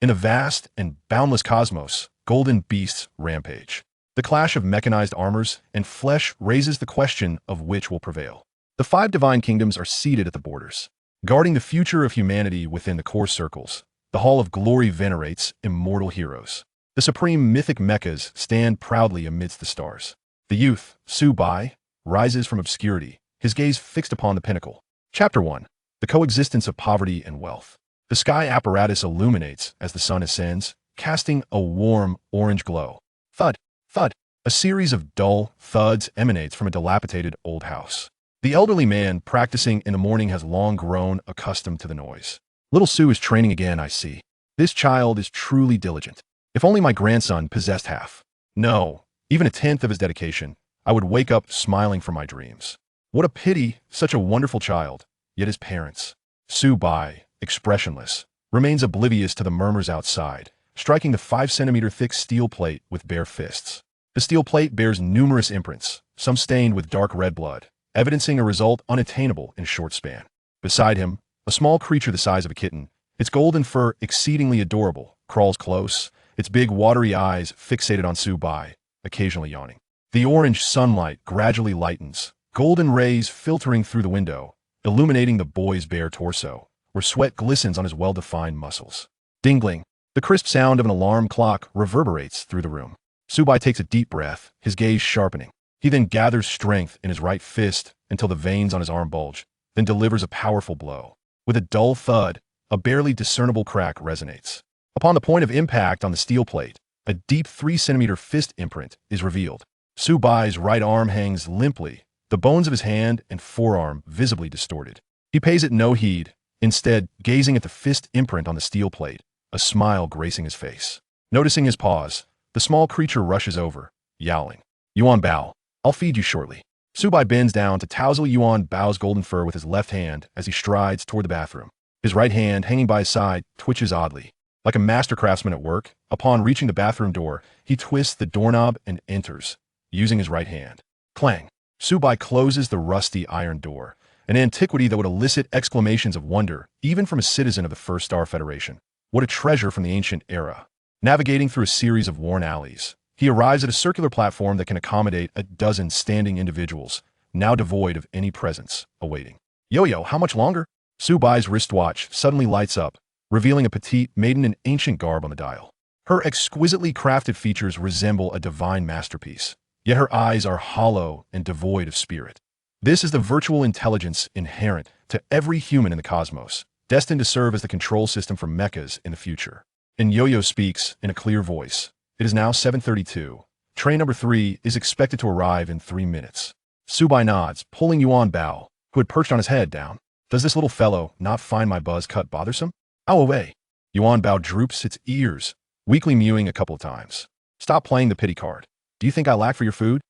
In the vast and boundless cosmos, golden beasts rampage. The clash of mechanized armors and flesh raises the question of which will prevail. The five divine kingdoms are seated at the borders, guarding the future of humanity within the core circles. The Hall of Glory venerates immortal heroes. The supreme mythic mechas stand proudly amidst the stars. The youth, Su Bai, rises from obscurity, his gaze fixed upon the pinnacle. Chapter 1. The coexistence of poverty and wealth. The sky apparatus illuminates as the sun ascends, casting a warm orange glow. Thud, thud. A series of dull thuds emanates from a dilapidated old house. The elderly man practicing in the morning has long grown accustomed to the noise. Little Su is training again, I see. This child is truly diligent. If only my grandson possessed half. No, even a tenth of his dedication, I would wake up smiling for my dreams. What a pity, such a wonderful child, yet his parents. Su Bai, expressionless, remains oblivious to the murmurs outside, striking the 5-centimeter thick steel plate with bare fists. The steel plate bears numerous imprints, some stained with dark red blood, evidencing a result unattainable in a short span. Beside him, a small creature the size of a kitten, its golden fur exceedingly adorable, crawls close, its big watery eyes fixated on Su Bai, occasionally yawning. The orange sunlight gradually lightens, golden rays filtering through the window, illuminating the boy's bare torso, where sweat glistens on his well-defined muscles. Dingling, the crisp sound of an alarm clock reverberates through the room. Su Bai takes a deep breath, his gaze sharpening. He then gathers strength in his right fist until the veins on his arm bulge, then delivers a powerful blow. With a dull thud, a barely discernible crack resonates. Upon the point of impact on the steel plate, a deep 3-centimeter fist imprint is revealed. Su Bai's right arm hangs limply, the bones of his hand and forearm visibly distorted. He pays it no heed, instead gazing at the fist imprint on the steel plate, a smile gracing his face. Noticing his pause, the small creature rushes over, yowling. Yuan Bao, I'll feed you shortly. Su Bai bends down to tousle Yuan Bao's golden fur with his left hand as he strides toward the bathroom. His right hand, hanging by his side, twitches oddly. Like a master craftsman at work, upon reaching the bathroom door, he twists the doorknob and enters, using his right hand. Clang! Su Bai closes the rusty iron door, an antiquity that would elicit exclamations of wonder, even from a citizen of the First Star Federation. What a treasure from the ancient era. Navigating through a series of worn alleys, he arrives at a circular platform that can accommodate a dozen standing individuals, now devoid of any presence, awaiting. Yo-yo, how much longer? Su Bai's wristwatch suddenly lights up, revealing a petite maiden in ancient garb on the dial. Her exquisitely crafted features resemble a divine masterpiece, yet her eyes are hollow and devoid of spirit. This is the virtual intelligence inherent to every human in the cosmos, destined to serve as the control system for mechas in the future. And Yo-Yo speaks in a clear voice. It is now 7:32. Train number 3 is expected to arrive in 3 minutes. Su Bai nods, pulling Yuan Bao, who had perched on his head, down. Does this little fellow not find my buzz cut bothersome? Ow away. Yuan Bao droops its ears, weakly mewing a couple of times. Stop playing the pity card. Do you think I lack for your food?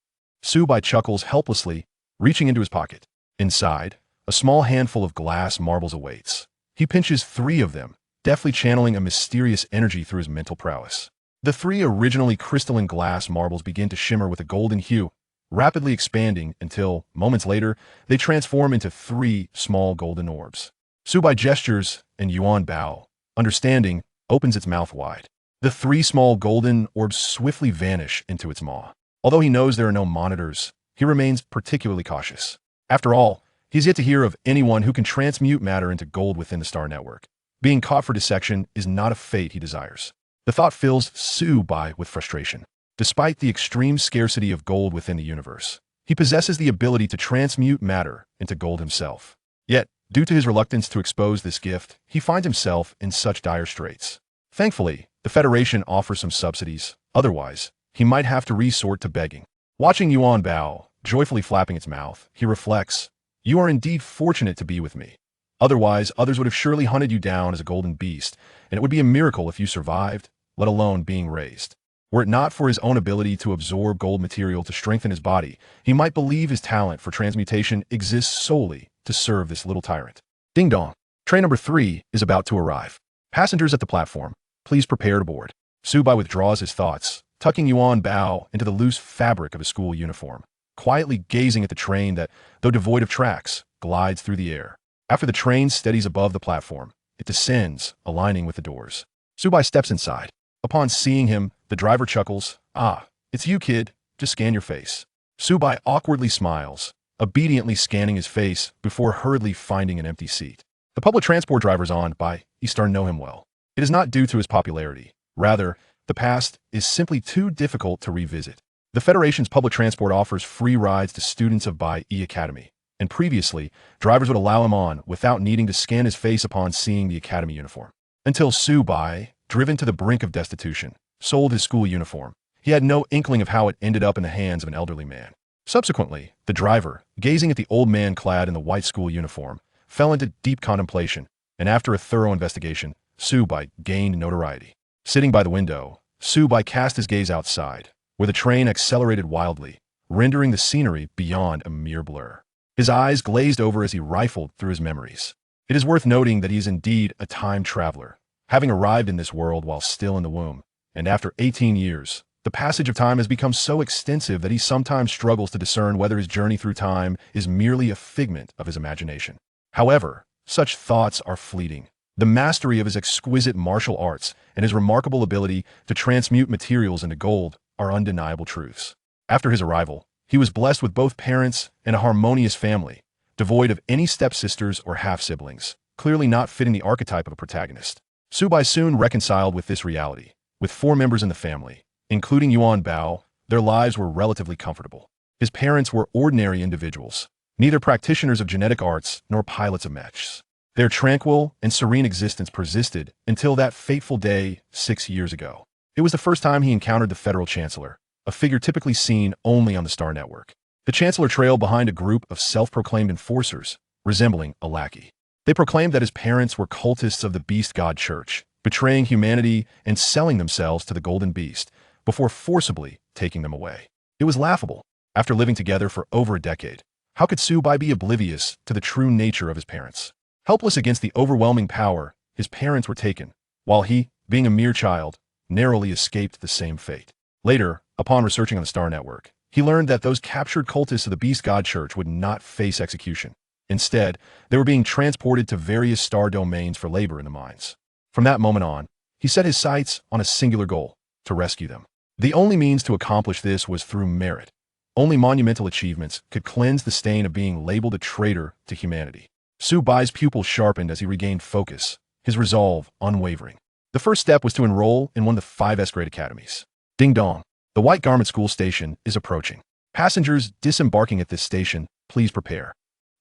Su Bai chuckles helplessly, reaching into his pocket. Inside, a small handful of glass marbles awaits. He pinches 3 of them, deftly channeling a mysterious energy through his mental prowess. The 3 originally crystalline glass marbles begin to shimmer with a golden hue, rapidly expanding until, moments later, they transform into 3 small golden orbs. Su Bai gestures, and Yuan Bao, understanding, opens its mouth wide. The 3 small golden orbs swiftly vanish into its maw. Although he knows there are no monitors, he remains particularly cautious. After all, he's yet to hear of anyone who can transmute matter into gold within the star network. Being caught for dissection is not a fate he desires. The thought fills Su Bai with frustration. Despite the extreme scarcity of gold within the universe, he possesses the ability to transmute matter into gold himself. Yet, due to his reluctance to expose this gift, he finds himself in such dire straits. Thankfully, the Federation offers some subsidies. Otherwise, he might have to resort to begging. Watching Yuan Bao, joyfully flapping its mouth, he reflects, "You are indeed fortunate to be with me. Otherwise, others would have surely hunted you down as a golden beast, and it would be a miracle if you survived, let alone being raised." Were it not for his own ability to absorb gold material to strengthen his body, he might believe his talent for transmutation exists solely to serve this little tyrant. Ding dong. Train number 3 is about to arrive. Passengers at the platform, please prepare to board. Su Bai withdraws his thoughts, tucking Yuan Bao into the loose fabric of his school uniform, quietly gazing at the train that, though devoid of tracks, glides through the air. After the train steadies above the platform, it descends, aligning with the doors. Su Bai steps inside. Upon seeing him, the driver chuckles. "Ah, it's you, kid. Just scan your face." Su Bai awkwardly smiles, obediently scanning his face before hurriedly finding an empty seat. The public transport driver's on by Eastern know him well. It is not due to his popularity. Rather, the past is simply too difficult to revisit. The Federation's public transport offers free rides to students of Bai Academy, and previously, drivers would allow him on without needing to scan his face upon seeing the academy uniform. Until Su Bai, driven to the brink of destitution, sold his school uniform. He had no inkling of how it ended up in the hands of an elderly man. Subsequently, the driver, gazing at the old man clad in the white school uniform, fell into deep contemplation, and after a thorough investigation, Su Bai gained notoriety. Sitting by the window, Su Bai cast his gaze outside, where the train accelerated wildly, rendering the scenery beyond a mere blur. His eyes glazed over as he rifled through his memories. It is worth noting that he is indeed a time traveler, having arrived in this world while still in the womb, and after 18 years, the passage of time has become so extensive that he sometimes struggles to discern whether his journey through time is merely a figment of his imagination. However, such thoughts are fleeting. The mastery of his exquisite martial arts and his remarkable ability to transmute materials into gold are undeniable truths. After his arrival, he was blessed with both parents and a harmonious family, devoid of any stepsisters or half-siblings, clearly not fitting the archetype of a protagonist. Su Bai soon reconciled with this reality. With 4 members in the family, including Yuan Bao, their lives were relatively comfortable. His parents were ordinary individuals, neither practitioners of genetic arts nor pilots of mechs. Their tranquil and serene existence persisted until that fateful day 6 years ago. It was the first time he encountered the Federal Chancellor, a figure typically seen only on the Star Network. The Chancellor trailed behind a group of self-proclaimed enforcers, resembling a lackey. They proclaimed that his parents were cultists of the Beast God Church, betraying humanity and selling themselves to the Golden Beast, before forcibly taking them away. It was laughable. After living together for over a decade, how could Su Bai be oblivious to the true nature of his parents? Helpless against the overwhelming power, his parents were taken, while he, being a mere child, narrowly escaped the same fate. Later, upon researching on the Star Network, he learned that those captured cultists of the Beast God Church would not face execution. Instead, they were being transported to various star domains for labor in the mines. From that moment on, he set his sights on a singular goal: to rescue them. The only means to accomplish this was through merit. Only monumental achievements could cleanse the stain of being labeled a traitor to humanity. Su Bai's pupils sharpened as he regained focus, his resolve unwavering. The first step was to enroll in one of the 5 S-grade academies. Ding dong. The White Garment School station is approaching. Passengers disembarking at this station, please prepare.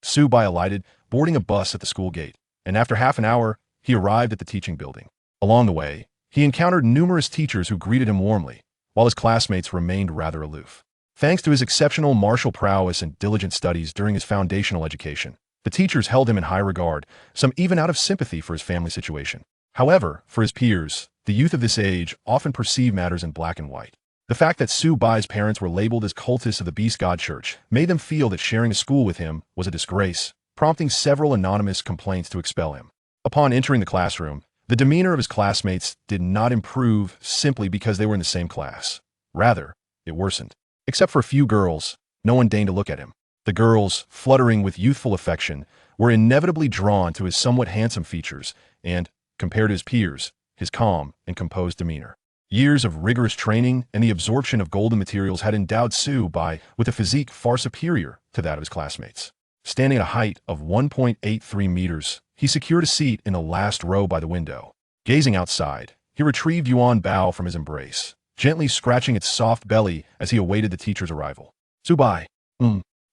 Su Bai alighted, boarding a bus at the school gate, and after half an hour, he arrived at the teaching building. Along the way, he encountered numerous teachers who greeted him warmly, while his classmates remained rather aloof. Thanks to his exceptional martial prowess and diligent studies during his foundational education, the teachers held him in high regard, some even out of sympathy for his family situation. However, for his peers, the youth of this age often perceive matters in black and white. The fact that Su Bai's parents were labeled as cultists of the Beast God Church made them feel that sharing a school with him was a disgrace, prompting several anonymous complaints to expel him. Upon entering the classroom, the demeanor of his classmates did not improve simply because they were in the same class. Rather, it worsened. Except for a few girls, no one deigned to look at him. The girls, fluttering with youthful affection, were inevitably drawn to his somewhat handsome features and, compared to his peers, his calm and composed demeanor. Years of rigorous training and the absorption of golden materials had endowed Su Bai with a physique far superior to that of his classmates. Standing at a height of 1.83 meters, he secured a seat in the last row by the window. Gazing outside, he retrieved Yuan Bao from his embrace, gently scratching its soft belly as he awaited the teacher's arrival. Su Bai,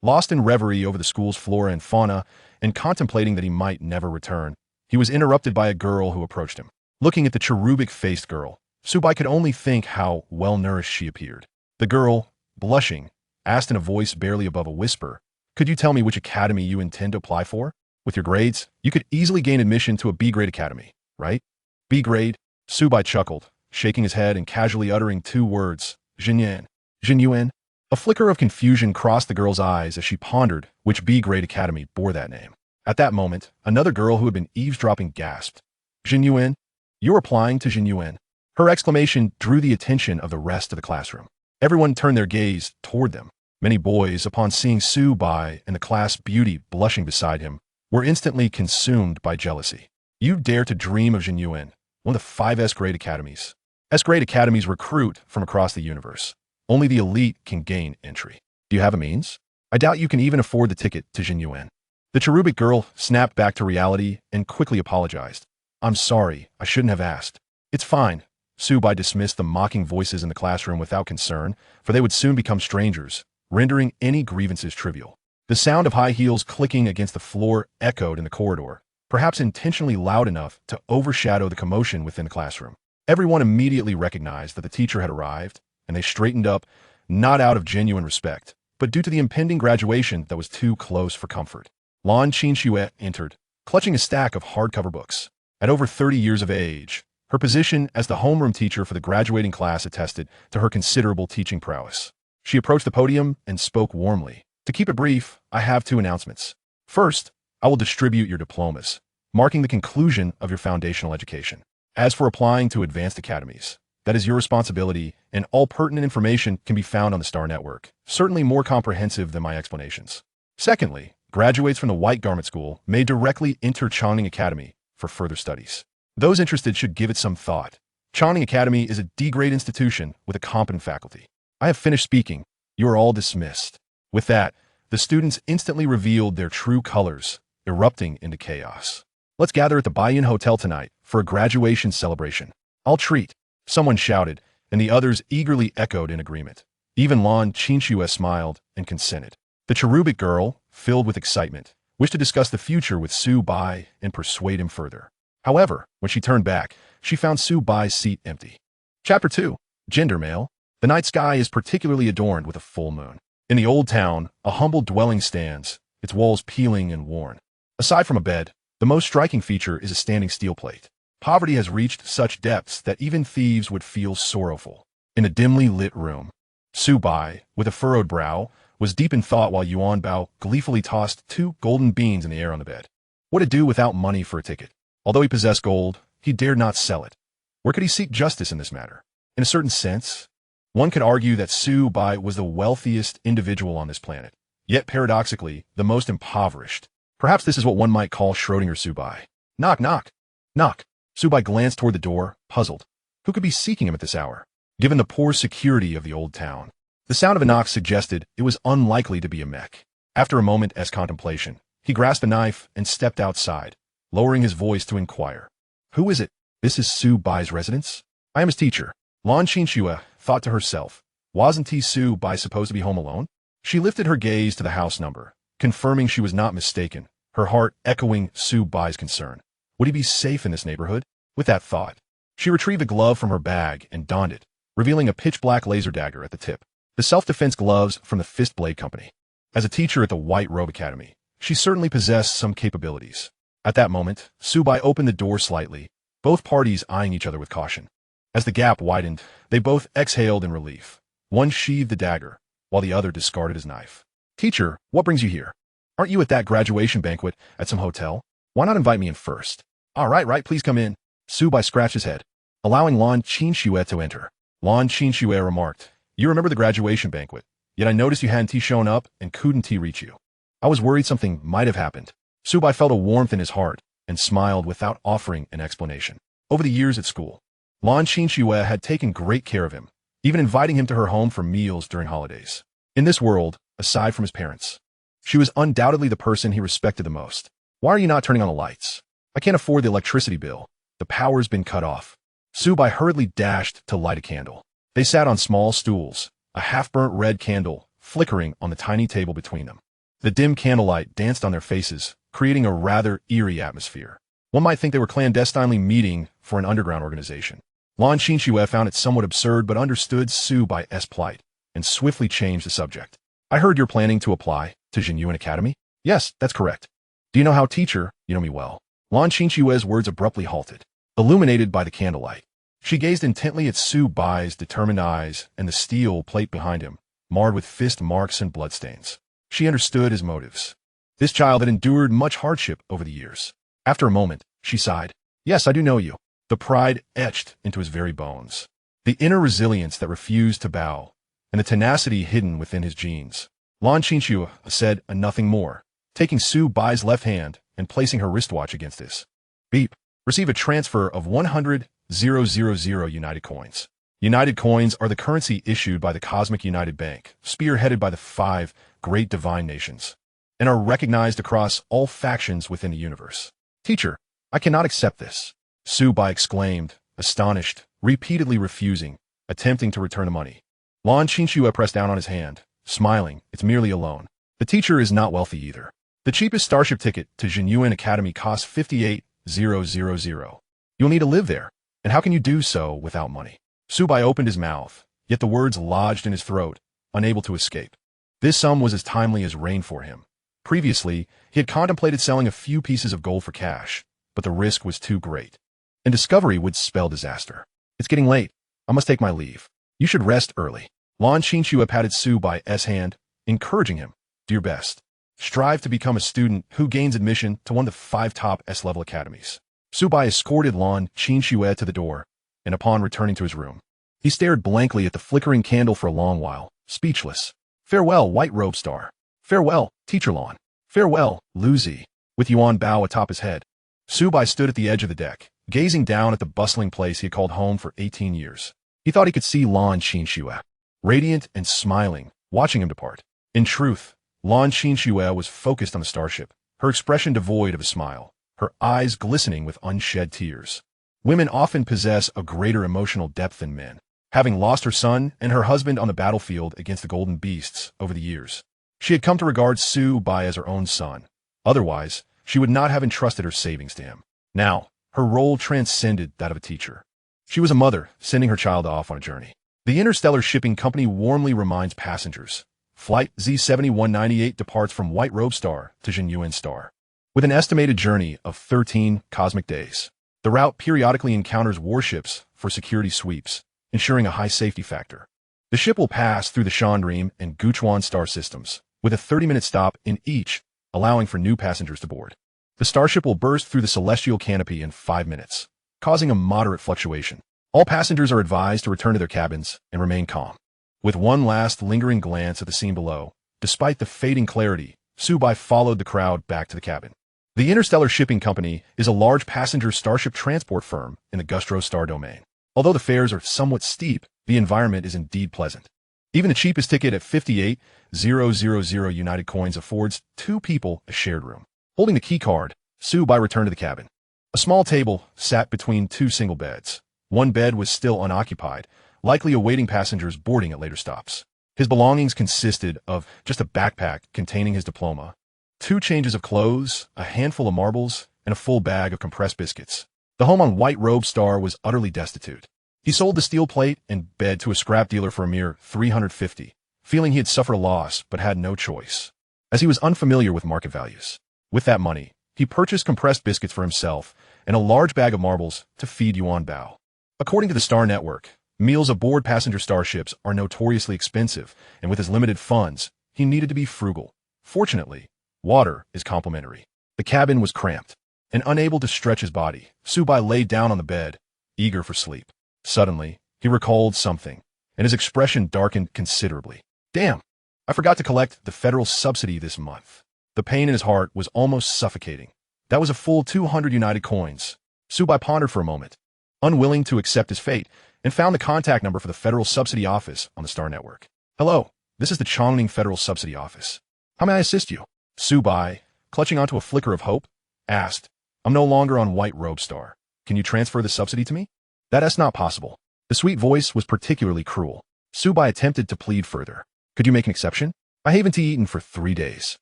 lost in reverie over the school's flora and fauna and contemplating that he might never return, he was interrupted by a girl who approached him. Looking at the cherubic-faced girl, Su Bai could only think how well-nourished she appeared. The girl, blushing, asked in a voice barely above a whisper, "Could you tell me which academy you intend to apply for? With your grades, you could easily gain admission to a B-grade academy, right?" B-grade? Su Bai chuckled, shaking his head and casually uttering 2 words, "Jinyuan." Jinyuan? A flicker of confusion crossed the girl's eyes as she pondered which B-grade academy bore that name. At that moment, another girl who had been eavesdropping gasped, "Jinyuan? You're applying to Jinyuan?" Her exclamation drew the attention of the rest of the classroom. Everyone turned their gaze toward them. Many boys, upon seeing Su Bai and the class beauty blushing beside him, were instantly consumed by jealousy. "You dare to dream of Jinyuan? one of the 5 S-grade academies. S-grade academies recruit from across the universe. Only the elite can gain entry. Do you have a means? I doubt you can even afford the ticket to Jinyuan. The cherubic girl snapped back to reality and quickly apologized. I'm sorry, I shouldn't have asked. It's fine. Su Bai dismissed the mocking voices in the classroom without concern, for they would soon become strangers, rendering any grievances trivial. The sound of high heels clicking against the floor echoed in the corridor, perhaps intentionally loud enough to overshadow the commotion within the classroom. Everyone immediately recognized that the teacher had arrived, and they straightened up, not out of genuine respect, but due to the impending graduation that was too close for comfort. Lan Qinxue entered, clutching a stack of hardcover books. At over 30 years of age, her position as the homeroom teacher for the graduating class attested to her considerable teaching prowess. She approached the podium and spoke warmly. To keep it brief, I have 2 announcements. First, I will distribute your diplomas, marking the conclusion of your foundational education. As for applying to advanced academies, that is your responsibility, and all pertinent information can be found on the Star Network, certainly more comprehensive than my explanations. Secondly, graduates from the White Garment School may directly enter Changning Academy for further studies. Those interested should give it some thought. Changning Academy is a D-grade institution with a competent faculty. I have finished speaking. You are all dismissed. With that, the students instantly revealed their true colors, erupting into chaos. Let's gather at the Baiyan Hotel tonight for a graduation celebration. I'll treat, someone shouted, and the others eagerly echoed in agreement. Even Lan Qinxue smiled and consented. The cherubic girl, filled with excitement, wished to discuss the future with Su Bai and persuade him further. However, when she turned back, she found Su Bai's seat empty. Chapter 2. Gender Male. The night sky is particularly adorned with a full moon. In the old town, a humble dwelling stands, its walls peeling and worn. Aside from a bed, the most striking feature is a standing steel plate. Poverty has reached such depths that even thieves would feel sorrowful. In a dimly lit room, Su Bai, with a furrowed brow, was deep in thought while Yuan Bao gleefully tossed 2 golden beans in the air on the bed. What to do without money for a ticket? Although he possessed gold, he dared not sell it. Where could he seek justice in this matter? In a certain sense, one could argue that Su Bai was the wealthiest individual on this planet, yet paradoxically, the most impoverished. Perhaps this is what one might call Schrodinger's Su Bai. Knock, knock, knock. Su Bai glanced toward the door, puzzled. Who could be seeking him at this hour, given the poor security of the old town? The sound of a knock suggested it was unlikely to be a mech. After a moment as contemplation, he grasped a knife and stepped outside, lowering his voice to inquire. Who is it? This is Su Bai's residence? I am his teacher. Lan Qinxue thought to herself. Wasn't Su Bai supposed to be home alone? She lifted her gaze to the house number, confirming she was not mistaken, her heart echoing Su Bai's concern. Would he be safe in this neighborhood? With that thought, she retrieved a glove from her bag and donned it, revealing a pitch-black laser dagger at the tip. The self-defense gloves from the Fist Blade Company. As a teacher at the White Robe Academy, she certainly possessed some capabilities. At that moment, Su Bai opened the door slightly, both parties eyeing each other with caution. As the gap widened, they both exhaled in relief. One sheathed the dagger, while the other discarded his knife. Teacher, what brings you here? Aren't you at that graduation banquet at some hotel? Why not invite me in first? Right, please come in. Su Bai scratched his head, allowing Lan Qinxue to enter. Lan Qinxue remarked, You remember the graduation banquet, yet I noticed you hadn't shown up and couldn't reach you. I was worried something might have happened. Su Bai felt a warmth in his heart and smiled without offering an explanation. Over the years at school, Lan Qinxue had taken great care of him, even inviting him to her home for meals during holidays. In this world, aside from his parents, she was undoubtedly the person he respected the most. Why are you not turning on the lights? I can't afford the electricity bill. The power's been cut off. Su Bai hurriedly dashed to light a candle. They sat on small stools, a half-burnt red candle flickering on the tiny table between them. The dim candlelight danced on their faces, creating a rather eerie atmosphere. One might think they were clandestinely meeting for an underground organization. Lan Qinxue found it somewhat absurd but understood Su Bai's plight and swiftly changed the subject. I heard you're planning to apply to Jinyuan Academy? Yes, that's correct. Do you know how, teacher? You know me well. Lan Qinxue's words abruptly halted, illuminated by the candlelight. She gazed intently at Su Bai's determined eyes and the steel plate behind him, marred with fist marks and bloodstains. She understood his motives. This child had endured much hardship over the years. After a moment, she sighed. Yes, I do know you. The pride etched into his very bones. The inner resilience that refused to bow, and the tenacity hidden within his genes. Lan Qinxue said nothing more, taking Su Bai's left hand and placing her wristwatch against his. Beep. Receive a transfer of 100 United Coins. United Coins are the currency issued by the Cosmic United Bank, spearheaded by the 5 great divine nations, and are recognized across all factions within the universe. Teacher, I cannot accept this, Su Bai exclaimed, astonished, repeatedly refusing, attempting to return the money. Lan Qinxue pressed down on his hand, smiling. It's merely a loan. The teacher is not wealthy either. The cheapest starship ticket to Jinyuan Academy costs 58,000. You'll need to live there, and how can you do so without money? Su Bai opened his mouth, yet the words lodged in his throat, unable to escape. This sum was as timely as rain for him. Previously, he had contemplated selling a few pieces of gold for cash, but the risk was too great, and discovery would spell disaster. It's getting late. I must take my leave. You should rest early. Lan Qinxue patted Su Bai's hand, encouraging him. Do your best. Strive to become a student who gains admission to one of the 5 top S-level academies. Su Bai escorted Lan Qinxue to the door, and upon returning to his room, he stared blankly at the flickering candle for a long while, speechless. Farewell, White Robe Star. Farewell, Teacher Lan. Farewell, Luzi. With Yuan Bao atop his head, Su Bai stood at the edge of the deck, gazing down at the bustling place he had called home for 18 years. He thought he could see Lan Qinxue, radiant and smiling, watching him depart. In truth, Lan Qinxue was focused on the starship, her expression devoid of a smile, her eyes glistening with unshed tears. Women often possess a greater emotional depth than men, having lost her son and her husband on the battlefield against the golden beasts over the years. She had come to regard Su Bai as her own son. Otherwise, she would not have entrusted her savings to him. Now, her role transcended that of a teacher. She was a mother, sending her child off on a journey. The Interstellar Shipping Company warmly reminds passengers, Flight Z7198 departs from White Robe Star to Jinyuan Star. With an estimated journey of 13 cosmic days, the route periodically encounters warships for security sweeps, ensuring a high safety factor. The ship will pass through the Shandream and Guchuan star systems, with a 30-minute stop in each, allowing for new passengers to board. The starship will burst through the celestial canopy in 5 minutes, causing a moderate fluctuation. All passengers are advised to return to their cabins and remain calm. With one last lingering glance at the scene below, despite the fading clarity, Su Bai followed the crowd back to the cabin. The Interstellar Shipping Company is a large passenger starship transport firm in the Gustro star domain. Although the fares are somewhat steep, the environment is indeed pleasant. Even the cheapest ticket at 58,000 United Coins affords 2 people a shared room. Holding the key card, Su Bai returned to the cabin. A small table sat between 2 single beds. One bed was still unoccupied, likely awaiting passengers boarding at later stops. His belongings consisted of just a backpack containing his diploma, 2 changes of clothes, a handful of marbles, and a full bag of compressed biscuits. The home on White Robe Star was utterly destitute. He sold the steel plate and bed to a scrap dealer for a mere 350, feeling he had suffered a loss but had no choice, as he was unfamiliar with market values. With that money, he purchased compressed biscuits for himself and a large bag of marbles to feed Yuan Bao. According to the Star Network, meals aboard passenger starships are notoriously expensive, and with his limited funds, he needed to be frugal. Fortunately, water is complimentary. The cabin was cramped, and unable to stretch his body, Su Bai lay down on the bed, eager for sleep. Suddenly, he recalled something, and his expression darkened considerably. Damn! I forgot to collect the federal subsidy this month. The pain in his heart was almost suffocating. That was a full 200 United Coins. Su Bai pondered for a moment, unwilling to accept his fate, and found the contact number for the Federal Subsidy Office on the Star Network. Hello, this is the Chongning Federal Subsidy Office. How may I assist you? Su Bai, clutching onto a flicker of hope, asked. I'm no longer on White Robe Star. Can you transfer the subsidy to me? That's not possible. The sweet voice was particularly cruel. Su Bai attempted to plead further. Could you make an exception? I haven't eaten for 3 days.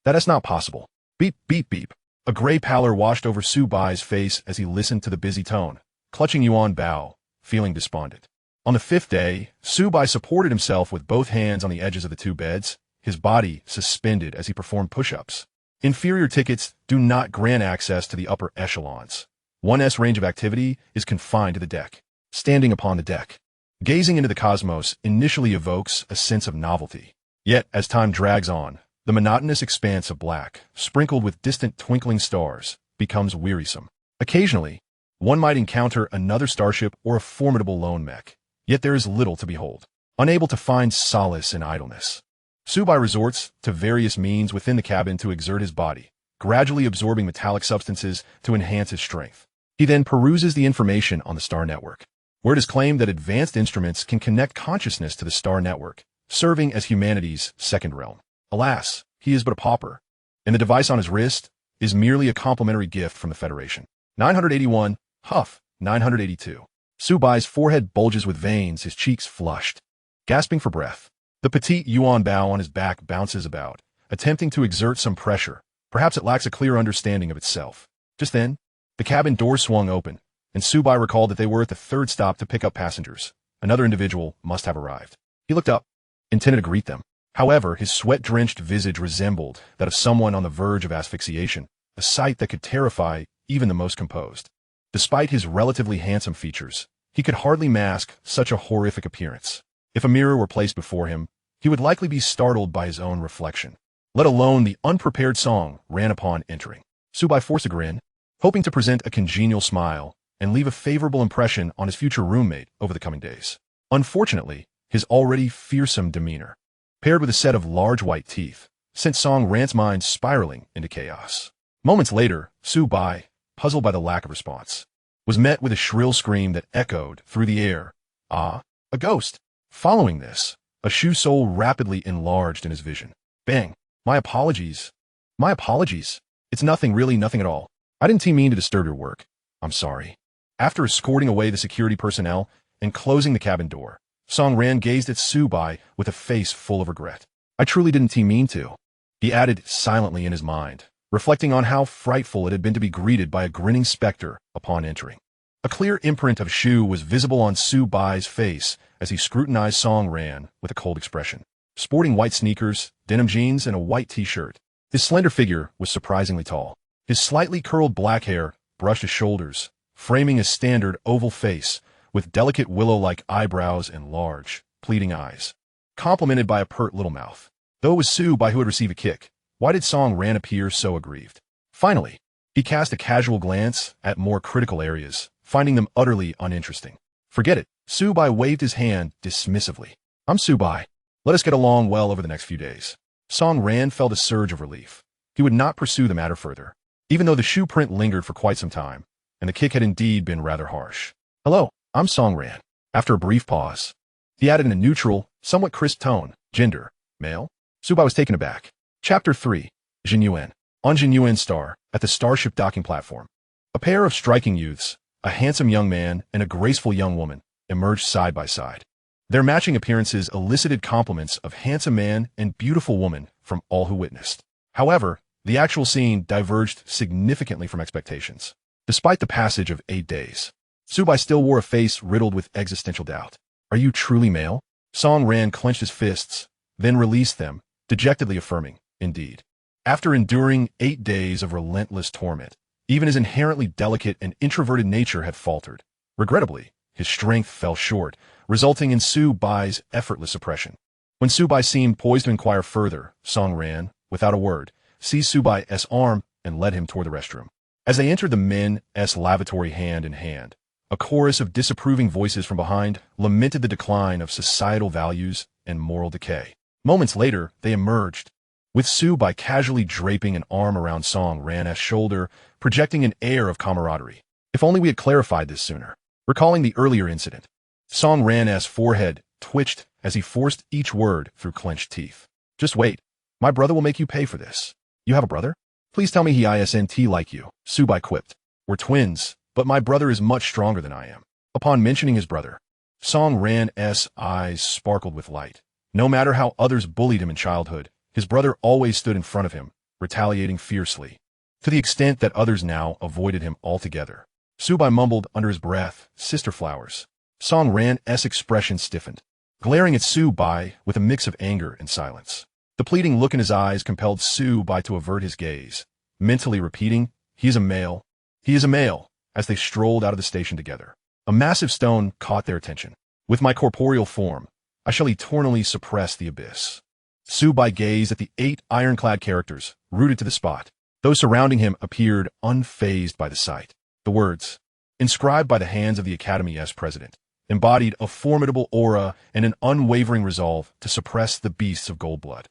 That's not possible. Beep, beep, beep. A gray pallor washed over Su Bai's face as he listened to the busy tone, clutching Yuan Bao, feeling despondent. On the 5th day, Su Bai supported himself with both hands on the edges of the 2 beds, his body suspended as he performed push-ups. Inferior tickets do not grant access to the upper echelons. 1S range of activity is confined to the deck. Standing upon the deck, gazing into the cosmos initially evokes a sense of novelty. Yet, as time drags on, the monotonous expanse of black, sprinkled with distant twinkling stars, becomes wearisome. Occasionally, one might encounter another starship or a formidable lone mech, yet there is little to behold. Unable to find solace in idleness, Su Bai resorts to various means within the cabin to exert his body, gradually absorbing metallic substances to enhance his strength. He then peruses the information on the star network, where it is claimed that advanced instruments can connect consciousness to the star network, serving as humanity's second realm. Alas, he is but a pauper, and the device on his wrist is merely a complimentary gift from the Federation. 981, Huff, 982. Su Bai's forehead bulges with veins, his cheeks flushed. Gasping for breath, the petite yuan bao on his back bounces about, attempting to exert some pressure. Perhaps it lacks a clear understanding of itself. Just then, the cabin door swung open, and Su Bai recalled that they were at the third stop to pick up passengers. Another individual must have arrived. He looked up, intended to greet them. However, his sweat-drenched visage resembled that of someone on the verge of asphyxiation, a sight that could terrify even the most composed. Despite his relatively handsome features, he could hardly mask such a horrific appearance. If a mirror were placed before him, he would likely be startled by his own reflection, let alone the unprepared Song ran upon entering. Su Bai forced a grin, hoping to present a congenial smile and leave a favorable impression on his future roommate over the coming days. Unfortunately, his already fearsome demeanor, paired with a set of large white teeth, sent Song Ran's mind spiraling into chaos. Moments later, Su Bai, puzzled by the lack of response, was met with a shrill scream that echoed through the air. Ah, a ghost! Following this, a shoe sole rapidly enlarged in his vision. Bang! My apologies. My apologies. It's nothing, really nothing at all. I didn't mean to disturb your work. I'm sorry. After escorting away the security personnel and closing the cabin door, Song Ran gazed at Su Bai with a face full of regret. I truly didn't mean to. He added silently in his mind, reflecting on how frightful it had been to be greeted by a grinning specter upon entering. A clear imprint of Shu was visible on Su Bai's face as he scrutinized Song Ran with a cold expression. Sporting white sneakers, denim jeans, and a white t-shirt, his slender figure was surprisingly tall. His slightly curled black hair brushed his shoulders, framing his standard oval face with delicate willow-like eyebrows and large, pleading eyes, complemented by a pert little mouth. Though it was Su Bai who had received a kick, why did Song Ran appear so aggrieved? Finally, he cast a casual glance at more critical areas, finding them utterly uninteresting. Forget it. Su Bai waved his hand dismissively. I'm Su Bai. Let us get along well over the next few days. Song Ran felt a surge of relief. He would not pursue the matter further, even though the shoe print lingered for quite some time, and the kick had indeed been rather harsh. Hello, I'm Song Ran. After a brief pause, he added in a neutral, somewhat crisp tone, gender, male. Su Bai was taken aback. Chapter 3, Jinyuan. On Jinyuan's star, at the starship docking platform, a pair of striking youths, a handsome young man and a graceful young woman, emerged side by side. Their matching appearances elicited compliments of handsome man and beautiful woman from all who witnessed. However, the actual scene diverged significantly from expectations. Despite the passage of 8 days, Su Bai still wore a face riddled with existential doubt. Are you truly male? Song Ran clenched his fists, then released them, dejectedly affirming, indeed. After enduring 8 days of relentless torment, even his inherently delicate and introverted nature had faltered. Regrettably, his strength fell short, resulting in Su Bai's effortless suppression. When Su Bai seemed poised to inquire further, Song Ran, without a word, seized Su Bai's arm and led him toward the restroom. As they entered the men's lavatory hand in hand, a chorus of disapproving voices from behind lamented the decline of societal values and moral decay. Moments later, they emerged, with Su Bai casually draping an arm around Song Ran's shoulder, projecting an air of camaraderie. If only we had clarified this sooner. Recalling the earlier incident, Song Ran's forehead twitched as he forced each word through clenched teeth. Just wait. My brother will make you pay for this. You have a brother? Please tell me he isn't like you, Su Bai quipped. We're twins, but my brother is much stronger than I am. Upon mentioning his brother, Song Ran's eyes sparkled with light. No matter how others bullied him in childhood, his brother always stood in front of him, retaliating fiercely, to the extent that others now avoided him altogether. Su Bai mumbled under his breath, sister flowers. Song Ran's expression stiffened, glaring at Su Bai with a mix of anger and silence. The pleading look in his eyes compelled Su Bai to avert his gaze, mentally repeating, he is a male. He is a male, as they strolled out of the station together. A massive stone caught their attention. With my corporeal form, I shall eternally suppress the abyss. Su Bai gazed at the 8 ironclad characters, rooted to the spot. Those surrounding him appeared unfazed by the sight. The words, inscribed by the hands of the Academy's president, embodied a formidable aura and an unwavering resolve to suppress the beasts of gold blood,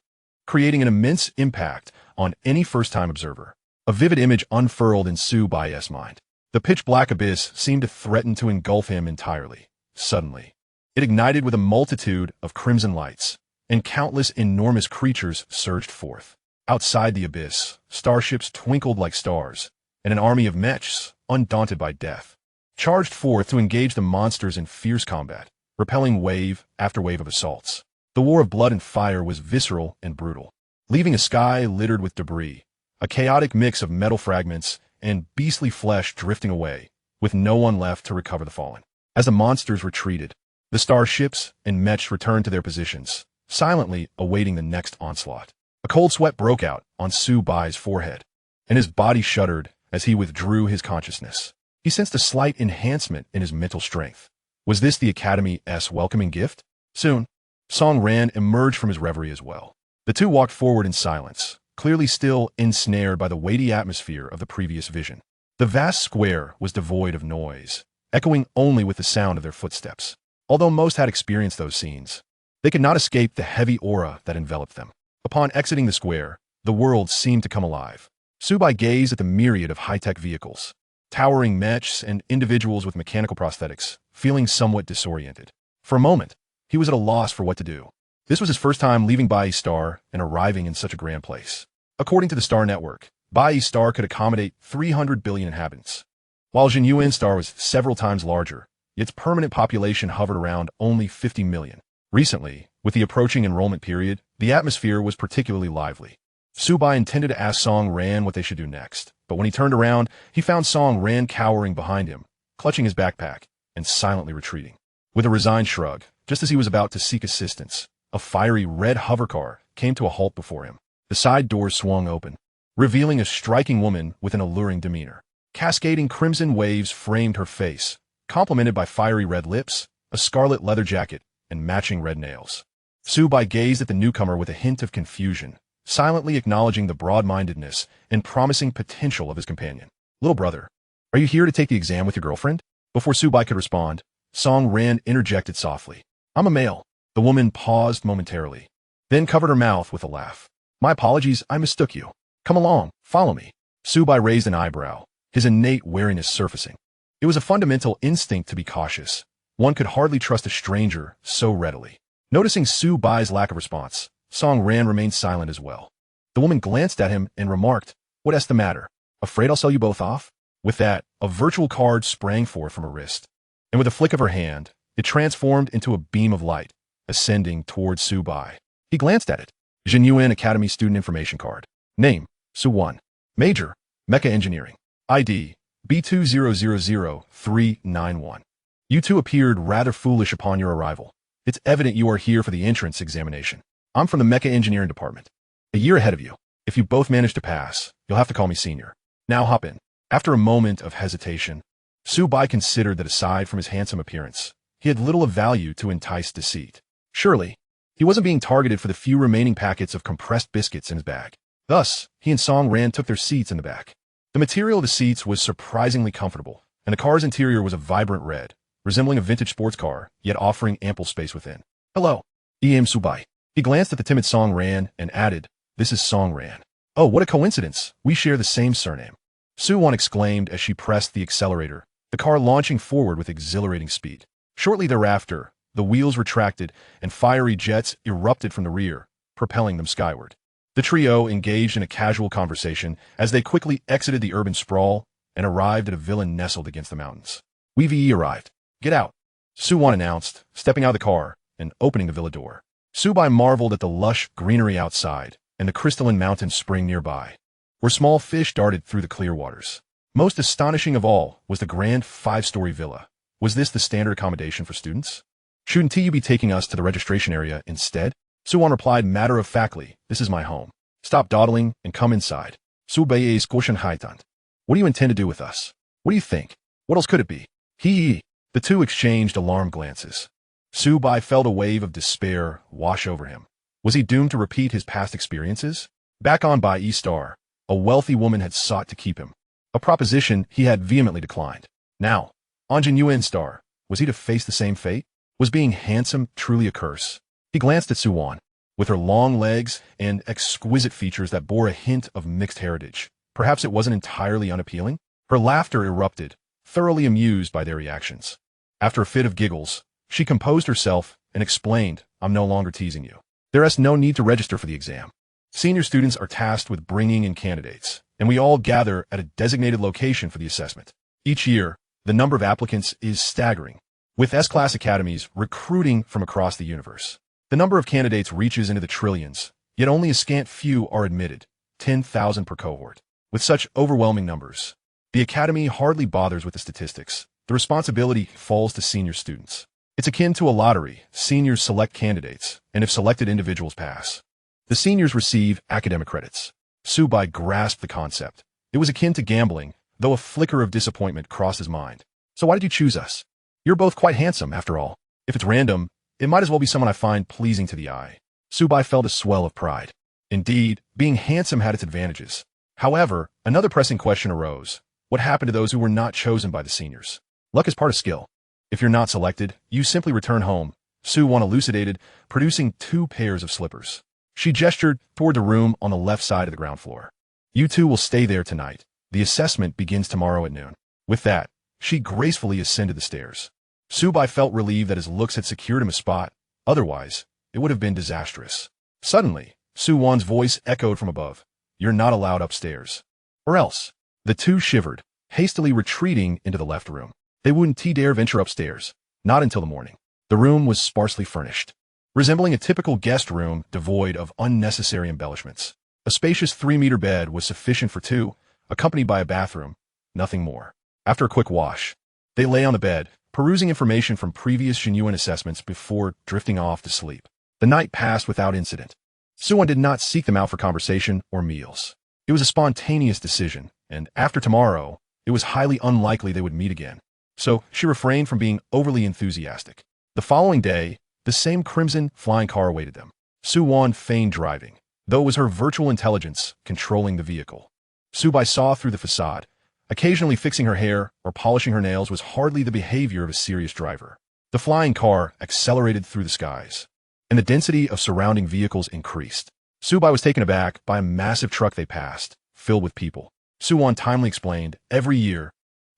creating an immense impact on any first-time observer. A vivid image unfurled in Su Bai's mind. The pitch-black abyss seemed to threaten to engulf him entirely. Suddenly, it ignited with a multitude of crimson lights, and countless enormous creatures surged forth. Outside the abyss, starships twinkled like stars, and an army of mechs, undaunted by death, charged forth to engage the monsters in fierce combat, repelling wave after wave of assaults. The war of blood and fire was visceral and brutal, leaving a sky littered with debris, a chaotic mix of metal fragments and beastly flesh drifting away, with no one left to recover the fallen. As the monsters retreated, the starships and mechs returned to their positions, silently awaiting the next onslaught. A cold sweat broke out on Su Bai's forehead, and his body shuddered as he withdrew his consciousness. He sensed a slight enhancement in his mental strength. Was this the Academy's welcoming gift? Soon, Song Ran emerged from his reverie as well. The two walked forward in silence, clearly still ensnared by the weighty atmosphere of the previous vision. The vast square was devoid of noise, echoing only with the sound of their footsteps. Although most had experienced those scenes, they could not escape the heavy aura that enveloped them. Upon exiting the square, the world seemed to come alive. Su Bai gazed at the myriad of high-tech vehicles, towering mechs and individuals with mechanical prosthetics, feeling somewhat disoriented. For a moment, he was at a loss for what to do. This was his first time leaving Bai Star and arriving in such a grand place. According to the Star Network, Bai Star could accommodate 300 billion inhabitants. While Jinyuan Star was several times larger, its permanent population hovered around only 50 million. Recently, with the approaching enrollment period, the atmosphere was particularly lively. Su Bai intended to ask Song Ran what they should do next, but when he turned around, he found Song Ran cowering behind him, clutching his backpack, and silently retreating. With a resigned shrug, just as he was about to seek assistance, a fiery red hovercar came to a halt before him. The side doors swung open, revealing a striking woman with an alluring demeanor. Cascading crimson waves framed her face, complemented by fiery red lips, a scarlet leather jacket, and matching red nails. Su Bai gazed at the newcomer with a hint of confusion, silently acknowledging the broad-mindedness and promising potential of his companion. Little brother, are you here to take the exam with your girlfriend? Before Su Bai could respond, Song Ran interjected softly. I'm a male. The woman paused momentarily, then covered her mouth with a laugh. My apologies, I mistook you. Come along, follow me. Su Bai raised an eyebrow, his innate wariness surfacing. It was a fundamental instinct to be cautious. One could hardly trust a stranger so readily. Noticing Su Bai's lack of response, Song Ran remained silent as well. The woman glanced at him and remarked, What's the matter? Afraid I'll sell you both off? With that, a virtual card sprang forth from her wrist, and with a flick of her hand, it transformed into a beam of light, ascending towards Su Bai. He glanced at it. Jinyuan Academy Student Information Card. Name, Su1. Major, Mecha Engineering. ID, B2000391. You two appeared rather foolish upon your arrival. It's evident you are here for the entrance examination. I'm from the Mecha Engineering Department. A year ahead of you. If you both manage to pass, you'll have to call me senior. Now hop in. After a moment of hesitation, Su Bai considered that aside from his handsome appearance, he had little of value to entice deceit. Surely, he wasn't being targeted for the few remaining packets of compressed biscuits in his bag. Thus, he and Song Ran took their seats in the back. The material of the seats was surprisingly comfortable, and the car's interior was a vibrant red, resembling a vintage sports car, yet offering ample space within. Hello, E.M. Su Bai. He glanced at the timid Song Ran and added, This is Song Ran. Oh, what a coincidence. We share the same surname. Su-won exclaimed as she pressed the accelerator, the car launching forward with exhilarating speed. Shortly thereafter, the wheels retracted and fiery jets erupted from the rear, propelling them skyward. The trio engaged in a casual conversation as they quickly exited the urban sprawl and arrived at a villa nestled against the mountains. We've arrived. Get out, Su-won announced, stepping out of the car and opening the villa door. Su Bai marveled at the lush greenery outside and the crystalline mountain spring nearby, where small fish darted through the clear waters. Most astonishing of all was the grand 5-story villa. Was this the standard accommodation for students? Shouldn't you be taking us to the registration area instead? Su-won replied matter-of-factly, This is my home. Stop dawdling and come inside. Su Bai's Goshen Haitant. What do you intend to do with us? What do you think? What else could it be? Hee. The two exchanged alarmed glances. Su Bai felt a wave of despair wash over him. Was he doomed to repeat his past experiences? Back on Bai Star, a wealthy woman had sought to keep him, a proposition he had vehemently declined. Now, on Jinyuan Star, was he to face the same fate? Was being handsome truly a curse? He glanced at Su-won, with her long legs and exquisite features that bore a hint of mixed heritage. Perhaps it wasn't entirely unappealing? Her laughter erupted, thoroughly amused by their reactions. After a fit of giggles, she composed herself and explained, "I'm no longer teasing you. There is no need to register for the exam. Senior students are tasked with bringing in candidates, and we all gather at a designated location for the assessment. Each year, the number of applicants is staggering, with S-class academies recruiting from across the universe. The number of candidates reaches into the trillions, yet only a scant few are admitted, 10,000 per cohort. With such overwhelming numbers, the academy hardly bothers with the statistics. The responsibility falls to senior students. It's akin to a lottery. Seniors select candidates, and if selected individuals pass, the seniors receive academic credits." Su Bai grasped the concept. It was akin to gambling, though a flicker of disappointment crossed his mind. "So why did you choose us? You're both quite handsome, after all. If it's random, it might as well be someone I find pleasing to the eye." Su Bai felt a swell of pride. Indeed, being handsome had its advantages. However, another pressing question arose. What happened to those who were not chosen by the seniors? Luck is part of skill. If you're not selected, you simply return home, Su Wan elucidated, producing 2 pairs of slippers. She gestured toward the room on the left side of the ground floor. "You two will stay there tonight. The assessment begins tomorrow at noon." With that, she gracefully ascended the stairs. Su Bai felt relieved that his looks had secured him a spot. Otherwise, it would have been disastrous. Suddenly, Su Wan's voice echoed from above. "You're not allowed upstairs. Or else." The two shivered, hastily retreating into the left room. They wouldn't dare venture upstairs, not until the morning. The room was sparsely furnished, resembling a typical guest room devoid of unnecessary embellishments. A spacious 3-meter bed was sufficient for 2, accompanied by a bathroom, nothing more. After a quick wash, they lay on the bed, perusing information from previous genuine assessments before drifting off to sleep. The night passed without incident. Suwon did not seek them out for conversation or meals. It was a spontaneous decision, and after tomorrow, it was highly unlikely they would meet again. So she refrained from being overly enthusiastic. The following day, the same crimson flying car awaited them. Suwon feigned driving, though it was her virtual intelligence controlling the vehicle. Su Bai saw through the facade. Occasionally fixing her hair or polishing her nails was hardly the behavior of a serious driver. The flying car accelerated through the skies, and the density of surrounding vehicles increased. Su Bai was taken aback by a massive truck they passed, filled with people. Suwon timely explained, every year,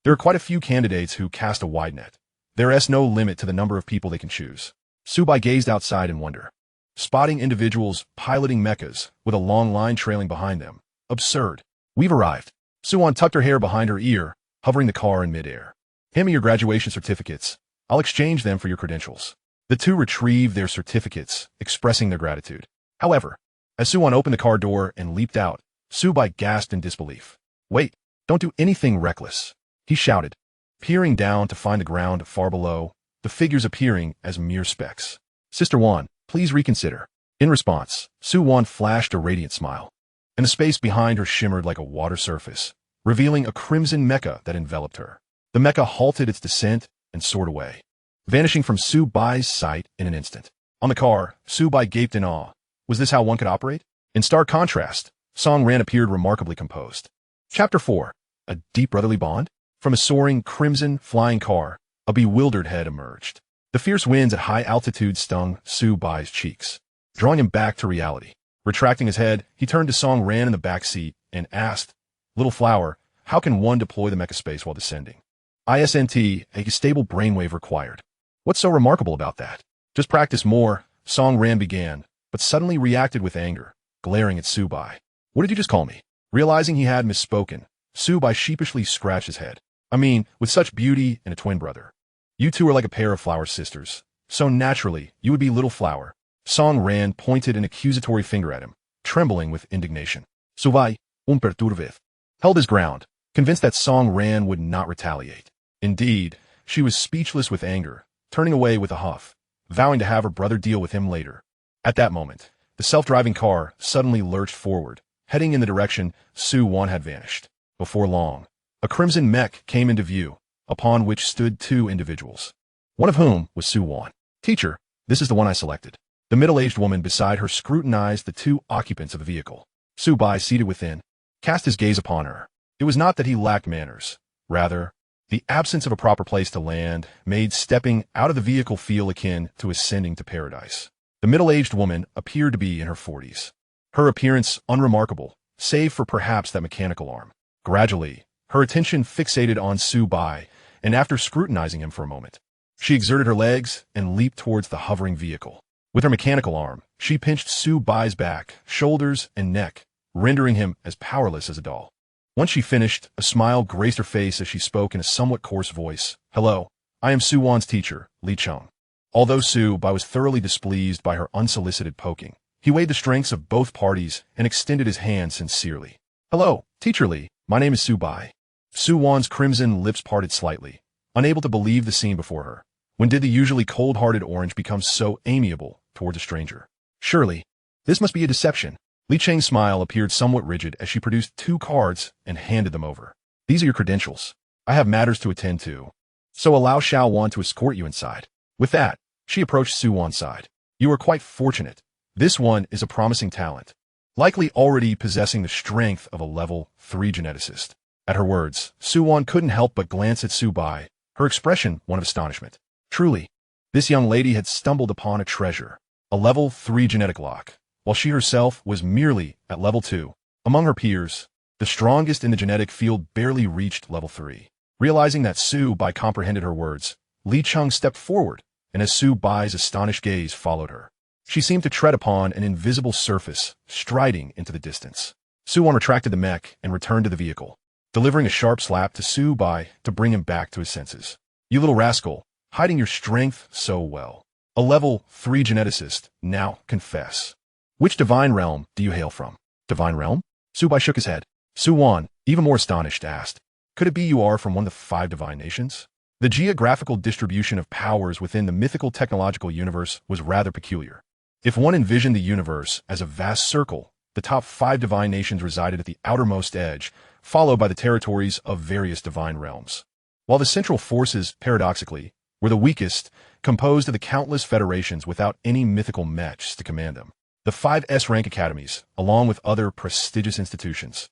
there are quite a few candidates who cast a wide net. There is no limit to the number of people they can choose. Su Bai gazed outside in wonder, spotting individuals piloting mechas with a long line trailing behind them. Absurd. We've arrived. Suwon tucked her hair behind her ear, hovering the car in midair. "Hand me your graduation certificates. I'll exchange them for your credentials." The two retrieved their certificates, expressing their gratitude. However, as Suwon opened the car door and leaped out, Su Bai gasped in disbelief. "Wait, don't do anything reckless," he shouted, peering down to find the ground far below, the figures appearing as mere specks. "Sister Wan, please reconsider." In response, Su Wan flashed a radiant smile, and the space behind her shimmered like a water surface, revealing a crimson mecha that enveloped her. The mecha halted its descent and soared away, vanishing from Su Bai's sight in an instant. On the car, Su Bai gaped in awe. Was this how one could operate? In stark contrast, Song Ran appeared remarkably composed. Chapter 4. A Deep Brotherly Bond? From a soaring, crimson, flying car, a bewildered head emerged. The fierce winds at high altitude stung Su Bai's cheeks, drawing him back to reality. Retracting his head, he turned to Song Ran in the back seat and asked, "Little flower, how can one deploy the mecha space while descending?" "ISNT, a stable brainwave required." "What's so remarkable about that?" "Just practice more," Song Ran began, but suddenly reacted with anger, glaring at Su Bai. "What did you just call me?" Realizing he had misspoken, Su Bai sheepishly scratched his head. "I mean, with such beauty and a twin brother. You two are like a pair of flower sisters. So naturally, you would be Little Flower." Song Ran pointed an accusatory finger at him, trembling with indignation. Su Bai, perturbe, held his ground, convinced that Song Ran would not retaliate. Indeed, she was speechless with anger, turning away with a huff, vowing to have her brother deal with him later. At that moment, the self-driving car suddenly lurched forward, heading in the direction Su Wan had vanished. Before long, a crimson mech came into view, upon which stood 2 individuals, one of whom was Su Wan. "Teacher, this is the one I selected." The middle-aged woman beside her scrutinized the 2 occupants of the vehicle. Su Bai, seated within, cast his gaze upon her. It was not that he lacked manners. Rather, the absence of a proper place to land made stepping out of the vehicle feel akin to ascending to paradise. The middle-aged woman appeared to be in her 40s. Her appearance unremarkable, save for perhaps that mechanical arm. Gradually, her attention fixated on Su Bai, and after scrutinizing him for a moment, she exerted her legs and leaped towards the hovering vehicle. With her mechanical arm, she pinched Su Bai's back, shoulders, and neck, rendering him as powerless as a doll. Once she finished, a smile graced her face as she spoke in a somewhat coarse voice. "Hello, I am Su Wan's teacher, Li Cheng." Although Su Bai was thoroughly displeased by her unsolicited poking, he weighed the strengths of both parties and extended his hand sincerely. "Hello, Teacher Li, my name is Su Bai." Su Wan's crimson lips parted slightly, unable to believe the scene before her. When did the usually cold-hearted orange become so amiable towards a stranger? Surely, this must be a deception. Li Cheng's smile appeared somewhat rigid as she produced 2 cards and handed them over. "These are your credentials. I have matters to attend to, so allow Xiao Wan to escort you inside." With that, she approached Su Wan's side. "You are quite fortunate. This one is a promising talent, likely already possessing the strength of a level 3 geneticist." At her words, Su Wan couldn't help but glance at Su Bai, her expression one of astonishment. Truly, this young lady had stumbled upon a treasure, a level 3 genetic lock, while she herself was merely at level 2. Among her peers, the strongest in the genetic field barely reached level 3. Realizing that Su Bai comprehended her words, Li Cheng stepped forward, and as Su Bai's astonished gaze followed her, she seemed to tread upon an invisible surface, striding into the distance. Su Wan retracted the mech and returned to the vehicle, delivering a sharp slap to Su Bai to bring him back to his senses. "You little rascal, hiding your strength so well. A level 3 geneticist, now confess. Which divine realm do you hail from?" "Divine realm?" Su Bai shook his head. Su Wan, even more astonished, asked, "Could it be you are from one of the 5 divine nations?" The geographical distribution of powers within the mythical technological universe was rather peculiar. If one envisioned the universe as a vast circle, the top 5 divine nations resided at the outermost edge, followed by the territories of various divine realms. While the central forces, paradoxically, were the weakest, composed of the countless federations without any mythical mechs to command them. The 5 S-rank academies, along with other prestigious institutions,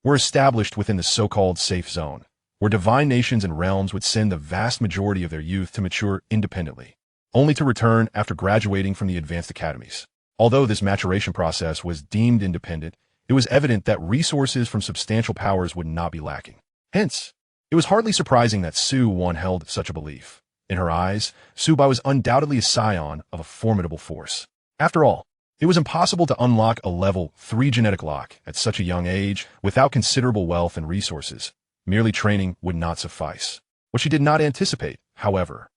were established within the so-called safe zone, where divine nations and realms would send the vast majority of their youth to mature independently, only to return after graduating from the advanced academies. Although this maturation process was deemed independent, it was evident that resources from substantial powers would not be lacking. Hence, it was hardly surprising that Su Wan held such a belief. In her eyes, Su Bai was undoubtedly a scion of a formidable force. After all, it was impossible to unlock a level 3 genetic lock at such a young age without considerable wealth and resources. Merely training would not suffice. What she did not anticipate, however,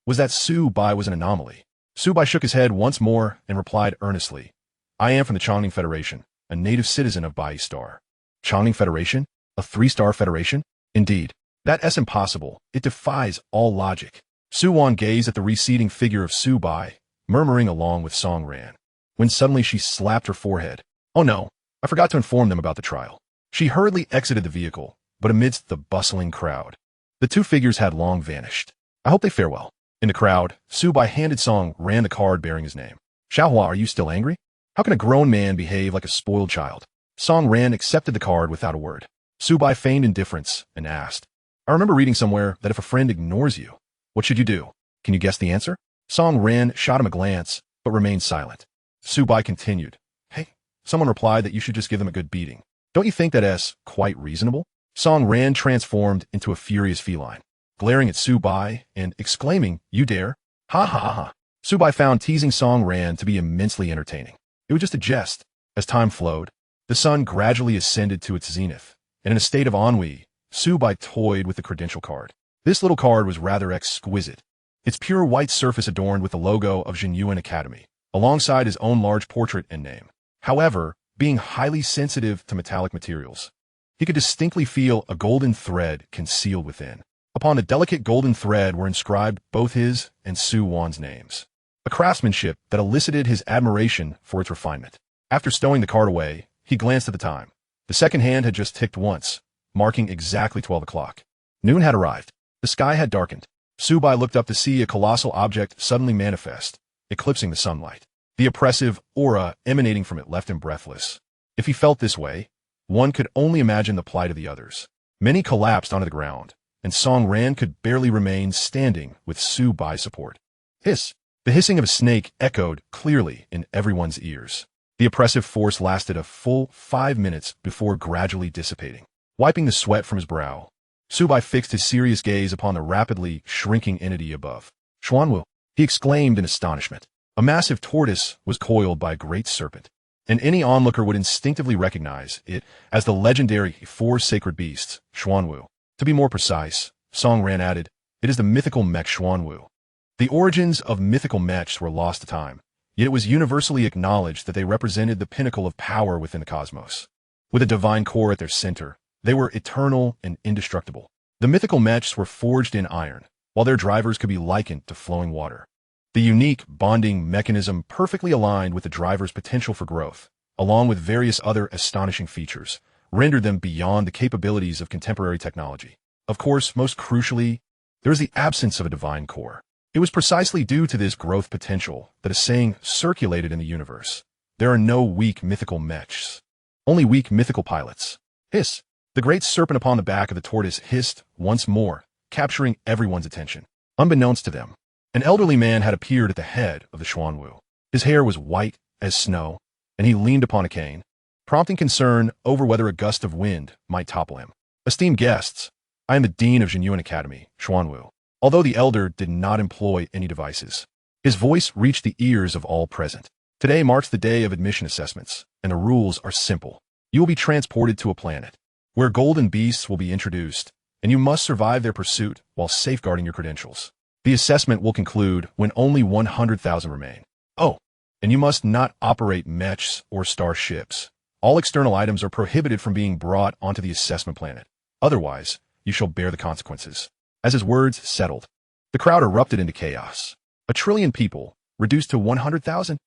was that Su Bai was an anomaly. Su Bai shook his head once more and replied earnestly, "I am from the Chongning Federation, a native citizen of Bai Star." Chongning Federation? A 3-star federation? Indeed. That's impossible. It defies all logic. Su Wan gazed at the receding figure of Su Bai, murmuring along with Song Ran, when suddenly she slapped her forehead. "Oh no, I forgot to inform them about the trial." She hurriedly exited the vehicle, but amidst the bustling crowd, the 2 figures had long vanished. "I hope they fare well." In the crowd, Su Bai handed Song Ran the card bearing his name. "Xiaohua, are you still angry? How can a grown man behave like a spoiled child?" Song Ran accepted the card without a word. Su Bai feigned indifference and asked, "I remember reading somewhere that if a friend ignores you, what should you do? Can you guess the answer?" Song Ran shot him a glance, but remained silent. Su Bai continued, "Hey, someone replied that you should just give them a good beating. Don't you think that is quite reasonable?" Song Ran transformed into a furious feline, glaring at Su Bai and exclaiming, "You dare? Ha ha ha." Su Bai found teasing Song Ran to be immensely entertaining. It was just a jest. As time flowed, the sun gradually ascended to its zenith, and in a state of ennui, Su Bai toyed with the credential card. This little card was rather exquisite, its pure white surface adorned with the logo of Jinyuan Academy, alongside his own large portrait and name. However, being highly sensitive to metallic materials, he could distinctly feel a golden thread concealed within. Upon the delicate golden thread were inscribed both his and Su Wan's names, a craftsmanship that elicited his admiration for its refinement. After stowing the card away, he glanced at the time. The second hand had just ticked once, marking exactly 12 o'clock. Noon had arrived. The sky had darkened. Su Bai looked up to see a colossal object suddenly manifest, eclipsing the sunlight. The oppressive aura emanating from it left him breathless. If he felt this way, one could only imagine the plight of the others. Many collapsed onto the ground, and Song Ran could barely remain standing with Su Bai's support. Hiss! The hissing of a snake echoed clearly in everyone's ears. The oppressive force lasted a full 5 minutes before gradually dissipating. Wiping the sweat from his brow, Su Bai fixed his serious gaze upon the rapidly shrinking entity above. Xuanwu, he exclaimed in astonishment. A massive tortoise was coiled by a great serpent, and any onlooker would instinctively recognize it as the legendary four sacred beasts, Xuanwu. To be more precise, Song Ran added, it is the mythical mech Xuanwu. The origins of mythical mechs were lost to time, yet it was universally acknowledged that they represented the pinnacle of power within the cosmos. With a divine core at their center, they were eternal and indestructible. The mythical mechs were forged in iron, while their drivers could be likened to flowing water. The unique bonding mechanism perfectly aligned with the driver's potential for growth, along with various other astonishing features, rendered them beyond the capabilities of contemporary technology. Of course, most crucially, there is the absence of a divine core. It was precisely due to this growth potential that a saying circulated in the universe. There are no weak mythical mechs, only weak mythical pilots. Hiss! The great serpent upon the back of the tortoise hissed once more, capturing everyone's attention. Unbeknownst to them, an elderly man had appeared at the head of the Xuanwu. His hair was white as snow, and he leaned upon a cane, prompting concern over whether a gust of wind might topple him. Esteemed guests, I am the Dean of Jinyuan Academy, Xuanwu. Although the elder did not employ any devices, his voice reached the ears of all present. Today marks the day of admission assessments, and the rules are simple. You will be transported to a planet, where golden beasts will be introduced, and you must survive their pursuit while safeguarding your credentials. The assessment will conclude when only 100,000 remain. Oh, and you must not operate mechs or starships. All external items are prohibited from being brought onto the assessment planet. Otherwise, you shall bear the consequences. As his words settled, the crowd erupted into chaos. 1 trillion people, reduced to 100,000?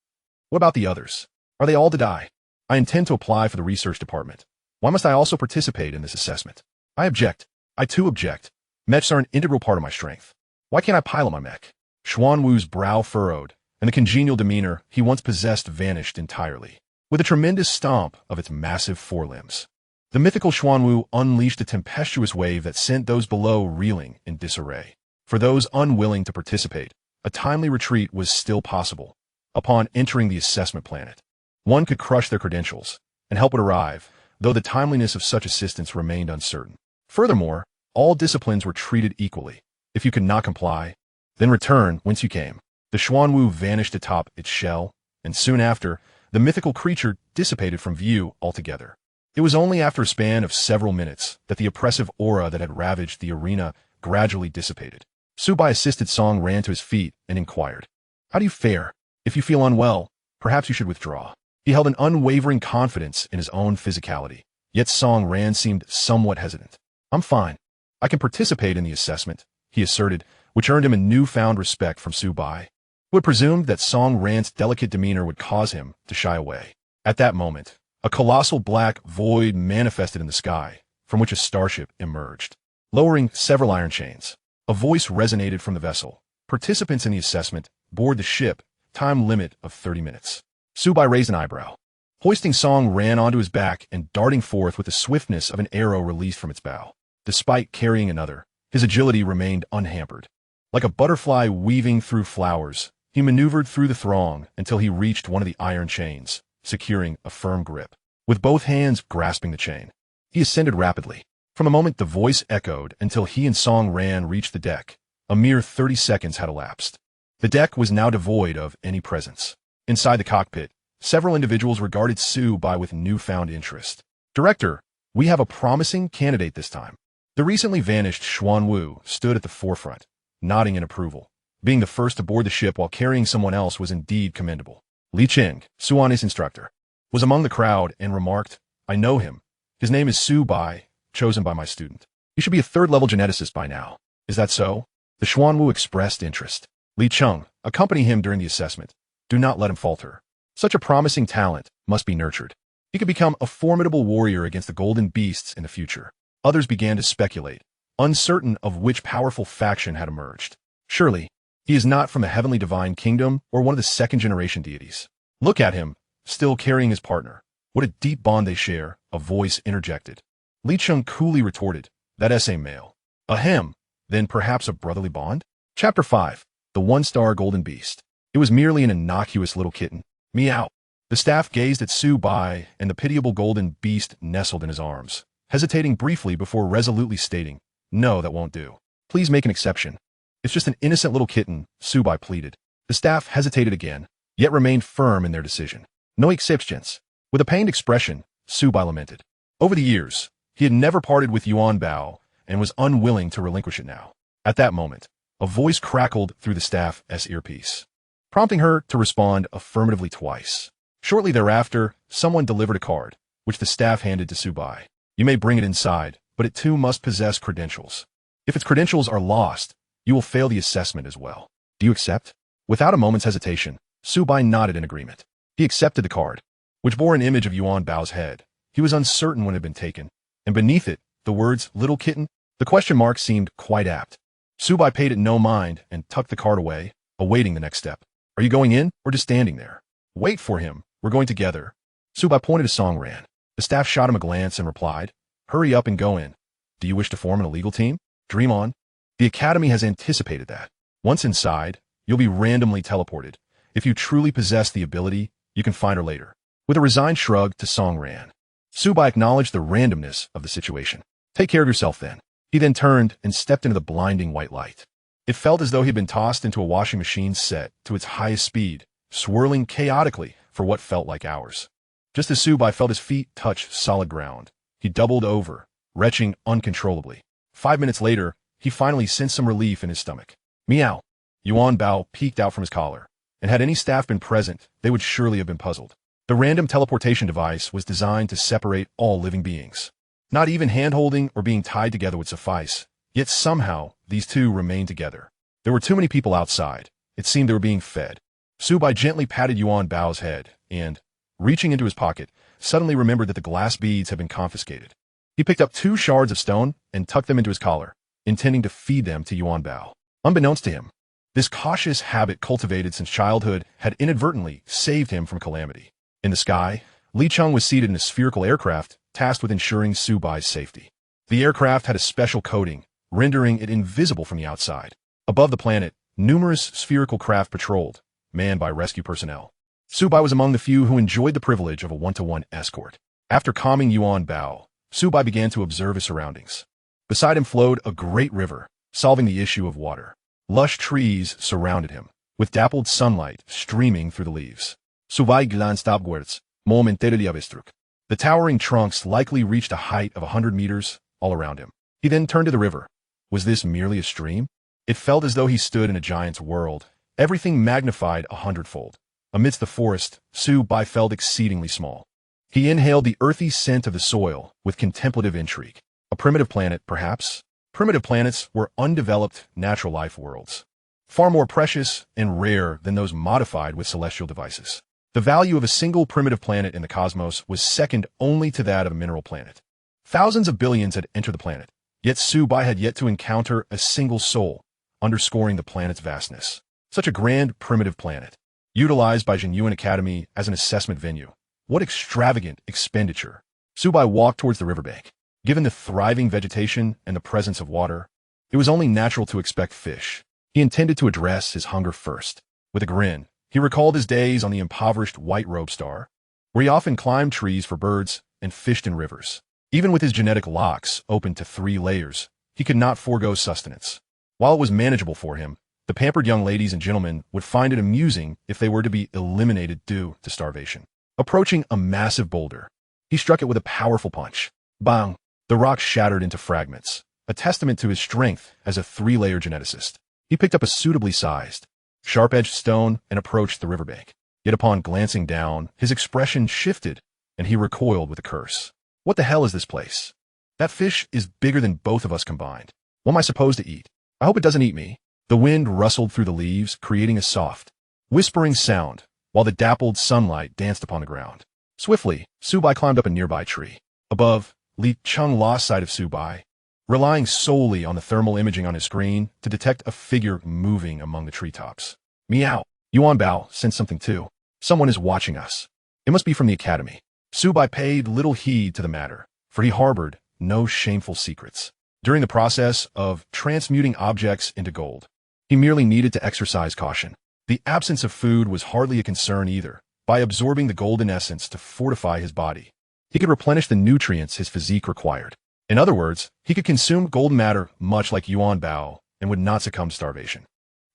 What about the others? Are they all to die? I intend to apply for the research department. Why must I also participate in this assessment? I object. I too object. Mechs are an integral part of my strength. Why can't I pilot my mech? Xuanwu's brow furrowed, and the congenial demeanor he once possessed vanished entirely. With a tremendous stomp of its massive forelimbs, the mythical Xuanwu unleashed a tempestuous wave that sent those below reeling in disarray. For those unwilling to participate, a timely retreat was still possible. Upon entering the assessment planet, one could crush their credentials and help it arrive, though the timeliness of such assistance remained uncertain. Furthermore, all disciplines were treated equally. If you could not comply, then return whence you came. The Xuanwu vanished atop its shell, and soon after, the mythical creature dissipated from view altogether. It was only after a span of several minutes that the oppressive aura that had ravaged the arena gradually dissipated. Su Bai assisted Song ran to his feet and inquired, how do you fare? If you feel unwell, perhaps you should withdraw. He held an unwavering confidence in his own physicality, yet Song Ran seemed somewhat hesitant. I'm fine. I can participate in the assessment, he asserted, which earned him a newfound respect from Su Bai, who had presumed that Song Ran's delicate demeanor would cause him to shy away. At that moment, a colossal black void manifested in the sky, from which a starship emerged. Lowering several iron chains, a voice resonated from the vessel. Participants in the assessment board the ship, time limit of 30 minutes. Su Bai raised an eyebrow. Hoisting Song Ran onto his back and darting forth with the swiftness of an arrow released from its bow. Despite carrying another, his agility remained unhampered. Like a butterfly weaving through flowers, he maneuvered through the throng until he reached one of the iron chains, securing a firm grip. With both hands grasping the chain, he ascended rapidly. From the moment the voice echoed until he and Song Ran reached the deck, a mere 30 seconds had elapsed. The deck was now devoid of any presence. Inside the cockpit, several individuals regarded Su Bai with newfound interest. Director, we have a promising candidate this time. The recently vanished Xuanwu stood at the forefront, nodding in approval. Being the first to board the ship while carrying someone else was indeed commendable. Li Qing, Suani's instructor, was among the crowd and remarked, I know him. His name is Su Bai, chosen by my student. He should be a third-level geneticist by now. Is that so? The Xuanwu expressed interest. Li Cheng, accompany him during the assessment. Do not let him falter. Such a promising talent must be nurtured. He could become a formidable warrior against the golden beasts in the future. Others began to speculate, uncertain of which powerful faction had emerged. Surely, he is not from the heavenly divine kingdom or one of the second-generation deities. Look at him, still carrying his partner. What a deep bond they share, a voice interjected. Li Cheng coolly retorted, that essay male. Ahem, then perhaps a brotherly bond? Chapter 5, The One-Star Golden Beast. It was merely an innocuous little kitten. Meow. The staff gazed at Su Bai, and the pitiable golden beast nestled in his arms, hesitating briefly before resolutely stating, No, that won't do. Please make an exception. It's just an innocent little kitten, Su Bai pleaded. The staff hesitated again, yet remained firm in their decision. No exceptions. With a pained expression, Su Bai lamented. Over the years, he had never parted with Yuan Bao and was unwilling to relinquish it now. At that moment, a voice crackled through the staff's earpiece, prompting her to respond affirmatively twice. Shortly thereafter, someone delivered a card, which the staff handed to Su Bai. You may bring it inside, but it too must possess credentials. If its credentials are lost, you will fail the assessment as well. Do you accept? Without a moment's hesitation, Su Bai nodded in agreement. He accepted the card, which bore an image of Yuan Bao's head. He was uncertain when it had been taken, and beneath it, the words, little kitten. The question mark seemed quite apt. Su Bai paid it no mind and tucked the card away, awaiting the next step. Are you going in, or just standing there? Wait for him. We're going together. Su Bai pointed to Song Ran. The staff shot him a glance and replied, hurry up and go in. Do you wish to form an illegal team? Dream on. The Academy has anticipated that. Once inside, you'll be randomly teleported. If you truly possess the ability, you can find her later. With a resigned shrug to Song Ran, Su Bai acknowledged the randomness of the situation. Take care of yourself then. He then turned and stepped into the blinding white light. It felt as though he had been tossed into a washing machine set to its highest speed, swirling chaotically for what felt like hours. Just as Su Bai felt his feet touch solid ground, he doubled over, retching uncontrollably. 5 minutes later, he finally sensed some relief in his stomach. Meow. Yuan Bao peeked out from his collar, and had any staff been present, they would surely have been puzzled. The random teleportation device was designed to separate all living beings. Not even hand-holding or being tied together would suffice, yet somehow these two remained together. There were too many people outside. It seemed they were being fed. Su Bai gently patted Yuan Bao's head and, reaching into his pocket, suddenly remembered that the glass beads had been confiscated. He picked up 2 shards of stone and tucked them into his collar, intending to feed them to Yuan Bao. Unbeknownst to him, this cautious habit cultivated since childhood had inadvertently saved him from calamity. In the sky, Li Cheng was seated in a spherical aircraft tasked with ensuring Su Bai's safety. The aircraft had a special coating, rendering it invisible from the outside. Above the planet, numerous spherical craft patrolled, manned by rescue personnel. Su Bai was among the few who enjoyed the privilege of a one-to-one escort. After calming Yuan Bao, Su Bai began to observe his surroundings. Beside him flowed a great river, solving the issue of water. Lush trees surrounded him, with dappled sunlight streaming through the leaves. Su Bai glanced upwards, momentarily awestruck. The towering trunks likely reached a height of 100 meters all around him. He then turned to the river. Was this merely a stream? It felt as though he stood in a giant's world, everything magnified 100-fold. Amidst the forest, Su Bai felt exceedingly small. He inhaled the earthy scent of the soil with contemplative intrigue. A primitive planet, perhaps? Primitive planets were undeveloped natural life worlds, far more precious and rare than those modified with celestial devices. The value of a single primitive planet in the cosmos was second only to that of a mineral planet. Thousands of billions had entered the planet, yet Su Bai had yet to encounter a single soul, underscoring the planet's vastness. Such a grand primitive planet, utilized by Jinyuan Academy as an assessment venue. What extravagant expenditure! Su Bai walked towards the riverbank. Given the thriving vegetation and the presence of water, it was only natural to expect fish. He intended to address his hunger first. With a grin, he recalled his days on the impoverished White Robe Star, where he often climbed trees for birds and fished in rivers. Even with his genetic locks open to 3 layers, he could not forego sustenance. While it was manageable for him, the pampered young ladies and gentlemen would find it amusing if they were to be eliminated due to starvation. Approaching a massive boulder, he struck it with a powerful punch. Bang! The rock shattered into fragments, a testament to his strength as a 3-layer geneticist. He picked up a suitably sized, sharp-edged stone and approached the riverbank. Yet upon glancing down, his expression shifted, and he recoiled with a curse. What the hell is this place? That fish is bigger than both of us combined. What am I supposed to eat? I hope it doesn't eat me. The wind rustled through the leaves, creating a soft, whispering sound, while the dappled sunlight danced upon the ground. Swiftly, Su Bai climbed up a nearby tree. Above, Li Cheng lost sight of Su Bai, relying solely on the thermal imaging on his screen to detect a figure moving among the treetops. Meow! Yuan Bao sensed something too. Someone is watching us. It must be from the academy. Su Bai paid little heed to the matter, for he harbored no shameful secrets. During the process of transmuting objects into gold, he merely needed to exercise caution. The absence of food was hardly a concern either. By absorbing the golden essence to fortify his body, he could replenish the nutrients his physique required. In other words, he could consume golden matter much like Yuan Bao and would not succumb to starvation.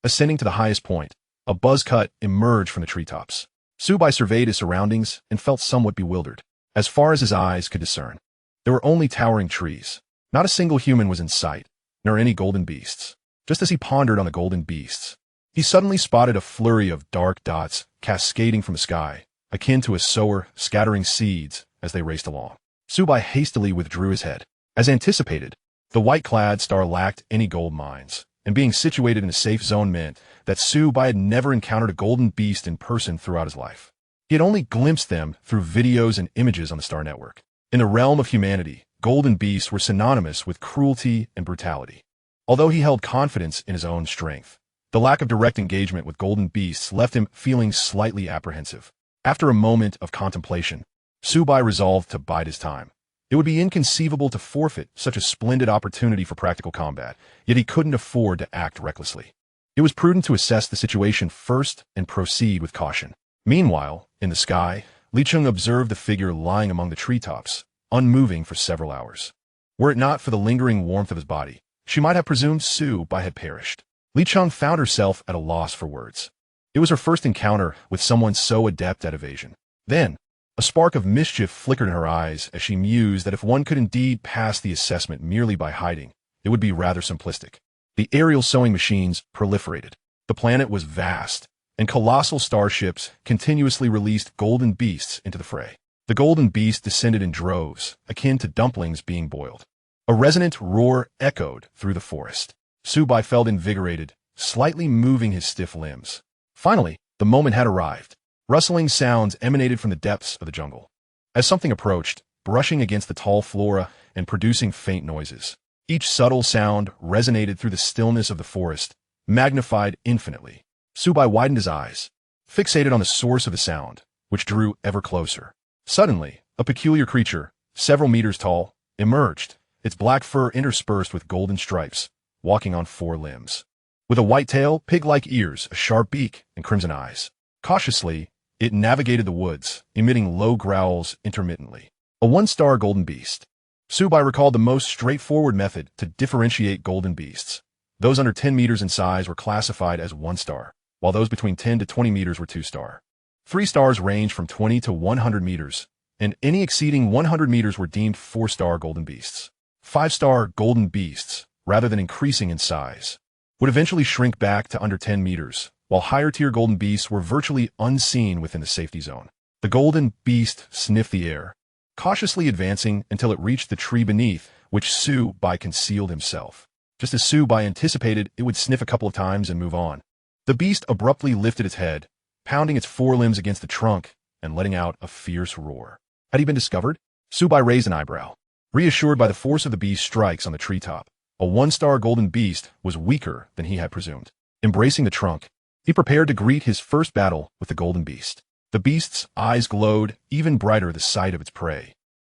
Ascending to the highest point, a buzz cut emerged from the treetops. Su Bai surveyed his surroundings and felt somewhat bewildered. As far as his eyes could discern, there were only towering trees. Not a single human was in sight, nor any golden beasts. Just as he pondered on the golden beasts, he suddenly spotted a flurry of dark dots cascading from the sky, akin to a sower scattering seeds as they raced along. Su Bai hastily withdrew his head. As anticipated, the white-clad star lacked any gold mines, and being situated in a safe zone meant that Su Bai had never encountered a golden beast in person throughout his life. He had only glimpsed them through videos and images on the Star Network. In the realm of humanity, golden beasts were synonymous with cruelty and brutality. Although he held confidence in his own strength, the lack of direct engagement with golden beasts left him feeling slightly apprehensive. After a moment of contemplation, Su Bai resolved to bide his time. It would be inconceivable to forfeit such a splendid opportunity for practical combat, yet he couldn't afford to act recklessly. It was prudent to assess the situation first and proceed with caution. Meanwhile, in the sky, Li Cheng observed the figure lying among the treetops, unmoving for several hours. Were it not for the lingering warmth of his body, she might have presumed Su Bai had perished. Li Cheng found herself at a loss for words. It was her first encounter with someone so adept at evasion. Then, a spark of mischief flickered in her eyes as she mused that if one could indeed pass the assessment merely by hiding, it would be rather simplistic. The aerial sewing machines proliferated. The planet was vast, and colossal starships continuously released golden beasts into the fray. The golden beasts descended in droves, akin to dumplings being boiled. A resonant roar echoed through the forest. Su Bai felt invigorated, slightly moving his stiff limbs. Finally, the moment had arrived. Rustling sounds emanated from the depths of the jungle. As something approached, brushing against the tall flora and producing faint noises, each subtle sound resonated through the stillness of the forest, magnified infinitely. Su Bai widened his eyes, fixated on the source of the sound, which drew ever closer. Suddenly, a peculiar creature, several meters tall, emerged, its black fur interspersed with golden stripes, walking on four limbs. With a white tail, pig-like ears, a sharp beak, and crimson eyes. Cautiously, it navigated the woods, emitting low growls intermittently. A one-star golden beast. Su Bai recalled the most straightforward method to differentiate golden beasts. Those under 10 meters in size were classified as one-star, while those between 10 to 20 meters were two-star. 3 stars ranged from 20 to 100 meters, and any exceeding 100 meters were deemed 4-star golden beasts. 5-star golden beasts, rather than increasing in size, would eventually shrink back to under 10 meters, while higher-tier golden beasts were virtually unseen within the safety zone. The golden beast sniffed the air, cautiously advancing until it reached the tree beneath which Su Bai concealed himself. Just as Su Bai anticipated, it would sniff a couple of times and move on. The beast abruptly lifted its head, pounding its forelimbs against the trunk and letting out a fierce roar. Had he been discovered? Su Bai raised an eyebrow. Reassured by the force of the beast's strikes on the treetop, a one-star golden beast was weaker than he had presumed. Embracing the trunk, he prepared to greet his first battle with the golden beast. The beast's eyes glowed even brighter at the sight of its prey.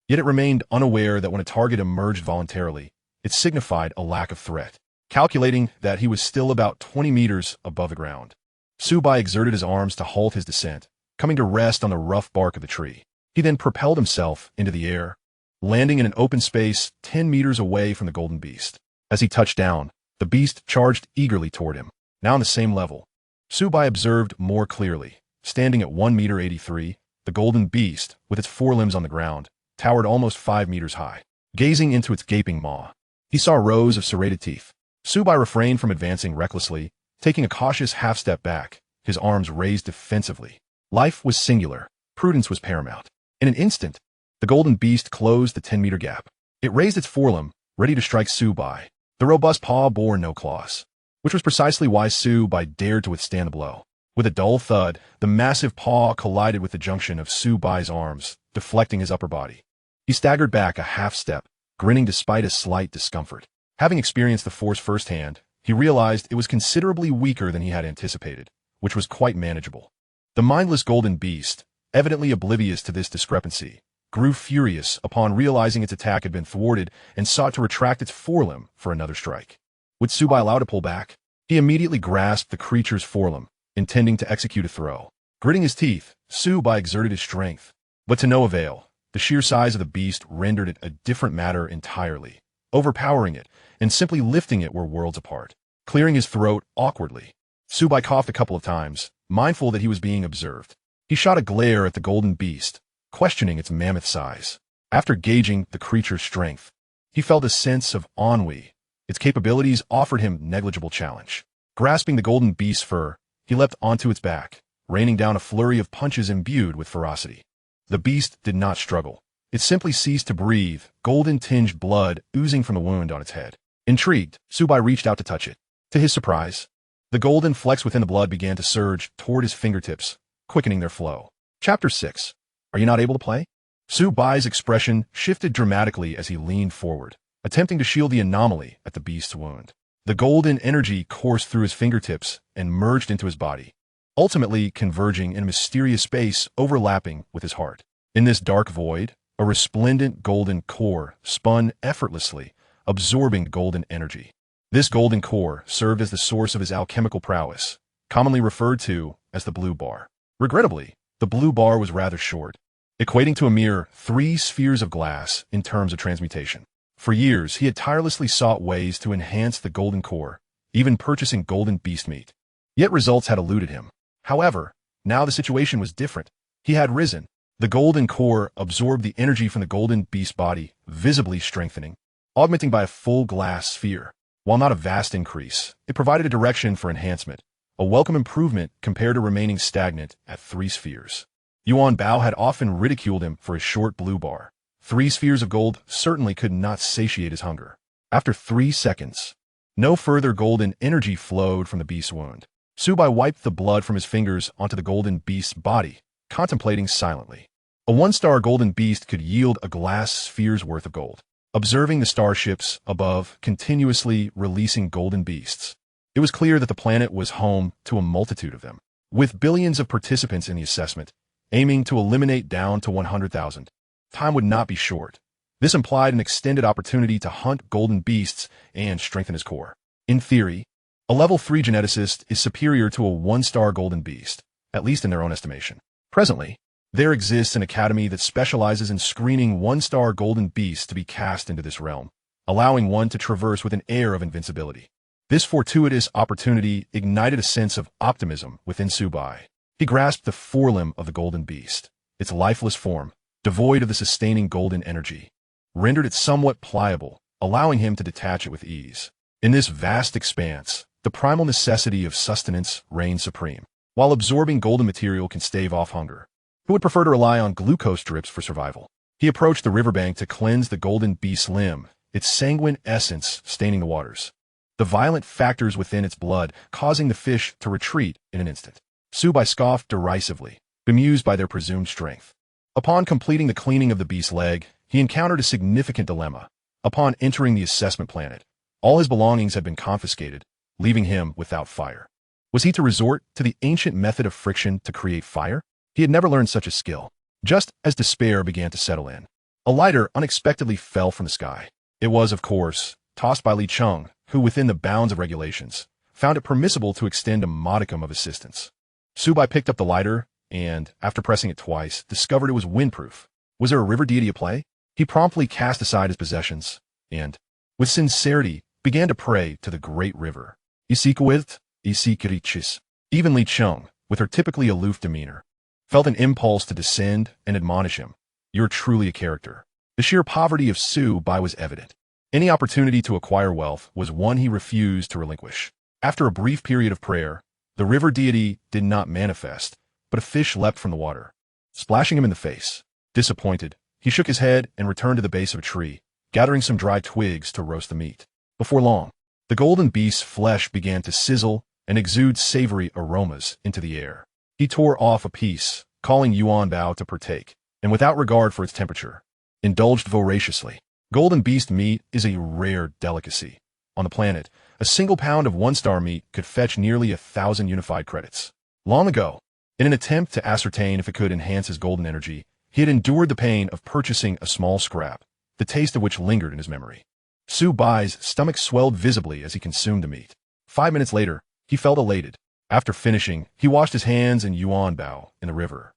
Yet it remained unaware that when a target emerged voluntarily, it signified a lack of threat. Calculating that he was still about 20 meters above the ground, Su Bai exerted his arms to halt his descent, coming to rest on the rough bark of the tree. He then propelled himself into the air, landing in an open space 10 meters away from the golden beast. As he touched down, the beast charged eagerly toward him. Now on the same level, Su Bai observed more clearly. Standing at 1 meter 83, the golden beast, with its forelimbs on the ground, towered almost 5 meters high. Gazing into its gaping maw, he saw rows of serrated teeth. Su Bai refrained from advancing recklessly, taking a cautious half-step back, his arms raised defensively. Life was singular. Prudence was paramount. In an instant, the golden beast closed the 10-meter gap. It raised its forelimb, ready to strike Su Bai. The robust paw bore no claws, which was precisely why Su Bai dared to withstand the blow. With a dull thud, the massive paw collided with the junction of Su Bai's arms, deflecting his upper body. He staggered back a half-step, grinning despite a slight discomfort. Having experienced the force firsthand, he realized it was considerably weaker than he had anticipated, which was quite manageable. The mindless golden beast, evidently oblivious to this discrepancy, grew furious upon realizing its attack had been thwarted and sought to retract its forelimb for another strike. With Su Bai allowed to pull back, he immediately grasped the creature's forelimb, intending to execute a throw. Gritting his teeth, Su Bai exerted his strength, but to no avail. The sheer size of the beast rendered it a different matter entirely, overpowering it, and simply lifting it were worlds apart. Clearing his throat awkwardly, Su Bai coughed a couple of times, mindful that he was being observed. He shot a glare at the golden beast, questioning its mammoth size. After gauging the creature's strength, he felt a sense of ennui. Its capabilities offered him negligible challenge. Grasping the golden beast's fur, he leapt onto its back, raining down a flurry of punches imbued with ferocity. The beast did not struggle. It simply ceased to breathe, golden-tinged blood oozing from the wound on its head. Intrigued, Su Bai reached out to touch it. To his surprise, the golden flecks within the blood began to surge toward his fingertips, quickening their flow. Chapter 6. Are you not able to play? Su Bai's expression shifted dramatically as he leaned forward, attempting to shield the anomaly at the beast's wound. The golden energy coursed through his fingertips and merged into his body, ultimately converging in a mysterious space overlapping with his heart. In this dark void, a resplendent golden core spun effortlessly, absorbing golden energy. This golden core served as the source of his alchemical prowess, commonly referred to as the blue bar. Regrettably, the blue bar was rather short, equating to a mere 3 spheres of glass in terms of transmutation. For years, he had tirelessly sought ways to enhance the golden core, even purchasing golden beast meat. Yet results had eluded him. However, now the situation was different. He had risen. The golden core absorbed the energy from the golden beast body, visibly strengthening, augmenting by a full glass sphere. While not a vast increase, it provided a direction for enhancement, a welcome improvement compared to remaining stagnant at 3 spheres. Yuan Bao had often ridiculed him for his short blue bar. 3 spheres of gold certainly could not satiate his hunger. After 3 seconds, no further golden energy flowed from the beast's wound. Su Bai wiped the blood from his fingers onto the golden beast's body, contemplating silently. A 1-star golden beast could yield a glass sphere's worth of gold. Observing the starships above continuously releasing golden beasts, it was clear that the planet was home to a multitude of them. With billions of participants in the assessment, aiming to eliminate down to 100,000, time would not be short. This implied an extended opportunity to hunt golden beasts and strengthen his core. In theory, a level 3 geneticist is superior to a 1-star golden beast, at least in their own estimation. Presently, there exists an academy that specializes in screening 1-star golden beasts to be cast into this realm, allowing one to traverse with an air of invincibility. This fortuitous opportunity ignited a sense of optimism within Su Bai. He grasped the forelimb of the golden beast. Its lifeless form, devoid of the sustaining golden energy, rendered it somewhat pliable, allowing him to detach it with ease. In this vast expanse, the primal necessity of sustenance reigned supreme. While absorbing golden material can stave off hunger, who would prefer to rely on glucose drips for survival? He approached the riverbank to cleanse the golden beast's limb, its sanguine essence staining the waters. The violent factors within its blood causing the fish to retreat in an instant. Su Bai scoffed derisively, bemused by their presumed strength. Upon completing the cleaning of the beast's leg, he encountered a significant dilemma. Upon entering the assessment planet, all his belongings had been confiscated, leaving him without fire. Was he to resort to the ancient method of friction to create fire? He had never learned such a skill. Just as despair began to settle in, a lighter unexpectedly fell from the sky. It was, of course, tossed by Li Cheng, who, within the bounds of regulations, found it permissible to extend a modicum of assistance. Su Bai picked up the lighter and, after pressing it twice, discovered it was windproof. Was there a river deity at play? He promptly cast aside his possessions and, with sincerity, began to pray to the great river. Isikwith, Isikirichis. Even Li Cheng, with her typically aloof demeanor, felt an impulse to descend and admonish him. You're truly a character. The sheer poverty of Su Bai was evident. Any opportunity to acquire wealth was one he refused to relinquish. After a brief period of prayer, the river deity did not manifest, but a fish leapt from the water, splashing him in the face. Disappointed, he shook his head and returned to the base of a tree, gathering some dry twigs to roast the meat. Before long, the golden beast's flesh began to sizzle and exude savory aromas into the air. He tore off a piece, calling Yuan Bao to partake, and without regard for its temperature, indulged voraciously. Golden beast meat is a rare delicacy. On the planet, a single pound of 1-star meat could fetch nearly 1,000 unified credits. Long ago, in an attempt to ascertain if it could enhance his golden energy, he had endured the pain of purchasing a small scrap, the taste of which lingered in his memory. Su Bai's stomach swelled visibly as he consumed the meat. 5 minutes later, he felt elated. After finishing, he washed his hands and Yuan Bao in the river,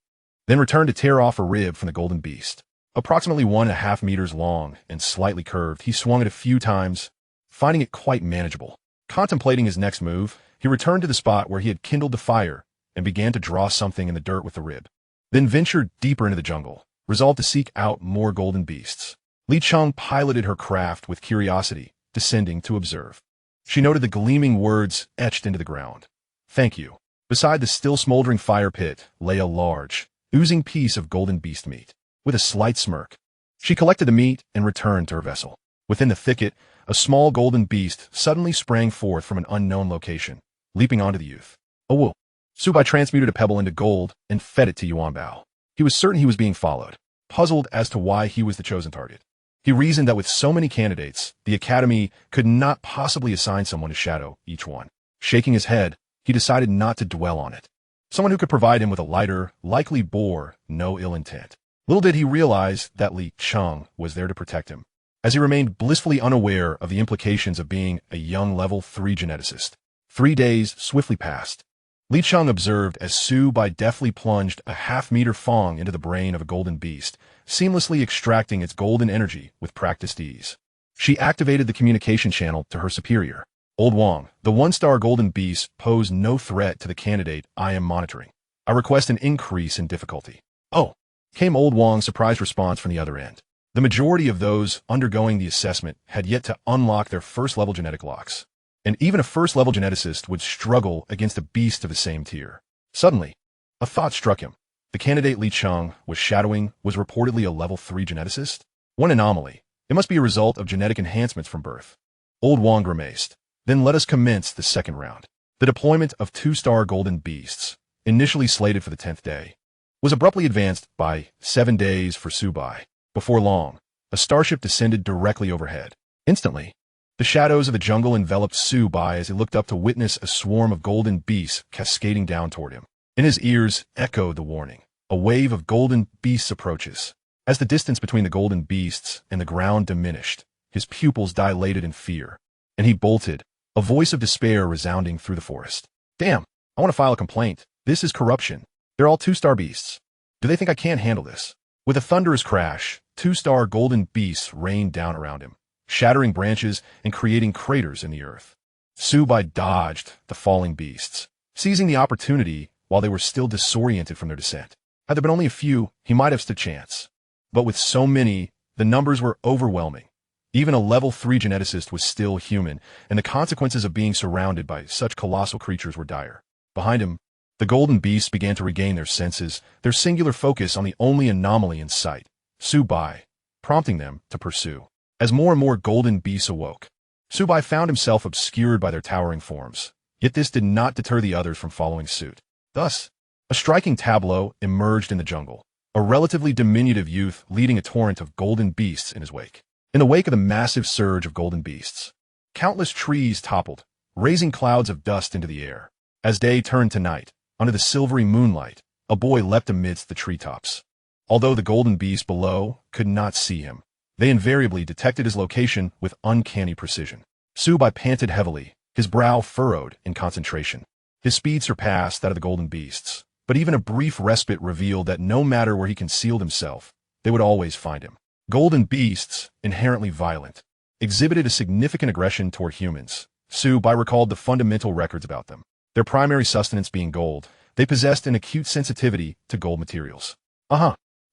then returned to tear off a rib from the golden beast. Approximately 1.5 meters long and slightly curved, he swung it a few times, finding it quite manageable. Contemplating his next move, he returned to the spot where he had kindled the fire and began to draw something in the dirt with the rib. Then ventured deeper into the jungle, resolved to seek out more golden beasts. Li Cheng piloted her craft with curiosity, descending to observe. She noted the gleaming words etched into the ground. "Thank you." Beside the still smoldering fire pit lay a large, oozing piece of golden beast meat. With a slight smirk, she collected the meat and returned to her vessel. Within the thicket, a small golden beast suddenly sprang forth from an unknown location, leaping onto the youth. "Oh, whoa." Su Bai transmuted a pebble into gold and fed it to Yuan Bao. He was certain he was being followed, puzzled as to why he was the chosen target. He reasoned that with so many candidates, the Academy could not possibly assign someone to shadow each one. Shaking his head, he decided not to dwell on it. Someone who could provide him with a lighter, likely bore no ill intent. Little did he realize that Li Cheng was there to protect him, as he remained blissfully unaware of the implications of being a young level 3 geneticist. 3 days swiftly passed. Li Cheng observed as Su Bai deftly plunged a half-meter fong into the brain of a golden beast, seamlessly extracting its golden energy with practiced ease. She activated the communication channel to her superior. "Old Wang, the 1-star golden beast pose no threat to the candidate I am monitoring. I request an increase in difficulty." "Oh," came Old Wang's surprised response from the other end. The majority of those undergoing the assessment had yet to unlock their first-level genetic locks, and even a first-level geneticist would struggle against a beast of the same tier. Suddenly, a thought struck him. The candidate Li Cheng was shadowing was reportedly a level 3 geneticist? One anomaly. It must be a result of genetic enhancements from birth. Old Wang grimaced. "Then let us commence the second round." The deployment of 2-star golden beasts, initially slated for the 10th day, was abruptly advanced by 7 days for Su Bai. Before long, a starship descended directly overhead. Instantly, the shadows of the jungle enveloped Su Bai as he looked up to witness a swarm of golden beasts cascading down toward him. In his ears echoed the warning. A wave of golden beasts approaches. As the distance between the golden beasts and the ground diminished, his pupils dilated in fear, and he bolted, a voice of despair resounding through the forest. "Damn, I want to file a complaint. This is corruption. They're all 2-star beasts. Do they think I can't handle this?" With a thunderous crash, 2-star golden beasts rained down around him, shattering branches and creating craters in the earth. Su Bai dodged the falling beasts, seizing the opportunity while they were still disoriented from their descent. Had there been only a few, he might have stood chance. But with so many, the numbers were overwhelming. Even a level 3 geneticist was still human, and the consequences of being surrounded by such colossal creatures were dire. Behind him, the golden beasts began to regain their senses, their singular focus on the only anomaly in sight, Su Bai, prompting them to pursue. As more and more golden beasts awoke, Su Bai found himself obscured by their towering forms. Yet this did not deter the others from following suit. Thus, a striking tableau emerged in the jungle, a relatively diminutive youth leading a torrent of golden beasts in his wake. In the wake of the massive surge of golden beasts, countless trees toppled, raising clouds of dust into the air. As day turned to night, under the silvery moonlight, a boy leapt amidst the treetops. Although the golden beasts below could not see him, they invariably detected his location with uncanny precision. Su Bai panted heavily, his brow furrowed in concentration. His speed surpassed that of the golden beasts, but even a brief respite revealed that no matter where he concealed himself, they would always find him. Golden beasts, inherently violent, exhibited a significant aggression toward humans. Su Bai recalled the fundamental records about them. Their primary sustenance being gold, they possessed an acute sensitivity to gold materials.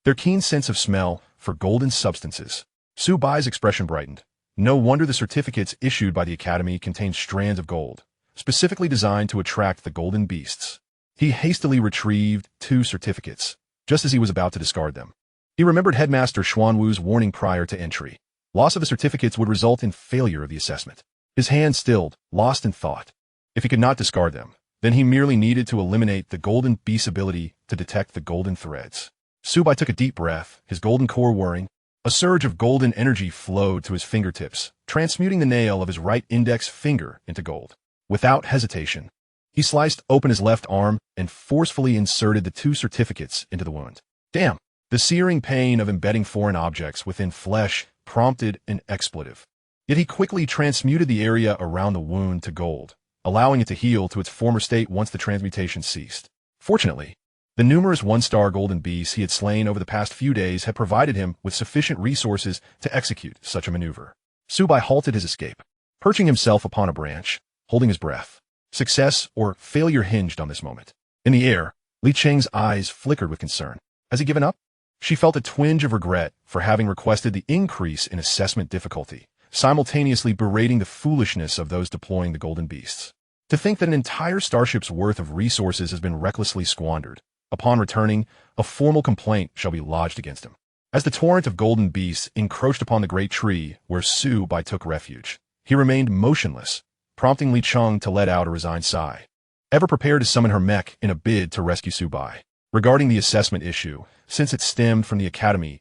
Their keen sense of smell for golden substances. Su Bai's expression brightened. No wonder the certificates issued by the Academy contained strands of gold, specifically designed to attract the golden beasts. He hastily retrieved 2 certificates, just as he was about to discard them. He remembered Headmaster Xuanwu's warning prior to entry. Loss of the certificates would result in failure of the assessment. His hand stilled, lost in thought. If he could not discard them, then he merely needed to eliminate the golden beast's ability to detect the golden threads. Su Bai took a deep breath, his golden core whirring. A surge of golden energy flowed to his fingertips, transmuting the nail of his right index finger into gold. Without hesitation, he sliced open his left arm and forcefully inserted the 2 certificates into the wound. Damn! The searing pain of embedding foreign objects within flesh prompted an expletive. Yet he quickly transmuted the area around the wound to gold, allowing it to heal to its former state once the transmutation ceased. Fortunately, The numerous one-star golden beasts he had slain over the past few days had provided him with sufficient resources to execute such a maneuver. Su Bai halted his escape, perching himself upon a branch, holding his breath. Success or failure hinged on this moment. In the air, Li Cheng's eyes flickered with concern. Has he given up? She felt a twinge of regret for having requested the increase in assessment difficulty, simultaneously berating the foolishness of those deploying the golden beasts. To think that an entire starship's worth of resources has been recklessly squandered. Upon returning, a formal complaint shall be lodged against him. As the torrent of golden beasts encroached upon the great tree where Su Bai took refuge, he remained motionless, prompting Li Cheng to let out a resigned sigh, ever prepared to summon her mech in a bid to rescue Su Bai. Regarding the assessment issue, since it stemmed from the Academy's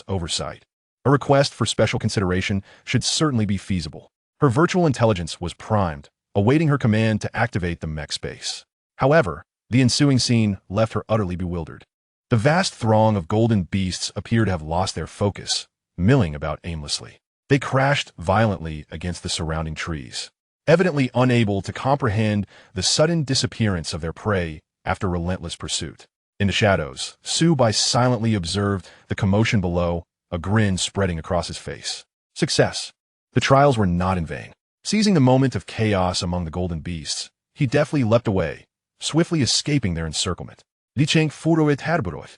oversight, a request for special consideration should certainly be feasible. Her virtual intelligence was primed, awaiting her command to activate the mech space. However, the ensuing scene left her utterly bewildered. The vast throng of golden beasts appeared to have lost their focus, milling about aimlessly. They crashed violently against the surrounding trees, evidently unable to comprehend the sudden disappearance of their prey after relentless pursuit. In the shadows, Su Bai silently observed the commotion below, a grin spreading across his face. Success. The trials were not in vain. Seizing the moment of chaos among the golden beasts, he deftly leapt away, swiftly escaping their encirclement. Li Cheng furoit hadburoit.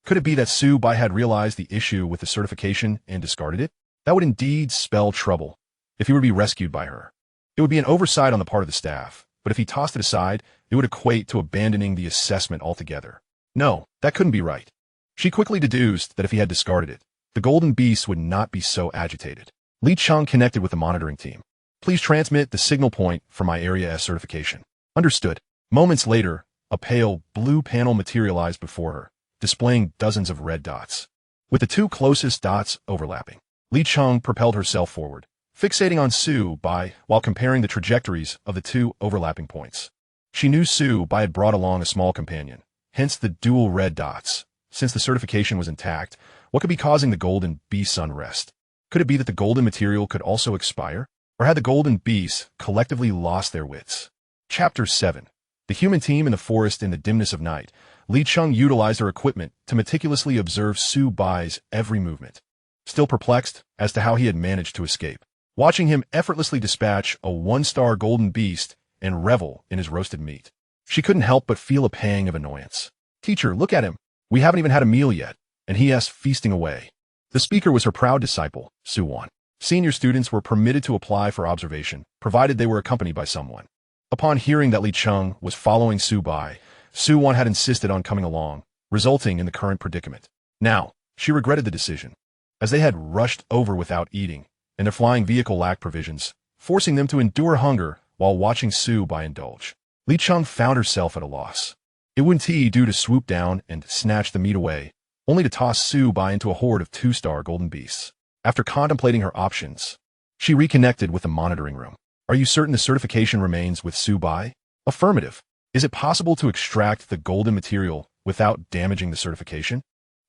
Could it be that Su Bai had realized the issue with the certification and discarded it? That would indeed spell trouble. If he were to be rescued by her, it would be an oversight on the part of the staff, but if he tossed it aside, it would equate to abandoning the assessment altogether. No, that couldn't be right. She quickly deduced that if he had discarded it, the golden beasts would not be so agitated. Li Cheng connected with the monitoring team. Please transmit the signal point for my Area S certification. Understood. Moments later, a pale blue panel materialized before her, displaying dozens of red dots. With the two closest dots overlapping, Li Cheng propelled herself forward, fixating on Su Bai while comparing the trajectories of the two overlapping points. She knew Su Bai had brought along a small companion, hence the dual red dots. Since the certification was intact, what could be causing the golden beast's unrest? Could it be that the golden material could also expire? Or had the golden beasts collectively lost their wits? Chapter 7. The human team in the forest in the dimness of night. Li Cheng utilized her equipment to meticulously observe Su Bai's every movement, still perplexed as to how he had managed to escape. Watching him effortlessly dispatch a one-star golden beast and revel in his roasted meat, she couldn't help but feel a pang of annoyance. Teacher, look at him. We haven't even had a meal yet, and he is feasting away. The speaker was her proud disciple, Su Wan. Senior students were permitted to apply for observation, provided they were accompanied by someone. Upon hearing that Li Cheng was following Su Bai, Su Wan had insisted on coming along, resulting in the current predicament. Now, she regretted the decision, as they had rushed over without eating, and their flying vehicle lacked provisions, forcing them to endure hunger while watching Su Bai indulge. Li Cheng found herself at a loss. It wouldn't be due to swoop down and snatch the meat away, only to toss Su Bai into a horde of two-star golden beasts. After contemplating her options, she reconnected with the monitoring room. Are you certain the certification remains with Su Bai? Affirmative. Is it possible to extract the golden material without damaging the certification?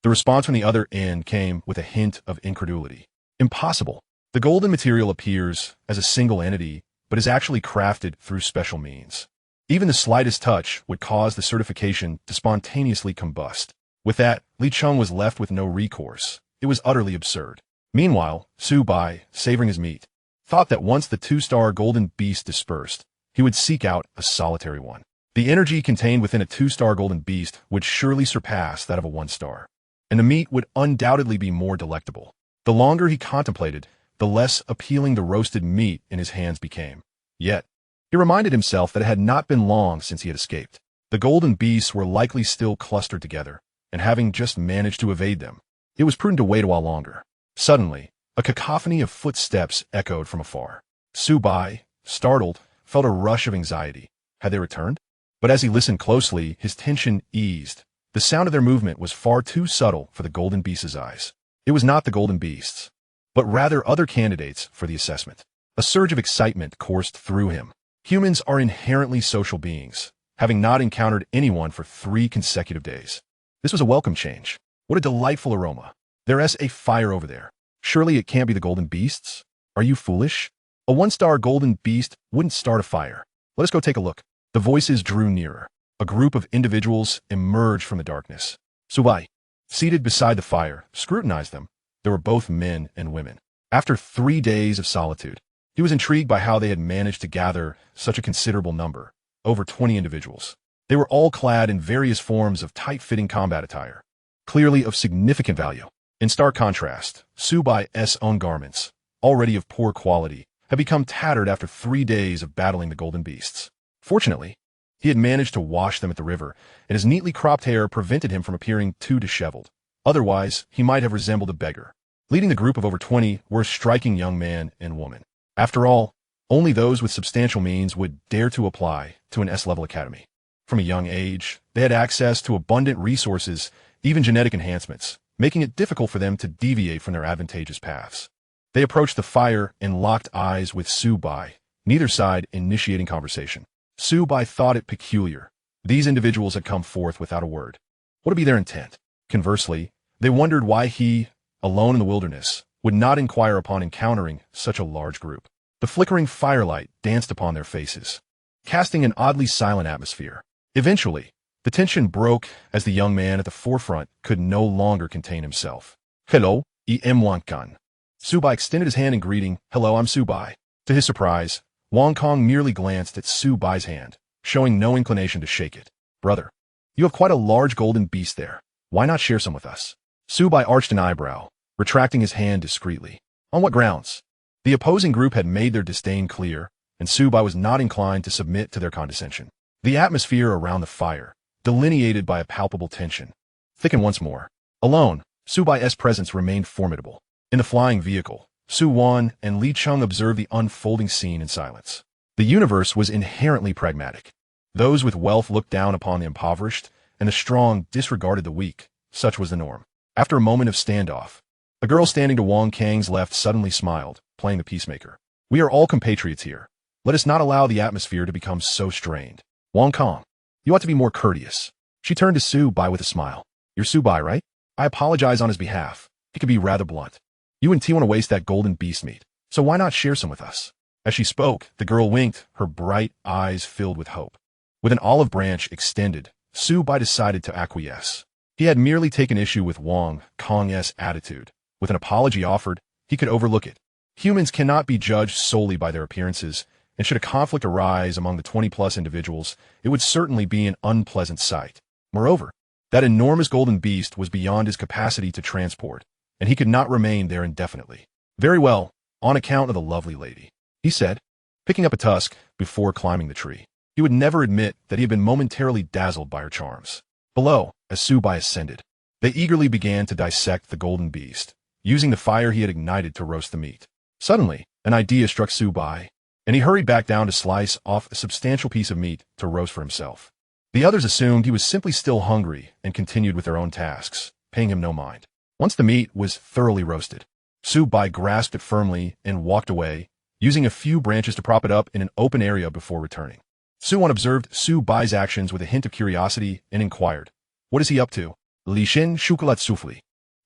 The response from the other end came with a hint of incredulity. Impossible. The golden material appears as a single entity, but is actually crafted through special means. Even the slightest touch would cause the certification to spontaneously combust. With that, Li Cheng was left with no recourse. It was utterly absurd. Meanwhile, Su Bai, savoring his meat, thought that once the two-star golden beast dispersed, he would seek out a solitary one. The energy contained within a two-star golden beast would surely surpass that of a one-star, and the meat would undoubtedly be more delectable. The longer he contemplated, the less appealing the roasted meat in his hands became. Yet, he reminded himself that it had not been long since he had escaped. The golden beasts were likely still clustered together, and having just managed to evade them, it was prudent to wait a while longer. Suddenly, a cacophony of footsteps echoed from afar. Su Bai, startled, felt a rush of anxiety. Had they returned? But as he listened closely, his tension eased. The sound of their movement was far too subtle for the golden beast's eyes. It was not the golden beasts, but rather other candidates for the assessment. A surge of excitement coursed through him. Humans are inherently social beings, having not encountered anyone for 3 consecutive days. This was a welcome change. What a delightful aroma. There's a fire over there. Surely it can't be the golden beasts? Are you foolish? A one-star golden beast wouldn't start a fire. Let us go take a look. The voices drew nearer. a group of individuals emerged from the darkness. Su Bai, seated beside the fire, scrutinized them. They were both men and women. After 3 days of solitude, he was intrigued by how they had managed to gather such a considerable number, over 20 individuals. They were all clad in various forms of tight-fitting combat attire, clearly of significant value. In stark contrast, Su Bai's own garments, already of poor quality, had become tattered after 3 days of battling the golden beasts. Fortunately, he had managed to wash them at the river, and his neatly cropped hair prevented him from appearing too disheveled. Otherwise, he might have resembled a beggar. Leading the group of over 20 were a striking young man and woman. After all, only those with substantial means would dare to apply to an S-level academy. From a young age, they had access to abundant resources, even genetic enhancements, making it difficult for them to deviate from their advantageous paths. They approached the fire and locked eyes with Su Bai, neither side initiating conversation. Su Bai thought it peculiar. These individuals had come forth without a word. What would be their intent? Conversely, they wondered why he, alone in the wilderness, would not inquire upon encountering such a large group. The flickering firelight danced upon their faces, casting an oddly silent atmosphere. Eventually, the tension broke as the young man at the forefront could no longer contain himself. Hello, Wang. Su Bai extended his hand in greeting. Hello, I'm Su Bai. To his surprise, Wang Kong merely glanced at Su Bai's hand, showing no inclination to shake it. Brother, you have quite a large golden beast there. Why not share some with us? Su Bai arched an eyebrow, retracting his hand discreetly. On what grounds? The opposing group had made their disdain clear, and Su Bai was not inclined to submit to their condescension. The atmosphere around the fire, delineated by a palpable tension, thickened once more. Alone, Su Bai's presence remained formidable. In the flying vehicle, Su Wan and Li Cheng observed the unfolding scene in silence. The universe was inherently pragmatic. Those with wealth looked down upon the impoverished, and the strong disregarded the weak. Such was the norm. After a moment of standoff, a girl standing to Wang Kang's left suddenly smiled, playing the peacemaker. We are all compatriots here. Let us not allow the atmosphere to become so strained. Wang Kong, you ought to be more courteous. She turned to Su Bai with a smile. You're Su Bai, right? I apologize on his behalf. He could be rather blunt. You and T want to waste that golden beast meat, so why not share some with us? As she spoke, the girl winked, her bright eyes filled with hope. With an olive branch extended, Su Bai decided to acquiesce. He had merely taken issue with Wang Kong's attitude. With an apology offered, he could overlook it. Humans cannot be judged solely by their appearances, and should a conflict arise among the 20-plus individuals, it would certainly be an unpleasant sight. Moreover, that enormous golden beast was beyond his capacity to transport, and he could not remain there indefinitely. Very well, on account of the lovely lady, he said, picking up a tusk before climbing the tree. He would never admit that he had been momentarily dazzled by her charms. Below, as Su Bai ascended, they eagerly began to dissect the golden beast, using the fire he had ignited to roast the meat. Suddenly, an idea struck Su Bai, and he hurried back down to slice off a substantial piece of meat to roast for himself. The others assumed he was simply still hungry and continued with their own tasks, paying him no mind. Once the meat was thoroughly roasted, Su Bai grasped it firmly and walked away, using a few branches to prop it up in an open area before returning. Su Wan observed Su Bai's actions with a hint of curiosity and inquired, "What is he up to?" Li Xin Shukalat Sufli,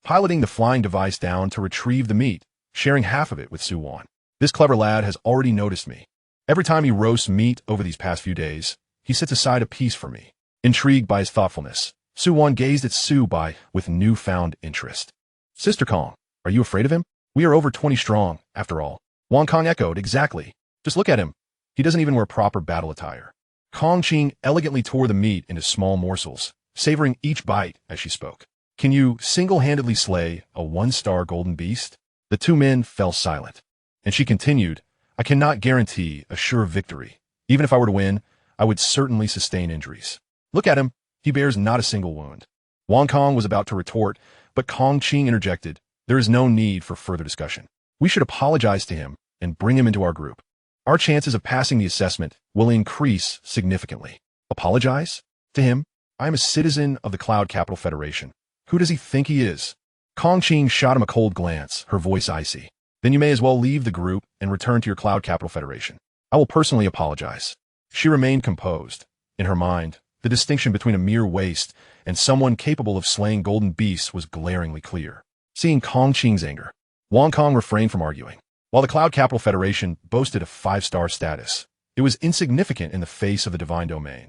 piloting the flying device down to retrieve the meat, sharing half of it with Su Wan. This clever lad has already noticed me. Every time he roasts meat over these past few days, he sets aside a piece for me. Intrigued by his thoughtfulness, Su Wan gazed at Su Bai with newfound interest. Sister Kong, are you afraid of him? We are over 20 strong, after all. Wang Kong echoed, exactly. Just look at him. He doesn't even wear proper battle attire. Kong Qing elegantly tore the meat into small morsels, savoring each bite as she spoke. Can you single-handedly slay a 1-star golden beast? The two men fell silent, and she continued, I cannot guarantee a sure victory. Even if I were to win, I would certainly sustain injuries. Look at him. He bears not a single wound. Wang Kong was about to retort, but Kong Qing interjected, there is no need for further discussion. We should apologize to him and bring him into our group. Our chances of passing the assessment will increase significantly. Apologize? To him? I am a citizen of the Cloud Capital Federation. Who does he think he is? Kong Qing shot him a cold glance, her voice icy. Then you may as well leave the group and return to your Cloud Capital Federation. I will personally apologize. She remained composed. In her mind, the distinction between a mere waste and someone capable of slaying golden beasts was glaringly clear. Seeing Kong Qing's anger, Wang Kong refrained from arguing. While the Cloud Capital Federation boasted a 5-star status, it was insignificant in the face of the divine domain.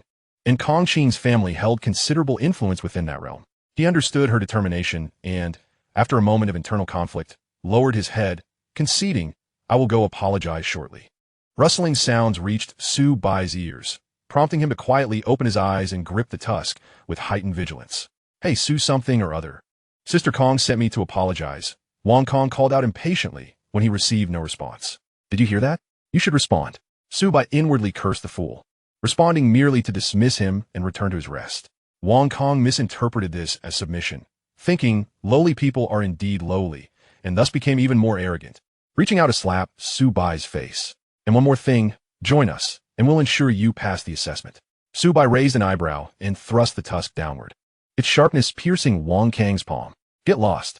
and Kong Qing's family held considerable influence within that realm. He understood her determination and, after a moment of internal conflict, lowered his head, conceding, "I will go apologize shortly." Rustling sounds reached Su Bai's ears, prompting him to quietly open his eyes and grip the tusk with heightened vigilance. "Hey, Su something or other. Sister Kong sent me to apologize," Wong Kong called out impatiently when he received no response. "Did you hear that? You should respond." Su Bai inwardly cursed the fool, responding merely to dismiss him and return to his rest. Wong Kong misinterpreted this as submission, thinking lowly people are indeed lowly, and thus became even more arrogant, reaching out to slap Su Bai's face. "And one more thing, join us, and we'll ensure you pass the assessment." Su Bai raised an eyebrow and thrust the tusk downward, its sharpness piercing Wong Kang's palm. "Get lost."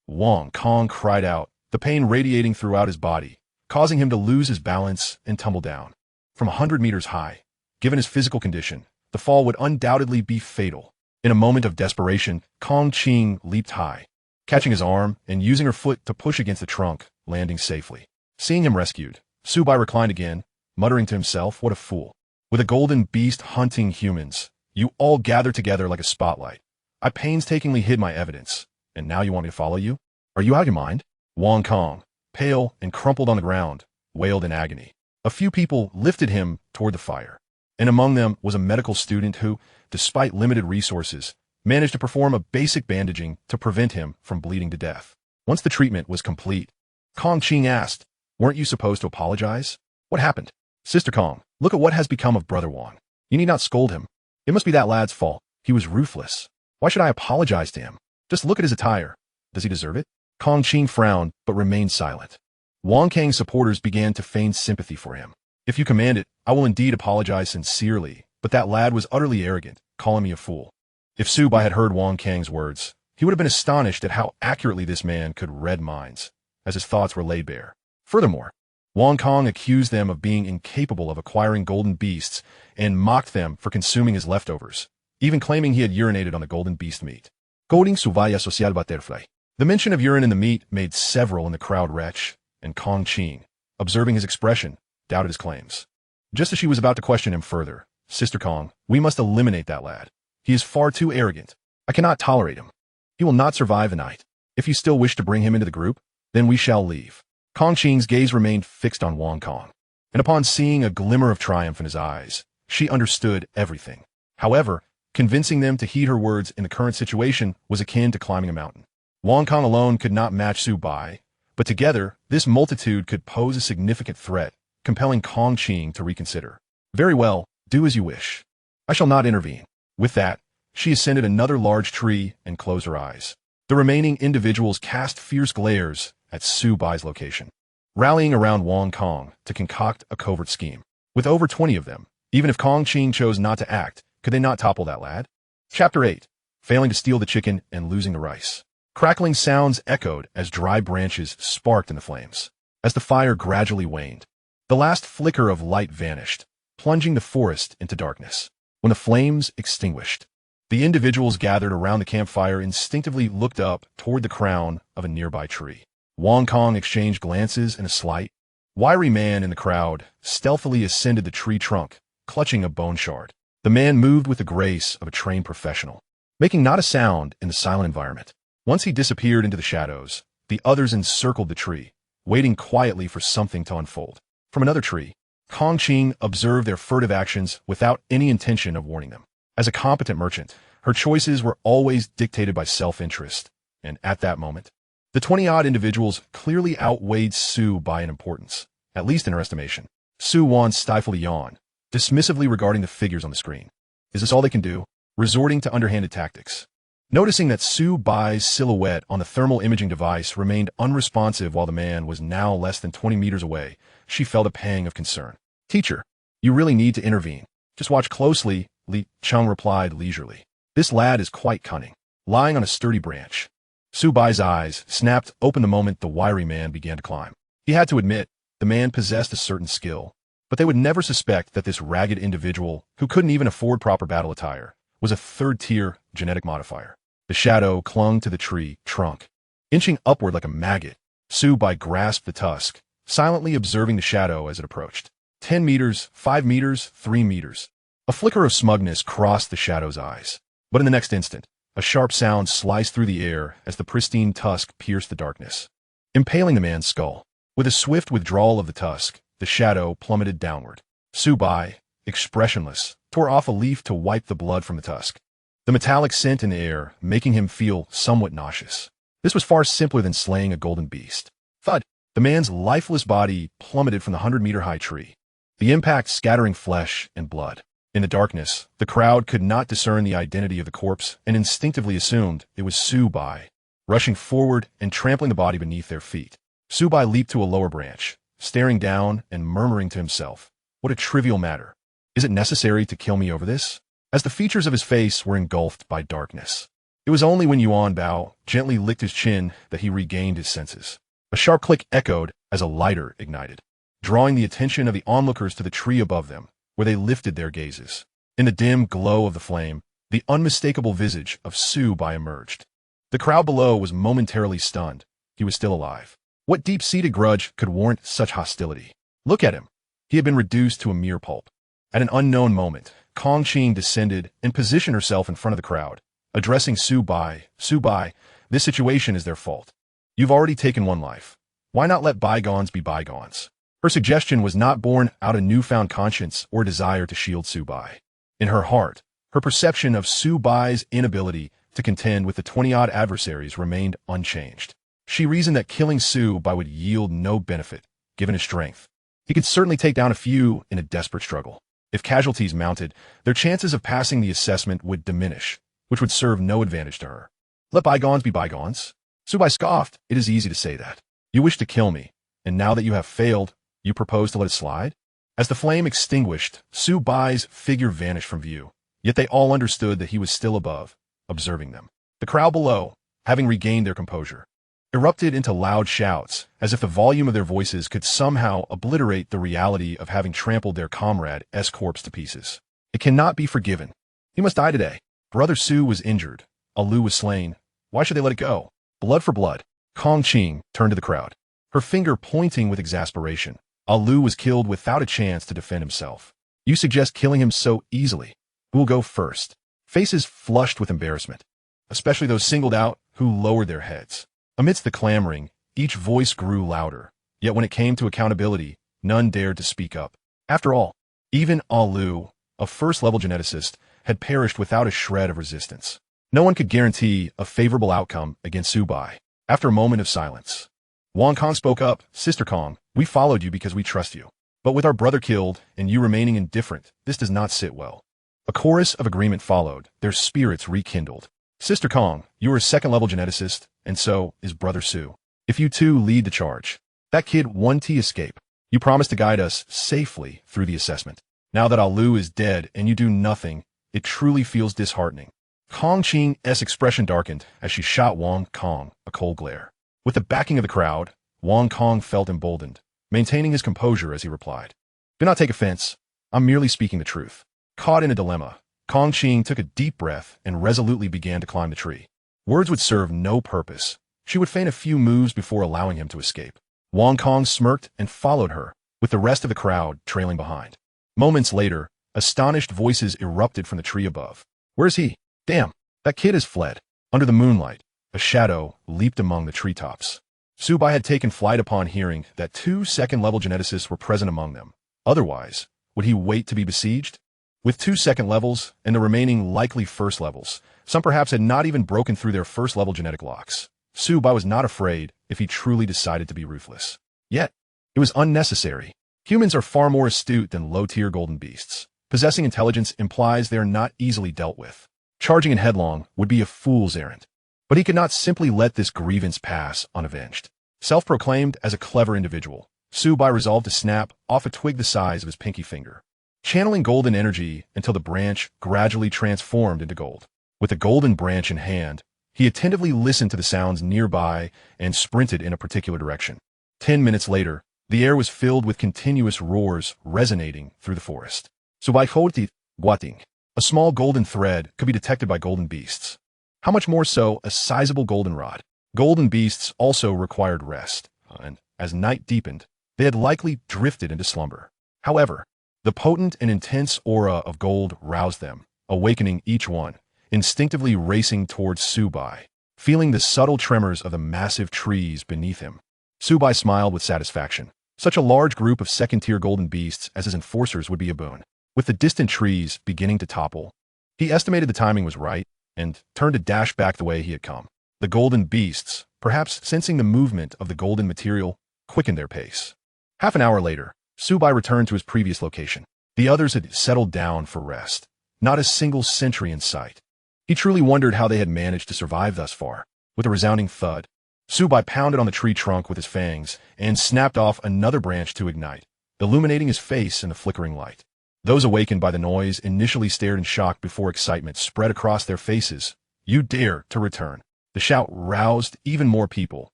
Wong Kong cried out, the pain radiating throughout his body, causing him to lose his balance and tumble down. From 100 meters high, given his physical condition, the fall would undoubtedly be fatal. In a moment of desperation, Kong Qing leaped high, catching his arm and using her foot to push against the trunk, landing safely. Seeing him rescued, Su Bai reclined again, muttering to himself, "What a fool. With a golden beast hunting humans, you all gather together like a spotlight. I painstakingly hid my evidence, and now you want me to follow you? Are you out of your mind?" Wong Kong, pale and crumpled on the ground, wailed in agony. A few people lifted him toward the fire, and among them was a medical student who, despite limited resources, managed to perform a basic bandaging to prevent him from bleeding to death. Once the treatment was complete, Kong Qing asked, "Weren't you supposed to apologize? What happened?" "Sister Kong, look at what has become of Brother Wong. You need not scold him. It must be that lad's fault. He was ruthless. Why should I apologize to him? Just look at his attire. Does he deserve it?" Kong Qing frowned, but remained silent. Wong Kang's supporters began to feign sympathy for him. "If you command it, I will indeed apologize sincerely, but that lad was utterly arrogant, calling me a fool." If Su Bai had heard Wong Kang's words, he would have been astonished at how accurately this man could read minds, as his thoughts were laid bare. Furthermore, Wong Kong accused them of being incapable of acquiring golden beasts and mocked them for consuming his leftovers, even claiming he had urinated on the golden beast meat. Coding Su Bai social butterfly. The mention of urine in the meat made several in the crowd retch, and Kong Qing, observing his expression, doubted his claims. Just as she was about to question him further, "Sister Kong, we must eliminate that lad. He is far too arrogant. I cannot tolerate him. He will not survive the night. If you still wish to bring him into the group, then we shall leave." Kong Qing's gaze remained fixed on Wong Kong, and upon seeing a glimmer of triumph in his eyes, she understood everything. However, convincing them to heed her words in the current situation was akin to climbing a mountain. Wong Kong alone could not match Su Bai, but together, this multitude could pose a significant threat, compelling Kong Qing to reconsider. "Very well, do as you wish. I shall not intervene." With that, she ascended another large tree and closed her eyes. The remaining individuals cast fierce glares at Su Bai's location, rallying around Wong Kong to concoct a covert scheme. With over 20 of them, even if Kong Qing chose not to act, could they not topple that lad? Chapter 8. Failing to steal the chicken and losing the rice. Crackling sounds echoed as dry branches sparked in the flames. As the fire gradually waned, the last flicker of light vanished, plunging the forest into darkness. When the flames extinguished, the individuals gathered around the campfire instinctively looked up toward the crown of a nearby tree. Wong Kong exchanged glances, and a slight, wiry man in the crowd stealthily ascended the tree trunk, clutching a bone shard. The man moved with the grace of a trained professional, making not a sound in the silent environment. Once he disappeared into the shadows, the others encircled the tree, waiting quietly for something to unfold. From another tree, Kong Qing observed their furtive actions without any intention of warning them. As a competent merchant, her choices were always dictated by self-interest, and at that moment, the 20-odd individuals clearly outweighed Su Bai in importance, at least in her estimation. Su Wan stifled a yawn, dismissively regarding the figures on the screen. Is this all they can do? Resorting to underhanded tactics. Noticing that Su Bai's silhouette on the thermal imaging device remained unresponsive while the man was now less than 20 meters away, she felt a pang of concern. "Teacher, you really need to intervene. Just watch closely," Li Chung replied leisurely. "This lad is quite cunning, lying on a sturdy branch." Su Bai's eyes snapped open the moment the wiry man began to climb. He had to admit, the man possessed a certain skill, but they would never suspect that this ragged individual, who couldn't even afford proper battle attire, was a third-tier genetic modifier. The shadow clung to the tree trunk, inching upward like a maggot. Su Bai grasped the tusk, silently observing the shadow as it approached. 10 meters, 5 meters, 3 meters. A flicker of smugness crossed the shadow's eyes. But in the next instant, a sharp sound sliced through the air as the pristine tusk pierced the darkness, impaling the man's skull. With a swift withdrawal of the tusk, the shadow plummeted downward. Su Bai, expressionless, tore off a leaf to wipe the blood from the tusk, the metallic scent in the air making him feel somewhat nauseous. This was far simpler than slaying a golden beast. Thud! The man's lifeless body plummeted from the 100-meter-high tree, the impact scattering flesh and blood. In the darkness, the crowd could not discern the identity of the corpse and instinctively assumed it was Su Bai, rushing forward and trampling the body beneath their feet. Su Bai leaped to a lower branch, staring down and murmuring to himself, "What a trivial matter. Is it necessary to kill me over this?" As the features of his face were engulfed by darkness. It was only when Yuan Bao gently licked his chin that he regained his senses. A sharp click echoed as a lighter ignited, drawing the attention of the onlookers to the tree above them, where they lifted their gazes. In the dim glow of the flame, the unmistakable visage of Su Bai emerged. The crowd below was momentarily stunned. He was still alive. What deep-seated grudge could warrant such hostility? Look at him. He had been reduced to a mere pulp. At an unknown moment, Kong Qing descended and positioned herself in front of the crowd, addressing Su Bai. "Su Bai, this situation is their fault. You've already taken one life. Why not let bygones be bygones?" Her suggestion was not born out of newfound conscience or desire to shield Su Bai. In her heart, her perception of Su Bai's inability to contend with the 20-odd adversaries remained unchanged. She reasoned that killing Su Bai would yield no benefit, given his strength. He could certainly take down a few in a desperate struggle. If casualties mounted, their chances of passing the assessment would diminish, which would serve no advantage to her. "Let bygones be bygones." Su Bai scoffed. "It is easy to say that. You wish to kill me, and now that you have failed, you propose to let it slide?" As the flame extinguished, Su Bai's figure vanished from view, yet they all understood that he was still above, observing them. The crowd below, having regained their composure, erupted into loud shouts, as if the volume of their voices could somehow obliterate the reality of having trampled their comrade's corpse to pieces. "It cannot be forgiven. He must die today. Brother Su was injured. Alu was slain. Why should they let it go? Blood for blood." Kong Qing turned to the crowd, her finger pointing with exasperation. Alu was killed without a chance to defend himself. "You suggest killing him so easily. Who will go first?" Faces flushed with embarrassment, especially those singled out who lowered their heads. Amidst the clamoring, each voice grew louder, yet when it came to accountability, none dared to speak up. After all, even Alu, a first-level geneticist, had perished without a shred of resistance. No one could guarantee a favorable outcome against Su Bai. After a moment of silence, Wang Kong spoke up. "Sister Kong, we followed you because we trust you. But with our brother killed and you remaining indifferent, this does not sit well." A chorus of agreement followed, their spirits rekindled. "Sister Kong, you are a second-level geneticist, and so is Brother Su. If you two lead the charge, that kid won't escape. You promised to guide us safely through the assessment. Now that Alu is dead and you do nothing, it truly feels disheartening." Kong Qing's expression darkened as she shot Wang Kong a cold glare. With the backing of the crowd, Wang Kong felt emboldened, maintaining his composure as he replied, "Do not take offense. I'm merely speaking the truth." Caught in a dilemma, Kong Qing took a deep breath and resolutely began to climb the tree. Words would serve no purpose. She would feign a few moves before allowing him to escape. Wang Kong smirked and followed her, with the rest of the crowd trailing behind. Moments later, astonished voices erupted from the tree above. "Where's he? Damn, that kid has fled." Under the moonlight, a shadow leaped among the treetops. Su Bai had taken flight upon hearing that 2 second-level geneticists were present among them. Otherwise, would he wait to be besieged? With 2 second levels and the remaining likely first levels, some perhaps had not even broken through their first-level genetic locks. Su Bai was not afraid if he truly decided to be ruthless. Yet, it was unnecessary. Humans are far more astute than low-tier golden beasts. Possessing intelligence implies they are not easily dealt with. Charging in headlong would be a fool's errand. But he could not simply let this grievance pass unavenged. Self-proclaimed as a clever individual, Su Bai resolved to snap off a twig the size of his pinky finger, channeling golden energy until the branch gradually transformed into gold. With the golden branch in hand, he attentively listened to the sounds nearby and sprinted in a particular direction. 10 minutes later, the air was filled with continuous roars resonating through the forest. Su Bai guating. A small golden thread could be detected by golden beasts. How much more so a sizable goldenrod? Golden beasts also required rest, and as night deepened, they had likely drifted into slumber. However, The potent and intense aura of gold roused them, awakening each one, instinctively racing towards Su Bai, feeling the subtle tremors of the massive trees beneath him. Su Bai smiled with satisfaction. Such a large group of second-tier golden beasts as his enforcers would be a boon. With the distant trees beginning to topple, he estimated the timing was right and turned to dash back the way he had come. The golden beasts, perhaps sensing the movement of the golden material, quickened their pace. Half an hour later, Su Bai returned to his previous location. The others had settled down for rest. Not a single sentry in sight. He truly wondered how they had managed to survive thus far. With a resounding thud, Su Bai pounded on the tree trunk with his fangs and snapped off another branch to ignite, illuminating his face in the flickering light. Those awakened by the noise initially stared in shock before excitement spread across their faces. "You dare to return." The shout roused even more people,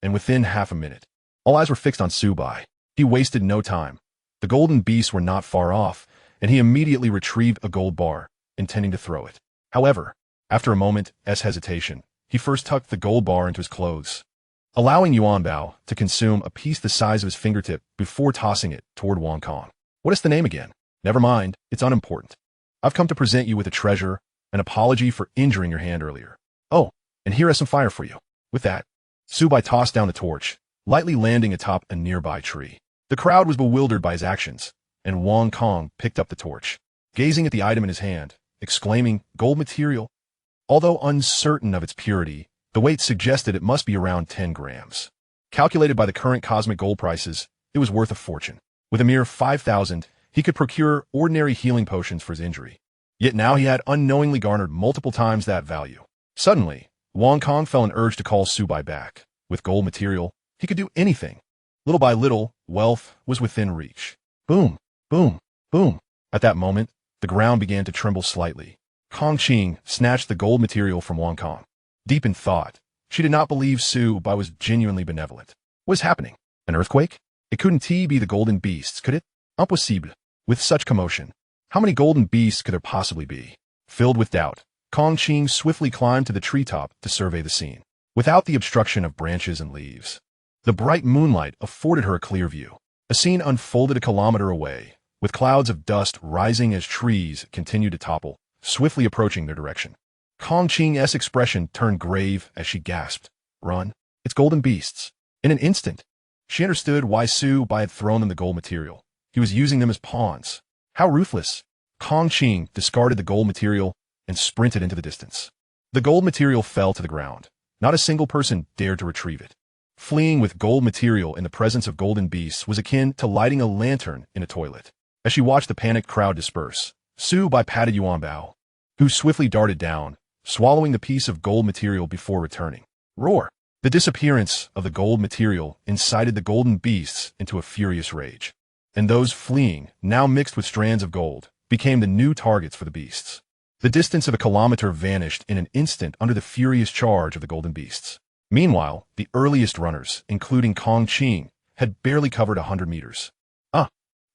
and within half a minute, all eyes were fixed on Su Bai. He wasted no time. The golden beasts were not far off, and he immediately retrieved a gold bar, intending to throw it. However, after a moment's hesitation, he first tucked the gold bar into his clothes, allowing Yuan Bao to consume a piece the size of his fingertip before tossing it toward Wang Kong. "What is the name again?" "Never mind, it's unimportant. I've come to present you with a treasure, an apology for injuring your hand earlier. Oh, and here is some fire for you." With that, Su Bai tossed down the torch, lightly landing atop a nearby tree. The crowd was bewildered by his actions, and Wang Kong picked up the torch, gazing at the item in his hand, exclaiming, "Gold material." Although uncertain of its purity, the weight suggested it must be around 10 grams. Calculated by the current cosmic gold prices, it was worth a fortune. With a mere 5,000, he could procure ordinary healing potions for his injury. Yet now he had unknowingly garnered multiple times that value. Suddenly, Wang Kong felt an urge to call Su Bai back. With gold material, he could do anything. Little by little, wealth was within reach. Boom, boom, boom. At that moment, the ground began to tremble slightly. Kong Qing snatched the gold material from Wang Kong. Deep in thought, she did not believe Su Bai was genuinely benevolent. What was happening? An earthquake? It couldn't be the golden beasts, could it? Impossible. With such commotion, how many golden beasts could there possibly be? Filled with doubt, Kong Qing swiftly climbed to the treetop to survey the scene. Without the obstruction of branches and leaves, the bright moonlight afforded her a clear view. A scene unfolded a kilometer away, with clouds of dust rising as trees continued to topple, swiftly approaching their direction. Kong Qing's expression turned grave as she gasped, "Run! It's golden beasts!" In an instant, she understood why Su Bai had thrown them the gold material. He was using them as pawns. How ruthless! Kong Qing discarded the gold material and sprinted into the distance. The gold material fell to the ground. Not a single person dared to retrieve it. Fleeing with gold material in the presence of golden beasts was akin to lighting a lantern in a toilet. As she watched the panicked crowd disperse, Su Bai patted Yuan Bao, who swiftly darted down, swallowing the piece of gold material before returning. Roar! The disappearance of the gold material incited the golden beasts into a furious rage, and those fleeing, now mixed with strands of gold, became the new targets for the beasts. The distance of a kilometer vanished in an instant under the furious charge of the golden beasts. Meanwhile, the earliest runners, including Kong Qing, had barely covered 100 meters.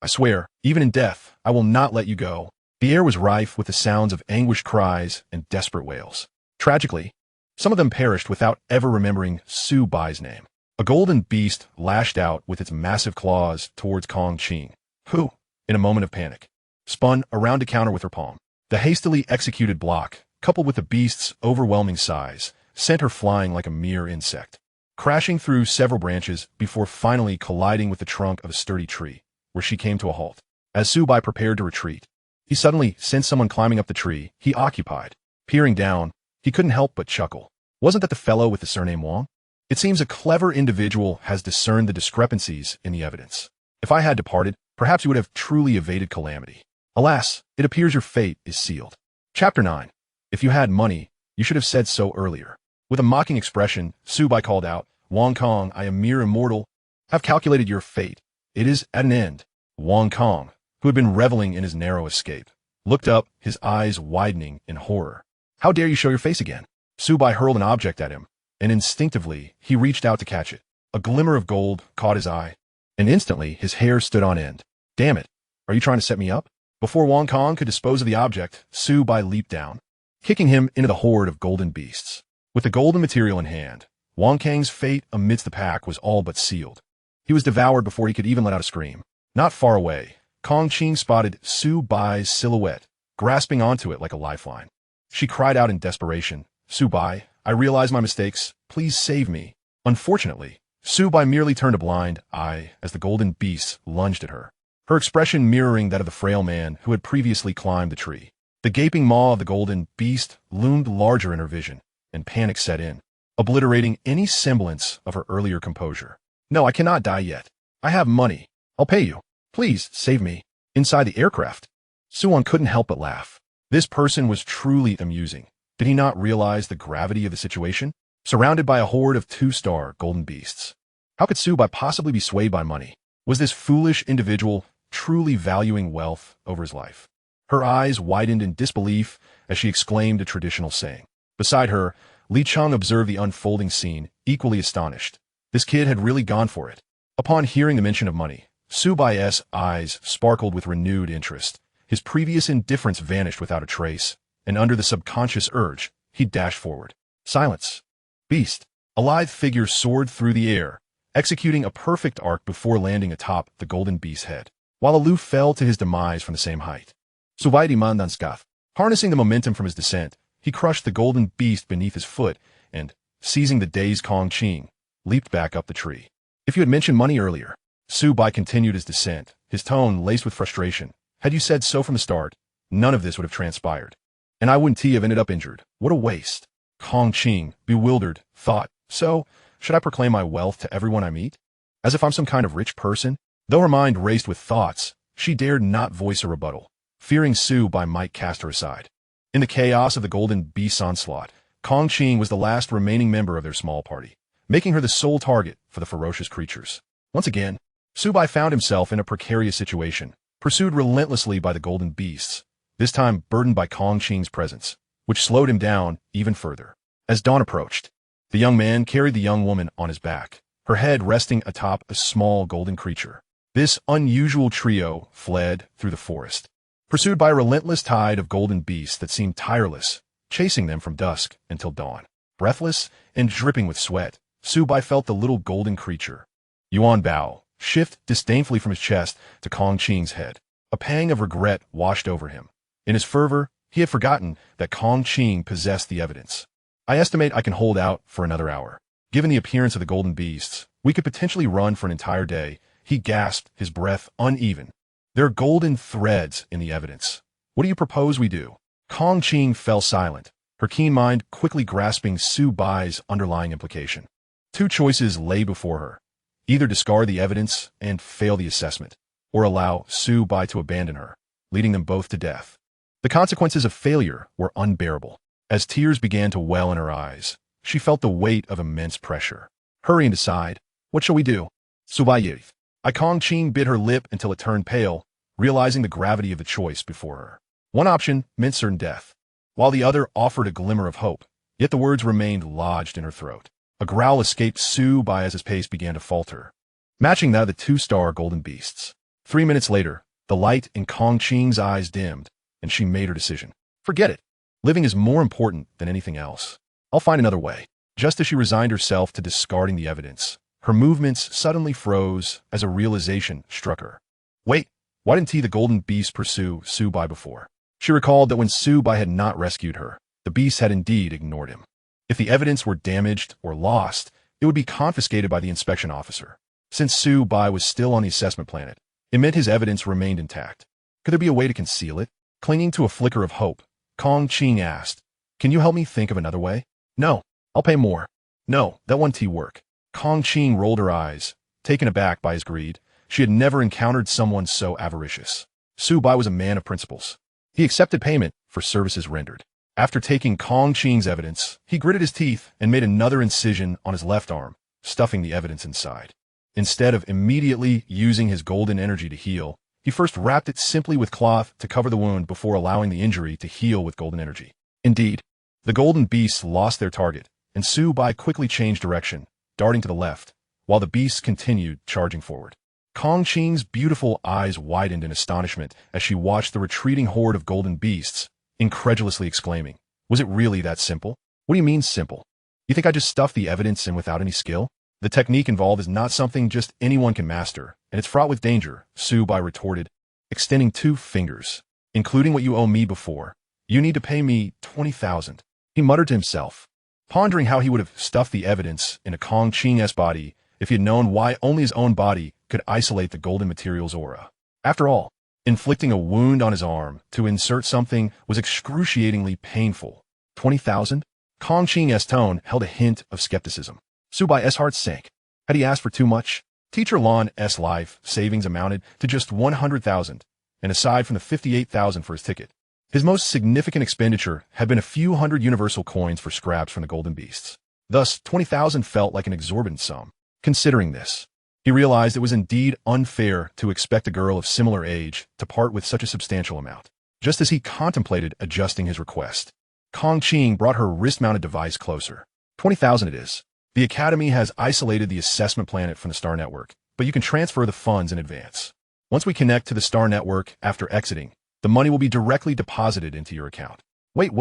I swear, even in death, I will not let you go." The air was rife with the sounds of anguished cries and desperate wails. Tragically, some of them perished without ever remembering Su Bai's name. A golden beast lashed out with its massive claws towards Kong Qing, who, in a moment of panic, spun around to counter with her palm. The hastily executed block, coupled with the beast's overwhelming size, sent her flying like a mere insect, crashing through several branches before finally colliding with the trunk of a sturdy tree, where she came to a halt. As Su Bai prepared to retreat, he suddenly sensed someone climbing up the tree he occupied. Peering down, he couldn't help but chuckle. Wasn't that the fellow with the surname Wang? It seems a clever individual has discerned the discrepancies in the evidence. If I had departed, perhaps you would have truly evaded calamity. Alas, it appears your fate is sealed. Chapter 9. If you had money, you should have said so earlier. With a mocking expression, Su Bai called out, "Wang Kong, I am mere immortal. I've calculated your fate. It is at an end." Wang Kong, who had been reveling in his narrow escape, looked up, his eyes widening in horror. "How dare you show your face again?" Su Bai hurled an object at him, and instinctively he reached out to catch it. A glimmer of gold caught his eye, and instantly his hair stood on end. "Damn it, are you trying to set me up?" Before Wang Kong could dispose of the object, Su Bai leaped down, kicking him into the horde of golden beasts. With the golden material in hand, Wang Kang's fate amidst the pack was all but sealed. He was devoured before he could even let out a scream. Not far away, Kong Qing spotted Su Bai's silhouette, grasping onto it like a lifeline. She cried out in desperation, "Su Bai, I realize my mistakes. Please save me." Unfortunately, Su Bai merely turned a blind eye as the golden beast lunged at her, her expression mirroring that of the frail man who had previously climbed the tree. The gaping maw of the golden beast loomed larger in her vision, and panic set in, obliterating any semblance of her earlier composure. "No, I cannot die yet. I have money. I'll pay you. Please, save me." Inside the aircraft, Suwon couldn't help but laugh. This person was truly amusing. Did he not realize the gravity of the situation? Surrounded by a horde of two-star golden beasts. How could Su Bai possibly be swayed by money? Was this foolish individual truly valuing wealth over his life? Her eyes widened in disbelief as she exclaimed a traditional saying. Beside her, Li Cheng observed the unfolding scene, equally astonished. This kid had really gone for it. Upon hearing the mention of money, Su Bai's eyes sparkled with renewed interest. His previous indifference vanished without a trace, and under the subconscious urge, he dashed forward. Silence. Beast. A lithe figure soared through the air, executing a perfect arc before landing atop the golden beast's head, while Aloof fell to his demise from the same height. Suvaidi Mandanskath. Harnessing the momentum from his descent, he crushed the golden beast beneath his foot and, seizing the dazed Kong Qing, leaped back up the tree. "If you had mentioned money earlier," Su Bai continued his descent, his tone laced with frustration. "Had you said so from the start, none of this would have transpired. And I wouldn't have ended up injured. What a waste." Kong Qing, bewildered, thought, "So, should I proclaim my wealth to everyone I meet? As if I'm some kind of rich person?" Though her mind raced with thoughts, she dared not voice a rebuttal, fearing Su Bai might cast her aside. In the chaos of the golden beast's onslaught, Kong Qing was the last remaining member of their small party, making her the sole target for the ferocious creatures. Once again, Su Bai found himself in a precarious situation, pursued relentlessly by the golden beasts, this time burdened by Kong Qing's presence, which slowed him down even further. As dawn approached, the young man carried the young woman on his back, her head resting atop a small golden creature. This unusual trio fled through the forest, pursued by a relentless tide of golden beasts that seemed tireless, chasing them from dusk until dawn. Breathless and dripping with sweat, Su Bai felt the little golden creature, Yuan Bao, shift disdainfully from his chest to Kong Qing's head. A pang of regret washed over him. In his fervor, he had forgotten that Kong Qing possessed the evidence. "I estimate I can hold out for another hour. Given the appearance of the golden beasts, we could potentially run for an entire day." He gasped, his breath uneven. "There are golden threads in the evidence. What do you propose we do?" Kong Qing fell silent, her keen mind quickly grasping Su Bai's underlying implication. Two choices lay before her. Either discard the evidence and fail the assessment, or allow Su Bai to abandon her, leading them both to death. The consequences of failure were unbearable. As tears began to well in her eyes, she felt the weight of immense pressure. Hurry and decide. What shall we do? Su Bai Yith. Kong Qing bit her lip until it turned pale, realizing the gravity of the choice before her. One option meant certain death, while the other offered a glimmer of hope, yet the words remained lodged in her throat. A growl escaped Su Bai as his pace began to falter, matching that of the two-star golden beasts. 3 minutes later, the light in Kong Qing's eyes dimmed, and she made her decision. Forget it. Living is more important than anything else. I'll find another way. Just as she resigned herself to discarding the evidence, her movements suddenly froze as a realization struck her. Wait, why didn't the golden beast pursue Su Bai before? She recalled that when Su Bai had not rescued her, the beast had indeed ignored him. If the evidence were damaged or lost, it would be confiscated by the inspection officer. Since Su Bai was still on the assessment planet, it meant his evidence remained intact. Could there be a way to conceal it? Clinging to a flicker of hope, Kong Qing asked, "Can you help me think of another way?" "No, I'll pay more." "No, that won't work." Kong Qing rolled her eyes, taken aback by his greed. She had never encountered someone so avaricious. Su Bai was a man of principles. He accepted payment for services rendered. After taking Kong Qing's evidence, he gritted his teeth and made another incision on his left arm, stuffing the evidence inside. Instead of immediately using his golden energy to heal, he first wrapped it simply with cloth to cover the wound before allowing the injury to heal with golden energy. Indeed, the golden beasts lost their target, and Su Bai quickly changed direction, darting to the left, while the beasts continued charging forward. Kong Qing's beautiful eyes widened in astonishment as she watched the retreating horde of golden beasts, incredulously exclaiming, "Was it really that simple?" "What do you mean simple? You think I just stuffed the evidence in without any skill?" "The technique involved is not something just anyone can master, and it's fraught with danger," Su Bai retorted, extending 2 fingers. Including what you owe me before. You need to pay me 20,000. He muttered to himself, pondering how he would have stuffed the evidence in a Kong Qing's body if he had known why only his own body could isolate the golden material's aura. After all, inflicting a wound on his arm to insert something was excruciatingly painful. 20,000? Kong Qing's tone held a hint of skepticism. Su Bai's heart sank. Had he asked for too much? Teacher Lan's life savings amounted to just 100,000, and aside from the 58,000 for his ticket, his most significant expenditure had been a few hundred universal coins for scraps from the golden beasts. Thus, 20,000 felt like an exorbitant sum. Considering this, he realized it was indeed unfair to expect a girl of similar age to part with such a substantial amount. Just as he contemplated adjusting his request, Kong Qing brought her wrist-mounted device closer. 20,000 it is. The Academy has isolated the assessment planet from the Star Network, but you can transfer the funds in advance. Once we connect to the Star Network after exiting, the money will be directly deposited into your account. Wait.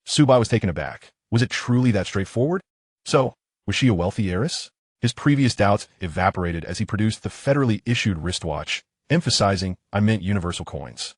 Su Bai was taken aback. Was it truly that straightforward? So, was she a wealthy heiress? His previous doubts evaporated as he produced the federally issued wristwatch, emphasizing, I meant universal coins.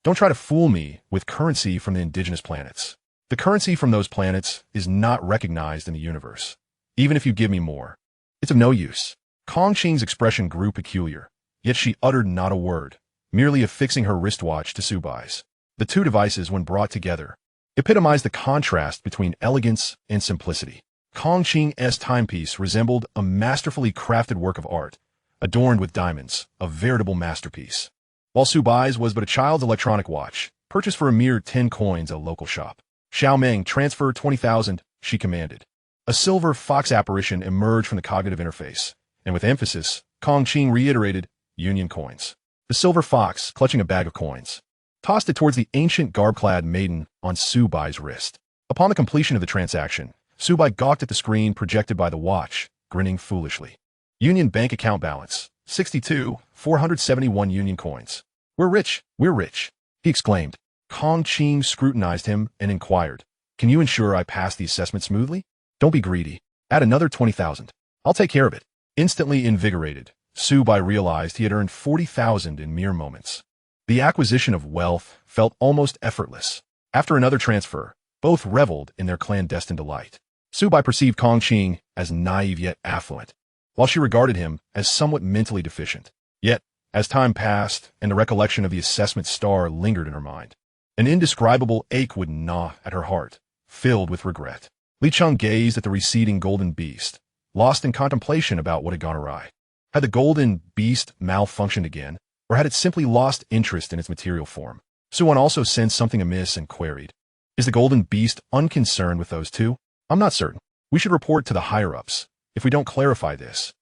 Don't try to fool me with currency from the indigenous planets. The currency from those planets is not recognized in the universe. Even if you give me more, it's of no use. Kong Qing's expression grew peculiar, yet she uttered not a word, merely affixing her wristwatch to Su Bai's. The two devices, when brought together, epitomized the contrast between elegance and simplicity. Kong Qing's timepiece resembled a masterfully crafted work of art, adorned with diamonds, a veritable masterpiece. While Su Bai's was but a child's electronic watch, purchased for a mere 10 coins at a local shop. Xiao Meng, transfer 20,000, she commanded. A silver fox apparition emerged from the cognitive interface, and with emphasis, Kong Qing reiterated, Union coins. The silver fox, clutching a bag of coins, tossed it towards the ancient garb-clad maiden on Su Bai's wrist. Upon the completion of the transaction, Su Bai gawked at the screen projected by the watch, grinning foolishly. Union bank account balance, 471 Union coins. We're rich, he exclaimed. Kong Qing scrutinized him and inquired, can you ensure I pass the assessment smoothly? Don't be greedy. Add another 20,000. I'll take care of it. Instantly invigorated, Su Bai realized he had earned 40,000 in mere moments. The acquisition of wealth felt almost effortless. After another transfer, both reveled in their clandestine delight. Su Bai perceived Kong Qing as naive yet affluent, while she regarded him as somewhat mentally deficient. Yet, as time passed and the recollection of the assessment star lingered in her mind, an indescribable ache would gnaw at her heart, filled with regret. Li Cheng gazed at the receding golden beast, lost in contemplation about what had gone awry. Had the golden beast malfunctioned again, or had it simply lost interest in its material form? Su-Wan also sensed something amiss and queried, is the golden beast unconcerned with those two? I'm not certain. We should report to the higher-ups. If we don't clarify this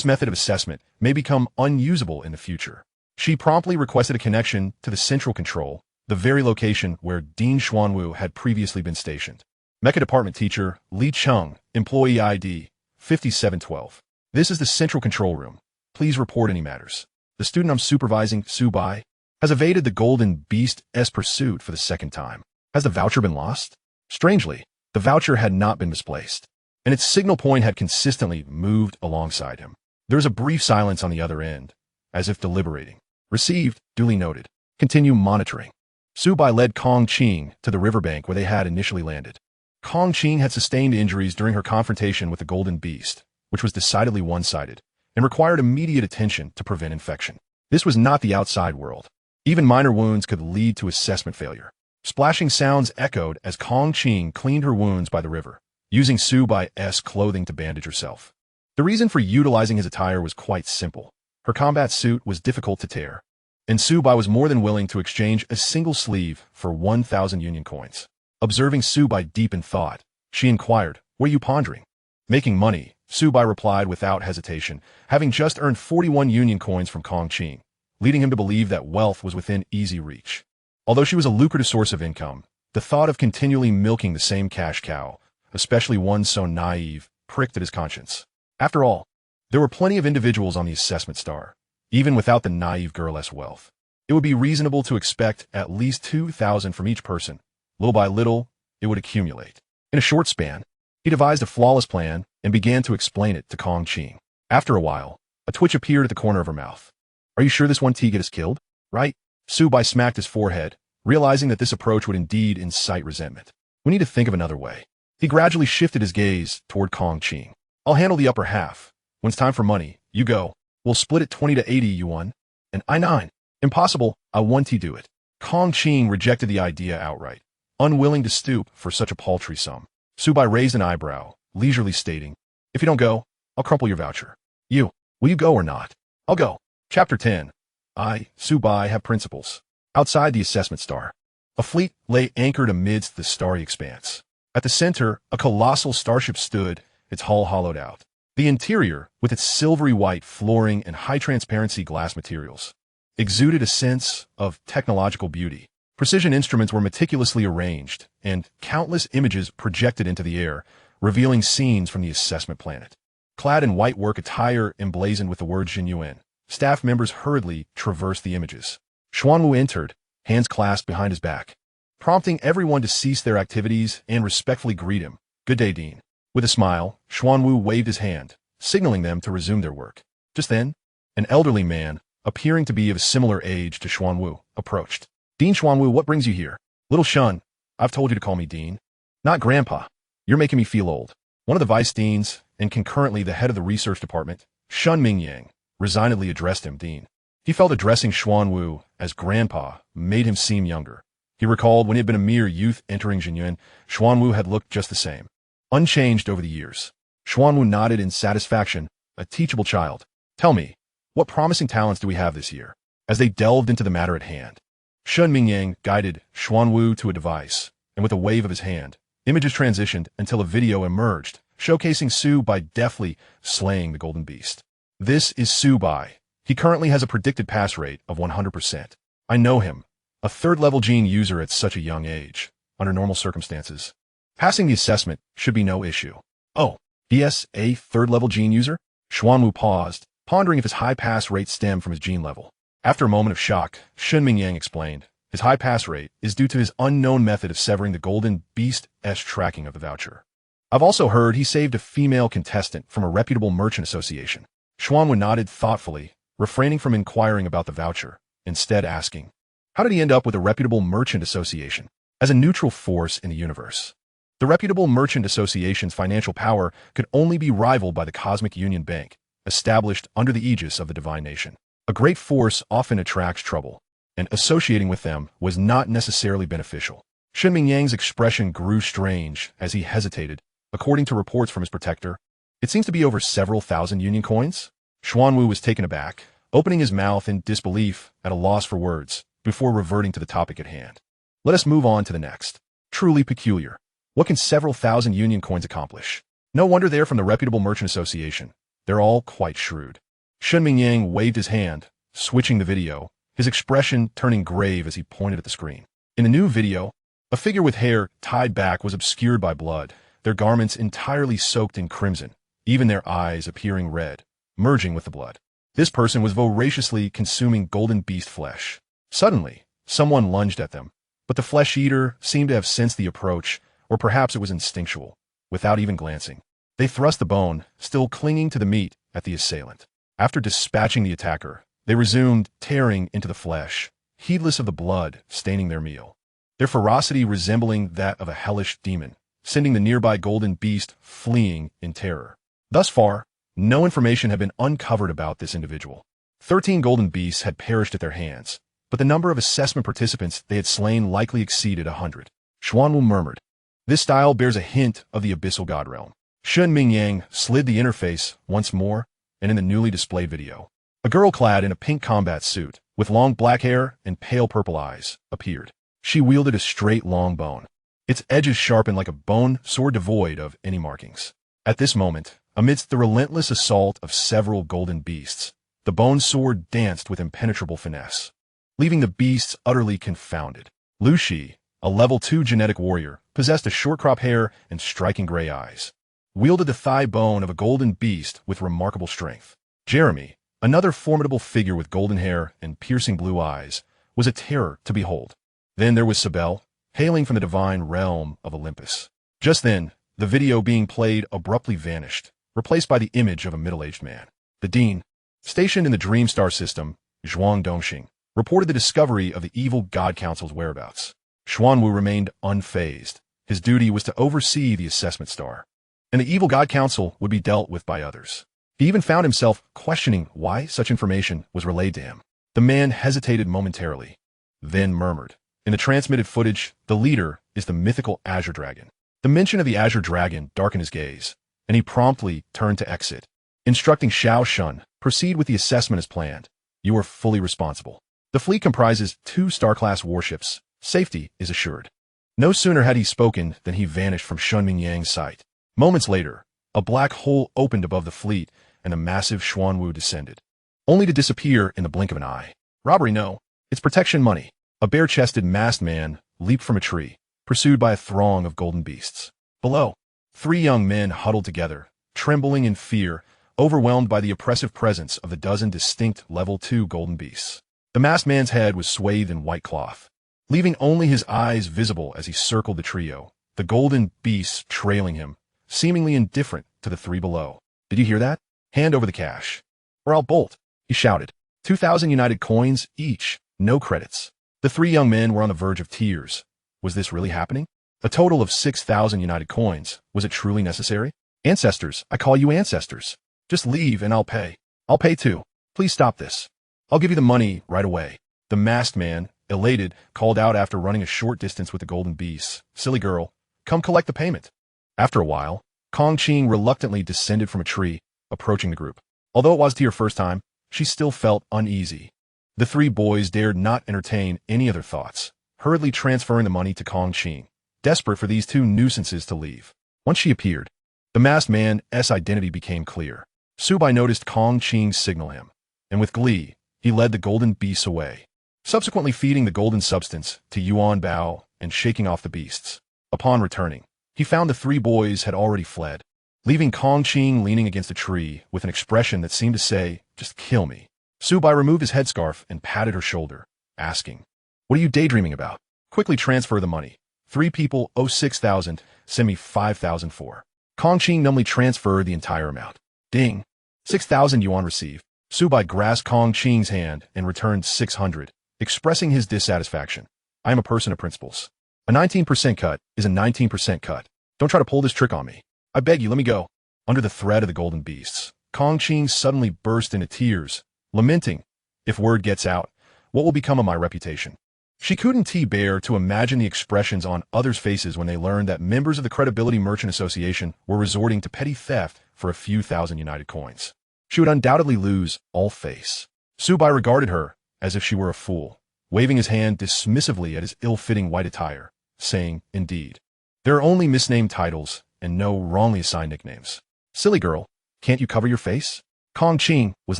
method of assessment may become unusable in the future. She promptly requested a connection to the central control, the very location where Dean Xuanwu had previously been stationed. Mecha Department Teacher Li Cheng, Employee ID 5712. This is the central control room. Please report any matters. The student I'm supervising, Su Bai, has evaded the golden beast's pursuit for the second time. Has the voucher been lost? Strangely, the voucher had not been misplaced, and its signal point had consistently moved alongside him. There was a brief silence on the other end, as if deliberating. Received, duly noted. Continue monitoring. Su Bai led Kong Qing to the riverbank where they had initially landed. Kong Qing had sustained injuries during her confrontation with the golden beast, which was decidedly one-sided, and required immediate attention to prevent infection. This was not the outside world. Even minor wounds could lead to assessment failure. Splashing sounds echoed as Kong Qing cleaned her wounds by the river, using Su Bai's clothing to bandage herself. The reason for utilizing his attire was quite simple. Her combat suit was difficult to tear, and Su Bai was more than willing to exchange a single sleeve for 1,000 Union coins. Observing Su Bai deep in thought, she inquired, what are you pondering? Making money, Su Bai replied without hesitation, having just earned 41 Union coins from Kong Qing, leading him to believe that wealth was within easy reach. Although she was a lucrative source of income, the thought of continually milking the same cash cow, especially one so naive, pricked at his conscience. After all, there were plenty of individuals on the assessment star, even without the naive girl's wealth. It would be reasonable to expect at least 2,000 from each person. Little by little, it would accumulate. In a short span, he devised a flawless plan and began to explain it to Kong Qing. After a while, a twitch appeared at the corner of her mouth. Are you sure this one T-get is killed? Right? Su Bai smacked his forehead, realizing that this approach would indeed incite resentment. We need to think of another way. He gradually shifted his gaze toward Kong Qing. I'll handle the upper half. When it's time for money, you go. We'll split it 20 to 80 yuan. And I-9. Impossible, I want to do it. Kong Qing rejected the idea outright, unwilling to stoop for such a paltry sum. Su Bai raised an eyebrow, leisurely stating, if you don't go, I'll crumple your voucher. Will you go or not? I'll go. Chapter 10. I, Su Bai, have principles. Outside the assessment star, a fleet lay anchored amidst the starry expanse. At the center, a colossal starship stood, its hull hollowed out. The interior, with its silvery white flooring and high-transparency glass materials, exuded a sense of technological beauty. Precision instruments were meticulously arranged, and countless images projected into the air, revealing scenes from the assessment planet. Clad in white work attire emblazoned with the word Jinyuan, staff members hurriedly traversed the images. Xuanwu entered, hands clasped behind his back, prompting everyone to cease their activities and respectfully greet him. Good day, Dean. With a smile, Xuanwu waved his hand, signaling them to resume their work. Just then, an elderly man, appearing to be of a similar age to Xuanwu, approached. Dean Xuanwu, what brings you here? Little Shun, I've told you to call me Dean. Not Grandpa. You're making me feel old. One of the vice deans, and concurrently the head of the research department, Shun Mingyang, resignedly addressed him Dean. He felt addressing Xuanwu as Grandpa made him seem younger. He recalled when he had been a mere youth entering Jinyuan, Xuanwu had looked just the same, unchanged over the years. Xuanwu nodded in satisfaction, a teachable child. Tell me, what promising talents do we have this year? As they delved into the matter at hand, Shun Mingyang guided Xuanwu to a device, and with a wave of his hand, images transitioned until a video emerged, showcasing Su Bai deftly slaying the golden beast. This is Su Bai. He currently has a predicted pass rate of 100%. I know him, a third-level gene user at such a young age. Under normal circumstances, passing the assessment should be no issue. Oh, yes, a third-level gene user? Xuanwu paused, pondering if his high pass rate stemmed from his gene level. After a moment of shock, Shun Mingyang explained, his high pass rate is due to his unknown method of severing the golden beast's tracking of the voucher. I've also heard he saved a female contestant from a reputable merchant association. Xuanwu nodded thoughtfully, refraining from inquiring about the voucher, instead asking, how did he end up with a reputable merchant association? As a neutral force in the universe, the reputable merchant association's financial power could only be rivaled by the Cosmic Union Bank, established under the aegis of the Divine Nation. A great force often attracts trouble, and associating with them was not necessarily beneficial. Shun Mingyang's expression grew strange as he hesitated. According to reports from his protector, it seems to be over several thousand Union coins. Xuanwu was taken aback, opening his mouth in disbelief, at a loss for words, before reverting to the topic at hand. Let us move on to the next. Truly peculiar. What can several thousand Union coins accomplish? No wonder they're from the reputable merchant association. They're all quite shrewd. Shun Mingyang waved his hand, switching the video, his expression turning grave as he pointed at the screen. In the new video, a figure with hair tied back was obscured by blood, their garments entirely soaked in crimson, even their eyes appearing red, merging with the blood. This person was voraciously consuming golden beast flesh. Suddenly, someone lunged at them, but the flesh-eater seemed to have sensed the approach, or perhaps it was instinctual. Without even glancing, they thrust the bone, still clinging to the meat, at the assailant. After dispatching the attacker, they resumed tearing into the flesh, heedless of the blood staining their meal, their ferocity resembling that of a hellish demon, sending the nearby golden beast fleeing in terror. Thus far, no information had been uncovered about this individual. 13 golden beasts had perished at their hands, but the number of assessment participants they had slain likely exceeded 100. Xuanwu murmured, this style bears a hint of the abyssal god realm. Shun Mingyang slid the interface once more, and in the newly displayed video, a girl clad in a pink combat suit, with long black hair and pale purple eyes, appeared. She wielded a straight long bone, its edges sharpened like a bone sword devoid of any markings. At this moment, amidst the relentless assault of several golden beasts, the bone sword danced with impenetrable finesse, leaving the beasts utterly confounded. Lu Shi, a level 2 genetic warrior, possessed a short crop hair and striking gray eyes, wielded the thigh bone of a golden beast with remarkable strength. Jeremy, another formidable figure with golden hair and piercing blue eyes, was a terror to behold. Then there was Sibel, hailing from the divine realm of Olympus. Just then, the video being played abruptly vanished, replaced by the image of a middle-aged man. The dean, stationed in the Dream Star system, Zhuang Dongxing, reported the discovery of the evil God Council's whereabouts. Xuanwu remained unfazed. His duty was to oversee the assessment star, and the evil God Council would be dealt with by others. He even found himself questioning why such information was relayed to him. The man hesitated momentarily, then murmured. In the transmitted footage, the leader is the mythical Azure Dragon. The mention of the Azure Dragon darkened his gaze, and he promptly turned to exit, instructing Xiao Shun, proceed with the assessment as planned. You are fully responsible. The fleet comprises 2 star-class warships. Safety is assured. No sooner had he spoken than he vanished from Shun Mingyang's sight. Moments later, a black hole opened above the fleet, and a massive Xuanwu descended, only to disappear in the blink of an eye. Robbery, no. It's protection money. A bare-chested masked man leaped from a tree, pursued by a throng of golden beasts. Below, 3 young men huddled together, trembling in fear, overwhelmed by the oppressive presence of the dozen distinct level 2 golden beasts. The masked man's head was swathed in white cloth, leaving only his eyes visible as he circled the trio, the golden beasts trailing him, seemingly indifferent to the 3 below. Did you hear that? Hand over the cash, or I'll bolt, he shouted. 2,000 united coins each, no credits. The 3 young men were on the verge of tears. Was this really happening? A total of 6,000 united coins. Was it truly necessary? Ancestors, I call you ancestors. Just leave and I'll pay. I'll pay too. Please stop this. I'll give you the money right away. The masked man, elated, called out after running a short distance with the golden beasts. Silly girl, come collect the payment. After a while, Kong Qing reluctantly descended from a tree, approaching the group. Although it was to her first time, she still felt uneasy. The 3 boys dared not entertain any other thoughts, hurriedly transferring the money to Kong Qing, desperate for these 2 nuisances to leave. Once she appeared, the masked man's identity became clear. Su Bai noticed Kong Qing signal him, and with glee, he led the golden beasts away, subsequently feeding the golden substance to Yuan Bao and shaking off the beasts. Upon returning, he found the 3 boys had already fled, leaving Kong Qing leaning against a tree with an expression that seemed to say, just kill me. Su Bai removed his headscarf and patted her shoulder, asking, what are you daydreaming about? Quickly transfer the money. 3 people owe 6,000, send me 5,004. Kong Qing numbly transferred the entire amount. Ding. 6,000 yuan received. Su Bai grasped Kong Qing's hand and returned 600, expressing his dissatisfaction. I am a person of principles. A 19% cut is a 19% cut. Don't try to pull this trick on me. I beg you, let me go. Under the threat of the golden beasts, Kong Qing suddenly burst into tears, lamenting, if word gets out, what will become of my reputation? She couldn't bear to imagine the expressions on others' faces when they learned that members of the Credibility Merchant Association were resorting to petty theft for a few thousand united coins. She would undoubtedly lose all face. Su Bai regarded her as if she were a fool, waving his hand dismissively at his ill-fitting white attire, saying, indeed, there are only misnamed titles and no wrongly assigned nicknames. Silly girl, can't you cover your face? Kong Qing was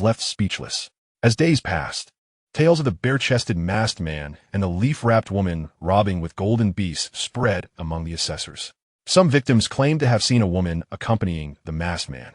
left speechless. As days passed, tales of the bare-chested masked man and the leaf-wrapped woman robbing with golden beasts spread among the assessors. Some victims claimed to have seen a woman accompanying the masked man,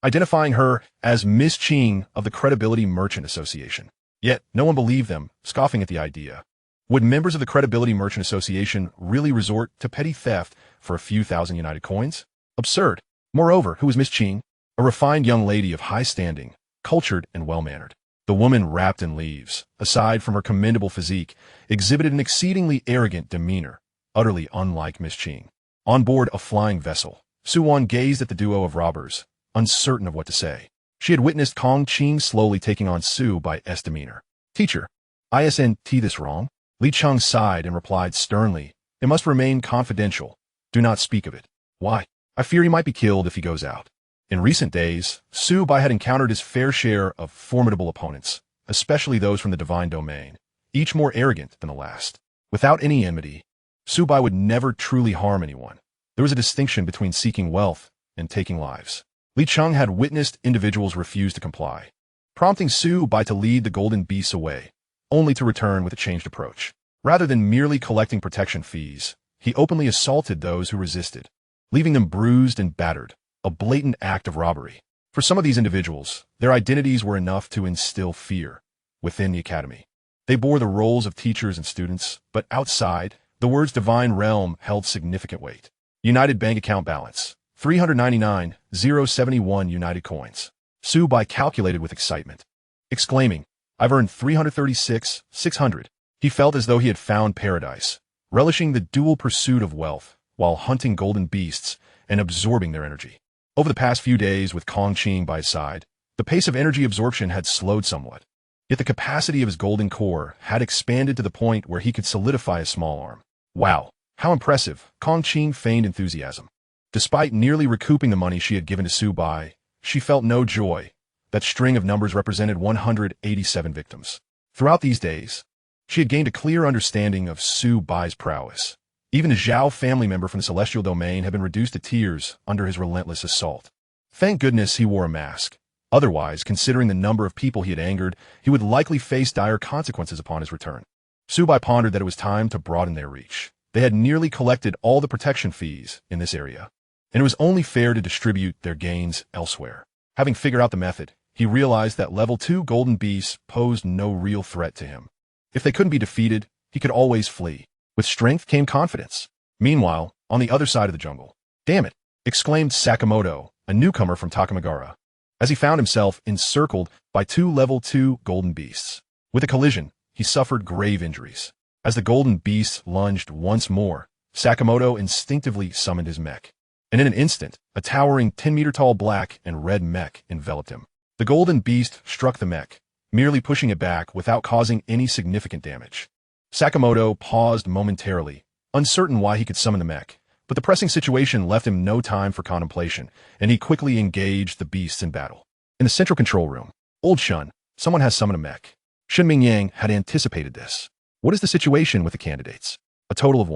identifying her as Miss Qing of the Credibility Merchant Association. Yet, no one believed them, scoffing at the idea. Would members of the Credibility Merchant Association really resort to petty theft for a few thousand united coins? Absurd. Moreover, who was Miss Qing? A refined young lady of high standing, cultured and well-mannered. The woman wrapped in leaves, aside from her commendable physique, exhibited an exceedingly arrogant demeanor, utterly unlike Miss Qing. On board a flying vessel, Su Wan gazed at the duo of robbers, uncertain of what to say. She had witnessed Kong Qing slowly taking on Su Bai's demeanor. Teacher, isn't this wrong? Li Cheng sighed and replied sternly, it must remain confidential. Do not speak of it. Why? I fear he might be killed if he goes out. In recent days, Su Bai had encountered his fair share of formidable opponents, especially those from the divine domain, each more arrogant than the last. Without any enmity, Su Bai would never truly harm anyone. There was a distinction between seeking wealth and taking lives. Li Cheng had witnessed individuals refuse to comply, prompting Su Bai to lead the golden beasts away, only to return with a changed approach. Rather than merely collecting protection fees, he openly assaulted those who resisted, leaving them bruised and battered, a blatant act of robbery. For some of these individuals, their identities were enough to instill fear within the academy. They bore the roles of teachers and students, but outside, the words divine realm held significant weight. United bank account balance, 399,071 united coins. Su Bai calculated with excitement, exclaiming, I've earned 336, 600. He felt as though he had found paradise, relishing the dual pursuit of wealth while hunting golden beasts and absorbing their energy. Over the past few days, with Kong Qing by his side, the pace of energy absorption had slowed somewhat. Yet the capacity of his golden core had expanded to the point where he could solidify a small arm. Wow, how impressive! Kong Qing feigned enthusiasm. Despite nearly recouping the money she had given to Su Bai, she felt no joy. That string of numbers represented 187 victims. Throughout these days, she had gained a clear understanding of Su Bai's prowess. Even a Zhao family member from the celestial domain had been reduced to tears under his relentless assault. Thank goodness he wore a mask. Otherwise, considering the number of people he had angered, he would likely face dire consequences upon his return. Su Bai pondered that it was time to broaden their reach. They had nearly collected all the protection fees in this area, and it was only fair to distribute their gains elsewhere. Having figured out the method, he realized that level 2 golden beasts posed no real threat to him. If they couldn't be defeated, he could always flee. With strength came confidence. Meanwhile, on the other side of the jungle, "Damn it!" exclaimed Sakamoto, a newcomer from Takamagara, as he found himself encircled by 2 level 2 golden beasts. With a collision, he suffered grave injuries. As the golden beasts lunged once more, Sakamoto instinctively summoned his mech. And in an instant, a towering 10-meter-tall black and red mech enveloped him. The golden beast struck the mech, merely pushing it back without causing any significant damage. Sakamoto paused momentarily, uncertain why he could summon the mech, but the pressing situation left him no time for contemplation, and he quickly engaged the beasts in battle. In the central control room, "Old Shun, someone has summoned a mech." Shen Mingyang had anticipated this. "What is the situation with the candidates?" A total of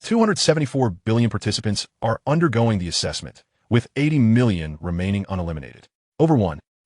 274 billion participants are undergoing the assessment, with 80 million remaining uneliminated. Over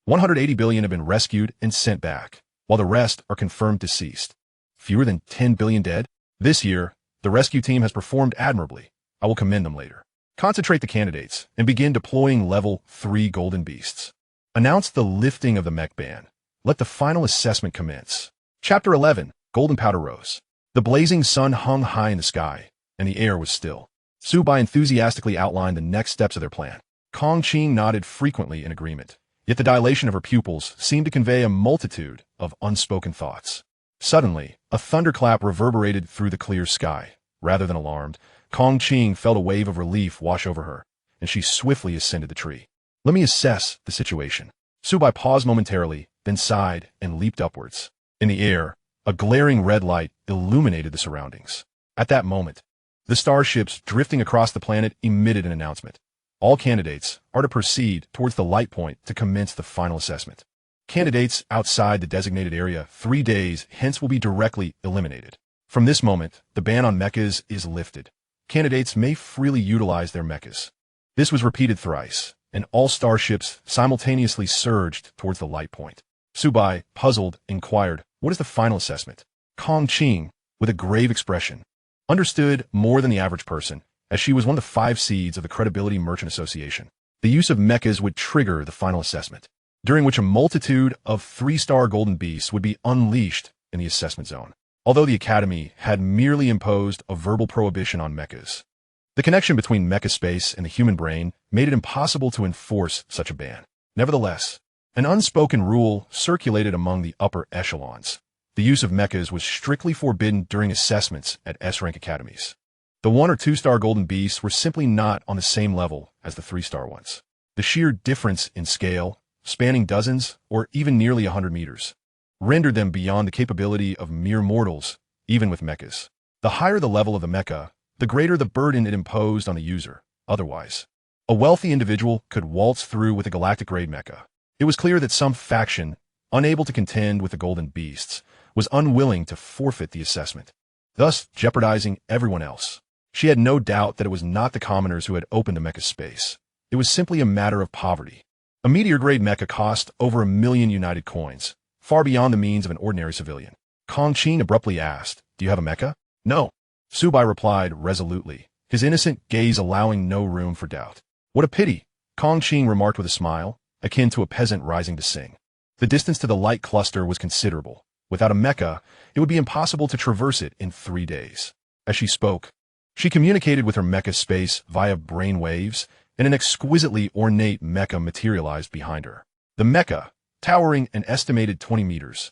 180 billion have been rescued and sent back, while the rest are confirmed deceased. Fewer than 10 billion dead? This year, the rescue team has performed admirably. I will commend them later. Concentrate the candidates and begin deploying level 3 golden beasts. Announce the lifting of the mech ban. Let the final assessment commence. Chapter 11, Golden Powder Rose. The blazing sun hung high in the sky, and the air was still. Su Bai enthusiastically outlined the next steps of their plan. Kong Qing nodded frequently in agreement, yet the dilation of her pupils seemed to convey a multitude of unspoken thoughts. Suddenly, a thunderclap reverberated through the clear sky. Rather than alarmed, Kong Qing felt a wave of relief wash over her, and she swiftly ascended the tree. "Let me assess the situation." Su Bai paused momentarily, then sighed and leaped upwards. In the air, a glaring red light illuminated the surroundings. At that moment, the starships drifting across the planet emitted an announcement. All candidates are to proceed towards the light point to commence the final assessment. Candidates outside the designated area 3 days hence will be directly eliminated. From this moment, the ban on mechas is lifted. Candidates may freely utilize their mechas. This was repeated thrice, and all starships simultaneously surged towards the light point. Su Bai, puzzled, inquired, "What is the final assessment?" Kong Qing, with a grave expression, understood more than the average person, as she was one of the 5 seeds of the Credibility Merchant Association. The use of mechas would trigger the final assessment, during which a multitude of 3-star golden beasts would be unleashed in the assessment zone. Although the Academy had merely imposed a verbal prohibition on mechas, the connection between mecha space and the human brain made it impossible to enforce such a ban. Nevertheless, an unspoken rule circulated among the upper echelons. The use of mechas was strictly forbidden during assessments at S-rank academies. The 1- or 2-star golden beasts were simply not on the same level as the 3-star ones. The sheer difference in scale, spanning dozens or even nearly 100 meters, rendered them beyond the capability of mere mortals, even with mechas. The higher the level of the mecha, the greater the burden it imposed on the user. Otherwise, a wealthy individual could waltz through with a galactic-grade mecha. It was clear that some faction, unable to contend with the golden beasts, was unwilling to forfeit the assessment, thus jeopardizing everyone else. She had no doubt that it was not the commoners who had opened the mecha space. It was simply a matter of poverty. A meteor-grade mecha cost over 1 million United coins, far beyond the means of an ordinary civilian. Kong Qing abruptly asked, "Do you have a mecha?" "No." Su Bai replied resolutely, his innocent gaze allowing no room for doubt. "What a pity," Kong Qing remarked with a smile, akin to a peasant rising to sing. The distance to the light cluster was considerable. Without a mecha, it would be impossible to traverse it in 3 days. As she spoke, she communicated with her mecha space via brain waves, and an exquisitely ornate mecha materialized behind her. The mecha, towering an estimated 20 meters,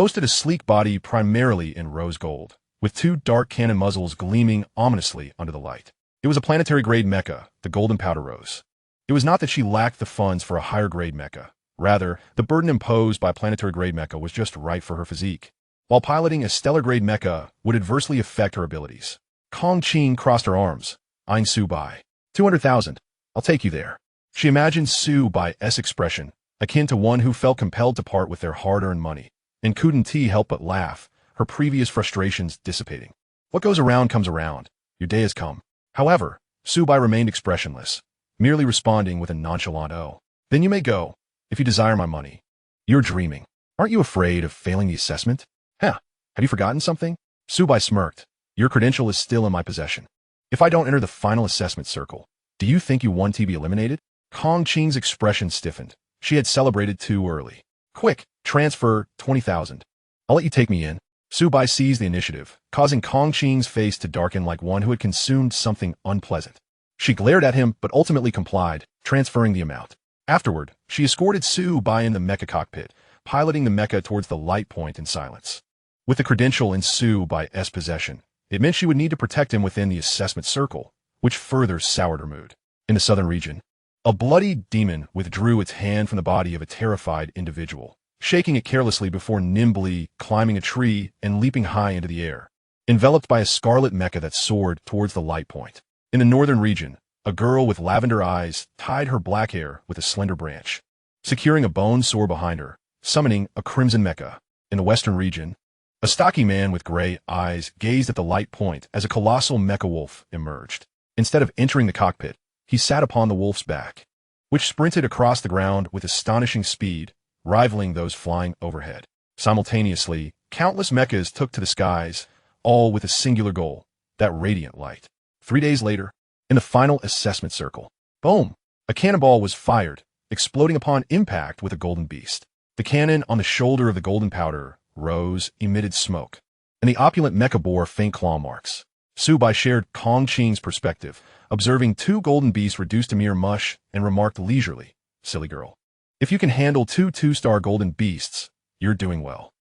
boasted a sleek body primarily in rose gold, with two dark cannon muzzles gleaming ominously under the light. It was a planetary-grade mecha, the Golden Powder Rose. It was not that she lacked the funds for a higher-grade mecha. Rather, the burden imposed by planetary-grade mecha was just right for her physique. While piloting a stellar-grade mecha would adversely affect her abilities. Kong Qing crossed her arms, eyeing Su Bai. 200,000. I'll take you there. She imagined Su Bai's expression, akin to one who felt compelled to part with their hard-earned money, and couldn't help but laugh, her previous frustrations dissipating. What goes around comes around. Your day has come. However, Su Bai remained expressionless, merely responding with a nonchalant "Oh. Then you may go, if you desire my money." You're dreaming. Aren't you afraid of failing the assessment? Have you forgotten something? Su Bai smirked. Your credential is still in my possession. If I don't enter the final assessment circle, do you think you want to be eliminated? Kong Qing's expression stiffened. She had celebrated too early. Quick, transfer 20,000. I'll let you take me in. Su Bai seized the initiative, causing Kong Qing's face to darken like one who had consumed something unpleasant. She glared at him but ultimately complied, transferring the amount. Afterward, she escorted Su Bai in the mecha cockpit, piloting the mecha towards the light point in silence. With the credential in Su Bai's possession, it meant she would need to protect him within the assessment circle, which further soured her mood. In the southern region, a bloody demon withdrew its hand from the body of a terrified individual, shaking it carelessly before nimbly climbing a tree and leaping high into the air, enveloped by a scarlet mecha that soared towards the light point. In the northern region, a girl with lavender eyes tied her black hair with a slender branch, securing a bone sword behind her, summoning a crimson mecha. In the western region, a stocky man with gray eyes gazed at the light point as a colossal mecha wolf emerged. Instead of entering the cockpit, he sat upon the wolf's back, which sprinted across the ground with astonishing speed, rivaling those flying overhead. Simultaneously, countless mechas took to the skies, all with a singular goal, that radiant light. 3 days later, in the final assessment circle, boom! A cannonball was fired, exploding upon impact with a golden beast. The cannon on the shoulder of the Golden Powder Rose emitted smoke, and the opulent mecha bore faint claw marks. Su Bai shared Kong Qing's perspective, observing 2 golden beasts reduced to mere mush, and remarked leisurely, "Silly girl. If you can handle 2 two-star golden beasts, you're doing well."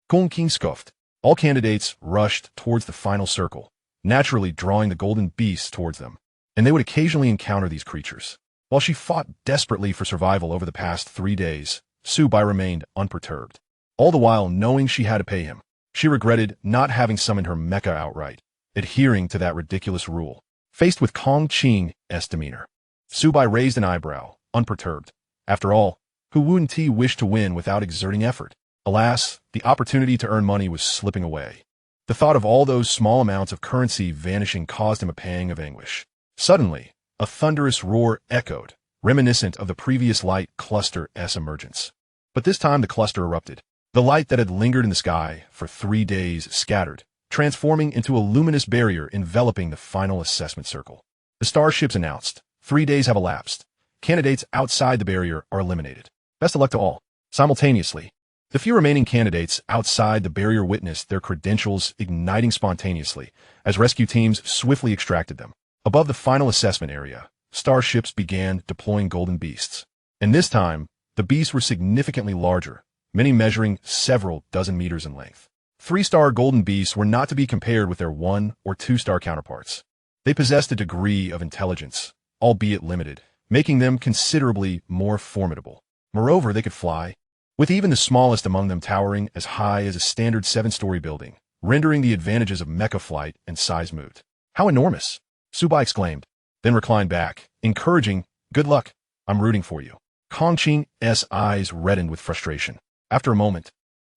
Kong Qing scoffed. All candidates rushed towards the final circle, naturally drawing the golden beasts towards them, and they would occasionally encounter these creatures. While she fought desperately for survival over the past 3 days, Su Bai remained unperturbed. All the while knowing she had to pay him, she regretted not having summoned her mecha outright, adhering to that ridiculous rule. Faced with Kong Qing's demeanor, Su Bai raised an eyebrow, unperturbed. After all, who wouldn't wish to win without exerting effort? Alas, the opportunity to earn money was slipping away. The thought of all those small amounts of currency vanishing caused him a pang of anguish. Suddenly, a thunderous roar echoed, reminiscent of the previous light cluster's emergence. But this time the cluster erupted. The light that had lingered in the sky for 3 days scattered, transforming into a luminous barrier enveloping the final assessment circle. The starships announced, 3 days have elapsed. Candidates outside the barrier are eliminated. Best of luck to all. Simultaneously, the few remaining candidates outside the barrier witnessed their credentials igniting spontaneously as rescue teams swiftly extracted them. Above the final assessment area, starships began deploying golden beasts. And this time, the beasts were significantly larger, many measuring several dozen meters in length. 3-star golden beasts were not to be compared with their 1- or 2-star counterparts. They possessed a degree of intelligence, albeit limited, making them considerably more formidable. Moreover, they could fly, with even the smallest among them towering as high as a standard 7-story building, rendering the advantages of mecha flight and size moot. How enormous! Su Bai exclaimed, then reclined back, encouraging, "Good luck. I'm rooting for you." Kong Qing's eyes reddened with frustration. After a moment,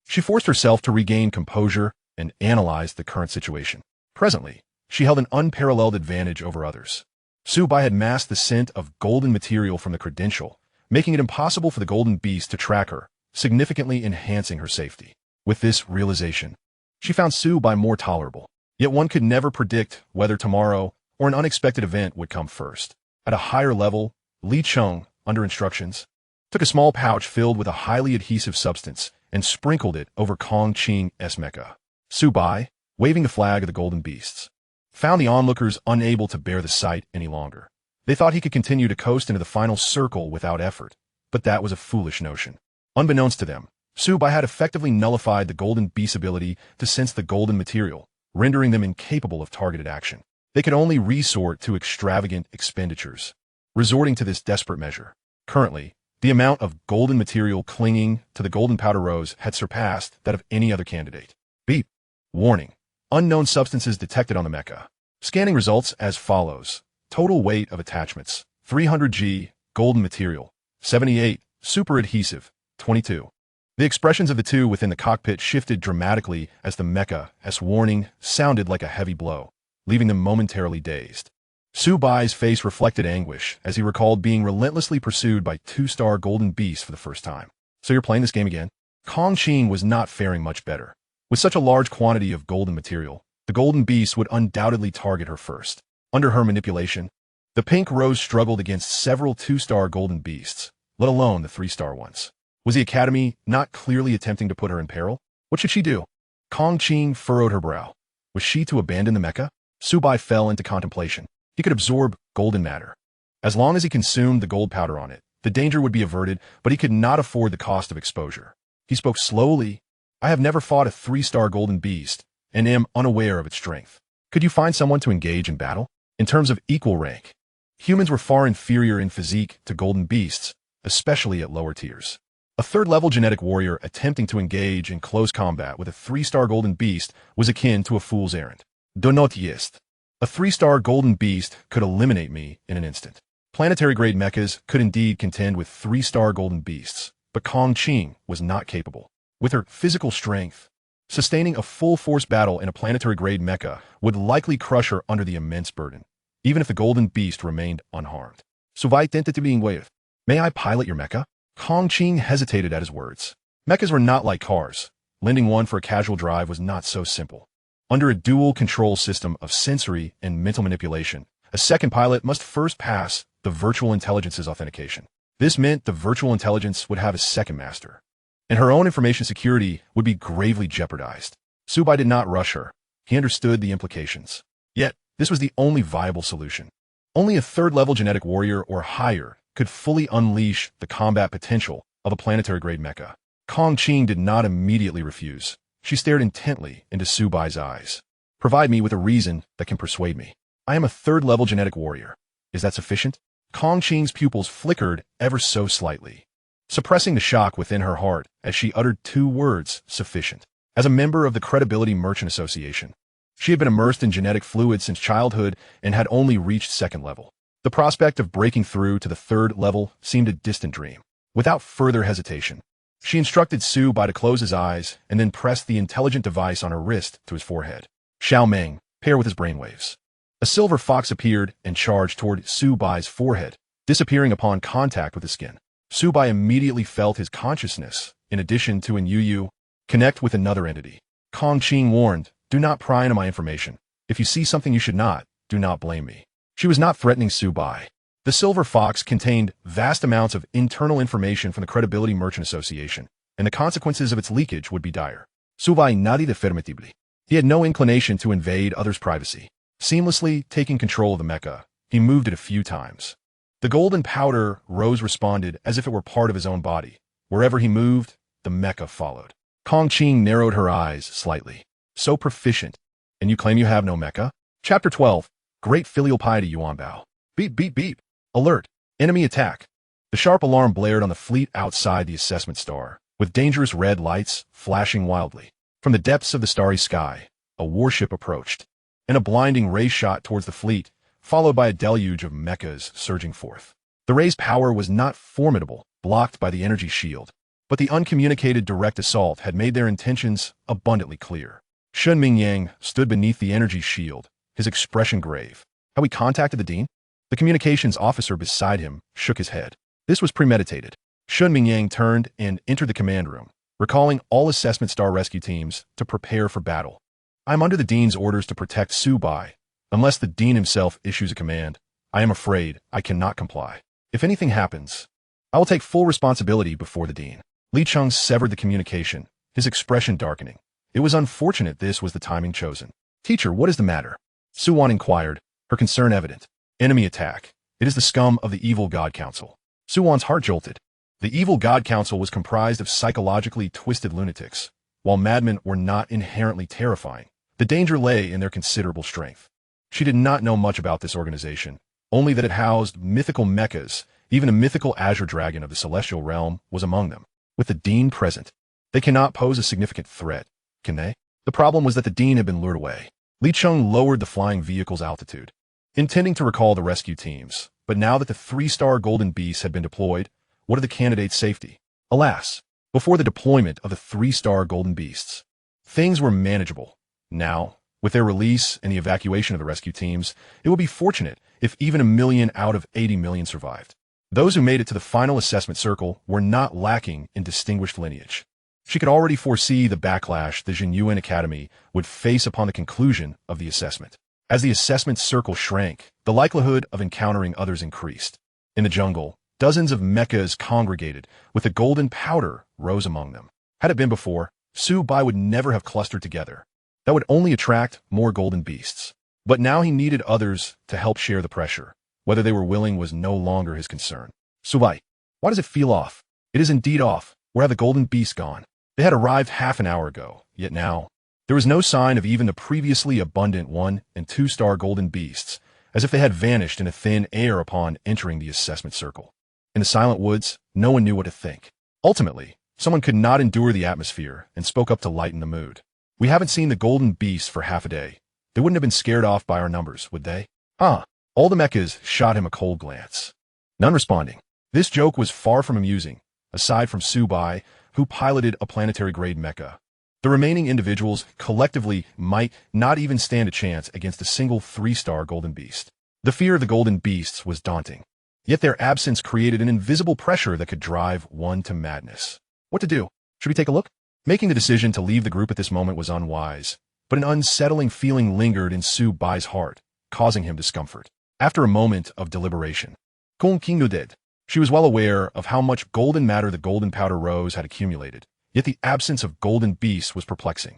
she forced herself to regain composure and analyzed the current situation. Presently, she held an unparalleled advantage over others. Su Bai had masked the scent of golden material from the credential, making it impossible for the golden beast to track her, significantly enhancing her safety. With this realization, she found Su Bai more tolerable. Yet one could never predict whether tomorrow or an unexpected event would come first. At a higher level, Li Cheng, under instructions, took a small pouch filled with a highly adhesive substance and sprinkled it over Kong Qing's mecha. Su Bai, waving the flag of the golden beasts, found the onlookers unable to bear the sight any longer. They thought he could continue to coast into the final circle without effort, but that was a foolish notion. Unbeknownst to them, Su Bai had effectively nullified the golden beast's ability to sense the golden material, rendering them incapable of targeted action. They could only resort to extravagant expenditures, resorting to this desperate measure. Currently, the amount of golden material clinging to the golden powder rose had surpassed that of any other candidate. Beep. Warning. Unknown substances detected on the mecha. Scanning results as follows. Total weight of attachments, 300 g, golden material, 78, super adhesive, 22. The expressions of the two within the cockpit shifted dramatically as the mecha's warning sounded like a heavy blow, leaving them momentarily dazed. Su Bai's face reflected anguish as he recalled being relentlessly pursued by two-star golden beasts for the first time. So you're playing this game again? Kong Qing was not faring much better. With such a large quantity of golden material, the golden beast would undoubtedly target her first. Under her manipulation, the pink rose struggled against several two-star golden beasts, let alone the three-star ones. Was the Academy not clearly attempting to put her in peril? What should she do? Kong Qing furrowed her brow. Was she to abandon the mecha? Su Bai fell into contemplation. He could absorb golden matter. As long as he consumed the gold powder on it, the danger would be averted, but he could not afford the cost of exposure. He spoke slowly. I have never fought a three-star golden beast, and am unaware of its strength. Could you find someone to engage in battle? In terms of equal rank, humans were far inferior in physique to golden beasts, especially at lower tiers. A third-level genetic warrior attempting to engage in close combat with a three-star golden beast was akin to a fool's errand. Do not jest. A three-star golden beast could eliminate me in an instant. Planetary-grade mechas could indeed contend with three-star golden beasts, but Kong Qing was not capable. With her physical strength, sustaining a full-force battle in a planetary-grade mecha would likely crush her under the immense burden, even if the golden beast remained unharmed. Su Bai tentatively inquired, "May I pilot your mecha?" Kong Qing hesitated at his words. Mechas were not like cars. Lending one for a casual drive was not so simple. Under a dual control system of sensory and mental manipulation, a second pilot must first pass the virtual intelligence's authentication. This meant the virtual intelligence would have a second master, and her own information security would be gravely jeopardized. Su Bai did not rush her. He understood the implications. Yet, this was the only viable solution. Only a third-level genetic warrior or higher could fully unleash the combat potential of a planetary-grade mecha. Kong Qing did not immediately refuse. She stared intently into Su Bai's eyes. "Provide me with a reason that can persuade me. I am a third-level genetic warrior. Is that sufficient?" Kong Qing's pupils flickered ever so slightly, suppressing the shock within her heart as she uttered two words, sufficient. As a member of the Credibility Merchant Association, she had been immersed in genetic fluid since childhood and had only reached second level. The prospect of breaking through to the third level seemed a distant dream. Without further hesitation, she instructed Su Bai to close his eyes and then pressed the intelligent device on her wrist to his forehead. Xiao Meng, pair with his brainwaves. A silver fox appeared and charged toward Su Bai's forehead, disappearing upon contact with his skin. Su Bai immediately felt his consciousness, in addition to an Yu connect with another entity. Kong Qing warned, "Do not pry into my information. If you see something you should not, do not blame me." She was not threatening Su Bai. The silver fox contained vast amounts of internal information from the Credibility Merchant Association, and the consequences of its leakage would be dire. Su Bai nodded affirmatively. He had no inclination to invade others' privacy. Seamlessly taking control of the mecha, he moved it a few times. The golden powder rose responded as if it were part of his own body. Wherever he moved, the mecha followed. Kong Qing narrowed her eyes slightly. "So proficient. And you claim you have no mecha?" Chapter 12. Great Filial Piety Yuan Bao. Beep, beep, beep. Alert. Enemy attack. The sharp alarm blared on the fleet outside the assessment star, with dangerous red lights flashing wildly. From the depths of the starry sky, a warship approached, and a blinding ray shot towards the fleet, followed by a deluge of mechas surging forth. The ray's power was not formidable, blocked by the energy shield, but the uncommunicated direct assault had made their intentions abundantly clear. Shun Mingyang stood beneath the energy shield, his expression grave. "Have we contacted the Dean?" The communications officer beside him shook his head. This was premeditated. Shun Mingyang turned and entered the command room, recalling all assessment star rescue teams to prepare for battle. "I am under the Dean's orders to protect Su Bai. Unless the Dean himself issues a command, I am afraid I cannot comply. If anything happens, I will take full responsibility before the Dean." Li Chung severed the communication, his expression darkening. It was unfortunate this was the timing chosen. "Teacher, what is the matter?" Su Wan inquired, her concern evident. "Enemy attack. It is the scum of the evil God council." Su Wan's heart jolted. The evil God Council was comprised of psychologically twisted lunatics. While madmen were not inherently terrifying, the danger lay in their considerable strength. She did not know much about this organization, only that it housed mythical mechas. Even a mythical azure dragon of the celestial realm was among them. With the dean present, they cannot pose a significant threat, can they? The problem was that the dean had been lured away. Li Chung lowered the flying vehicle's altitude, intending to recall the rescue teams, but now that the 3-star golden beasts had been deployed, what of the candidate's safety? Alas, before the deployment of the 3-star golden beasts, things were manageable. Now, with their release and the evacuation of the rescue teams, it would be fortunate if even 1 million out of 80 million survived. Those who made it to the final assessment circle were not lacking in distinguished lineage. She could already foresee the backlash the Jinyuan Academy would face upon the conclusion of the assessment. As the assessment circle shrank, the likelihood of encountering others increased. In the jungle, dozens of mechas congregated, with the golden powder rose among them. Had it been before, Su Bai would never have clustered together. That would only attract more golden beasts. But now he needed others to help share the pressure. Whether they were willing was no longer his concern. Su Bai, why does it feel off? It is indeed off. Where have the golden beasts gone? They had arrived half an hour ago, yet now, there was no sign of even the previously abundant 1- and 2-star golden beasts, as if they had vanished in a thin air upon entering the assessment circle. In the silent woods, no one knew what to think. Ultimately, someone could not endure the atmosphere and spoke up to lighten the mood. We haven't seen the golden beasts for half a day. They wouldn't have been scared off by our numbers, would they? All the mechas shot him a cold glance. None responding. This joke was far from amusing, aside from Su Bai, who piloted a planetary-grade mecha. The remaining individuals collectively might not even stand a chance against a single 3-star golden beast. The fear of the golden beasts was daunting, yet their absence created an invisible pressure that could drive one to madness. What to do? Should we take a look? Making the decision to leave the group at this moment was unwise, but an unsettling feeling lingered in Su Bai's heart, causing him discomfort. After a moment of deliberation, Kong Qingnu did. She was well aware of how much golden matter the golden powder rose had accumulated, yet the absence of golden beasts was perplexing.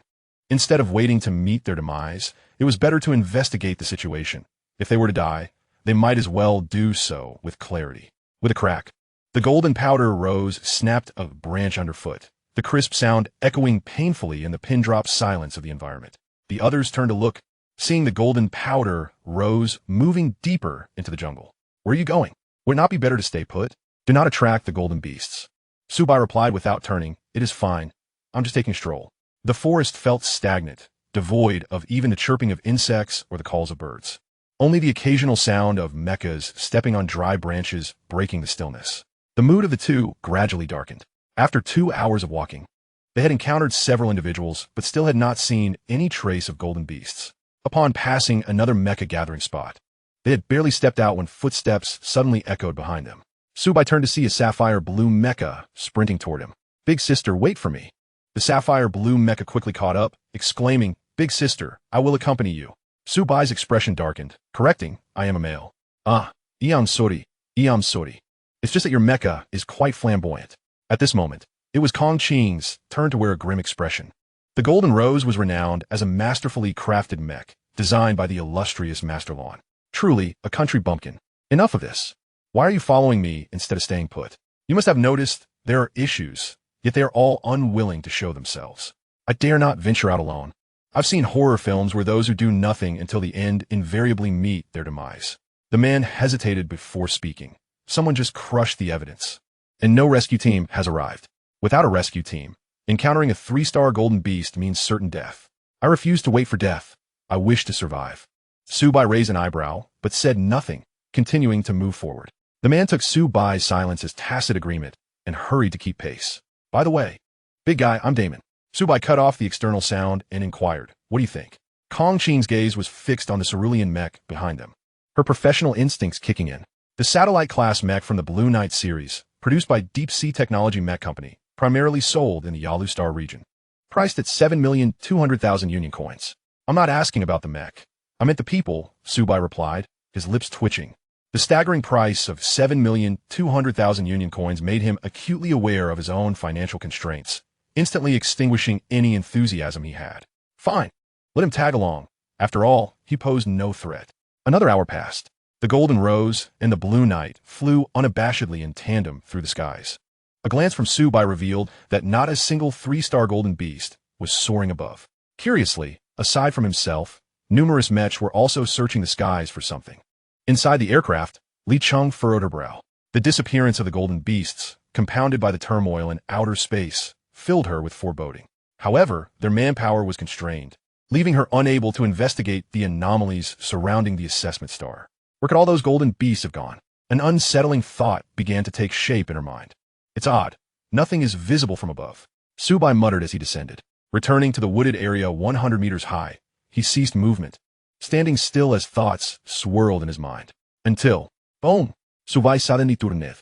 Instead of waiting to meet their demise, it was better to investigate the situation. If they were to die, they might as well do so with clarity. With a crack, the golden powder rose snapped a branch underfoot, the crisp sound echoing painfully in the pin-drop silence of the environment. The others turned to look, seeing the golden powder rose moving deeper into the jungle. Where are you going? Would it not be better to stay put? Do not attract the golden beasts. Su Bai replied without turning. It is fine. I'm just taking a stroll. The forest felt stagnant, devoid of even the chirping of insects or the calls of birds. Only the occasional sound of mechas stepping on dry branches breaking the stillness. The mood of the two gradually darkened. After 2 hours of walking, they had encountered several individuals, but still had not seen any trace of golden beasts. Upon passing another mecha gathering spot, they had barely stepped out when footsteps suddenly echoed behind them. Su Bai turned to see a sapphire blue mecha sprinting toward him. Big sister, wait for me. The sapphire blue mecha quickly caught up, exclaiming, Big sister, I will accompany you. Su Bai's expression darkened, correcting, I am a male. Iam sorry. It's just that your mecha is quite flamboyant. At this moment, it was Kong Qing's turn to wear a grim expression. The Golden Rose was renowned as a masterfully crafted mech, designed by the illustrious Master Lawn. Truly, a country bumpkin. Enough of this. Why are you following me instead of staying put? You must have noticed there are issues, yet they are all unwilling to show themselves. I dare not venture out alone. I've seen horror films where those who do nothing until the end invariably meet their demise. The man hesitated before speaking. Someone just crushed the evidence. And no rescue team has arrived. Without a rescue team, encountering a 3-star golden beast means certain death. I refuse to wait for death. I wish to survive. Su Bai raised an eyebrow, but said nothing, continuing to move forward. The man took Su Bai's silence as tacit agreement and hurried to keep pace. By the way, big guy, I'm Damon. Su Bai cut off the external sound and inquired, what do you think? Kong Qing's gaze was fixed on the cerulean mech behind them, her professional instincts kicking in. The satellite-class mech from the Blue Knight series, produced by Deep Sea Technology Mech Company, primarily sold in the Yalu Star region. Priced at 7,200,000 Union coins. I'm not asking about the mech. I meant the people, Su Bai replied, his lips twitching. The staggering price of 7,200,000 Union coins made him acutely aware of his own financial constraints, instantly extinguishing any enthusiasm he had. Fine. Let him tag along. After all, he posed no threat. Another hour passed. The Golden Rose and the Blue Knight flew unabashedly in tandem through the skies. A glance from Su Bai revealed that not a single 3-star golden beast was soaring above. Curiously, aside from himself, numerous mechs were also searching the skies for something. Inside the aircraft, Li Cheng furrowed her brow. The disappearance of the golden beasts, compounded by the turmoil in outer space, filled her with foreboding. However, their manpower was constrained, leaving her unable to investigate the anomalies surrounding the assessment star. Where could all those golden beasts have gone? An unsettling thought began to take shape in her mind. It's odd. Nothing is visible from above. Su Bai muttered as he descended. Returning to the wooded area 100 meters high, he ceased movement, standing still as thoughts swirled in his mind. Until, boom! Su Bai suddenly turned.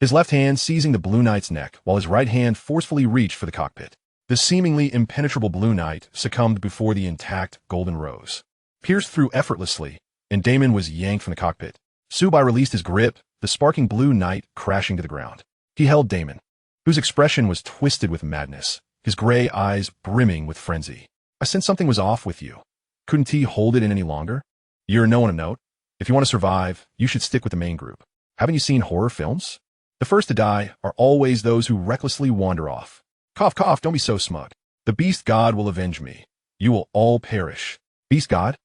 His left hand seizing the Blue Knight's neck, while his right hand forcefully reached for the cockpit. The seemingly impenetrable Blue Knight succumbed before the intact Golden Rose. Pierced through effortlessly, and Damon was yanked from the cockpit. Su Bai released his grip, the sparking Blue Knight crashing to the ground. He held Damon, whose expression was twisted with madness, his gray eyes brimming with frenzy. I sensed something was off with you. Couldn't he hold it in any longer? You're no one of note. If you want to survive, you should stick with the main group. Haven't you seen horror films? The first to die are always those who recklessly wander off. Cough, cough, don't be so smug. The Beast God will avenge me. You will all perish. Beast God?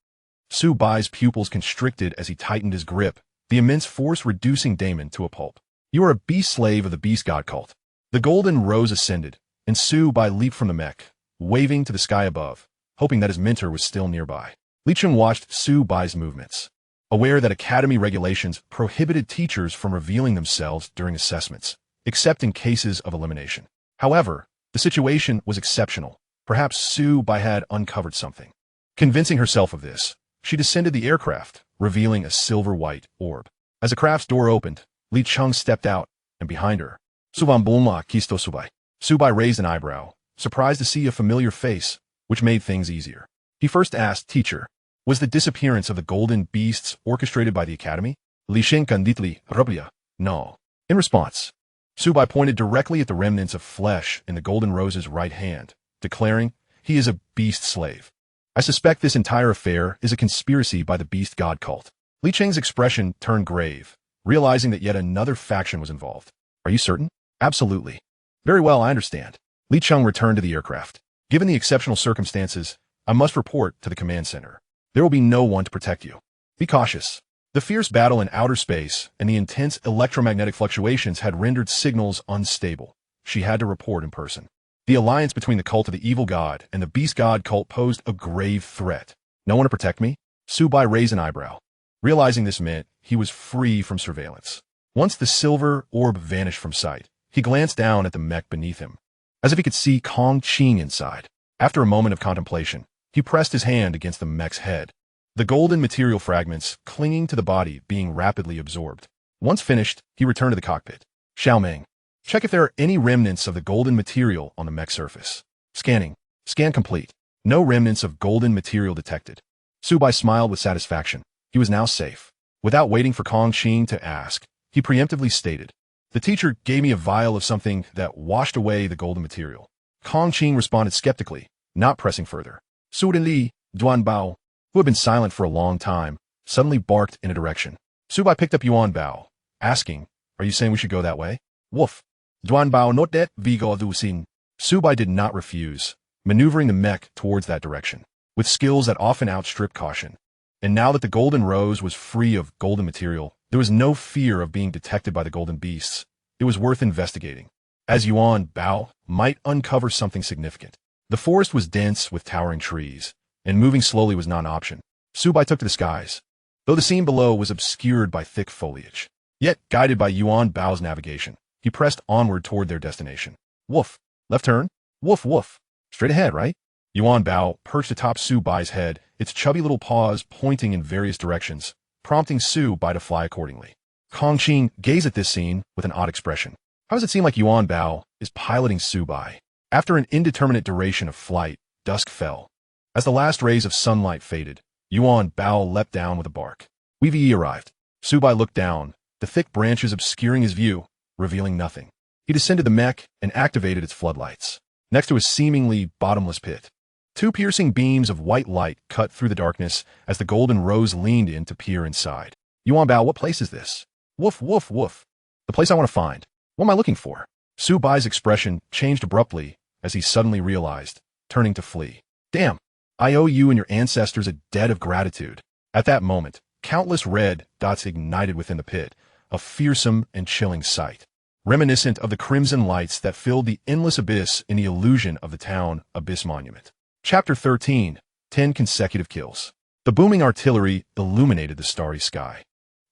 Su Bai's pupils constricted as he tightened his grip, the immense force reducing Damon to a pulp. You are a beast slave of the Beast God cult. The Golden Rose ascended, and Su Bai leaped from the mech, waving to the sky above, hoping that his mentor was still nearby. Li Cheng watched Su Bai's movements, aware that academy regulations prohibited teachers from revealing themselves during assessments, except in cases of elimination. However, the situation was exceptional. Perhaps Su Bai had uncovered something. Convincing herself of this, she descended the aircraft, revealing a silver-white orb. As the craft's door opened, Li Cheng stepped out, and behind her, Suvan Bulma Kisto Su Bai. Su Bai raised an eyebrow, surprised to see a familiar face, which made things easier. He first asked, Teacher, was the disappearance of the golden beasts orchestrated by the academy? Li Shen Kanditli Rublia. No. In response, Su Bai pointed directly at the remnants of flesh in the Golden Rose's right hand, declaring, he is a beast slave. I suspect this entire affair is a conspiracy by the Beast God cult. Li Cheng's expression turned grave, realizing that yet another faction was involved. Are you certain? Absolutely. Very well, I understand. Li Cheng returned to the aircraft. Given the exceptional circumstances, I must report to the command center. There will be no one to protect you. Be cautious. The fierce battle in outer space and the intense electromagnetic fluctuations had rendered signals unstable. She had to report in person. The alliance between the cult of the evil god and the beast god cult posed a grave threat. No one to protect me? Su Bai raised an eyebrow. Realizing this meant he was free from surveillance. Once the silver orb vanished from sight, he glanced down at the mech beneath him, as if he could see Kong Qing inside. After a moment of contemplation, he pressed his hand against the mech's head, the golden material fragments clinging to the body being rapidly absorbed. Once finished, he returned to the cockpit. Xiaomeng, check if there are any remnants of the golden material on the mech surface. Scanning. Scan complete. No remnants of golden material detected. Su Bai smiled with satisfaction. He was now safe. Without waiting for Kong Qing to ask, he preemptively stated, the teacher gave me a vial of something that washed away the golden material. Kong Qing responded skeptically, not pressing further. Su Li, Duan Bao, who had been silent for a long time, suddenly barked in a direction. Su Bai picked up Yuan Bao, asking, are you saying we should go that way? Woof. Duan Bao not that Vigo du Xin. Su Bai did not refuse, maneuvering the mech towards that direction, with skills that often outstripped caution. And now that the Golden Rose was free of golden material, there was no fear of being detected by the golden beasts. It was worth investigating, as Yuan Bao might uncover something significant. The forest was dense with towering trees, and moving slowly was not an option. Su Bai took to the skies, though the scene below was obscured by thick foliage. Yet, guided by Yuan Bao's navigation, he pressed onward toward their destination. Woof. Left turn? Woof woof. Straight ahead, right? Yuan Bao perched atop Su Bai's head, its chubby little paws pointing in various directions, prompting Su Bai to fly accordingly. Kong Qing gazed at this scene with an odd expression. How does it seem like Yuan Bao is piloting Su Bai? After an indeterminate duration of flight, dusk fell. As the last rays of sunlight faded, Yuan Bao leapt down with a bark. We've arrived. Su Bai looked down, the thick branches obscuring his view, revealing nothing. He descended the mech and activated its floodlights. Next to a seemingly bottomless pit, two piercing beams of white light cut through the darkness as the Golden Rose leaned in to peer inside. Yuan Bao, what place is this? Woof, woof, woof. The place I want to find. What am I looking for? Su Bai's expression changed abruptly as he suddenly realized, turning to flee. Damn, I owe you and your ancestors a debt of gratitude. At that moment, countless red dots ignited within the pit, a fearsome and chilling sight, reminiscent of the crimson lights that filled the endless abyss in the illusion of the town Abyss Monument. Chapter 13, 10 Consecutive Kills. The booming artillery illuminated the starry sky.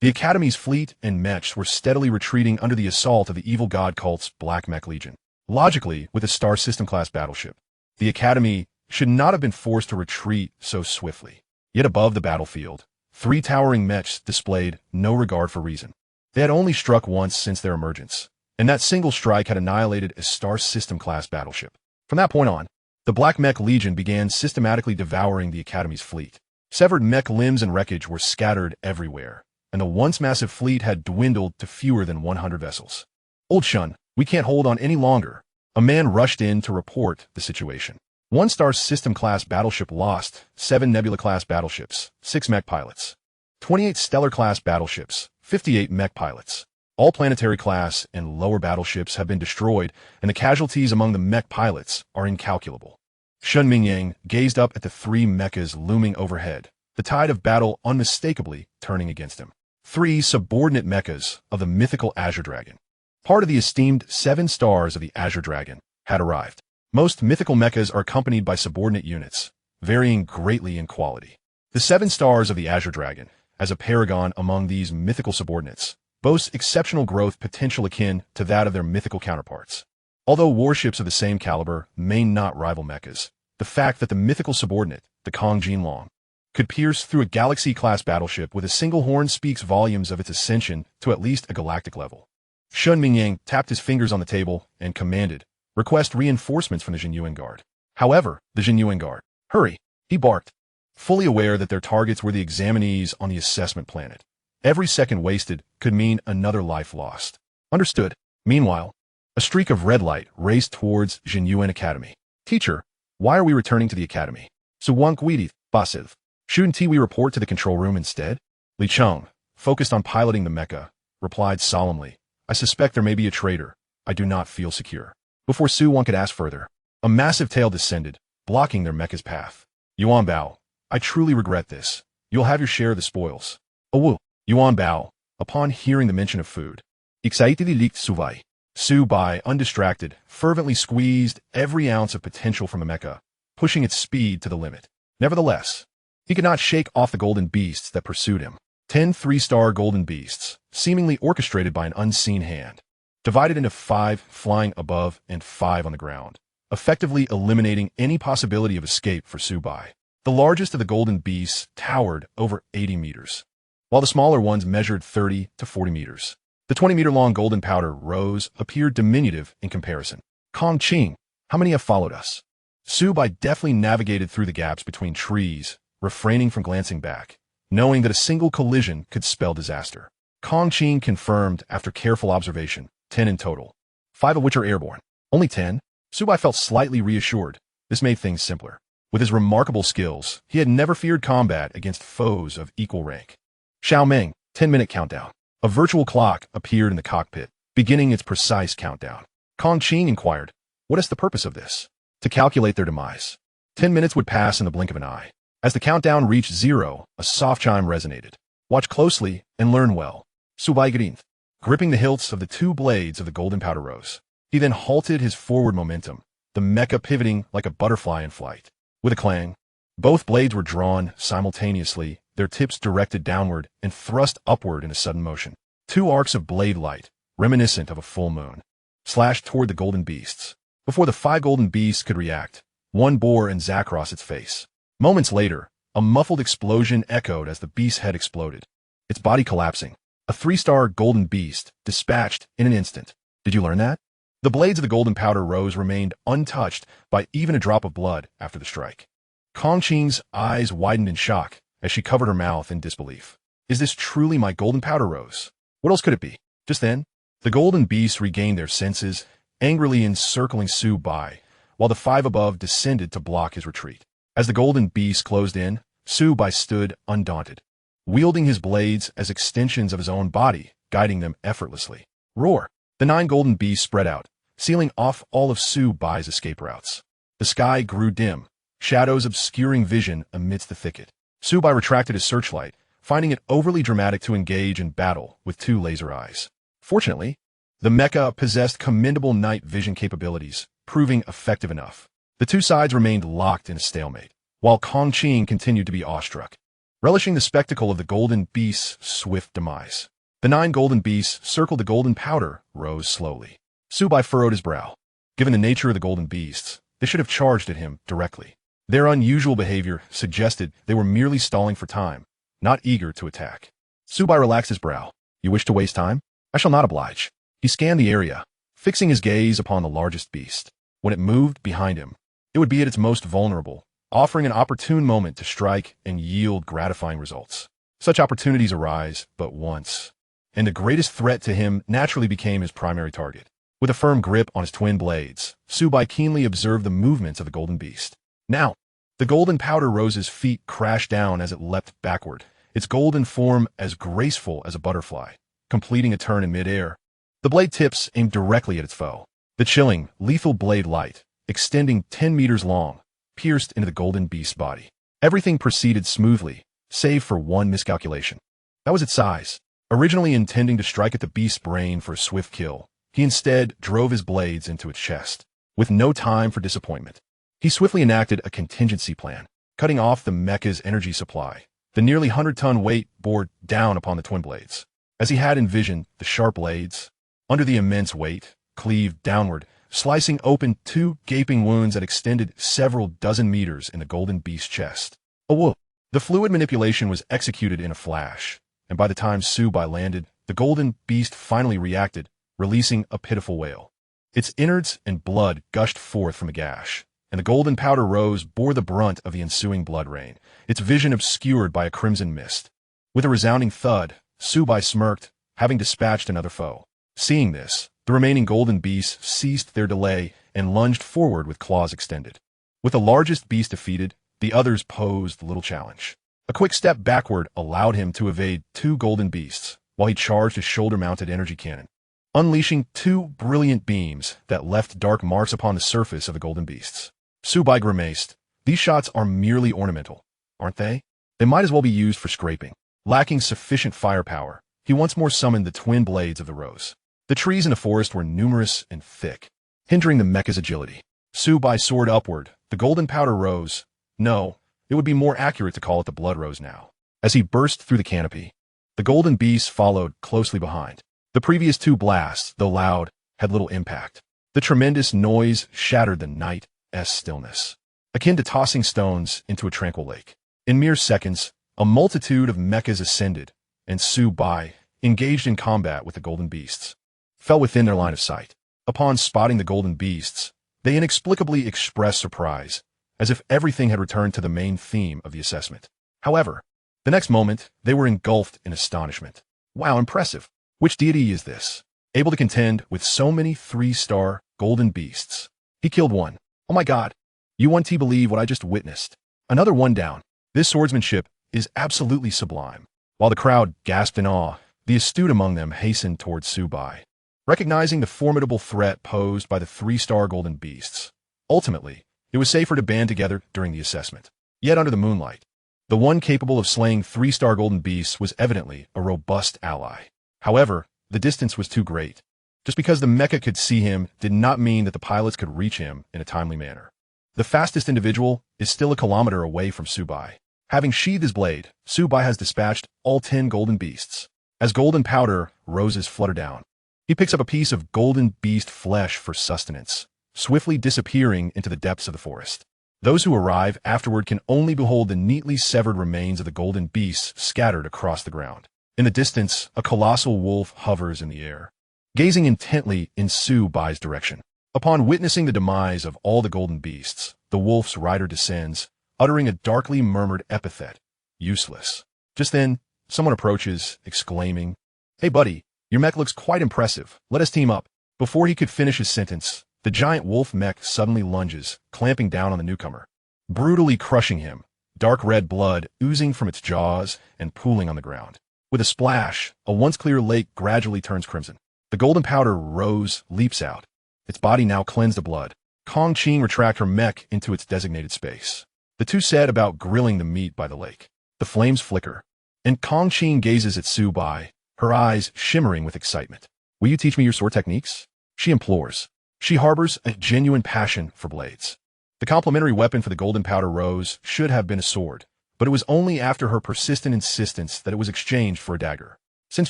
The Academy's fleet and mechs were steadily retreating under the assault of the evil god cult's Black Mech Legion. Logically, with a Star System-class battleship, the Academy should not have been forced to retreat so swiftly. Yet above the battlefield, 3 towering mechs displayed no regard for reason. They had only struck once since their emergence, and that single strike had annihilated a Star System-class battleship. From that point on, the Black Mech Legion began systematically devouring the Academy's fleet. Severed mech limbs and wreckage were scattered everywhere, and the once massive fleet had dwindled to fewer than 100 vessels. Old Shun, we can't hold on any longer. A man rushed in to report the situation. 1 Star System-class battleship lost, 7 Nebula-class battleships, 6 mech pilots, 28 Stellar-class battleships, 58 mech pilots. All planetary-class and lower battleships have been destroyed, and the casualties among the mech pilots are incalculable. Shun Mingyang gazed up at the 3 mechas looming overhead, the tide of battle unmistakably turning against him. 3 subordinate mechas of the mythical Azure Dragon, part of the esteemed 7 stars of the Azure Dragon, had arrived. Most mythical mechas are accompanied by subordinate units, varying greatly in quality. The 7 stars of the Azure Dragon, as a paragon among these mythical subordinates, boasts exceptional growth potential akin to that of their mythical counterparts. Although warships of the same caliber may not rival mechas, the fact that the mythical subordinate, the Kong Jinlong, could pierce through a Galaxy-class battleship with a single horn speaks volumes of its ascension to at least a galactic level. Shun Mingyang tapped his fingers on the table and commanded, "Request reinforcements from the Jinyuan Guard." However, the Jinyuan Guard, "Hurry," he barked, fully aware that their targets were the examinees on the assessment planet. Every second wasted could mean another life lost. Understood. Meanwhile, a streak of red light raced towards Jinyuan Academy. "Teacher, why are we returning to the Academy?" "Suwankwidi, Basiv. Shouldn't we report to the control room instead?" Li Cheng, focused on piloting the mecha, replied solemnly, "I suspect there may be a traitor. I do not feel secure." Before Su Wan could ask further, a massive tail descended, blocking their mecha's path. "Yuan Bao, I truly regret this. You'll have your share of the spoils." "Awu." Yuan Bao, upon hearing the mention of food, excitedly leaked Su Bai. Su Bai, undistracted, fervently squeezed every ounce of potential from the mecha, pushing its speed to the limit. Nevertheless, he could not shake off the golden beasts that pursued him. 10 3-star golden beasts, seemingly orchestrated by an unseen hand, divided into 5 flying above and 5 on the ground, effectively eliminating any possibility of escape for Su Bai. The largest of the golden beasts towered over 80 meters, while the smaller ones measured 30 to 40 meters. The 20-meter-long golden powder rose appeared diminutive in comparison. "Kong Qing, how many have followed us?" Su Bai deftly navigated through the gaps between trees, refraining from glancing back, knowing that a single collision could spell disaster. Kong Qing confirmed after careful observation, 10 in total, 5 of which are airborne. Only 10? Su Bai felt slightly reassured. This made things simpler. With his remarkable skills, he had never feared combat against foes of equal rank. Xiao Meng, 10-minute countdown. A virtual clock appeared in the cockpit, beginning its precise countdown. Kong Qing inquired, "What is the purpose of this?" "To calculate their demise." 10 minutes would pass in the blink of an eye. As the countdown reached 0, a soft chime resonated. "Watch closely and learn well." Su Bai grinned, gripping the hilts of the 2 blades of the golden powder rose. He then halted his forward momentum, the mecha pivoting like a butterfly in flight. With a clang, both blades were drawn simultaneously, their tips directed downward and thrust upward in a sudden motion. 2 arcs of blade light, reminiscent of a full moon, slashed toward the golden beasts. Before the 5 golden beasts could react, one bore in Zakros its face. Moments later, a muffled explosion echoed as the beast's head exploded, its body collapsing. A 3-star golden beast, dispatched in an instant. Did you learn that? The blades of the golden powder rose remained untouched by even a drop of blood after the strike. Kong Qing's eyes widened in shock as she covered her mouth in disbelief. "Is this truly my golden powder rose? What else could it be?" Just then, the golden beasts regained their senses, angrily encircling Su Bai, while the 5 above descended to block his retreat. As the golden beasts closed in, Su Bai stood undaunted, wielding his blades as extensions of his own body, guiding them effortlessly. Roar! The 9 golden beasts spread out, sealing off all of Su Bai's escape routes. The sky grew dim, shadows obscuring vision amidst the thicket. Su Bai retracted his searchlight, finding it overly dramatic to engage in battle with two laser eyes. Fortunately, the mecha possessed commendable night vision capabilities, proving effective enough. The two sides remained locked in a stalemate, while Kong Qing continued to be awestruck, relishing the spectacle of the golden beast's swift demise. The 9 golden beasts circled the golden powder, rose slowly. Su Bai furrowed his brow. Given the nature of the golden beasts, they should have charged at him directly. Their unusual behavior suggested they were merely stalling for time, not eager to attack. Su Bai relaxed his brow. You wish to waste time? I shall not oblige. He scanned the area, fixing his gaze upon the largest beast. When it moved behind him, it would be at its most vulnerable, offering an opportune moment to strike and yield gratifying results. Such opportunities arise but once, and the greatest threat to him naturally became his primary target. With a firm grip on his twin blades, Su Bai keenly observed the movements of the golden beast. Now, the golden powder rose's feet crashed down as it leapt backward, its golden form as graceful as a butterfly, completing a turn in midair. The blade tips aimed directly at its foe. The chilling, lethal blade light, extending 10 meters long, pierced into the golden beast's body. Everything proceeded smoothly, save for one miscalculation. That was its size. Originally intending to strike at the beast's brain for a swift kill, he instead drove his blades into its chest. With no time for disappointment, he swiftly enacted a contingency plan, cutting off the mecha's energy supply. The nearly 100-ton weight bore down upon the twin blades. As he had envisioned, the sharp blades, under the immense weight, cleaved downward, slicing open 2 gaping wounds that extended several dozen meters in the golden beast's chest. A whoop! The fluid manipulation was executed in a flash, and by the time Su Bai landed, the golden beast finally reacted, releasing a pitiful wail. Its innards and blood gushed forth from a gash, and the golden powder rose bore the brunt of the ensuing blood rain, its vision obscured by a crimson mist. With a resounding thud, Su Bai smirked, having dispatched another foe. Seeing this, the remaining golden beasts ceased their delay and lunged forward with claws extended. With the largest beast defeated, the others posed little challenge. A quick step backward allowed him to evade 2 golden beasts, while he charged his shoulder-mounted energy cannon, unleashing 2 brilliant beams that left dark marks upon the surface of the golden beasts. Su Bai grimaced. These shots are merely ornamental, aren't they? They might as well be used for scraping. Lacking sufficient firepower, he once more summoned the twin blades of the rose. The trees in the forest were numerous and thick, hindering the mecha's agility. Su Bai soared upward. The golden powder rose. No, it would be more accurate to call it the blood rose now. As he burst through the canopy, the golden beast followed closely behind. The previous 2 blasts, though loud, had little impact. The tremendous noise shattered the night's stillness, akin to tossing stones into a tranquil lake. In mere seconds, a multitude of mechas ascended, and Su Bai, engaged in combat with the golden beasts, fell within their line of sight. Upon spotting the golden beasts, they inexplicably expressed surprise, as if everything had returned to the main theme of the assessment. However, the next moment, they were engulfed in astonishment. Wow, impressive! Which deity is this, able to contend with so many 3-star golden beasts? He killed one. Oh my god! You won't believe what I just witnessed. Another one down. This swordsmanship is absolutely sublime. While the crowd gasped in awe, the astute among them hastened towards Su Bai, recognizing the formidable threat posed by the 3-star golden beasts. Ultimately, it was safer to band together during the assessment. Yet under the moonlight, the one capable of slaying 3-star golden beasts was evidently a robust ally. However, the distance was too great. Just because the mecha could see him did not mean that the pilots could reach him in a timely manner. The fastest individual is still a kilometer away from Su Bai. Having sheathed his blade, Su Bai has dispatched all 10 golden beasts. As golden powder roses flutter down, he picks up a piece of golden beast flesh for sustenance, swiftly disappearing into the depths of the forest. Those who arrive afterward can only behold the neatly severed remains of the golden beasts scattered across the ground. In the distance, a colossal wolf hovers in the air, gazing intently in Su Bai's direction. Upon witnessing the demise of all the golden beasts, the wolf's rider descends, uttering a darkly murmured epithet, useless. Just then, someone approaches, exclaiming, "Hey buddy, your mech looks quite impressive. Let us team up." Before he could finish his sentence, the giant wolf mech suddenly lunges, clamping down on the newcomer, brutally crushing him, dark red blood oozing from its jaws and pooling on the ground. With a splash, a once clear lake gradually turns crimson. The golden powder rose leaps out, its body now cleansed of blood. Kong Qing retract her mech into its designated space. The two set about grilling the meat by the lake. The flames flicker, and Kong Qing gazes at Su Bai, her eyes shimmering with excitement. Will you teach me your sword techniques? She implores. She harbors a genuine passion for blades. The complementary weapon for the golden powder rose should have been a sword, but it was only after her persistent insistence that it was exchanged for a dagger. Since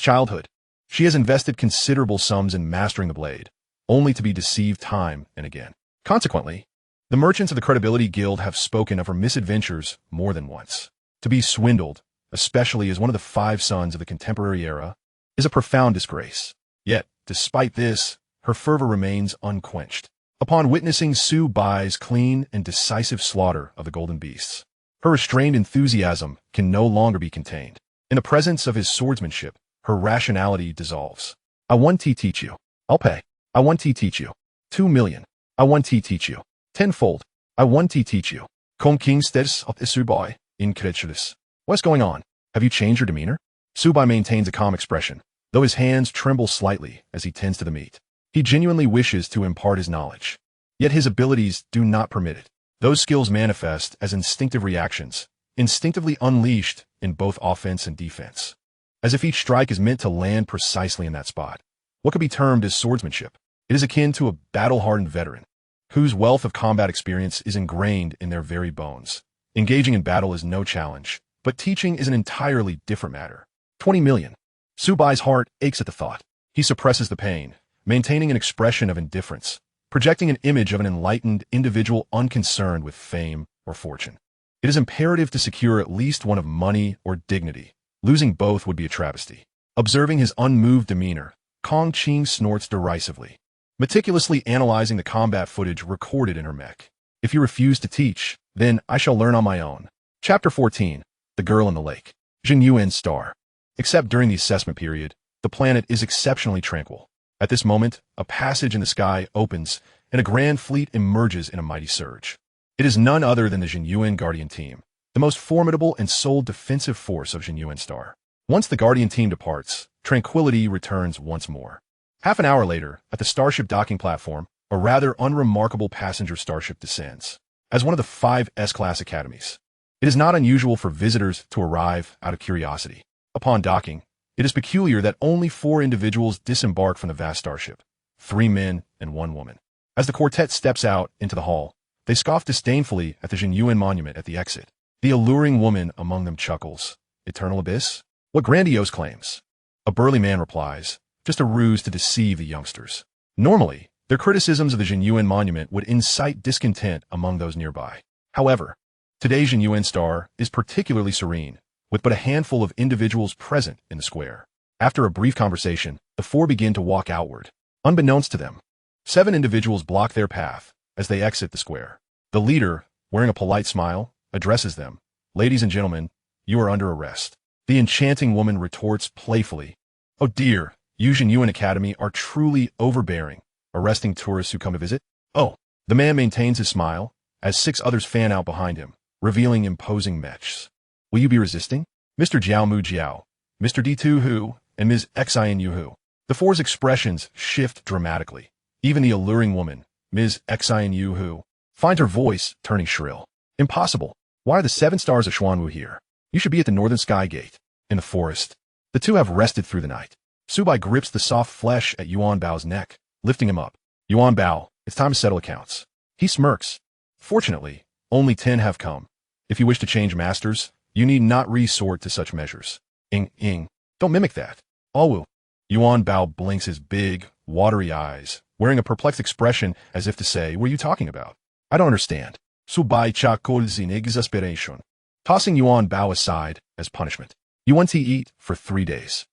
childhood, she has invested considerable sums in mastering the blade, only to be deceived time and again. Consequently, the merchants of the Credibility Guild have spoken of her misadventures more than once. To be swindled, especially as one of the 5 sons of the contemporary era, is a profound disgrace. Yet, despite this, her fervor remains unquenched. Upon witnessing Su Bai's clean and decisive slaughter of the golden beasts, her restrained enthusiasm can no longer be contained. In the presence of his swordsmanship, her rationality dissolves. I want to teach you. I'll pay. I want to teach you. 2 million. I want to teach you. Tenfold. I want to teach you. Kong King stares up at Su Bai, incredulous. What's going on? Have you changed your demeanor? Su Bai maintains a calm expression, though his hands tremble slightly as he tends to the meat. He genuinely wishes to impart his knowledge, yet his abilities do not permit it. Those skills manifest as instinctive reactions, instinctively unleashed in both offense and defense, as if each strike is meant to land precisely in that spot. What could be termed as swordsmanship? It is akin to a battle-hardened veteran, whose wealth of combat experience is ingrained in their very bones. Engaging in battle is no challenge, but teaching is an entirely different matter. 20 million. Su Bai's heart aches at the thought. He suppresses the pain, maintaining an expression of indifference, projecting an image of an enlightened individual unconcerned with fame or fortune. It is imperative to secure at least one of money or dignity. Losing both would be a travesty. Observing his unmoved demeanor, Kong Qing snorts derisively, meticulously analyzing the combat footage recorded in her mech. If you refuse to teach, then I shall learn on my own. Chapter 14. The Girl in the Lake. Jin Yuan Star. Except during the assessment period, the planet is exceptionally tranquil. At this moment, a passage in the sky opens, and a grand fleet emerges in a mighty surge. It is none other than the Jin Yuan Guardian Team, the most formidable and sole defensive force of Jin Yuan Star. Once the Guardian Team departs, tranquility returns once more. Half an hour later, at the starship docking platform, a rather unremarkable passenger starship descends. As one of the 5 S-Class academies, it is not unusual for visitors to arrive out of curiosity. Upon docking, it is peculiar that only 4 individuals disembark from the vast starship, 3 men and 1 woman. As the quartet steps out into the hall, they scoff disdainfully at the Jin Yuan monument at the exit. The alluring woman among them chuckles. Eternal abyss? What grandiose claims? A burly man replies, just a ruse to deceive the youngsters. Normally, their criticisms of the Jin Yuan monument would incite discontent among those nearby. However, today's Jin Yuan Star is particularly serene, with but a handful of individuals present in the square. After a brief conversation, the 4 begin to walk outward. Unbeknownst to them, 7 individuals block their path as they exit the square. The leader, wearing a polite smile, addresses them. Ladies and gentlemen, you are under arrest. The enchanting woman retorts playfully. Oh dear, you Jin Yuan Academy are truly overbearing, arresting tourists who come to visit. Oh, the man maintains his smile, as 6 others fan out behind him, revealing imposing mechs. Will you be resisting? Mr. Jiao Mu Jiao, Mr. D2 Hu, and Ms. Xian Yu Hu. The 4's expressions shift dramatically. Even the alluring woman, Ms. Xian Yu Hu, finds her voice turning shrill. Impossible. Why are the 7 stars of Xuanwu here? You should be at the northern sky gate, in the forest. The 2 have rested through the night. Su Bai grips the soft flesh at Yuan Bao's neck, lifting him up. Yuan Bao, it's time to settle accounts. He smirks. Fortunately, only 10 have come. If you wish to change masters, you need not resort to such measures. Don't mimic that. Alwu. Yuan Bao blinks his big, watery eyes, wearing a perplexed expression as if to say, what are you talking about? I don't understand. Su Bai chuckles in exasperation, tossing Yuan Bao aside as punishment. You want to eat for 3 days.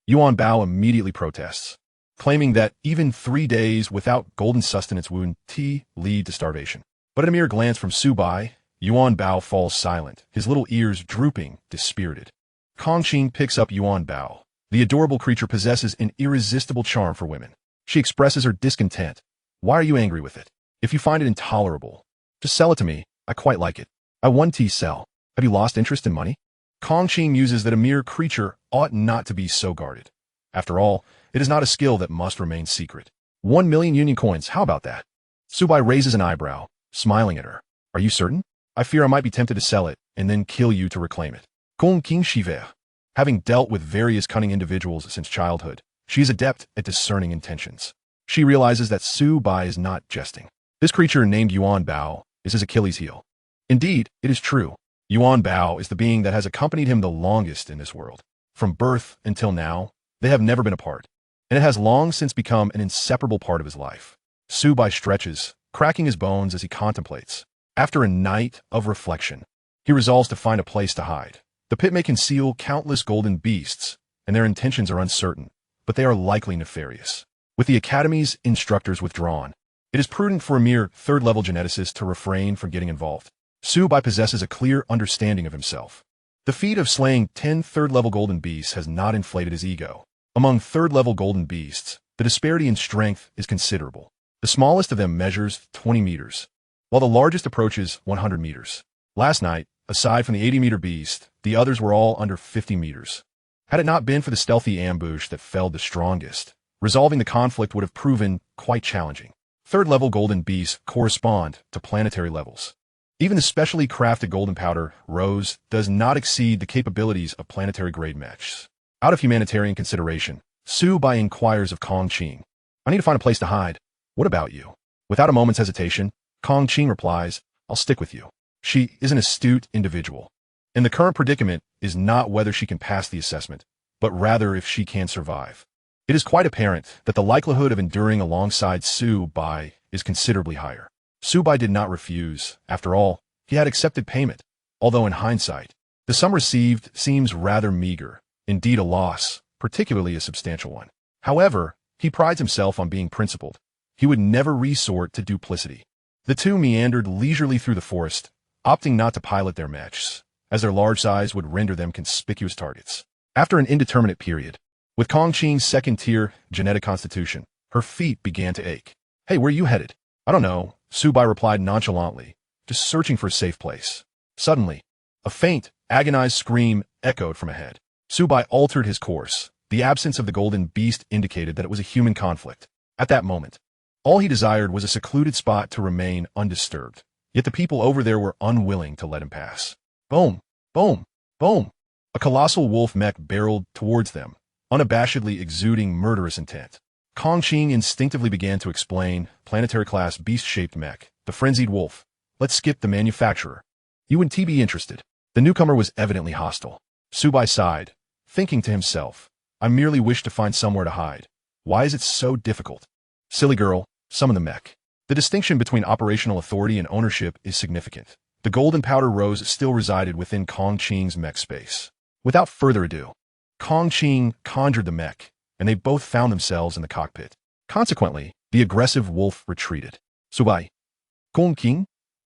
Yuan Bao immediately protests, claiming that even 3 days without golden sustenance would lead to starvation. But at a mere glance from Su Bai, Yuan Bao falls silent, his little ears drooping, dispirited. Kong Qing picks up Yuan Bao. The adorable creature possesses an irresistible charm for women. She expresses her discontent. Why are you angry with it? If you find it intolerable, just sell it to me. I quite like it. I want to sell. Have you lost interest in money? Kong Qing muses that a mere creature ought not to be so guarded. After all, it is not a skill that must remain secret. 1 million union coins, how about that? Su Bai raises an eyebrow, smiling at her. Are you certain? I fear I might be tempted to sell it and then kill you to reclaim it. Gong King Shiver. Having dealt with various cunning individuals since childhood, she is adept at discerning intentions. She realizes that Su Bai is not jesting. This creature named Yuan Bao is his Achilles heel. Indeed, it is true. Yuan Bao is the being that has accompanied him the longest in this world. From birth until now, they have never been apart, and it has long since become an inseparable part of his life. Su Bai stretches, cracking his bones as he contemplates. After a night of reflection, he resolves to find a place to hide. The pit may conceal countless golden beasts, and their intentions are uncertain, but they are likely nefarious. With the Academy's instructors withdrawn, it is prudent for a mere third-level geneticist to refrain from getting involved. Su Bai possesses a clear understanding of himself. The feat of slaying 10 third-level golden beasts has not inflated his ego. Among third-level golden beasts, the disparity in strength is considerable. The smallest of them measures 20 meters, while the largest approaches 100 meters. Last night, aside from the 80-meter beast, the others were all under 50 meters. Had it not been for the stealthy ambush that felled the strongest, resolving the conflict would have proven quite challenging. Third-level golden beasts correspond to planetary levels. Even the specially crafted golden powder, Rose, does not exceed the capabilities of planetary-grade mechs. Out of humanitarian consideration, Su Bai inquires of Kong Qing. I need to find a place to hide. What about you? Without a moment's hesitation, Kong Qing replies, I'll stick with you. She is an astute individual, and the current predicament is not whether she can pass the assessment, but rather if she can survive. It is quite apparent that the likelihood of enduring alongside Su Bai is considerably higher. Su Bai did not refuse. After all, he had accepted payment, although in hindsight, the sum received seems rather meager, indeed a loss, particularly a substantial one. However, he prides himself on being principled. He would never resort to duplicity. The two meandered leisurely through the forest, opting not to pilot their mechs, as their large size would render them conspicuous targets. After an indeterminate period, with Kong Qing's second-tier genetic constitution, her feet began to ache. Hey, where are you headed? I don't know, Su Bai replied nonchalantly, just searching for a safe place. Suddenly, a faint, agonized scream echoed from ahead. Su Bai altered his course. The absence of the golden beast indicated that it was a human conflict. At that moment, all he desired was a secluded spot to remain undisturbed. Yet the people over there were unwilling to let him pass. Boom! Boom! Boom! A colossal wolf mech barreled towards them, unabashedly exuding murderous intent. Kong Qing instinctively began to explain, planetary-class beast-shaped mech, the frenzied wolf. Let's skip the manufacturer. You wouldn't be interested. The newcomer was evidently hostile. Su Bai sighed, thinking to himself, I merely wish to find somewhere to hide. Why is it so difficult? Silly girl, summon the mech. The distinction between operational authority and ownership is significant. The golden powder rose still resided within Kong Qing's mech space. Without further ado, Kong Qing conjured the mech, and they both found themselves in the cockpit. Consequently, the aggressive wolf retreated. Su Bai, Gong Qing?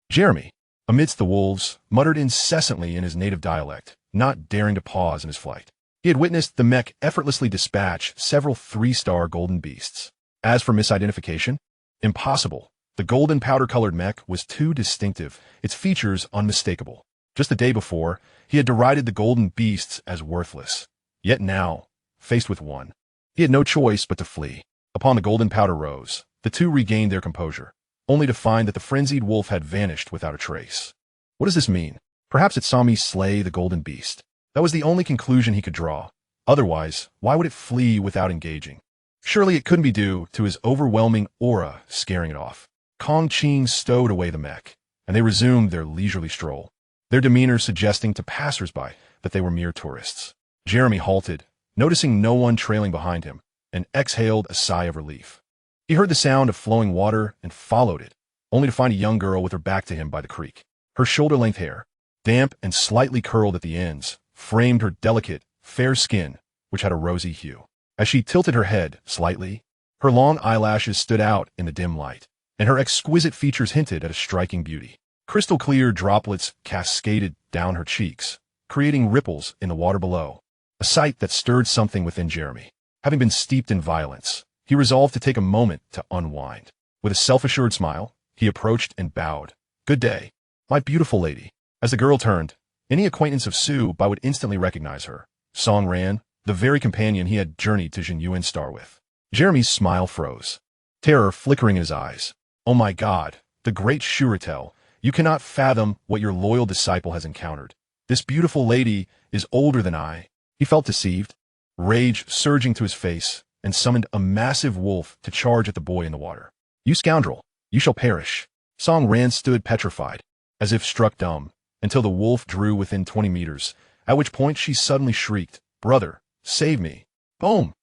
Jeremy, amidst the wolves, muttered incessantly in his native dialect, not daring to pause in his flight. He had witnessed the mech effortlessly dispatch several 3-star golden beasts. As for misidentification, impossible. The golden powder-colored mech was too distinctive, its features unmistakable. Just the day before, he had derided the golden beasts as worthless. Yet now, faced with one, he had no choice but to flee. Upon the golden powder rose, the two regained their composure, only to find that the frenzied wolf had vanished without a trace. What does this mean? Perhaps it saw me slay the golden beast. That was the only conclusion he could draw. Otherwise, why would it flee without engaging? Surely it couldn't be due to his overwhelming aura scaring it off. Kong Qing stowed away the mech, and they resumed their leisurely stroll, their demeanor suggesting to passers-by that they were mere tourists. Jeremy halted, noticing no one trailing behind him, and exhaled a sigh of relief. He heard the sound of flowing water and followed it, only to find a young girl with her back to him by the creek. Her shoulder-length hair, damp and slightly curled at the ends, framed her delicate, fair skin, which had a rosy hue. As she tilted her head slightly, her long eyelashes stood out in the dim light, and her exquisite features hinted at a striking beauty. Crystal-clear droplets cascaded down her cheeks, creating ripples in the water below, a sight that stirred something within Jeremy. Having been steeped in violence, he resolved to take a moment to unwind. With a self-assured smile, he approached and bowed. Good day, my beautiful lady. As the girl turned, any acquaintance of Su Bai would instantly recognize her. Song Ran, the very companion he had journeyed to Jinyuan Star with. Jeremy's smile froze. terror flickering in his eyes. Oh my God, the great Shuratel, you cannot fathom what your loyal disciple has encountered. This beautiful lady is older than I. He felt deceived, rage surging to his face, and summoned a massive wolf to charge at the boy in the water. You scoundrel, you shall perish. Song Ran stood petrified, as if struck dumb, until the wolf drew within 20 meters, at which point she suddenly shrieked, "Brother, save me." Boom!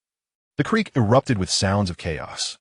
The creek erupted with sounds of chaos.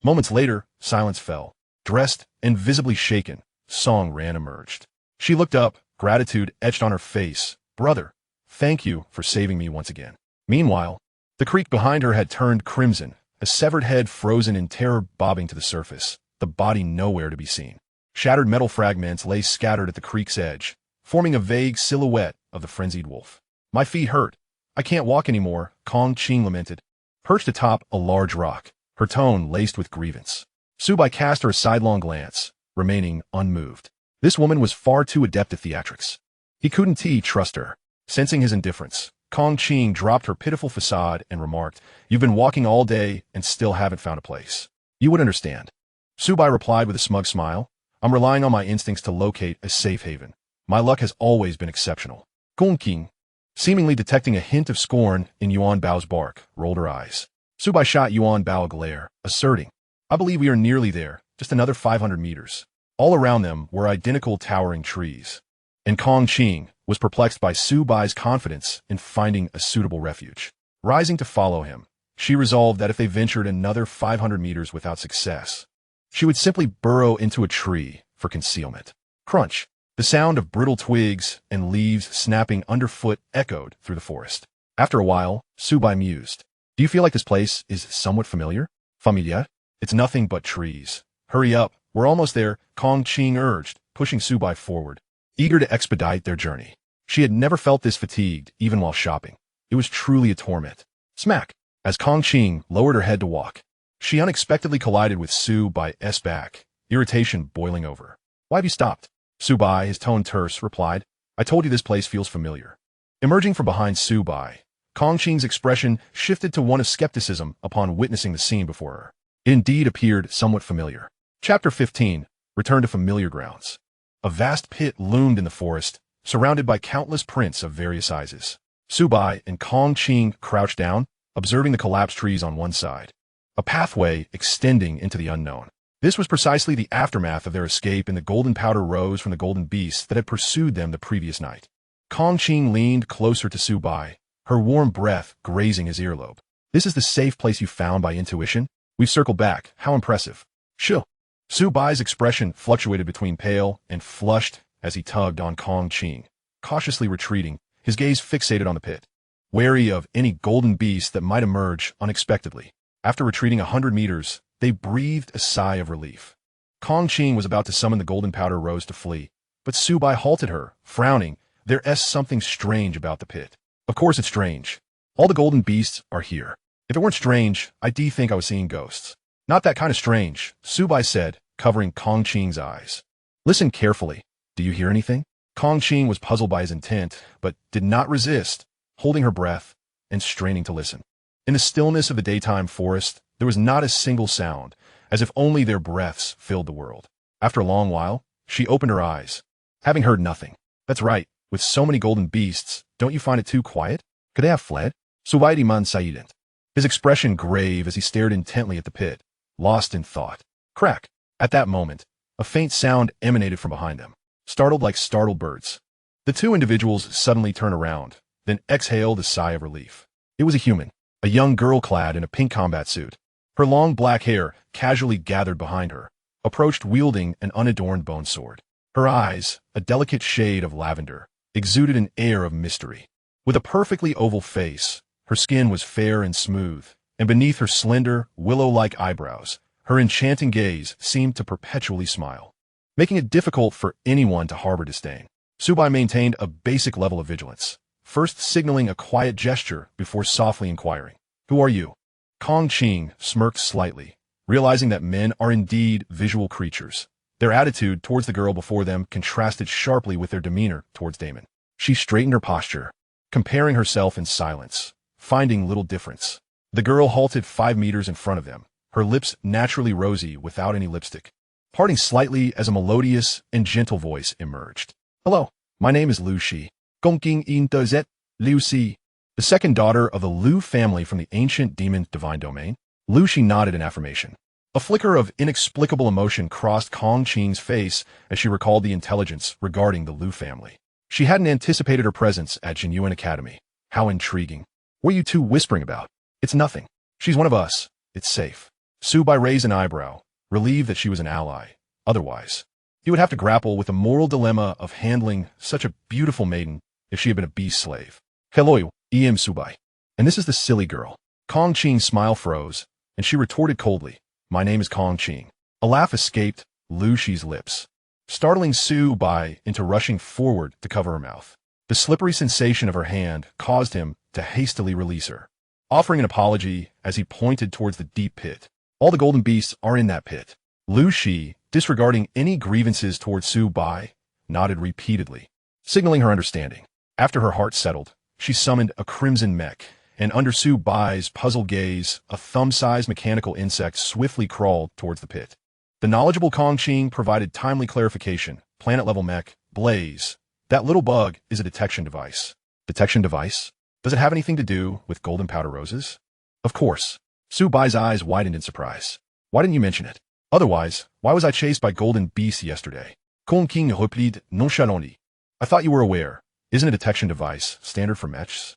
Moments later, silence fell. Dressed and visibly shaken, Song Ran emerged. She looked up, gratitude etched on her face. "Brother, thank you for saving me once again." Meanwhile, the creek behind her had turned crimson, a severed head frozen in terror bobbing to the surface, the body nowhere to be seen. Shattered metal fragments lay scattered at the creek's edge, forming a vague silhouette of the frenzied wolf. "My feet hurt. I can't walk anymore," Kong Qing lamented. Perched atop a large rock, her tone laced with grievance, Su Bai cast her a sidelong glance, remaining unmoved. This woman was far too adept at theatrics. He couldn't trust her. Sensing his indifference, Kong Qing dropped her pitiful facade and remarked, "You've been walking all day and still haven't found a place. You would understand." Su Bai replied with a smug smile, "I'm relying on my instincts to locate a safe haven. My luck has always been exceptional." Gong Qing, seemingly detecting a hint of scorn in Yuan Bao's bark, rolled her eyes. Su Bai shot Yuan Bao a glare, asserting, "I believe we are nearly there, just another 500 meters. All around them were identical towering trees. And Kong Qing was perplexed by Su Bai's confidence in finding a suitable refuge. Rising to follow him, she resolved that if they ventured another 500 meters without success, she would simply burrow into a tree for concealment. Crunch! The sound of brittle twigs and leaves snapping underfoot echoed through the forest. After a while, Su Bai mused, "Do you feel like this place is somewhat familiar?" "Familiar? It's nothing but trees." "Hurry up, we're almost there," Kong Qing urged, pushing Su Bai forward, eager to expedite their journey. She had never felt this fatigued, even while shopping. It was truly a torment. Smack! As Kong Qing lowered her head to walk, she unexpectedly collided with Su Bai's back, irritation boiling over. "Why have you stopped?" Su Bai, his tone terse, replied, "I told you this place feels familiar." Emerging from behind Su Bai, Kong Qing's expression shifted to one of skepticism upon witnessing the scene before her. It indeed appeared somewhat familiar. Chapter 15, Return to Familiar Grounds. A vast pit loomed in the forest, surrounded by countless prints of various sizes. Su Bai and Kong Qing crouched down, observing the collapsed trees on one side, a pathway extending into the unknown. This was precisely the aftermath of their escape in the golden powder rose from the golden beasts that had pursued them the previous night. Kong Qing leaned closer to Su Bai, her warm breath grazing his earlobe. "This is the safe place you found by intuition? We've circled back. How impressive." "Shoo." Su Bai's expression fluctuated between pale and flushed as he tugged on Kong Qing, cautiously retreating, his gaze fixated on the pit, wary of any golden beast that might emerge unexpectedly. After retreating 100 meters, they breathed a sigh of relief. Kong Qing was about to summon the golden powder rose to flee, but Su Bai halted her, frowning. "There's something strange about the pit." "Of course it's strange. All the golden beasts are here. If it weren't strange, I'd think I was seeing ghosts." "Not that kind of strange," Su Bai said, covering Kong Qing's eyes. "Listen carefully. Do you hear anything?" Kong Qing was puzzled by his intent, but did not resist, holding her breath and straining to listen. In the stillness of the daytime forest, there was not a single sound, as if only their breaths filled the world. After a long while, she opened her eyes, having heard nothing. "That's right. With so many golden beasts, don't you find it too quiet? Could they have fled?" Suwaidi man silent, his expression grave as he stared intently at the pit, lost in thought. Crack! At that moment, a faint sound emanated from behind them, startled like startled birds. The two individuals suddenly turned around, then exhaled a sigh of relief. It was a human, a young girl clad in a pink combat suit. Her long black hair, casually gathered behind her, approached wielding an unadorned bone sword. Her eyes, a delicate shade of lavender, exuded an air of mystery. With a perfectly oval face, her skin was fair and smooth, and beneath her slender, willow-like eyebrows, her enchanting gaze seemed to perpetually smile, making it difficult for anyone to harbor disdain. Su Bai maintained a basic level of vigilance, first signaling a quiet gesture before softly inquiring, "Who are you?" Kong Qing smirked slightly, realizing that men are indeed visual creatures. Their attitude towards the girl before them contrasted sharply with their demeanor towards Damon. She straightened her posture, comparing herself in silence, finding little difference. The girl halted 5 meters in front of them, her lips naturally rosy without any lipstick, parting slightly as a melodious and gentle voice emerged. Hello, my name is Lu Shi. Gongking in Dezet, Liu Si. The second daughter of the Liu family from the ancient demon divine domain. Lu Shi nodded in affirmation. A flicker of inexplicable emotion crossed Kong Qing's face as she recalled the intelligence regarding the Liu family. She hadn't anticipated her presence at Jinyuan Academy. How intriguing. What are you two whispering about? It's nothing. She's one of us. It's safe. Su Bai raised an eyebrow, relieved that she was an ally. Otherwise, he would have to grapple with the moral dilemma of handling such a beautiful maiden if she had been a beast slave. Hello, Su Bai. And this is the silly girl. Kong Qing's smile froze, and she retorted coldly, my name is Kong Qing. A laugh escaped Lu Shi's lips, startling Su Bai into rushing forward to cover her mouth. The slippery sensation of her hand caused him to hastily release her, offering an apology as he pointed towards the deep pit. All the golden beasts are in that pit. Lu Shi, disregarding any grievances towards Su Bai, nodded repeatedly, signaling her understanding. After her heart settled, she summoned a crimson mech, and under Su Bai's puzzled gaze, a thumb-sized mechanical insect swiftly crawled towards the pit. The knowledgeable Kong Qing provided timely clarification. Planet-level mech, Blaze. That little bug is a detection device. Detection device? Does it have anything to do with golden powder roses? Of course. Su Bai's eyes widened in surprise. Why didn't you mention it? Otherwise, why was I chased by golden beasts yesterday? Kong Qing replied nonchalantly. I thought you were aware. Isn't a detection device standard for mechs?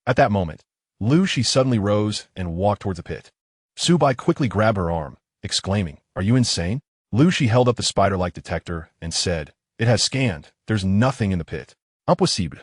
At that moment, Lu Shi suddenly rose and walked towards the pit. Su Bai quickly grabbed her arm, exclaiming, are you insane? Lu Shi held up the spider-like detector and said, it has scanned. There's nothing in the pit. Impossible.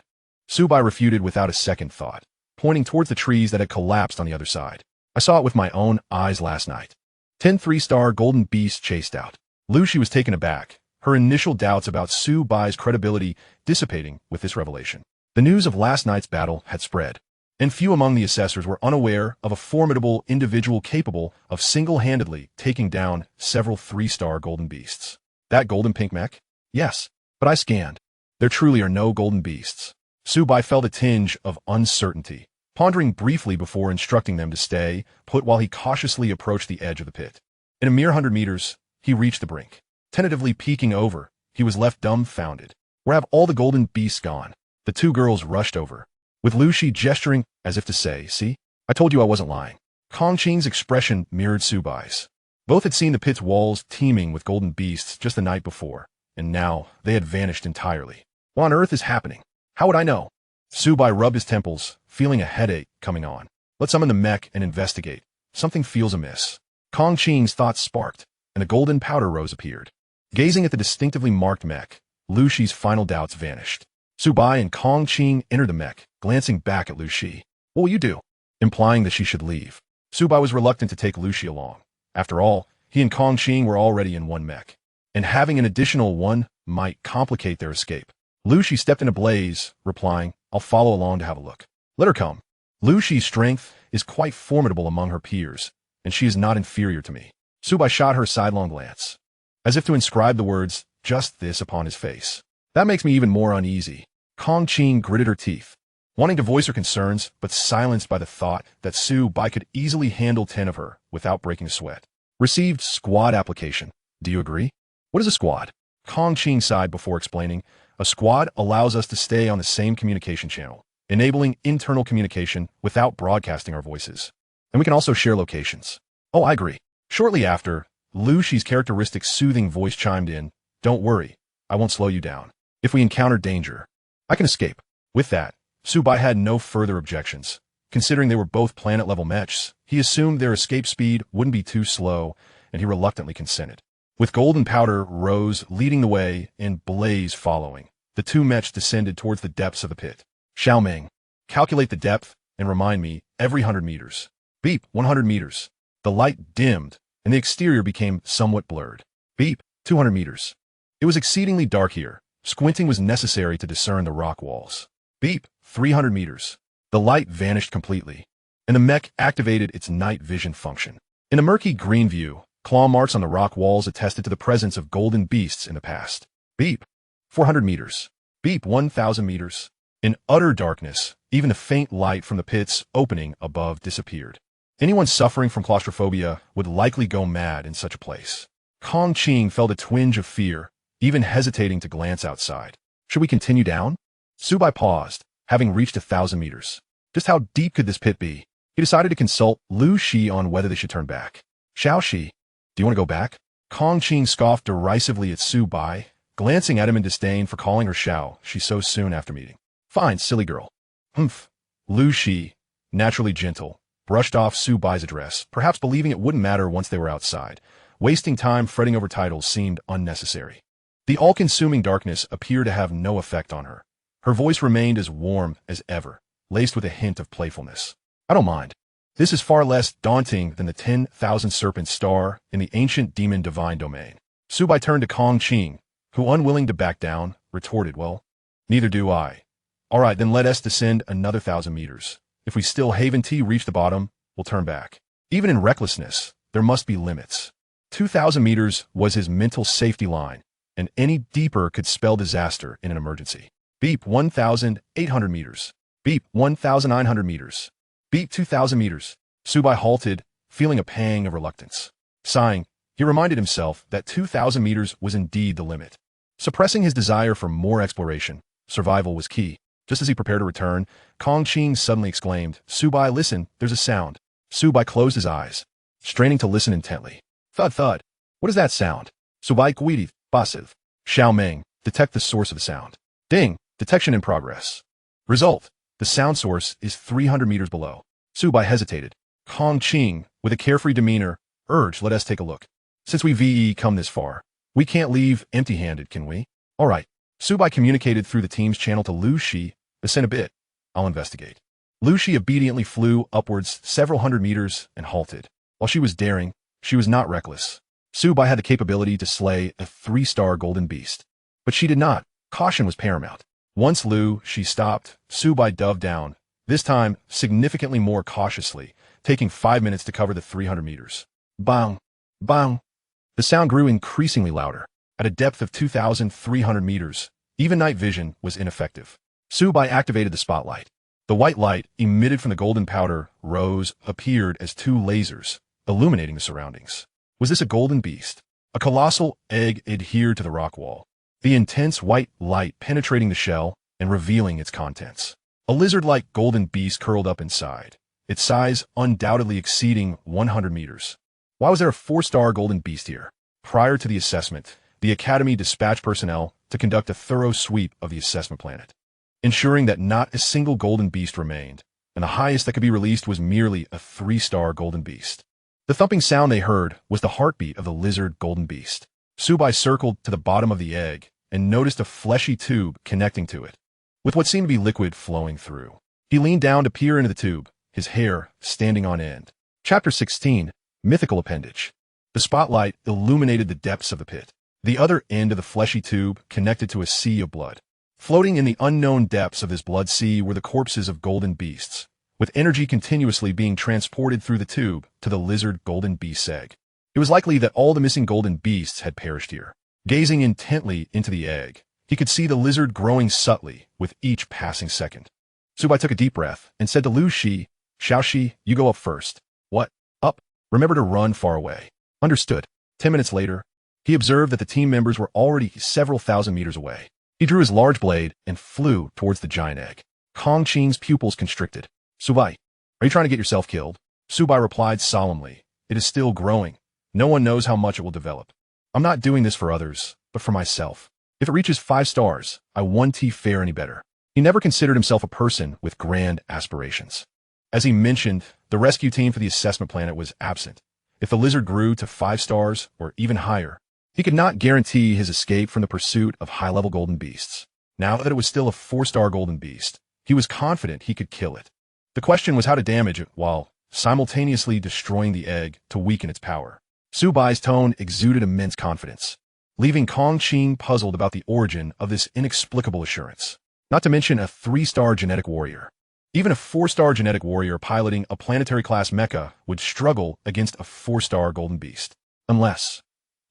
Su Bai refuted without a second thought, pointing towards the trees that had collapsed on the other side. I saw it with my own eyes last night. 10 3-star golden beasts chased out. Lu Shi was taken aback, her initial doubts about Su Bai's credibility dissipating with this revelation. The news of last night's battle had spread, and few among the assessors were unaware of a formidable individual capable of single-handedly taking down several 3-star golden beasts. That golden pink mech? Yes, but I scanned. There truly are no golden beasts. Su Bai felt a tinge of uncertainty, pondering briefly before instructing them to stay put while he cautiously approached the edge of the pit. In a mere 100 meters, he reached the brink. Tentatively peeking over, he was left dumbfounded. Where have all the golden beasts gone? The two girls rushed over, with Lu Shi gesturing as if to say, see, I told you I wasn't lying. Kong Qing's expression mirrored Su Bai's. Both had seen the pit's walls teeming with golden beasts just the night before, and now they had vanished entirely. What on earth is happening? How would I know? Su Bai rubbed his temples, feeling a headache coming on. Let's summon the mech and investigate. Something feels amiss. Kong Qing's thoughts sparked, and a golden powder rose appeared. Gazing at the distinctively marked mech, Lu Shi's final doubts vanished. Su Bai and Kong Qing entered the mech, glancing back at Lu Shi. What will you do? Implying that she should leave. Su Bai was reluctant to take Lu Shi along. After all, he and Kong Qing were already in one mech, and having an additional one might complicate their escape. Lu Shi stepped in a blaze, replying, I'll follow along to have a look. Let her come. Lu Shi's strength is quite formidable among her peers, and she is not inferior to me. Su Bai shot her a sidelong glance, as if to inscribe the words, just this, upon his face. That makes me even more uneasy. Kong Qing gritted her teeth, wanting to voice her concerns, but silenced by the thought that Su Bai could easily handle 10 of her without breaking a sweat. Received squad application. Do you agree? What is a squad? Kong Qing sighed before explaining, a squad allows us to stay on the same communication channel, enabling internal communication without broadcasting our voices. And we can also share locations. Oh, I agree. Shortly after, Lu Shi's characteristic soothing voice chimed in, don't worry, I won't slow you down. If we encounter danger, I can escape. With that, Su Bai had no further objections. Considering they were both planet-level mechs, he assumed their escape speed wouldn't be too slow, and he reluctantly consented. With golden powder Rose leading the way and Blaze following, the two mechs descended towards the depths of the pit. Xiaoming, calculate the depth and remind me every 100 meters. Beep, 100 meters. The light dimmed, and the exterior became somewhat blurred. Beep, 200 meters. It was exceedingly dark here. Squinting was necessary to discern the rock walls. Beep, 300 meters. The light vanished completely, and the mech activated its night vision function. In a murky green view, claw marks on the rock walls attested to the presence of golden beasts in the past. Beep, 400 meters. Beep, 1,000 meters. In utter darkness, even the faint light from the pit's opening above disappeared. Anyone suffering from claustrophobia would likely go mad in such a place. Kong Qing felt a twinge of fear, even hesitating to glance outside. Should we continue down? Su Bai paused, having reached 1,000 meters. Just how deep could this pit be? He decided to consult Lu Shi on whether they should turn back. Xiao Shi, do you want to go back? Kong Qing scoffed derisively at Su Bai, glancing at him in disdain for calling her Xiao Shi so soon after meeting. Fine, silly girl. Humph. Lu Shi, naturally gentle, brushed off Su Bai's address, perhaps believing it wouldn't matter once they were outside. Wasting time fretting over titles seemed unnecessary. The all-consuming darkness appeared to have no effect on her. Her voice remained as warm as ever, laced with a hint of playfulness. I don't mind. This is far less daunting than the 10,000 serpent star in the ancient demon divine domain. Su Bai turned to Kong Qing, who, unwilling to back down, retorted, well, neither do I. All right, then let us descend another 1,000 meters. If we still Haven T reach the bottom, we'll turn back. Even in recklessness, there must be limits. 2,000 meters was his mental safety line, and any deeper could spell disaster in an emergency. Beep 1,800 meters. Beep 1,900 meters. Beep 2,000 meters. Su Bai halted, feeling a pang of reluctance. Sighing, he reminded himself that 2,000 meters was indeed the limit. Suppressing his desire for more exploration, survival was key. Just as he prepared to return, Kong Qing suddenly exclaimed, Su Bai, listen, there's a sound. Su Bai closed his eyes, straining to listen intently. Thud, thud. What is that sound? Su Bai guidi, passive. Xiao Meng, detect the source of the sound. Ding, detection in progress. Result, the sound source is 300 meters below. Su Bai hesitated. Kong Qing, with a carefree demeanor, urged, let us take a look. Since we VE come this far, we can't leave empty-handed, can we? All right. Su Bai communicated through the team's channel to Lu Shi, descend a bit. I'll investigate. Lu Shi obediently flew upwards several hundred meters and halted. While she was daring, she was not reckless. Su Bai had the capability to slay a 3-star golden beast. But she did not. Caution was paramount. Once Lu Shi stopped, Su Bai dove down, this time significantly more cautiously, taking 5 minutes to cover the 300 meters. Bang! Bang! The sound grew increasingly louder. At a depth of 2,300 meters, even night vision was ineffective. Su Bai activated the spotlight. The white light emitted from the golden powder appeared as 2 lasers, illuminating the surroundings. Was this a golden beast? A colossal egg adhered to the rock wall, the intense white light penetrating the shell and revealing its contents. A lizard-like golden beast curled up inside, its size undoubtedly exceeding 100 meters. Why was there a 4-star golden beast here? Prior to the assessment, the Academy dispatched personnel to conduct a thorough sweep of the assessment planet, ensuring that not a single golden beast remained, and the highest that could be released was merely a 3-star golden beast. The thumping sound they heard was the heartbeat of the lizard golden beast. Su Bai circled to the bottom of the egg and noticed a fleshy tube connecting to it, with what seemed to be liquid flowing through. He leaned down to peer into the tube, his hair standing on end. Chapter 16, Mythical Appendage. The spotlight illuminated the depths of the pit. The other end of the fleshy tube connected to a sea of blood. Floating in the unknown depths of this blood sea were the corpses of golden beasts, with energy continuously being transported through the tube to the lizard golden beast's egg. It was likely that all the missing golden beasts had perished here. Gazing intently into the egg, he could see the lizard growing subtly with each passing second. Su Bai took a deep breath and said to Lu Shi, Xiao Shi, you go up first. What? Up? Remember to run far away. Understood. 10 minutes later, he observed that the team members were already several thousand meters away. He drew his large blade and flew towards the giant egg. Kong Qing's pupils constricted. Su Bai, are you trying to get yourself killed? Su Bai replied solemnly, it is still growing. No one knows how much it will develop. I'm not doing this for others, but for myself. If it reaches 5 stars, I won't fare any better. He never considered himself a person with grand aspirations. As he mentioned, the rescue team for the assessment planet was absent. If the lizard grew to 5 stars or even higher, he could not guarantee his escape from the pursuit of high-level golden beasts. Now that it was still a 4-star golden beast, he was confident he could kill it. The question was how to damage it while simultaneously destroying the egg to weaken its power. Su Bai's tone exuded immense confidence, leaving Kong Qing puzzled about the origin of this inexplicable assurance. Not to mention a 3-star genetic warrior. Even a 4-star genetic warrior piloting a planetary-class mecha would struggle against a 4-star golden beast. Unless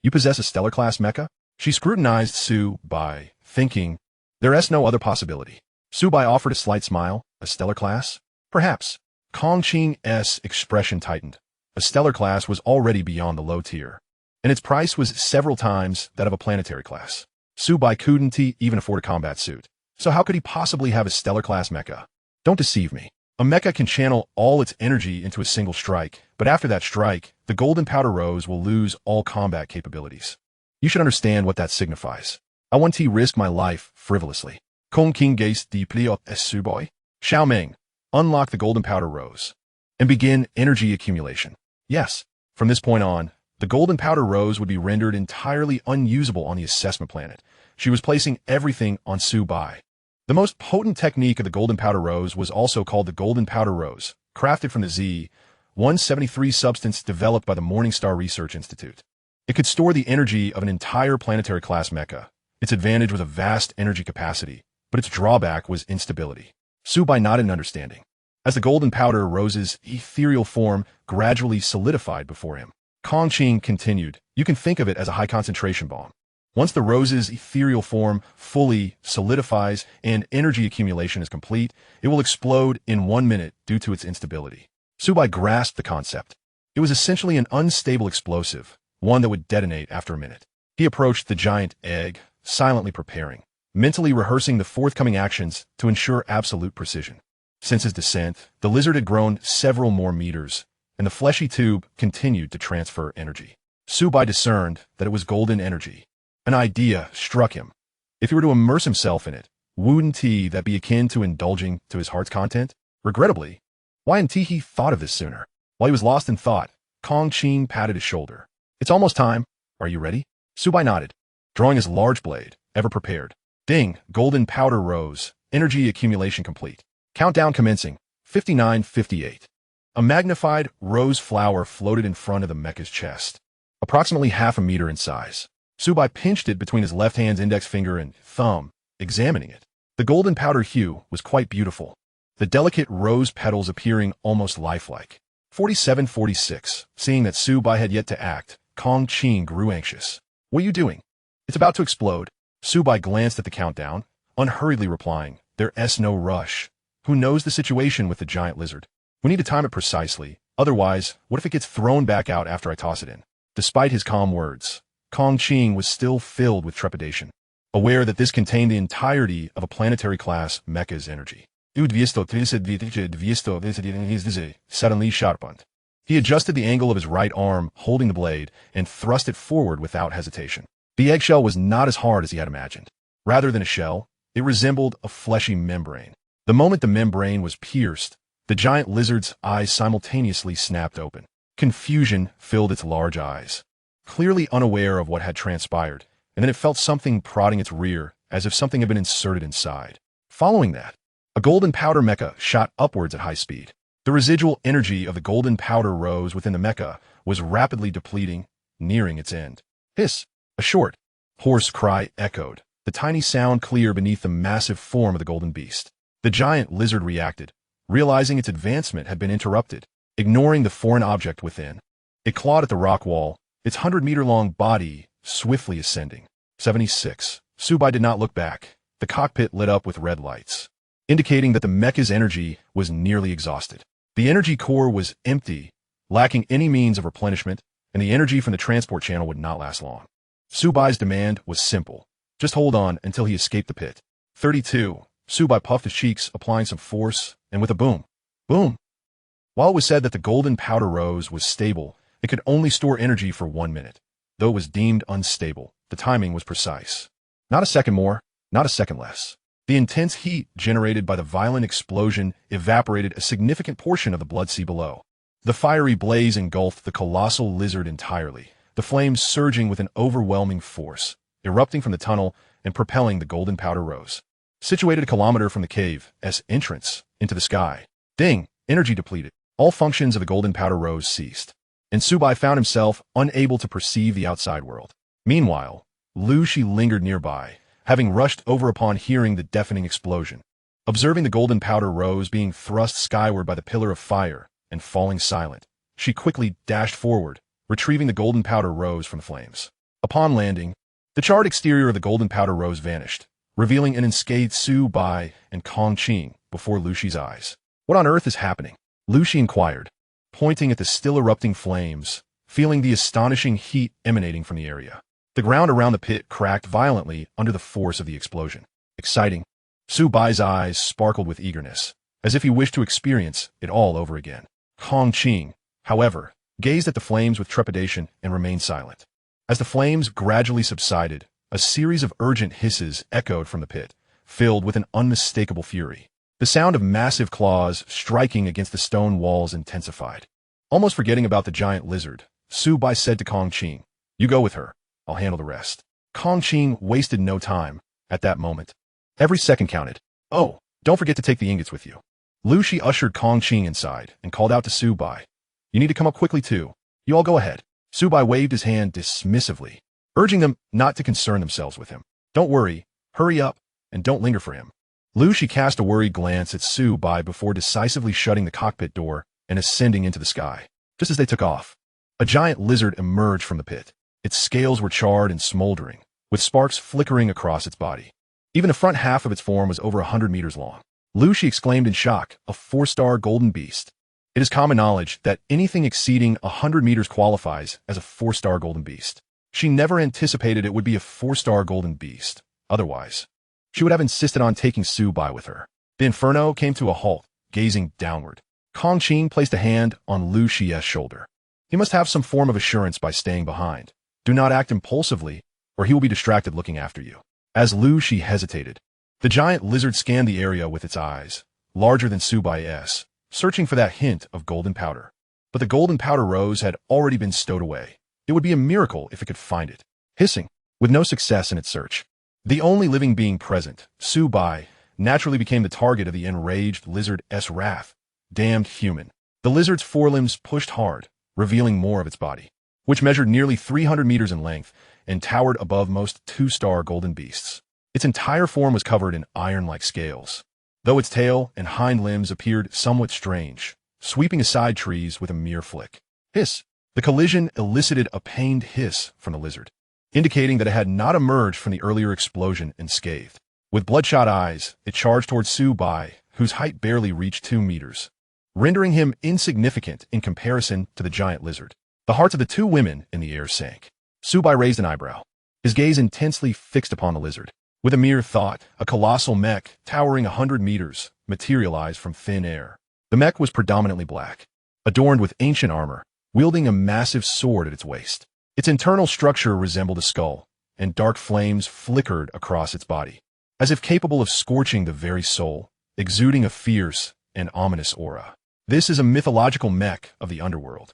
you possess a stellar-class mecha? She scrutinized Su Bai, thinking, there is no other possibility. Su Bai offered a slight smile. A stellar class? Perhaps. Kong Qing's expression tightened. A stellar class was already beyond the low tier, and its price was several times that of a planetary class. Su Bai couldn't even afford a combat suit, so how could he possibly have a stellar class mecha? Don't deceive me. A mecha can channel all its energy into a single strike, but after that strike, the golden powder rose will lose all combat capabilities. You should understand what that signifies. I want to risk my life frivolously. Kong King gaze deeply at Su Bai. Xiao Meng, unlock the golden powder rose and begin energy accumulation. Yes, from this point on, the golden powder rose would be rendered entirely unusable on the assessment planet. She was placing everything on Su Bai. The most potent technique of the golden powder rose was also called the golden powder rose, crafted from the Z-173 substance developed by the Morningstar Research Institute. It could store the energy of an entire planetary class mecha. Its advantage was a vast energy capacity, but its drawback was instability. Su Bai nodded in understanding. As the golden powder rose's ethereal form gradually solidified before him, Kong Qing continued, you can think of it as a high-concentration bomb. Once the rose's ethereal form fully solidifies and energy accumulation is complete, it will explode in 1 minute due to its instability. Su Bai grasped the concept. It was essentially an unstable explosive, one that would detonate after a minute. He approached the giant egg, silently preparing, mentally rehearsing the forthcoming actions to ensure absolute precision. Since his descent, the lizard had grown several more meters, and the fleshy tube continued to transfer energy. Su Bai discerned that it was golden energy. An idea struck him. If he were to immerse himself in it, wouldn't that be akin to indulging to his heart's content? Regrettably, why hadn't he thought of this sooner? While he was lost in thought, Kong Qing patted his shoulder. It's almost time. Are you ready? Su Bai nodded, drawing his large blade, ever prepared. Ding, golden powder rose, energy accumulation complete. Countdown commencing, 59:58. A magnified rose flower floated in front of the mecha's chest, approximately half a meter in size. Su Bai pinched it between his left hand's index finger and thumb, examining it. The golden powder hue was quite beautiful, the delicate rose petals appearing almost lifelike. 47:46. Seeing that Su Bai had yet to act, Kong Qing grew anxious. What are you doing? It's about to explode. Su Bai glanced at the countdown, unhurriedly replying, There's no rush. Who knows the situation with the giant lizard? We need to time it precisely. Otherwise, what if it gets thrown back out after I toss it in? Despite his calm words, Kong Qing was still filled with trepidation, aware that this contained the entirety of a planetary-class mecha's energy. Suddenly sharpened. He adjusted the angle of his right arm, holding the blade, and thrust it forward without hesitation. The eggshell was not as hard as he had imagined. Rather than a shell, it resembled a fleshy membrane. The moment the membrane was pierced, the giant lizard's eyes simultaneously snapped open. Confusion filled its large eyes, clearly unaware of what had transpired, and then it felt something prodding its rear, as if something had been inserted inside. Following that, a golden powder mecha shot upwards at high speed. The residual energy of the golden powder rose within the mecha was rapidly depleting, nearing its end. Hiss! A short, hoarse cry echoed, the tiny sound clear beneath the massive form of the golden beast. The giant lizard reacted, realizing its advancement had been interrupted, ignoring the foreign object within. It clawed at the rock wall, its 100-meter-long body swiftly ascending. 76. Su Bai did not look back. The cockpit lit up with red lights, indicating that the mecha's energy was nearly exhausted. The energy core was empty, lacking any means of replenishment, and the energy from the transport channel would not last long. Su Bai's demand was simple. Just hold on until he escaped the pit. 32. Su Bai puffed his cheeks, applying some force, and with a boom. Boom! While it was said that the golden powder rose was stable, it could only store energy for 1 minute. Though it was deemed unstable, the timing was precise. Not a second more, not a second less. The intense heat generated by the violent explosion evaporated a significant portion of the blood sea below. The fiery blaze engulfed the colossal lizard entirely, the flames surging with an overwhelming force, erupting from the tunnel and propelling the golden powder rose. Situated a kilometer from the cave's entrance into the sky. Ding! Energy depleted. All functions of the golden powder rose ceased, and Su Bai found himself unable to perceive the outside world. Meanwhile, Lu Shi lingered nearby, having rushed over upon hearing the deafening explosion. Observing the golden powder rose being thrust skyward by the pillar of fire and falling silent, she quickly dashed forward, retrieving the golden powder rose from the flames. Upon landing, the charred exterior of the golden powder rose vanished, revealing an unscathed Su Bai and Kong Qing before Lu Shi's eyes. What on earth is happening? Lucy inquired, pointing at the still erupting flames, feeling the astonishing heat emanating from the area. The ground around the pit cracked violently under the force of the explosion. Exciting. Su Bai's eyes sparkled with eagerness, as if he wished to experience it all over again. Kong Qing, however, gazed at the flames with trepidation and remained silent. As the flames gradually subsided, a series of urgent hisses echoed from the pit, filled with an unmistakable fury. The sound of massive claws striking against the stone walls intensified. Almost forgetting about the giant lizard, Su Bai said to Kong Qing, "You go with her. I'll handle the rest." Kong Qing wasted no time at that moment. Every second counted. "Oh, don't forget to take the ingots with you." Lucy ushered Kong Qing inside and called out to Su Bai, "You need to come up quickly too. You all go ahead." Su Bai waved his hand dismissively, urging them not to concern themselves with him. "Don't worry, hurry up, and don't linger for him." Lucy cast a worried glance at Su Bai before decisively shutting the cockpit door and ascending into the sky. Just as they took off, a giant lizard emerged from the pit. Its scales were charred and smoldering, with sparks flickering across its body. Even the front half of its form was over 100 meters long. Lucy exclaimed in shock, "A 4-star golden beast." It is common knowledge that anything exceeding 100 meters qualifies as a 4-star golden beast. She never anticipated it would be a 4-star golden beast. Otherwise, she would have insisted on taking Su Bai with her. The inferno came to a halt, gazing downward. Kong Qing placed a hand on Lu Xie's shoulder. He must have some form of assurance by staying behind. Do not act impulsively, or he will be distracted looking after you. As Lu Xie hesitated, the giant lizard scanned the area with its eyes, larger than Su Bai's, searching for that hint of golden powder. But the golden powder rose had already been stowed away. It would be a miracle if it could find it. Hissing, with no success in its search, the only living being present, Su Bai, naturally became the target of the enraged lizard's wrath. Damned human. The lizard's forelimbs pushed hard, revealing more of its body, which measured nearly 300 meters in length and towered above most 2-star golden beasts. Its entire form was covered in iron-like scales, though its tail and hind limbs appeared somewhat strange, sweeping aside trees with a mere flick. Hiss! The collision elicited a pained hiss from the lizard, indicating that it had not emerged from the earlier explosion unscathed. With bloodshot eyes, it charged towards Su Bai, whose height barely reached 2 meters, rendering him insignificant in comparison to the giant lizard. The hearts of the two women in the air sank. Su Bai raised an eyebrow, his gaze intensely fixed upon the lizard. With a mere thought, a colossal mech, towering 100 meters, materialized from thin air. The mech was predominantly black, adorned with ancient armor, wielding a massive sword at its waist. Its internal structure resembled a skull, and dark flames flickered across its body, as if capable of scorching the very soul, exuding a fierce and ominous aura. This is a mythological mech of the underworld.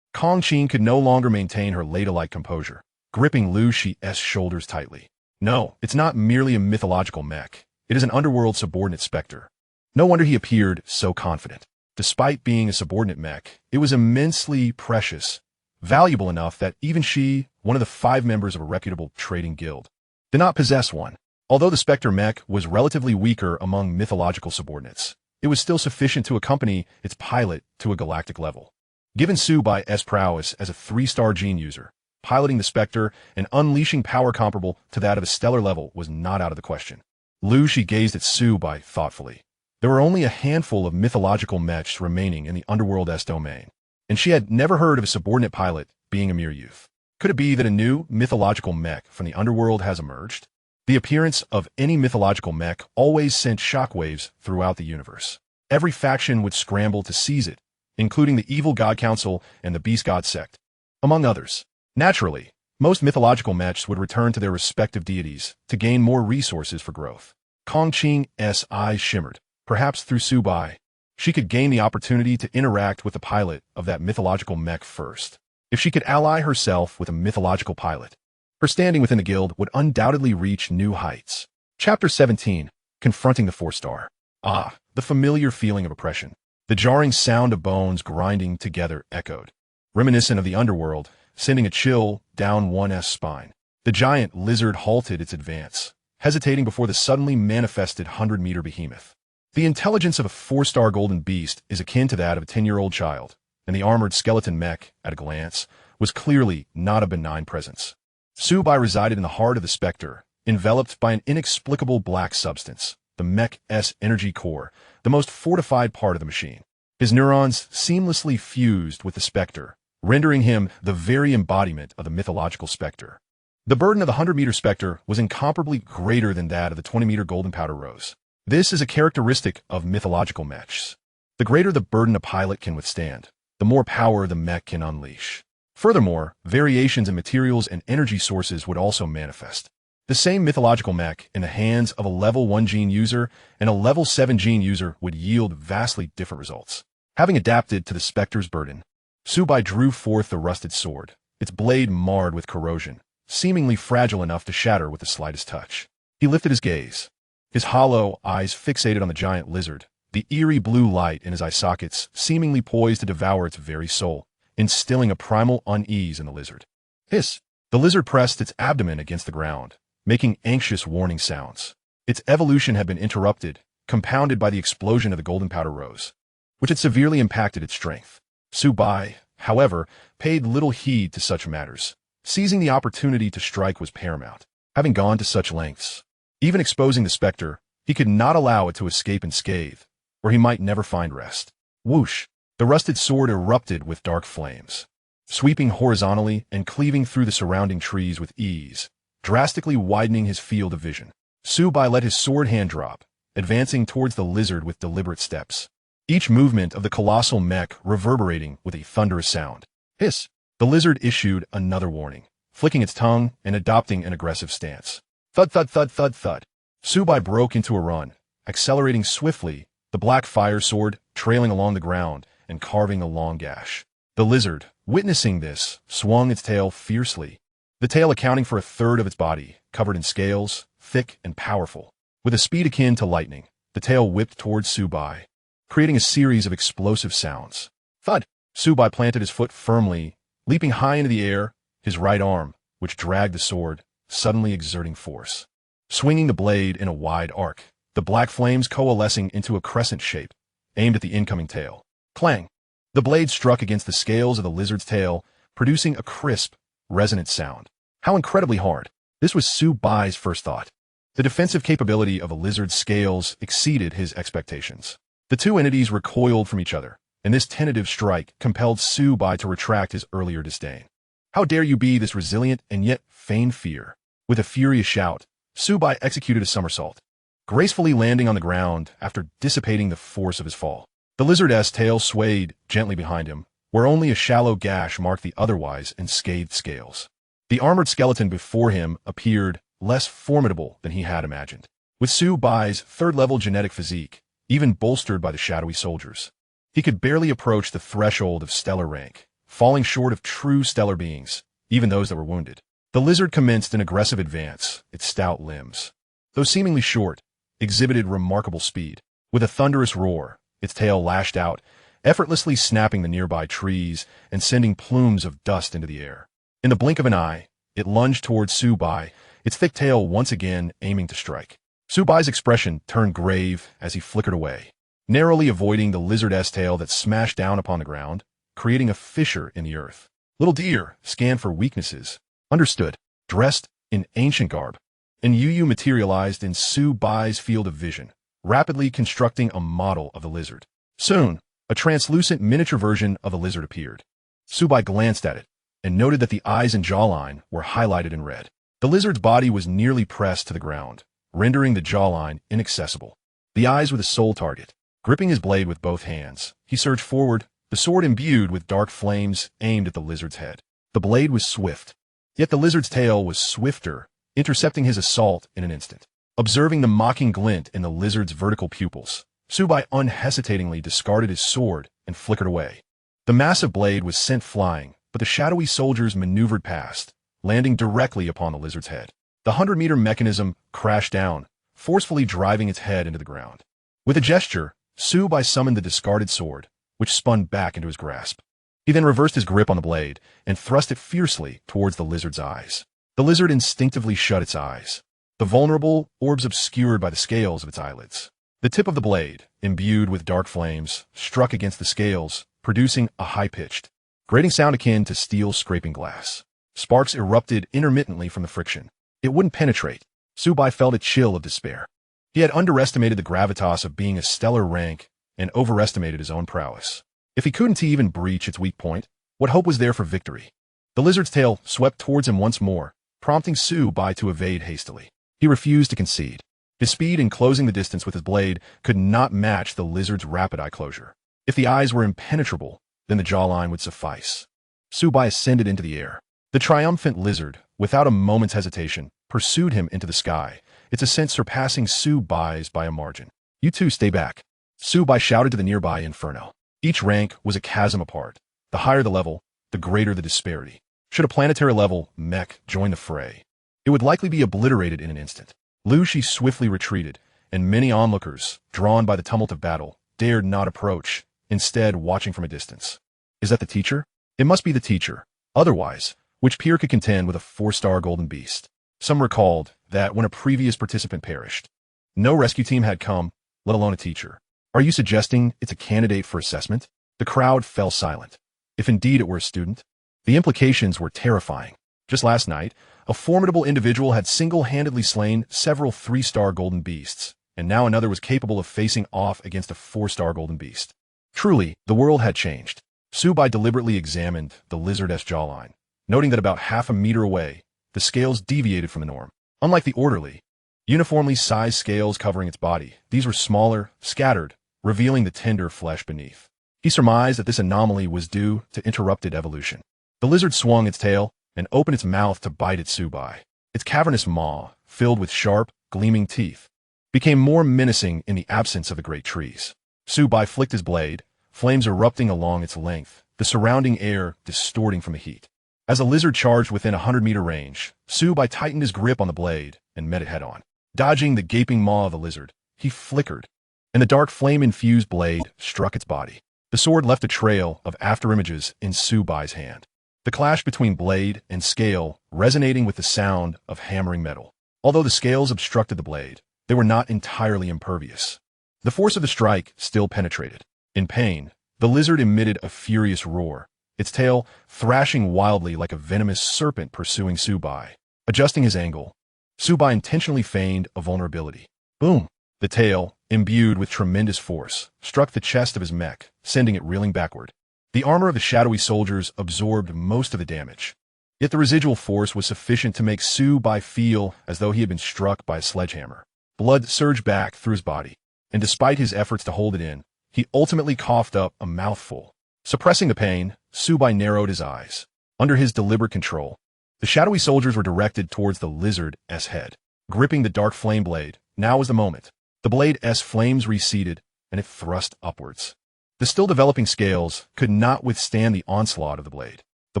Kong Qing could no longer maintain her ladylike composure, gripping Lu Xie's shoulders tightly. No, it's not merely a mythological mech. It is an underworld subordinate specter. No wonder he appeared so confident. Despite being a subordinate mech, it was immensely precious, valuable enough that even she, one of the 5 members of a reputable trading guild, did not possess one. Although the specter mech was relatively weaker among mythological subordinates, it was still sufficient to accompany its pilot to a galactic level. Given Su Bai's prowess as a 3-star gene user, piloting the specter and unleashing power comparable to that of a stellar level was not out of the question. Lu Xie gazed at Su Bai thoughtfully. There were only a handful of mythological mechs remaining in the underworld's domain, and she had never heard of a subordinate pilot being a mere youth. Could it be that a new mythological mech from the underworld has emerged? The appearance of any mythological mech always sent shockwaves throughout the universe. Every faction would scramble to seize it, including the Evil God Council and the Beast God Sect, among others. Naturally, most mythological mechs would return to their respective deities to gain more resources for growth. Kong Qing's eyes shimmered, perhaps through Su Bai. She could gain the opportunity to interact with the pilot of that mythological mech first. If she could ally herself with a mythological pilot, her standing within the guild would undoubtedly reach new heights. Chapter 17, Confronting the 4-star. Ah, the familiar feeling of oppression. The jarring sound of bones grinding together echoed, reminiscent of the underworld, sending a chill down one's spine. The giant lizard halted its advance, hesitating before the suddenly manifested 100-meter behemoth. The intelligence of a 4-star golden beast is akin to that of a 10-year-old child, and the armored skeleton mech, at a glance, was clearly not a benign presence. Su Bai resided in the heart of the specter, enveloped by an inexplicable black substance, the mech's energy core, the most fortified part of the machine. His neurons seamlessly fused with the specter, rendering him the very embodiment of the mythological specter. The burden of the 100-meter specter was incomparably greater than that of the 20-meter golden powder rose. This is a characteristic of mythological mechs. The greater the burden a pilot can withstand, the more power the mech can unleash. Furthermore, variations in materials and energy sources would also manifest. The same mythological mech in the hands of a level 1 gene user and a level 7 gene user would yield vastly different results. Having adapted to the specter's burden, Su Bai drew forth the rusted sword, its blade marred with corrosion, seemingly fragile enough to shatter with the slightest touch. He lifted his gaze, his hollow eyes fixated on the giant lizard, the eerie blue light in his eye sockets seemingly poised to devour its very soul, instilling a primal unease in the lizard. Hiss! The lizard pressed its abdomen against the ground, making anxious warning sounds. Its evolution had been interrupted, compounded by the explosion of the golden powder rose, which had severely impacted its strength. Su Bai, however, paid little heed to such matters. Seizing the opportunity to strike was paramount. Having gone to such lengths, even exposing the specter, he could not allow it to escape unscathed, or he might never find rest. Whoosh! The rusted sword erupted with dark flames, sweeping horizontally and cleaving through the surrounding trees with ease, drastically widening his field of vision. Su Bai let his sword hand drop, advancing towards the lizard with deliberate steps, each movement of the colossal mech reverberating with a thunderous sound. Hiss! The lizard issued another warning, flicking its tongue and adopting an aggressive stance. Thud, thud, thud, thud, thud. Su Bai broke into a run, accelerating swiftly, the black fire sword trailing along the ground and carving a long gash. The lizard, witnessing this, swung its tail fiercely, the tail accounting for a third of its body, covered in scales, thick and powerful. With a speed akin to lightning, the tail whipped towards Su Bai, creating a series of explosive sounds. Thud! Su Bai planted his foot firmly, leaping high into the air, his right arm, which dragged the sword, suddenly exerting force. Swinging the blade in a wide arc, the black flames coalescing into a crescent shape, aimed at the incoming tail. Clang! The blade struck against the scales of the lizard's tail, producing a crisp, resonant sound. How incredibly hard! This was Su Bai's first thought. The defensive capability of a lizard's scales exceeded his expectations. The two entities recoiled from each other, and this tentative strike compelled Su Bai to retract his earlier disdain. How dare you be this resilient and yet feigned fear? With a furious shout, Su Bai executed a somersault, gracefully landing on the ground after dissipating the force of his fall. The lizard's tail swayed gently behind him, where only a shallow gash marked the otherwise unscathed scales. The armored skeleton before him appeared less formidable than he had imagined. With Su Bai's third-level genetic physique, even bolstered by the shadowy soldiers, he could barely approach the threshold of stellar rank, falling short of true stellar beings, even those that were wounded. The lizard commenced an aggressive advance, its stout limbs, though seemingly short, exhibited remarkable speed. With a thunderous roar, its tail lashed out, effortlessly snapping the nearby trees and sending plumes of dust into the air. In the blink of an eye, it lunged towards Su Bai, its thick tail once again aiming to strike. Su Bai's expression turned grave as he flickered away, narrowly avoiding the lizard's tail that smashed down upon the ground, creating a fissure in the earth. Little deer scanned for weaknesses. Understood. Dressed in ancient garb, and Yu materialized in Su Bai's field of vision, rapidly constructing a model of the lizard. Soon, a translucent miniature version of the lizard appeared. Su Bai glanced at it, and noted that the eyes and jawline were highlighted in red. The lizard's body was nearly pressed to the ground, rendering the jawline inaccessible. The eyes were the sole target. Gripping his blade with both hands, he surged forward, the sword imbued with dark flames aimed at the lizard's head. The blade was swift, yet the lizard's tail was swifter, intercepting his assault in an instant. Observing the mocking glint in the lizard's vertical pupils, Su Bai unhesitatingly discarded his sword and flickered away. The massive blade was sent flying, but the shadowy soldiers maneuvered past, landing directly upon the lizard's head. The 100-meter mechanism crashed down, forcefully driving its head into the ground. With a gesture, Su Bai summoned the discarded sword, which spun back into his grasp. He then reversed his grip on the blade and thrust it fiercely towards the lizard's eyes. The lizard instinctively shut its eyes, the vulnerable orbs obscured by the scales of its eyelids. The tip of the blade, imbued with dark flames, struck against the scales, producing a high-pitched, grating sound akin to steel scraping glass. Sparks erupted intermittently from the friction. It wouldn't penetrate. Su Bai felt a chill of despair. He had underestimated the gravitas of being a stellar rank and overestimated his own prowess. If he couldn't even breach its weak point, what hope was there for victory? The lizard's tail swept towards him once more, prompting Su Bai to evade hastily. He refused to concede. His speed in closing the distance with his blade could not match the lizard's rapid eye closure. If the eyes were impenetrable, then the jawline would suffice. Su Bai ascended into the air. The triumphant lizard, without a moment's hesitation, pursued him into the sky, its ascent surpassing Su Bai's by a margin. "You two stay back," Su Bai shouted to the nearby inferno. Each rank was a chasm apart. The higher the level, the greater the disparity. Should a planetary-level mech join the fray, it would likely be obliterated in an instant. Lu Shi swiftly retreated, and many onlookers, drawn by the tumult of battle, dared not approach, instead watching from a distance. Is that the teacher? It must be the teacher. Otherwise, which peer could contend with a 4-star golden beast? Some recalled that when a previous participant perished, no rescue team had come, let alone a teacher. Are you suggesting it's a candidate for assessment? The crowd fell silent. If indeed it were a student, the implications were terrifying. Just last night, a formidable individual had single-handedly slain several 3-star golden beasts, and now another was capable of facing off against a 4-star golden beast. Truly, the world had changed. Su Bai deliberately examined the lizard's jawline, noting that about half a meter away, the scales deviated from the norm. Unlike the orderly, uniformly sized scales covering its body, these were smaller, scattered, revealing the tender flesh beneath. He surmised that this anomaly was due to interrupted evolution. The lizard swung its tail and opened its mouth to bite at Su Bai. Its cavernous maw, filled with sharp, gleaming teeth, became more menacing in the absence of the great trees. Su Bai flicked his blade, flames erupting along its length, the surrounding air distorting from the heat. As the lizard charged within a 100-meter range, Su Bai tightened his grip on the blade and met it head-on. Dodging the gaping maw of the lizard, he flickered, and the dark flame-infused blade struck its body. The sword left a trail of afterimages in Su Bai's hand. The clash between blade and scale resonating with the sound of hammering metal. Although the scales obstructed the blade, they were not entirely impervious. The force of the strike still penetrated. In pain, the lizard emitted a furious roar, its tail thrashing wildly like a venomous serpent pursuing Su Bai. Adjusting his angle, Su Bai intentionally feigned a vulnerability. Boom! The tail, imbued with tremendous force, struck the chest of his mech, sending it reeling backward. The armor of the shadowy soldiers absorbed most of the damage. Yet the residual force was sufficient to make Su Bai feel as though he had been struck by a sledgehammer. Blood surged back through his body, and despite his efforts to hold it in, he ultimately coughed up a mouthful. Suppressing the pain, Su Bai narrowed his eyes. Under his deliberate control, the shadowy soldiers were directed towards the lizard's head. Gripping the dark flame blade, now was the moment. The blade's flames receded, and it thrust upwards. The still developing scales could not withstand the onslaught of the blade. The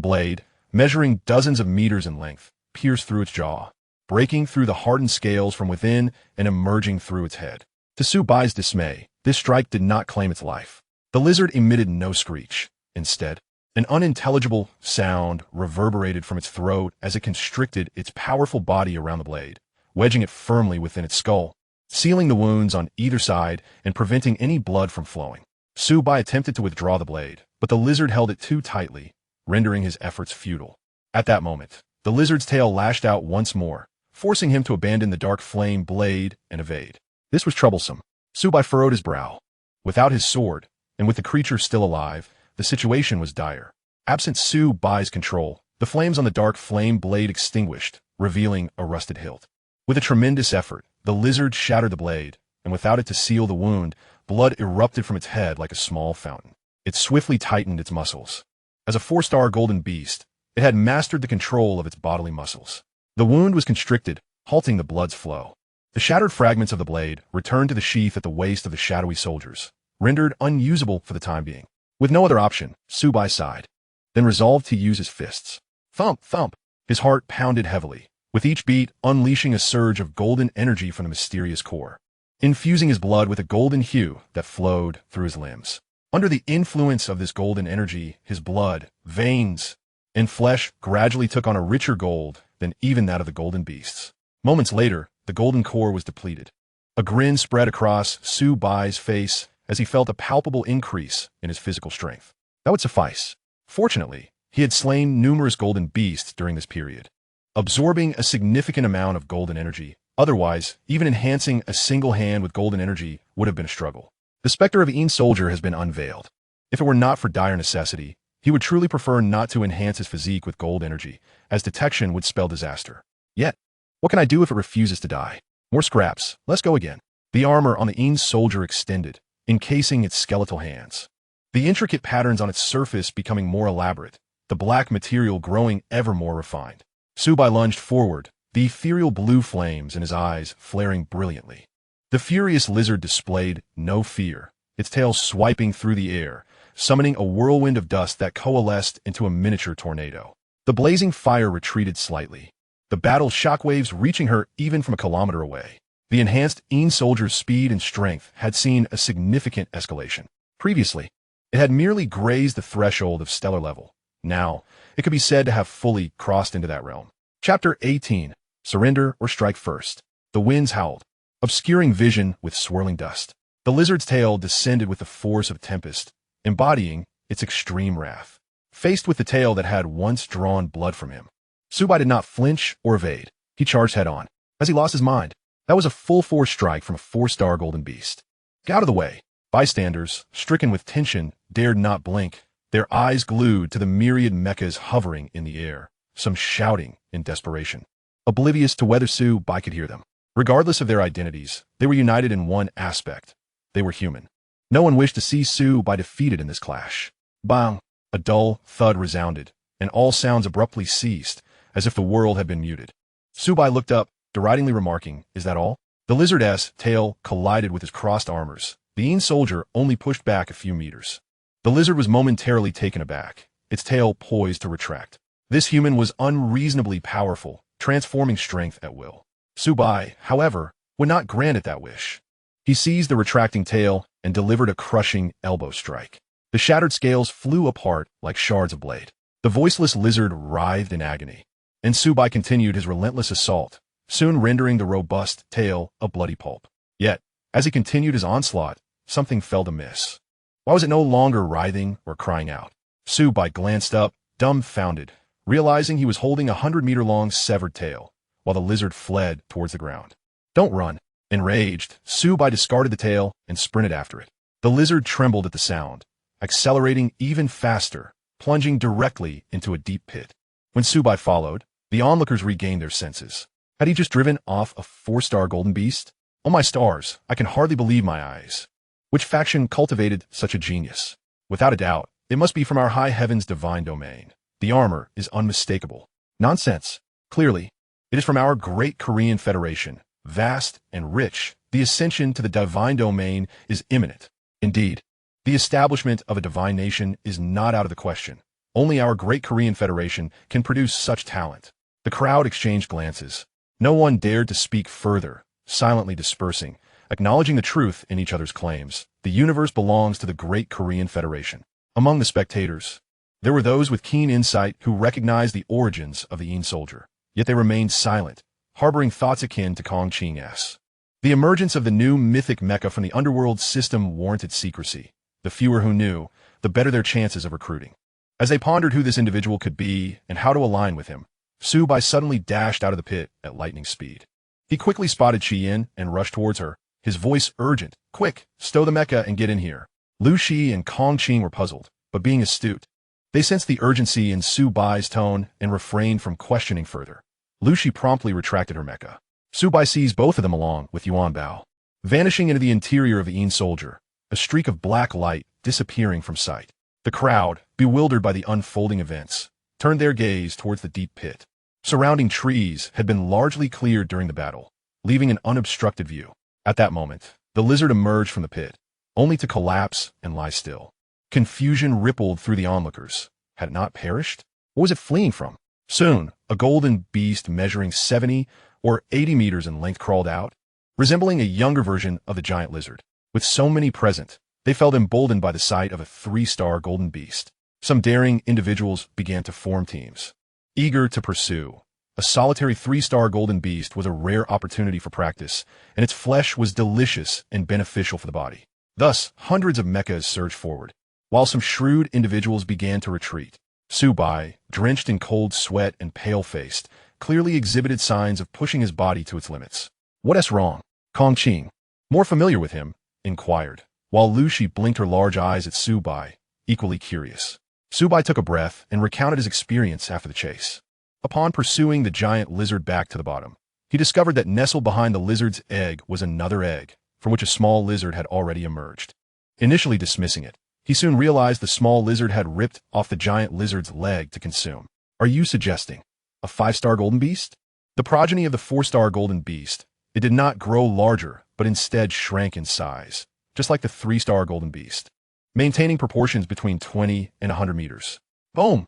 blade, measuring dozens of meters in length, pierced through its jaw, breaking through the hardened scales from within and emerging through its head. To Su Bai's dismay, this strike did not claim its life. The lizard emitted no screech. Instead, an unintelligible sound reverberated from its throat as it constricted its powerful body around the blade, wedging it firmly within its skull, sealing the wounds on either side and preventing any blood from flowing. Su Bai attempted to withdraw the blade, but the lizard held it too tightly, rendering his efforts futile. At that moment, the lizard's tail lashed out once more, forcing him to abandon the dark flame blade and evade. This was troublesome. Su Bai furrowed his brow. Without his sword, and with the creature still alive, the situation was dire. Absent Su Bai's control, the flames on the dark flame blade extinguished, revealing a rusted hilt. With a tremendous effort, the lizard shattered the blade, and without it to seal the wound, blood erupted from its head like a small fountain. It swiftly tightened its muscles. As a 4-star golden beast, it had mastered the control of its bodily muscles. The wound was constricted, halting the blood's flow. The shattered fragments of the blade returned to the sheath at the waist of the shadowy soldiers, rendered unusable for the time being. With no other option, Su Bai sighed, then resolved to use his fists. Thump, thump! His heart pounded heavily, with each beat unleashing a surge of golden energy from the mysterious core, infusing his blood with a golden hue that flowed through his limbs. Under the influence of this golden energy, his blood, veins, and flesh gradually took on a richer gold than even that of the golden beasts. Moments later, the golden core was depleted. A grin spread across Su Bai's face as he felt a palpable increase in his physical strength. That would suffice. Fortunately, he had slain numerous golden beasts during this period, absorbing a significant amount of golden energy. Otherwise, even enhancing a single hand with golden energy would have been a struggle. The specter of Ian Soldier has been unveiled. If it were not for dire necessity, he would truly prefer not to enhance his physique with gold energy, as detection would spell disaster. Yet, what can I do if it refuses to die? More scraps. Let's go again. The armor on the Ian Soldier extended, encasing its skeletal hands. The intricate patterns on its surface becoming more elaborate, the black material growing ever more refined. Su Bai lunged forward, the ethereal blue flames in his eyes flaring brilliantly. The furious lizard displayed no fear, its tail swiping through the air, summoning a whirlwind of dust that coalesced into a miniature tornado. The blazing fire retreated slightly, the battle shockwaves reaching her even from a kilometer away. The enhanced Ian Soldier's speed and strength had seen a significant escalation. Previously, it had merely grazed the threshold of stellar level. Now, it could be said to have fully crossed into that realm. Chapter 18. Surrender or Strike First. The winds howled, obscuring vision with swirling dust. The lizard's tail descended with the force of tempest, embodying its extreme wrath. Faced with the tail that had once drawn blood from him, Su Bai did not flinch or evade. He charged head-on. As he lost his mind, that was a full-force strike from a 4-star golden beast. Get out of the way. Bystanders, stricken with tension, dared not blink, their eyes glued to the myriad mechas hovering in the air, some shouting in desperation. Oblivious to whether Su Bai could hear them. Regardless of their identities, they were united in one aspect. They were human. No one wished to see Su Bai defeated in this clash. Bang! A dull thud resounded, and all sounds abruptly ceased, as if the world had been muted. Su Bai looked up, deridingly remarking, "Is that all?" The lizard's tail collided with his crossed armors. The Ian Soldier only pushed back a few meters. The lizard was momentarily taken aback, its tail poised to retract. This human was unreasonably powerful, transforming strength at will. Su Bai, however, would not grant it that wish. He seized the retracting tail and delivered a crushing elbow strike. The shattered scales flew apart like shards of blade. The voiceless lizard writhed in agony, and Su Bai continued his relentless assault, soon rendering the robust tail a bloody pulp. Yet, as he continued his onslaught, something felt amiss. Why was it no longer writhing or crying out? Su Bai glanced up, dumbfounded, realizing he was holding a 100-meter-long severed tail, while the lizard fled towards the ground. "Don't run." Enraged, Su Bai discarded the tail and sprinted after it. The lizard trembled at the sound, accelerating even faster, plunging directly into a deep pit. When Su Bai followed, the onlookers regained their senses. Had he just driven off a 4-star golden beast? Oh my stars, I can hardly believe my eyes. Which faction cultivated such a genius? Without a doubt, it must be from our high heaven's divine domain. The armor is unmistakable. Nonsense. Clearly, it is from our great Korean Federation. Vast and rich, the ascension to the divine domain is imminent. Indeed, the establishment of a divine nation is not out of the question. Only our great Korean Federation can produce such talent. The crowd exchanged glances. No one dared to speak further, silently dispersing, acknowledging the truth in each other's claims. The universe belongs to the great Korean Federation. Among the spectators, there were those with keen insight who recognized the origins of the Ian Soldier, yet they remained silent, harboring thoughts akin to Kong Ching-s. The emergence of the new Mythical Mecha from the underworld system warranted secrecy. The fewer who knew, the better their chances of recruiting. As they pondered who this individual could be and how to align with him, Su Bai suddenly dashed out of the pit at lightning speed. He quickly spotted Chi-Yin and rushed towards her, his voice urgent. "Quick, stow the mecha and get in here." Lu Shi and Kong Qing were puzzled, but being astute, they sensed the urgency in Su Bai's tone and refrained from questioning further. Lu Shi promptly retracted her mecha. Su Bai seized both of them along with Yuan Bao, vanishing into the interior of the Ian Soldier, a streak of black light disappearing from sight. The crowd, bewildered by the unfolding events, turned their gaze towards the deep pit. Surrounding trees had been largely cleared during the battle, leaving an unobstructed view. At that moment, the lizard emerged from the pit, only to collapse and lie still. Confusion rippled through the onlookers. Had it not perished? What was it fleeing from? Soon, a golden beast measuring 70 or 80 meters in length crawled out, resembling a younger version of the giant lizard. With so many present, they felt emboldened by the sight of a 3-star golden beast. Some daring individuals began to form teams, eager to pursue. A solitary 3-star golden beast was a rare opportunity for practice, and its flesh was delicious and beneficial for the body. Thus, hundreds of mechas surged forward, while some shrewd individuals began to retreat. Su Bai, drenched in cold sweat and pale-faced, clearly exhibited signs of pushing his body to its limits. "What is wrong?" Kong Qing, more familiar with him, inquired. while Lucy blinked her large eyes at Su Bai, equally curious. Su Bai took a breath and recounted his experience after the chase. Upon pursuing the giant lizard back to the bottom, he discovered that nestled behind the lizard's egg was another egg, from which a small lizard had already emerged. Initially dismissing it, he soon realized the small lizard had ripped off the giant lizard's leg to consume. Are you suggesting a 5-star golden beast? The progeny of the 4-star golden beast, it did not grow larger, but instead shrank in size, just like the 3-star golden beast, maintaining proportions between 20 and 100 meters. Boom!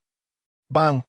Bang!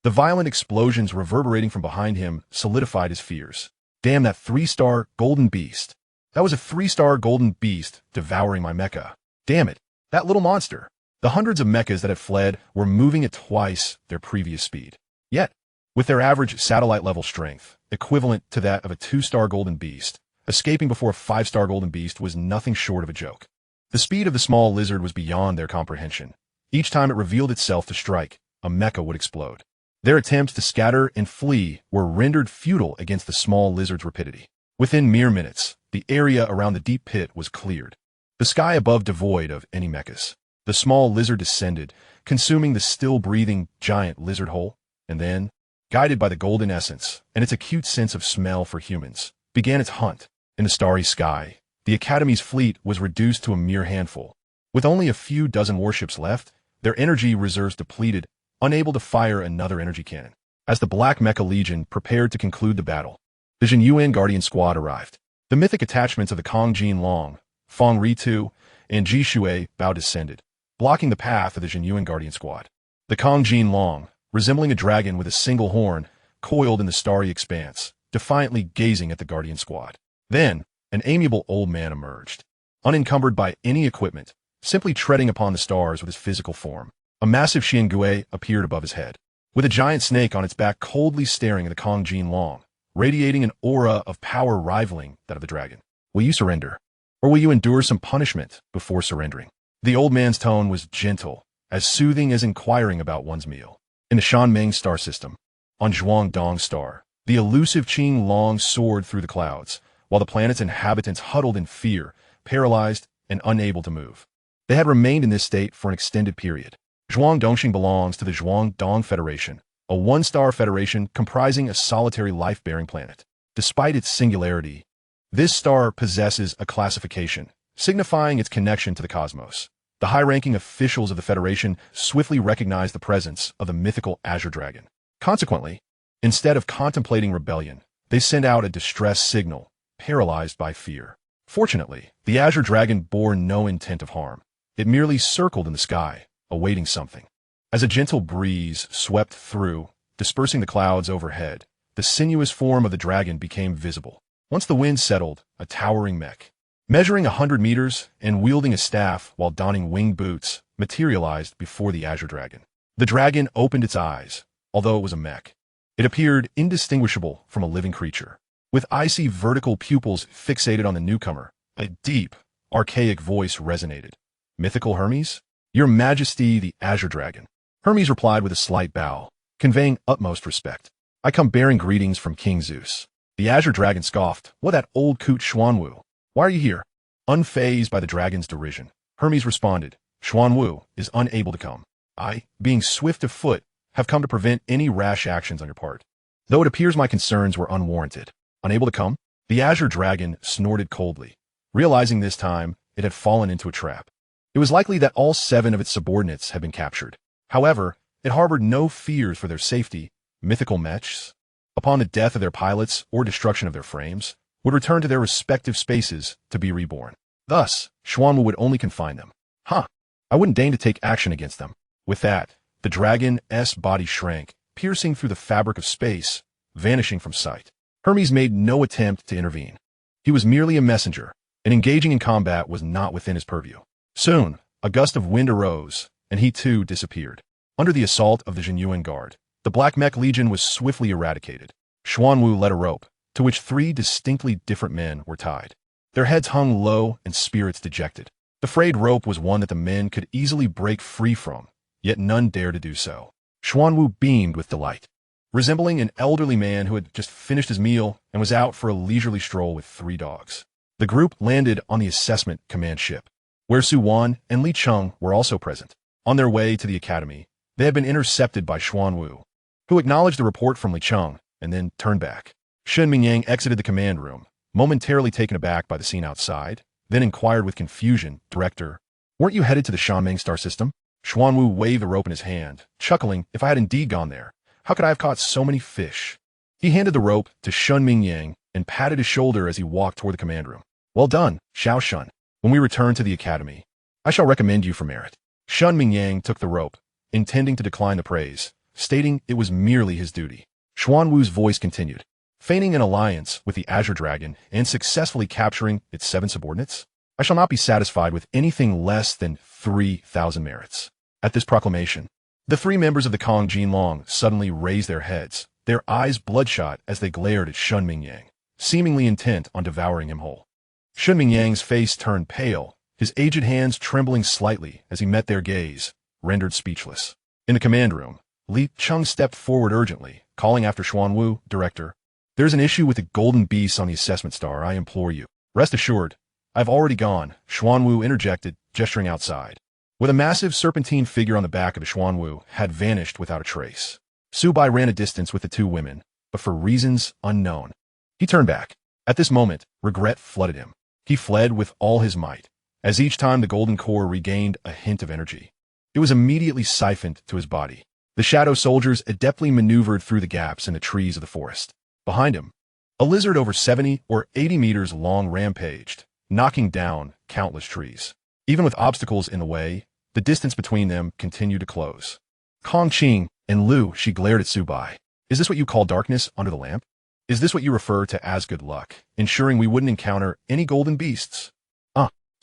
The violent explosions reverberating from behind him solidified his fears. Damn that 3-star golden beast. That was a 3-star golden beast devouring my mecha. Damn it, that little monster. The hundreds of mechas that had fled were moving at twice their previous speed. Yet, with their average satellite-level strength, equivalent to that of a 2-star golden beast, escaping before a 5-star golden beast was nothing short of a joke. The speed of the small lizard was beyond their comprehension. Each time it revealed itself to strike, a mecha would explode. Their attempts to scatter and flee were rendered futile against the small lizard's rapidity. Within mere minutes, the area around the deep pit was cleared, the sky above devoid of any mechas. The small lizard descended, consuming the still-breathing giant lizard whole, and then, guided by the golden essence and its acute sense of smell for humans, began its hunt. In the starry sky, the Academy's fleet was reduced to a mere handful. With only a few dozen warships left, their energy reserves depleted, unable to fire another energy cannon. As the Black Mecha Legion prepared to conclude the battle, the Jinyuan Guardian Squad arrived. The mythic attachments of the Kong Jin Long, Feng Ritu, and Ji Shui Bao descended, blocking the path of the Jinyuan Guardian Squad. The Kong Jin Long, resembling a dragon with a single horn, coiled in the starry expanse, defiantly gazing at the Guardian Squad. Then, an amiable old man emerged, unencumbered by any equipment, simply treading upon the stars with his physical form. A massive Xiangui appeared above his head, with a giant snake on its back coldly staring at the Kong Jin Long, radiating an aura of power rivaling that of the dragon. Will you surrender? Or will you endure some punishment before surrendering? The old man's tone was gentle, as soothing as inquiring about one's meal. In the Shanmeng star system, on Zhuang Dong's star, the elusive Qing Long soared through the clouds, while the planet's inhabitants huddled in fear, paralyzed and unable to move. They had remained in this state for an extended period. Zhuang Dongxing belongs to the Zhuang Dong Federation, a 1-star federation comprising a solitary life-bearing planet. Despite its singularity, this star possesses a classification, signifying its connection to the cosmos. The high-ranking officials of the Federation swiftly recognized the presence of the mythical Azure Dragon. Consequently, instead of contemplating rebellion, they sent out a distress signal, paralyzed by fear. Fortunately, the Azure Dragon bore no intent of harm. It merely circled in the sky, awaiting something. As a gentle breeze swept through, dispersing the clouds overhead, the sinuous form of the dragon became visible. Once the wind settled, a towering mech, measuring 100 meters and wielding a staff while donning winged boots, materialized before the Azure Dragon. The dragon opened its eyes, although it was a mech. It appeared indistinguishable from a living creature. With icy vertical pupils fixated on the newcomer, a deep, archaic voice resonated. Mythical Hermes? Your Majesty, the Azure Dragon. Hermes replied with a slight bow, conveying utmost respect. I come bearing greetings from King Zeus. The Azure Dragon scoffed. What that old coot Xuanwu? Why are you here? Unfazed by the dragon's derision, Hermes responded, Xuanwu is unable to come. I, being swift of foot, have come to prevent any rash actions on your part. Though it appears my concerns were unwarranted. Unable to come? The Azure Dragon snorted coldly, realizing this time it had fallen into a trap. It was likely that all 7 of its subordinates had been captured. However, it harbored no fears for their safety. Mythical Mechs, upon the death of their pilots or destruction of their frames, would return to their respective spaces to be reborn. Thus, Xuanwu would only confine them. I wouldn't deign to take action against them. With that, the dragon's body shrank, piercing through the fabric of space, vanishing from sight. Hermes made no attempt to intervene. He was merely a messenger, and engaging in combat was not within his purview. Soon, a gust of wind arose, and he too disappeared. Under the assault of the Jinyuan Guard, the Black Mech Legion was swiftly eradicated. Xuanwu led a rope, to which 3 distinctly different men were tied. Their heads hung low and spirits dejected. The frayed rope was one that the men could easily break free from, yet none dared to do so. Xuanwu beamed with delight, resembling an elderly man who had just finished his meal and was out for a leisurely stroll with 3 dogs. The group landed on the assessment command ship. where Su Wan and Li Cheng were also present. On their way to the academy, they had been intercepted by Xuanwu, who acknowledged the report from Li Cheng and then turned back. Shen Mingyang exited the command room, momentarily taken aback by the scene outside, then inquired with confusion, "Director, weren't you headed to the Shanmeng star system?" Xuanwu waved the rope in his hand, chuckling, "If I had indeed gone there, how could I have caught so many fish?" He handed the rope to Shen Mingyang and patted his shoulder as he walked toward the command room. "Well done, Xiao Shun. When we return to the academy, I shall recommend you for merit." Shen Mingyang took the rope, intending to decline the praise, stating it was merely his duty. Xuanwu's voice continued, "Feigning an alliance with the Azure Dragon and successfully capturing its 7 subordinates, I shall not be satisfied with anything less than 3,000 merits." At this proclamation, the 3 members of the Kong Jinlong suddenly raised their heads, their eyes bloodshot as they glared at Shen Mingyang, seemingly intent on devouring him whole. Shen Mingyang's face turned pale, his aged hands trembling slightly as he met their gaze, rendered speechless. In the command room, Li Cheng stepped forward urgently, calling after Xuanwu, "Director, there's an issue with the golden beasts on the assessment star, I implore you." "Rest assured, I've already gone," Xuanwu interjected, gesturing outside. With a massive serpentine figure on the back of the Xuanwu had vanished without a trace. Su Bai ran a distance with the 2 women, but for reasons unknown. He turned back. At this moment, regret flooded him. He fled with all his might, as each time the golden core regained a hint of energy, it was immediately siphoned to his body. The shadow soldiers adeptly maneuvered through the gaps in the trees of the forest. Behind him, a lizard over 70 or 80 meters long rampaged, knocking down countless trees. Even with obstacles in the way, the distance between them continued to close. Kong Qing and Lu, she glared at Su Bai. "Is this what you call darkness under the lamp? Is this what you refer to as good luck, ensuring we wouldn't encounter any golden beasts?"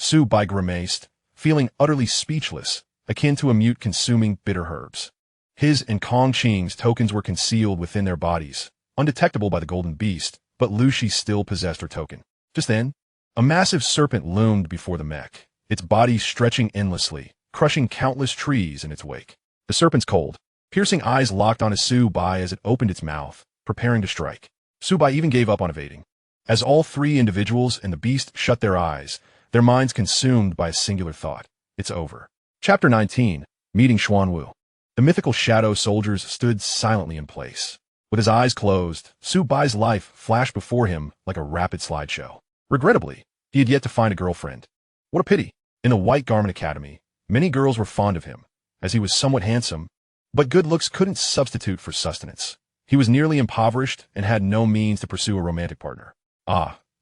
Su Bai grimaced, feeling utterly speechless, akin to a mute consuming bitter herbs. His and Kong Qing's tokens were concealed within their bodies, undetectable by the golden beast, but Lu Shi still possessed her token. Just then, a massive serpent loomed before the mech, its body stretching endlessly, crushing countless trees in its wake. The serpent's cold, piercing eyes locked onto Su Bai as it opened its mouth, preparing to strike. Su Bai even gave up on evading. As all 3 individuals and the beast shut their eyes, their minds consumed by a singular thought: it's over. Chapter 19, Meeting Xuanwu. The mythical shadow soldiers stood silently in place. With his eyes closed, Su Bai's life flashed before him like a rapid slideshow. Regrettably, he had yet to find a girlfriend. What a pity. In the White Garment Academy, many girls were fond of him, as he was somewhat handsome, but good looks couldn't substitute for sustenance. He was nearly impoverished and had no means to pursue a romantic partner.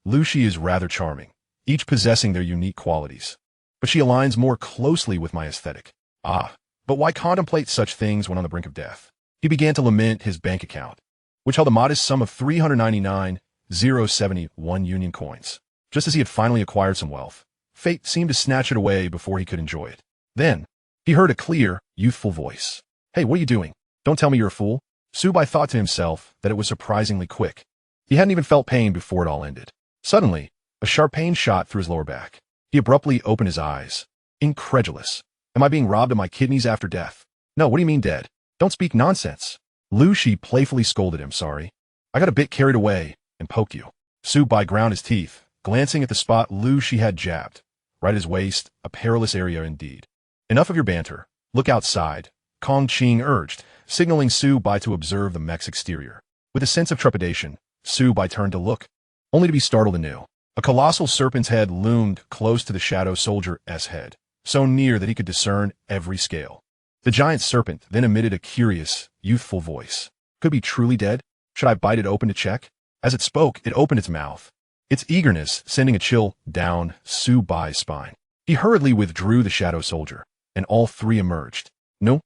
Lu Shi is rather charming, each possessing their unique qualities, but she aligns more closely with my aesthetic. But why contemplate such things when on the brink of death? He began to lament his bank account, which held a modest sum of 399,071 Union coins. Just as he had finally acquired some wealth, fate seemed to snatch it away before he could enjoy it. Then, he heard a clear, youthful voice. "Hey, what are you doing? Don't tell me you're a fool." Su Bai thought to himself that it was surprisingly quick. He hadn't even felt pain before it all ended. Suddenly, a sharp pain shot through his lower back. He abruptly opened his eyes, incredulous. "Am I being robbed of my kidneys after death?" "No, what do you mean dead? Don't speak nonsense." Lu Shi playfully scolded him. "Sorry, I got a bit carried away and poked you." Su Bai ground his teeth, glancing at the spot Lu Shi had jabbed. Right at his waist, a perilous area indeed. "Enough of your banter. Look outside," Kong Qing urged, signaling Su Bai to observe the mech's exterior. With a sense of trepidation, Su Bai turned to look, only to be startled anew. A colossal serpent's head loomed close to the shadow soldier's head, so near that he could discern every scale. The giant serpent then emitted a curious, youthful voice. "Could be truly dead? Should I bite it open to check?" As it spoke, it opened its mouth, its eagerness sending a chill down Su Bai's spine. He hurriedly withdrew the shadow soldier, and all 3 emerged. No,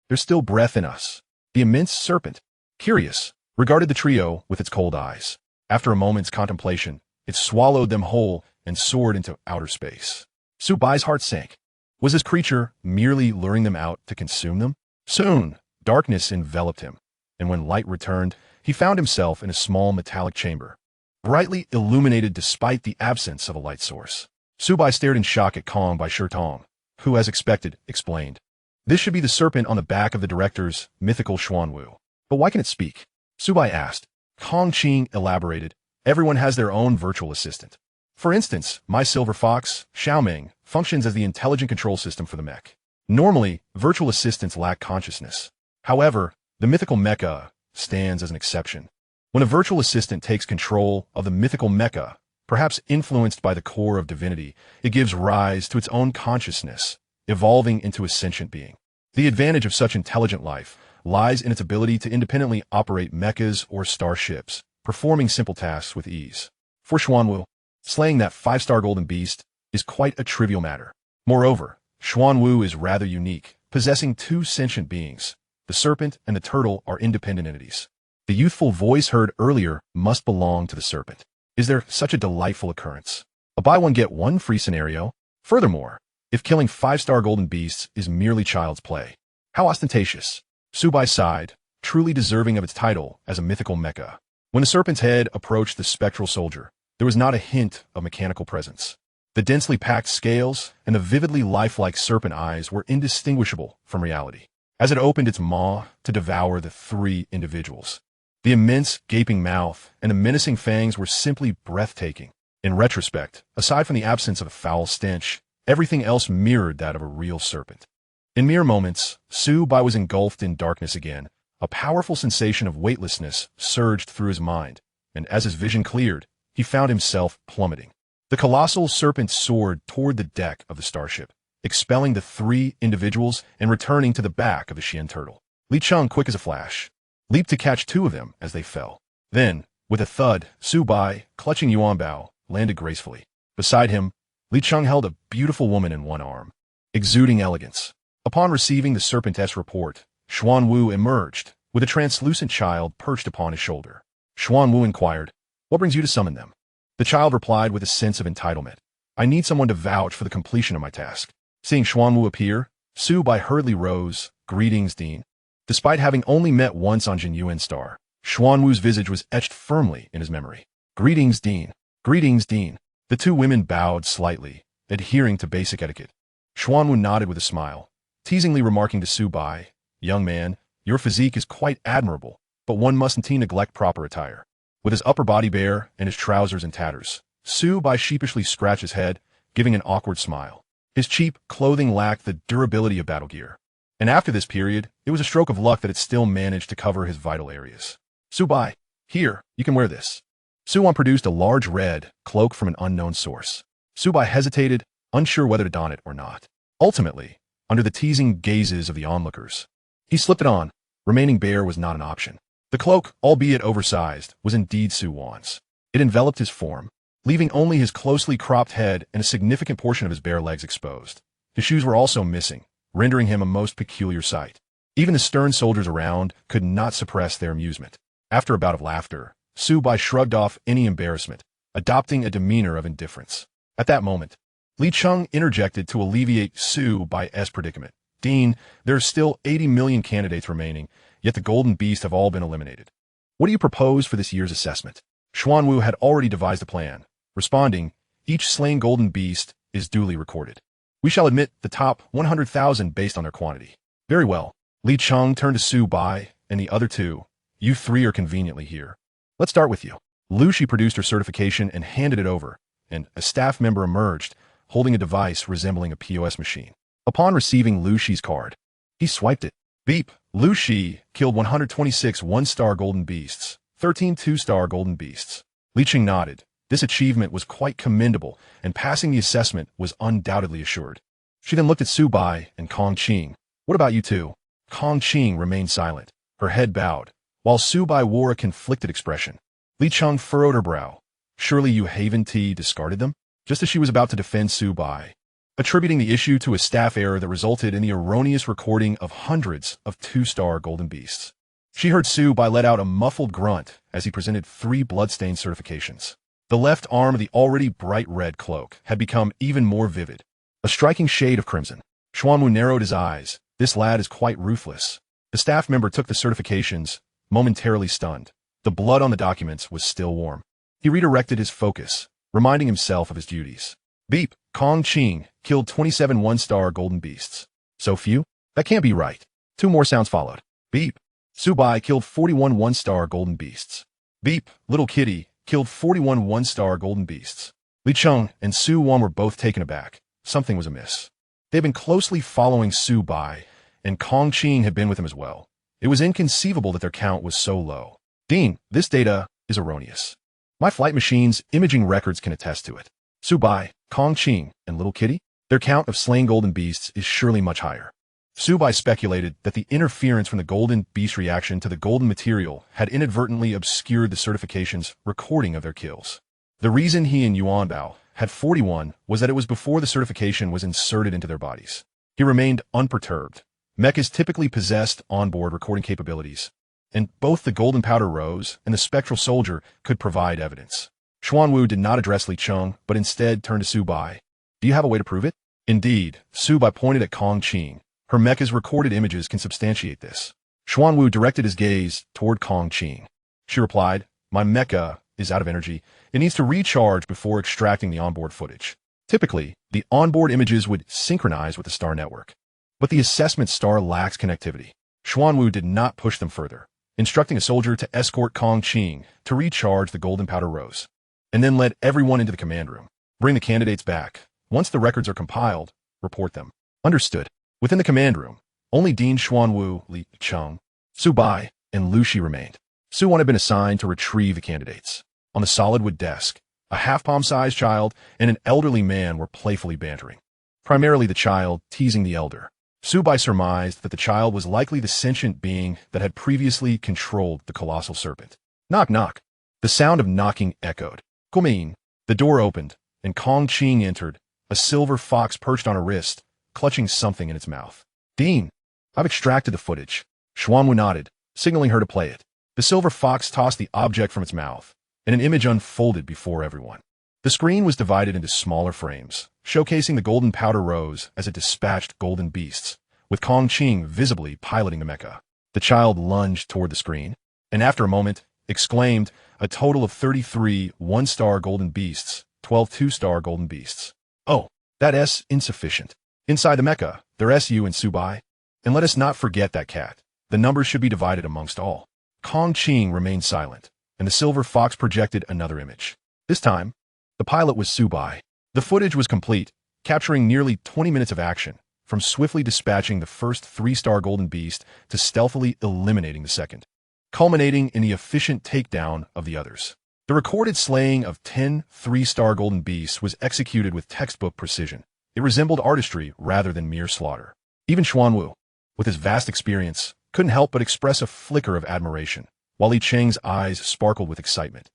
there's still breath in us." The immense serpent, curious, regarded the trio with its cold eyes. After a moment's contemplation, it swallowed them whole and soared into outer space. Su Bai's heart sank. Was this creature merely luring them out to consume them? Soon, darkness enveloped him, and when light returned, he found himself in a small metallic chamber, brightly illuminated despite the absence of a light source. Su Bai stared in shock at Kong Bai Shitong, who, as expected, explained. "This should be the serpent on the back of the director's mythical Xuanwu. But why can it speak?" Su Bai asked. Kong Qing elaborated. "Everyone has their own virtual assistant. For instance, my silver fox, Xiaoming, functions as the intelligent control system for the mech. Normally, virtual assistants lack consciousness. However, the Mythical Mecha stands as an exception. When a virtual assistant takes control of the Mythical Mecha, perhaps influenced by the core of divinity, it gives rise to its own consciousness, evolving into a sentient being. The advantage of such intelligent life lies in its ability to independently operate mechas or starships, performing simple tasks with ease. For Xuanwu, slaying that 5-star golden beast is quite a trivial matter. Moreover, Xuanwu is rather unique, possessing two sentient beings. The serpent and the turtle are independent entities. The youthful voice heard earlier must belong to the serpent. Is there such a delightful occurrence? A buy-one-get-one free scenario? Furthermore, if killing 5-star golden beasts is merely child's play, how ostentatious. Su Bai sighed, truly deserving of its title as a mythical mecha. When the serpent's head approached the spectral soldier, there was not a hint of mechanical presence. The densely packed scales and the vividly lifelike serpent eyes were indistinguishable from reality. As it opened its maw to devour the three individuals, the immense, gaping mouth and the menacing fangs were simply breathtaking. In retrospect, aside from the absence of a foul stench, everything else mirrored that of a real serpent. In mere moments, Su Bai was engulfed in darkness again. A powerful sensation of weightlessness surged through his mind, and as his vision cleared, he found himself plummeting. The colossal serpent soared toward the deck of the starship, expelling the three individuals and returning to the back of the Xian turtle. Li Cheng, quick as a flash, leaped to catch two of them as they fell. Then, with a thud, Su Bai, clutching Yuan Bao, landed gracefully. Beside him, Li Cheng held a beautiful woman in one arm, exuding elegance. Upon receiving the serpentess report, Xuanwu emerged, with a translucent child perched upon his shoulder. Xuanwu inquired, "What brings you to summon them?" The child replied with a sense of entitlement, "I need someone to vouch for the completion of my task." Seeing Xuanwu appear, Su Bai hurriedly rose, "Greetings, Dean." Despite having only met once on Jinyuan Star, Xuanwu's visage was etched firmly in his memory. "Greetings, Dean. Greetings, Dean." The two women bowed slightly, adhering to basic etiquette. Xuanwu nodded with a smile, teasingly remarking to Su Bai, "Young man, your physique is quite admirable, but one mustn't neglect proper attire." With his upper body bare and his trousers in tatters, Su Bai sheepishly scratched his head, giving an awkward smile. His cheap clothing lacked the durability of battle gear, and after this period, it was a stroke of luck that it still managed to cover his vital areas. "Su Bai, here, you can wear this." Su Wan produced a large red cloak from an unknown source. Su Bai hesitated, unsure whether to don it or not. Ultimately, under the teasing gazes of the onlookers, he slipped it on. Remaining bare was not an option. The cloak, albeit oversized, was indeed Su Wan's. It enveloped his form, leaving only his closely cropped head and a significant portion of his bare legs exposed. His shoes were also missing, rendering him a most peculiar sight. Even the stern soldiers around could not suppress their amusement. After a bout of laughter, Su Bai shrugged off any embarrassment, adopting a demeanor of indifference. At that moment, Li Cheng interjected to alleviate Su Bai's predicament. "Dean, there are still 80 million candidates remaining, yet the golden beasts have all been eliminated. What do you propose for this year's assessment?" Xuanwu had already devised a plan, responding, "Each slain golden beast is duly recorded. We shall admit the top 100,000 based on their quantity." "Very well." Li Cheng turned to Su Bai and the other two. "You three are conveniently here. Let's start with you." Lu Shi produced her certification and handed it over, and a staff member emerged, holding a device resembling a POS machine. Upon receiving Lu Shi's card, he swiped it. Beep. Lu Shi killed 126 1-star golden beasts, 13 2-star golden beasts. Li Cheng nodded. This achievement was quite commendable, and passing the assessment was undoubtedly assured. She then looked at Su Bai and Kong Qing. "What about you two?" Kong Qing remained silent, her head bowed, while Su Bai wore a conflicted expression. Li Cheng furrowed her brow. "Surely you haven't discarded them?" Just as she was about to defend Su Bai, attributing the issue to a staff error that resulted in the erroneous recording of hundreds of 2-star golden beasts. She heard Su Bai let out a muffled grunt as he presented 3 bloodstained certifications. The left arm of the already bright red cloak had become even more vivid, a striking shade of crimson. Xuanwu narrowed his eyes. This lad is quite ruthless. The staff member took the certifications, momentarily stunned. The blood on the documents was still warm. He redirected his focus, reminding himself of his duties. Beep. Kong Qing killed 27 1-star golden beasts. So few? That can't be right. 2 more sounds followed. Beep. Su Bai killed 41 1-star golden beasts. Beep. Little Kitty killed 41 1-star golden beasts. Li Cheng and Su Wan were both taken aback. something was amiss. They had been closely following Su Bai, and Kong Qing had been with him as well. It was inconceivable that their count was so low. Dean, this data is erroneous. My flight machine's imaging records can attest to it. Su Bai, Kong Qing, and Little Kitty, their count of slain golden beasts is surely much higher. Su Bai speculated that the interference from the golden beast reaction to the golden material had inadvertently obscured the certification's recording of their kills. The reason he and Yuanbao had 41 was that it was before the certification was inserted into their bodies. He remained unperturbed. Mechas typically possessed onboard recording capabilities, and both the golden powder rose and the spectral soldier could provide evidence. Xuanwu did not address Li Cheng, but instead turned to Su Bai. Do you have a way to prove it? Indeed, Su Bai pointed at Kong Qing. Her mecha's recorded images can substantiate this. Xuanwu directed his gaze toward Kong Qing. She replied, my mecha is out of energy. It needs to recharge before extracting the onboard footage. Typically, the onboard images would synchronize with the star network. But the assessment star lacks connectivity. Xuanwu did not push them further, instructing a soldier to escort Kong Qing to recharge the golden powder rose, and then led everyone into the command room. Bring the candidates back. Once the records are compiled, report them. Understood. Within the command room, only Dean Xuanwu, Li Cheng, Su Bai, and Lu Shi remained. Su Wan had been assigned to retrieve the candidates. On the solid wood desk, a half-palm-sized child and an elderly man were playfully bantering. Primarily the child teasing the elder. Su Bai surmised that the child was likely the sentient being that had previously controlled the colossal serpent. Knock, knock. The sound of knocking echoed. Come in. The door opened, and Kong Qing entered, a silver fox perched on her wrist, clutching something in its mouth. Dean, I've extracted the footage. Xuanwu nodded, signaling her to play it. The silver fox tossed the object from its mouth, and an image unfolded before everyone. The screen was divided into smaller frames, showcasing the golden powder rose as it dispatched golden beasts, with Kong Qing visibly piloting the mecha. The child lunged toward the screen, and after a moment, exclaimed, a total of 33 one-star golden beasts, 12 two-star golden beasts. Oh, that's insufficient. Inside the mecha, there's Su and Su Bai. And let us not forget that cat. The numbers should be divided amongst all. Kong Qing remained silent, and the silver fox projected another image. This time, the pilot was Su Bai. The footage was complete, capturing nearly 20 minutes of action, from swiftly dispatching the first 3-star golden beast to stealthily eliminating the second, culminating in the efficient takedown of the others. The recorded slaying of 10 3-star golden beasts was executed with textbook precision. It resembled artistry rather than mere slaughter. Even Xuanwu, with his vast experience, couldn't help but express a flicker of admiration, while Li Cheng's eyes sparkled with excitement.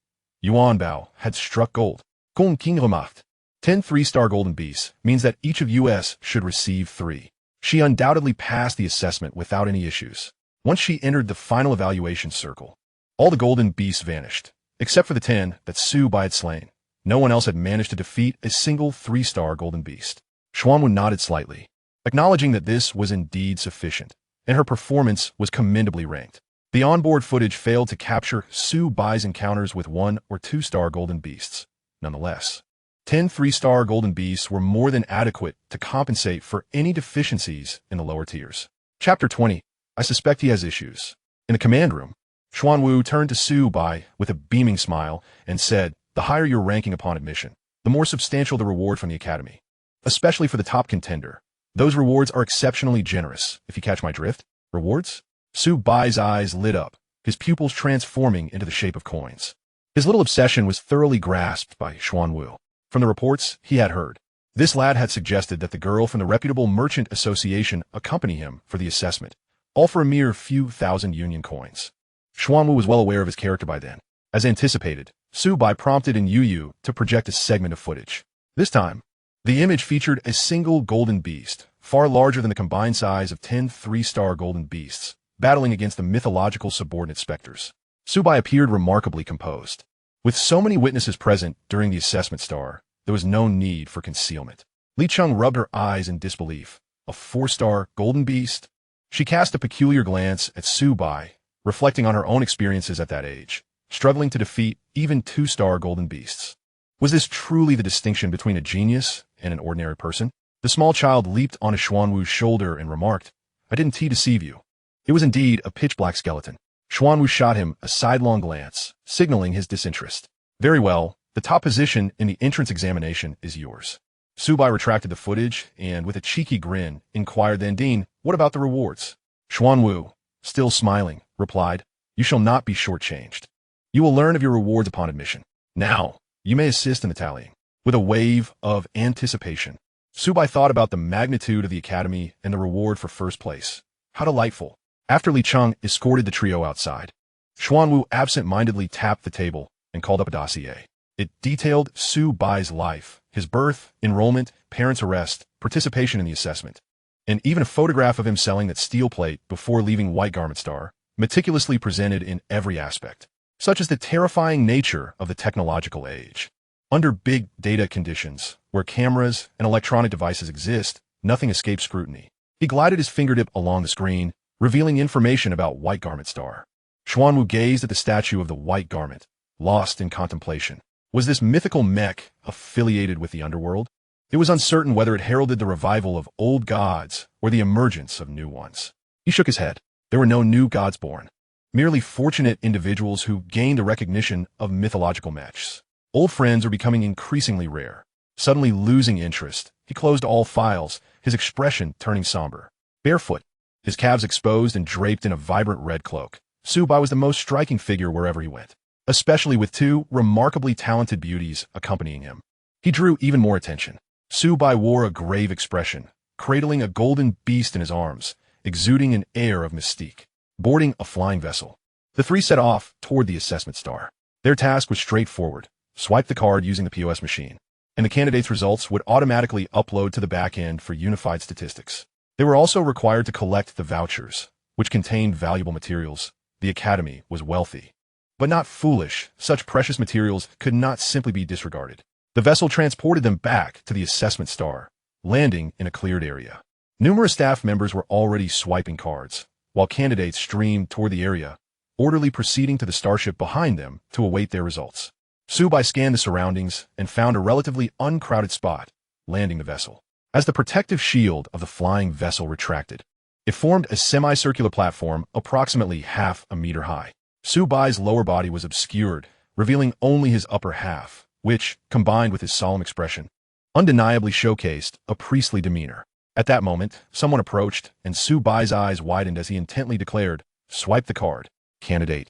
Yuanbao had struck gold. Kong Qing remarked, 10 3-star golden beasts means that each of us should receive 3. She undoubtedly passed the assessment without any issues. Once she entered the final evaluation circle, all the golden beasts vanished, except for the 10 that Su Bai had slain. No one else had managed to defeat a single 3-star golden beast. Xuanwu nodded slightly, acknowledging that this was indeed sufficient, and her performance was commendably ranked. The onboard footage failed to capture Su Bai's encounters with 1 or 2-star golden beasts. Nonetheless, 10 3-star golden beasts were more than adequate to compensate for any deficiencies in the lower tiers. Chapter 20. I suspect he has issues. In the command room, Xuanwu turned to Su Bai with a beaming smile and said, the higher your ranking upon admission, the more substantial the reward from the academy. Especially for the top contender. Those rewards are exceptionally generous, if you catch my drift. Rewards? Su Bai's eyes lit up, his pupils transforming into the shape of coins. His little obsession was thoroughly grasped by Xuanwu. From the reports he had heard, this lad had suggested that the girl from the reputable merchant association accompany him for the assessment, all for a mere few thousand union coins. Xuanwu was well aware of his character by then. As anticipated, Su Bai prompted in Yu to project a segment of footage. This time, the image featured a single golden beast, far larger than the combined size of 10 3-star golden beasts, battling against the mythological subordinate specters. Su Bai appeared remarkably composed. With so many witnesses present during the assessment star, there was no need for concealment. Li Cheng rubbed her eyes in disbelief. A 4-star golden beast? She cast a peculiar glance at Su Bai, reflecting on her own experiences at that age, struggling to defeat even 2-star golden beasts. Was this truly the distinction between a genius and an ordinary person? The small child leaped onto Xuanwu's shoulder and remarked, I didn't deceive you. It was indeed a pitch-black skeleton. Xuanwu shot him a sidelong glance, signaling his disinterest. Very well, the top position in the entrance examination is yours. Su Bai retracted the footage and, with a cheeky grin, inquired then, Dean, what about the rewards? Xuanwu, still smiling, replied, You shall not be shortchanged. You will learn of your rewards upon admission. Now, you may assist in the tallying. With a wave of anticipation, Su Bai thought about the magnitude of the academy and the reward for first place. How delightful. After Li Cheng escorted the trio outside, Xuanwu absent-mindedly tapped the table and called up a dossier. It detailed Su Bai's life, his birth, enrollment, parents' arrest, participation in the assessment, and even a photograph of him selling that steel plate before leaving White Garment Star, meticulously presented in every aspect. Such is the terrifying nature of the technological age. Under big data conditions, where cameras and electronic devices exist, nothing escapes scrutiny. He glided his fingertip along the screen, revealing information about White Garment Star. Xuanwu gazed at the statue of the White Garment, lost in contemplation. Was this mythical mech affiliated with the underworld? It was uncertain whether it heralded the revival of old gods or the emergence of new ones. He shook his head. There were no new gods born, merely fortunate individuals who gained the recognition of mythological mechs. Old friends were becoming increasingly rare. Suddenly losing interest, he closed all files, his expression turning somber. Barefoot, his calves exposed and draped in a vibrant red cloak, Su Bai was the most striking figure wherever he went, especially with two remarkably talented beauties accompanying him. He drew even more attention. Su Bai wore a grave expression, cradling a golden beast in his arms, exuding an air of mystique. Boarding a flying vessel, the three set off toward the assessment star. Their task was straightforward. Swipe the card using the POS machine, and the candidate's results would automatically upload to the back end for unified statistics. They were also required to collect the vouchers, which contained valuable materials. The academy was wealthy, but not foolish. Such precious materials could not simply be disregarded. The vessel transported them back to the assessment star, landing in a cleared area. Numerous staff members were already swiping cards, while candidates streamed toward the area, orderly proceeding to the starship behind them to await their results. Su Bai scanned the surroundings and found a relatively uncrowded spot, landing the vessel. As the protective shield of the flying vessel retracted, it formed a semicircular platform approximately half a meter high. Su Bai's lower body was obscured, revealing only his upper half, which, combined with his solemn expression, undeniably showcased a priestly demeanor. At that moment, someone approached, and Su Bai's eyes widened as he intently declared, Swipe the card, candidate.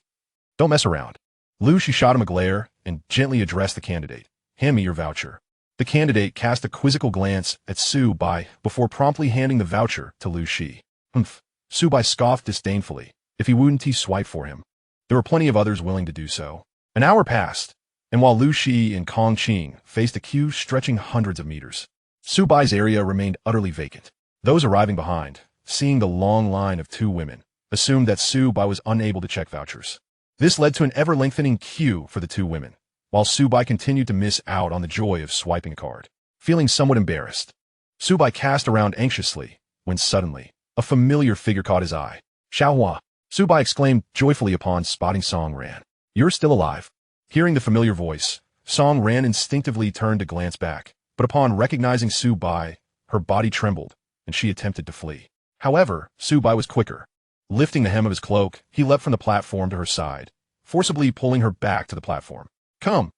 Don't mess around. Lu Shi shot him a glare and gently addressed the candidate. Hand me your voucher. The candidate cast a quizzical glance at Su Bai before promptly handing the voucher to Lu Shi. Humph. Su Bai scoffed disdainfully. If he wouldn't he swipe for him? There were plenty of others willing to do so. An hour passed, and while Lu Shi and Kong Qing faced a queue stretching hundreds of meters, Su Bai's area remained utterly vacant. Those arriving behind, seeing the long line of two women, assumed that Su Bai was unable to check vouchers. This led to an ever-lengthening queue for the two women, while Su Bai continued to miss out on the joy of swiping a card. Feeling somewhat embarrassed, Su Bai cast around anxiously, when suddenly, a familiar figure caught his eye. Xiaohua, Su Bai exclaimed joyfully upon spotting Song Ran. You're still alive. Hearing the familiar voice, Song Ran instinctively turned to glance back, but upon recognizing Su Bai, her body trembled, and she attempted to flee. However, Su Bai was quicker. Lifting the hem of his cloak, he leapt from the platform to her side, forcibly pulling her back to the platform. Come,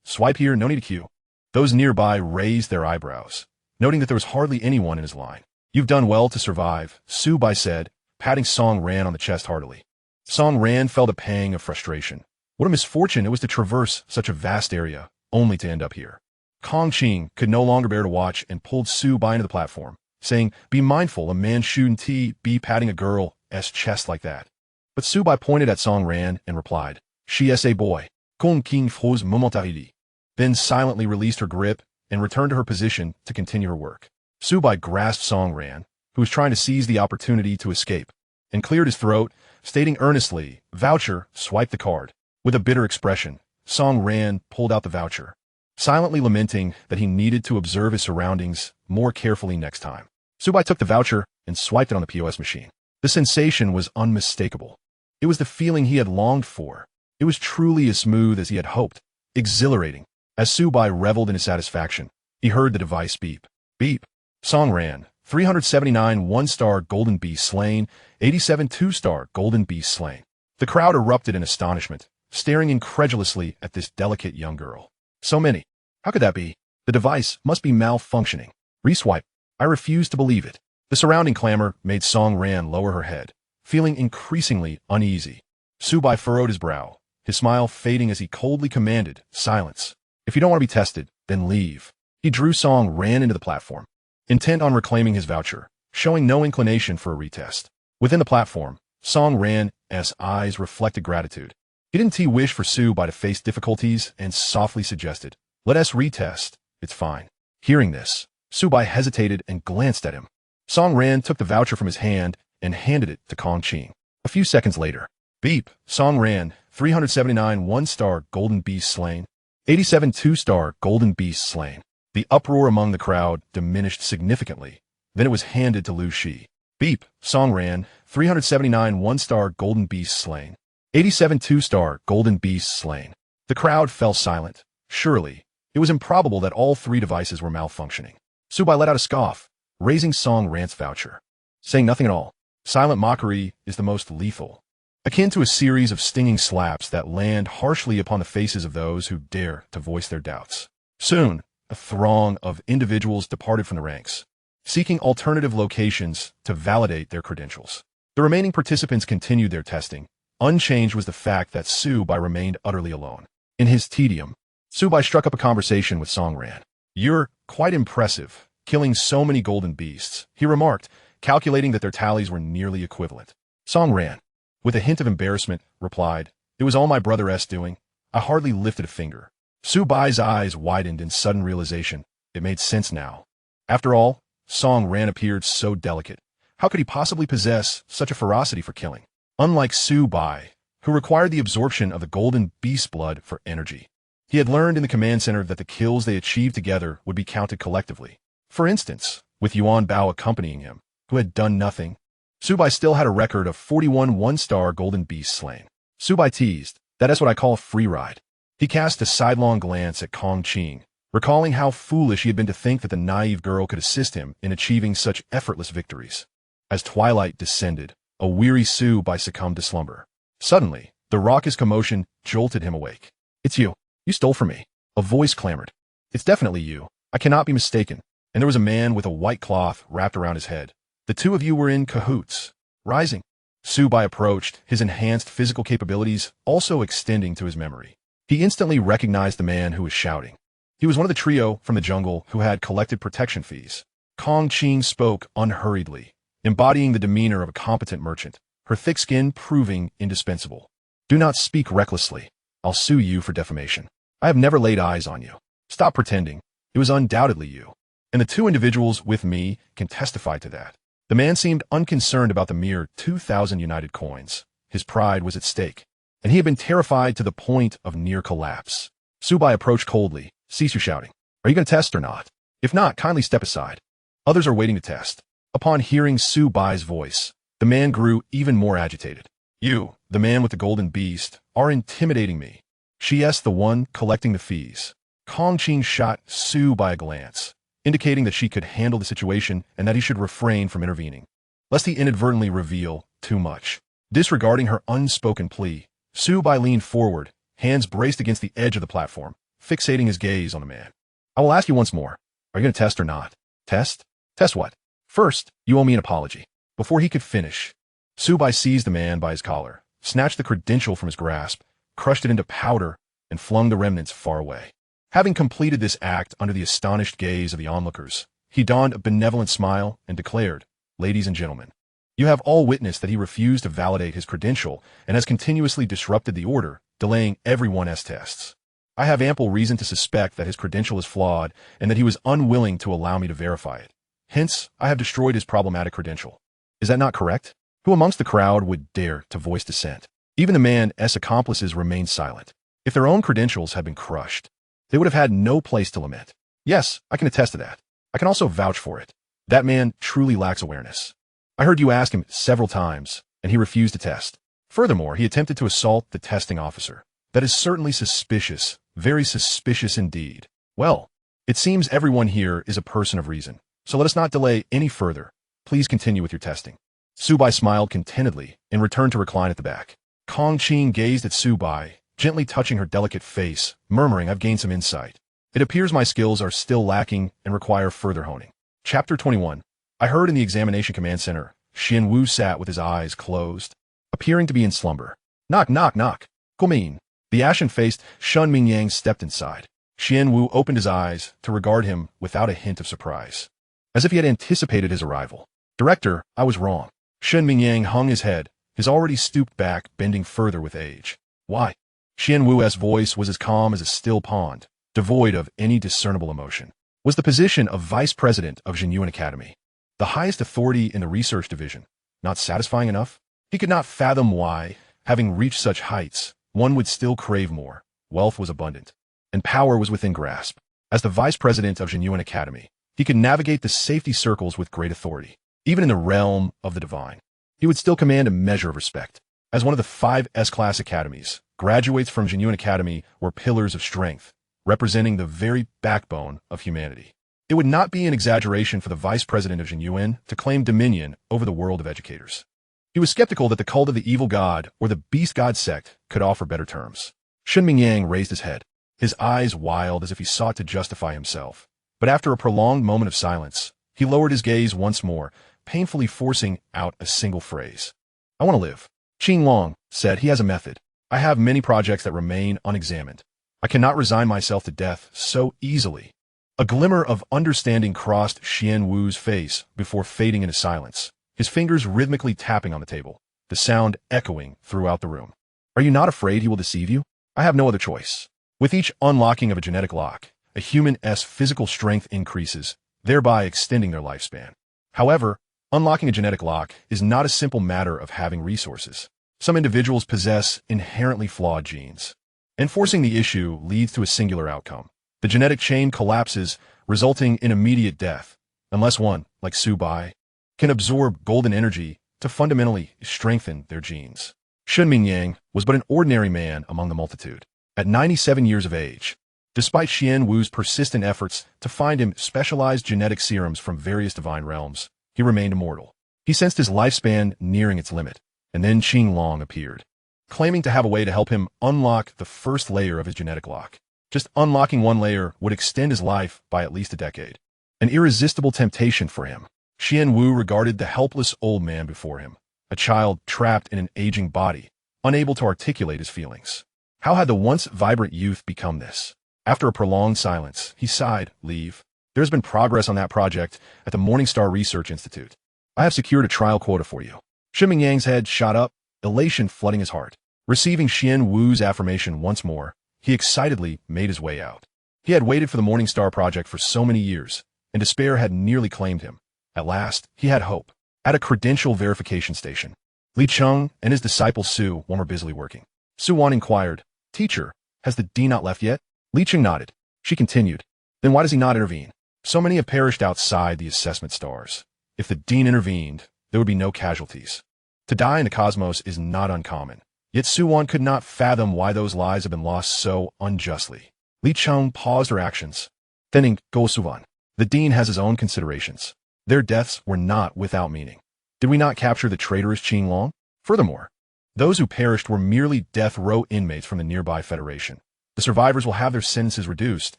swipe here, no need to queue. Those nearby raised their eyebrows, noting that there was hardly anyone in his line. You've done well to survive, Su Bai said, patting Song Ran on the chest heartily. Song Ran felt a pang of frustration. What a misfortune it was to traverse such a vast area, only to end up here. Kong Qing could no longer bear to watch and pulled Su Bai into the platform, saying, Be mindful, a man shouldn't be patting a girl's chest like that. But Su Bai pointed at Song Ran and replied, She is a boy. Kong Qing froze momentarily, then silently released her grip and returned to her position to continue her work. Su Bai grasped Song Ran, who was trying to seize the opportunity to escape, and cleared his throat, stating earnestly, Voucher, swipe the card. With a bitter expression, Song Ran pulled out the voucher, silently lamenting that he needed to observe his surroundings more carefully next time. Su Bai took the voucher and swiped it on the POS machine. The sensation was unmistakable. It was the feeling he had longed for. It was truly as smooth as he had hoped, exhilarating. As Su Bai reveled in his satisfaction, he heard the device beep. Beep. Song Ran, 379 1-star golden beast slain, 87 2-star golden beast slain. The crowd erupted in astonishment, staring incredulously at this delicate young girl. So many. How could that be? The device must be malfunctioning. Reswipe. I refuse to believe it. The surrounding clamor made Song Ran lower her head, feeling increasingly uneasy. Su Bai furrowed his brow, his smile fading as he coldly commanded, "Silence. If you don't want to be tested, then leave." He drew Song Ran into the platform, intent on reclaiming his voucher, showing no inclination for a retest. Within the platform, Song Ran's eyes reflected gratitude. He didn't wish for Su Bai to face difficulties and softly suggested, "Let us retest. It's fine." Hearing this, Su Bai hesitated and glanced at him. Song Ran took the voucher from his hand and handed it to Kong Qing. A few seconds later, beep, Song Ran, 379 1-star golden beast slain, 87 2-star golden beast slain. The uproar among the crowd diminished significantly. Then it was handed to Lu Shi. Beep, Song Ran, 379 1-star golden beast slain, 87 2-star golden beast slain. The crowd fell silent. Surely, it was improbable that all three devices were malfunctioning. Su Bai let out a scoff, raising Song Ran's voucher. Saying nothing at all. Silent mockery is the most lethal, akin to a series of stinging slaps that land harshly upon the faces of those who dare to voice their doubts. Soon, a throng of individuals departed from the ranks, seeking alternative locations to validate their credentials. The remaining participants continued their testing. Unchanged was the fact that Su Bai remained utterly alone. In his tedium, Su Bai struck up a conversation with Song Ran. "You're quite impressive, killing so many golden beasts," he remarked, calculating that their tallies were nearly equivalent. Song Ran, with a hint of embarrassment, replied, "It was all my brother's doing. I hardly lifted a finger." Su Bai's eyes widened in sudden realization. It made sense now. After all, Song Ran appeared so delicate. How could he possibly possess such a ferocity for killing? Unlike Su Bai, who required the absorption of the golden beast blood for energy. He had learned in the command center that the kills they achieved together would be counted collectively. For instance, with Yuan Bao accompanying him, who had done nothing, Su Bai still had a record of 41 1-star golden beasts slain. Su Bai teased, "That is what I call a free ride." He cast a sidelong glance at Kong Qing, recalling how foolish he had been to think that the naive girl could assist him in achieving such effortless victories. As twilight descended, a weary Su Bai succumbed to slumber. Suddenly, the raucous commotion jolted him awake. "It's you. You stole from me." A voice clamored. "It's definitely you. I cannot be mistaken." And there was a man with a white cloth wrapped around his head. "The two of you were in cahoots." Rising, Su Bai approached, his enhanced physical capabilities also extending to his memory. He instantly recognized the man who was shouting. He was one of the trio from the jungle who had collected protection fees. Kong Qing spoke unhurriedly, embodying the demeanor of a competent merchant, her thick skin proving indispensable. "Do not speak recklessly. I'll sue you for defamation. I have never laid eyes on you. Stop pretending. It was undoubtedly you. And the two individuals with me can testify to that." The man seemed unconcerned about the mere 2,000 united coins. His pride was at stake, and he had been terrified to the point of near collapse. Su Bai approached coldly. "Cease your shouting. Are you going to test or not? If not, kindly step aside. Others are waiting to test." Upon hearing Su Bai's voice, the man grew even more agitated. "You, the man with the golden beast, are intimidating me." "She's the one collecting the fees." Kong Qing shot Su Bai a glance, indicating that she could handle the situation and that he should refrain from intervening, lest he inadvertently reveal too much. Disregarding her unspoken plea, Su Bai leaned forward, hands braced against the edge of the platform, fixating his gaze on the man. "I will ask you once more. Are you going to test or not?" "Test? Test what?" "First, you owe me an apology." Before he could finish, Su Bai seized the man by his collar, snatched the credential from his grasp, crushed it into powder, and flung the remnants far away. Having completed this act under the astonished gaze of the onlookers, he donned a benevolent smile and declared, "Ladies and gentlemen, you have all witnessed that he refused to validate his credential and has continuously disrupted the order, delaying everyone's tests. I have ample reason to suspect that his credential is flawed and that he was unwilling to allow me to verify it. Hence, I have destroyed his problematic credential. Is that not correct?" Who amongst the crowd would dare to voice dissent? Even the man's accomplices remained silent. If their own credentials had been crushed, they would have had no place to lament. "Yes, I can attest to that. I can also vouch for it. That man truly lacks awareness. I heard you ask him several times, and he refused to test. Furthermore, he attempted to assault the testing officer. That is certainly suspicious, very suspicious indeed. Well, it seems everyone here is a person of reason, so let us not delay any further. Please continue with your testing." Su Bai smiled contentedly and returned to recline at the back. Kong Qing gazed at Su Bai, gently touching her delicate face, murmuring, "I've gained some insight." It appears my skills are still lacking and require further honing. Chapter 21. I heard in the examination command center, Xian Wu sat with his eyes closed, appearing to be in slumber. Knock, knock, knock. Come in. The ashen-faced Shun Mingyang stepped inside. Xian Wu opened his eyes to regard him without a hint of surprise, as if he had anticipated his arrival. Director, I was wrong. Shun Mingyang hung his head, his already stooped back bending further with age. Why? Xian Wu's voice was as calm as a still pond, devoid of any discernible emotion. Was the position of vice president of Jinyuan Academy, the highest authority in the research division, not satisfying enough? He could not fathom why, having reached such heights, one would still crave more. Wealth was abundant, and power was within grasp. As the vice president of Jinyuan Academy, he could navigate the safety circles with great authority. Even in the realm of the divine, he would still command a measure of respect. As one of the 5 S-class academies, graduates from Jinyuan Academy were pillars of strength, representing the very backbone of humanity. It would not be an exaggeration for the vice president of Jinyuan to claim dominion over the world of educators. He was skeptical that the cult of the evil god or the beast god sect could offer better terms. Shun Mingyang raised his head, his eyes wild as if he sought to justify himself. But after a prolonged moment of silence, he lowered his gaze once more, painfully forcing out a single phrase. I want to live. Qing Long said he has a method. I have many projects that remain unexamined. I cannot resign myself to death so easily. A glimmer of understanding crossed Xian Wu's face before fading into silence, his fingers rhythmically tapping on the table, the sound echoing throughout the room. Are you not afraid he will deceive you? I have no other choice. With each unlocking of a genetic lock, a human's physical strength increases, thereby extending their lifespan. However, unlocking a genetic lock is not a simple matter of having resources. Some individuals possess inherently flawed genes. Enforcing the issue leads to a singular outcome. The genetic chain collapses, resulting in immediate death, unless one, like Su Bai, can absorb golden energy to fundamentally strengthen their genes. Shun Mingyang was but an ordinary man among the multitude. At 97 years of age, despite Xian Wu's persistent efforts to find him specialized genetic serums from various divine realms, he remained immortal. He sensed his lifespan nearing its limit, and then Qing Long appeared, claiming to have a way to help him unlock the first layer of his genetic lock. Just unlocking one layer would extend his life by at least a decade. An irresistible temptation for him. Xian Wu regarded the helpless old man before him, a child trapped in an aging body, unable to articulate his feelings. How had the once vibrant youth become this? After a prolonged silence, he sighed, Leave. There has been progress on that project at the Morningstar Research Institute. I have secured a trial quota for you. Shun Mingyang's head shot up, elation flooding his heart. Receiving Xian Wu's affirmation once more, he excitedly made his way out. He had waited for the Morningstar project for so many years, and despair had nearly claimed him. At last, he had hope. At a credential verification station, Li Cheng and his disciple Su Wan were busily working. Su Wan inquired, Teacher, has the dean not left yet? Li Cheng nodded. She continued, Then why does he not intervene? So many have perished outside the assessment stars. If the dean intervened, there would be no casualties. To die in the cosmos is not uncommon. Yet Su Wan could not fathom why those lives have been lost so unjustly. Li Cheng paused her actions. Then, Go Suvan. The dean has his own considerations. Their deaths were not without meaning. Did we not capture the traitorous Qing Long? Furthermore, those who perished were merely death row inmates from the nearby Federation. The survivors will have their sentences reduced,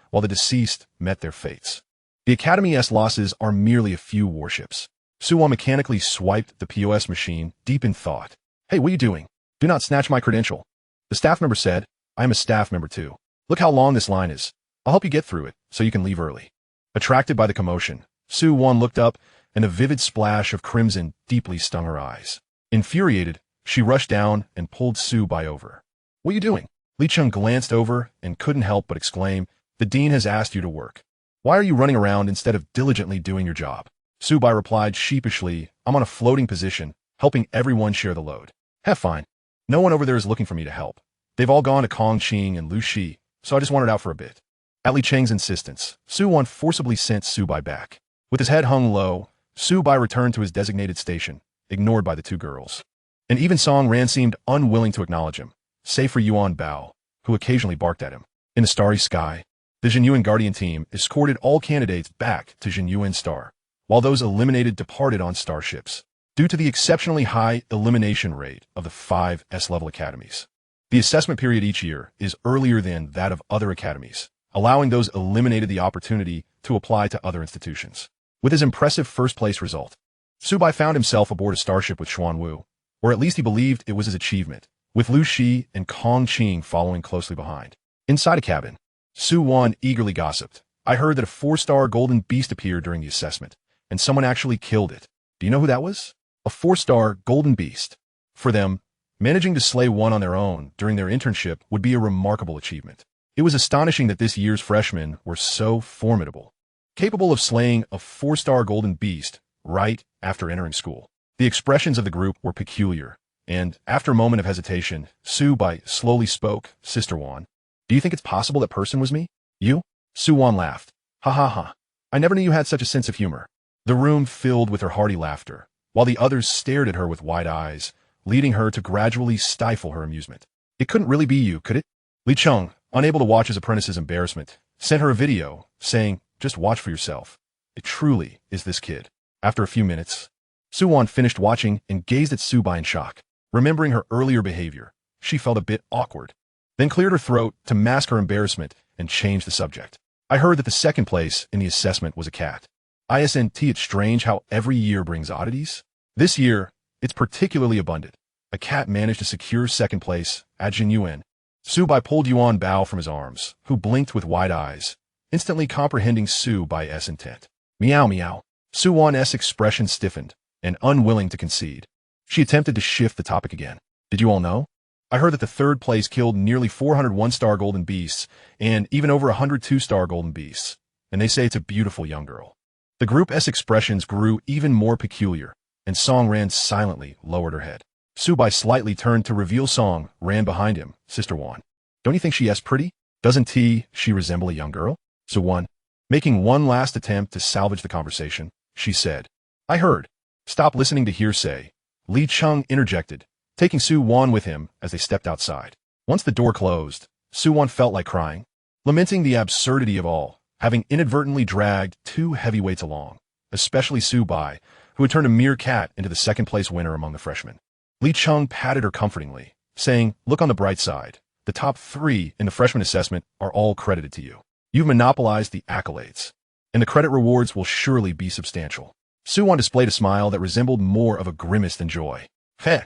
while the deceased met their fates. The Academy's losses are merely a few warships. Su Wan mechanically swiped the POS machine, deep in thought. Hey, what are you doing? Do not snatch my credential. The staff member said, I am a staff member too. Look how long this line is. I'll help you get through it, so you can leave early. Attracted by the commotion, Su Wan looked up, and a vivid splash of crimson deeply stung her eyes. Infuriated, she rushed down and pulled Su Bai over. What are you doing? Li Cheng glanced over and couldn't help but exclaim, The dean has asked you to work. Why are you running around instead of diligently doing your job? Su Bai replied sheepishly, I'm on a floating position, helping everyone share the load. Have fine. No one over there is looking for me to help. They've all gone to Kong Qing and Lu Shi, so I just wandered out for a bit. At Li Cheng's insistence, Su Wan forcibly sent Su Bai back. With his head hung low, Su Bai returned to his designated station, ignored by the two girls. And even Song Ran seemed unwilling to acknowledge him, save for Yuan Bao, who occasionally barked at him. In the starry sky, the Jinyuan Guardian team escorted all candidates back to Jinyuan Star, while those eliminated departed on starships. Due to the exceptionally high elimination rate of the 5 S-level academies, the assessment period each year is earlier than that of other academies, allowing those eliminated the opportunity to apply to other institutions. With his impressive first-place result, Su Bai found himself aboard a starship with Xuan Wu, or at least he believed it was his achievement, with Lu Shi and Kong Qing following closely behind. Inside a cabin, Su Wan eagerly gossiped. I heard that a 4-star golden beast appeared during the assessment, and someone actually killed it. Do you know who that was? A 4-star golden beast. For them, managing to slay one on their own during their internship would be a remarkable achievement. It was astonishing that this year's freshmen were so formidable, capable of slaying a 4-star golden beast right after entering school. The expressions of the group were peculiar, and after a moment of hesitation, Su Bai slowly spoke. Sister Wan, do you think it's possible that person was me? You? Su Wan laughed. Ha ha ha. I never knew you had such a sense of humor. The room filled with her hearty laughter, while the others stared at her with wide eyes, leading her to gradually stifle her amusement. It couldn't really be you, could it? Li Cheng, unable to watch his apprentice's embarrassment, sent her a video, saying, just watch for yourself. It truly is this kid. After a few minutes, Su Wan finished watching and gazed at Su Bai in shock. Remembering her earlier behavior, she felt a bit awkward, then cleared her throat to mask her embarrassment and changed the subject. I heard that the second place in the assessment was a cat. Isn't it strange how every year brings oddities? This year, it's particularly abundant. A cat managed to secure second place at Jin Yuan. Su Bai pulled Yuan Bao from his arms, who blinked with wide eyes, instantly comprehending Su Bai's intent. Meow meow. Su Wan's expression stiffened, and unwilling to concede, she attempted to shift the topic again. Did you all know? I heard that the third place killed nearly 400 1-star golden beasts and even over 100 2-star golden beasts, and they say it's a beautiful young girl. The group's expressions grew even more peculiar, and Song Ran silently lowered her head. Su Bai slightly turned to reveal Song Ran behind him. Sister Wan, don't you think she is pretty? Doesn't she resemble a young girl? Su Wan, making one last attempt to salvage the conversation, she said, I heard. Stop listening to hearsay. Li Cheng interjected, taking Su Wan with him as they stepped outside. Once the door closed, Su Wan felt like crying, lamenting the absurdity of all, having inadvertently dragged 2 heavyweights along, especially Su Bai, who had turned a mere cat into the second-place winner among the freshmen. Li Cheng patted her comfortingly, saying, look on the bright side. The top 3 in the freshman assessment are all credited to you. You've monopolized the accolades, and the credit rewards will surely be substantial. Su Wan displayed a smile that resembled more of a grimace than joy. Heh,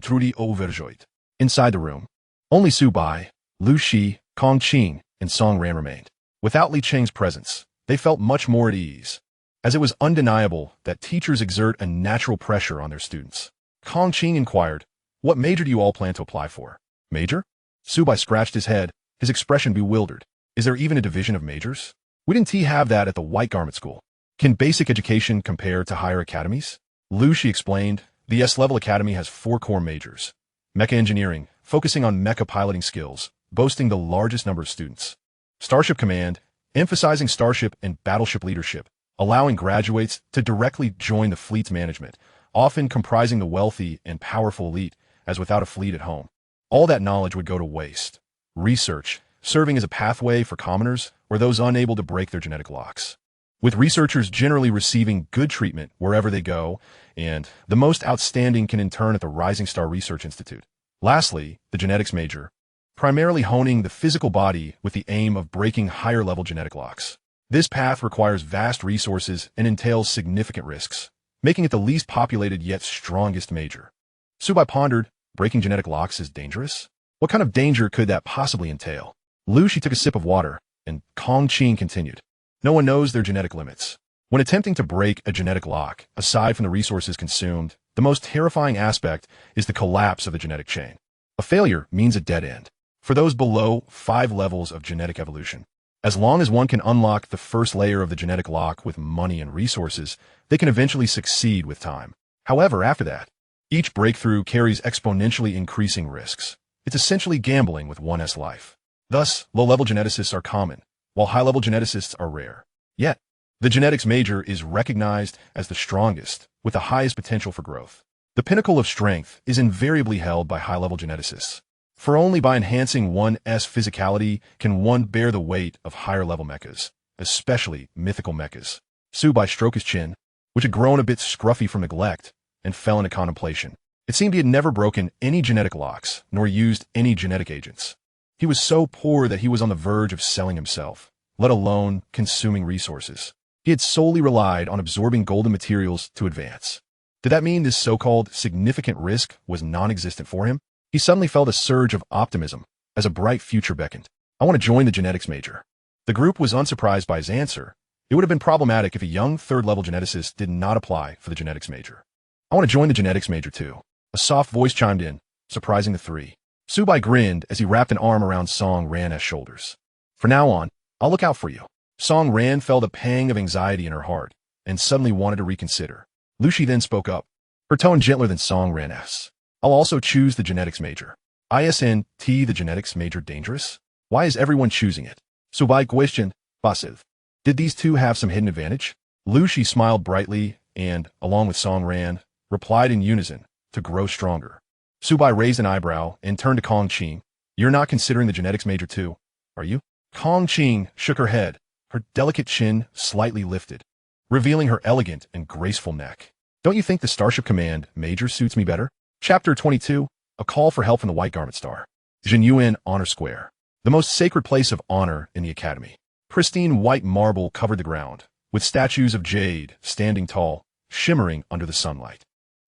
truly overjoyed. Inside the room, only Su Bai, Lu Shi, Kong Qing, and Song Ran remained. Without Li Cheng's presence, they felt much more at ease, as it was undeniable that teachers exert a natural pressure on their students. Kong Qing inquired, what major do you all plan to apply for? Major? Su Bai scratched his head, his expression bewildered. Is there even a division of majors? We didn't have that at the White Garment School. Can basic education compare to higher academies? Lu Shi explained, the S-level academy has 4 core majors. Mecha engineering, focusing on mecha piloting skills, boasting the largest number of students. Starship command, emphasizing starship and battleship leadership, allowing graduates to directly join the fleet's management, often comprising the wealthy and powerful elite, as without a fleet at home, all that knowledge would go to waste. Research, serving as a pathway for commoners or those unable to break their genetic locks, with researchers generally receiving good treatment wherever they go, and the most outstanding can intern at the Rising Star Research Institute. Lastly, the genetics major, primarily honing the physical body with the aim of breaking higher-level genetic locks. This path requires vast resources and entails significant risks, making it the least populated yet strongest major. Su Bai pondered, breaking genetic locks is dangerous? What kind of danger could that possibly entail? Lu Shi took a sip of water, and Kong Qing continued. No one knows their genetic limits. When attempting to break a genetic lock, aside from the resources consumed, the most terrifying aspect is the collapse of the genetic chain. A failure means a dead end. For those below 5 levels of genetic evolution, as long as one can unlock the first layer of the genetic lock with money and resources, they can eventually succeed with time. However, after that, each breakthrough carries exponentially increasing risks. It's essentially gambling with one's life. Thus, low-level geneticists are common, while high-level geneticists are rare. Yet, the genetics major is recognized as the strongest, with the highest potential for growth. The pinnacle of strength is invariably held by high-level geneticists, for only by enhancing one's physicality can one bear the weight of higher-level mechas, especially mythical mechas. Su Bai stroked his chin, which had grown a bit scruffy from neglect, and fell into contemplation. It seemed he had never broken any genetic locks, nor used any genetic agents. He was so poor that he was on the verge of selling himself, let alone consuming resources. He had solely relied on absorbing golden materials to advance. Did that mean this so-called significant risk was non-existent for him? He suddenly felt a surge of optimism as a bright future beckoned. I want to join the genetics major. The group was unsurprised by his answer. It would have been problematic if a young third-level geneticist did not apply for the genetics major. I want to join the genetics major too. A soft voice chimed in, surprising the three. Su Bai grinned as he wrapped an arm around Song Ran's shoulders. From now on, I'll look out for you. Song Ran felt a pang of anxiety in her heart and suddenly wanted to reconsider. Lucy then spoke up, her tone gentler than Song Ran's. I'll also choose the genetics major. Isn't the genetics major dangerous? Why is everyone choosing it? Su Bai questioned, passive. Did these two have some hidden advantage? Lucy smiled brightly and, along with Song Ran, replied in unison, to grow stronger. Su Bai raised an eyebrow and turned to Kong Qing. You're not considering the genetics major too, are you? Kong Qing shook her head, her delicate chin slightly lifted, revealing her elegant and graceful neck. Don't you think the Starship Command major suits me better? Chapter 22, A Call for Help from the White Garment Star. Jinyuan Honor Square. The most sacred place of honor in the academy. Pristine white marble covered the ground, with statues of jade standing tall, shimmering under the sunlight.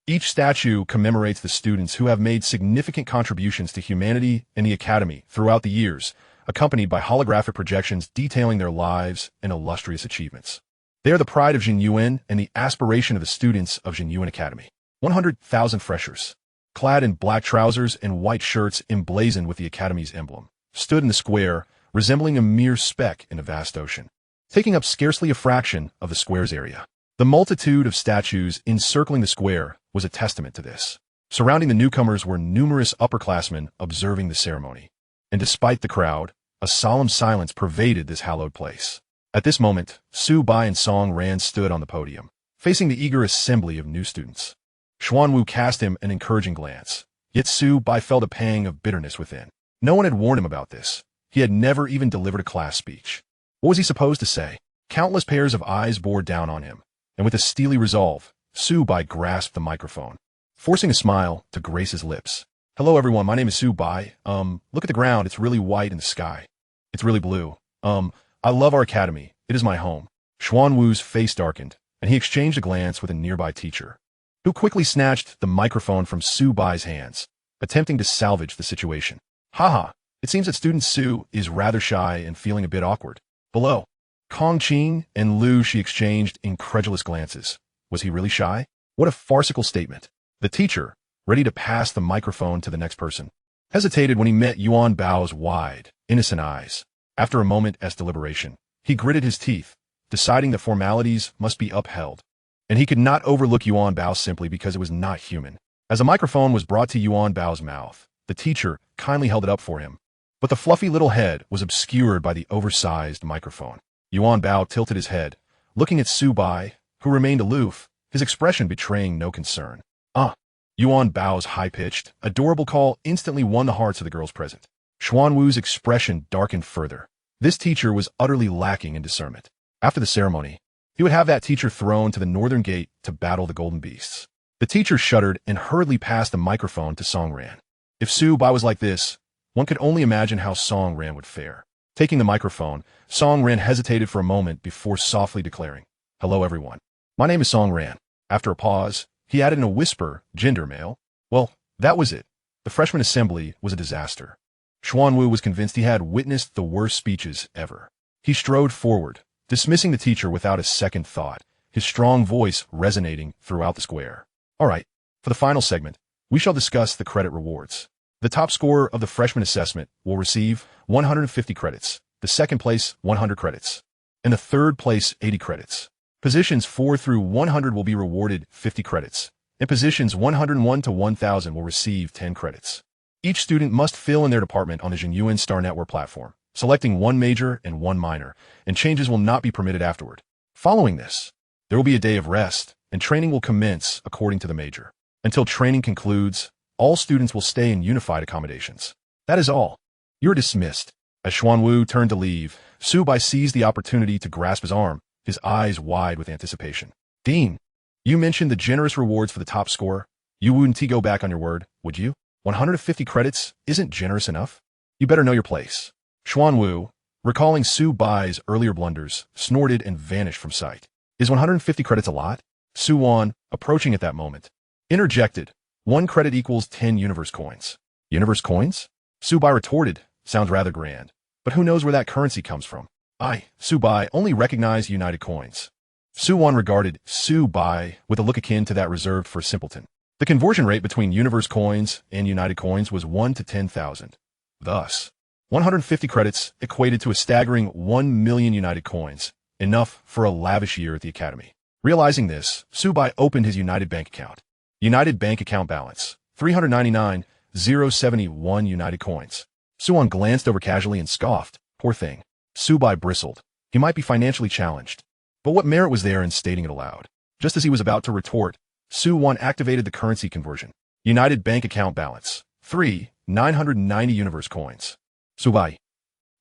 Each statue commemorates the students who have made significant contributions to humanity and the academy throughout the years, accompanied by holographic projections detailing their lives and illustrious achievements. They are the pride of Jinyuan and the aspiration of the students of Jinyuan Academy. 100,000 freshers, clad in black trousers and white shirts emblazoned with the Academy's emblem, stood in the square, resembling a mere speck in a vast ocean, taking up scarcely a fraction of the square's area. The multitude of statues encircling the square was a testament to this. Surrounding the newcomers were numerous upperclassmen observing the ceremony. And despite the crowd, a solemn silence pervaded this hallowed place. At this moment, Su Bai and Song Ran stood on the podium, facing the eager assembly of new students. Xuanwu cast him an encouraging glance, yet Su Bai felt a pang of bitterness within. No one had warned him about this. He had never even delivered a class speech. What was he supposed to say? Countless pairs of eyes bore down on him, and with a steely resolve, Su Bai grasped the microphone, forcing a smile to grace his lips. Hello everyone, my name is Su Bai. Look at the ground, it's really white in the sky. It's really blue. I love our academy. It is my home. Xuanwu's face darkened, and he exchanged a glance with a nearby teacher, who quickly snatched the microphone from Su Bai's hands, attempting to salvage the situation. Haha, it seems that student Su is rather shy and feeling a bit awkward. Below, Kong Qing and Lu Shi exchanged incredulous glances. Was he really shy? What a farcical statement. The teacher, ready to pass the microphone to the next person, hesitated when he met Yuan Bao's wide, innocent eyes. After a moment's deliberation, he gritted his teeth, deciding that formalities must be upheld, and he could not overlook Yuan Bao simply because it was not human. As a microphone was brought to Yuan Bao's mouth, the teacher kindly held it up for him, but the fluffy little head was obscured by the oversized microphone. Yuan Bao tilted his head, looking at Su Bai, who remained aloof, his expression betraying no concern. Yuan Bao's high-pitched, adorable call instantly won the hearts of the girls present. Xuanwu's expression darkened further. This teacher was utterly lacking in discernment. After the ceremony, he would have that teacher thrown to the northern gate to battle the golden beasts. The teacher shuddered and hurriedly passed the microphone to Song Ran. If Su Bai was like this, one could only imagine how Song Ran would fare. Taking the microphone, Song Ran hesitated for a moment before softly declaring, Hello everyone. My name is Song Ran. After a pause, he added in a whisper, gender male. Well, that was it. The freshman assembly was a disaster. Xuanwu was convinced he had witnessed the worst speeches ever. He strode forward, dismissing the teacher without a second thought, his strong voice resonating throughout the square. All right, for the final segment, we shall discuss the credit rewards. The top scorer of the freshman assessment will receive 150 credits, the second place 100 credits, and the third place 80 credits. Positions 4 through 100 will be rewarded 50 credits, and positions 101 to 1000 will receive 10 credits. Each student must fill in their department on the Jinyuan Star Network platform, selecting one major and one minor, and changes will not be permitted afterward. Following this, there will be a day of rest, and training will commence according to the major. Until training concludes, all students will stay in unified accommodations. That is all. You're dismissed. As Xuanwu turned to leave, Su Bai seized the opportunity to grasp his arm, his eyes wide with anticipation. Dean, you mentioned the generous rewards for the top scorer. You wouldn't go back on your word, would you? 150 credits isn't generous enough? You better know your place. Xuanwu, recalling Su Bai's earlier blunders, snorted and vanished from sight. Is 150 credits a lot? Su Wan, approaching at that moment, interjected. 1 credit equals 10 universe coins. Universe coins? Su Bai retorted. Sounds rather grand. But who knows where that currency comes from? Su Bai, only recognize united coins. Su Wan regarded Su Bai with a look akin to that reserved for a simpleton. The conversion rate between universe coins and united coins was 1 to 10,000. Thus, 150 credits equated to a staggering 1 million united coins, enough for a lavish year at the academy. Realizing this, Su Bai opened his United bank account. United bank account balance, 399,071 united coins. Su Wan glanced over casually and scoffed. Poor thing. Su Bai bristled. He might be financially challenged. But what merit was there in stating it aloud? Just as he was about to retort, Su Wan activated the currency conversion. United bank account balance, 990 universe coins. Su Bai,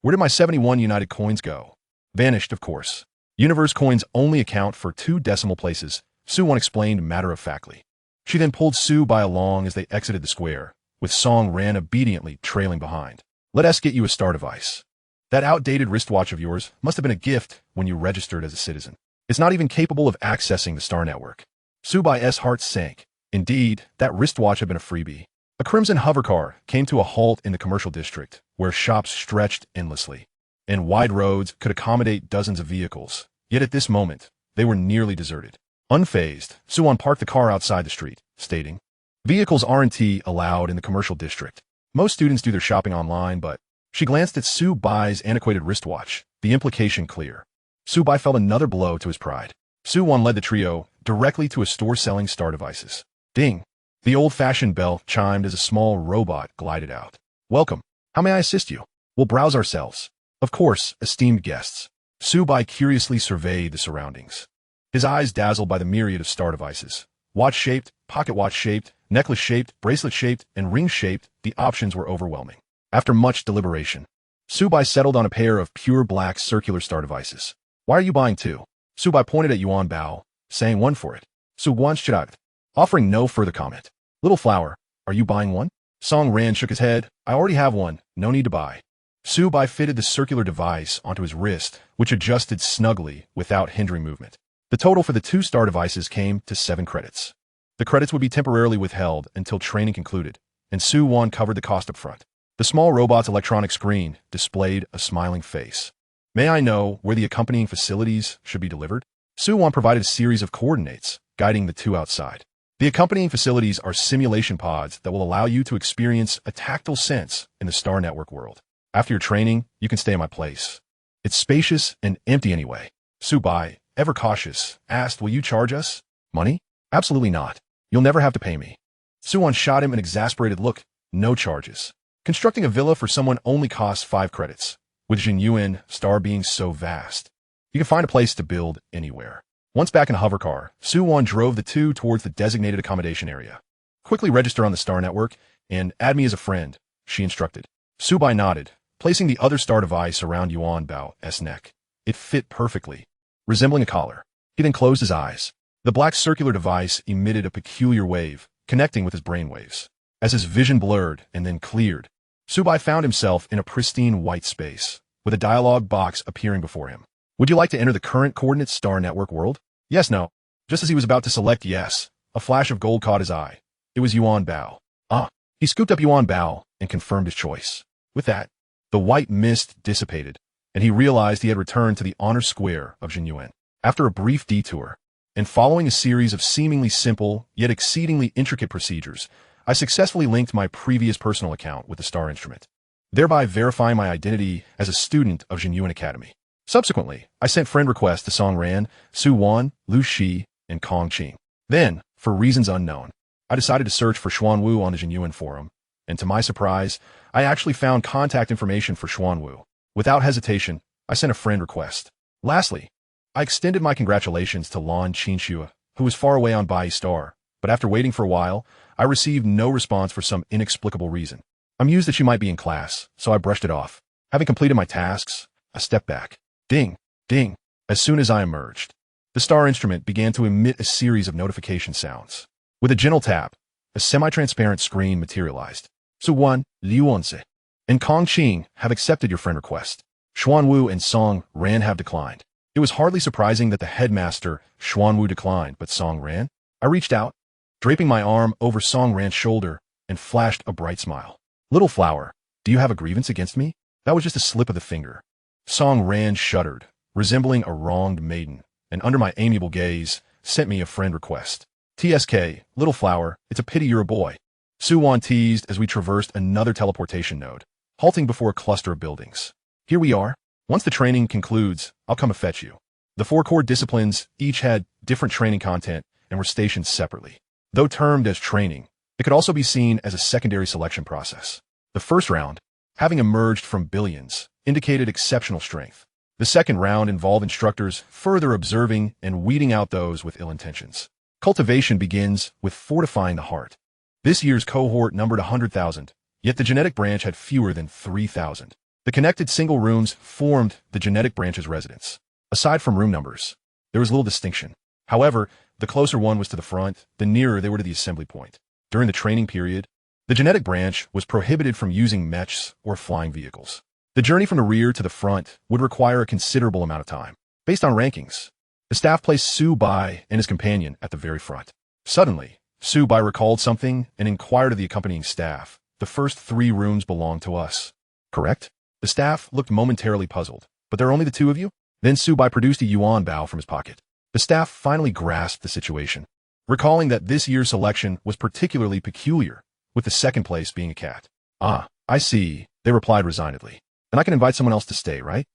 where did my 71 united coins go? Vanished, of course. Universe coins only account for 2 decimal places, Su Wan explained matter-of-factly. She then pulled Su Bai along as they exited the square, with Song Ran obediently trailing behind. Let us get you a star device. That outdated wristwatch of yours must have been a gift when you registered as a citizen. It's not even capable of accessing the star network. Su Bai's heart sank. Indeed, that wristwatch had been a freebie. A crimson hovercar came to a halt in the commercial district, where shops stretched endlessly, and wide roads could accommodate dozens of vehicles. Yet at this moment, they were nearly deserted. Unfazed, Su Wan parked the car outside the street, stating, "Vehicles aren't allowed in the commercial district. Most students do their shopping online, but..." She glanced at Su Bai's antiquated wristwatch, the implication clear. Su Bai felt another blow to his pride. Su Wan led the trio directly to a store selling star devices. Ding! The old-fashioned bell chimed as a small robot glided out. "Welcome. How may I assist you? We'll browse ourselves." "Of course, esteemed guests." Su Bai curiously surveyed the surroundings. His eyes dazzled by the myriad of star devices. Watch-shaped, pocket watch-shaped, necklace-shaped, bracelet-shaped, and ring-shaped, the options were overwhelming. After much deliberation, Su Bai settled on a pair of pure black circular star devices. "Why are you buying 2? Su Bai pointed at Yuan Bao, saying 1 for it. Su Guan shrugged, offering no further comment. "Little flower, are you buying 1? Song Ran shook his head. "I already have 1. No need to buy." Su Bai fitted the circular device onto his wrist, which adjusted snugly without hindering movement. The total for the 2 star devices came to 7 credits. The credits would be temporarily withheld until training concluded, and Su Wan covered the cost up front. The small robot's electronic screen displayed a smiling face. "May I know where the accompanying facilities should be delivered?" Su Wan provided a series of coordinates, guiding the 2 outside. The accompanying facilities are simulation pods that will allow you to experience a tactile sense in the Star Network world. After your training, you can stay in my place. It's spacious and empty anyway. Su Bai, ever cautious, asked, "Will you charge us? Money?" "Absolutely not. You'll never have to pay me." Su Wan shot him an exasperated look. "No charges. Constructing a villa for someone only costs 5 credits, with Jinyuan Star being so vast. You can find a place to build anywhere." Once back in a hovercar, Su Wan drove the 2 towards the designated accommodation area. "Quickly register on the Star Network and add me as a friend," she instructed. Su Bai nodded, placing the other star device around Yuan Bao's neck. It fit perfectly, resembling a collar. He then closed his eyes. The black circular device emitted a peculiar wave, connecting with his brainwaves. As his vision blurred and then cleared, Su Bai found himself in a pristine white space, with a dialog box appearing before him. "Would you like to enter the current coordinate Star Network world?" "Yes, no." Just as he was about to select yes, a flash of gold caught his eye. It was Yuan Bao. He scooped up Yuan Bao and confirmed his choice. With that, the white mist dissipated, and he realized he had returned to the honor square of Jinyuan. After a brief detour, and following a series of seemingly simple, yet exceedingly intricate procedures, I successfully linked my previous personal account with the Star Instrument, thereby verifying my identity as a student of Jinyuan Academy. Subsequently, I sent friend requests to Song Ran, Su Wan, Lu Shi, and Kong Qing. Then, for reasons unknown, I decided to search for Xuanwu on the Jinyuan forum, and to my surprise, I actually found contact information for Xuanwu. Without hesitation, I sent a friend request. Lastly, I extended my congratulations to Lan Qinxue, who was far away on Bai Star, but after waiting for a while, I received no response for some inexplicable reason. I mused that she might be in class, so I brushed it off. Having completed my tasks, I stepped back. Ding, ding. As soon as I emerged, the Star Instrument began to emit a series of notification sounds. With a gentle tap, a semi-transparent screen materialized. Su Wan, Liu Onse. and Kong Qing have accepted your friend request. Xuanwu and Song Ran have declined. It was hardly surprising that the headmaster, Xuanwu, declined, but Song Ran? I reached out, draping my arm over Song Ran's shoulder, and flashed a bright smile. Little flower, do you have a grievance against me? That was just a slip of the finger. Song Ran shuddered, resembling a wronged maiden, and under my amiable gaze, sent me a friend request. TSK, little flower, it's a pity you're a boy. Su Wan teased as we traversed another teleportation node, halting before a cluster of buildings. Here we are. Once the training concludes, I'll come and fetch you. The 4 core disciplines each had different training content and were stationed separately. Though termed as training, it could also be seen as a secondary selection process. The first round, having emerged from billions, indicated exceptional strength. The second round involved instructors further observing and weeding out those with ill intentions. Cultivation begins with fortifying the heart. This year's cohort numbered 100,000, yet the genetic branch had fewer than 3,000. The connected single rooms formed the genetic branch's residence. Aside from room numbers, there was little distinction. However, the closer one was to the front, the nearer they were to the assembly point. During the training period, the genetic branch was prohibited from using mechs or flying vehicles. The journey from the rear to the front would require a considerable amount of time. Based on rankings, the staff placed Su Bai and his companion at the very front. Suddenly, Su Bai recalled something and inquired of the accompanying staff. The first 3 rooms belong to us. Correct? The staff looked momentarily puzzled. But there are only the 2 of you? Then Su Bai produced a yuan bao from his pocket. The staff finally grasped the situation, recalling that this year's selection was particularly peculiar, with the second place being a cat. Ah, I see, they replied resignedly. And I can invite someone else to stay, right?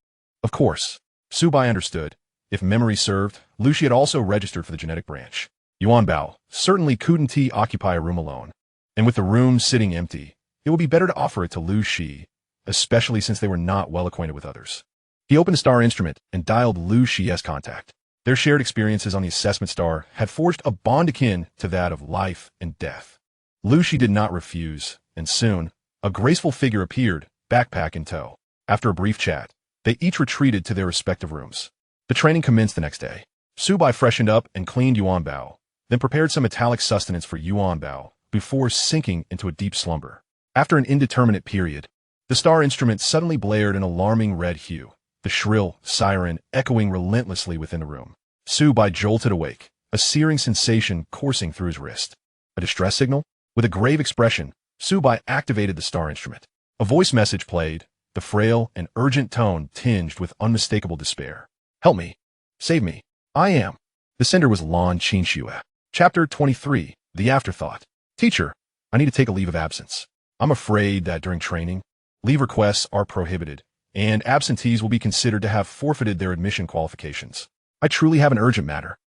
Of course. Su Bai understood. If memory served, Lu Shi had also registered for the genetic branch. Yuan Bao certainly couldn't he occupy a room alone. And with the room sitting empty, it would be better to offer it to Lu Shi, especially since they were not well acquainted with others. He opened a star instrument and dialed Lu Shi's contact. Their shared experiences on the assessment star had forged a bond akin to that of life and death. Lu Shi did not refuse, and soon, a graceful figure appeared, backpack in tow. After a brief chat, they each retreated to their respective rooms. The training commenced the next day. Su Bai freshened up and cleaned Yuan Bao, then prepared some metallic sustenance for Yuan Bao before sinking into a deep slumber. After an indeterminate period, the star instrument suddenly blared an alarming red hue, the shrill siren echoing relentlessly within the room. Su Bai jolted awake, a searing sensation coursing through his wrist. A distress signal? With a grave expression, Su Bai activated the star instrument. A voice message played, the frail and urgent tone tinged with unmistakable despair. Help me. Save me. I am. The sender was Lan Qinxue. Chapter 23, The Afterthought. Teacher, I need to take a leave of absence. I'm afraid that during training, leave requests are prohibited, and absentees will be considered to have forfeited their admission qualifications. I truly have an urgent matter.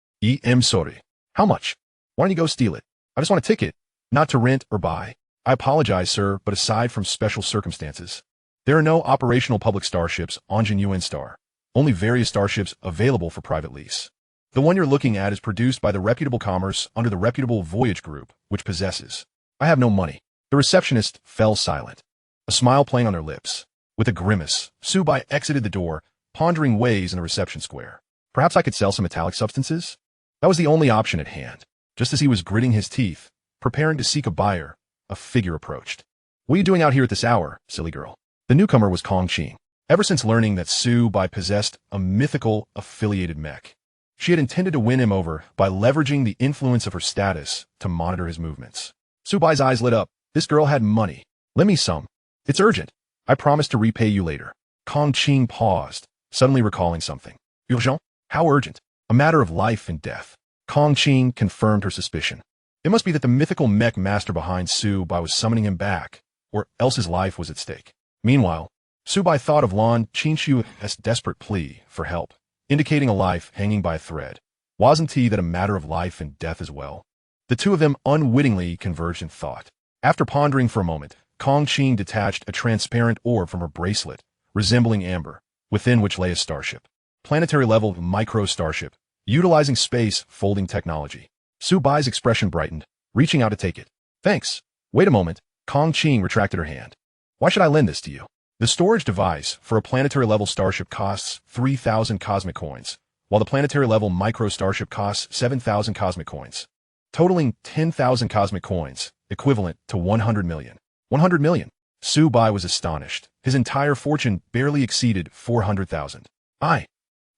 Sorry. How much? Why don't you go steal it? I just want a ticket, not to rent or buy. I apologize, sir, but aside from special circumstances, there are no operational public starships on Jinyuan Star, only various starships available for private lease. The one you're looking at is produced by the Reputable Commerce under the Reputable Voyage Group, which possesses. I have no money. The receptionist fell silent, a smile playing on their lips. With a grimace, Su Bai exited the door, pondering ways in the reception square. Perhaps I could sell some metallic substances? That was the only option at hand. Just as he was gritting his teeth, preparing to seek a buyer, a figure approached. What are you doing out here at this hour, silly girl? The newcomer was Kong Qing. Ever since learning that Su Bai possessed a mythical affiliated mech, she had intended to win him over by leveraging the influence of her status to monitor his movements. Su Bai's eyes lit up. This girl had money. Lend me some. It's urgent. I promise to repay you later. Kong Qing paused, suddenly recalling something. Urgent? How urgent? A matter of life and death. Kong Qing confirmed her suspicion. It must be that the mythical mech master behind Su Bai was summoning him back, or else his life was at stake. Meanwhile, Su Bai thought of Lan Qinshu's desperate plea for help, indicating a life hanging by a thread. Wasn't he that a matter of life and death as well? The two of them unwittingly converged in thought. After pondering for a moment, Kong Qing detached a transparent orb from her bracelet, resembling amber, within which lay a starship. Planetary-level micro-starship, utilizing space-folding technology. Su Bai's expression brightened, reaching out to take it. Thanks. Wait a moment. Kong Qing retracted her hand. Why should I lend this to you? The storage device for a planetary-level starship costs 3,000 cosmic coins, while the planetary-level micro-starship costs 7,000 cosmic coins, totaling 10,000 cosmic coins, equivalent to 100 million. 100 million. Su Bai was astonished. His entire fortune barely exceeded 400,000. I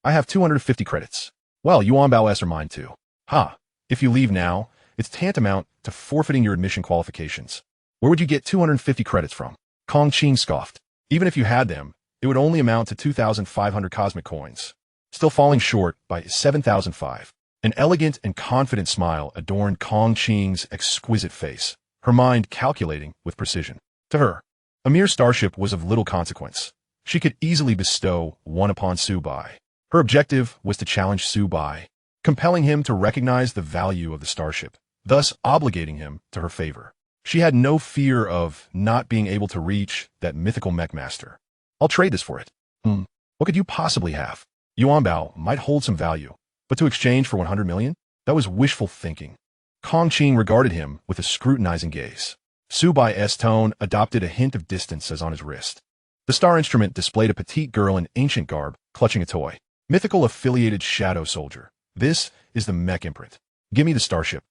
have 250 credits. Well, Yuanbao S are mine too. Ha! If you leave now, it's tantamount to forfeiting your admission qualifications. Where would you get 250 credits from? Kong Qing scoffed. Even if you had them, it would only amount to 2,500 cosmic coins, still falling short by 7,005. An elegant and confident smile adorned Kong Qing's exquisite face, her mind calculating with precision. To her, a mere starship was of little consequence. She could easily bestow one upon Su Bai. Her objective was to challenge Su Bai, compelling him to recognize the value of the starship, thus obligating him to her favor. She had no fear of not being able to reach that mythical mech master. I'll trade this for it. What could you possibly have? Yuanbao might hold some value, but to exchange for 100 million? That was wishful thinking. Kong Qing regarded him with a scrutinizing gaze. Su Bai's tone adopted a hint of distance as on his wrist. The star instrument displayed a petite girl in ancient garb, clutching a toy. Mythical affiliated shadow soldier. This is the mech imprint. Give me the starship,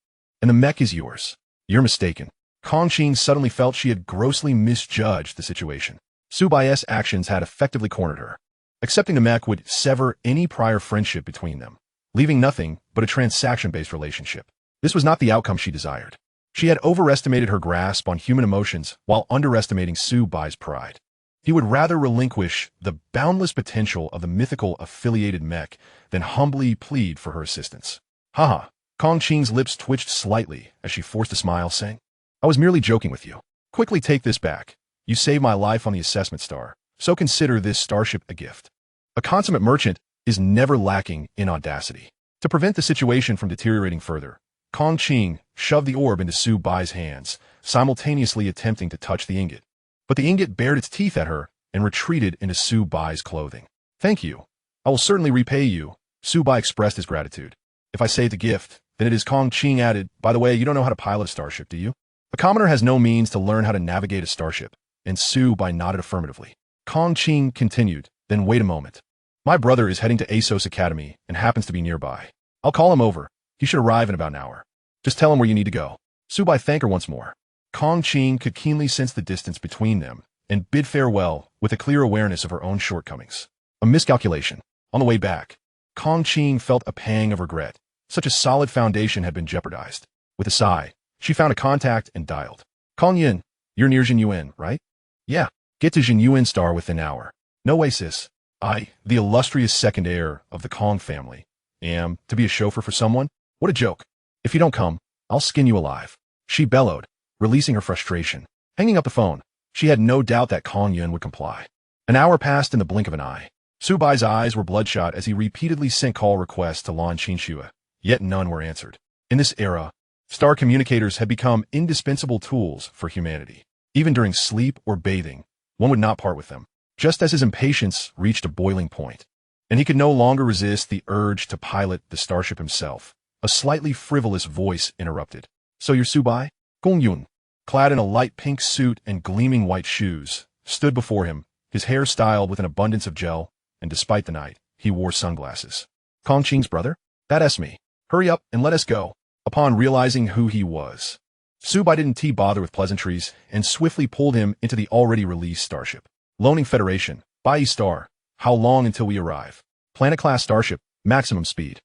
and the mech is yours. You're mistaken. Kong Qing suddenly felt she had grossly misjudged the situation. Su Bai's actions had effectively cornered her. Accepting the mech would sever any prior friendship between them, leaving nothing but a transaction-based relationship. This was not the outcome she desired. She had overestimated her grasp on human emotions while underestimating Su Bai's pride. He would rather relinquish the boundless potential of the mythical affiliated mech than humbly plead for her assistance. Haha. Kong Qing's lips twitched slightly as she forced a smile, saying, I was merely joking with you. Quickly take this back. You saved my life on the assessment star, so consider this starship a gift. A consummate merchant is never lacking in audacity. To prevent the situation from deteriorating further, Kong Qing shoved the orb into Su Bai's hands, simultaneously attempting to touch the ingot. But the ingot bared its teeth at her and retreated into Su Bai's clothing. Thank you. I will certainly repay you. Su Bai expressed his gratitude. If I say it's a gift, then it is. Kong Qing added, by the way, you don't know how to pilot a starship, do you? A commoner has no means to learn how to navigate a starship, and Su Bai nodded affirmatively. Kong Qing continued, then wait a moment. My brother is heading to ASOS Academy and happens to be nearby. I'll call him over. He should arrive in about an hour. Just tell him where you need to go. Su Bai thanked her once more. Kong Qing could keenly sense the distance between them and bid farewell with a clear awareness of her own shortcomings. A miscalculation. On the way back, Kong Qing felt a pang of regret. Such a solid foundation had been jeopardized. With a sigh, she found a contact and dialed. Kong Yin, you're near Jinyuan, right? Yeah. Get to Jinyuan Star within an hour. No way, sis. I, the illustrious second heir of the Kong family, am to be a chauffeur for someone? What a joke. If you don't come, I'll skin you alive. She bellowed, releasing her frustration. Hanging up the phone, she had no doubt that Kong Yun would comply. An hour passed in the blink of an eye. Su Bai's eyes were bloodshot as he repeatedly sent call requests to Lan Qinxue, yet none were answered. In this era, star communicators had become indispensable tools for humanity. Even during sleep or bathing, one would not part with them. Just as his impatience reached a boiling point, and he could no longer resist the urge to pilot the starship himself, a slightly frivolous voice interrupted. So you're Su Bai? Gong Yun, clad in a light pink suit and gleaming white shoes, stood before him, his hair styled with an abundance of gel, and despite the night, he wore sunglasses. Kong Qing's brother? That's me. Hurry up and let us go. Upon realizing who he was, Su Bai didn't bother with pleasantries and swiftly pulled him into the already released starship. Loaning Federation, Bai Star, how long until we arrive? Planet-class starship, maximum speed.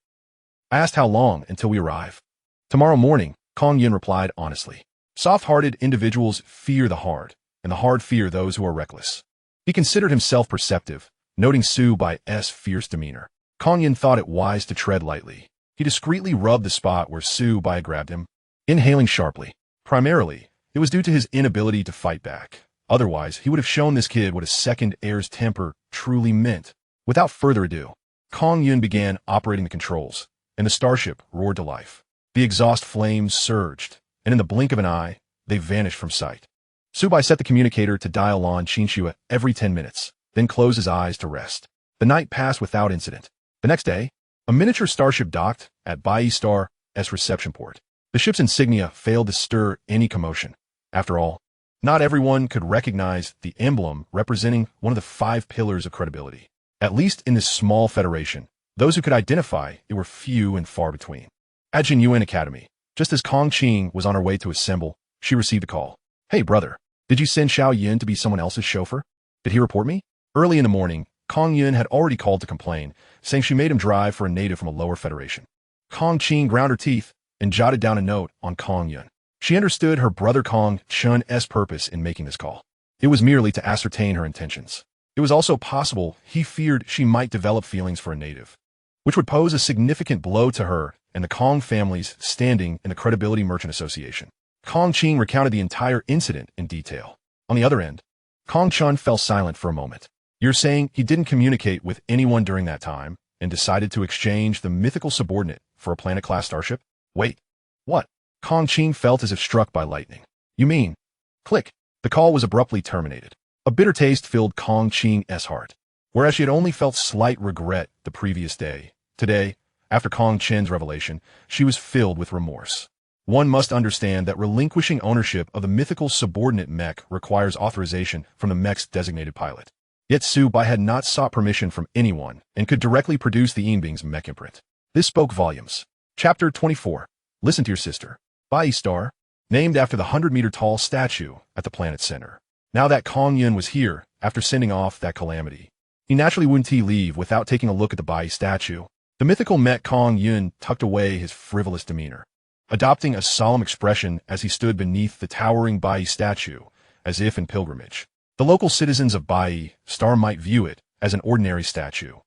I asked how long until we arrive. Tomorrow morning, Kong Yin replied honestly. Soft-hearted individuals fear the hard, and the hard fear those who are reckless. He considered himself perceptive, noting Su Bai's fierce demeanor. Kong Yin thought it wise to tread lightly. He discreetly rubbed the spot where Su Bai grabbed him, inhaling sharply. Primarily, it was due to his inability to fight back. Otherwise, he would have shown this kid what a second heir's temper truly meant. Without further ado, Kong Yun began operating the controls, and the starship roared to life. The exhaust flames surged, and in the blink of an eye, they vanished from sight. Su Bai set the communicator to dial on Qinxue every 10 minutes, then closed his eyes to rest. The night passed without incident. The next day, a miniature starship docked at Bai Star's reception port. The ship's insignia failed to stir any commotion. After all, not everyone could recognize the emblem representing one of the 5 pillars of credibility. At least in this small federation, those who could identify it were few and far between. At Jinyuan Academy, just as Kong Qing was on her way to assemble, she received a call. Hey, brother. Did you send Xiao Yun to be someone else's chauffeur? Did he report me? Early in the morning, Kong Yun had already called to complain, saying she made him drive for a native from a lower federation. Kong Qing ground her teeth and jotted down a note on Kong Yun. She understood her brother Kong Chun's purpose in making this call. It was merely to ascertain her intentions. It was also possible he feared she might develop feelings for a native, which would pose a significant blow to her and the Kong family's standing in the Credibility Merchant Association. Kong Qing recounted the entire incident in detail. On the other end, Kong Chun fell silent for a moment. You're saying he didn't communicate with anyone during that time and decided to exchange the mythical subordinate for a planet-class starship? Wait, what? Kong Qing felt as if struck by lightning. You mean? Click. The call was abruptly terminated. A bitter taste filled Kong Qing's heart. Whereas she had only felt slight regret the previous day, today, after Kong Chen's revelation, she was filled with remorse. One must understand that relinquishing ownership of the mythical subordinate mech requires authorization from the mech's designated pilot. Yet Su Bai had not sought permission from anyone and could directly produce the Yinbing's mech imprint. This spoke volumes. Chapter 24. Listen to your sister. Bai Star, named after the 100-meter-tall statue at the planet's center. Now that Kong Yun was here, after sending off that calamity, he naturally wouldn't leave without taking a look at the Bai statue. The mythical mech Kong Yun tucked away his frivolous demeanor, adopting a solemn expression as he stood beneath the towering Bai statue, as if in pilgrimage. The local citizens of Bai Star might view it as an ordinary statue,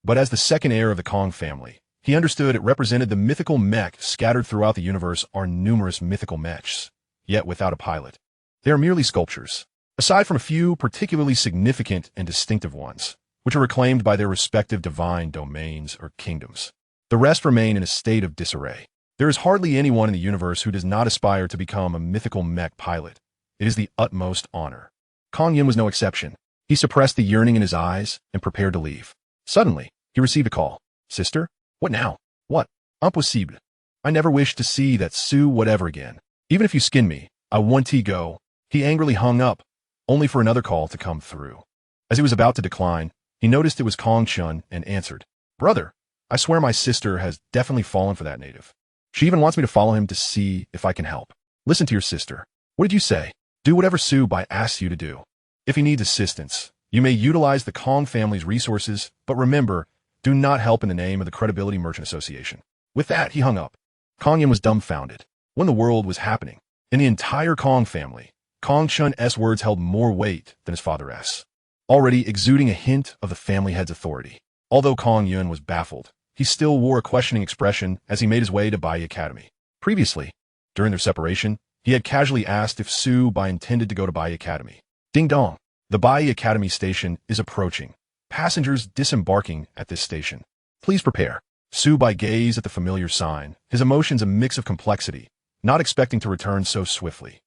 but as the second heir of the Kong family, he understood it represented the mythical mech scattered throughout the universe are numerous mythical mechs, yet without a pilot. They are merely sculptures, aside from a few particularly significant and distinctive ones, which are reclaimed by their respective divine domains or kingdoms. The rest remain in a state of disarray. There is hardly anyone in the universe who does not aspire to become a mythical mech pilot. It is the utmost honor. Kong Yin was no exception. He suppressed the yearning in his eyes and prepared to leave. Suddenly, he received a call. Sister? What now? What? Impossible. I never wish to see that Su whatever again. Even if you skin me, I want to go. He angrily hung up, only for another call to come through. As he was about to decline, he noticed it was Kong Chun and answered. Brother, I swear my sister has definitely fallen for that native. She even wants me to follow him to see if I can help. Listen to your sister. What did you say? Do whatever Su Bai asks you to do. If he needs assistance, you may utilize the Kong family's resources, but remember, do not help in the name of the Credibility Merchant Association. With that, he hung up. Kong Yin was dumbfounded. What in the world was happening? In the entire Kong family, Kong Chun's words held more weight than his father's, already exuding a hint of the family head's authority. Although Kong Yun was baffled, he still wore a questioning expression as he made his way to Bai Academy. Previously, during their separation, he had casually asked if Su Bai intended to go to Bai Academy. Ding dong! The Bai Academy station is approaching. Passengers disembarking at this station. Please prepare. Su Bai gazed at the familiar sign, his emotions a mix of complexity, not expecting to return so swiftly.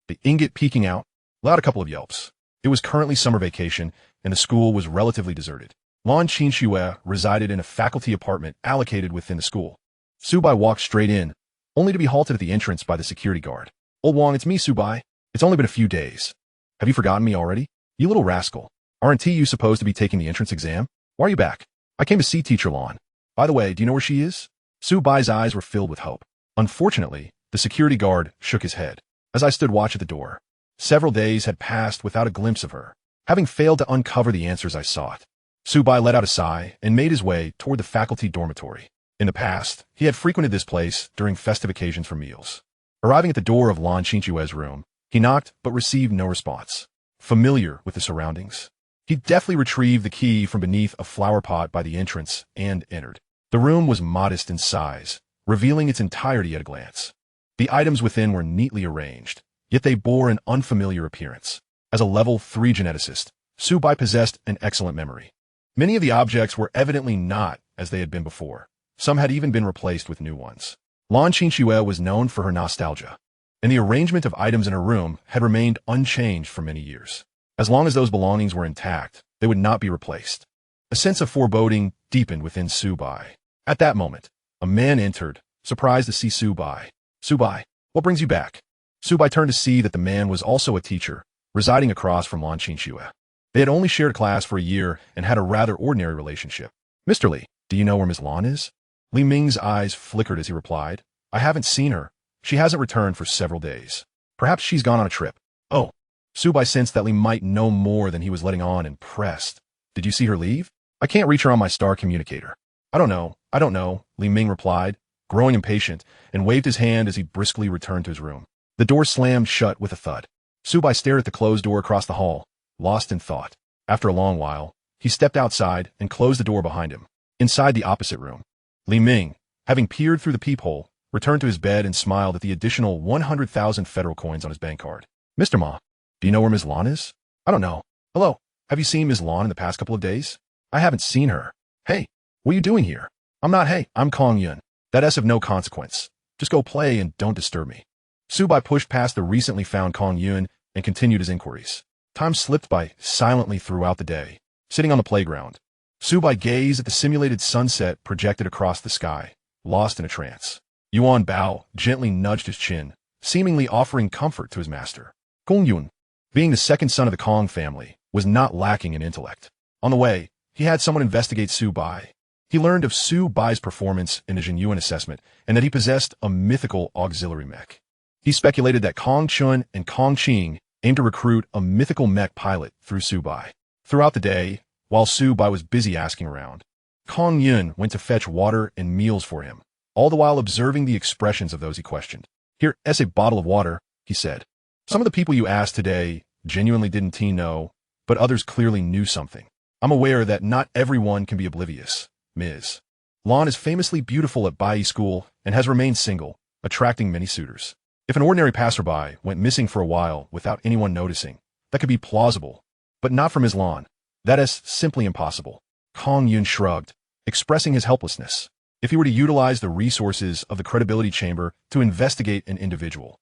The ingot peeking out, allowed a couple of yelps. It was currently summer vacation, and the school was relatively deserted. Lan Qinxue resided in a faculty apartment allocated within the school. Su Bai walked straight in, only to be halted at the entrance by the security guard. Old Wang, it's me, Su Bai. It's only been a few days. Have you forgotten me already? You little rascal. Aren't you supposed to be taking the entrance exam? Why are you back? I came to see Teacher Lan. By the way, do you know where she is? Su Bai's eyes were filled with hope. Unfortunately, the security guard shook his head. As I stood watch at the door, several days had passed without a glimpse of her, having failed to uncover the answers I sought. Su Bai let out a sigh and made his way toward the faculty dormitory. In the past, he had frequented this place during festive occasions for meals. Arriving at the door of Lan Qinxue's room, he knocked but received no response. Familiar with the surroundings, he deftly retrieved the key from beneath a flower pot by the entrance and entered. The room was modest in size, revealing its entirety at a glance. The items within were neatly arranged, yet they bore an unfamiliar appearance. As a level 3 geneticist, Su Bai possessed an excellent memory. Many of the objects were evidently not as they had been before. Some had even been replaced with new ones. Lan Qinxue was known for her nostalgia, and the arrangement of items in her room had remained unchanged for many years. As long as those belongings were intact, they would not be replaced. A sense of foreboding deepened within Su Bai. At that moment, a man entered, surprised to see Su Bai. Su Bai, what brings you back? Su Bai turned to see that the man was also a teacher, residing across from Lan Qinxue. They had only shared class for a year and had a rather ordinary relationship. Mr. Li, do you know where Ms. Lan is? Li Ming's eyes flickered as he replied. I haven't seen her. She hasn't returned for several days. Perhaps she's gone on a trip. Oh, Su Bai sensed that Li might know more than he was letting on and pressed. Did you see her leave? I can't reach her on my star communicator. I don't know, Li Ming replied, growing impatient, and waved his hand as he briskly returned to his room. The door slammed shut with a thud. Su Bai stared at the closed door across the hall, lost in thought. After a long while, he stepped outside and closed the door behind him. Inside the opposite room, Li Ming, having peered through the peephole, returned to his bed and smiled at the additional 100,000 federal coins on his bank card. Mr. Ma, do you know where Ms. Lan is? I don't know. Hello, have you seen Ms. Lan in the past couple of days? I haven't seen her. Hey, what are you doing here? I'm Kong Yun. That's of no consequence. Just go play and don't disturb me. Su Bai pushed past the recently found Kong Yun and continued his inquiries. Time slipped by silently throughout the day. Sitting on the playground, Su Bai gazed at the simulated sunset projected across the sky, lost in a trance. Yuan Bao gently nudged his chin, seemingly offering comfort to his master. Kong Yun, being the second son of the Kong family, was not lacking in intellect. On the way, he had someone investigate Su Bai. He learned of Su Bai's performance in a genuine assessment and that he possessed a mythical auxiliary mech. He speculated that Kong Chun and Kong Qing aimed to recruit a mythical mech pilot through Su Bai. Throughout the day, while Su Bai was busy asking around, Kong Yun went to fetch water and meals for him, all the while observing the expressions of those he questioned. Here's a bottle of water, he said. Some of the people you asked today genuinely didn't know, but others clearly knew something. I'm aware that not everyone can be oblivious. Ms. Lan is famously beautiful at Bai School and has remained single, attracting many suitors. If an ordinary passerby went missing for a while without anyone noticing, that could be plausible, but not for Ms. Lan. That is simply impossible. Kong Yun shrugged, expressing his helplessness. If he were to utilize the resources of the credibility chamber to investigate an individual,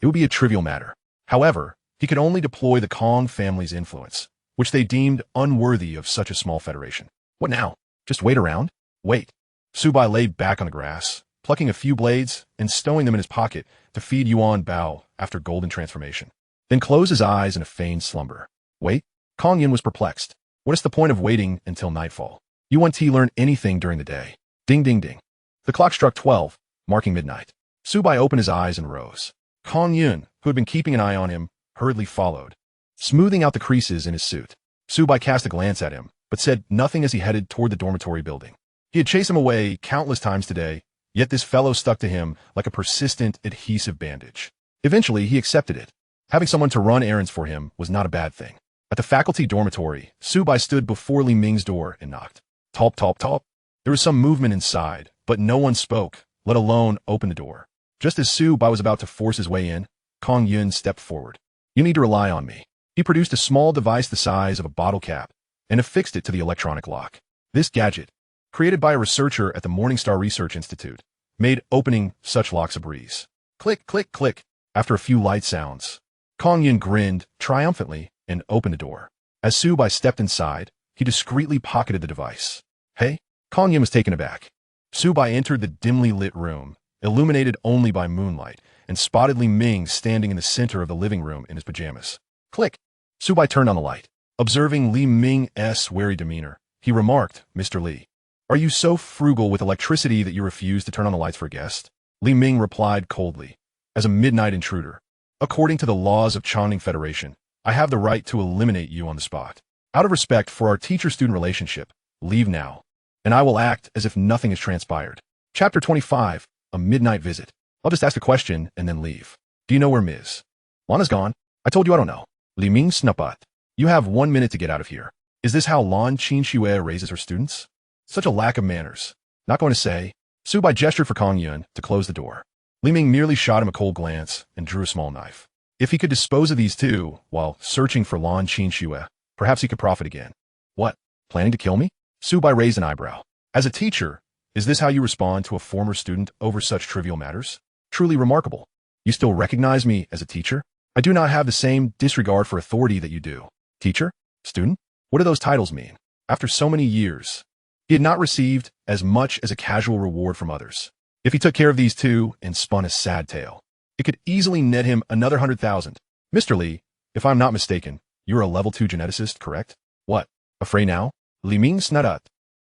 it would be a trivial matter. However, he could only deploy the Kong family's influence, which they deemed unworthy of such a small federation. What now? Just wait around? Wait. Su Bai laid back on the grass, plucking a few blades and stowing them in his pocket to feed Yuan Bao after golden transformation. Then closed his eyes in a feigned slumber. Wait? Kong Yin was perplexed. What is the point of waiting until nightfall? You want to learn anything during the day? Ding ding ding. The clock struck 12, marking midnight. Su Bai opened his eyes and rose. Kong Yun, who had been keeping an eye on him, hurriedly followed, smoothing out the creases in his suit. Su Bai cast a glance at him, but said nothing as he headed toward the dormitory building. He had chased him away countless times today, yet this fellow stuck to him like a persistent, adhesive bandage. Eventually, he accepted it. Having someone to run errands for him was not a bad thing. At the faculty dormitory, Su Bai stood before Li Ming's door and knocked. Top, top, top. There was some movement inside, but no one spoke, let alone open the door. Just as Su Bai was about to force his way in, Kong Yun stepped forward. You need to rely on me. He produced a small device the size of a bottle cap and affixed it to the electronic lock. This gadget, created by a researcher at the Morningstar Research Institute, made opening such locks a breeze. Click, click, click. After a few light sounds, Kong Yun grinned triumphantly and opened the door. As Su Bai stepped inside, he discreetly pocketed the device. Hey? Kong Yun was taken aback. Su Bai entered the dimly lit room, illuminated only by moonlight, and spotted Li Ming standing in the center of the living room in his pajamas. Click. Su Bai turned on the light. Observing Li Ming's wary demeanor, he remarked, Mr. Li, are you so frugal with electricity that you refuse to turn on the lights for a guest? Li Ming replied coldly, as a midnight intruder. According to the laws of Chongning Federation, I have the right to eliminate you on the spot. Out of respect for our teacher-student relationship, leave now, and I will act as if nothing has transpired. Chapter 25, A Midnight Visit. I'll just ask a question and then leave. Do you know where Ms. Lan is gone? I told you I don't know. Li Ming snuppat. You have 1 minute to get out of here. Is this how Lan Qinxue raises her students? Such a lack of manners. Not going to say. Su Bai gestured for Kong Yun to close the door. Li Ming merely shot him a cold glance and drew a small knife. If he could dispose of these two while searching for Lan Qinxue, perhaps he could profit again. What? Planning to kill me? Su Bai raised an eyebrow. As a teacher, is this how you respond to a former student over such trivial matters? Truly remarkable. You still recognize me as a teacher? I do not have the same disregard for authority that you do. Teacher? Student? What do those titles mean? After so many years, he had not received as much as a casual reward from others. If he took care of these two and spun a sad tale, it could easily net him another 100,000. Mr. Li, if I'm not mistaken, you're a level 2 geneticist, correct? What? Afraid now? Li Ming snutted,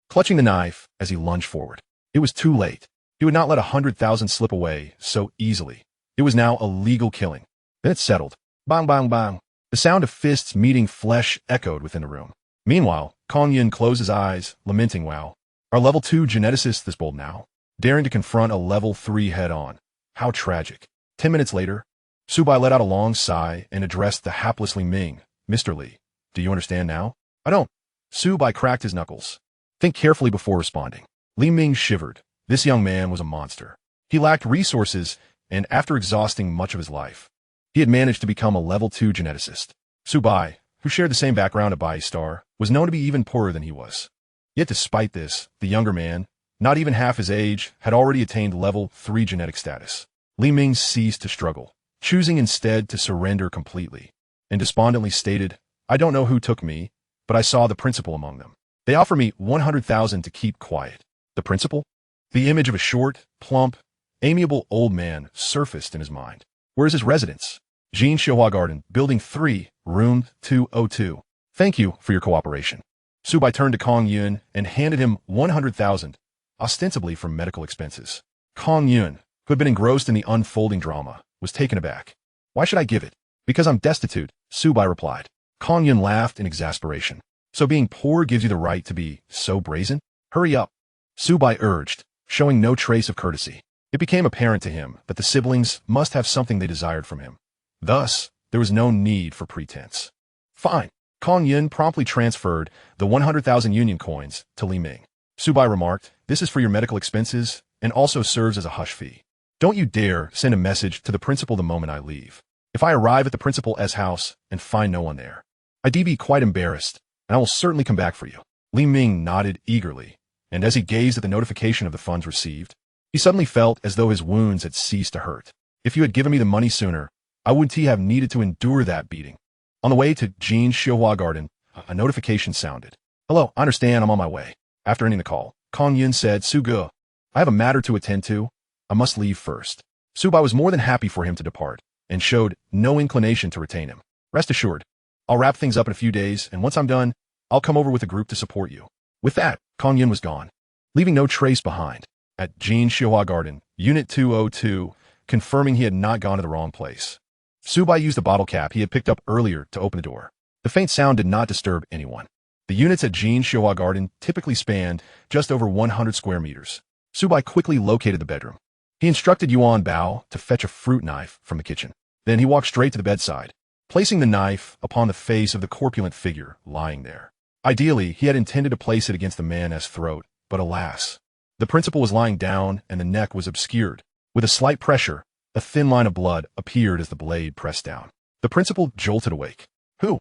clutching the knife as he lunged forward. It was too late. He would not let 100,000 slip away so easily. It was now a legal killing. Then it settled. Bang, bang, bang. The sound of fists meeting flesh echoed within the room. Meanwhile, Kong Yun closed his eyes, lamenting, wow. Our level 2 geneticist this bold now, daring to confront a level 3 head-on. How tragic. 10 minutes later, Su Bai let out a long sigh and addressed the hapless Li Ming. Mr. Li, do you understand now? I don't. Su Bai cracked his knuckles. Think carefully before responding. Li Ming shivered. This young man was a monster. He lacked resources, and after exhausting much of his life, he had managed to become a level 2 geneticist. Su Bai, who shared the same background at Bai Star, was known to be even poorer than he was. Yet despite this, the younger man, not even half his age, had already attained level 3 genetic status. Li Ming ceased to struggle, choosing instead to surrender completely, and despondently stated, I don't know who took me, but I saw the principal among them. They offer me 100,000 to keep quiet. The principal? The image of a short, plump, amiable old man surfaced in his mind. Where is his residence? Jin Xiuhua Garden, Building 3, Room 202. Thank you for your cooperation. Su Bai turned to Kong Yun and handed him 100,000, ostensibly for medical expenses. Kong Yun, who had been engrossed in the unfolding drama, was taken aback. Why should I give it? Because I'm destitute, Su Bai replied. Kong Yun laughed in exasperation. So being poor gives you the right to be so brazen? Hurry up, Su Bai urged, showing no trace of courtesy. It became apparent to him that the siblings must have something they desired from him. Thus, there was no need for pretense. Fine. Kong Yun promptly transferred the 100,000 union coins to Li Ming. Su Bai remarked, this is for your medical expenses and also serves as a hush fee. Don't you dare send a message to the principal the moment I leave. If I arrive at the principal's house and find no one there, I'd be quite embarrassed, and I will certainly come back for you. Li Ming nodded eagerly, and as he gazed at the notification of the funds received, he suddenly felt as though his wounds had ceased to hurt. If you had given me the money sooner, I wouldn't have needed to endure that beating. On the way to Jin Xiuhua Garden, a notification sounded. Hello, I understand I'm on my way. After ending the call, Kong Yun said, Su Ge, I have a matter to attend to. I must leave first. Su Bai was more than happy for him to depart, and showed no inclination to retain him. Rest assured, I'll wrap things up in a few days, and once I'm done, I'll come over with a group to support you. With that, Kong Yun was gone, leaving no trace behind. At Jin Xiuhua Garden, Unit 202, confirming he had not gone to the wrong place. Su Bai used the bottle cap he had picked up earlier to open the door. The faint sound did not disturb anyone. The units at Jin Xiuhua Garden typically spanned just over 100 square meters. Su Bai quickly located the bedroom. He instructed Yuan Bao to fetch a fruit knife from the kitchen. Then he walked straight to the bedside, placing the knife upon the face of the corpulent figure lying there. Ideally, he had intended to place it against the man's throat, but alas, the principal was lying down and the neck was obscured. With a slight pressure, a thin line of blood appeared as the blade pressed down. The principal jolted awake. Who?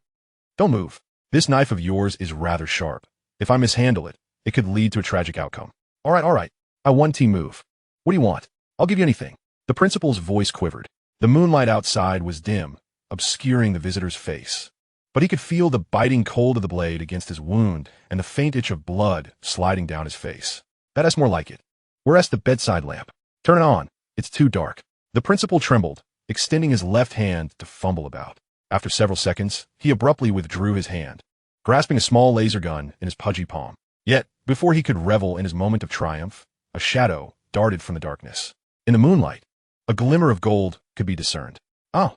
Don't move. This knife of yours is rather sharp. If I mishandle it, it could lead to a tragic outcome. All right. I want to move. What do you want? I'll give you anything. The principal's voice quivered. The moonlight outside was dim, obscuring the visitor's face. But he could feel the biting cold of the blade against his wound and the faint itch of blood sliding down his face. That's more like it. Where's the bedside lamp? Turn it on. It's too dark. The principal trembled, extending his left hand to fumble about. After several seconds, he abruptly withdrew his hand, grasping a small laser gun in his pudgy palm. Yet, before he could revel in his moment of triumph, a shadow darted from the darkness. In the moonlight, a glimmer of gold could be discerned. Oh!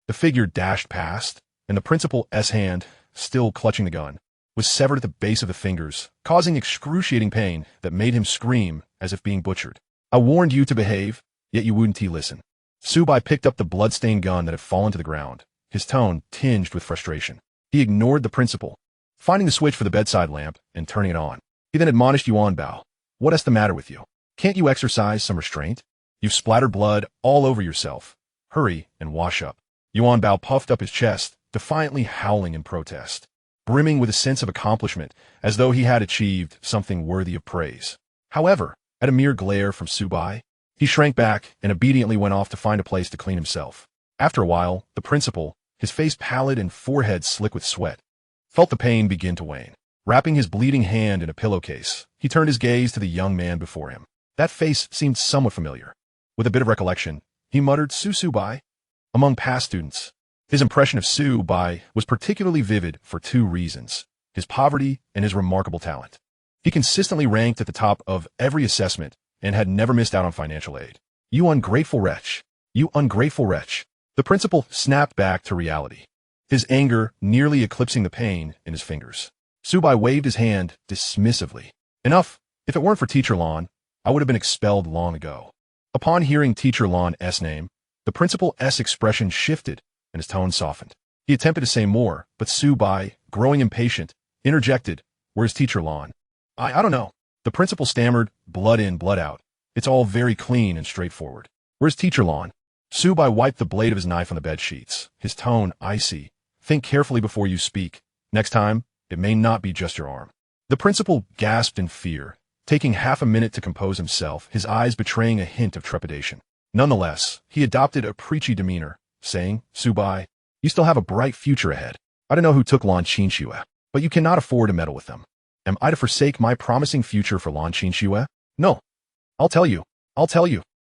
The figure dashed past, and the principal's hand, still clutching the gun, was severed at the base of the fingers, causing excruciating pain that made him scream as if being butchered. I warned you to behave, yet you wouldn't listen. Su Bai picked up the blood-stained gun that had fallen to the ground, his tone tinged with frustration. He ignored the principal, finding the switch for the bedside lamp and turning it on. He then admonished Yuan Bao. What's the matter with you? Can't you exercise some restraint? You've splattered blood all over yourself. Hurry and wash up. Yuan Bao puffed up his chest, defiantly howling in protest, brimming with a sense of accomplishment, as though he had achieved something worthy of praise. However, at a mere glare from Su Bai, he shrank back and obediently went off to find a place to clean himself. After a while, the principal, his face pallid and forehead slick with sweat, felt the pain begin to wane. Wrapping his bleeding hand in a pillowcase, he turned his gaze to the young man before him. That face seemed somewhat familiar. With a bit of recollection, he muttered, Su Bai. Among past students, his impression of Su Bai was particularly vivid for two reasons: his poverty and his remarkable talent. He consistently ranked at the top of every assessment and had never missed out on financial aid. You ungrateful wretch! You ungrateful wretch! The principal snapped back to reality. his anger nearly eclipsing the pain in his fingers. Su Bai waved his hand dismissively. Enough. If it weren't for Teacher Lan, I would have been expelled long ago. Upon hearing Teacher Lan's name, the principal's expression shifted and his tone softened. He attempted to say more, but Su Bai, growing impatient, interjected, "Where's Teacher Lan?" I don't know. The principal stammered, blood in, blood out. It's all very clean and straightforward. Where's Teacher Lan? Su Bai wiped the blade of his knife on the bed sheets, his tone icy. Think carefully before you speak. Next time, it may not be just your arm. The principal gasped in fear, taking half a minute to compose himself, his eyes betraying a hint of trepidation. Nonetheless, he adopted a preachy demeanor, saying, "Su Bai, you still have a bright future ahead. I don't know who took Lan Qinxue, but you cannot afford to meddle with them. Am I to forsake my promising future for Lan Qinxue? No. I'll tell you.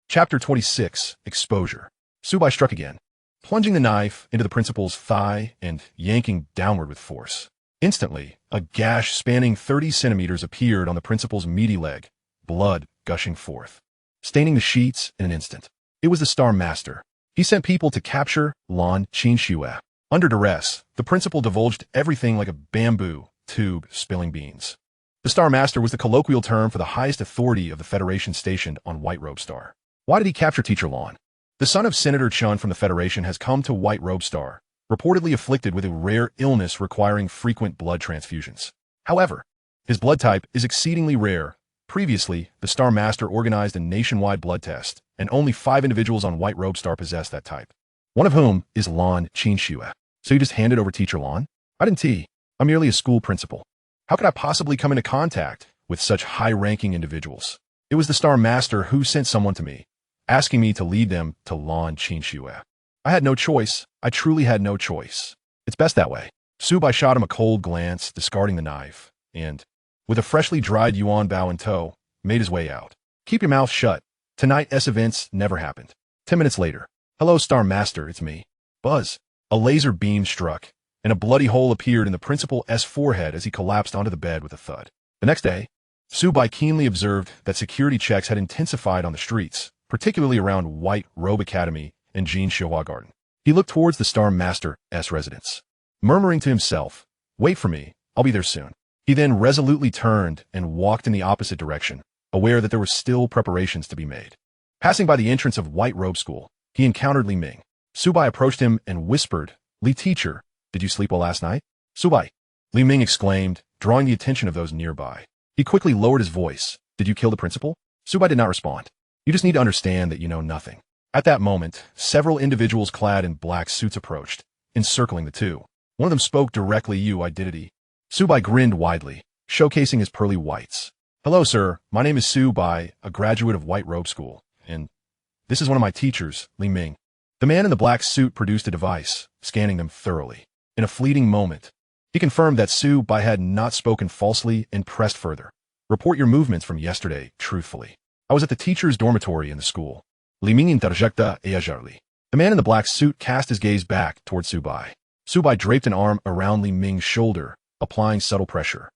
Chapter 26, Exposure. Su Bai struck again, plunging the knife into the principal's thigh and yanking downward with force. Instantly, a gash spanning 30 centimeters appeared on the principal's meaty leg, blood gushing forth, staining the sheets in an instant. It was the Star Master. He sent people to capture Lan Qinxue. Under duress, the principal divulged everything like a bamboo tube spilling beans. The Star Master was the colloquial term for the highest authority of the Federation stationed on White Robe Star. Why did he capture Teacher Lan? The son of Senator Chun from the Federation has come to White Robe Star, reportedly afflicted with a rare illness requiring frequent blood transfusions. However, his blood type is exceedingly rare. Previously, the Star Master organized a nationwide blood test, and only 5 individuals on White Robe Star possess that type, one of whom is Lan Qinxue. So you just handed over Teacher Lan? I didn't. I'm merely a school principal. How could I possibly come into contact with such high-ranking individuals? It was the Star Master who sent someone to me, asking me to lead them to Lan Qinxue. I had no choice. I truly had no choice. It's best that way. Su Bai shot him a cold glance, discarding the knife, and, with a freshly dried yuan bao in tow, made his way out. Keep your mouth shut. Tonight's events never happened. 10 minutes later. Hello, Star Master, it's me. Buzz. A laser beam struck, and a bloody hole appeared in the principal's forehead as he collapsed onto the bed with a thud. The next day, Su Bai keenly observed that security checks had intensified on the streets, particularly around White Robe Academy and Jin Xiuhua Garden. He looked towards the Star Master's residence, murmuring to himself, "Wait for me, I'll be there soon." He then resolutely turned and walked in the opposite direction, aware that there were still preparations to be made. Passing by the entrance of White Robe School, he encountered Li Ming. Su Bai approached him and whispered, "Li teacher, did you sleep well last night?" "Su Bai," Li Ming exclaimed, drawing the attention of those nearby. He quickly lowered his voice. "Did you kill the principal?" Su Bai did not respond. "You just need to understand that you know nothing." At that moment, several individuals clad in black suits approached, encircling the two. One of them spoke directly you identity. Su Bai grinned widely, showcasing his pearly whites. "Hello, sir. My name is Su Bai, a graduate of White Robe School, and this is one of my teachers, Li Ming." The man in the black suit produced a device, scanning them thoroughly. In a fleeting moment, he confirmed that Su Bai had not spoken falsely and pressed further. "Report your movements from yesterday, truthfully." "I was at the teacher's dormitory in the school." Li Ming interjecta ajarly. The man in the black suit cast his gaze back toward Su Bai. Su Bai draped an arm around Li Ming's shoulder, applying subtle pressure.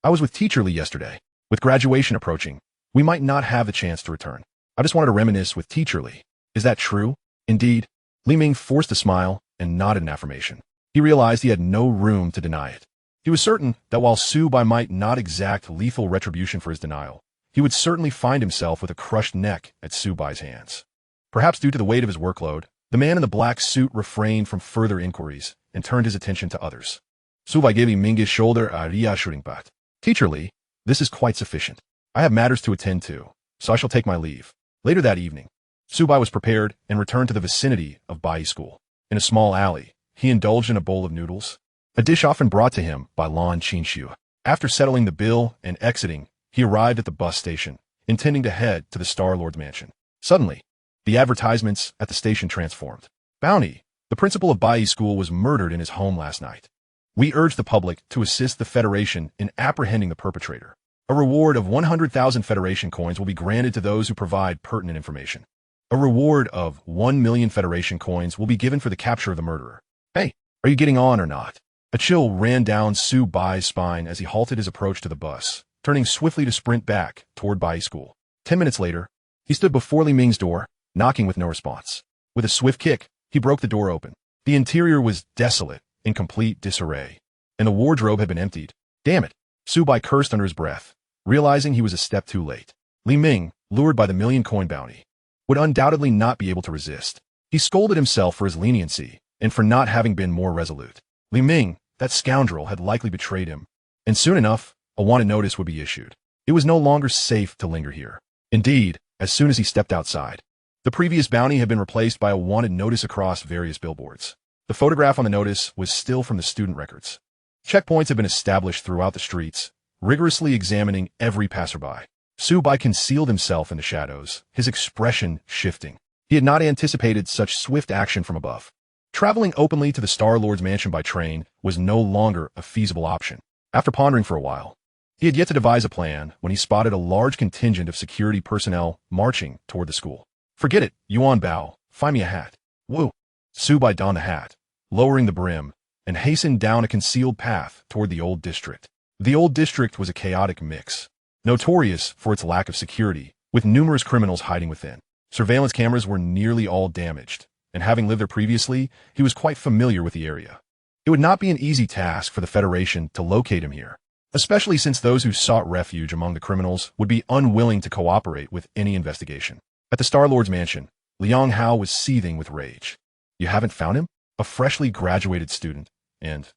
"I was with Teacher Li yesterday. With graduation approaching, we might not have the chance to return. I just wanted to reminisce with Teacher Li. Is that true?" "Indeed." Li Ming forced a smile and nodded in affirmation. He realized he had no room to deny it. He was certain that while Su Bai might not exact lethal retribution for his denial, he would certainly find himself with a crushed neck at Su Bai's hands. Perhaps due to the weight of his workload, the man in the black suit refrained from further inquiries and turned his attention to others. Su Bai gave Li Ming his shoulder a reassuring pat. "Teacher Li, this is quite sufficient. I have matters to attend to, so I shall take my leave." Later that evening, Su Bai was prepared and returned to the vicinity of Bai School. In a small alley, he indulged in a bowl of noodles, a dish often brought to him by Lan Qinxue. After settling the bill and exiting, he arrived at the bus station, intending to head to the Star Lord's mansion. Suddenly, the advertisements at the station transformed. "Bounty, the principal of Bai School was murdered in his home last night. We urge the public to assist the Federation in apprehending the perpetrator. A reward of 100,000 Federation coins will be granted to those who provide pertinent information. A reward of 1 million Federation coins will be given for the capture of the murderer. Hey, are you getting on or not?" A chill ran down Su Bai's spine as he halted his approach to the bus, turning swiftly to sprint back toward Bai School. 10 minutes later, he stood before Li Ming's door, knocking with no response. With a swift kick, he broke the door open. The interior was desolate, in complete disarray, and the wardrobe had been emptied. Damn it! Su Bai cursed under his breath, realizing he was a step too late. Li Ming, lured by the million-coin bounty, would undoubtedly not be able to resist. He scolded himself for his leniency and for not having been more resolute. Li Ming, that scoundrel, had likely betrayed him, and soon enough, a wanted notice would be issued. It was no longer safe to linger here. Indeed, as soon as he stepped outside, the previous bounty had been replaced by a wanted notice across various billboards. The photograph on the notice was still from the student records. Checkpoints had been established throughout the streets, rigorously examining every passerby. Su Bai concealed himself in the shadows, his expression shifting. He had not anticipated such swift action from above. Traveling openly to the Star Lord's mansion by train was no longer a feasible option. After pondering for a while, he had yet to devise a plan when he spotted a large contingent of security personnel marching toward the school. Forget it, Yuan Bao, find me a hat. Woo! Su Bai donned the hat, lowering the brim, and hastened down a concealed path toward the old district. The old district was a chaotic mix, notorious for its lack of security, with numerous criminals hiding within. Surveillance cameras were nearly all damaged, and having lived there previously, he was quite familiar with the area. It would not be an easy task for the Federation to locate him here, especially since those who sought refuge among the criminals would be unwilling to cooperate with any investigation. At the Star Lord's mansion, Liang Hao was seething with rage. You haven't found him? A freshly graduated student, and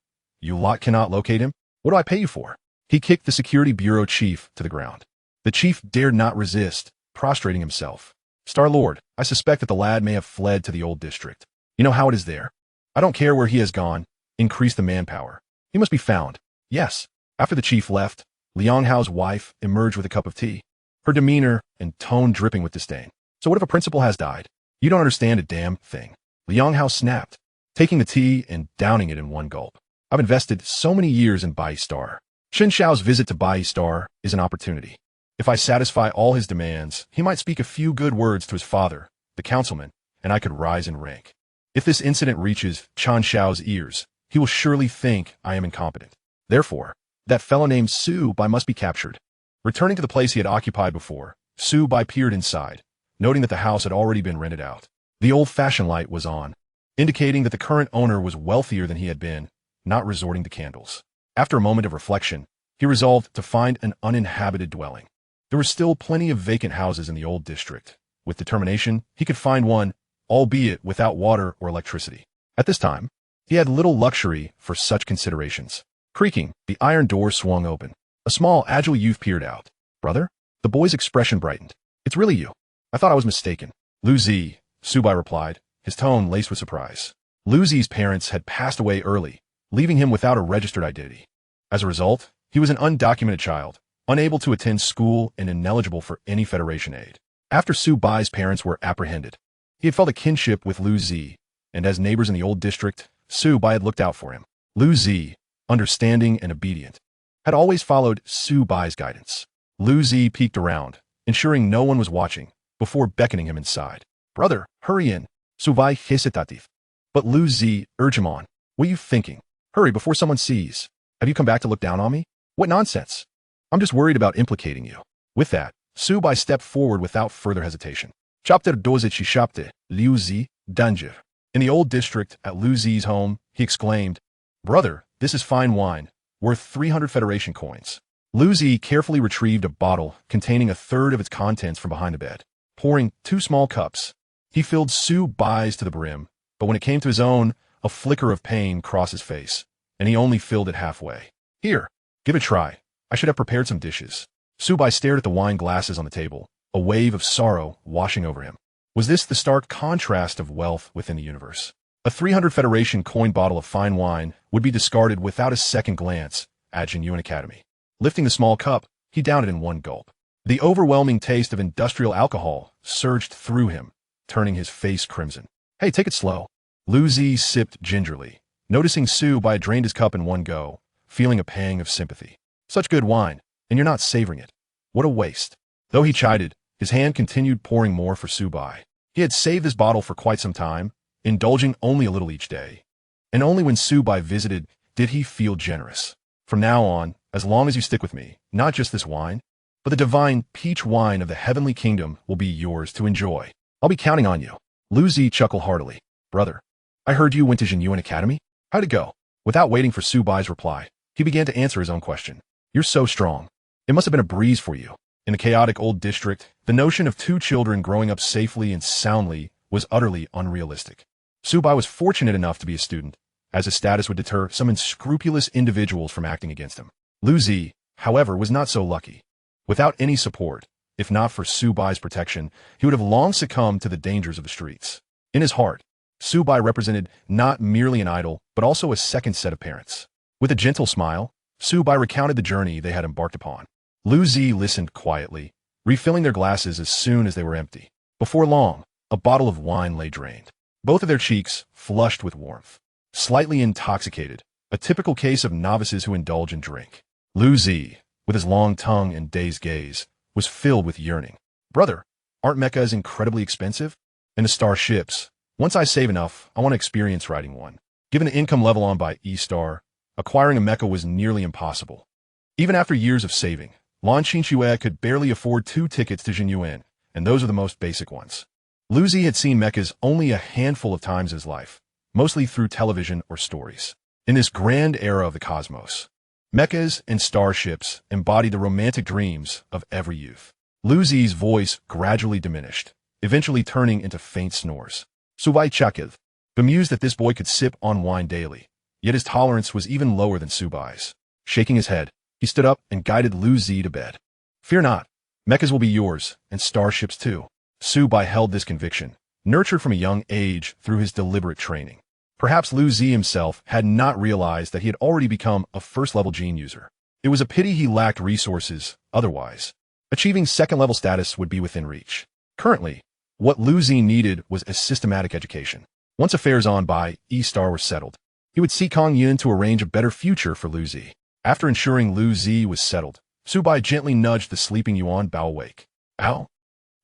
you lot cannot locate him? What do I pay you for? He kicked the security bureau chief to the ground. The chief dared not resist, prostrating himself. Star-Lord, I suspect that the lad may have fled to the old district. You know how it is there. I don't care where he has gone. Increase the manpower. He must be found. Yes. After the chief left, Liang Hao's wife emerged with a cup of tea, her demeanor and tone dripping with disdain. So what if a principal has died? You don't understand a damn thing. Liang Hao snapped, taking the tea and downing it in one gulp. I've invested so many years in Bai Star. Shen Xiao's visit to Bai Star is an opportunity. If I satisfy all his demands, he might speak a few good words to his father, the councilman, and I could rise in rank. If this incident reaches Chan Xiao's ears, he will surely think I am incompetent. Therefore, that fellow named Su Bai must be captured. Returning to the place he had occupied before, Su Bai peered inside, noting that the house had already been rented out. The old-fashioned light was on, indicating that the current owner was wealthier than he had been, not resorting to candles. After a moment of reflection, he resolved to find an uninhabited dwelling. There were still plenty of vacant houses in the old district. With determination, he could find one, albeit without water or electricity. At this time, he had little luxury for such considerations. Creaking, the iron door swung open. A small, agile youth peered out. Brother? The boy's expression brightened. It's really you. I thought I was mistaken. Lu Zi, Su Bai replied, his tone laced with surprise. Lu Zi's parents had passed away early, leaving him without a registered identity. As a result, he was an undocumented child, unable to attend school and ineligible for any Federation aid. After Su Bai's parents were apprehended, he had felt a kinship with Lu Zi, and as neighbors in the old district, Su Bai had looked out for him. Lu Zi, understanding and obedient, had always followed Su Bai's guidance. Lu Zi peeked around, ensuring no one was watching, before beckoning him inside. Brother, hurry in. Su Bai hesitative. But Lu Zi urged him on. What are you thinking? Hurry before someone sees. Have you come back to look down on me? What nonsense. I'm just worried about implicating you. With that, Su Bai stepped forward without further hesitation. Chapter 12 chapter, Liu Zi, danger. In the old district at Lu Zi's home, he exclaimed, Brother, this is fine wine, worth 300 Federation coins. Lu Zi carefully retrieved a bottle containing a third of its contents from behind the bed. Pouring 2 small cups, he filled Su Bai's to the brim, but when it came to his own, a flicker of pain crossed his face, and he only filled it halfway. Here, give it a try. I should have prepared some dishes. Su Bai stared at the wine glasses on the table, a wave of sorrow washing over him. Was this the stark contrast of wealth within the universe? A 300 Federation coin bottle of fine wine would be discarded without a second glance at Jinyuan Academy. Lifting the small cup, he downed it in one gulp. The overwhelming taste of industrial alcohol surged through him, turning his face crimson. Hey, take it slow. Lu Zi sipped gingerly, noticing Su Bai drained his cup in one go, feeling a pang of sympathy. Such good wine, and you're not savoring it. What a waste. Though he chided, his hand continued pouring more for Su Bai. He had saved this bottle for quite some time, indulging only a little each day. And only when Su Bai visited did he feel generous. From now on, as long as you stick with me, not just this wine, but the divine peach wine of the heavenly kingdom will be yours to enjoy. I'll be counting on you. Lu Zi chuckled heartily. Brother, I heard you went to Jinyuan Academy? How'd it go? Without waiting for Su Bai's reply, he began to answer his own question. You're so strong. It must have been a breeze for you. In the chaotic old district, the notion of two children growing up safely and soundly was utterly unrealistic. Su Bai was fortunate enough to be a student, as his status would deter some unscrupulous individuals from acting against him. Lu Zi, however, was not so lucky. Without any support, if not for Su Bai's protection, he would have long succumbed to the dangers of the streets. In his heart, Su Bai represented not merely an idol, but also a second set of parents. With a gentle smile, Su Bai recounted the journey they had embarked upon. Lu Zi listened quietly, refilling their glasses as soon as they were empty. Before long, a bottle of wine lay drained. Both of their cheeks flushed with warmth. Slightly intoxicated, a typical case of novices who indulge in drink. Lu Zi, with his long tongue and dazed gaze, was filled with yearning. Brother, aren't mechas incredibly expensive? And the starships. Once I save enough, I want to experience riding one. Given the income level on by E-Star, acquiring a mecha was nearly impossible. Even after years of saving, Lan Xinxue could barely afford 2 tickets to Jinyuan, and those are the most basic ones. Lu Zi had seen mechas only a handful of times in his life, mostly through television or stories. In this grand era of the cosmos, mechas and starships embodied the romantic dreams of every youth. Lu Zi's voice gradually diminished, eventually turning into faint snores. Su Bai chuckled, bemused that this boy could sip on wine daily, yet his tolerance was even lower than Su Bai's. Shaking his head, he stood up and guided Lu Zi to bed. Fear not, mechas will be yours, and starships too. Su Bai held this conviction, nurtured from a young age through his deliberate training. Perhaps Lu Zi himself had not realized that he had already become a first-level gene user. It was a pity he lacked resources, otherwise. Achieving second-level status would be within reach. Currently, what Lu Zi needed was a systematic education. Once affairs on by E-Star were settled, he would see Kong Yun to arrange a better future for Lu Zi. After ensuring Lu Zi was settled, Su Bai gently nudged the sleeping Yuan Bao awake. Ow!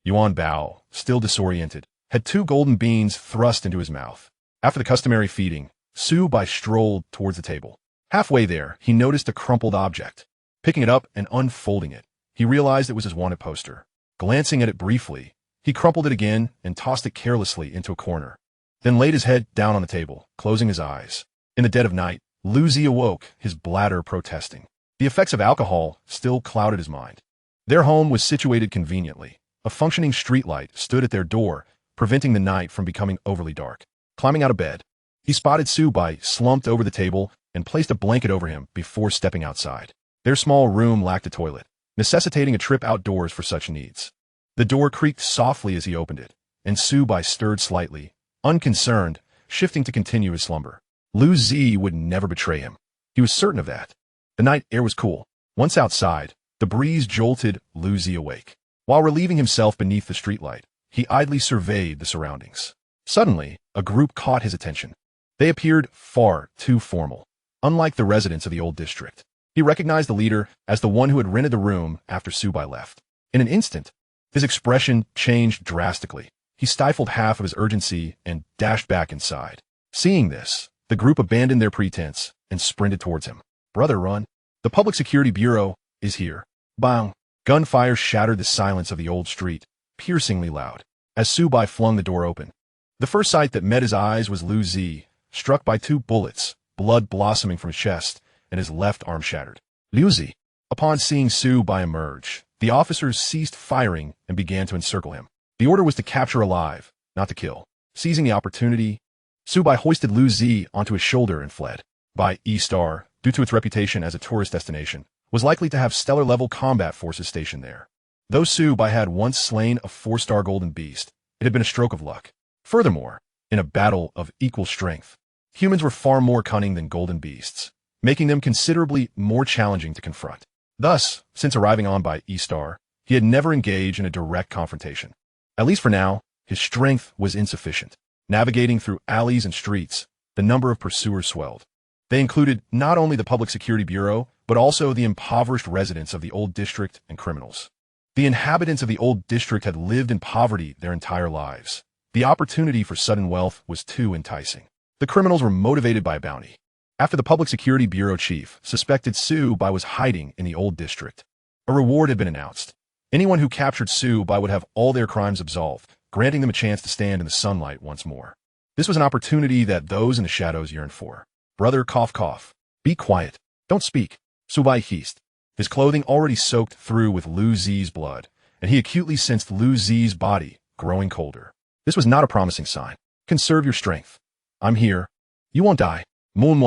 Yuan Bao, still disoriented, had 2 golden beans thrust into his mouth. After the customary feeding, Su Bai strolled towards the table. Halfway there, he noticed a crumpled object. Picking it up and unfolding it, he realized it was his wanted poster. Glancing at it briefly, he crumpled it again and tossed it carelessly into a corner, then laid his head down on the table, closing his eyes. In the dead of night, Lu Zi awoke, his bladder protesting. The effects of alcohol still clouded his mind. Their home was situated conveniently. A functioning streetlight stood at their door, preventing the night from becoming overly dark. Climbing out of bed, he spotted Su Bai slumped over the table and placed a blanket over him before stepping outside. Their small room lacked a toilet, necessitating a trip outdoors for such needs. The door creaked softly as he opened it, and Su Bai stirred slightly, unconcerned, shifting to continue his slumber. Lu Zi would never betray him. He was certain of that. The night air was cool. Once outside, the breeze jolted Lu Zi awake. While relieving himself beneath the streetlight, he idly surveyed the surroundings. Suddenly, a group caught his attention. They appeared far too formal, unlike the residents of the old district. He recognized the leader as the one who had rented the room after Su Bai left. In an instant, his expression changed drastically. He stifled half of his urgency and dashed back inside. Seeing this, the group abandoned their pretense and sprinted towards him. Brother, run. The Public Security Bureau is here. Bang! Gunfire shattered the silence of the old street, piercingly loud, as Su Bai flung the door open. The first sight that met his eyes was Lu Zi, struck by 2 bullets, blood blossoming from his chest, and his left arm shattered. Lu Zi. Upon seeing Su Bai emerge, the officers ceased firing and began to encircle him. The order was to capture alive, not to kill. Seizing the opportunity, Su Bai hoisted Lu Zi onto his shoulder and fled. By E-Star, due to its reputation as a tourist destination, was likely to have stellar-level combat forces stationed there. Though Su Bai had once slain a 4-star golden beast, it had been a stroke of luck. Furthermore, in a battle of equal strength, humans were far more cunning than golden beasts, making them considerably more challenging to confront. Thus, since arriving on by E-Star, he had never engaged in a direct confrontation. At least for now, his strength was insufficient. Navigating through alleys and streets, the number of pursuers swelled. They included not only the Public Security Bureau, but also the impoverished residents of the old district and criminals. The inhabitants of the old district had lived in poverty their entire lives. The opportunity for sudden wealth was too enticing. The criminals were motivated by a bounty. After the Public Security Bureau chief suspected Su Bai was hiding in the old district, a reward had been announced. Anyone who captured Su Bai would have all their crimes absolved, granting them a chance to stand in the sunlight once more. This was an opportunity that those in the shadows yearned for. Brother, cough, cough. Be quiet. Don't speak. Su Bai hissed, his clothing already soaked through with Lu Zi's blood, and he acutely sensed Lu Zi's body growing colder. This was not a promising sign. Conserve your strength. I'm here. You won't die. Don't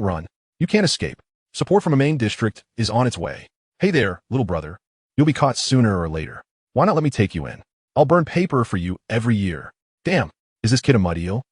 run. You can't escape. Support from a main district is on its way. Hey there, little brother. You'll be caught sooner or later. Why not let me take you in? I'll burn paper for you every year. Damn, is this kid a mud eel?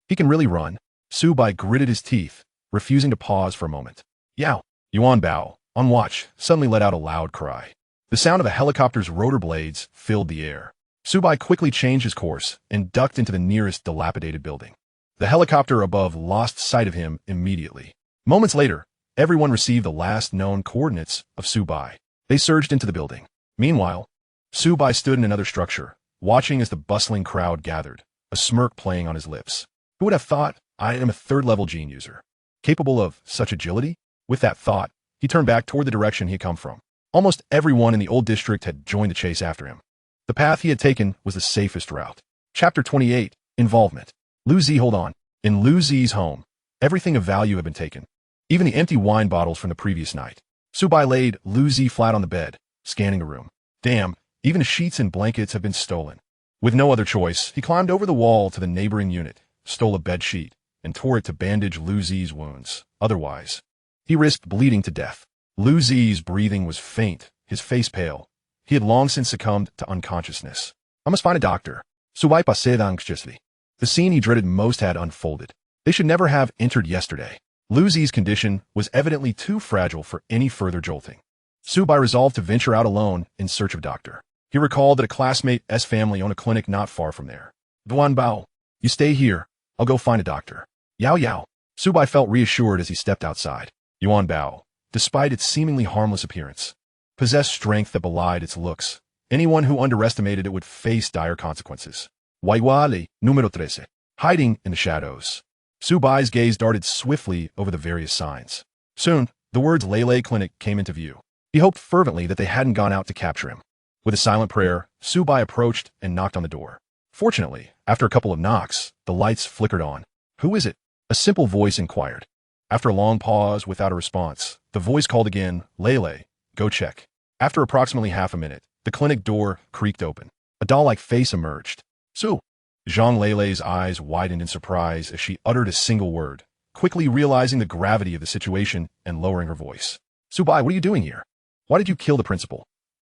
He can really run. Su Bai gritted his teeth, refusing to pause for a moment. Yao. Yuan Bao, on watch, suddenly let out a loud cry. The sound of a helicopter's rotor blades filled the air. Su Bai quickly changed his course and ducked into the nearest dilapidated building. The helicopter above lost sight of him immediately. Moments later, everyone received the last known coordinates of Su Bai. They surged into the building. Meanwhile, Su Bai stood in another structure, watching as the bustling crowd gathered, a smirk playing on his lips. Who would have thought I am a third-level gene user, capable of such agility? With that thought, he turned back toward the direction he had come from. Almost everyone in the old district had joined the chase after him. The path he had taken was the safest route. Chapter 28, Involvement. Lu Zi, hold on. In Lu Zi's home, everything of value had been taken. Even the empty wine bottles from the previous night. Su Bai laid Lu Zi flat on the bed, scanning the room. Damn, even sheets and blankets have been stolen. With no other choice, he climbed over the wall to the neighboring unit, stole a bed sheet, and tore it to bandage Lu Zi's wounds. Otherwise, he risked bleeding to death. Lu Zi's breathing was faint, his face pale. He had long since succumbed to unconsciousness. I must find a doctor. Su Bai passed anxiously. The scene he dreaded most had unfolded. They should never have entered yesterday. Lu Zi's condition was evidently too fragile for any further jolting. Su Bai resolved to venture out alone in search of a doctor. He recalled that a classmate's family owned a clinic not far from there. Duan Bao, you stay here. I'll go find a doctor. Yao Yao. Su Bai felt reassured as he stepped outside. Yuan Bao, despite its seemingly harmless appearance, possessed strength that belied its looks. Anyone who underestimated it would face dire consequences. Waiwale, numero 13. Hiding in the shadows. Su Bai's gaze darted swiftly over the various signs. Soon, the words Lele Clinic came into view. He hoped fervently that they hadn't gone out to capture him. With a silent prayer, Su Bai approached and knocked on the door. Fortunately, after a couple of knocks, the lights flickered on. Who is it? A simple voice inquired. After a long pause without a response, the voice called again, Lele, go check. After approximately half a minute, the clinic door creaked open. A doll-like face emerged. Su. Zhang Lele's eyes widened in surprise as she uttered a single word, quickly realizing the gravity of the situation and lowering her voice. Su Bai, what are you doing here? Why did you kill the principal?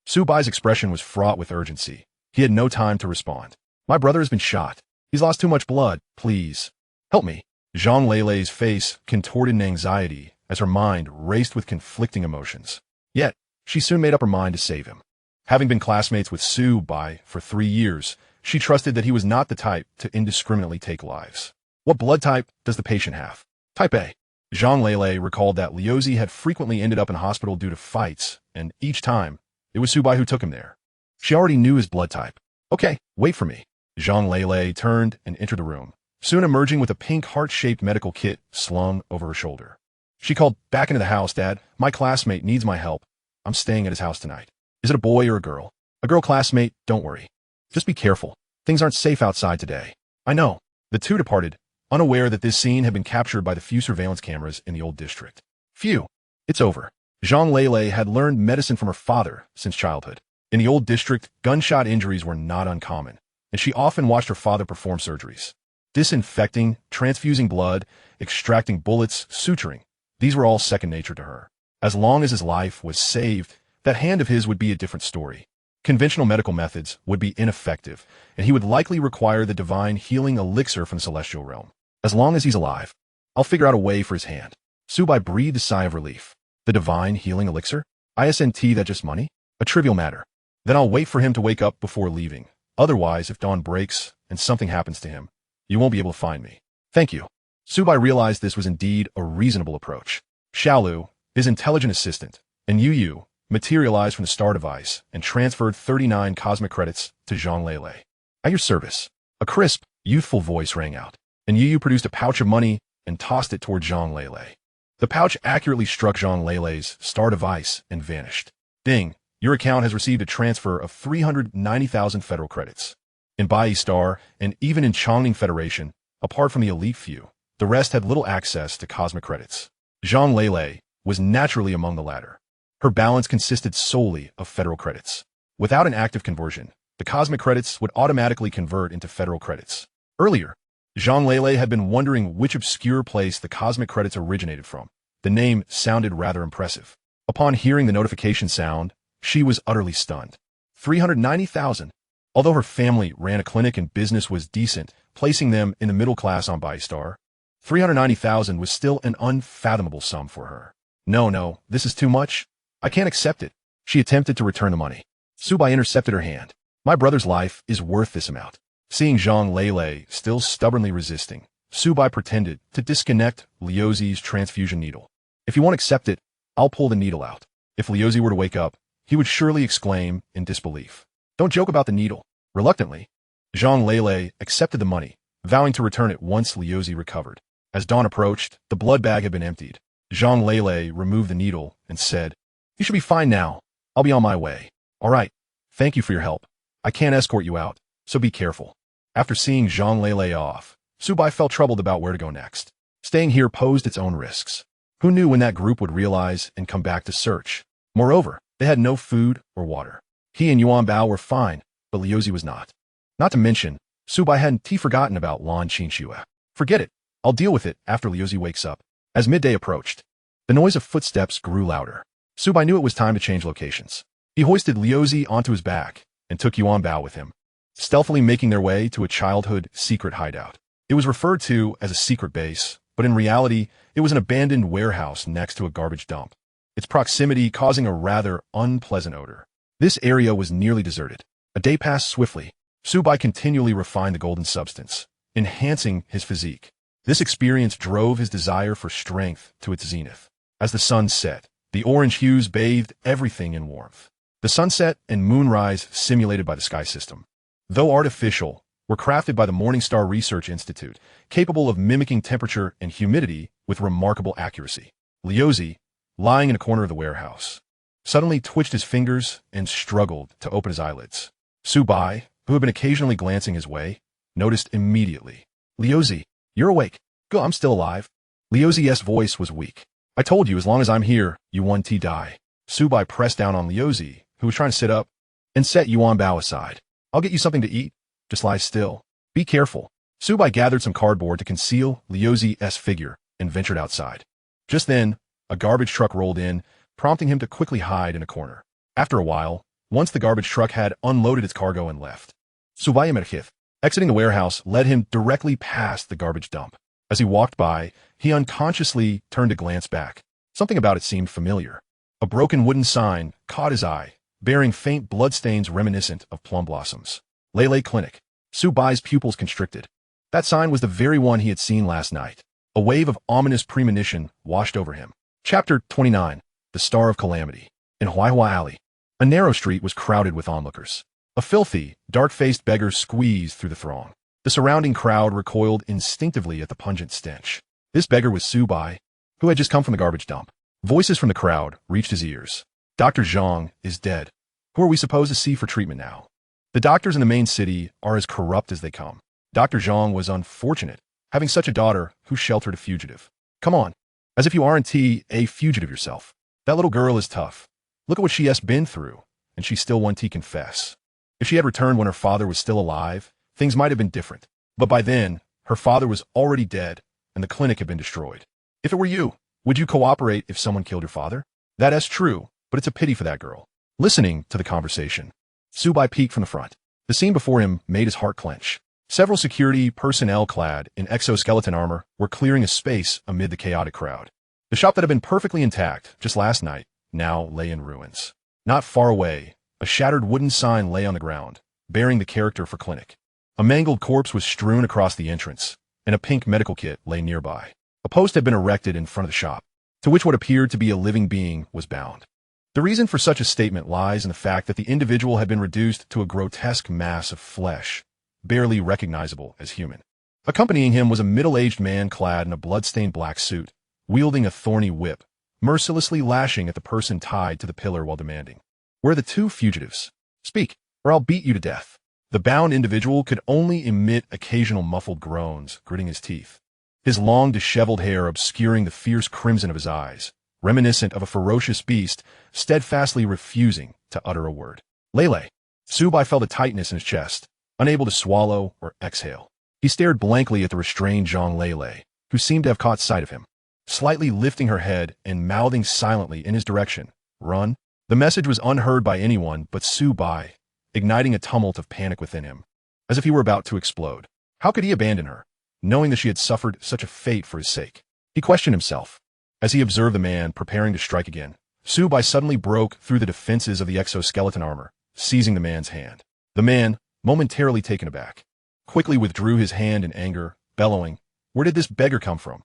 Su Bai's expression was fraught with urgency. He had no time to respond. My brother has been shot. He's lost too much blood. Please. Help me. Zhang Lele's face contorted in anxiety as her mind raced with conflicting emotions. Yet, she soon made up her mind to save him. Having been classmates with Su Bai for 3 years, she trusted that he was not the type to indiscriminately take lives. What blood type does the patient have? Type A. Zhang Lele recalled that Liuzi had frequently ended up in hospital due to fights, and each time, it was Su Bai who took him there. She already knew his blood type. Okay, wait for me. Zhang Lele turned and entered the room, soon emerging with a pink heart-shaped medical kit slung over her shoulder. She called back into the house, Dad. My classmate needs my help. I'm staying at his house tonight. Is it a boy or a girl? A girl classmate, don't worry. Just be careful. Things aren't safe outside today. I know. The two departed, unaware that this scene had been captured by the few surveillance cameras in the old district. Phew. It's over. Zhang Lele had learned medicine from her father since childhood. In the old district, gunshot injuries were not uncommon, and she often watched her father perform surgeries. Disinfecting, transfusing blood, extracting bullets, suturing. These were all second nature to her. As long as his life was saved, that hand of his would be a different story. Conventional medical methods would be ineffective, and he would likely require the divine healing elixir from the celestial realm. As long as he's alive, I'll figure out a way for his hand. Su Bai breathed a sigh of relief. The divine healing elixir? Isn't that just money? A trivial matter. Then I'll wait for him to wake up before leaving. Otherwise, if dawn breaks and something happens to him, you won't be able to find me. Thank you. Su Bai realized this was indeed a reasonable approach. Xiaolu, his intelligent assistant, and Yu materialized from the star device and transferred 39 cosmic credits to Zhang Lele. At your service. A crisp, youthful voice rang out, and Yu produced a pouch of money and tossed it toward Zhang Lele. The pouch accurately struck Zhang Lele's star device and vanished. Ding, your account has received a transfer of 390,000 federal credits. In Bai Star, and even in Chongning Federation, Apart from the elite few, the rest had little access to cosmic credits. Zhang Lele was naturally among the latter. Her balance consisted solely of federal credits. Without an active conversion, the cosmic credits would automatically convert into federal credits. Earlier, Zhang Lele had been wondering which obscure place the cosmic credits originated from. The name sounded rather impressive. Upon hearing the notification sound, she was utterly stunned. 390,000. Although her family ran a clinic and business was decent, placing them in the middle class on Bai-Star, 390,000 was still an unfathomable sum for her. No, this is too much. I can't accept it. She attempted to return the money. Su Bai intercepted her hand. My brother's life is worth this amount. Seeing Zhang Lele still stubbornly resisting, Su Bai pretended to disconnect Liuzi's transfusion needle. If you won't accept it, I'll pull the needle out. If Liuzi were to wake up, he would surely exclaim in disbelief. Don't joke about the needle. Reluctantly, Zhang Lele accepted the money, vowing to return it once Liuzi recovered. As dawn approached, the blood bag had been emptied. Zhang Lele removed the needle and said, You should be fine now. I'll be on my way. All right. Thank you for your help. I can't escort you out, so be careful. After seeing Zhang Lele off, Su Bai felt troubled about where to go next. Staying here posed its own risks. Who knew when that group would realize and come back to search? Moreover, they had no food or water. He and Yuan Bao were fine, but Liuzi was not. Not to mention, Su Bai hadn't forgotten about Lan Qinxue. Forget it. I'll deal with it after Liuzi wakes up. As midday approached, the noise of footsteps grew louder. Su Bai knew it was time to change locations. He hoisted Liuzi onto his back and took Yuan Bao with him, stealthily making their way to a childhood secret hideout. It was referred to as a secret base, but in reality, it was an abandoned warehouse next to a garbage dump, its proximity causing a rather unpleasant odor. This area was nearly deserted. A day passed swiftly. Su Bai continually refined the golden substance, enhancing his physique. This experience drove his desire for strength to its zenith. As the sun set, the orange hues bathed everything in warmth. The sunset and moonrise simulated by the sky system, though artificial, were crafted by the Morningstar Research Institute, capable of mimicking temperature and humidity with remarkable accuracy. Liuzi, lying in a corner of the warehouse, suddenly twitched his fingers and struggled to open his eyelids. Su Bai, who had been occasionally glancing his way, noticed immediately. Liuzi, you're awake. Go, I'm still alive. Liuzi's voice was weak. I told you, as long as I'm here, you won't die. Su Bai pressed down on Liuzi, who was trying to sit up, and set Yuan Bao aside. I'll get you something to eat. Just lie still. Be careful. Su Bai gathered some cardboard to conceal Liuzi's figure and ventured outside. Just then, a garbage truck rolled in, prompting him to quickly hide in a corner. After a while, once the garbage truck had unloaded its cargo and left, Su Bai exiting the warehouse led him directly past the garbage dump. As he walked by, he unconsciously turned to glance back. Something about it seemed familiar. A broken wooden sign caught his eye, bearing faint bloodstains reminiscent of plum blossoms. Lele Clinic. Su Bai's pupils constricted. That sign was the very one he had seen last night. A wave of ominous premonition washed over him. Chapter 29. The Star of Calamity. In Huaihua Alley, a narrow street was crowded with onlookers. A filthy, dark-faced beggar squeezed through the throng. The surrounding crowd recoiled instinctively at the pungent stench. This beggar was Su Bai, who had just come from the garbage dump. Voices from the crowd reached his ears. Dr. Zhang is dead. Who are we supposed to see for treatment now? The doctors in the main city are as corrupt as they come. Dr. Zhang was unfortunate, having such a daughter who sheltered a fugitive. Come on, as if you aren't a fugitive yourself. That little girl is tough. Look at what she has been through, and she still won't confess. If she had returned when her father was still alive, things might have been different. But by then, her father was already dead, and the clinic had been destroyed. If it were you, would you cooperate if someone killed your father? That is true, but it's a pity for that girl. Listening to the conversation, Su Bai peeked from the front. The scene before him made his heart clench. Several security personnel clad in exoskeleton armor were clearing a space amid the chaotic crowd. The shop that had been perfectly intact just last night now lay in ruins. Not far away, a shattered wooden sign lay on the ground, bearing the character for clinic. A mangled corpse was strewn across the entrance, and a pink medical kit lay nearby. A post had been erected in front of the shop, to which what appeared to be a living being was bound. The reason for such a statement lies in the fact that the individual had been reduced to a grotesque mass of flesh, barely recognizable as human. Accompanying him was a middle-aged man clad in a blood-stained black suit, wielding a thorny whip, mercilessly lashing at the person tied to the pillar while demanding, "Where are the two fugitives? Speak, or I'll beat you to death." The bound individual could only emit occasional muffled groans, gritting his teeth, his long disheveled hair obscuring the fierce crimson of his eyes, reminiscent of a ferocious beast, steadfastly refusing to utter a word. Lele. Su Bai felt a tightness in his chest, unable to swallow or exhale. He stared blankly at the restrained Zhang Lele, who seemed to have caught sight of him, slightly lifting her head and mouthing silently in his direction, "Run." The message was unheard by anyone but Su Bai, igniting a tumult of panic within him, as if he were about to explode. How could he abandon her, knowing that she had suffered such a fate for his sake? He questioned himself. As he observed the man preparing to strike again, Su Bai suddenly broke through the defenses of the exoskeleton armor, seizing the man's hand. The man, momentarily taken aback, quickly withdrew his hand in anger, bellowing, "Where did this beggar come from?"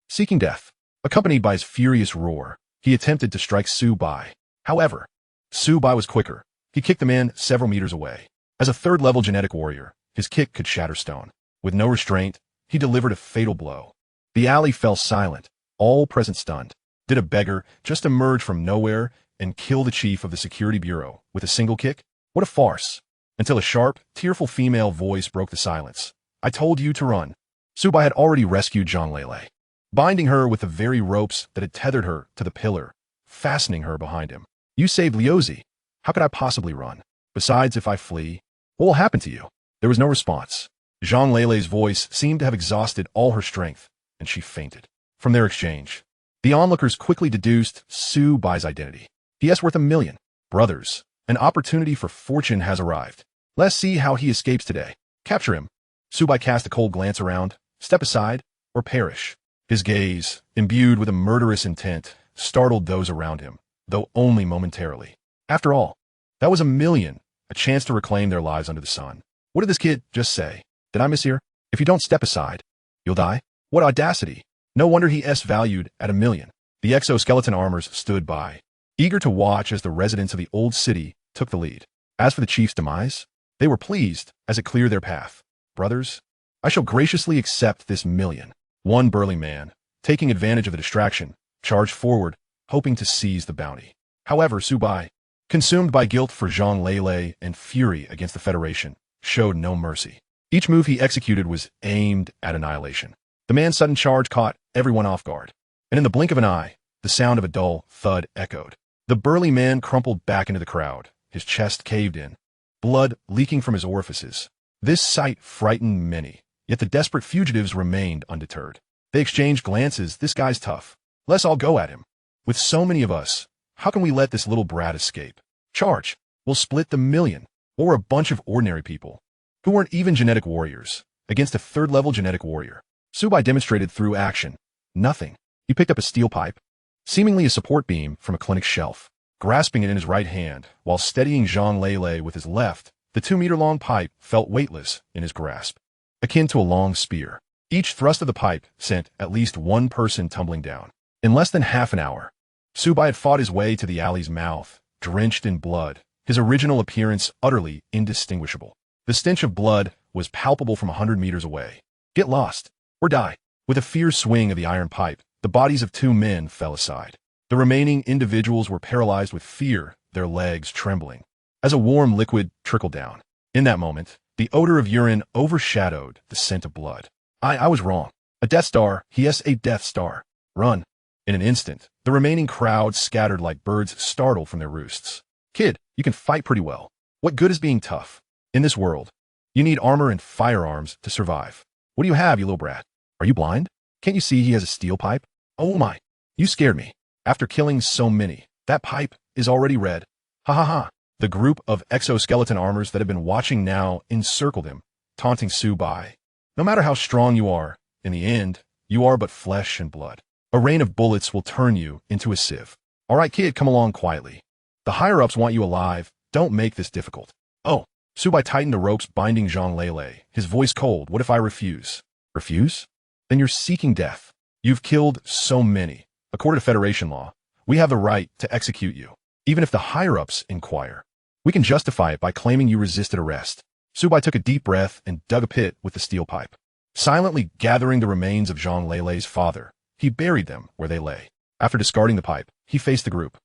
Seeking death. Accompanied by his furious roar, he attempted to strike Su Bai. However, Su Bai was quicker. He kicked the man several meters away. As a third-level genetic warrior, his kick could shatter stone. With no restraint, he delivered a fatal blow. The alley fell silent, all present stunned. Did a beggar just emerge from nowhere and kill the chief of the security bureau with a single kick? What a farce. Until a sharp, tearful female voice broke the silence. "I told you to run." Su Bai had already rescued Zhang Lele, binding her with the very ropes that had tethered her to the pillar, fastening her behind him. "You saved Liuzi. How could I possibly run? Besides, if I flee, what will happen to you?" There was no response. Zhang Lele's voice seemed to have exhausted all her strength, and she fainted. From their exchange, the onlookers quickly deduced Su Bai's identity. He is worth 1,000,000. Brothers, an opportunity for fortune has arrived. Let's see how he escapes today. Capture him. Su Bai cast a cold glance around. Step aside, or perish. His gaze, imbued with a murderous intent, startled those around him, though only momentarily. After all, that was 1,000,000, a chance to reclaim their lives under the sun. What did this kid just say? Did I mishear? If you don't step aside, you'll die? What audacity! No wonder he is valued at 1,000,000. The exoskeleton armors stood by, eager to watch as the residents of the old city took the lead. As for the chief's demise, they were pleased as it cleared their path. Brothers, I shall graciously accept this 1,000,000. One burly man, taking advantage of the distraction, charged forward, hoping to seize the bounty. However, Su Bai, consumed by guilt for Zhang Lele and fury against the Federation, showed no mercy. Each move he executed was aimed at annihilation. The man's sudden charge caught everyone off guard, and in the blink of an eye, the sound of a dull thud echoed. The burly man crumpled back into the crowd, his chest caved in, blood leaking from his orifices. This sight frightened many, yet the desperate fugitives remained undeterred. They exchanged glances. "This guy's tough. Let's all go at him. With so many of us, how can we let this little brat escape? Charge. We'll split the 1,000,000, or a bunch of ordinary people, who weren't even genetic warriors, against a third-level genetic warrior." Su Bai demonstrated through action. Nothing. He picked up a steel pipe, seemingly a support beam from a clinic shelf. Grasping it in his right hand, while steadying Zhang Lele with his left, the 2-meter-long pipe felt weightless in his grasp, akin to a long spear. Each thrust of the pipe sent at least one person tumbling down. In less than half an hour, Su Bai had fought his way to the alley's mouth, drenched in blood, his original appearance utterly indistinguishable. The stench of blood was palpable from 100 meters away. Get lost, or die. With a fierce swing of the iron pipe, the bodies of 2 men fell aside. The remaining individuals were paralyzed with fear, their legs trembling, as a warm liquid trickled down. In that moment, the odor of urine overshadowed the scent of blood. I was wrong. A Death Star, yes, a Death Star. Run. In an instant, the remaining crowd scattered like birds startled from their roosts. Kid, you can fight pretty well. What good is being tough? In this world, you need armor and firearms to survive. What do you have, you little brat? Are you blind? Can't you see he has a steel pipe? Oh my, you scared me. After killing so many, that pipe is already red. Ha ha ha. The group of exoskeleton armors that had been watching now encircled him, taunting Su Bai. No matter how strong you are, in the end, you are but flesh and blood. A rain of bullets will turn you into a sieve. All right, kid, come along quietly. The higher-ups want you alive. Don't make this difficult. Oh, Su Bai tightened the ropes binding Zhang Lele, his voice cold. What if I refuse? Refuse? Then you're seeking death. You've killed so many. According to Federation law, we have the right to execute you, even if the higher-ups inquire. We can justify it by claiming you resisted arrest. Su Bai took a deep breath and dug a pit with the steel pipe. Silently gathering the remains of Zhang Lele's father, he buried them where they lay. After discarding the pipe, he faced the group.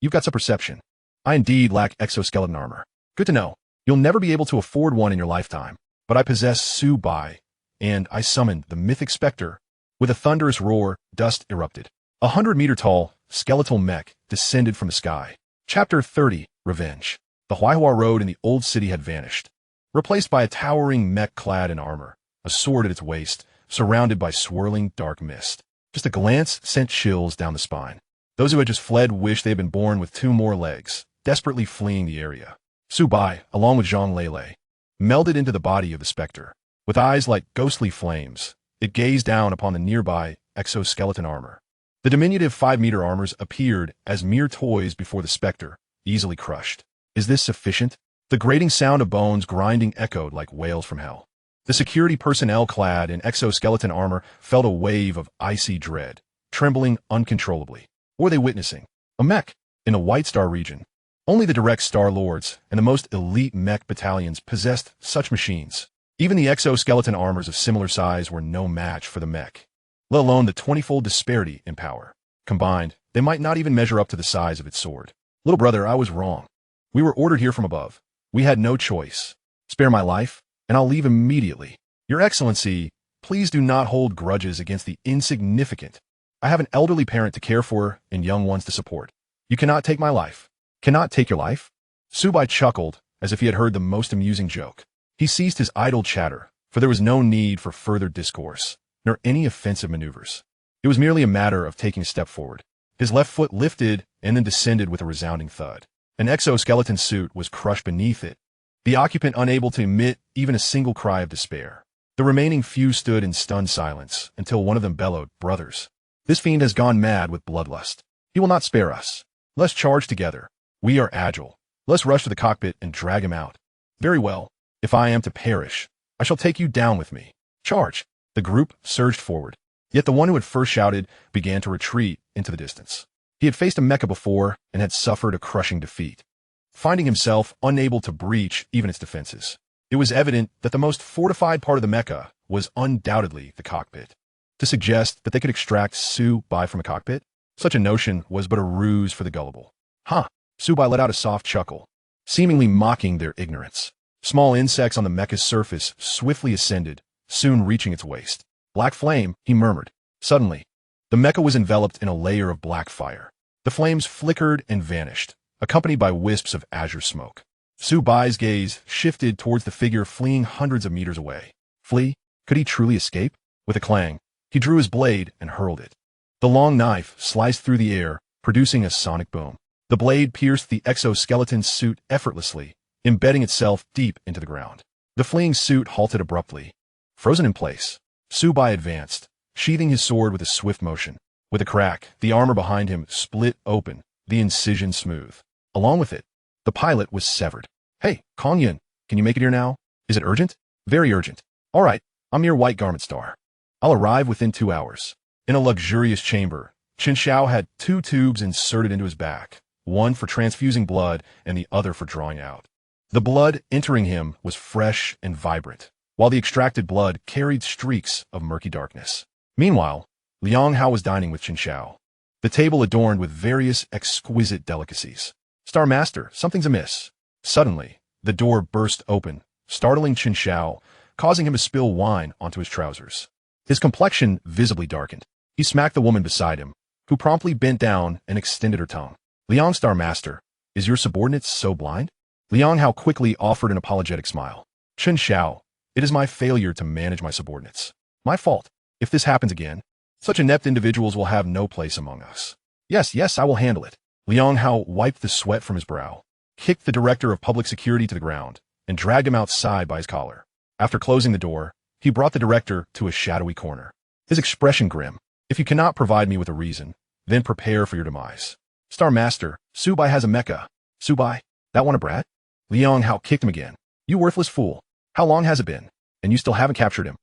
You've got some perception. I indeed lack exoskeleton armor. Good to know. You'll never be able to afford one in your lifetime. But I possess Su Bai, and I summoned the mythic specter. With a thunderous roar, dust erupted. 100-meter-tall, skeletal mech descended from the sky. Chapter 30, Revenge. The Huaihua Road in the old city had vanished, replaced by a towering mech clad in armor, a sword at its waist, surrounded by swirling dark mist. Just a glance sent chills down the spine. Those who had just fled wished they had been born with 2 more legs, desperately fleeing the area. Su Bai, along with Zhang Lele, melded into the body of the specter. With eyes like ghostly flames, it gazed down upon the nearby exoskeleton armor. The diminutive 5-meter armors appeared as mere toys before the specter, easily crushed. Is this sufficient? The grating sound of bones grinding echoed like wails from hell. The security personnel clad in exoskeleton armor felt a wave of icy dread, trembling uncontrollably. What were they witnessing? A mech in a White Star region. Only the direct Star Lords and the most elite mech battalions possessed such machines. Even the exoskeleton armors of similar size were no match for the mech, let alone the 20-fold disparity in power. Combined, they might not even measure up to the size of its sword. Little brother, I was wrong. We were ordered here from above. We had no choice. Spare my life, and I'll leave immediately. Your Excellency, please do not hold grudges against the insignificant. I have an elderly parent to care for and young ones to support. You cannot take my life. Cannot take your life? Su Bai chuckled as if he had heard the most amusing joke. He ceased his idle chatter, for there was no need for further discourse, nor any offensive maneuvers. It was merely a matter of taking a step forward. His left foot lifted and then descended with a resounding thud. An exoskeleton suit was crushed beneath it, the occupant unable to emit even a single cry of despair. The remaining few stood in stunned silence until one of them bellowed, "Brothers, this fiend has gone mad with bloodlust. He will not spare us. Let's charge together. We are agile. Let's rush to the cockpit and drag him out. Very well. If I am to perish, I shall take you down with me. Charge." The group surged forward. Yet the one who had first shouted began to retreat into the distance. He had faced a mecha before and had suffered a crushing defeat, finding himself unable to breach even its defenses. It was evident that the most fortified part of the mecha was undoubtedly the cockpit. To suggest that they could extract Su Bai from a cockpit? Such a notion was but a ruse for the gullible. Huh! Su Bai let out a soft chuckle, seemingly mocking their ignorance. Small insects on the mecha's surface swiftly ascended, soon reaching its waist. "Black flame," he murmured. Suddenly, the mecha was enveloped in a layer of black fire. The flames flickered and vanished, accompanied by wisps of azure smoke. Su Bai's gaze shifted towards the figure fleeing hundreds of meters away. Flee? Could he truly escape? With a clang, he drew his blade and hurled it. The long knife sliced through the air, producing a sonic boom. The blade pierced the exoskeleton's suit effortlessly, embedding itself deep into the ground. The fleeing suit halted abruptly. Frozen in place, Su Bai advanced, sheathing his sword with a swift motion. With a crack, the armor behind him split open, the incision smooth. Along with it, the pilot was severed. "Hey, Kong Yun, can you make it here now? Is it urgent?" "Very urgent." "All right, I'm near White Garment Star. I'll arrive within 2 hours." In a luxurious chamber, Chen Xiao had 2 tubes inserted into his back, one for transfusing blood and the other for drawing out. The blood entering him was fresh and vibrant, while the extracted blood carried streaks of murky darkness. Meanwhile, Liang Hao was dining with Chen Xiao, the table adorned with various exquisite delicacies. "Star Master, something's amiss." Suddenly, the door burst open, startling Chen Xiao, causing him to spill wine onto his trousers. His complexion visibly darkened. He smacked the woman beside him, who promptly bent down and extended her tongue. "Liang, Star Master, is your subordinate so blind?" Liang Hao quickly offered an apologetic smile. "Chen Xiao, it is my failure to manage my subordinates. My fault. If this happens again, such inept individuals will have no place among us." Yes, I will handle it." Liang Hao wiped the sweat from his brow, kicked the director of public security to the ground, and dragged him outside by his collar. After closing the door, he brought the director to a shadowy corner, his expression grim. "If you cannot provide me with a reason, then prepare for your demise." "Star Master, Su Bai has a mecha." "Su Bai? That one a brat?" Liang Hao kicked him again. "You worthless fool. How long has it been? And you still haven't captured him?"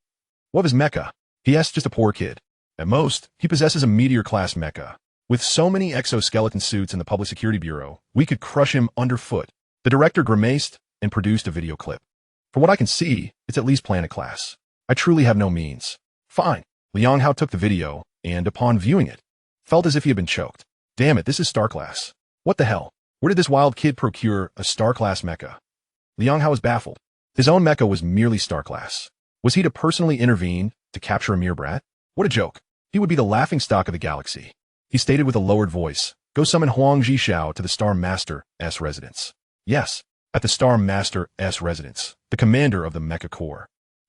"What of his mecha?" "P.S. Just a poor kid. At most, he possesses a meteor-class mecha. With so many exoskeleton suits in the Public Security Bureau, we could crush him underfoot." The director grimaced and produced a video clip. "From what I can see, it's at least planet class. I truly have no means." "Fine." Liang Hao took the video, and upon viewing it, felt as if he had been choked. "Damn it, this is star class. What the hell? Where did this wild kid procure a star class mecha?" Liang Hao was baffled. His own mecha was merely star class. Was he to personally intervene to capture a mere brat? What a joke. He would be the laughingstock of the galaxy. He stated with a lowered voice, "Go summon Huang Zhixiao to the Star Master's residence." Yes, at the Star Master's residence, the commander of the Mecha Corps.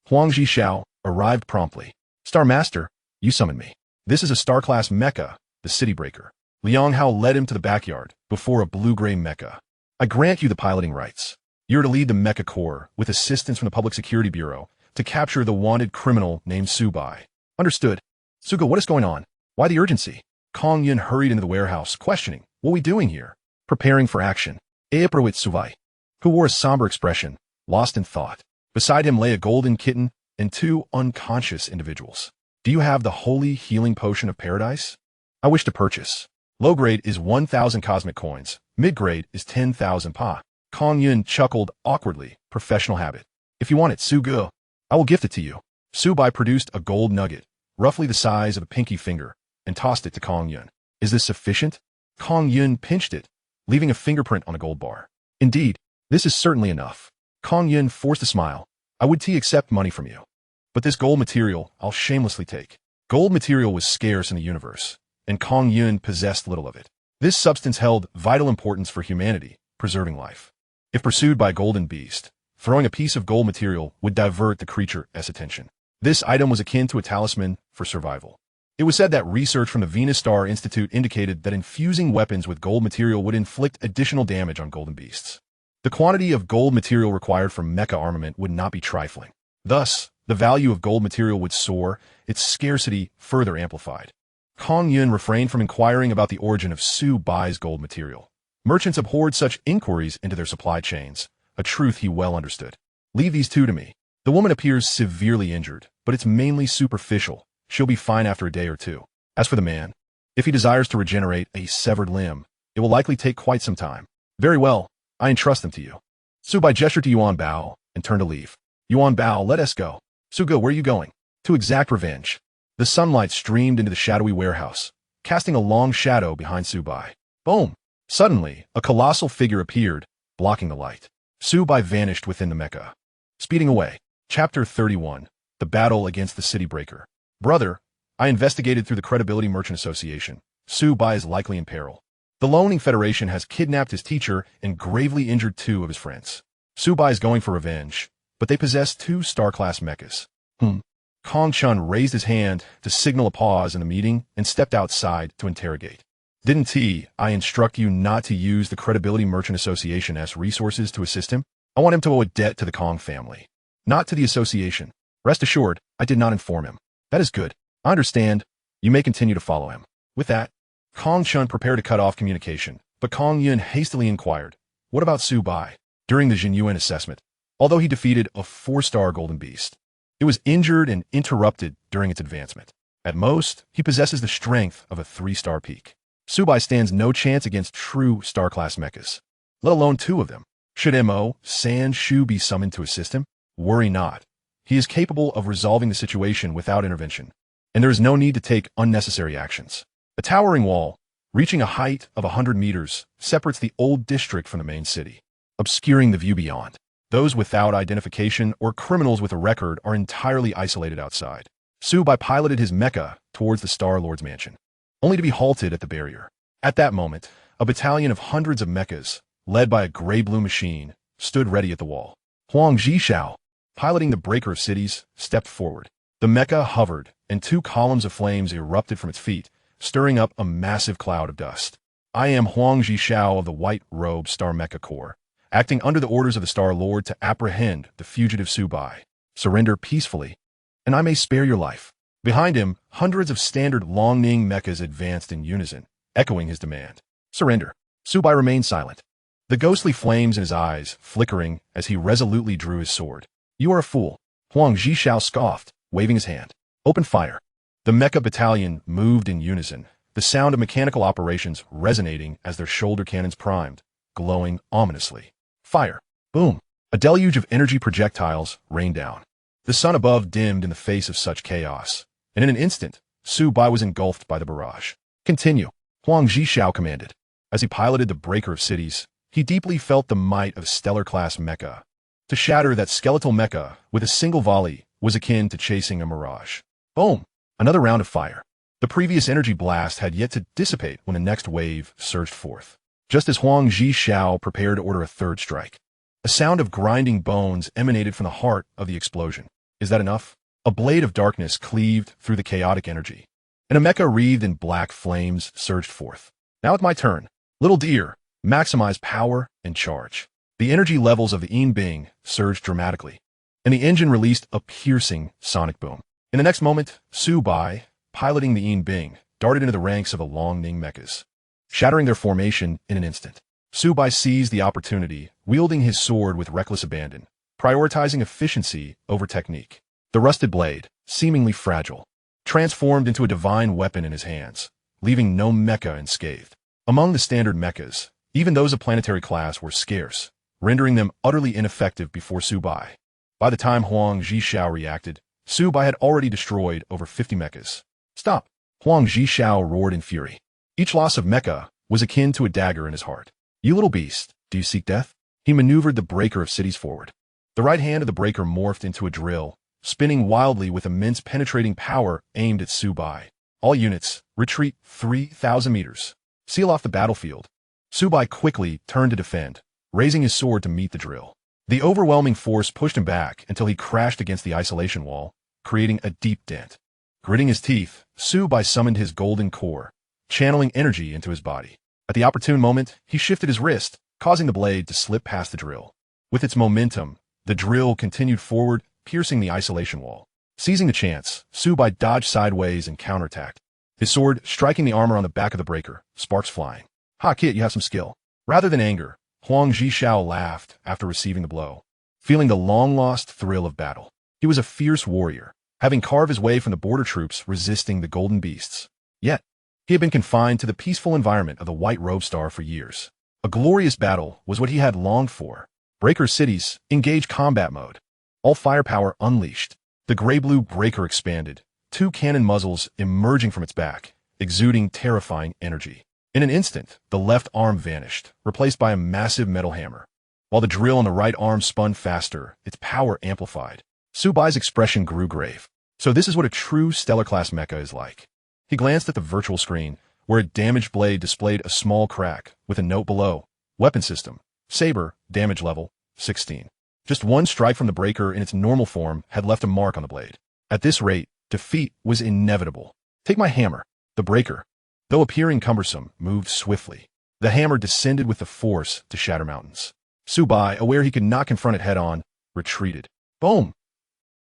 Huang Zhixiao arrived promptly. "Star Master, you summoned me. This is a star-class mecha, the City Breaker." Liang Hao led him to the backyard before a blue-gray mecha. "I grant you the piloting rights. You're to lead the Mecha Corps with assistance from the Public Security Bureau to capture the wanted criminal named Su Bai." "Understood. Suga, what is going on? Why the urgency?" Kong Yun hurried into the warehouse, questioning, "What are we doing here?" "Preparing for action." Aeprowit Su Bai, who wore a somber expression, lost in thought. Beside him lay a golden kitten and two unconscious individuals. "Do you have the holy healing potion of paradise?" "I wish to purchase." "Low grade is 1,000 cosmic coins. Mid grade is 10,000 pa." Kong Yun chuckled awkwardly, professional habit. "If you want it, Suga, I will gift it to you." Su Bai produced a gold nugget, roughly the size of a pinky finger, and tossed it to Kong Yun. "Is this sufficient?" Kong Yun pinched it, leaving a fingerprint on a gold bar. "Indeed, this is certainly enough." Kong Yun forced a smile. "I would accept money from you. But this gold material I'll shamelessly take." Gold material was scarce in the universe, and Kong Yun possessed little of it. This substance held vital importance for humanity, preserving life. If pursued by a golden beast, throwing a piece of gold material would divert the creature's attention. This item was akin to a talisman for survival. It was said that research from the Venus Star Institute indicated that infusing weapons with gold material would inflict additional damage on golden beasts. The quantity of gold material required for mecha armament would not be trifling. Thus, the value of gold material would soar, its scarcity further amplified. Kong Yun refrained from inquiring about the origin of Su Bai's gold material. Merchants abhorred such inquiries into their supply chains, a truth he well understood. "Leave these two to me." The woman appears severely injured, but it's mainly superficial. She'll be fine after a day or two. As for the man, if he desires to regenerate a severed limb, it will likely take quite some time. "Very well, I entrust them to you." Su Bai gestured to Yuan Bao and turned to leave. "Yuan Bao, let us go." "Suga, where are you going?" "To exact revenge." The sunlight streamed into the shadowy warehouse, casting a long shadow behind Su Bai. Boom! Suddenly, a colossal figure appeared, blocking the light. Su Bai vanished within the mecha. Speeding away. Chapter 31. The Battle Against the City Breaker. "Brother, I investigated through the Credibility Merchant Association. Su Bai is likely in peril. The Loaning Federation has kidnapped his teacher and gravely injured two of his friends. Su Bai is going for revenge, but they possess two star-class mechas." Kong Chun raised his hand to signal a pause in the meeting and stepped outside to interrogate. "Didn't I instruct you not to use the Credibility Merchant Association's resources to assist him? I want him to owe a debt to the Kong family, not to the association. Rest assured, I did not inform him." "That is good. I understand. You may continue to follow him." With that, Kong Chun prepared to cut off communication, but Kong Yun hastily inquired, "What about Su Bai?" During the Jinyuan assessment, although he defeated a 4-star golden beast, it was injured and interrupted during its advancement. At most, he possesses the strength of a 3-star peak. Su Bai stands no chance against true star-class mechas, let alone two of them. Should Mo. San Shu be summoned to assist him? Worry not. He is capable of resolving the situation without intervention, and there is no need to take unnecessary actions. A towering wall, reaching a height of 100 meters, separates the old district from the main city, obscuring the view beyond. Those without identification or criminals with a record are entirely isolated outside. Su Bai piloted his mecha towards the Star Lord's mansion, only to be halted at the barrier. At that moment, a battalion of hundreds of mechas, led by a gray-blue machine, stood ready at the wall. Huang Zhixiao, piloting the Breaker of Cities, stepped forward. The mecha hovered, and 2 columns of flames erupted from its feet, stirring up a massive cloud of dust. "I am Huang Zhixiao of the White Robe Star Mecha Corps, acting under the orders of the Star Lord to apprehend the fugitive Su Bai. Surrender peacefully, and I may spare your life." Behind him, hundreds of standard Longning mechas advanced in unison, echoing his demand. "Surrender." Su Bai remained silent, the ghostly flames in his eyes flickering as he resolutely drew his sword. "You are a fool." Huang Zhixiao scoffed, waving his hand. "Open fire." The mecha battalion moved in unison, the sound of mechanical operations resonating as their shoulder cannons primed, glowing ominously. Fire. Boom. A deluge of energy projectiles rained down. The sun above dimmed in the face of such chaos, and in an instant, Su Bai was engulfed by the barrage. "Continue," Huang Zhixiao commanded. As he piloted the Breaker of Cities, he deeply felt the might of stellar-class mecha, To shatter that skeletal mecha with a single volley was akin to chasing a mirage. Boom! Another round of fire. The previous energy blast had yet to dissipate when the next wave surged forth. Just as Huang Zhixiao prepared to order a third strike. A sound of grinding bones emanated from the heart of the explosion. Is that enough? A blade of darkness cleaved through the chaotic energy, and a mecha wreathed in black flames surged forth. Now it's my turn. Little deer, maximize power and charge. The energy levels of the Yin Bing surged dramatically, and the engine released a piercing sonic boom. In the next moment, Su Bai, piloting the Yin Bing, darted into the ranks of the Long Ning mechas, shattering their formation in an instant. Su Bai seized the opportunity, wielding his sword with reckless abandon, prioritizing efficiency over technique. The rusted blade, seemingly fragile, transformed into a divine weapon in his hands, leaving no mecha unscathed. Among the standard mechas, even those of planetary class were scarce, rendering them utterly ineffective before Su Bai. By the time Huang Zhixiao reacted, Su Bai had already destroyed over 50 mechas. Stop! Huang Zhixiao roared in fury. Each loss of mecha was akin to a dagger in his heart. You little beast, do you seek death? He maneuvered the breaker of cities forward. The right hand of the breaker morphed into a drill, spinning wildly with immense penetrating power aimed at Su Bai. All units, retreat 3,000 meters. Seal off the battlefield. Su Bai quickly turned to defend, raising his sword to meet the drill. The overwhelming force pushed him back until he crashed against the isolation wall, creating a deep dent. Gritting his teeth, Su Bai summoned his golden core, channeling energy into his body. At the opportune moment, he shifted his wrist, causing the blade to slip past the drill. With its momentum, the drill continued forward, piercing the isolation wall. Seizing the chance, Su Bai dodged sideways and counterattacked, his sword striking the armor on the back of the breaker, sparks flying. Ha, kid, you have some skill. Rather than anger, Huang Zhixiao laughed after receiving the blow, feeling the long-lost thrill of battle. He was a fierce warrior, having carved his way from the border troops resisting the golden beasts. Yet, he had been confined to the peaceful environment of the White Robe Star for years. A glorious battle was what he had longed for. Breaker cities, engage combat mode. All firepower unleashed. The gray-blue breaker expanded, two cannon muzzles emerging from its back, exuding terrifying energy. In an instant, the left arm vanished, replaced by a massive metal hammer. While the drill on the right arm spun faster, its power amplified. Su Bai's expression grew grave. So this is what a true stellar-class mecha is like. He glanced at the virtual screen, where a damaged blade displayed a small crack, with a note below. Weapon system. Saber, damage level, 16. Just one strike from the breaker in its normal form had left a mark on the blade. At this rate, defeat was inevitable. Take my hammer. The breaker, though appearing cumbersome, moved swiftly. The hammer descended with the force to shatter mountains. Su Bai, aware he could not confront it head-on, retreated. Boom!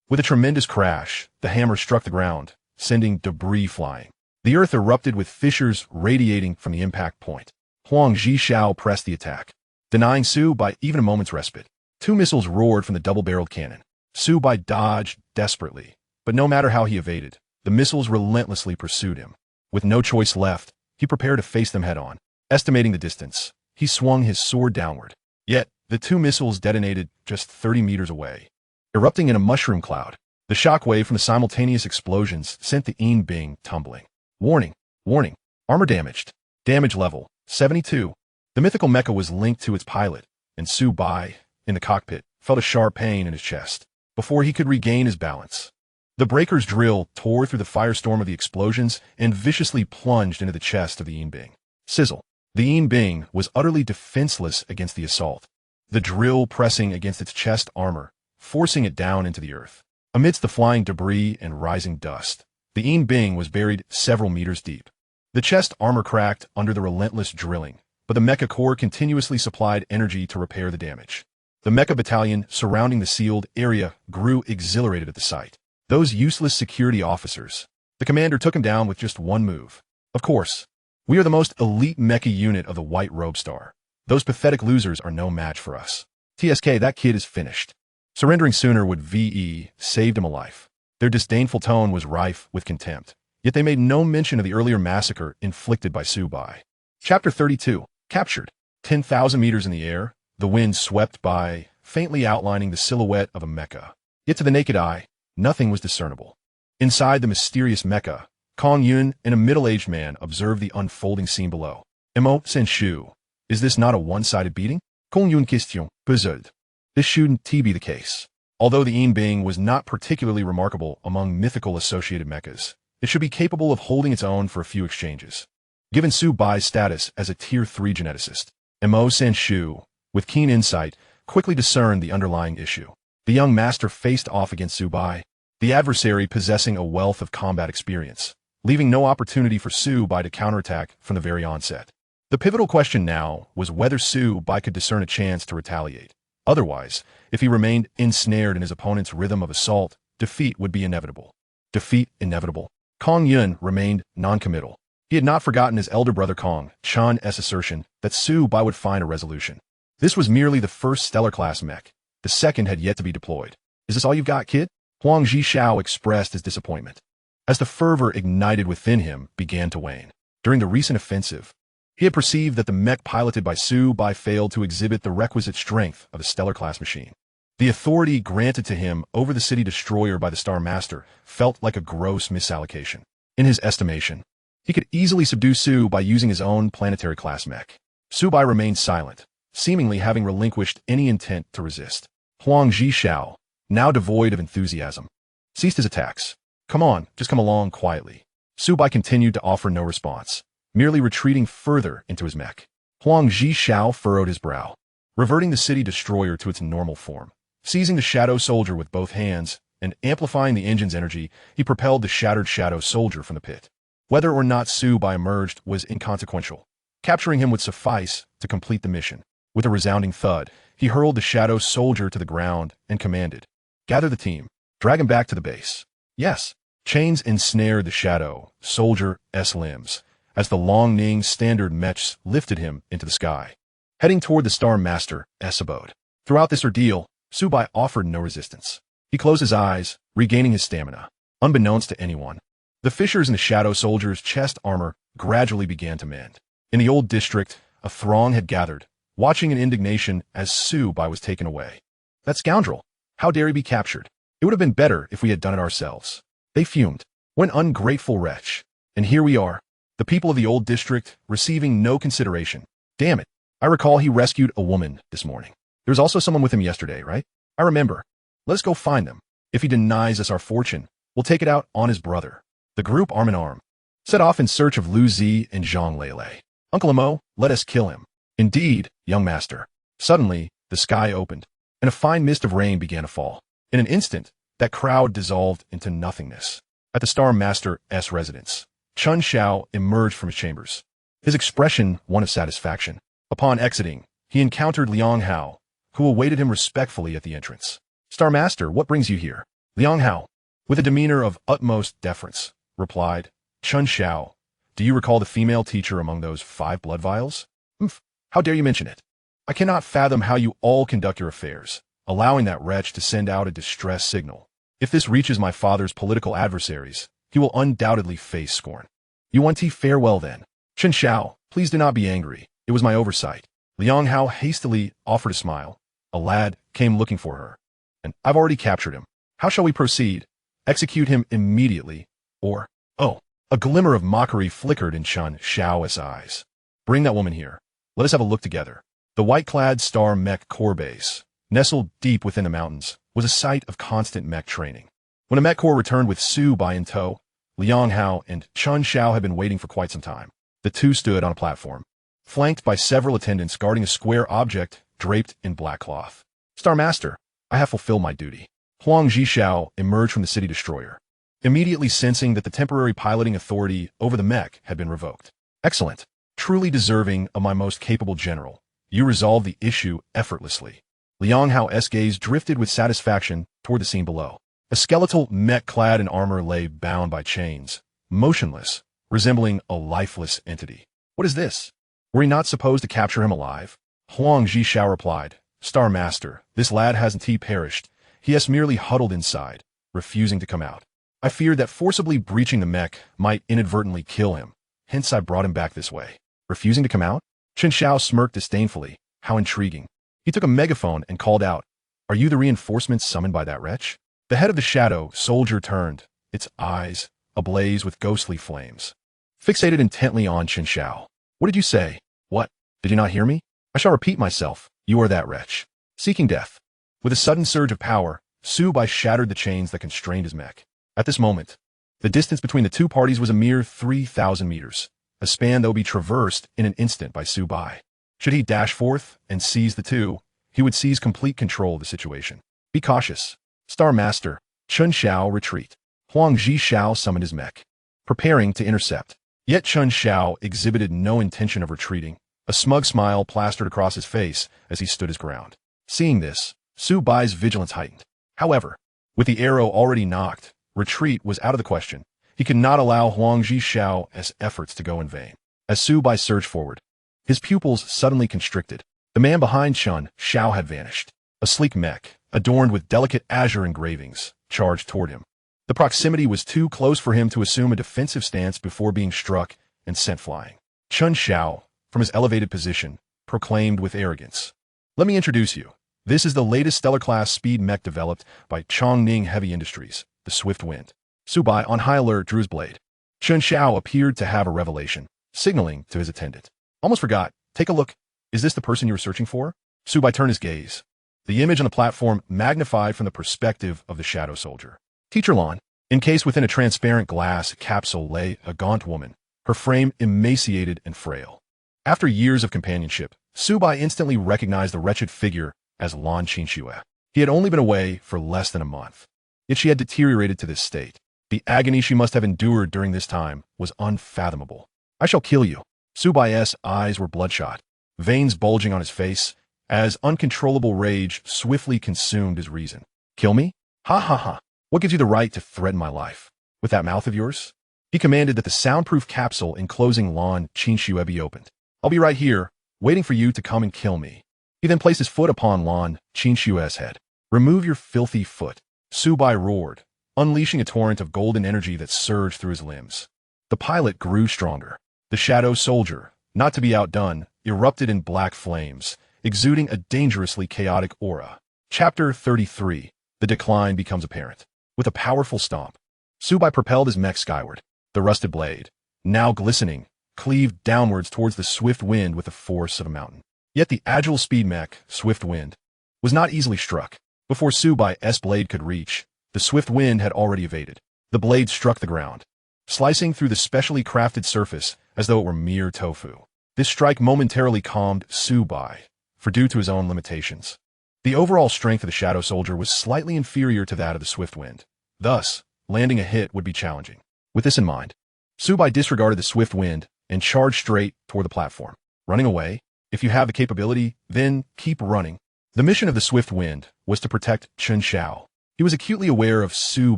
With a tremendous crash, the hammer struck the ground, sending debris flying. The earth erupted with fissures radiating from the impact point. Huang Zhixiao pressed the attack, denying Su Bai even a moment's respite. Two missiles roared from the double-barreled cannon. Su Bai dodged desperately, but no matter how he evaded, the missiles relentlessly pursued him. With no choice left, he prepared to face them head-on. Estimating the distance, he swung his sword downward. Yet, the two missiles detonated just 30 meters away, erupting in a mushroom cloud. The shockwave from the simultaneous explosions sent the Yin Bing tumbling. Warning! Warning! Armor damaged. Damage level, 72. The Mythical Mecha was linked to its pilot, and Su Bai, in the cockpit, felt a sharp pain in his chest before he could regain his balance. The breaker's drill tore through the firestorm of the explosions and viciously plunged into the chest of the Yin Bing. Sizzle. The Yin Bing was utterly defenseless against the assault, the drill pressing against its chest armor, forcing it down into the earth. Amidst the flying debris and rising dust, the Yin Bing was buried several meters deep. The chest armor cracked under the relentless drilling, but the mecha core continuously supplied energy to repair the damage. The mecha battalion surrounding the sealed area grew exhilarated at the sight. Those useless security officers. The commander took him down with just one move. Of course, we are the most elite mecha unit of the White Robe Star. Those pathetic losers are no match for us. TSK, that kid is finished. Surrendering sooner would VE saved him a life. Their disdainful tone was rife with contempt, yet they made no mention of the earlier massacre inflicted by Su Bai. Chapter 32. Captured. 10,000 meters in the air, the wind swept by, faintly outlining the silhouette of a mecha. Yet to the naked eye, nothing was discernible. Inside the mysterious mecha, Kong Yun and a middle-aged man observed the unfolding scene below. Mo Senshu, is this not a one-sided beating? Kong Yun question, puzzled. This shouldn't be the case. Although the Een being was not particularly remarkable among mythical associated mechas, it should be capable of holding its own for a few exchanges. Given Su Bai's status as a Tier 3 geneticist, Mo Sanshu, with keen insight, quickly discerned the underlying issue. The young master faced off against Su Bai, the adversary possessing a wealth of combat experience, leaving no opportunity for Su Bai to counterattack from the very onset. The pivotal question now was whether Su Bai could discern a chance to retaliate. Otherwise, if he remained ensnared in his opponent's rhythm of assault, defeat would be inevitable. Defeat inevitable. Kong Yun remained non-committal. He had not forgotten his elder brother Kong Chun's assertion that Su Bai would find a resolution. This was merely the first stellar-class mech. The second had yet to be deployed. "Is this all you've got, kid?" Huang Zhixiao expressed his disappointment, as the fervor ignited within him began to wane. During the recent offensive, he had perceived that the mech piloted by Su Bai failed to exhibit the requisite strength of a stellar-class machine. The authority granted to him over the city destroyer by the Star Master felt like a gross misallocation. In his estimation, he could easily subdue Su by using his own planetary class mech. Su Bai remained silent, seemingly having relinquished any intent to resist. Huang Zhixiao, now devoid of enthusiasm, ceased his attacks. "Come on, just come along quietly." Su Bai continued to offer no response, merely retreating further into his mech. Huang Zhixiao furrowed his brow, reverting the city destroyer to its normal form. Seizing the shadow soldier with both hands and amplifying the engine's energy, he propelled the shattered shadow soldier from the pit. Whether or not Su Bai emerged was inconsequential. Capturing him would suffice to complete the mission. With a resounding thud, he hurled the shadow soldier to the ground and commanded, "Gather the team. Drag him back to the base." Yes. Chains ensnared the shadow soldier's limbs as the Long Ning standard mechs lifted him into the sky, heading toward the Star Master's abode. Throughout this ordeal, Su Bai offered no resistance. He closed his eyes, regaining his stamina. Unbeknownst to anyone, the fissures in the shadow soldier's chest armor gradually began to mend. In the old district, a throng had gathered, watching in indignation as Su Bai was taken away. "That scoundrel! How dare he be captured? It would have been better if we had done it ourselves." They fumed. "What an ungrateful wretch. And here we are, the people of the old district, receiving no consideration. Damn it. I recall he rescued a woman this morning. There was also someone with him yesterday, right? I remember. Let us go find them. If he denies us our fortune, we'll take it out on his brother." The group, arm in arm, set off in search of Lu Zi and Zhang Lele. "Uncle Mo, let us kill him." "Indeed, young master." Suddenly, the sky opened, and a fine mist of rain began to fall. In an instant, that crowd dissolved into nothingness. At the Star Master's residence, Chun Xiao emerged from his chambers, his expression one of satisfaction. Upon exiting, he encountered Liang Hao, who awaited him respectfully at the entrance. "Star Master, what brings you here?" Liang Hao, with a demeanor of utmost deference, replied, "Chun Xiao, do you recall the female teacher among those 5 blood vials?" "Humph, how dare you mention it? I cannot fathom how you all conduct your affairs, allowing that wretch to send out a distress signal. If this reaches my father's political adversaries, he will undoubtedly face scorn." "You want to farewell then?" "Chun Xiao, please do not be angry. It was my oversight." Liang Hao hastily offered a smile. "A lad came looking for her, and I've already captured him. How shall we proceed? Execute him immediately, or—" "Oh," a glimmer of mockery flickered in Chun Xiao's eyes. "Bring that woman here. Let us have a look together." The white-clad Star Mech core base, nestled deep within the mountains, was a site of constant mech training. When a mech corps returned with Su Bai in tow, Liang Hao and Chun Xiao had been waiting for quite some time. The two stood on a platform, flanked by several attendants guarding a square object draped in black cloth. "Star Master, I have fulfilled my duty." Huang Zhixiao emerged from the city destroyer, immediately sensing that the temporary piloting authority over the mech had been revoked. "Excellent. Truly deserving of my most capable general. You resolved the issue effortlessly." Liang Hao's gaze drifted with satisfaction toward the scene below. A skeletal mech clad in armor lay bound by chains, motionless, resembling a lifeless entity. "What is this? Were we not supposed to capture him alive?" Huang Zhixiao replied, "Star Master, this lad hasn't perished. He has merely huddled inside, refusing to come out. I feared that forcibly breaching the mech might inadvertently kill him, hence I brought him back this way." "Refusing to come out?" Chen Xiao smirked disdainfully. "How intriguing." He took a megaphone and called out, "Are you the reinforcements summoned by that wretch?" The head of the shadow soldier turned, its eyes ablaze with ghostly flames, fixated intently on Chen Xiao. "What did you say?" "What? Did you not hear me? I shall repeat myself. You are that wretch, seeking death." With a sudden surge of power, Su Bai shattered the chains that constrained his mech. At this moment, the distance between the two parties was a mere 3,000 meters, a span that would be traversed in an instant by Su Bai. Should he dash forth and seize the two, he would seize complete control of the situation. Be cautious. Star Master, Chun Xiao retreat. Huang Ji Xiao summoned his mech, preparing to intercept. Yet Chun Xiao exhibited no intention of retreating. A smug smile plastered across his face as he stood his ground. Seeing this, Su Bai's vigilance heightened. However, with the arrow already knocked, retreat was out of the question. He could not allow Huang Ji Xiao's efforts to go in vain. As Su Bai surged forward, his pupils suddenly constricted. The man behind Chun Xiao had vanished. A sleek mech, adorned with delicate azure engravings, charged toward him. The proximity was too close for him to assume a defensive stance before being struck and sent flying. Chun Xiao, from his elevated position, proclaimed with arrogance, "Let me introduce you. This is the latest stellar-class speed mech developed by Chongning Heavy Industries, the Swift Wind." Su Bai, on high alert, drew his blade. Chun Xiao appeared to have a revelation, signaling to his attendant. "Almost forgot. Take a look. Is this the person you were searching for?" Su Bai turned his gaze. The image on the platform magnified from the perspective of the shadow soldier. Teacher Lan. Encased within a transparent glass capsule lay a gaunt woman, her frame emaciated and frail. After years of companionship, Su Bai instantly recognized the wretched figure as Lan Qinxue. He had only been away for less than a month. Yet she had deteriorated to this state. The agony she must have endured during this time was unfathomable. "I shall kill you." Su Bai's eyes were bloodshot, veins bulging on his face, as uncontrollable rage swiftly consumed his reason. "Kill me? Ha ha ha. What gives you the right to threaten my life? With that mouth of yours?" He commanded that the soundproof capsule enclosing Lan Qinxue be opened. "I'll be right here, waiting for you to come and kill me." He then placed his foot upon Lan Qinxue's head. "Remove your filthy foot." Su Bai roared, unleashing a torrent of golden energy that surged through his limbs. The pilot grew stronger. The shadow soldier, not to be outdone, erupted in black flames, exuding a dangerously chaotic aura. Chapter 33. The decline becomes apparent. With a powerful stomp, Su Bai propelled his mech skyward. The rusted blade, now glistening, cleaved downwards towards the swift wind with the force of a mountain. Yet the agile speed mech, Swift Wind, was not easily struck. Before Su Bai's blade could reach, the swift wind had already evaded. The blade struck the ground, slicing through the specially crafted surface as though it were mere tofu. This strike momentarily calmed Su Bai, for due to his own limitations, the overall strength of the shadow soldier was slightly inferior to that of the Swift Wind. Thus, landing a hit would be challenging. With this in mind, Su Bai disregarded the Swift Wind and charged straight toward the platform. Running away? If you have the capability, then keep running. The mission of the Swift Wind was to protect Chun Xiao. He was acutely aware of Su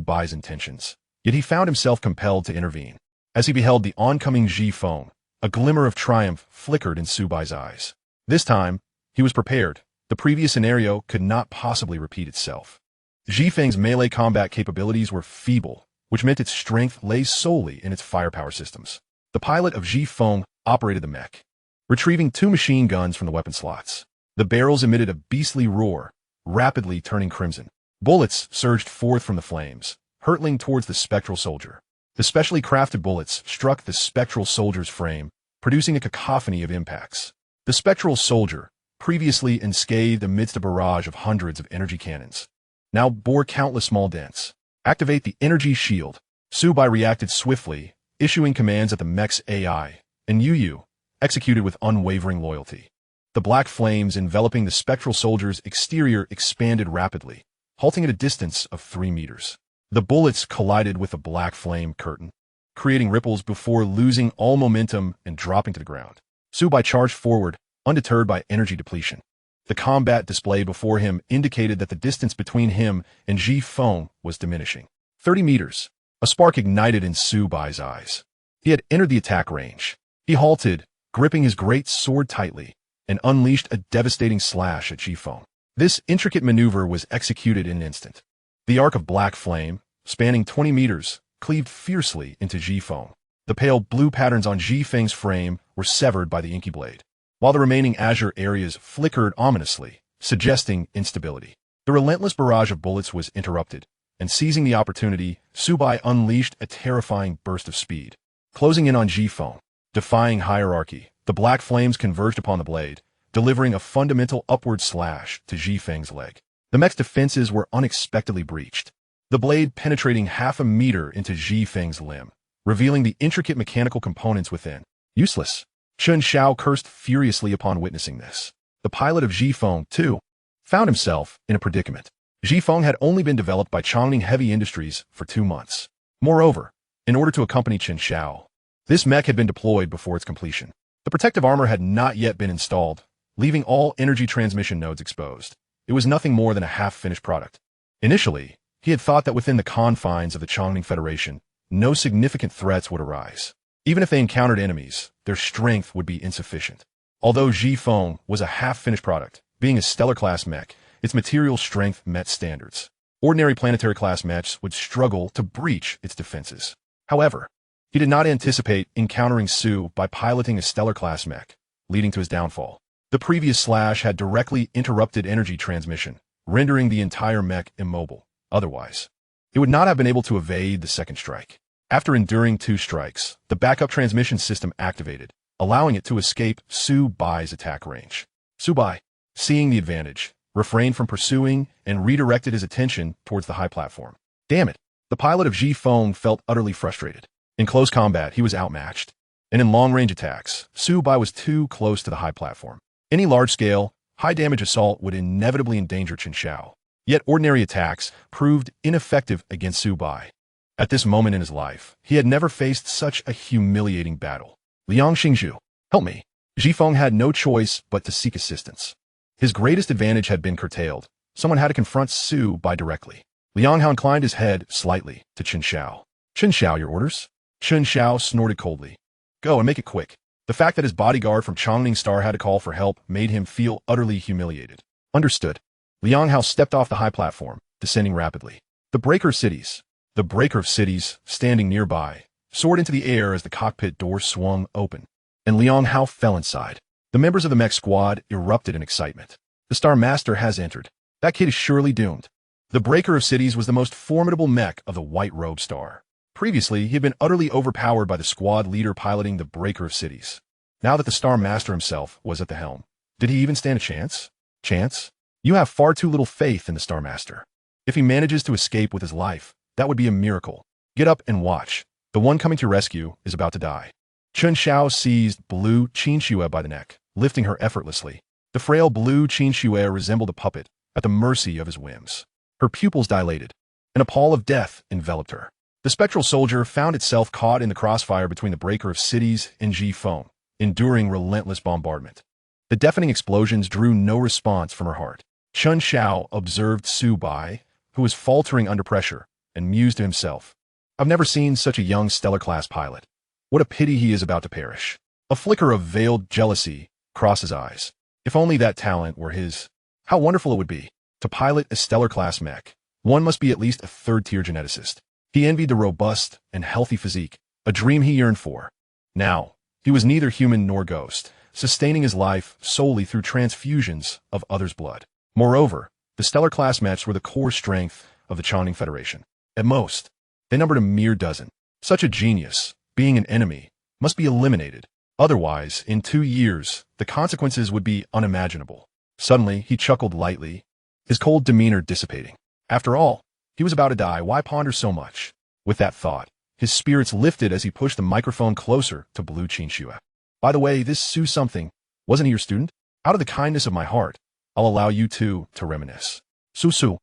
Bai's intentions, yet he found himself compelled to intervene. As he beheld the oncoming Ji Feng, a glimmer of triumph flickered in Su Bai's eyes. This time, he was prepared. The previous scenario could not possibly repeat itself. Ji Feng's melee combat capabilities were feeble, which meant its strength lay solely in its firepower systems. The pilot of Ji Feng operated the mech, retrieving 2 machine guns from the weapon slots. The barrels emitted a beastly roar, rapidly turning crimson. Bullets surged forth from the flames, hurtling towards the spectral soldier. The specially crafted bullets struck the spectral soldier's frame, producing a cacophony of impacts. The spectral soldier, previously unscathed amidst a barrage of hundreds of energy cannons, now bore countless small dents. Activate the energy shield. Su Bai reacted swiftly, issuing commands at the mech's AI, and Yu executed with unwavering loyalty. The black flames enveloping the spectral soldier's exterior expanded rapidly, halting at a distance of 3 meters. The bullets collided with the black flame curtain, creating ripples before losing all momentum and dropping to the ground. Su Bai charged forward, undeterred by energy depletion. The combat display before him indicated that the distance between him and Ji Feng was diminishing. 30 meters. A spark ignited in Su Bai's eyes. He had entered the attack range. He halted, gripping his great sword tightly, and unleashed a devastating slash at Ji Feng. This intricate maneuver was executed in an instant. The arc of black flame, spanning 20 meters, cleaved fiercely into Ji Feng. The pale blue patterns on Ji Feng's frame were severed by the inky blade, while the remaining azure areas flickered ominously, suggesting instability. The relentless barrage of bullets was interrupted, and seizing the opportunity, Su Bai unleashed a terrifying burst of speed. Closing in on Ji Feng, defying hierarchy, the black flames converged upon the blade, delivering a fundamental upward slash to Ji Feng's leg. The mech's defenses were unexpectedly breached, the blade penetrating half a meter into Ji Feng's limb, revealing the intricate mechanical components within. Useless. Chen Xiao cursed furiously upon witnessing this. The pilot of Ji Feng, too, found himself in a predicament. Ji Feng had only been developed by Chongning Heavy Industries for 2 months. Moreover, in order to accompany Chen Xiao, this mech had been deployed before its completion. The protective armor had not yet been installed, leaving all energy transmission nodes exposed. It was nothing more than a half-finished product. Initially, he had thought that within the confines of the Chongning Federation, no significant threats would arise. Even if they encountered enemies, their strength would be insufficient. Although Ji Feng was a half-finished product, being a stellar-class mech, its material strength met standards. Ordinary planetary-class mechs would struggle to breach its defenses. However, he did not anticipate encountering Su by piloting a stellar-class mech, leading to his downfall. The previous slash had directly interrupted energy transmission, rendering the entire mech immobile. Otherwise, it would not have been able to evade the second strike. After enduring 2 strikes, the backup transmission system activated, allowing it to escape Su Bai's attack range. Su Bai, seeing the advantage, refrained from pursuing and redirected his attention towards the high platform. Damn it! The pilot of Ji Feng felt utterly frustrated. In close combat, he was outmatched, and in long-range attacks, Su Bai was too close to the high platform. Any large-scale, high-damage assault would inevitably endanger Chen Xiao. Yet ordinary attacks proved ineffective against Su Bai. At this moment in his life, he had never faced such a humiliating battle. Liang Xingzhu, help me. Ji Feng had no choice but to seek assistance. His greatest advantage had been curtailed. Someone had to confront Su Bai directly. Liang Hao inclined his head slightly to Chen Xiao. Chen Xiao, your orders? Chen Xiao snorted coldly. Go and make it quick. The fact that his bodyguard from Chongning Star had to call for help made him feel utterly humiliated. Understood. Liang Hao stepped off the high platform, descending rapidly. The Breaker of Cities, standing nearby, soared into the air as the cockpit door swung open, and Liang Hao fell inside. The members of the mech squad erupted in excitement. The Star Master has entered. That kid is surely doomed. The Breaker of Cities was the most formidable mech of the White Robe Star. Previously, he had been utterly overpowered by the squad leader piloting the Breaker of Cities. Now that the Star Master himself was at the helm, did he even stand a chance? Chance? You have far too little faith in the Star Master. If he manages to escape with his life, that would be a miracle. Get up and watch. The one coming to rescue is about to die. Chen Xiao seized Blue Qinxue by the neck, lifting her effortlessly. The frail Blue Qinxue resembled a puppet, at the mercy of his whims. Her pupils dilated. An appall of death enveloped her. The spectral soldier found itself caught in the crossfire between the Breaker of Cities and Ji Feng, enduring relentless bombardment. The deafening explosions drew no response from her heart. Chen Xiao observed Su Bai, who was faltering under pressure, and mused to himself. I've never seen such a young stellar-class pilot. What a pity he is about to perish. A flicker of veiled jealousy crossed his eyes. If only that talent were his. How wonderful it would be. To pilot a stellar-class mech, one must be at least a third-tier geneticist. He envied the robust and healthy physique, a dream he yearned for. Now, he was neither human nor ghost, sustaining his life solely through transfusions of others' blood. Moreover, the stellar-class mechs were the core strength of the Chongning Federation. At most, they numbered a mere dozen. Such a genius, being an enemy, must be eliminated. Otherwise, in 2 years, the consequences would be unimaginable. Suddenly, he chuckled lightly, his cold demeanor dissipating. After all, he was about to die. Why ponder so much? With that thought, his spirits lifted as he pushed the microphone closer to Blue Qinxue. By the way, this Su something, wasn't he your student? Out of the kindness of my heart, I'll allow you two to reminisce. Su.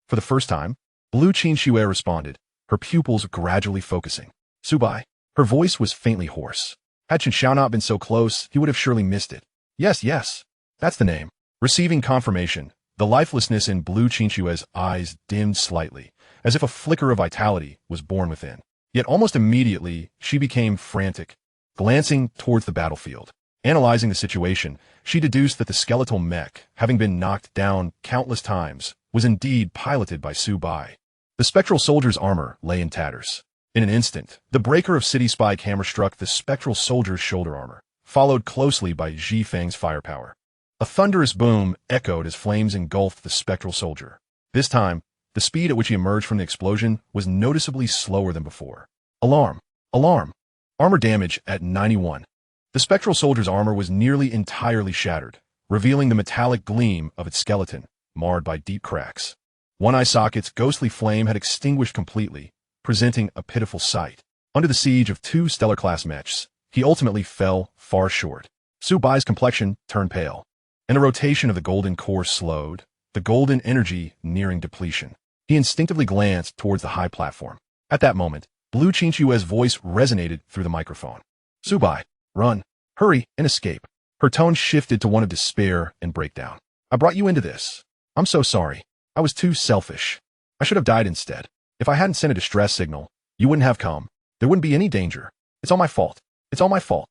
For the first time, Blue Qinxue responded, her pupils gradually focusing. Su Bai. Her voice was faintly hoarse. Had Chen Xiao not been so close, he would have surely missed it. Yes, that's the name. Receiving confirmation, the lifelessness in Blue Qinxue's eyes dimmed slightly, as if a flicker of vitality was born within. Yet almost immediately, she became frantic, glancing towards the battlefield. Analyzing the situation, she deduced that the skeletal mech, having been knocked down countless times, was indeed piloted by Su Bai. The spectral soldier's armor lay in tatters. In an instant, the Breaker of City spy camera struck the spectral soldier's shoulder armor, followed closely by Ji Feng's firepower. A thunderous boom echoed as flames engulfed the spectral soldier. This time, the speed at which he emerged from the explosion was noticeably slower than before. Alarm! Armor damage at 91. The spectral soldier's armor was nearly entirely shattered, revealing the metallic gleam of its skeleton, marred by deep cracks. One eye socket's ghostly flame had extinguished completely, presenting a pitiful sight. Under the siege of two stellar-class mechs, he ultimately fell far short. Su Bai's complexion turned pale, and the rotation of the golden core slowed, the golden energy nearing depletion. He instinctively glanced towards the high platform. At that moment, Blue Chinchua's voice resonated through the microphone. Su Bai, run, hurry, and escape. Her tone shifted to one of despair and breakdown. I brought you into this. I'm so sorry. I was too selfish. I should have died instead. If I hadn't sent a distress signal, you wouldn't have come. There wouldn't be any danger. It's all my fault. It's all my fault.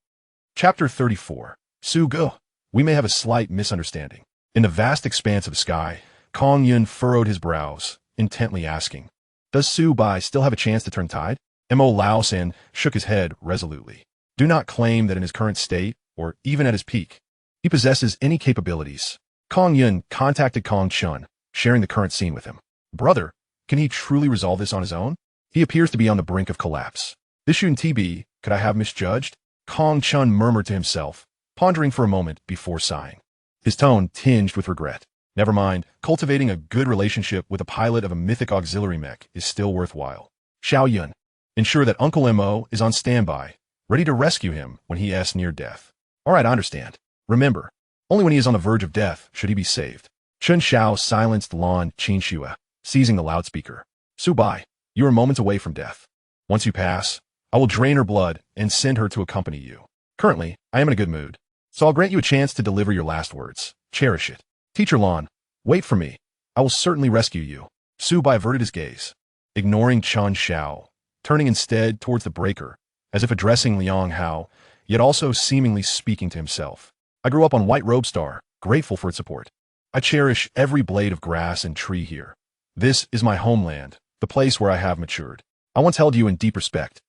Chapter 34. Su Go. We may have a slight misunderstanding. In the vast expanse of sky, Kong Yun furrowed his brows, intently asking, does Su Bai still have a chance to turn tide? Mo Lao San shook his head resolutely. Do not claim that in his current state, or even at his peak, he possesses any capabilities. Kong Yun contacted Kong Chun, sharing the current scene with him. Brother, can he truly resolve this on his own? He appears to be on the brink of collapse. This shouldn't be, could I have misjudged? Kong Chun murmured to himself, pondering for a moment before sighing. His tone tinged with regret. Never mind, cultivating a good relationship with a pilot of a mythic auxiliary mech is still worthwhile. Xiao Yun, ensure that Uncle Mo is on standby, ready to rescue him when he is near death. All right, I understand. Remember, only when he is on the verge of death should he be saved. Chun Xiao silenced Lan Qinxua, seizing the loudspeaker. Su Bai, you are moments away from death. Once you pass, I will drain her blood and send her to accompany you. Currently, I am in a good mood, so I'll grant you a chance to deliver your last words. Cherish it. Teacher Lan, wait for me. I will certainly rescue you. Su Bai averted his gaze, ignoring Chun Xiao, turning instead towards the breaker, as if addressing Liang Hao, yet also seemingly speaking to himself. I grew up on White Robe Star, grateful for its support. I cherish every blade of grass and tree here. This is my homeland, the place where I have matured. I once held you in deep respect,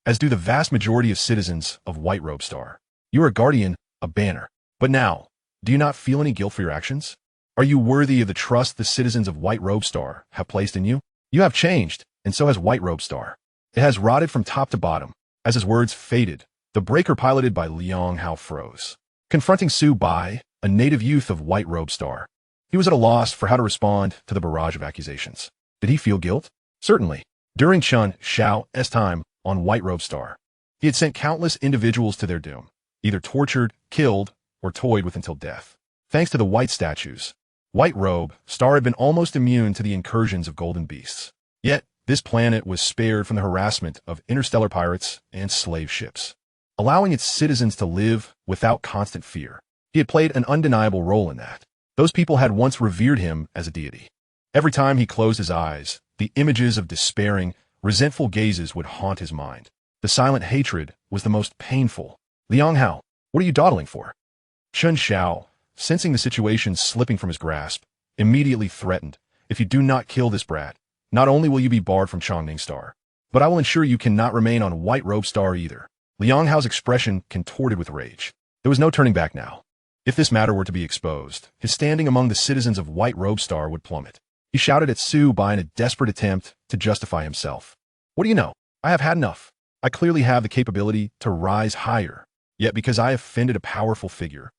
as do the vast majority of citizens of White Robe Star. You are a guardian, a banner. But now, do you not feel any guilt for your actions? Are you worthy of the trust the citizens of White Robe Star have placed in you? You have changed, and so has White Robe Star. It has rotted from top to bottom. As his words faded, the breaker piloted by Liang Hao froze. Confronting Su Bai, a native youth of White Robe Star, he was at a loss for how to respond to the barrage of accusations. Did he feel guilt? Certainly. During Chun Xiao's time on White Robe Star, he had sent countless individuals to their doom, either tortured, killed, or toyed with until death. Thanks to the white statues, White Robe Star had been almost immune to the incursions of golden beasts. Yet, this planet was spared from the harassment of interstellar pirates and slave ships, allowing its citizens to live without constant fear. He had played an undeniable role in that. Those people had once revered him as a deity. Every time he closed his eyes, the images of despairing, resentful gazes would haunt his mind. The silent hatred was the most painful. Liang Hao, what are you dawdling for? Chun Xiao, sensing the situation slipping from his grasp, immediately threatened, if you do not kill this brat, not only will you be barred from Chongning Star, but I will ensure you cannot remain on White Robe Star either. Liang Hao's expression contorted with rage. There was no turning back now. If this matter were to be exposed, his standing among the citizens of White Robe Star would plummet. He shouted at Su Bai in a desperate attempt to justify himself. What do you know? I have had enough. I clearly have the capability to rise higher. Yet because I offended a powerful figure,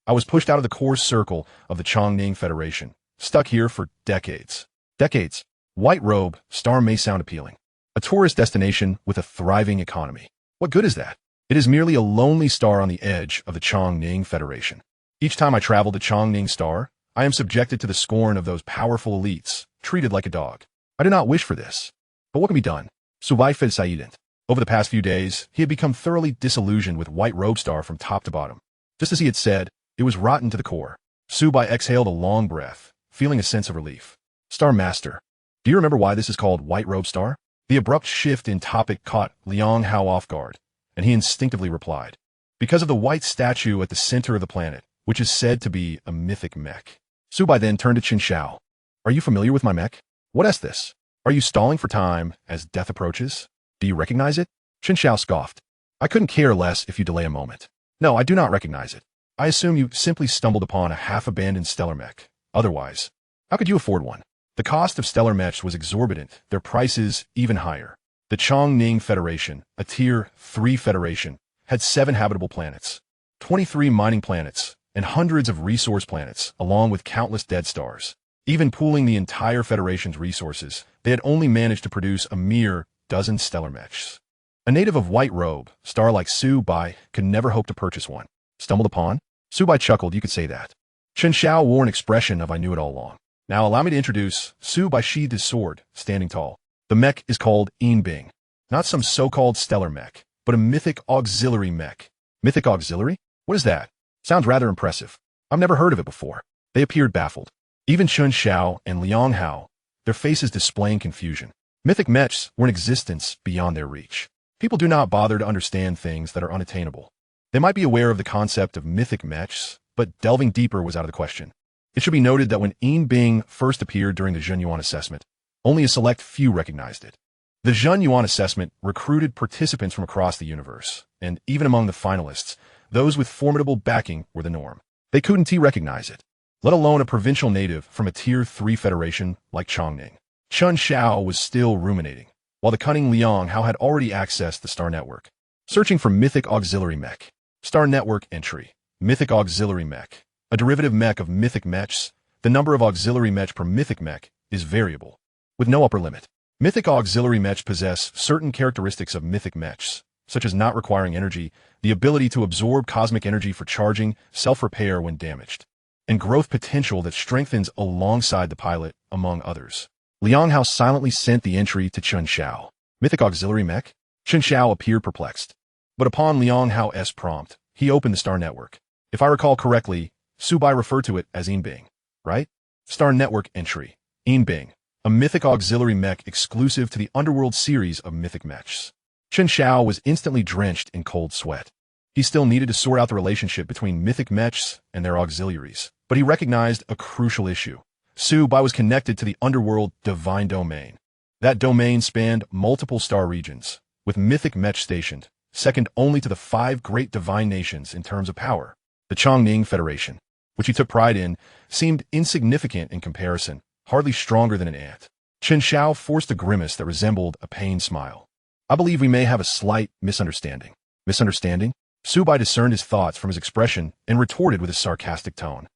I was pushed out of the core circle of the Chongning Federation, stuck here for decades. Decades. White Robe Star may sound appealing. A tourist destination with a thriving economy. What good is that? It is merely a lonely star on the edge of the Chongning Federation. Each time I travel to Chongning Star, I am subjected to the scorn of those powerful elites, treated like a dog. I do not wish for this. But what can be done? Su Bai fed silent. Over the past few days, he had become thoroughly disillusioned with White Robe Star from top to bottom. Just as he had said, it was rotten to the core. Su Bai exhaled a long breath, feeling a sense of relief. Star Master, do you remember why this is called White Robe Star? The abrupt shift in topic caught Liang Hao off guard, and he instinctively replied, because of the white statue at the center of the planet, which is said to be a mythic mech. Su Bai then turned to Qin Xiao. Are you familiar with my mech? What is this? Are you stalling for time as death approaches? Do you recognize it? Qin Xiao scoffed. I couldn't care less if you delay a moment. No, I do not recognize it. I assume you simply stumbled upon a half-abandoned stellar mech. Otherwise, how could you afford one? The cost of stellar mechs was exorbitant, their prices even higher. The Chongning Federation, a Tier 3 federation, had 7 habitable planets, 23 mining planets, and hundreds of resource planets, along with countless dead stars. Even pooling the entire Federation's resources, they had only managed to produce a mere dozen stellar mechs. A native of White Robe, star like Su Bai, could never hope to purchase one. Stumbled upon? Su Bai chuckled, you could say that. Chen Xiao wore an expression of I knew it all along. Now allow me to introduce. Su Bai sheathed his sword, standing tall. The mech is called Bing. Not some so-called stellar mech, but a mythic auxiliary mech. Mythic auxiliary? What is that? Sounds rather impressive. I've never heard of it before. They appeared baffled. Even Chen Xiao and Liang Hao, their faces displaying confusion. Mythic mechs were in existence beyond their reach. People do not bother to understand things that are unattainable. They might be aware of the concept of mythic mechs, but delving deeper was out of the question. It should be noted that when Bing first appeared during the Zhenyuan assessment, only a select few recognized it. The Zhenyuan assessment recruited participants from across the universe, and even among the finalists, those with formidable backing were the norm. They couldn't recognize it, let alone a provincial native from a Tier 3 federation like Chongning. Chen Xiao was still ruminating, while the cunning Liang Hao had already accessed the Star Network. Searching for Mythic Auxiliary Mech. Star Network entry. Mythic Auxiliary Mech. A derivative mech of mythic mechs, the number of auxiliary mech per mythic mech is variable, with no upper limit. Mythic auxiliary mechs possess certain characteristics of mythic mechs, such as not requiring energy, the ability to absorb cosmic energy for charging, self-repair when damaged, and growth potential that strengthens alongside the pilot, among others. Liang Hao silently sent the entry to Chen Xiao. Mythic auxiliary mech? Chen Xiao appeared perplexed. But upon Liang Hao's prompt, he opened the Star Network. If I recall correctly, Su Bai referred to it as Bing, right? Star Network entry. Bing, a mythic auxiliary mech exclusive to the Underworld series of mythic mechs. Chen Xiao was instantly drenched in cold sweat. He still needed to sort out the relationship between mythic mechs and their auxiliaries, but he recognized a crucial issue. Su Bai was connected to the Underworld divine domain. That domain spanned multiple star regions, with mythic mech stationed, second only to the 5 great divine nations in terms of power. The Chongning Federation, which he took pride in, seemed insignificant in comparison, hardly stronger than an ant. Chen Xiao forced a grimace that resembled a pained smile. I believe we may have a slight misunderstanding. Misunderstanding? Su Bai discerned his thoughts from his expression and retorted with a sarcastic tone.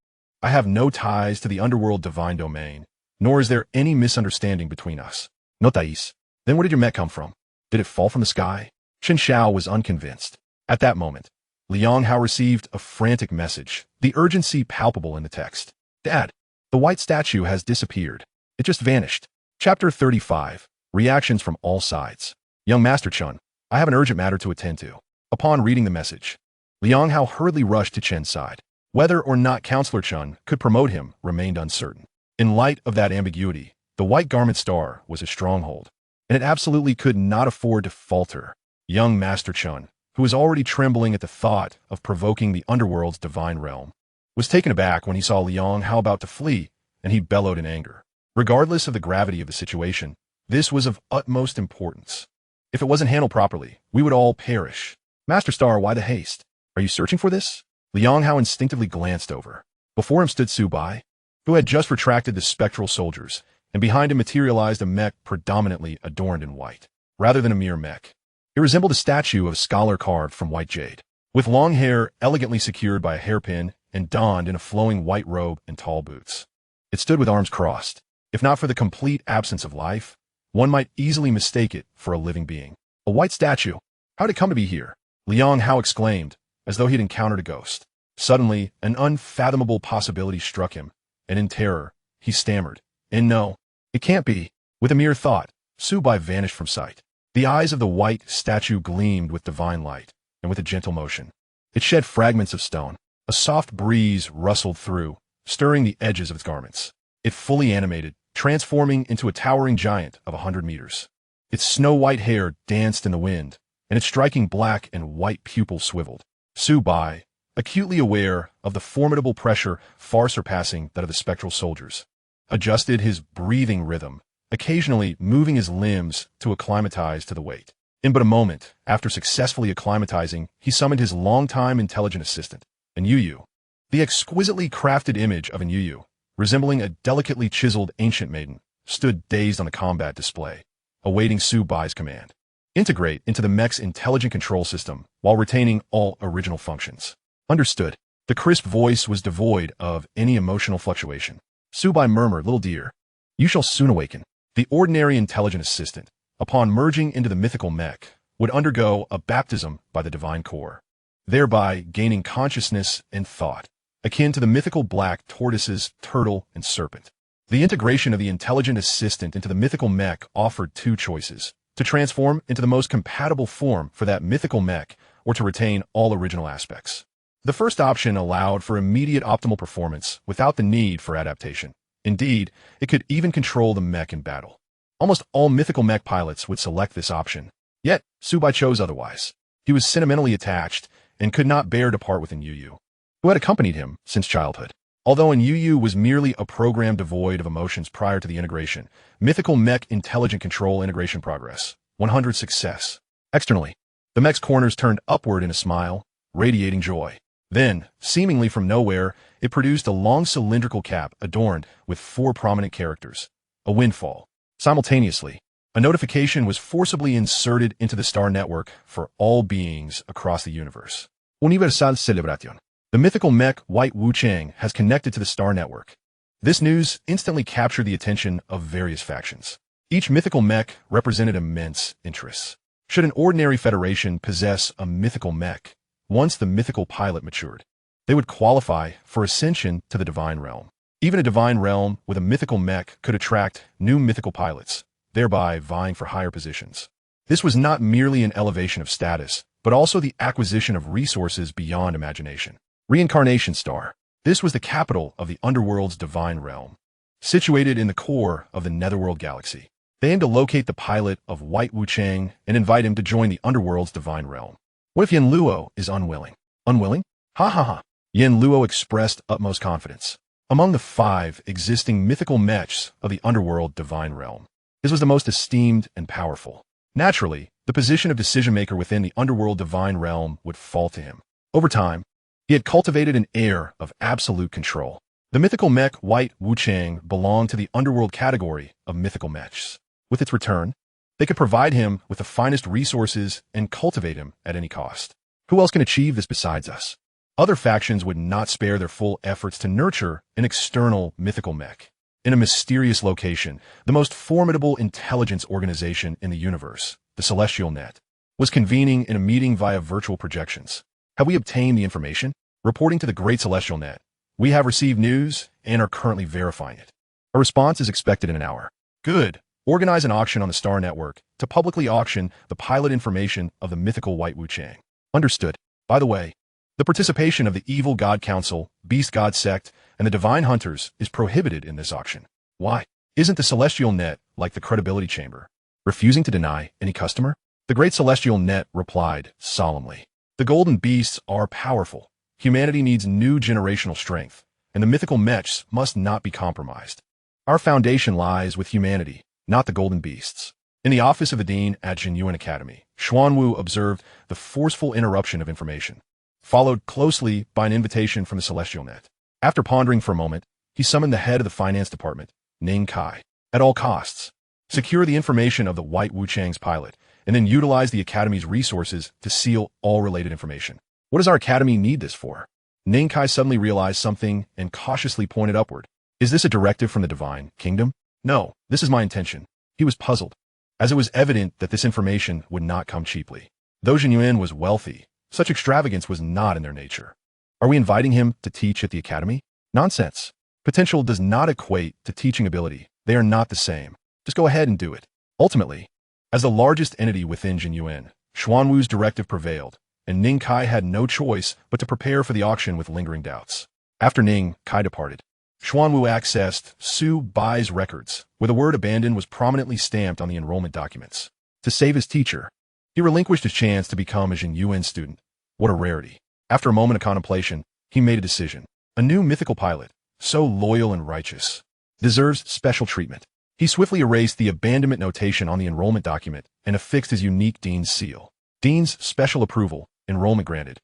I have no ties to the Underworld divine domain, nor is there any misunderstanding between us. No tais. Then where did your mech come from? Did it fall from the sky? Chen Xiao was unconvinced. At that moment, Liang Hao received a frantic message, the urgency palpable in the text. Dad, the white statue has disappeared. It just vanished. Chapter 35. Reactions from all sides. Young Master Chun, I have an urgent matter to attend to. Upon reading the message, Liang Hao hurriedly rushed to Chen's side. Whether or not Counselor Chun could promote him remained uncertain. In light of that ambiguity, the White Garment Star was a stronghold, and it absolutely could not afford to falter. Young Master Chun, who was already trembling at the thought of provoking the Underworld's divine realm, was taken aback when he saw Liang Hao about to flee, and he bellowed in anger. Regardless of the gravity of the situation, this was of utmost importance. If it wasn't handled properly, we would all perish. Master Star, why the haste? Are you searching for this? Liang Hao instinctively glanced over. Before him stood Su Bai, who had just retracted the spectral soldiers, and behind him materialized a mech predominantly adorned in white, rather than a mere mech. It resembled a statue of a scholar carved from white jade, with long hair elegantly secured by a hairpin and donned in a flowing white robe and tall boots. It stood with arms crossed. If not for the complete absence of life, one might easily mistake it for a living being. A white statue? How'd it come to be here? Liang Hao exclaimed, as though he'd encountered a ghost. Suddenly, an unfathomable possibility struck him, and in terror, he stammered, and no, it can't be. With a mere thought, Su Bai vanished from sight. The eyes of the white statue gleamed with divine light, and with a gentle motion. It shed fragments of stone. A soft breeze rustled through, stirring the edges of its garments. It fully animated, transforming into a towering giant of 100 meters. Its snow-white hair danced in the wind, and its striking black and white pupils swiveled. Su Bai, acutely aware of the formidable pressure far surpassing that of the spectral soldiers, adjusted his breathing rhythm, occasionally moving his limbs to acclimatize to the weight. In but a moment, after successfully acclimatizing, he summoned his longtime intelligent assistant, an Yu. The exquisitely crafted image of an Yu, resembling a delicately chiseled ancient maiden, stood dazed on the combat display, awaiting Su Bai's command. Integrate into the mech's intelligent control system while retaining all original functions. Understood. The crisp voice was devoid of any emotional fluctuation. Su Bai murmured, little dear, you shall soon awaken. The ordinary intelligent assistant, upon merging into the mythical mech, would undergo a baptism by the divine core, thereby gaining consciousness and thought, akin to the mythical black tortoises, turtle, and serpent. The integration of the intelligent assistant into the mythical mech offered two choices: to transform into the most compatible form for that mythical mech, or to retain all original aspects. The first option allowed for immediate optimal performance without the need for adaptation. Indeed, it could even control the mech in battle. Almost all mythical mech pilots would select this option. Yet, Su Bai chose otherwise. He was sentimentally attached and could not bear to part with Yu, who had accompanied him since childhood. Although Yu was merely a program devoid of emotions prior to the integration, mythical mech intelligent control integration progress. 100 success. Externally, the mech's corners turned upward in a smile, radiating joy. Then, seemingly from nowhere, it produced a long cylindrical cap adorned with 4 prominent characters. A windfall. Simultaneously, a notification was forcibly inserted into the star network for all beings across the universe. Universal Celebración. The mythical mech White Wuchang has connected to the star network. This news instantly captured the attention of various factions. Each mythical mech represented immense interests. Should an ordinary federation possess a mythical mech, once the mythical pilot matured, they would qualify for ascension to the divine realm. Even a divine realm with a mythical mech could attract new mythical pilots, thereby vying for higher positions. This was not merely an elevation of status, but also the acquisition of resources beyond imagination. Reincarnation Star. This was the capital of the Underworld's divine realm. Situated in the core of the Netherworld galaxy, they aimed to locate the pilot of White Wuchang and invite him to join the Underworld's divine realm. What if Yen Luo is unwilling? Unwilling? Ha ha ha. Yen Luo expressed utmost confidence. Among the 5 existing mythical mechs of the Underworld divine realm, his was the most esteemed and powerful. Naturally, the position of decision-maker within the Underworld divine realm would fall to him. Over time, he had cultivated an air of absolute control. The mythical mech White Wuchang belonged to the Underworld category of mythical mechs. With its return, they could provide him with the finest resources and cultivate him at any cost. Who else can achieve this besides us? Other factions would not spare their full efforts to nurture an external mythical mech. In a mysterious location, the most formidable intelligence organization in the universe, the Celestial Net, was convening in a meeting via virtual projections. Have we obtained the information? Reporting to the Great Celestial Net, we have received news and are currently verifying it. A response is expected in an hour. Good. Organize an auction on the Star Network to publicly auction the pilot information of the mythical White Wuchang. Understood. By the way, the participation of the Evil God Council, Beast God Sect, and the Divine Hunters is prohibited in this auction. Why? Isn't the Celestial Net like the Credibility Chamber, refusing to deny any customer? The Great Celestial Net replied solemnly. The Golden Beasts are powerful. Humanity needs new generational strength, and the mythical mechs must not be compromised. Our foundation lies with humanity, not the Golden Beasts. In the office of the Dean at Jinyuan Academy, Xuanwu observed the forceful interruption of information, followed closely by an invitation from the Celestial Net. After pondering for a moment, he summoned the head of the finance department, Ning Kai. At all costs, secure the information of the White Wuchang's pilot, and then utilize the Academy's resources to seal all related information. What does our Academy need this for? Ning Kai suddenly realized something and cautiously pointed upward. Is this a directive from the Divine Kingdom? No, this is my intention. He was puzzled, as it was evident that this information would not come cheaply. Though Jinyuan was wealthy, such extravagance was not in their nature. Are we inviting him to teach at the Academy? Nonsense. Potential does not equate to teaching ability. They are not the same. Just go ahead and do it. Ultimately, as the largest entity within Jinyuan, Xuanwu's directive prevailed, and Ning Kai had no choice but to prepare for the auction with lingering doubts. After Ning Kai departed, Xuanwu accessed Su Bai's records, where the word abandoned was prominently stamped on the enrollment documents. To save his teacher, he relinquished his chance to become a Jinyuan student. What a rarity. After a moment of contemplation, he made a decision. A new mythical pilot, so loyal and righteous, deserves special treatment. He swiftly erased the abandonment notation on the enrollment document and affixed his unique Dean's seal. Dean's special approval, enrollment granted.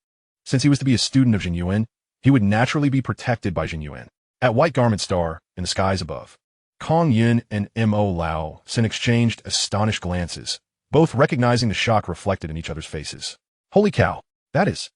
Since he was to be a student of Jinyuan, he would naturally be protected by Jinyuan. At White Garment Star, in the skies above, Kong Yun and M.O. Lao Sin exchanged astonished glances, both recognizing the shock reflected in each other's faces. Holy cow, that is,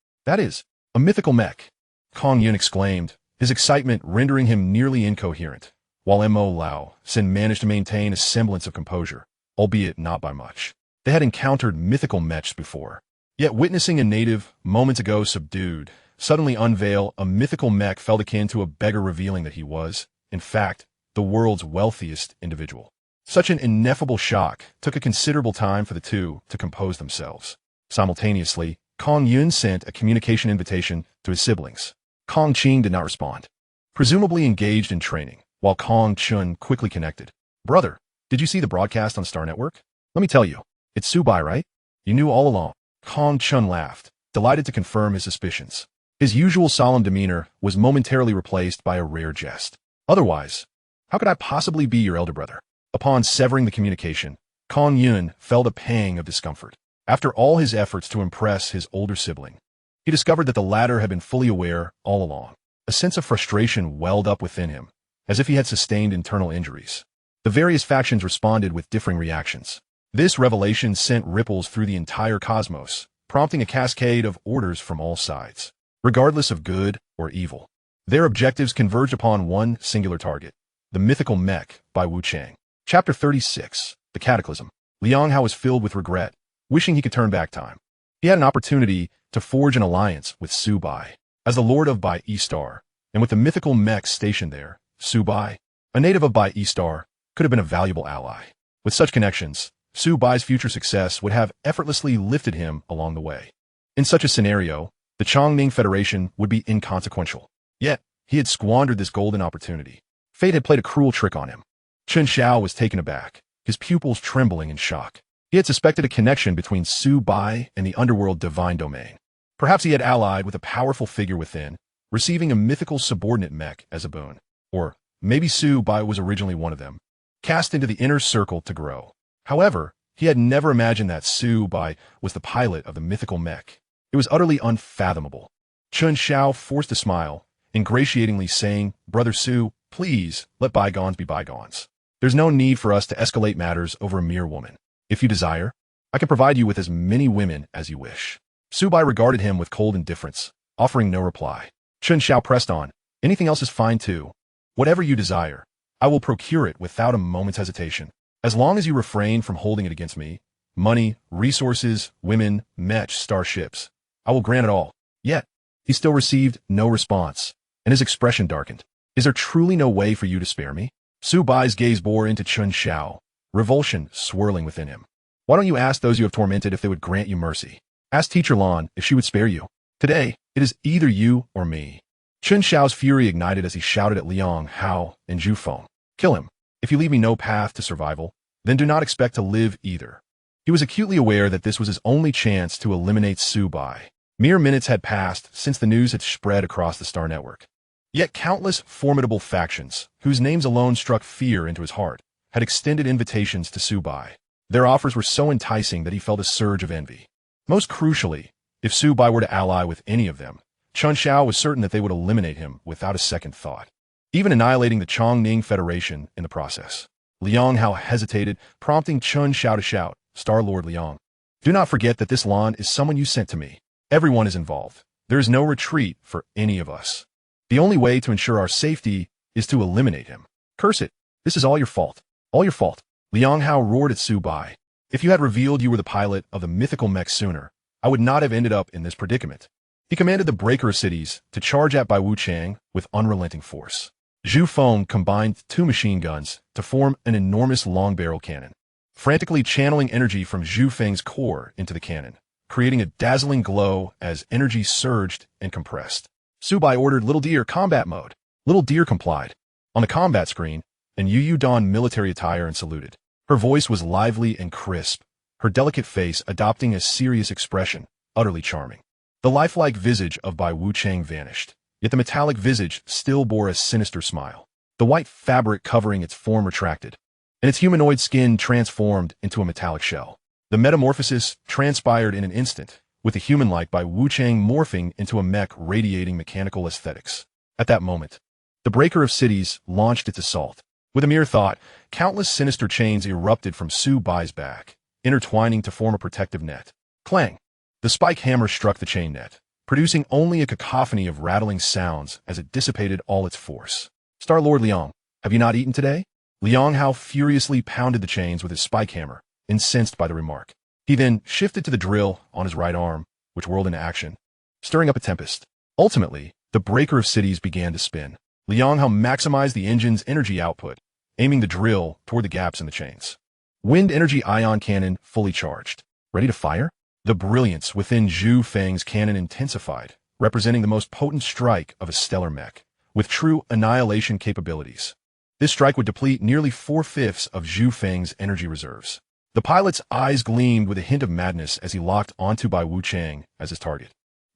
a mythical mech, Kong Yun exclaimed, his excitement rendering him nearly incoherent. while Mo Lao Sin managed to maintain a semblance of composure, albeit not by much. They had encountered mythical mechs before. Yet witnessing a native, moments ago subdued, suddenly unveil a mythical mech felt akin to a beggar revealing that he was, in fact, the world's wealthiest individual. Such an ineffable shock took a considerable time for the two to compose themselves. Simultaneously, Kong Yun sent a communication invitation to his siblings. Kong Qing did not respond. Presumably engaged in training, while Kong Chun quickly connected. Brother, did you see the broadcast on Star Network? Let me tell you, it's Su Bai, right? You knew all along. Kong Chun laughed, delighted to confirm his suspicions. His usual solemn demeanor was momentarily replaced by a rare jest. Otherwise, how could I possibly be your elder brother? Upon severing the communication, Kong Yun felt a pang of discomfort. After all his efforts to impress his older sibling, he discovered that the latter had been fully aware all along. A sense of frustration welled up within him, as if he had sustained internal injuries. The various factions responded with differing reactions. This revelation sent ripples through the entire cosmos, prompting a cascade of orders from all sides. Regardless of good or evil, their objectives converge upon one singular target, the Mythical Mech by Wu Chang. Chapter 36, The Cataclysm. Liang Hao was filled with regret, wishing he could turn back time. He had an opportunity to forge an alliance with Su Bai. As the Lord of Bai Star, and with the mythical mech stationed there, Su Bai, a native of Bai Star, could have been a valuable ally. With such connections, Su Bai's future success would have effortlessly lifted him along the way. In such a scenario, the Chongming Federation would be inconsequential. Yet, he had squandered this golden opportunity. Fate had played a cruel trick on him. Chen Xiao was taken aback, his pupils trembling in shock. He had suspected a connection between Su Bai and the underworld divine domain. Perhaps he had allied with a powerful figure within, receiving a mythical subordinate mech as a boon. Or maybe Su Bai was originally one of them, cast into the inner circle to grow. However, he had never imagined that Su Bai was the pilot of the mythical mech. It was utterly unfathomable. Chen Xiao forced a smile, ingratiatingly saying, "Brother Su, please, let bygones be bygones. There's no need for us to escalate matters over a mere woman. If you desire, I can provide you with as many women as you wish." Su Bai regarded him with cold indifference, offering no reply. Chen Xiao pressed on, "Anything else is fine too. Whatever you desire, I will procure it without a moment's hesitation. As long as you refrain from holding it against me, money, resources, women, mech, starships, I will grant it all." Yet, he still received no response, and his expression darkened. "Is there truly no way for you to spare me?" Su Bai's gaze bore into Chen Xiao, revulsion swirling within him. "Why don't you ask those you have tormented if they would grant you mercy? Ask Teacher Lan if she would spare you. Today, it is either you or me." Chen Xiao's fury ignited as he shouted at Liang Hao and Zhu Feng. "Kill him. If you leave me no path to survival, then do not expect to live either." He was acutely aware that this was his only chance to eliminate Su Bai. Mere minutes had passed since the news had spread across the Star Network. Yet countless formidable factions, whose names alone struck fear into his heart, had extended invitations to Su Bai. Their offers were so enticing that he felt a surge of envy. Most crucially, if Su Bai were to ally with any of them, Chen Xiao was certain that they would eliminate him without a second thought, even annihilating the Chongming Federation in the process. Liang Hao hesitated, prompting Chen Xiao to shout, "Star-Lord Liang, do not forget that this Lan is someone you sent to me. Everyone is involved. There is no retreat for any of us. The only way to ensure our safety is to eliminate him. Curse it. This is all your fault. All your fault." Liang Hao roared at Su Bai. "If you had revealed you were the pilot of the mythical mech sooner, I would not have ended up in this predicament." He commanded the breaker of cities to charge at Bai Wu Chang with unrelenting force. Zhu Feng combined 2 machine guns to form an enormous long-barrel cannon, frantically channeling energy from Zhu Feng's core into the cannon, creating a dazzling glow as energy surged and compressed. Su Bai ordered Little Deer combat mode. Little Deer complied. On the combat screen, and Yu donned military attire and saluted. Her voice was lively and crisp, her delicate face adopting a serious expression, utterly charming. The lifelike visage of Bai Wu Chang vanished, yet the metallic visage still bore a sinister smile. The white fabric covering its form retracted, and its humanoid skin transformed into a metallic shell. The metamorphosis transpired in an instant, with the human-like Bai Wu Chang morphing into a mech radiating mechanical aesthetics. At that moment, the breaker of cities launched its assault. With a mere thought, countless sinister chains erupted from Su Bai's back, intertwining to form a protective net. Clang! The spike hammer struck the chain net, producing only a cacophony of rattling sounds as it dissipated all its force. "Star-Lord Liang, Have you not eaten today? Liang Hao furiously pounded the chains with his spike hammer, incensed by the remark. He then shifted to the drill on his right arm, which whirled into action, stirring up a tempest. Ultimately, the breaker of cities began to spin. Liang Hao maximized the engine's energy output, aiming the drill toward the gaps in the chains. Wind energy ion cannon fully charged. Ready to fire? The brilliance within Zhu Feng's cannon intensified, representing the most potent strike of a stellar mech, with true annihilation capabilities. This strike would deplete nearly 4/5 of Zhu Feng's energy reserves. The pilot's eyes gleamed with a hint of madness as he locked onto Bai Wuchang as his target,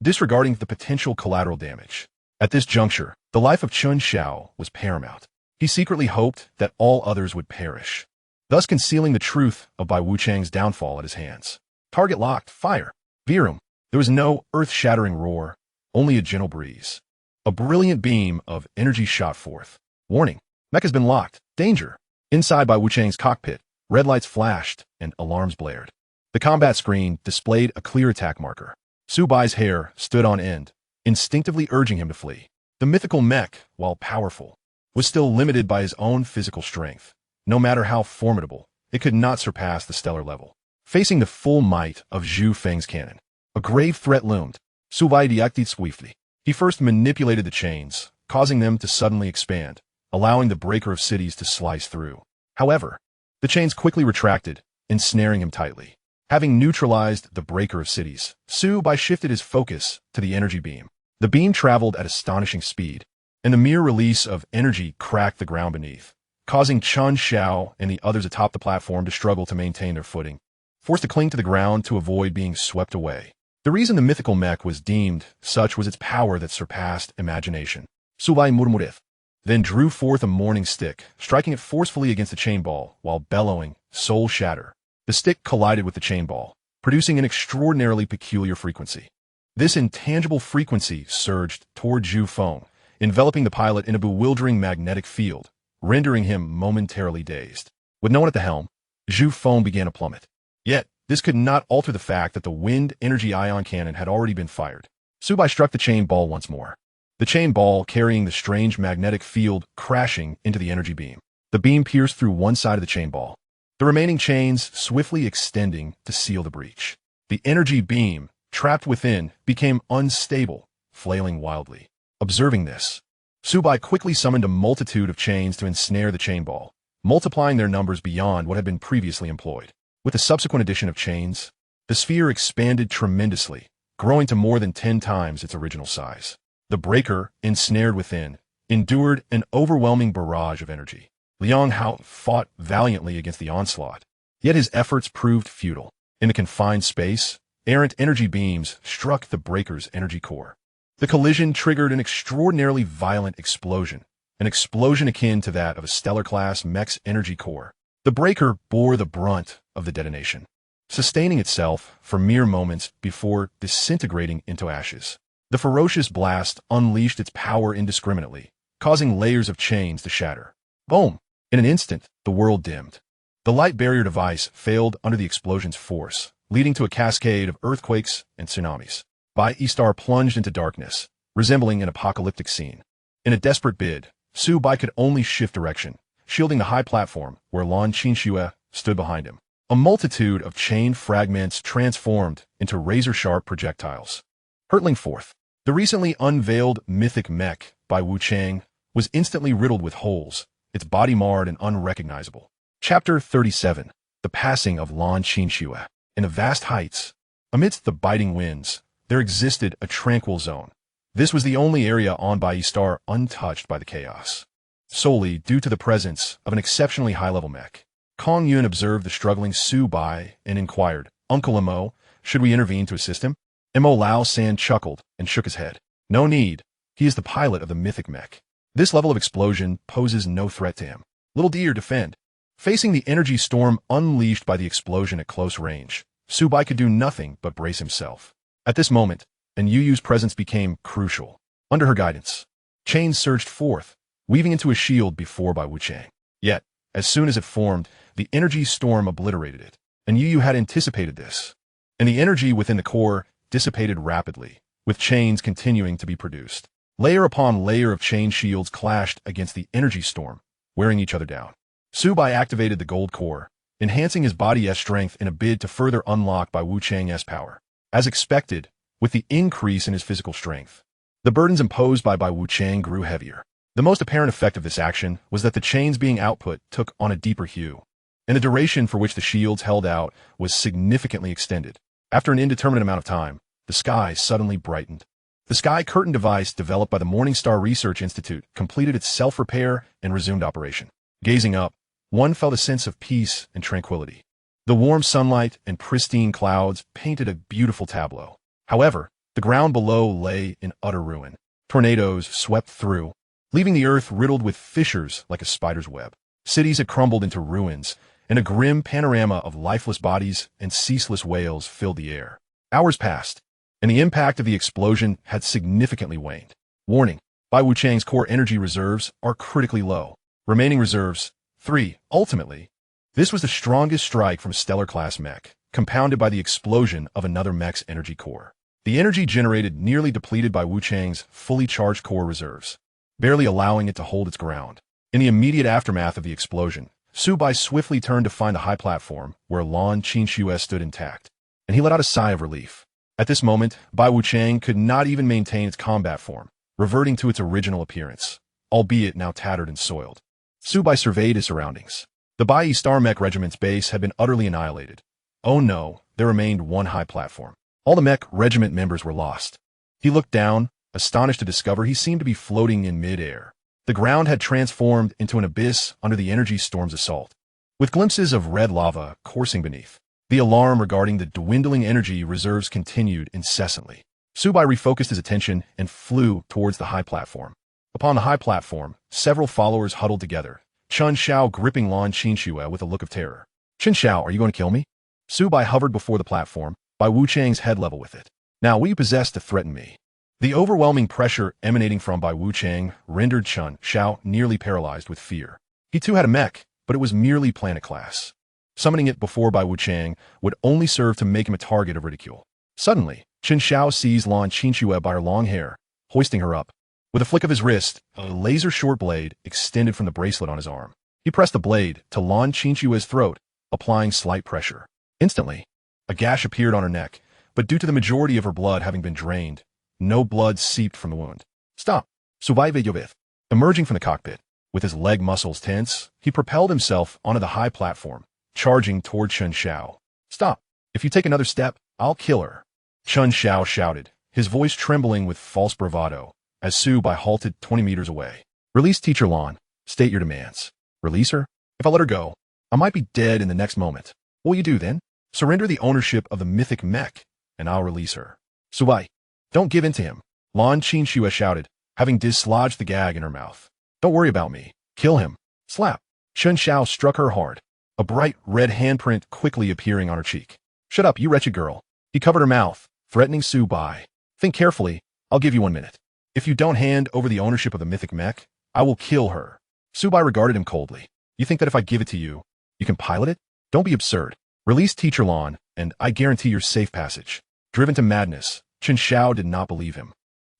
disregarding the potential collateral damage. At this juncture, the life of Chun Xiao was paramount. He secretly hoped that all others would perish, thus concealing the truth of Bai Wuchang's downfall at his hands. Target locked, fire. Virum. There was no earth-shattering roar, only a gentle breeze. A brilliant beam of energy shot forth. Warning. Mech has been locked. Danger. Inside Bai Wuchang's cockpit, red lights flashed and alarms blared. The combat screen displayed a clear attack marker. Su Bai's hair stood on end, instinctively urging him to flee. The mythical mech, while powerful, was still limited by his own physical strength. No matter how formidable, it could not surpass the stellar level. Facing the full might of Zhu Feng's cannon, a grave threat loomed. Su Bai reacted swiftly. He first manipulated the chains, causing them to suddenly expand, allowing the breaker of cities to slice through. However, the chains quickly retracted, ensnaring him tightly. Having neutralized the breaker of cities, Su Bai shifted his focus to the energy beam. The beam traveled at astonishing speed, and the mere release of energy cracked the ground beneath, causing Chun Xiao and the others atop the platform to struggle to maintain their footing, forced to cling to the ground to avoid being swept away. The reason the mythical mech was deemed such was its power that surpassed imagination. Su Bai murmureth, then drew forth a morning stick, striking it forcefully against the chain ball while bellowing, soul shatter. The stick collided with the chain ball, producing an extraordinarily peculiar frequency. This intangible frequency surged toward Zhu Feng, enveloping the pilot in a bewildering magnetic field, rendering him momentarily dazed. With no one at the helm, Zhu Feng began to plummet. Yet, this could not alter the fact that the wind energy ion cannon had already been fired. Su Bai struck the chain ball once more. The chain ball carrying the strange magnetic field crashing into the energy beam. The beam pierced through one side of the chain ball, the remaining chains swiftly extending to seal the breach. The energy beam, trapped within, became unstable, flailing wildly. Observing this, Su Bai quickly summoned a multitude of chains to ensnare the chain ball, multiplying their numbers beyond what had been previously employed. With the subsequent addition of chains, the sphere expanded tremendously, growing to more than 10 times its original size. The breaker, ensnared within, endured an overwhelming barrage of energy. Liang Hao fought valiantly against the onslaught, yet his efforts proved futile. In the confined space, errant energy beams struck the breaker's energy core. The collision triggered an extraordinarily violent explosion, an explosion akin to that of a stellar-class mech's energy core. The breaker bore the brunt of the detonation, sustaining itself for mere moments before disintegrating into ashes. The ferocious blast unleashed its power indiscriminately, causing layers of chains to shatter. Boom! In an instant, the world dimmed. The light barrier device failed under the explosion's force, leading to a cascade of earthquakes and tsunamis. Bai Istar plunged into darkness, resembling an apocalyptic scene. In a desperate bid, Su Bai could only shift direction, shielding the high platform where Lan Qinxue stood behind him. A multitude of chain fragments transformed into razor-sharp projectiles, hurtling forth. The recently unveiled mythic mech by Wuchang was instantly riddled with holes, its body marred and unrecognizable. Chapter 37. The Passing of Lan Qinxue. In the vast heights, amidst the biting winds, there existed a tranquil zone. This was the only area on Bai Star untouched by the chaos, solely due to the presence of an exceptionally high-level mech. Kong Yun observed the struggling Su Bai and inquired, "Uncle Imo, should we intervene to assist him?" Imo Lao San chuckled and shook his head. "No need. He is the pilot of the mythic mech. This level of explosion poses no threat to him. Little dear, defend." Facing the energy storm unleashed by the explosion at close range, Su Bai could do nothing but brace himself. At this moment, and Yu Yu's presence became crucial. Under her guidance, chains surged forth, weaving into a shield before Bai Wuchang. Yet, as soon as it formed, the energy storm obliterated it, and Yu Yu had anticipated this. And the energy within the core dissipated rapidly, with chains continuing to be produced. Layer upon layer of chain shields clashed against the energy storm, wearing each other down. Su Bai activated the gold core, enhancing his body's strength in a bid to further unlock Bai Wuchang's power. As expected, with the increase in his physical strength, the burdens imposed by Bai Wuchang grew heavier. The most apparent effect of this action was that the chains being output took on a deeper hue, and the duration for which the shields held out was significantly extended. After an indeterminate amount of time, the sky suddenly brightened. The sky curtain device developed by the Morningstar Research Institute completed its self-repair and resumed operation. Gazing up, one felt a sense of peace and tranquility. The warm sunlight and pristine clouds painted a beautiful tableau. However, the ground below lay in utter ruin. Tornadoes swept through, leaving the earth riddled with fissures like a spider's web. Cities had crumbled into ruins, and a grim panorama of lifeless bodies and ceaseless wails filled the air. Hours passed, and the impact of the explosion had significantly waned. Warning: Bai Wuchang's core energy reserves are critically low. Remaining reserves, 3. Ultimately, this was the strongest strike from a stellar-class mech, compounded by the explosion of another mech's energy core. The energy generated nearly depleted Bai Wuchang's fully charged core reserves, barely allowing it to hold its ground. In the immediate aftermath of the explosion, Su Bai swiftly turned to find the high platform where Lan Qinxue stood intact, and he let out a sigh of relief. At this moment, Bai Wuchang could not even maintain its combat form, reverting to its original appearance, albeit now tattered and soiled. Su Bai surveyed his surroundings. The Bai Star Mech Regiment's base had been utterly annihilated. Oh no, there remained one high platform. All the Mech Regiment members were lost. He looked down, astonished to discover he seemed to be floating in mid-air. The ground had transformed into an abyss under the energy storm's assault, with glimpses of red lava coursing beneath. The alarm regarding the dwindling energy reserves continued incessantly. Su Bai refocused his attention and flew towards the high platform. Upon the high platform, several followers huddled together, Chen Xiao gripping Lan Qinxue with a look of terror. "Chen Xiao, are you going to kill me?" Su Bai hovered before the platform, Bai Wuchang's head level with it. "Now, what you possess to threaten me?" The overwhelming pressure emanating from Bai Wuchang rendered Chen Xiao nearly paralyzed with fear. He too had a mech, but it was merely planet class. Summoning it before Bai Wuchang would only serve to make him a target of ridicule. Suddenly, Chen Xiao seized Lan Qinxue by her long hair, hoisting her up. With a flick of his wrist, a laser-short blade extended from the bracelet on his arm. He pressed the blade to Lan Qinxue's throat, applying slight pressure. Instantly, a gash appeared on her neck, but due to the majority of her blood having been drained, no blood seeped from the wound. "Stop! Survive Yovith." Emerging from the cockpit, with his leg muscles tense, he propelled himself onto the high platform, charging toward Chen Xiao. "Stop! If you take another step, I'll kill her." Chen Xiao shouted, his voice trembling with false bravado, as Su Bai halted 20 meters away. "Release Teacher Lan. State your demands." "Release her? If I let her go, I might be dead in the next moment. What will you do then?" "Surrender the ownership of the Mythic Mech, and I'll release her." "Su Bai, don't give in to him," Lan Qinxue shouted, having dislodged the gag in her mouth. "Don't worry about me. Kill him." Slap. Chen Xiao struck her hard, a bright red handprint quickly appearing on her cheek. "Shut up, you wretched girl." He covered her mouth, threatening Su Bai. "Think carefully. I'll give you 1 minute. If you don't hand over the ownership of the Mythic Mech, I will kill her." Su Bai regarded him coldly. "You think that if I give it to you, you can pilot it? Don't be absurd. Release Teacher Lan, and I guarantee your safe passage." Driven to madness, Chen Xiao did not believe him.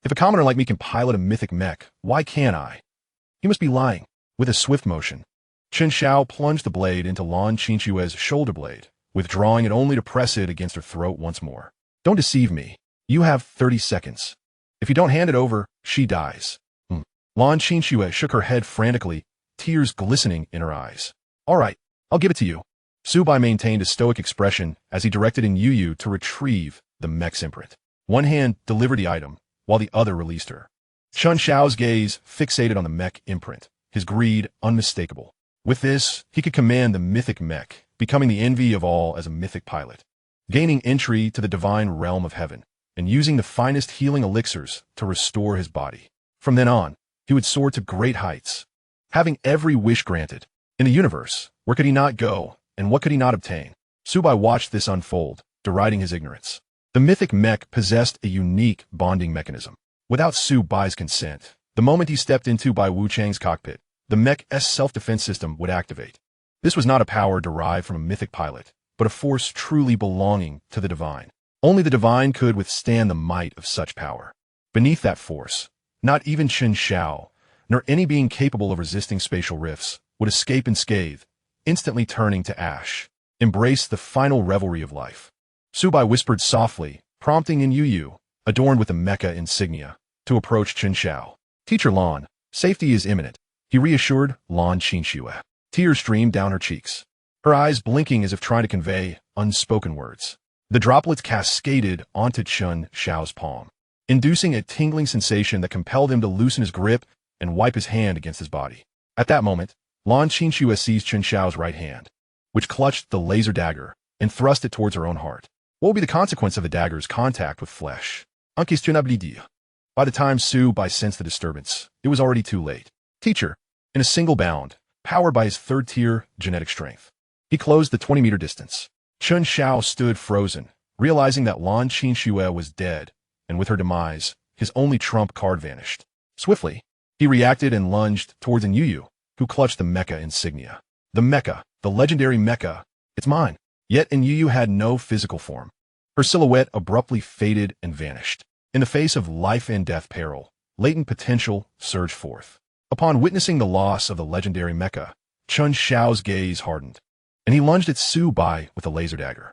"If a commoner like me can pilot a Mythic Mech, why can't I?" He must be lying. With a swift motion, Chen Xiao plunged the blade into Lan Qinxue's shoulder blade, withdrawing it only to press it against her throat once more. "Don't deceive me. You have 30 seconds. If you don't hand it over, she dies." Lan Qinxue shook her head frantically, tears glistening in her eyes. "All right, I'll give it to you." Su Bai maintained a stoic expression as he directed Yu to retrieve the mech's imprint. One hand delivered the item, while the other released her. Chen Xiao's gaze fixated on the mech imprint, his greed unmistakable. With this, he could command the Mythic Mech, becoming the envy of all as a mythic pilot, gaining entry to the divine realm of heaven, and using the finest healing elixirs to restore his body. From then on, he would soar to great heights, having every wish granted. In the universe, where could he not go, and what could he not obtain? Su Bai watched this unfold, deriding his ignorance. The Mythic Mech possessed a unique bonding mechanism. Without Su Bai's consent, the moment he stepped into Bai Wuchang's cockpit, the mech's self-defense system would activate. This was not a power derived from a mythic pilot, but a force truly belonging to the divine. Only the divine could withstand the might of such power. Beneath that force, not even Chen Xiao, nor any being capable of resisting spatial rifts, would escape unscathed, instantly turning to ash. Embrace the final revelry of life. Su Bai whispered softly, prompting in Yu, adorned with the Mecha insignia, to approach Chen Xiao. Teacher Lan, safety is imminent, he reassured Lan Qinxue. Tears streamed down her cheeks, her eyes blinking as if trying to convey unspoken words. The droplets cascaded onto Chen Xiao's palm, inducing a tingling sensation that compelled him to loosen his grip and wipe his hand against his body. At that moment, Lan Qinxue seized Chen Xiao's right hand, which clutched the laser dagger, and thrust it towards her own heart. What would be the consequence of the dagger's contact with flesh? Unquestionably. By the time Su Bai sensed the disturbance, it was already too late. Teacher, in a single bound, powered by his third-tier genetic strength, he closed the 20-meter distance. Chen Xiao stood frozen, realizing that Lan Qinxue was dead, and with her demise, his only trump card vanished. Swiftly, he reacted and lunged towards Yu, who clutched the Mecha insignia. The Mecha, the legendary Mecha, it's mine. Yet Yu had no physical form. Her silhouette abruptly faded and vanished. In the face of life and death peril, latent potential surged forth. Upon witnessing the loss of the legendary Mecha, Chen Xiao's gaze hardened, and he lunged at Su Bai with a laser dagger.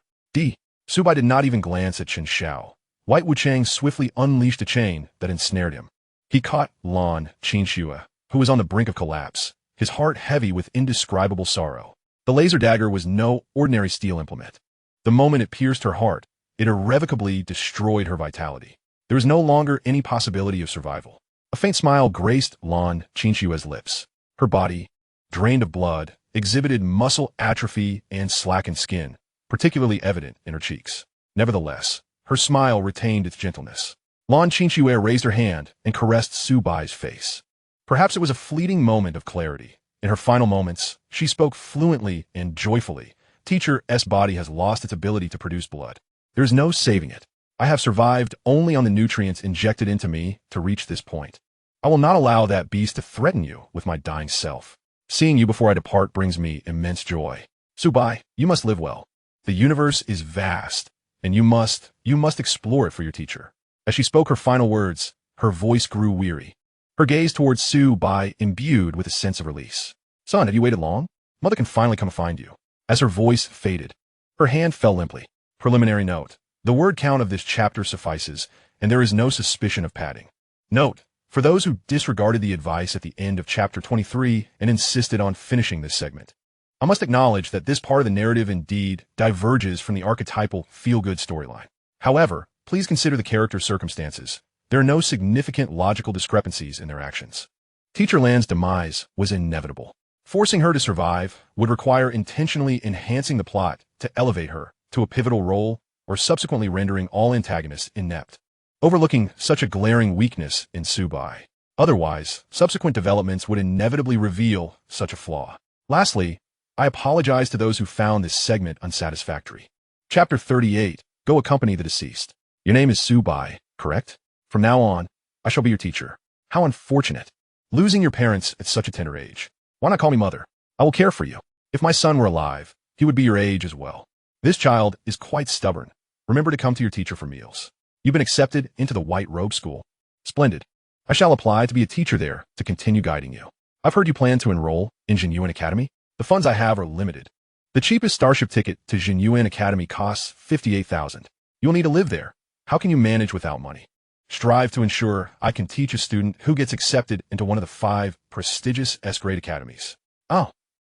Su Bai did not even glance at Chen Xiao. White Wuchang swiftly unleashed a chain that ensnared him. He caught Lan Qinxue, who was on the brink of collapse, his heart heavy with indescribable sorrow. The laser dagger was no ordinary steel implement. The moment it pierced her heart, it irrevocably destroyed her vitality. There was no longer any possibility of survival. A faint smile graced Lan Qinxue's lips. Her body, drained of blood, exhibited muscle atrophy and slackened skin, particularly evident in her cheeks. Nevertheless, her smile retained its gentleness. Lan Qinxue raised her hand and caressed Su Bai's face. Perhaps it was a fleeting moment of clarity. In her final moments, she spoke fluently and joyfully. Teacher S body has lost its ability to produce blood. There is no saving it. I have survived only on the nutrients injected into me to reach this point. I will not allow that beast to threaten you with my dying self. Seeing you before I depart brings me immense joy. Su Bai, you must live well. The universe is vast, and you must explore it for your teacher. As she spoke her final words, her voice grew weary. Her gaze towards Su Bai imbued with a sense of release. Son, have you waited long? Mother can finally come find you. As her voice faded, her hand fell limply. Preliminary note. The word count of this chapter suffices, and there is no suspicion of padding. Note, for those who disregarded the advice at the end of chapter 23 and insisted on finishing this segment, I must acknowledge that this part of the narrative indeed diverges from the archetypal feel-good storyline. However, please consider the character's circumstances. There are no significant logical discrepancies in their actions. Teacher Lan's demise was inevitable. Forcing her to survive would require intentionally enhancing the plot to elevate her to a pivotal role or subsequently rendering all antagonists inept, overlooking such a glaring weakness in Su Bai. Otherwise, subsequent developments would inevitably reveal such a flaw. Lastly, I apologize to those who found this segment unsatisfactory. Chapter 38, Go Accompany the Deceased. Your name is Su Bai, correct? From now on, I shall be your teacher. How unfortunate. Losing your parents at such a tender age. Why not call me mother? I will care for you. If my son were alive, he would be your age as well. This child is quite stubborn. Remember to come to your teacher for meals. You've been accepted into the White Robe School. Splendid. I shall apply to be a teacher there to continue guiding you. I've heard you plan to enroll in Jinyuan Academy. The funds I have are limited. The cheapest starship ticket to Jinyuan Academy costs 58,000. You'll need to live there. How can you manage without money? Strive to ensure I can teach a student who gets accepted into one of the 5 prestigious S-grade academies. Oh,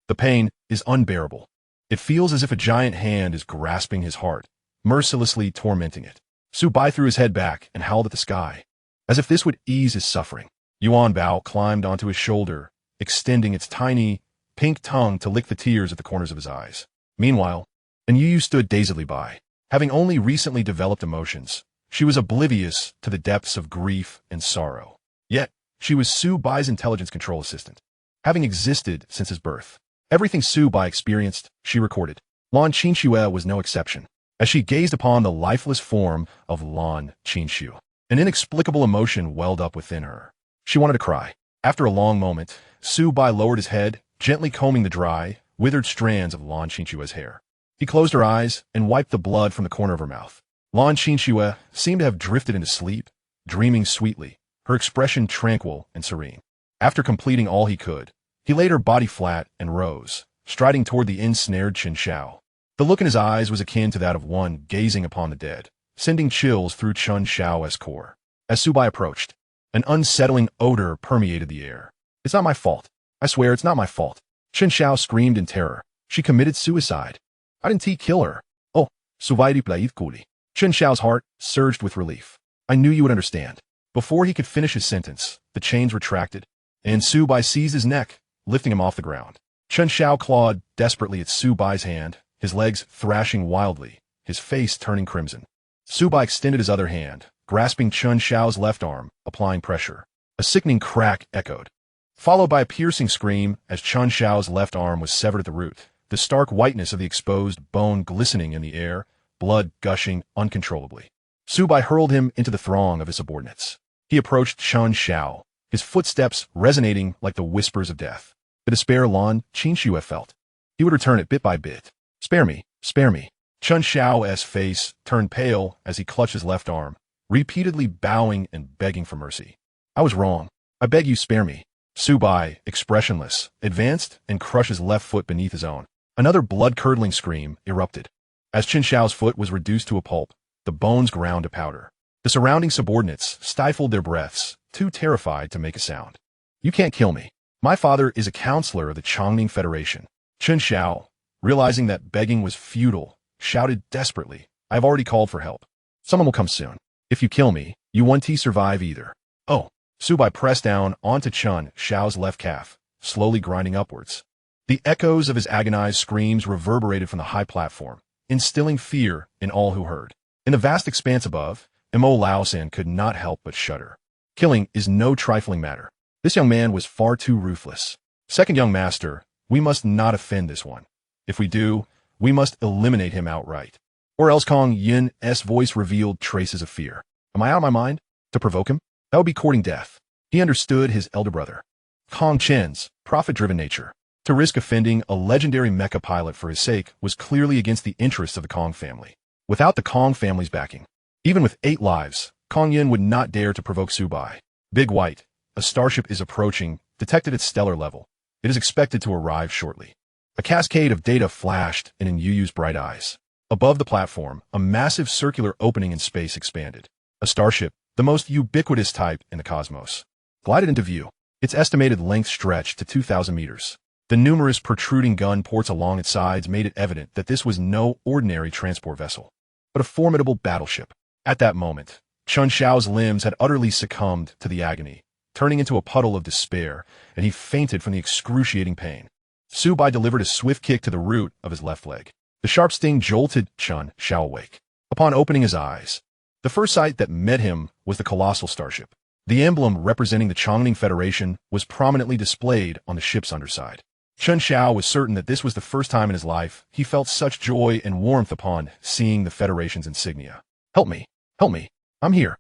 the pain is unbearable. It feels as if a giant hand is grasping his heart, mercilessly tormenting it. Su Bai threw his head back and howled at the sky, as if this would ease his suffering. Yuan Bao climbed onto his shoulder, extending its tiny, pink tongue to lick the tears at the corners of his eyes. Meanwhile, Yu stood dazedly by. Having only recently developed emotions, she was oblivious to the depths of grief and sorrow. Yet, she was Su Bai's intelligence control assistant, having existed since his birth. Everything Su Bai experienced, she recorded. Lan Qinxue was no exception. As she gazed upon the lifeless form of Lan Qinxue, an inexplicable emotion welled up within her. She wanted to cry. After a long moment, Su Bai lowered his head, gently combing the dry, withered strands of Lan Qinxue's hair. He closed her eyes and wiped the blood from the corner of her mouth. Lan Qinxue seemed to have drifted into sleep, dreaming sweetly, her expression tranquil and serene. After completing all he could, He laid her body flat and rose, striding toward the ensnared Chen Xiao. The look in his eyes was akin to that of one gazing upon the dead, sending chills through Chen Xiao's core. As Su Bai approached, an unsettling odor permeated the air. "It's not my fault. I swear it's not my fault." Chen Xiao screamed in terror. "She committed suicide. I didn't kill her." "Oh, Su Bai kuli." Chen Xiao's heart surged with relief. "I knew you would understand." Before he could finish his sentence, the chains retracted, and Su Bai seized his neck, lifting him off the ground. Chen Xiao clawed desperately at Su Bai's hand, his legs thrashing wildly, his face turning crimson. Su Bai extended his other hand, grasping Chen Xiao's left arm, applying pressure. A sickening crack echoed, followed by a piercing scream as Chen Xiao's left arm was severed at the root, the stark whiteness of the exposed bone glistening in the air, blood gushing uncontrollably. Su Bai hurled him into the throng of his subordinates. He approached Chen Xiao, his footsteps resonating like the whispers of death. The despair Lan Qinxue felt. He would return it bit by bit. "Spare me, spare me." Chen Xiao's face turned pale as he clutched his left arm, repeatedly bowing and begging for mercy. "I was wrong. I beg you, spare me." Su Bai, expressionless, advanced and crushed his left foot beneath his own. Another blood-curdling scream erupted. As Chen Xiao's foot was reduced to a pulp, the bones ground to powder. The surrounding subordinates stifled their breaths, too terrified to make a sound. "You can't kill me. My father is a counselor of the Chongming Federation." Chen Xiao, realizing that begging was futile, shouted desperately, "I have already called for help. Someone will come soon. If you kill me, you won't survive either." "Oh." Su Bai pressed down onto Chen Xiao's left calf, slowly grinding upwards. The echoes of his agonized screams reverberated from the high platform, instilling fear in all who heard. In the vast expanse above, Mo Laosan could not help but shudder. Killing is no trifling matter. This young man was far too ruthless. "Second young master, we must not offend this one. If we do, we must eliminate him outright." Or else Kong Yin's voice revealed traces of fear. "Am I out of my mind? To provoke him? That would be courting death." He understood his elder brother, Kong Chen's profit-driven nature. To risk offending a legendary mecha pilot for his sake was clearly against the interests of the Kong family. Without the Kong family's backing, even with 8 lives, Kong Yin would not dare to provoke Su Bai. Big White, a starship is approaching, detected at stellar level. It is expected to arrive shortly. A cascade of data flashed in Yu's bright eyes. Above the platform, a massive circular opening in space expanded. A starship, the most ubiquitous type in the cosmos, glided into view. Its estimated length stretched to 2,000 meters. The numerous protruding gun ports along its sides made it evident that this was no ordinary transport vessel, but a formidable battleship. At that moment, Chen Xiao's limbs had utterly succumbed to the agony, turning into a puddle of despair, and he fainted from the excruciating pain. Su Bai delivered a swift kick to the root of his left leg. The sharp sting jolted Chen Xiao awake. Upon opening his eyes, the first sight that met him was the colossal starship. The emblem representing the Chongming Federation was prominently displayed on the ship's underside. Chen Xiao was certain that this was the first time in his life he felt such joy and warmth upon seeing the Federation's insignia. "Help me! Help me! I'm here!"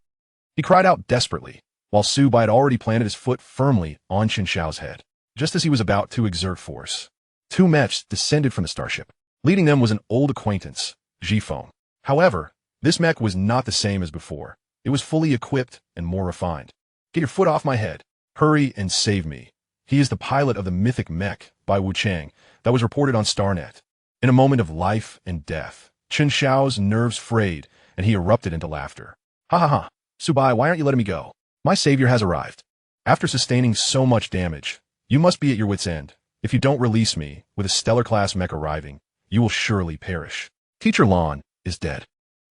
He cried out desperately, while Su Bai had already planted his foot firmly on Chen Xiao's head. Just as he was about to exert force, 2 mechs descended from the starship. Leading them was an old acquaintance, Zhifeng. However, this mech was not the same as before. It was fully equipped and more refined. "Get your foot off my head. Hurry and save me. He is the pilot of the Mythical Mecha by Wu Chang that was reported on StarNet." In a moment of life and death, Chen Xiao's nerves frayed, and he erupted into laughter. "Ha ha ha! Su Bai, why aren't you letting me go? My savior has arrived. After sustaining so much damage, you must be at your wit's end. If you don't release me, with a stellar-class mech arriving, you will surely perish. Teacher Lan is dead.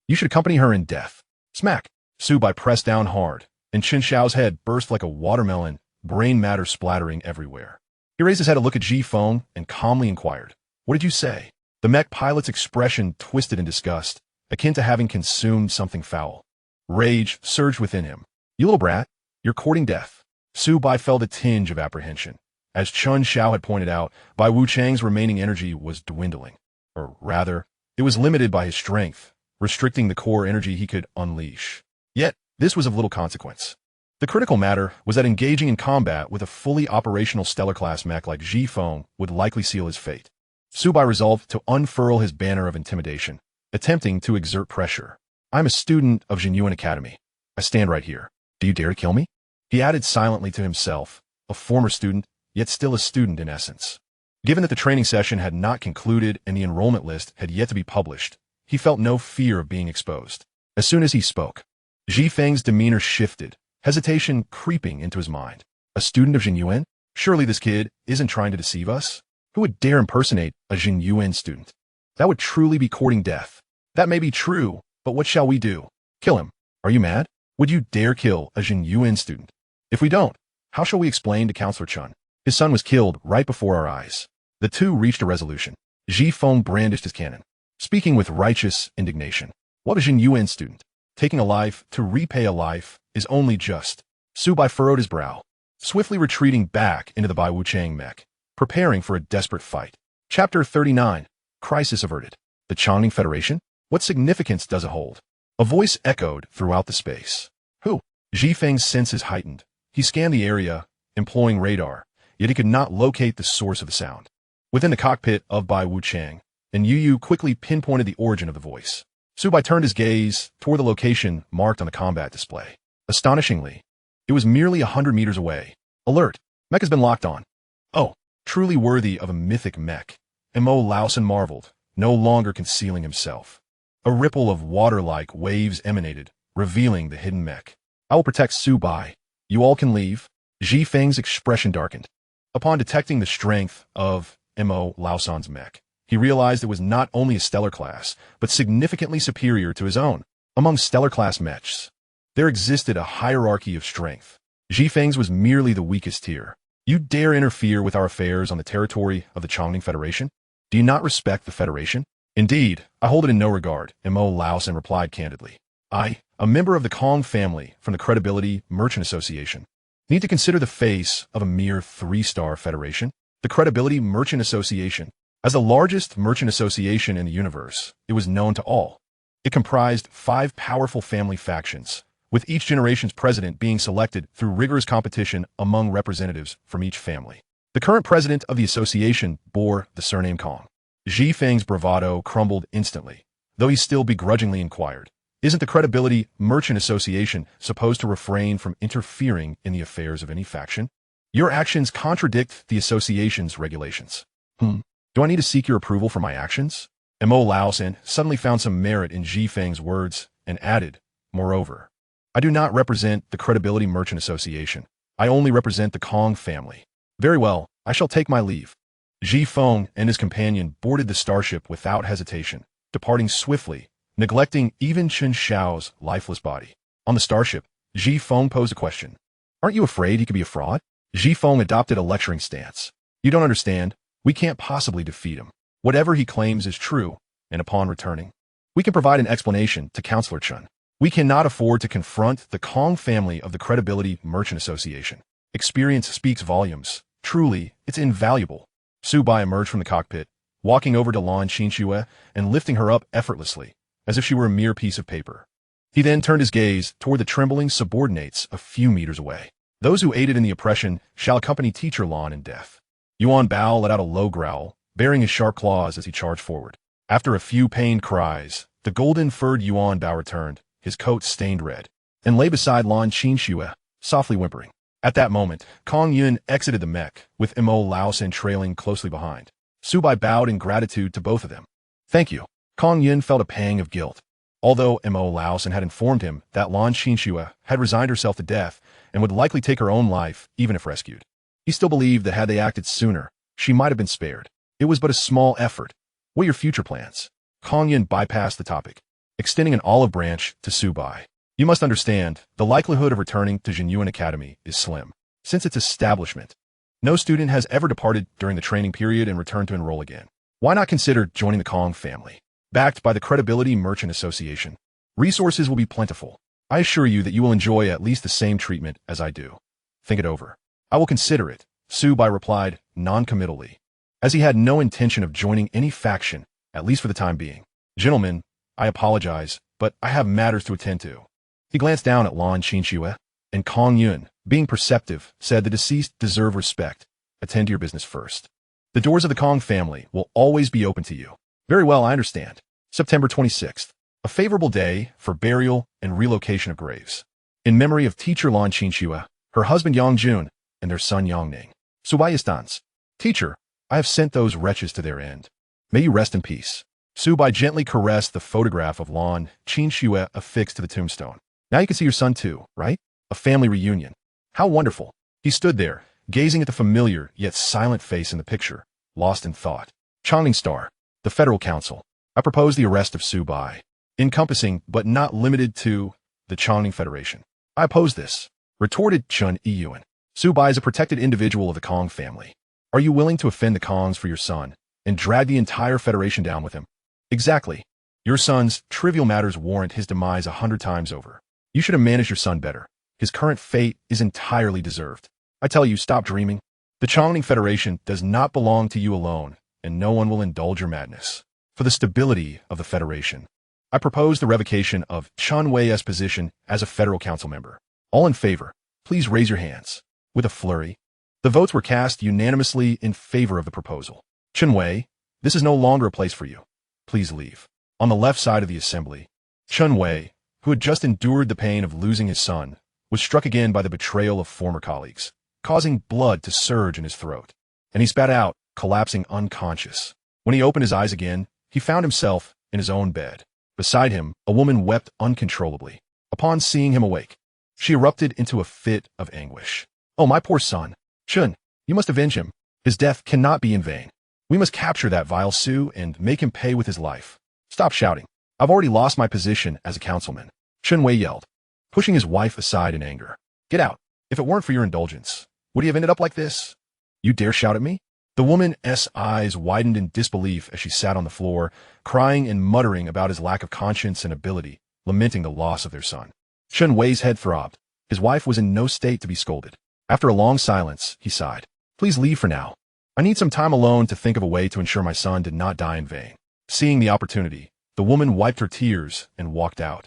You should accompany her in death." Smack! Su Bai pressed down hard, and Chen Xiao's head burst like a watermelon, brain matter splattering everywhere. He raised his head to look at Zhifeng and calmly inquired, "What did you say?" The mech pilot's expression twisted in disgust, akin to having consumed something foul. Rage surged within him. "You little brat, you're courting death." Su Bai felt a tinge of apprehension. As Chen Xiao had pointed out, Bai Wu Chang's remaining energy was dwindling. Or rather, it was limited by his strength, restricting the core energy he could unleash. Yet, this was of little consequence. The critical matter was that engaging in combat with a fully operational stellar-class mech like Zhifeng would likely seal his fate. Su Bai resolved to unfurl his banner of intimidation, attempting to exert pressure. "I'm a student of Jinyuan Academy. I stand right here. Do you dare to kill me?" He added silently to himself, "A former student, yet still a student in essence. Given that the training session had not concluded and the enrollment list had yet to be published, he felt no fear of being exposed. As soon as he spoke, Ji Feng's demeanor shifted, hesitation creeping into his mind. A student of Jin Yuan? Surely this kid isn't trying to deceive us? Who would dare impersonate a Jin Yuan student? That would truly be courting death. That may be true, but what shall we do? Kill him. Are you mad? Would you dare kill a Jin Yuan student? If we don't, how shall we explain to Counselor Chun? His son was killed right before our eyes. The two reached a resolution. Ji Feng brandished his cannon, speaking with righteous indignation. What a Jin Yuan student? Taking a life to repay a life is only just. Su Bai furrowed his brow, swiftly retreating back into the Bai Wuchang mech, preparing for a desperate fight. Chapter 39. Crisis averted. The Chongning Federation? What significance does it hold? A voice echoed throughout the space. Who? Ji Feng's senses heightened. He scanned the area, employing radar, yet he could not locate the source of the sound. Within the cockpit of Bai Wuchang, and Yu quickly pinpointed the origin of the voice. Su Bai turned his gaze toward the location marked on the combat display. Astonishingly, it was merely 100 meters away. Alert! Mech has been locked on. Oh, truly worthy of a mythic mech. Mo Lausen marveled, no longer concealing himself. A ripple of water-like waves emanated, revealing the hidden mech. I will protect Su Bai. You all can leave. Ji Feng's expression darkened. Upon detecting the strength of Mo Lausan's mech, he realized it was not only a stellar class, but significantly superior to his own. Among stellar class mechs, there existed a hierarchy of strength. Ji Feng's was merely the weakest tier. You dare interfere with our affairs on the territory of the Chongning Federation? Do you not respect the Federation? Indeed, I hold it in no regard, Mo Lausen replied candidly. I, a member of the Kong family from the Credibility Merchant Association, need to consider the face of a mere 3-star federation. The Credibility Merchant Association. As the largest merchant association in the universe, it was known to all. It comprised 5 powerful family factions, with each generation's president being selected through rigorous competition among representatives from each family. The current president of the association bore the surname Kong. Ji Feng's bravado crumbled instantly, though he still begrudgingly inquired, isn't the Credibility Merchant Association supposed to refrain from interfering in the affairs of any faction? Your actions contradict the association's regulations. Do I need to seek your approval for my actions? Mo Lausen suddenly found some merit in Ji Feng's words and added, moreover, I do not represent the Credibility Merchant Association. I only represent the Kong family. Very well, I shall take my leave. Ji Feng and his companion boarded the starship without hesitation, departing swiftly, neglecting even Chen Xiao's lifeless body. On the starship, Ji Feng posed a question. Aren't you afraid he could be a fraud? Ji Feng adopted a lecturing stance. You don't understand. We can't possibly defeat him. Whatever he claims is true, and upon returning, we can provide an explanation to Counselor Chun. We cannot afford to confront the Kong family of the Credibility Merchant Association. Experience speaks volumes. Truly, it's invaluable. Su Bai emerged from the cockpit, walking over to Lan Qinxue and lifting her up effortlessly, as if she were a mere piece of paper. He then turned his gaze toward the trembling subordinates a few meters away. Those who aided in the oppression shall accompany Teacher Lan in death. Yuan Bao let out a low growl, baring his sharp claws as he charged forward. After a few pained cries, the golden-furred Yuan Bao returned, his coat stained red, and lay beside Lan Qinxue, softly whimpering. At that moment, Kong Yun exited the mech, with Mo Lausen trailing closely behind. Su Bai bowed in gratitude to both of them. Thank you. Kong Yun felt a pang of guilt. Although Mo Lausen had informed him that Lan Qinxue had resigned herself to death and would likely take her own life even if rescued, he still believed that had they acted sooner, she might have been spared. It was but a small effort. What are your future plans? Kong Yun bypassed the topic, extending an olive branch to Su Bai. You must understand, the likelihood of returning to Jinyuan Academy is slim. Since its establishment, no student has ever departed during the training period and returned to enroll again. Why not consider joining the Kong family? Backed by the Credibility Merchant Association, resources will be plentiful. I assure you that you will enjoy at least the same treatment as I do. Think it over. I will consider it, Su Bai replied non-committally, as he had no intention of joining any faction, at least for the time being. Gentlemen, I apologize, but I have matters to attend to. He glanced down at Lan Qinxue, and Kong Yun, being perceptive, said the deceased deserve respect. Attend to your business first. The doors of the Kong family will always be open to you. Very well, I understand. September 26th, a favorable day for burial and relocation of graves. In memory of teacher Lan Qinxue, her husband Yang Jun, and their son Yang Ning. Su Bai stands. Teacher, I have sent those wretches to their end. May you rest in peace. Su Bai gently caressed the photograph of Lan Qinxue affixed to the tombstone. Now you can see your son too, right? A family reunion. How wonderful. He stood there, gazing at the familiar yet silent face in the picture, lost in thought. Chongning Star, the Federal Council. I propose the arrest of Su Bai, encompassing but not limited to the Chongning Federation. I oppose this, retorted Chun Yiyuan. Su Bai is a protected individual of the Kong family. Are you willing to offend the Kongs for your son and drag the entire Federation down with him? Exactly. Your son's trivial matters warrant his demise 100 times over. You should have managed your son better. His current fate is entirely deserved. I tell you, stop dreaming. The Chongning Federation does not belong to you alone, and no one will indulge your madness. For the stability of the Federation, I propose the revocation of Chen Wei's position as a Federal Council member. All in favor, please raise your hands. With a flurry, the votes were cast unanimously in favor of the proposal. Chen Wei, this is no longer a place for you. Please leave. On the left side of the assembly, Chen Wei, who had just endured the pain of losing his son, was struck again by the betrayal of former colleagues, causing blood to surge in his throat. And he spat out, collapsing unconscious. When he opened his eyes again, he found himself in his own bed. Beside him, a woman wept uncontrollably. Upon seeing him awake, she erupted into a fit of anguish. Oh, my poor son. Chun, you must avenge him. His death cannot be in vain. We must capture that vile Su and make him pay with his life. Stop shouting. I've already lost my position as a councilman. Chen Wei yelled, pushing his wife aside in anger. Get out. If it weren't for your indulgence, would he have ended up like this? You dare shout at me? The woman's eyes widened in disbelief as she sat on the floor, crying and muttering about his lack of conscience and ability, lamenting the loss of their son. Chen Wei's head throbbed. His wife was in no state to be scolded. After a long silence, he sighed. Please leave for now. I need some time alone to think of a way to ensure my son did not die in vain. Seeing the opportunity, the woman wiped her tears and walked out,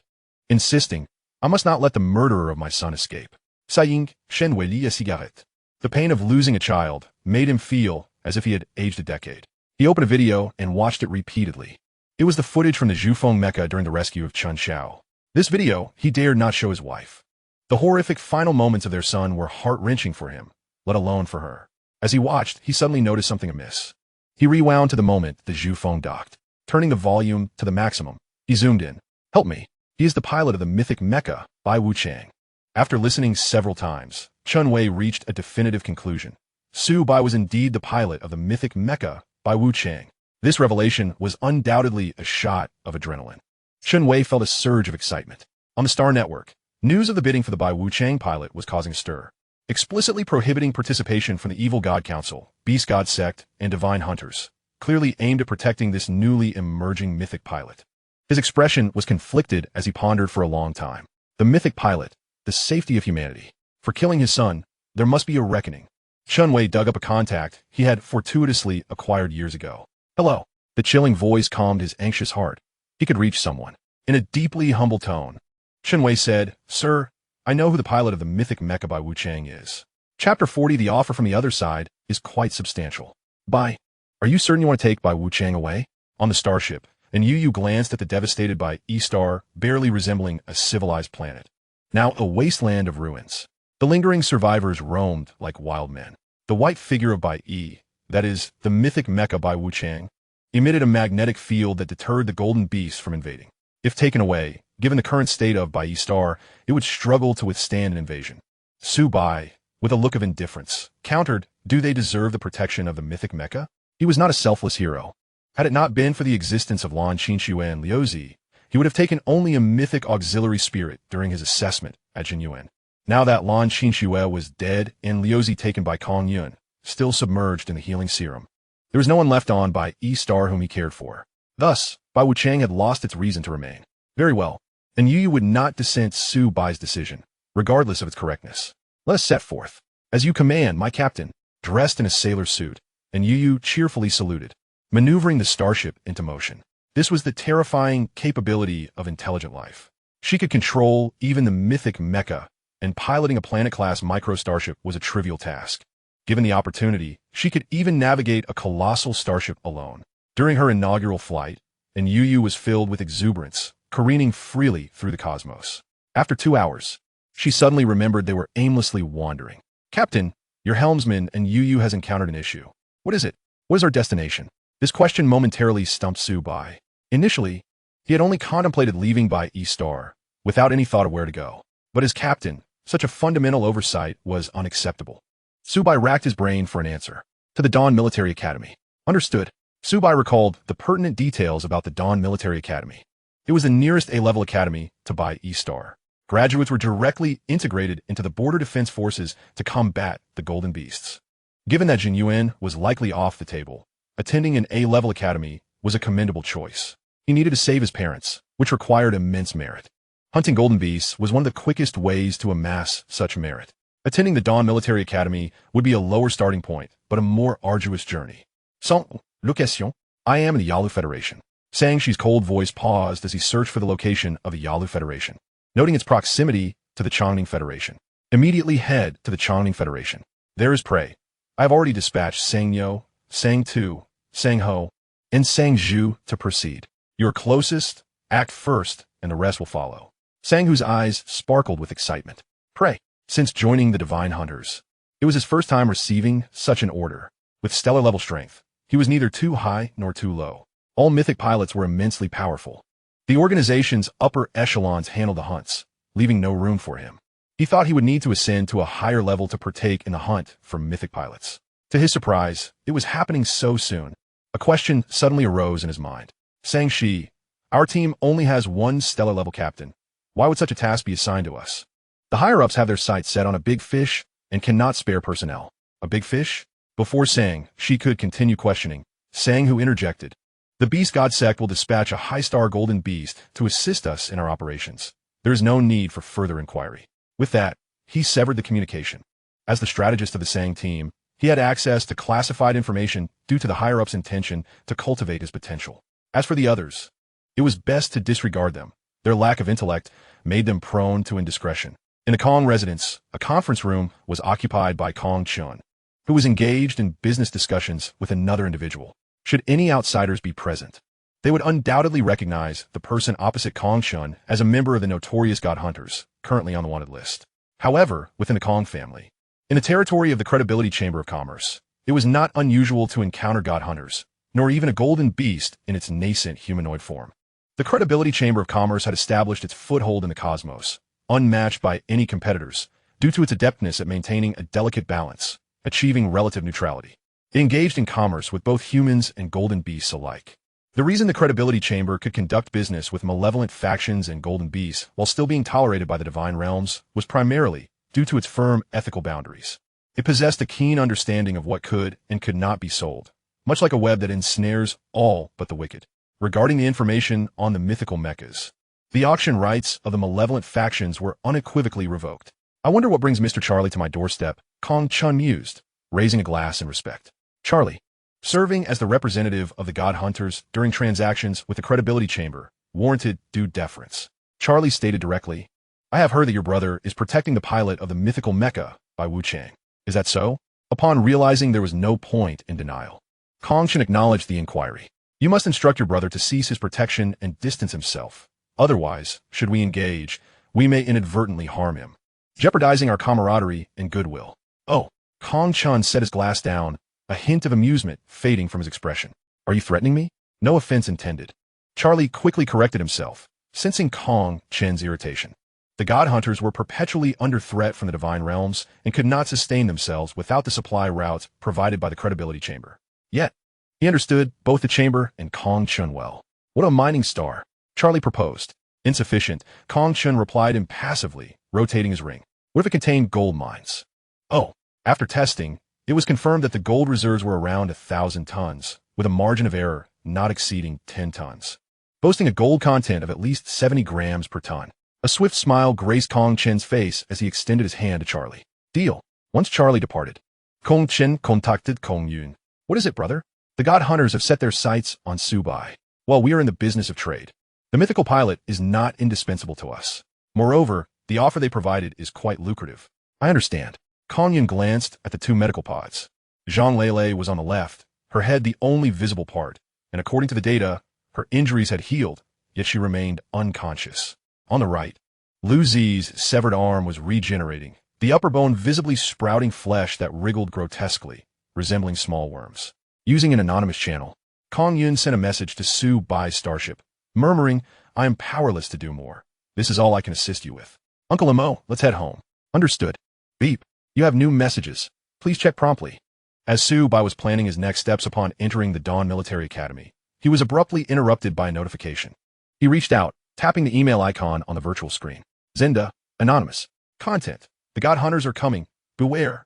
insisting, I must not let the murderer of my son escape. Saying, Shen Wei li a cigarette. The pain of losing a child made him feel as if he had aged a decade. He opened a video and watched it repeatedly. It was the footage from the Mythical Mecha during the rescue of Chun Xiao. This video he dared not show his wife. The horrific final moments of their son were heart-wrenching for him, let alone for her. As he watched, he suddenly noticed something amiss. He rewound to the moment the Zhu phone docked. Turning the volume to the maximum, he zoomed in. Help me. He is the pilot of the Mythical Mecha by Wu Chang. After listening several times, Chen Wei reached a definitive conclusion. Su Bai was indeed the pilot of the Mythical Mecha by Wu Chang. This revelation was undoubtedly a shot of adrenaline. Chen Wei felt a surge of excitement. On the Star Network, news of the bidding for the Bai Wu Chang pilot was causing a stir, explicitly prohibiting participation from the Evil God Council, Beast God Sect, and Divine Hunters, clearly aimed at protecting this newly emerging mythic pilot. His expression was conflicted as he pondered for a long time. The mythic pilot, the safety of humanity. For killing his son, there must be a reckoning. Chen Wei dug up a contact he had fortuitously acquired years ago. Hello. The chilling voice calmed his anxious heart. He could reach someone. In a deeply humble tone, Chen Wei said, Sir, I know who the pilot of the Mythical Mecha by Wu Chang is. Chapter 40, the offer from the other side, is quite substantial. Bai, are you certain you want to take Bai Wu Chang away? On the starship, and Yu glanced at the devastated Bai E-star, barely resembling a civilized planet. Now a wasteland of ruins. The lingering survivors roamed like wild men. The white figure of Bai E, that is, the Mythical Mecha by Wu Chang, emitted a magnetic field that deterred the golden beast from invading. If taken away, given the current state of Bai E-star, it would struggle to withstand an invasion. Su Bai, with a look of indifference, countered, do they deserve the protection of the Mythical Mecha? He was not a selfless hero. Had it not been for the existence of Lan Qinxue and Liuzi, he would have taken only a mythic auxiliary spirit during his assessment at Jinyuan. Now that Lan Qinxue was dead and Liuzi taken by Kong Yun, still submerged in the healing serum, there was no one left on by E-star whom he cared for. Thus, Bai Wu Chang had lost its reason to remain. Very well, and Yu would not dissent Su Bai's decision, regardless of its correctness. Let us set forth. As you command, my captain, dressed in a sailor suit, and Yu cheerfully saluted, maneuvering the starship into motion. This was the terrifying capability of intelligent life. She could control even the Mythical Mecha, and piloting a planet-class micro-starship was a trivial task. Given the opportunity, she could even navigate a colossal starship alone. During her inaugural flight, and Yu was filled with exuberance, careening freely through the cosmos. After 2 hours, she suddenly remembered they were aimlessly wandering. Captain, Your helmsman and Yu has encountered an issue. What is it? What is our destination? This question momentarily stumped Su Bai. Initially, he had only contemplated leaving by E-Star, without any thought of where to go. But as captain, such a fundamental oversight was unacceptable. Su Bai racked his brain for an answer. To the Dawn Military Academy. Understood. Su Bai recalled the pertinent details about the Dawn Military Academy. It was the nearest A-level academy to Bai E-Star. Graduates were directly integrated into the border defense forces to combat the Golden Beasts. Given that Jin Yuan was likely off the table, attending an A-level academy was a commendable choice. He needed to save his parents, which required immense merit. Hunting Golden Beasts was one of the quickest ways to amass such merit. Attending the Dawn Military Academy would be a lower starting point, but a more arduous journey. Sans location, I am in the Yalu Federation. Sang-Shi's cold voice paused as he searched for the location of the Yalu Federation. Noting its proximity to the Chongning Federation. Immediately head to the Chongning Federation. There is prey. I have already dispatched Sang-Yo, Sang-Tu, Sang-Ho, and Sang-Zhu to proceed. You are closest, act first, and the rest will follow. Sang-Hu's eyes sparkled with excitement. Prey. Since joining the Divine Hunters, it was his first time receiving such an order. With stellar-level strength, he was neither too high nor too low. All mythic pilots were immensely powerful. The organization's upper echelons handled the hunts, leaving no room for him. He thought he would need to ascend to a higher level to partake in the hunt for mythic pilots. To his surprise, it was happening so soon. A question suddenly arose in his mind. Sang-Shi, our team only has one stellar-level captain. Why would such a task be assigned to us? The higher-ups have their sights set on a big fish and cannot spare personnel. A big fish? Before Sang-Shi could continue questioning, Sang-Hu interjected. The Beast God Sect will dispatch a high-star golden beast to assist us in our operations. There is no need for further inquiry. With that, he severed the communication. As the strategist of the Sang team, he had access to classified information due to the higher-ups' intention to cultivate his potential. As for the others, it was best to disregard them. Their lack of intellect made them prone to indiscretion. In the Kong residence, a conference room was occupied by Kong Chun, who was engaged in business discussions with another individual. Should any outsiders be present, they would undoubtedly recognize the person opposite Kong Chun as a member of the notorious God Hunters, currently on the wanted list. However, within the Kong family, in the territory of the Credibility Chamber of Commerce, it was not unusual to encounter God Hunters, nor even a golden beast in its nascent humanoid form. The Credibility Chamber of Commerce had established its foothold in the cosmos, unmatched by any competitors, due to its adeptness at maintaining a delicate balance, achieving relative neutrality. It engaged in commerce with both humans and golden beasts alike. The reason the Credibility Chamber could conduct business with malevolent factions and golden beasts while still being tolerated by the divine realms was primarily due to its firm ethical boundaries. It possessed a keen understanding of what could and could not be sold, much like a web that ensnares all but the wicked. Regarding the information on the mythical mechas, the auction rights of the malevolent factions were unequivocally revoked. I wonder what brings Mr. Charlie to my doorstep, Kong Chun mused, raising a glass in respect. Charlie, serving as the representative of the God Hunters during transactions with the Credibility Chamber, warranted due deference. Charlie stated directly, I have heard that your brother is protecting the pilot of the Mythical Mecha by Wu Chang. Is that so? Upon realizing there was no point in denial, Kong Chun acknowledged the inquiry. You must instruct your brother to cease his protection and distance himself. Otherwise, should we engage, we may inadvertently harm him, jeopardizing our camaraderie and goodwill. Oh, Kong Chun set his glass down, a hint of amusement fading from his expression. Are you threatening me? No offense intended. Charlie quickly corrected himself, sensing Kong Chun's irritation. The God Hunters were perpetually under threat from the divine realms and could not sustain themselves without the supply routes provided by the Credibility Chamber. Yet, he understood both the chamber and Kong Chun well. What a mining star, Charlie proposed. Insufficient, Kong Chun replied impassively, rotating his ring. What if it contained gold mines? Oh, after testing, it was confirmed that the gold reserves were around 1,000 tons, with a margin of error not exceeding 10 tons, boasting a gold content of at least 70 grams per ton. A swift smile graced Kong Chun's face as he extended his hand to Charlie. Deal. Once Charlie departed, Kong Chun contacted Kong Yun. What is it, brother? The God Hunters have set their sights on Su Bai, while we are in the business of trade. The mythical pilot is not indispensable to us. Moreover, the offer they provided is quite lucrative. I understand. Kong Yun glanced at the two medical pods. Zhang Lele was on the left, her head the only visible part, and according to the data, her injuries had healed, yet she remained unconscious. On the right, Lu Zi's severed arm was regenerating, the upper bone visibly sprouting flesh that wriggled grotesquely, resembling small worms. Using an anonymous channel, Kong Yun sent a message to Su Bai's starship, murmuring, "I am powerless to do more. This is all I can assist you with. Uncle Imo, let's head home." Understood. Beep. You have new messages. Please check promptly. As Su Bai was planning his next steps upon entering the Dawn Military Academy, he was abruptly interrupted by a notification. He reached out, tapping the email icon on the virtual screen. Zenda, Anonymous. Content. The God Hunters are coming. Beware.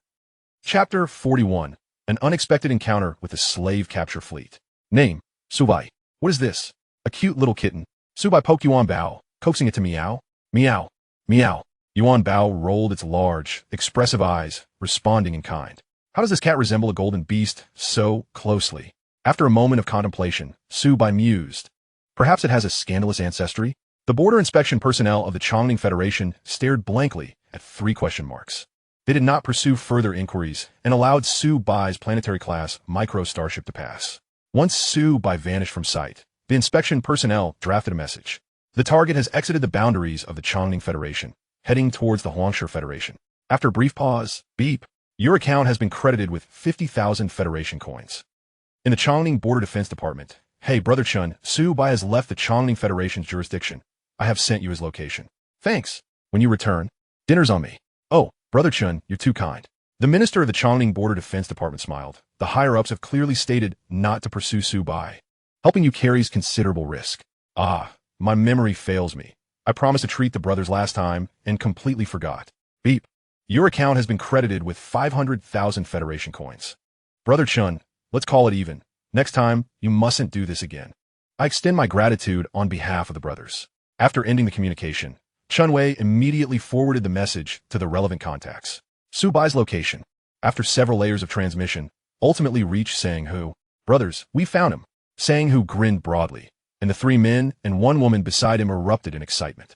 Chapter 41. An unexpected encounter with the slave capture fleet. Name, Su Bai. What is this? A cute little kitten. Su Bai poked Yuan Bao, coaxing it to meow. Meow. Meow. Yuan Bao rolled its large, expressive eyes, responding in kind. How does this cat resemble a golden beast so closely? After a moment of contemplation, Su Bai mused. Perhaps it has a scandalous ancestry? The border inspection personnel of the Chongning Federation stared blankly at 3 question marks. They did not pursue further inquiries and allowed Su Bai's planetary-class micro-starship to pass. Once Su Bai vanished from sight, the inspection personnel drafted a message. The target has exited the boundaries of the Chongning Federation, heading towards the Huangshe Federation. After a brief pause, beep. Your account has been credited with 50,000 Federation coins. In the Chongning Border Defense Department, hey, Brother Chun, Su Bai has left the Chongning Federation's jurisdiction. I have sent you his location. Thanks. When you return, dinner's on me. Oh, Brother Chun, you're too kind. The minister of the Chongning Border Defense Department smiled. The higher-ups have clearly stated not to pursue Su Bai. Helping you carries considerable risk. Ah, my memory fails me. I promised to treat the brothers last time and completely forgot. Beep. Your account has been credited with 500,000 Federation coins. Brother Chun, let's call it even. Next time, you mustn't do this again. I extend my gratitude on behalf of the brothers. After ending the communication, Chun Wei immediately forwarded the message to the relevant contacts. Su Bai's location, after several layers of transmission, ultimately reached Sang Hu. Brothers, we found him. Sang Hu grinned broadly, and the 3 men and 1 woman beside him erupted in excitement.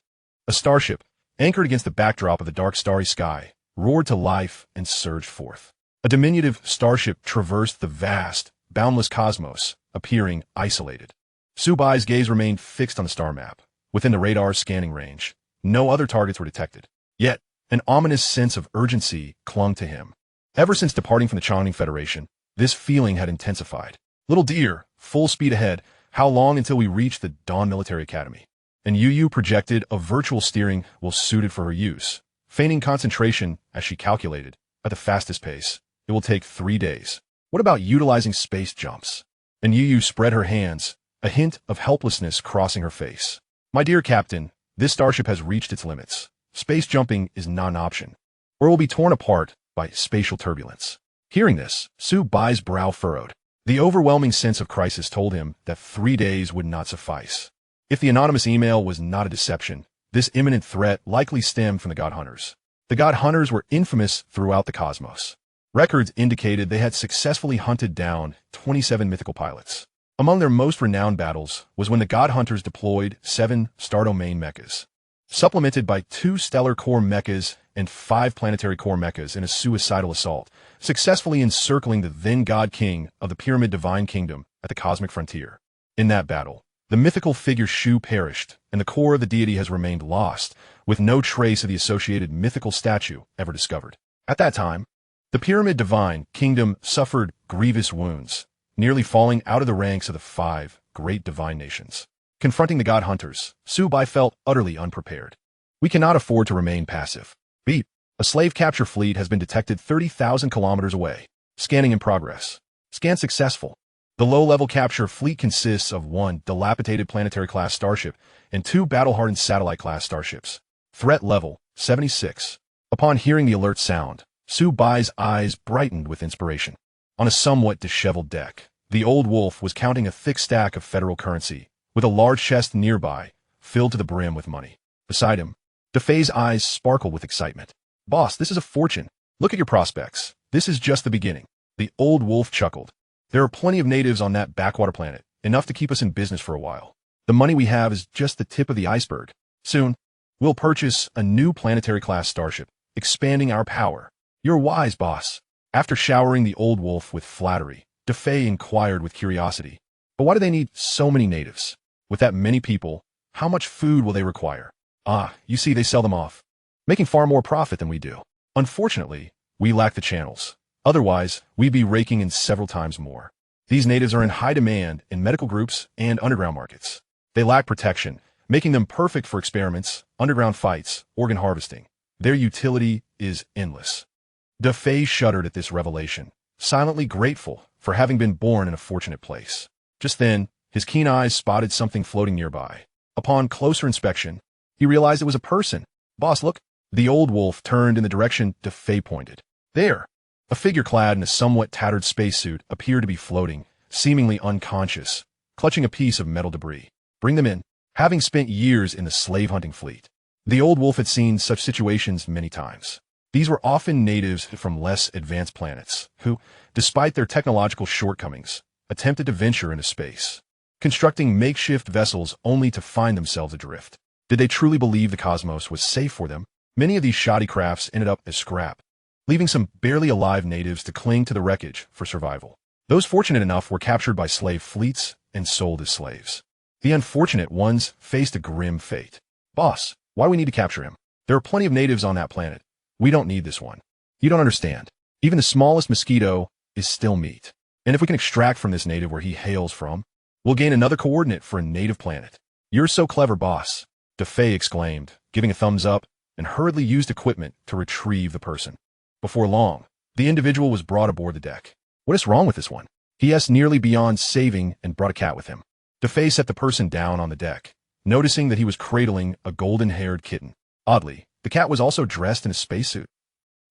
A starship, anchored against the backdrop of the dark starry sky, roared to life and surged forth. A diminutive starship traversed the vast, boundless cosmos, appearing isolated. Su Bai's gaze remained fixed on the star map. Within the radar's scanning range, no other targets were detected. Yet, an ominous sense of urgency clung to him. Ever since departing from the Chongning Federation, this feeling had intensified. Little dear, full speed ahead, how long until we reach the Dawn Military Academy? And Yu projected a virtual steering wheel suited for her use. Feigning concentration as she calculated, at the fastest pace, it will take 3 days. What about utilizing space jumps? And Yu spread her hands, a hint of helplessness crossing her face. My dear Captain, this starship has reached its limits. Space jumping is not an option, or it will be torn apart by spatial turbulence. Hearing this, Su Bai's brow furrowed. The overwhelming sense of crisis told him that 3 days would not suffice. If the anonymous email was not a deception, this imminent threat likely stemmed from the God Hunters. The God Hunters were infamous throughout the cosmos. Records indicated they had successfully hunted down 27 mythical pilots. Among their most renowned battles was when the God Hunters deployed 7 Star Domain mechas, supplemented by 2 Stellar Core mechas and 5 Planetary Core mechas in a suicidal assault, successfully encircling the then God King of the Pyramid Divine Kingdom at the cosmic frontier. In that battle, the mythical figure Shu perished, and the core of the deity has remained lost, with no trace of the associated mythical statue ever discovered. At that time, the Pyramid Divine Kingdom suffered grievous wounds, nearly falling out of the ranks of the 5 great divine nations. Confronting the God Hunters, Su Bai felt utterly unprepared. We cannot afford to remain passive. Beep. A slave capture fleet has been detected 30,000 kilometers away. Scanning in progress. Scan successful. The low-level capture fleet consists of 1 dilapidated planetary-class starship and 2 battle-hardened satellite-class starships. Threat level, 76. Upon hearing the alert sound, Su Bai's eyes brightened with inspiration. On a somewhat disheveled deck, the old wolf was counting a thick stack of federal currency, with a large chest nearby, filled to the brim with money. Beside him, DeFei's eyes sparkled with excitement. Boss, this is a fortune. Look at your prospects. This is just the beginning. The old wolf chuckled. There are plenty of natives on that backwater planet, enough to keep us in business for a while. The money we have is just the tip of the iceberg. Soon, we'll purchase a new planetary-class starship, expanding our power. You're wise, boss. After showering the old wolf with flattery, DeFei inquired with curiosity. But why do they need so many natives? With that many people, how much food will they require? Ah, you see, they sell them off, making far more profit than we do. Unfortunately, we lack the channels. Otherwise, we'd be raking in several times more. These natives are in high demand in medical groups and underground markets. They lack protection, making them perfect for experiments, underground fights, organ harvesting. Their utility is endless. DeFay shuddered at this revelation, silently grateful for having been born in a fortunate place. Just then, his keen eyes spotted something floating nearby. Upon closer inspection, he realized it was a person. "Boss, look." The old wolf turned in the direction DeFay pointed. There, a figure clad in a somewhat tattered spacesuit appeared to be floating, seemingly unconscious, clutching a piece of metal debris. "Bring them in." Having spent years in the slave-hunting fleet, the old wolf had seen such situations many times. These were often natives from less advanced planets, who, despite their technological shortcomings, attempted to venture into space, constructing makeshift vessels only to find themselves adrift. Did they truly believe the cosmos was safe for them? Many of these shoddy crafts ended up as scrap, leaving some barely alive natives to cling to the wreckage for survival. Those fortunate enough were captured by slave fleets and sold as slaves. The unfortunate ones faced a grim fate. "Boss, why we need to capture him? There are plenty of natives on that planet. We don't need this one. You don't understand. Even the smallest mosquito is still meat. And if we can extract from this native where he hails from, we'll gain another coordinate for a native planet." "You're so clever, boss," DeFay exclaimed, giving a thumbs up, and hurriedly used equipment to retrieve the person. Before long, the individual was brought aboard the deck. "What is wrong with this one?" he asked, nearly beyond saving, and brought a cat with him. DeFay set the person down on the deck, noticing that he was cradling a golden-haired kitten. Oddly, the cat was also dressed in a spacesuit.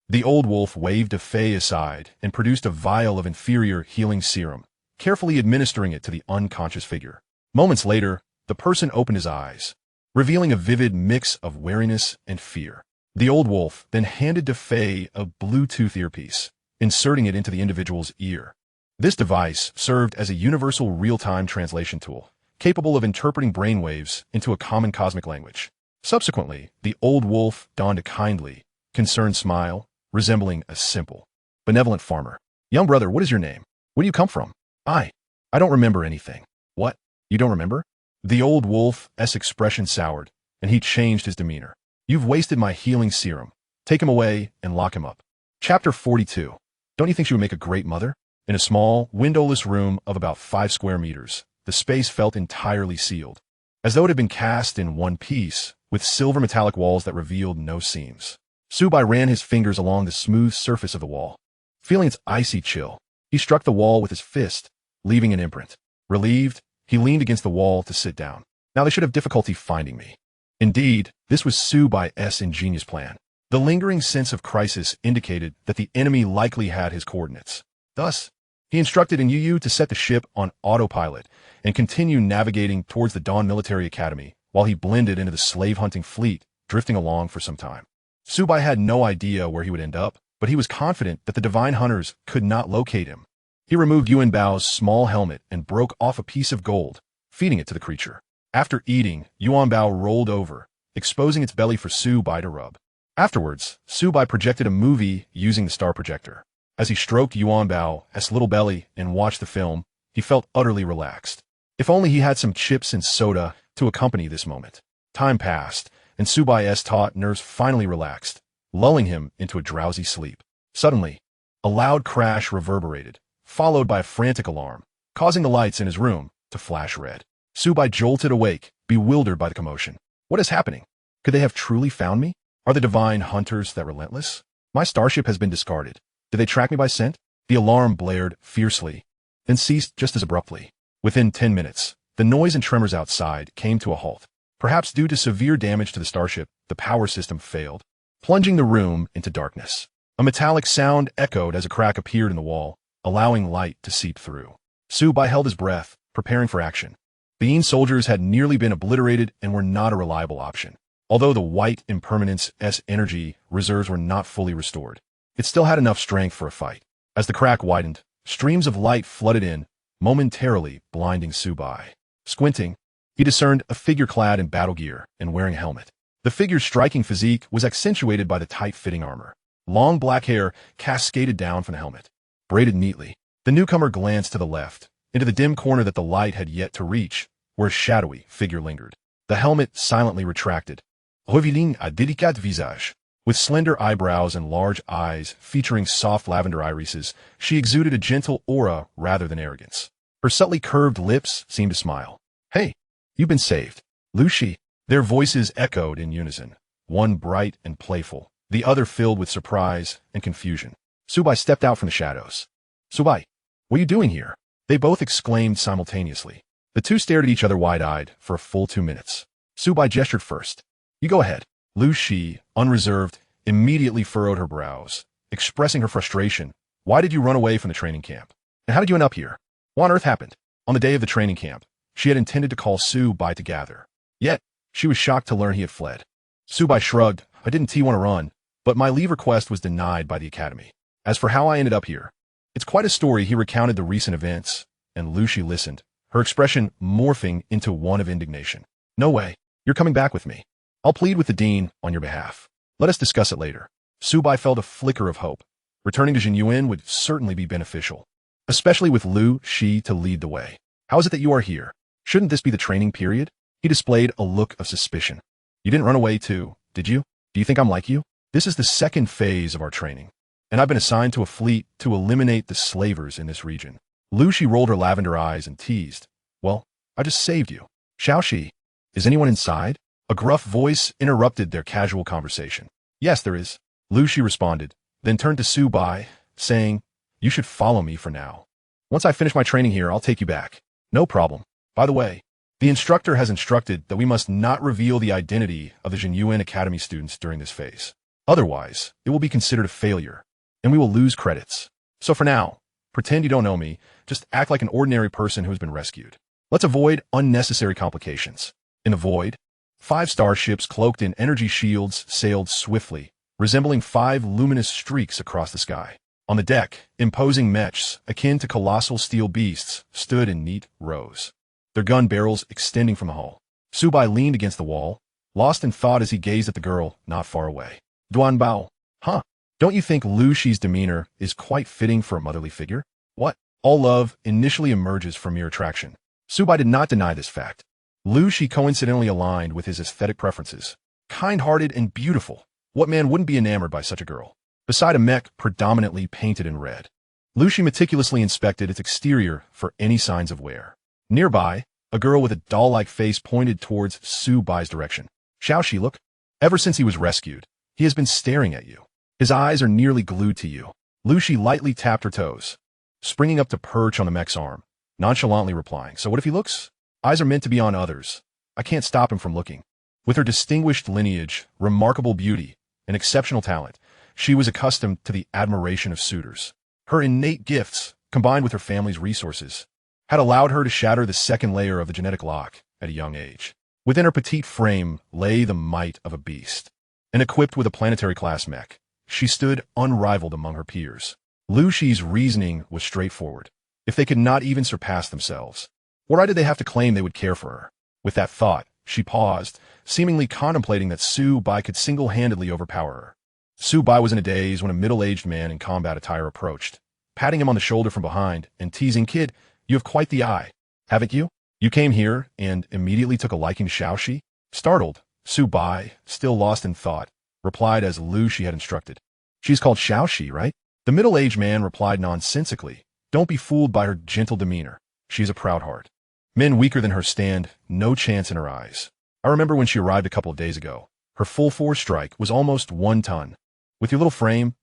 The old wolf waved DeFay aside and produced a vial of inferior healing serum, carefully administering it to the unconscious figure. Moments later, the person opened his eyes, revealing a vivid mix of wariness and fear. The old wolf then handed DeFay a Bluetooth earpiece, inserting it into the individual's ear. This device served as a universal real-time translation tool, capable of interpreting brainwaves into a common cosmic language. Subsequently, the old wolf donned a kindly, concerned smile, resembling a simple, benevolent farmer. "Young brother, what is your name? Where do you come from?" I don't remember anything." "What? You don't remember?" The old wolf's expression soured, and he changed his demeanor. "You've wasted my healing serum. Take him away and lock him up." Chapter 42. Don't you think she would make a great mother? In a small, windowless room of about 5 square meters, the space felt entirely sealed, as though it had been cast in one piece, with silver metallic walls that revealed no seams. Su Bai ran his fingers along the smooth surface of the wall. Feeling its icy chill, he struck the wall with his fist, leaving an imprint. Relieved, he leaned against the wall to sit down. Now they should have difficulty finding me. Indeed, this was Su Bai's ingenious plan. The lingering sense of crisis indicated that the enemy likely had his coordinates. Thus, he instructed Yu to set the ship on autopilot and continue navigating towards the Dawn Military Academy while he blended into the slave-hunting fleet, drifting along for some time. Su Bai had no idea where he would end up, but he was confident that the divine hunters could not locate him. He removed Yuan Bao's small helmet and broke off a piece of gold, feeding it to the creature. After eating, Yuan Bao rolled over, exposing its belly for Su Bai to rub. Afterwards, Su Bai projected a movie using the star projector. As he stroked Yuan Bao's little belly and watched the film, he felt utterly relaxed. If only he had some chips and soda to accompany this moment. Time passed, and Su Bai's taut nerves finally relaxed, lulling him into a drowsy sleep. Suddenly, a loud crash reverberated, followed by a frantic alarm, causing the lights in his room to flash red. Su Bai jolted awake, bewildered by the commotion. What is happening? Could they have truly found me? Are the divine hunters that relentless? My starship has been discarded. Did they track me by scent? The alarm blared fiercely, then ceased just as abruptly. Within 10 minutes, the noise and tremors outside came to a halt. Perhaps due to severe damage to the starship, the power system failed, plunging the room into darkness. A metallic sound echoed as a crack appeared in the wall, allowing light to seep through. Su Bai held his breath, preparing for action. The Yin soldiers had nearly been obliterated and were not a reliable option. Although the white impermanence's energy reserves were not fully restored, it still had enough strength for a fight. As the crack widened, streams of light flooded in, momentarily blinding Su Bai. Squinting, he discerned a figure clad in battle gear and wearing a helmet. The figure's striking physique was accentuated by the tight-fitting armor. Long black hair cascaded down from the helmet, braided neatly. The newcomer glanced to the left, into the dim corner that the light had yet to reach, where a shadowy figure lingered. The helmet silently retracted, revealing a delicate visage. With slender eyebrows and large eyes featuring soft lavender irises, she exuded a gentle aura rather than arrogance. Her subtly curved lips seemed to smile. "Hey, you've been saved, Lu Shi." Their voices echoed in unison, one bright and playful, the other filled with surprise and confusion. Su Bai stepped out from the shadows. "Su Bai, what are you doing here?" They both exclaimed simultaneously. The two stared at each other wide-eyed for a full 2 minutes. Su Bai gestured first. "You go ahead." Lu Shi, unreserved, immediately furrowed her brows, expressing her frustration. "Why did you run away from the training camp? And how did you end up here? What on earth happened?" On the day of the training camp, she had intended to call Su Bai to gather. Yet, she was shocked to learn he had fled. Su Bai shrugged. "I didn't want to run, but my leave request was denied by the academy. As for how I ended up here, it's quite a story." He recounted the recent events, and Lu Shi listened, her expression morphing into one of indignation. "No way. You're coming back with me. I'll plead with the dean on your behalf. Let us discuss it later." Su Bai felt a flicker of hope. Returning to Jinyuan would certainly be beneficial, especially with Lu Shi to lead the way. "How is it that you are here? Shouldn't this be the training period?" He displayed a look of suspicion. "You didn't run away too, did you? Do you think I'm like you? This is the second phase of our training, and I've been assigned to a fleet to eliminate the slavers in this region." Lu Shi rolled her lavender eyes and teased. "Well, I just saved you." "Xiaoxi, is anyone inside?" A gruff voice interrupted their casual conversation. "Yes, there is," Lu Shi responded, then turned to Su Bai, saying, "You should follow me for now. Once I finish my training here, I'll take you back." "No problem. By the way, the instructor has instructed that we must not reveal the identity of the Jinyuan Academy students during this phase. Otherwise, it will be considered a failure, and we will lose credits. So for now, pretend you don't know me, just act like an ordinary person who has been rescued. Let's avoid unnecessary complications." In the void, 5 starships cloaked in energy shields sailed swiftly, resembling 5 luminous streaks across the sky. On the deck, imposing mechs, akin to colossal steel beasts, stood in neat rows, their gun barrels extending from the hull. Su Bai leaned against the wall, lost in thought as he gazed at the girl not far away. "Duan Bao, huh? Don't you think Lu Shi's demeanor is quite fitting for a motherly figure?" "What? All love initially emerges from mere attraction." Su Bai did not deny this fact. Lu Shi coincidentally aligned with his aesthetic preferences. Kind-hearted and beautiful, what man wouldn't be enamored by such a girl? Beside a mech predominantly painted in red, Lu Shi meticulously inspected its exterior for any signs of wear. Nearby, a girl with a doll-like face pointed towards Su Bai's direction. "Xiaoxi, look. Ever since he was rescued, he has been staring at you. His eyes are nearly glued to you." Lu Shi lightly tapped her toes, springing up to perch on the mech's arm, nonchalantly replying, "So what if he looks? Eyes are meant to be on others. I can't stop him from looking." With her distinguished lineage, remarkable beauty, and exceptional talent, she was accustomed to the admiration of suitors. Her innate gifts, combined with her family's resources, had allowed her to shatter the second layer of the genetic lock at a young age. Within her petite frame lay the might of a beast, and equipped with a planetary-class mech, she stood unrivaled among her peers. Lu Shi's reasoning was straightforward. If they could not even surpass themselves, what right did they have to claim they would care for her? With that thought, she paused, seemingly contemplating that Su Bai could single-handedly overpower her. Su Bai was in a daze when a middle-aged man in combat attire approached, patting him on the shoulder from behind and teasing, "Kid, you have quite the eye, haven't you? You came here and immediately took a liking to Xiaoxi?" Startled, Su Bai, still lost in thought, replied as Lu Shi had instructed. "She's called Xiaoxi, right?" The middle-aged man replied nonsensically, "Don't be fooled by her gentle demeanor. She is a proud heart. Men weaker than her stand no chance in her eyes. I remember when she arrived a couple of days ago. Her full force strike was almost 1 ton. With your little frame,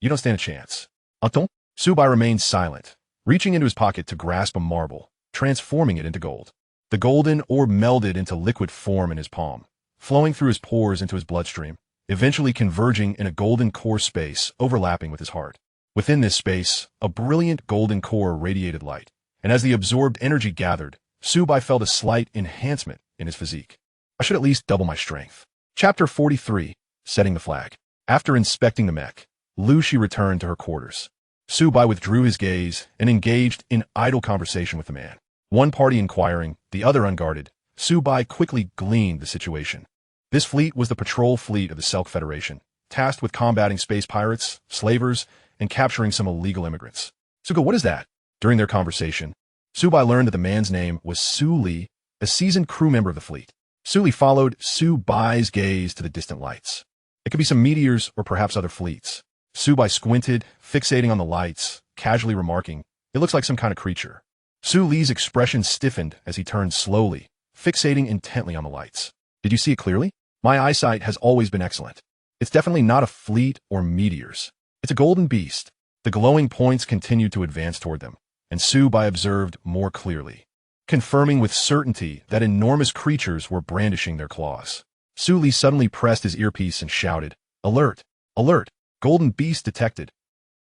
you don't stand a chance." "Attends?" Su Bai remained silent, reaching into his pocket to grasp a marble, transforming it into gold. The golden orb melded into liquid form in his palm, flowing through his pores into his bloodstream, eventually converging in a golden core space overlapping with his heart. Within this space, a brilliant golden core radiated light, and as the absorbed energy gathered, Su Bai felt a slight enhancement in his physique. "I should at least double my strength." Chapter 43, Setting the Flag. After inspecting the mech, Lu Shi returned to her quarters. Su Bai withdrew his gaze and engaged in idle conversation with the man. One party inquiring, the other unguarded, Su Bai quickly gleaned the situation. This fleet was the patrol fleet of the Selk Federation, tasked with combating space pirates, slavers, and capturing some illegal immigrants. "Suko, what is that?" During their conversation, Su Bai learned that the man's name was Su Li, a seasoned crew member of the fleet. Su Li followed Su Bai's gaze to the distant lights. It could be some meteors or perhaps other fleets. Su Bai squinted, fixating on the lights, casually remarking, "It looks like some kind of creature." Su Li's expression stiffened as he turned slowly, fixating intently on the lights. "Did you see it clearly? My eyesight has always been excellent. It's definitely not a fleet or meteors. It's a golden beast." The glowing points continued to advance toward them, and Su Bai observed more clearly, confirming with certainty that enormous creatures were brandishing their claws. Su Li suddenly pressed his earpiece and shouted, "Alert! Alert! Golden beast detected."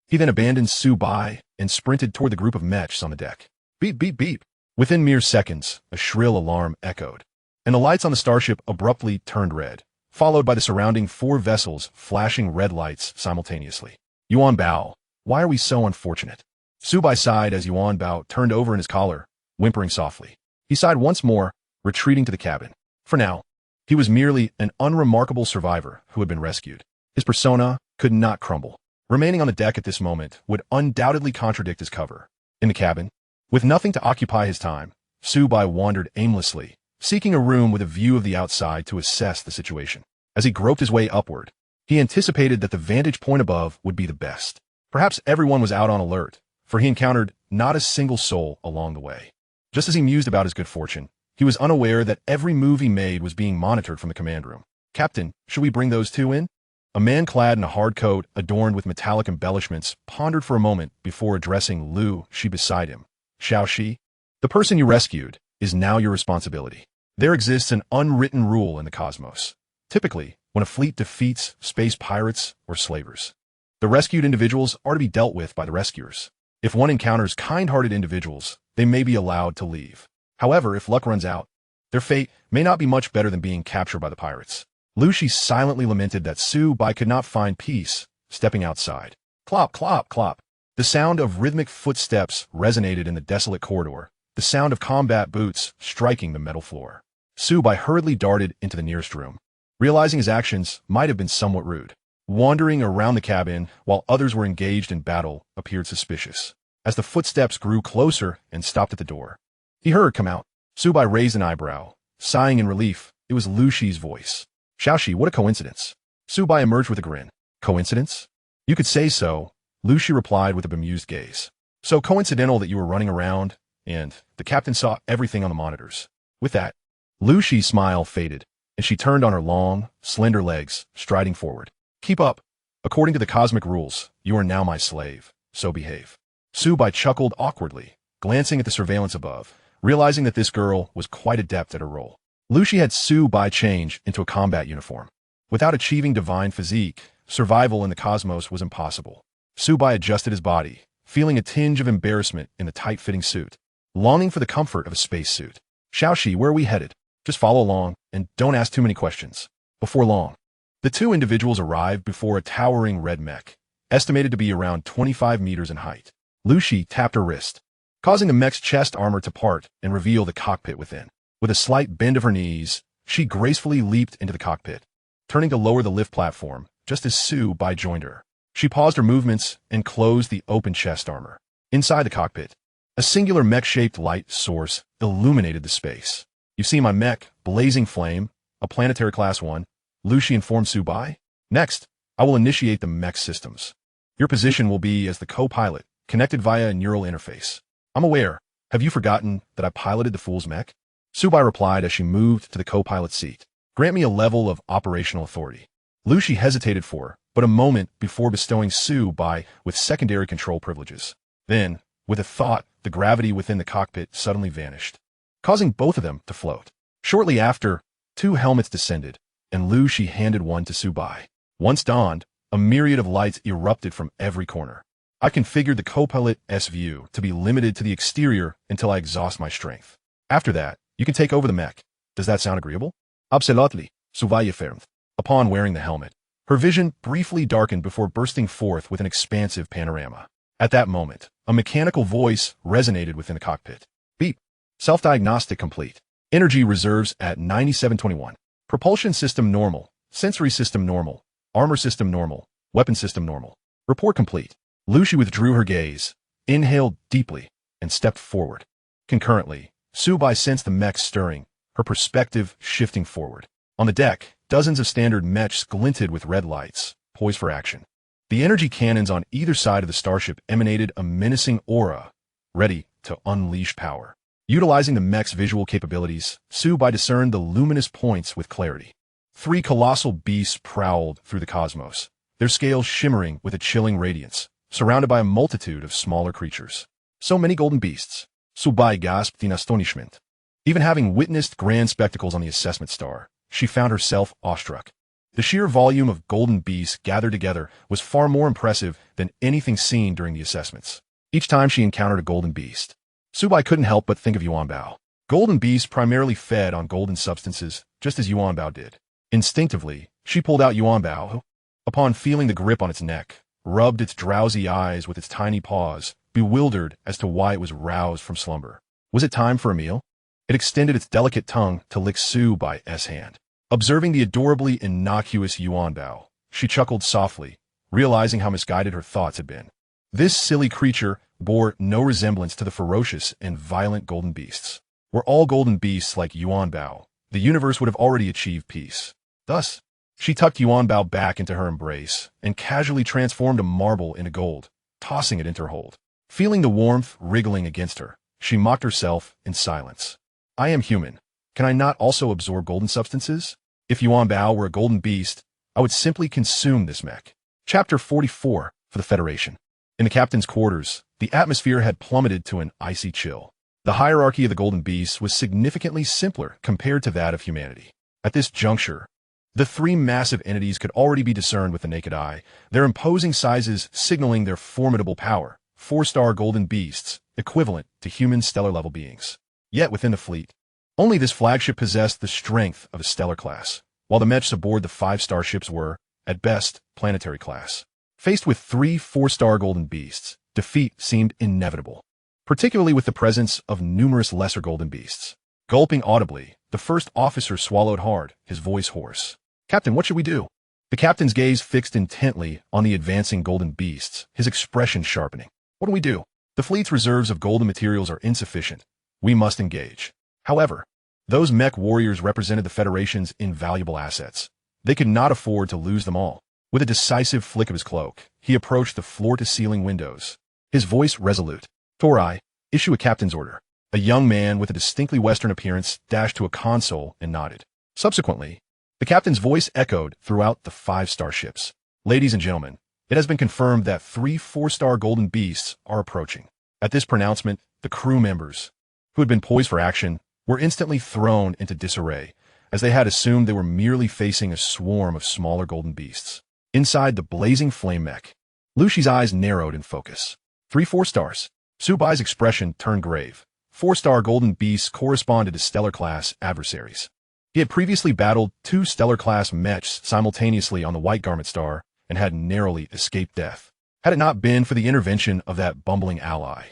He then abandoned Su Bai and sprinted toward the group of mechs on the deck. Beep, beep, beep. Within mere seconds, a shrill alarm echoed, and the lights on the starship abruptly turned red, followed by the surrounding 4 vessels flashing red lights simultaneously. Yuan Bao, why are we so unfortunate? Su Bai sighed as Yuan Bao turned over in his collar, whimpering softly. He sighed once more, retreating to the cabin. For now, he was merely an unremarkable survivor who had been rescued. His persona could not crumble. Remaining on the deck at this moment would undoubtedly contradict his cover. In the cabin, with nothing to occupy his time, Su Bai wandered aimlessly, seeking a room with a view of the outside to assess the situation. As he groped his way upward, he anticipated that the vantage point above would be the best. Perhaps everyone was out on alert, for he encountered not a single soul along the way. Just as he mused about his good fortune, he was unaware that every move he made was being monitored from the command room. "Captain, should we bring those 2 in?" A man clad in a hard coat adorned with metallic embellishments pondered for a moment before addressing Lu Shi beside him. "Xiao Shi, the person you rescued is now your responsibility. There exists an unwritten rule in the cosmos. Typically, when a fleet defeats space pirates or slavers, the rescued individuals are to be dealt with by the rescuers. If one encounters kind-hearted individuals, they may be allowed to leave. However, if luck runs out, their fate may not be much better than being captured by the pirates." Lu Shi silently lamented that Su Bai could not find peace, stepping outside. Clop, clop, clop. The sound of rhythmic footsteps resonated in the desolate corridor, the sound of combat boots striking the metal floor. Su Bai hurriedly darted into the nearest room, realizing his actions might have been somewhat rude. Wandering around the cabin while others were engaged in battle appeared suspicious. As the footsteps grew closer and stopped at the door, he heard, "Come out." Su Bai raised an eyebrow, sighing in relief. It was Lu Shi's voice. "Xiao Shi, what a coincidence." Su Bai emerged with a grin. "Coincidence? You could say so," Lu Shi replied with a bemused gaze. "So coincidental that you were running around, and the captain saw everything on the monitors." With that, Lu Shi's smile faded, and she turned on her long, slender legs, striding forward. "Keep up. According to the cosmic rules, you are now my slave, so behave." Su Bai chuckled awkwardly, glancing at the surveillance above, realizing that this girl was quite adept at her role. Lu Shi had Su Bai change into a combat uniform. Without achieving divine physique, survival in the cosmos was impossible. Su Bai adjusted his body, feeling a tinge of embarrassment in the tight-fitting suit, longing for the comfort of a spacesuit. "Xiao Shi, where are we headed? Just follow along, and don't ask too many questions." Before long, the 2 individuals arrived before a towering red mech, estimated to be around 25 meters in height. Lu Shi tapped her wrist, causing the mech's chest armor to part and reveal the cockpit within. With a slight bend of her knees, she gracefully leaped into the cockpit, turning to lower the lift platform just as Su Bai joined her. She paused her movements and closed the open chest armor. Inside the cockpit, a singular mech-shaped light source illuminated the space. "You see my mech, Blazing Flame, a planetary class 1, Lu Shi informed Su Bai. "Next, I will initiate the mech systems. Your position will be as the co-pilot, connected via a neural interface." "I'm aware. Have you forgotten that I piloted the fool's mech?" Su Bai replied as she moved to the co-pilot seat. "Grant me a level of operational authority." Lu Shi hesitated for but a moment before bestowing Su Bai with secondary control privileges. Then, with a thought, the gravity within the cockpit suddenly vanished, causing both of them to float. Shortly after, 2 helmets descended, and Lu Shi handed one to Su Bai. Once donned, a myriad of lights erupted from every corner. "I configured the co-pilot's view to be limited to the exterior until I exhaust my strength. After that, you can take over the mech. Does that sound agreeable?" "Absolutely," Su Bai affirmed. Upon wearing the helmet, her vision briefly darkened before bursting forth with an expansive panorama. At that moment, a mechanical voice resonated within the cockpit. "Beep. Self-diagnostic complete. Energy reserves at 9721. Propulsion system normal. Sensory system normal. Armor system normal. Weapon system normal. Report complete." Lu Shi withdrew her gaze, inhaled deeply, and stepped forward. Concurrently, Su Bai sensed the mech stirring, her perspective shifting forward. On the deck, dozens of standard mechs glinted with red lights, poised for action. The energy cannons on either side of the starship emanated a menacing aura, ready to unleash power. Utilizing the mech's visual capabilities, Su Bai discerned the luminous points with clarity. 3 colossal beasts prowled through the cosmos, their scales shimmering with a chilling radiance, surrounded by a multitude of smaller creatures. So many golden beasts. Su Bai gasped in astonishment. Even having witnessed grand spectacles on the assessment star, she found herself awestruck. The sheer volume of golden beasts gathered together was far more impressive than anything seen during the assessments. Each time she encountered a golden beast, Su Bai couldn't help but think of Yuanbao. Golden beasts primarily fed on golden substances, just as Yuanbao did. Instinctively, she pulled out Yuanbao, who, upon feeling the grip on its neck, rubbed its drowsy eyes with its tiny paws, bewildered as to why it was roused from slumber. Was it time for a meal? It extended its delicate tongue to lick Su Bai's hand. Observing the adorably innocuous Yuanbao, she chuckled softly, realizing how misguided her thoughts had been. This silly creature bore no resemblance to the ferocious and violent golden beasts. Were all golden beasts like Yuanbao, the universe would have already achieved peace. Thus, she tucked Yuanbao back into her embrace and casually transformed a marble into gold, tossing it into her hold. Feeling the warmth wriggling against her, she mocked herself in silence. I am human. Can I not also absorb golden substances? If Yuanbao were a golden beast, I would simply consume this mech. Chapter 44 for the Federation. In the captain's quarters, the atmosphere had plummeted to an icy chill. The hierarchy of the golden beasts was significantly simpler compared to that of humanity. At this juncture, the 3 massive entities could already be discerned with the naked eye, their imposing sizes signaling their formidable power, 4-star golden beasts, equivalent to human stellar-level beings. Yet within the fleet, only this flagship possessed the strength of a stellar class, while the mechs aboard the 5-star ships were, at best, planetary class. Faced with 3 4-star golden beasts, defeat seemed inevitable, particularly with the presence of numerous lesser golden beasts. Gulping audibly, the first officer swallowed hard, his voice hoarse. Captain, what should we do? The captain's gaze fixed intently on the advancing golden beasts, his expression sharpening. What do we do? The fleet's reserves of golden materials are insufficient. We must engage. However, those mech warriors represented the Federation's invaluable assets. They could not afford to lose them all. With a decisive flick of his cloak, he approached the floor-to-ceiling windows, his voice resolute. Torai, issue a captain's order. A young man with a distinctly Western appearance dashed to a console and nodded. Subsequently, the captain's voice echoed throughout the 5-star ships. Ladies and gentlemen, it has been confirmed that 3 4-star golden beasts are approaching. At this pronouncement, the crew members, who had been poised for action, were instantly thrown into disarray, as they had assumed they were merely facing a swarm of smaller golden beasts. Inside the blazing flame mech, Lu Shi's eyes narrowed in focus. 3 4-stars. Su Bai's expression turned grave. 4-star golden beasts corresponded to stellar-class adversaries. He had previously battled 2 stellar-class mechs simultaneously on the White Garment Star and had narrowly escaped death. Had it not been for the intervention of that bumbling ally,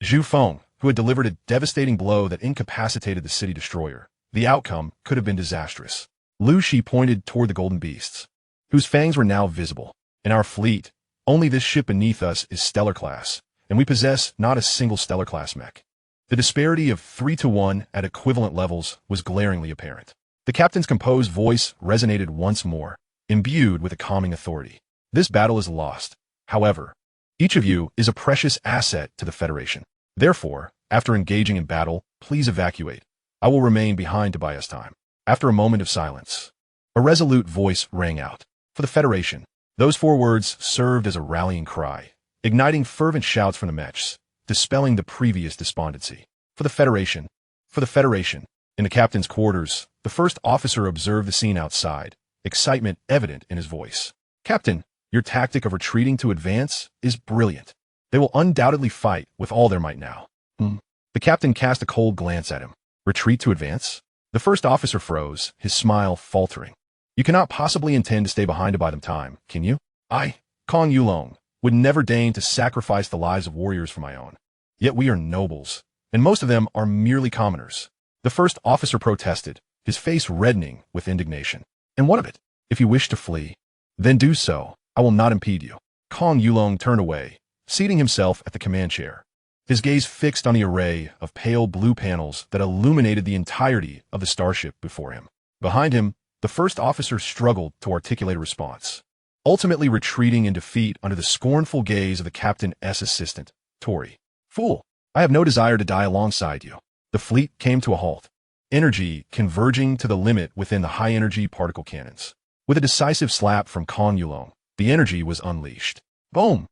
Zhu Feng, who had delivered a devastating blow that incapacitated the city destroyer, the outcome could have been disastrous. Lu Shi pointed toward the golden beasts, whose fangs were now visible. In our fleet, only this ship beneath us is stellar class, and we possess not a single stellar class mech. The disparity of 3-to-1 at equivalent levels was glaringly apparent. The captain's composed voice resonated once more, imbued with a calming authority. This battle is lost. However, each of you is a precious asset to the Federation. Therefore, after engaging in battle, please evacuate. I will remain behind to buy us time. After a moment of silence, a resolute voice rang out. For the Federation. Those 4 words served as a rallying cry, igniting fervent shouts from the mechs, dispelling the previous despondency. For the Federation. For the Federation. In the captain's quarters, the first officer observed the scene outside, excitement evident in his voice. Captain, your tactic of retreating to advance is brilliant. They will undoubtedly fight with all their might now. The captain cast a cold glance at him. Retreat to advance? The first officer froze, his smile faltering. You cannot possibly intend to stay behind to buy them time, can you? I, Kong Yulong, would never deign to sacrifice the lives of warriors for my own. Yet we are nobles, and most of them are merely commoners. The first officer protested, his face reddening with indignation. And what of it? If you wish to flee, then do so. I will not impede you. Kong Yulong turned away, seating himself at the command chair, his gaze fixed on the array of pale blue panels that illuminated the entirety of the starship before him. Behind him, The first officer struggled to articulate a response, ultimately retreating in defeat under the scornful gaze of the captain's assistant, Tori. Fool, I have no desire to die alongside you. The fleet came to a halt, energy converging to the limit within the high-energy particle cannons. With a decisive slap from Kong Yulong, the energy was unleashed. Boom!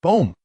Boom!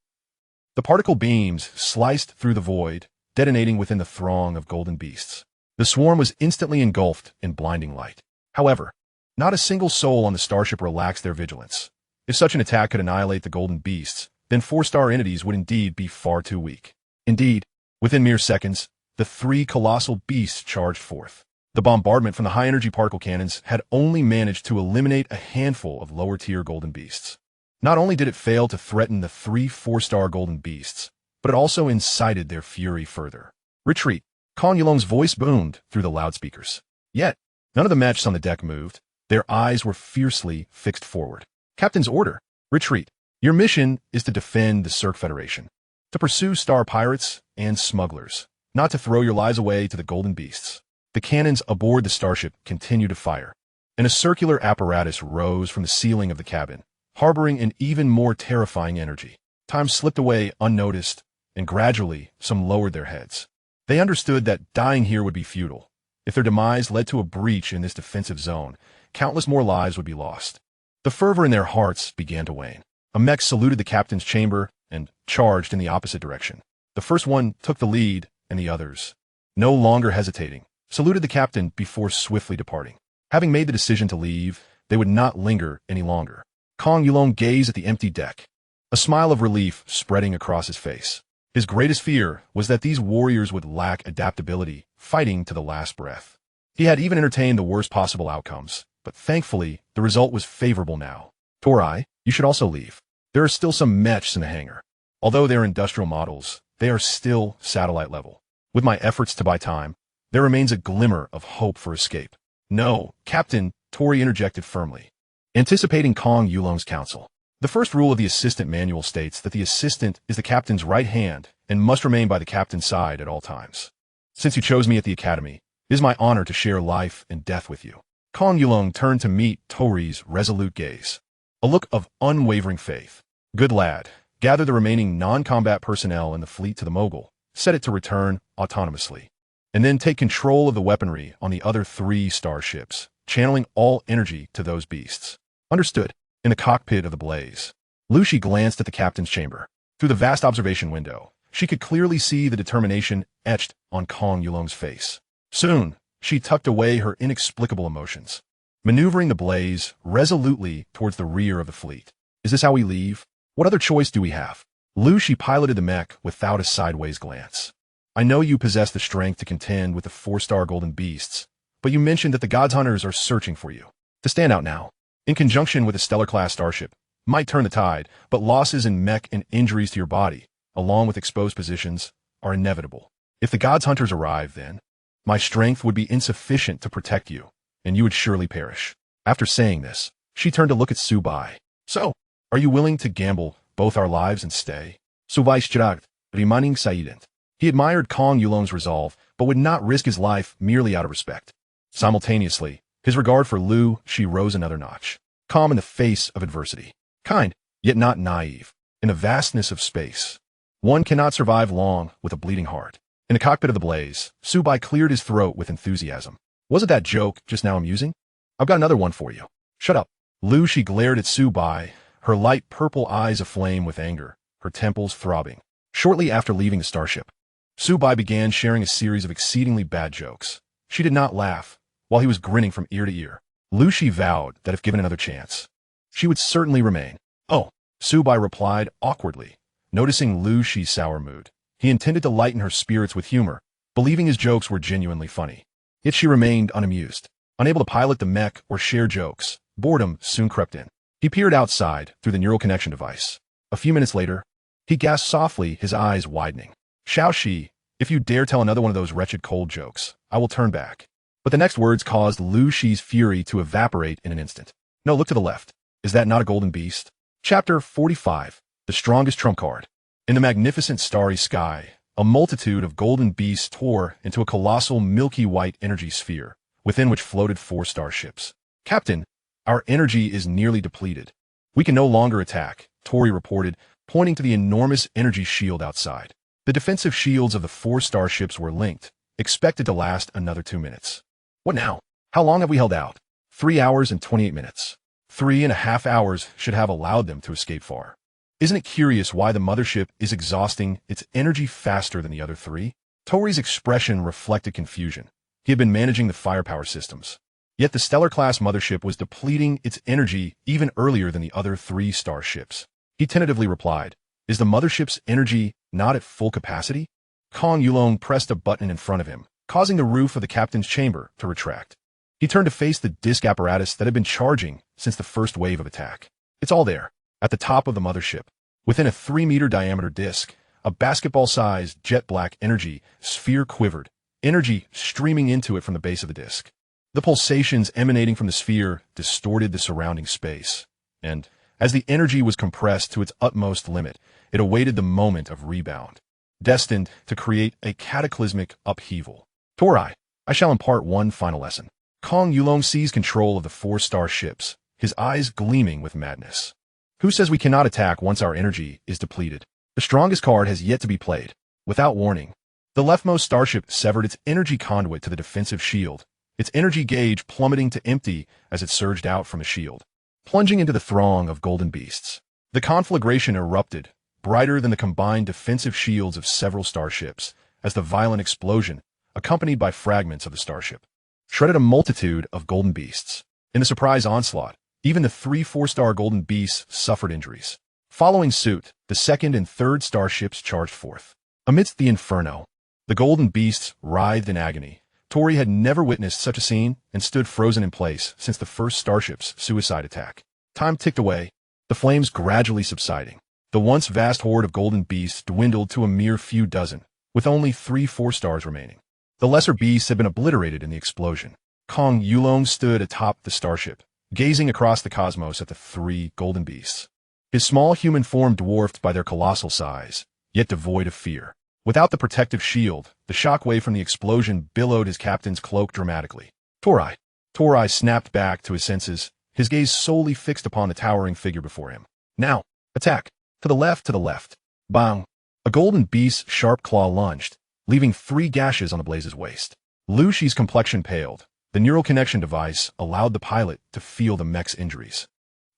The particle beams sliced through the void, detonating within the throng of golden beasts. The swarm was instantly engulfed in blinding light. However, not a single soul on the starship relaxed their vigilance. If such an attack could annihilate the golden beasts, then four-star entities would indeed be far too weak. Indeed, within mere seconds, the three colossal beasts charged forth. The bombardment from the high-energy particle cannons had only managed to eliminate a handful of lower-tier golden beasts. Not only did it fail to threaten the three four-star golden beasts, but it also incited their fury further. Retreat! Kong Yulong's voice boomed through the loudspeakers. Yet, none of the mechs on the deck moved. Their eyes were fiercely fixed forward. Captain's order. Retreat. Your mission is to defend the Cirque Federation, to pursue star pirates and smugglers, not to throw your lives away to the golden beasts. The cannons aboard the starship continued to fire, and a circular apparatus rose from the ceiling of the cabin, harboring an even more terrifying energy. Time slipped away unnoticed, and gradually some lowered their heads. They understood that dying here would be futile. If their demise led to a breach in this defensive zone, countless more lives would be lost. The fervor in their hearts began to wane. A mech saluted the captain's chamber and charged in the opposite direction. The first one took the lead, and the others, no longer hesitating, saluted the captain before swiftly departing. Having made the decision to leave, they would not linger any longer. Kong Yulong gazed at the empty deck, a smile of relief spreading across his face. His greatest fear was that these warriors would lack adaptability, fighting to the last breath. He had even entertained the worst possible outcomes, but thankfully, the result was favorable now. Tori, you should also leave. There are still some mechs in the hangar. Although they are industrial models, they are still satellite level. With my efforts to buy time, there remains a glimmer of hope for escape. No, Captain, Tori interjected firmly, anticipating Kong Yulong's counsel. The first rule of the assistant manual states that the assistant is the captain's right hand and must remain by the captain's side at all times. Since you chose me at the academy, it is my honor to share life and death with you. Kong Yulong turned to meet Tori's resolute gaze, a look of unwavering faith. Good lad, gather the remaining non-combat personnel in the fleet to the mogul, set it to return autonomously, and then take control of the weaponry on the other three starships, channeling all energy to those beasts. Understood. In the cockpit of the Blaze, Lucy glanced at the captain's chamber. Through the vast observation window, she could clearly see the determination etched on Kong Yulong's face. Soon, she tucked away her inexplicable emotions, maneuvering the Blaze resolutely towards the rear of the fleet. Is this how we leave? What other choice do we have? Lucy piloted the mech without a sideways glance. I know you possess the strength to contend with the four-star golden beasts, but you mentioned that the God's Hunters are searching for you. To stand out now, in conjunction with a stellar-class starship, might turn the tide, but losses in mech and injuries to your body, along with exposed positions, are inevitable. If the God's Hunters arrive, then, my strength would be insufficient to protect you, and you would surely perish. After saying this, she turned to look at Su Bai. So, are you willing to gamble both our lives and stay? Su Bai shrugged, remaining silent. He admired Kong Yulong's resolve, but would not risk his life merely out of respect. Simultaneously, his regard for Lu Shi rose another notch. Calm in the face of adversity. Kind, yet not naive. In the vastness of space, one cannot survive long with a bleeding heart. In the cockpit of the Blaze, Su Bai cleared his throat with enthusiasm. Wasn't that joke just now amusing? I've got another one for you. Shut up. Lu Shi glared at Su Bai, her light purple eyes aflame with anger, her temples throbbing. Shortly after leaving the starship, Su Bai began sharing a series of exceedingly bad jokes. She did not laugh, while he was grinning from ear to ear. Lu Shi vowed that if given another chance, she would certainly remain. Oh, Su Bai replied awkwardly, noticing Lu Shi's sour mood. He intended to lighten her spirits with humor, believing his jokes were genuinely funny. Yet she remained unamused. Unable to pilot the mech or share jokes, boredom soon crept in. He peered outside through the neural connection device. A few minutes later, he gasped softly, his eyes widening. Shao Shi, if you dare tell another one of those wretched cold jokes, I will turn back. But the next words caused Lu Shi's fury to evaporate in an instant. No, look to the left. Is that not a golden beast? Chapter 45. The strongest trump card. In the magnificent starry sky, a multitude of golden beasts tore into a colossal milky white energy sphere, within which floated 4 starships. "Captain, our energy is nearly depleted. We can no longer attack," Tori reported, pointing to the enormous energy shield outside. The defensive shields of the 4 starships were linked, expected to last another 2 minutes. "What now? How long have we held out?" 3 hours and 28 minutes. 3.5 hours should have allowed them to escape far. Isn't it curious why the mothership is exhausting its energy faster than the other 3? Tori's expression reflected confusion. He had been managing the firepower systems. Yet the Stellar-class mothership was depleting its energy even earlier than the other 3 starships. He tentatively replied, "Is the mothership's energy not at full capacity?" Kong Yulong pressed a button in front of him, causing the roof of the captain's chamber to retract. He turned to face the disk apparatus that had been charging since the first wave of attack. It's all there, at the top of the mothership. Within a 3-meter diameter disk, a basketball-sized jet-black energy sphere quivered, energy streaming into it from the base of the disk. The pulsations emanating from the sphere distorted the surrounding space, and, as the energy was compressed to its utmost limit, it awaited the moment of rebound, destined to create a cataclysmic upheaval. "Tori, I shall impart one final lesson." Kong Yulong seized control of the 4 starships, his eyes gleaming with madness. "Who says we cannot attack once our energy is depleted? The strongest card has yet to be played." Without warning, the leftmost starship severed its energy conduit to the defensive shield, its energy gauge plummeting to empty as it surged out from the shield, plunging into the throng of golden beasts. The conflagration erupted, brighter than the combined defensive shields of several starships, as the violent explosion, accompanied by fragments of the starship, shredded a multitude of golden beasts. In the surprise onslaught, even the 3 4-star golden beasts suffered injuries. Following suit, the 2nd and 3rd starships charged forth. Amidst the inferno, the golden beasts writhed in agony. Tori had never witnessed such a scene and stood frozen in place since the first starship's suicide attack. Time ticked away, the flames gradually subsiding. The once vast horde of golden beasts dwindled to a mere few dozen, with only 3 4-stars remaining. The lesser beasts had been obliterated in the explosion. Kong Yulong stood atop the starship, gazing across the cosmos at the 3 golden beasts. His small human form dwarfed by their colossal size, yet devoid of fear. Without the protective shield, the shockwave from the explosion billowed his captain's cloak dramatically. "Tori!" Tori snapped back to his senses, his gaze solely fixed upon the towering figure before him. "Now, attack! To the left, to the left!" Bang! A golden beast's sharp claw lunged, leaving 3 gashes on the blaze's waist. Lu Shi's complexion paled. The neural connection device allowed the pilot to feel the mech's injuries.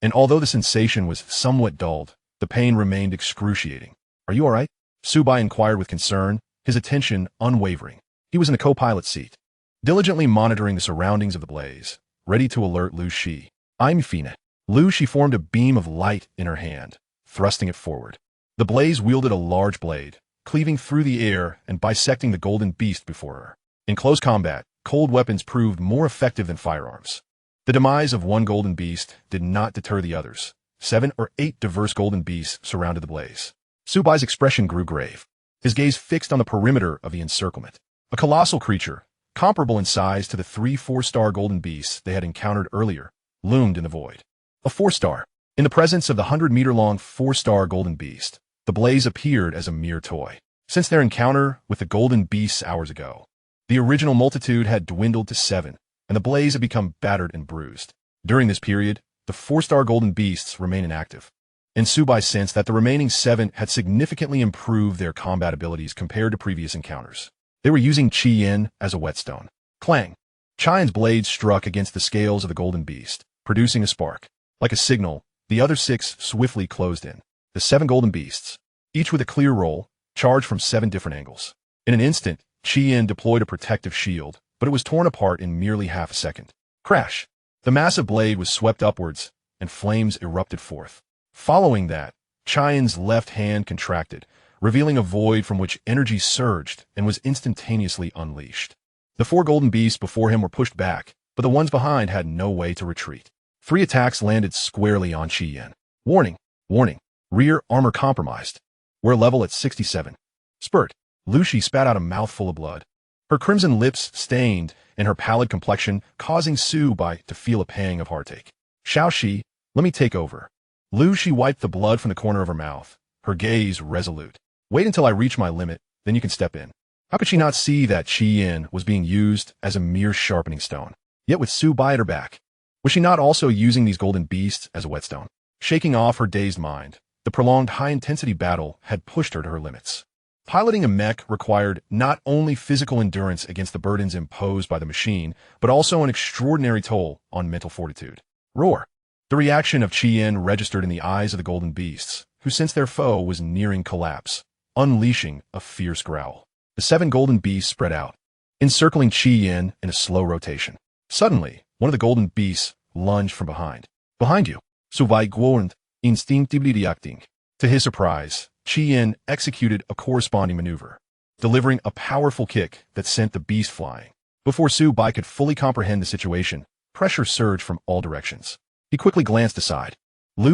And although the sensation was somewhat dulled, the pain remained excruciating. "Are you all right?" Su Bai inquired with concern, his attention unwavering. He was in the co-pilot seat, diligently monitoring the surroundings of the blaze, ready to alert Lu Shi. "I'm Fina." Lu Shi formed a beam of light in her hand, thrusting it forward. The blaze wielded a large blade, cleaving through the air and bisecting the golden beast before her. In close combat, cold weapons proved more effective than firearms. The demise of one golden beast did not deter the others. 7 or 8 diverse golden beasts surrounded the blaze. Su Bai's expression grew grave, his gaze fixed on the perimeter of the encirclement. A colossal creature, comparable in size to the 3 4-star golden beasts they had encountered earlier, loomed in the void. A 4-star. In the presence of the 100-meter-long 4-star golden beast, the blaze appeared as a mere toy. Since their encounter with the golden beasts hours ago, the original multitude had dwindled to 7, and the blaze had become battered and bruised. During this period, the 4-star golden beasts remain inactive, and Su Bai sensed that the remaining 7 had significantly improved their combat abilities compared to previous encounters. They were using Qi Yin as a whetstone. Clang! Qian's blade struck against the scales of the golden beast, producing a spark. Like a signal, the other 6 swiftly closed in. The 7 golden beasts, each with a clear roll, charged from 7 different angles. In an instant, Qi Yin deployed a protective shield, but it was torn apart in merely half a second. Crash! The massive blade was swept upwards, and flames erupted forth. Following that, Qian's left hand contracted, revealing a void from which energy surged and was instantaneously unleashed. The 4 golden beasts before him were pushed back, but the ones behind had no way to retreat. 3 attacks landed squarely on Qi Yin. Warning! Warning! Rear armor compromised. We're level at 67. Spurt! Lu Shi spat out a mouthful of blood, her crimson lips stained and her pallid complexion causing Su Bai to feel a pang of heartache. "Xiao Shi, let me take over." Lu Shi wiped the blood from the corner of her mouth, her gaze resolute. "Wait until I reach my limit, then you can step in." How could she not see that Qi was being used as a mere sharpening stone? Yet with Su Bai at her back, was she not also using these golden beasts as a whetstone? Shaking off her dazed mind, the prolonged high-intensity battle had pushed her to her limits. Piloting a mech required not only physical endurance against the burdens imposed by the machine, but also an extraordinary toll on mental fortitude. Roar! The reaction of Qi registered in the eyes of the golden beasts, who sensed their foe was nearing collapse, unleashing a fierce growl. The 7 golden beasts spread out, encircling Qi in a slow rotation. Suddenly, one of the golden beasts lunged from behind. Behind you, Su Bai warned, instinctively reacting. To his surprise, Qi executed a corresponding maneuver, delivering a powerful kick that sent the beast flying. Before Su Bai could fully comprehend the situation, pressure surged from all directions. He quickly glanced aside.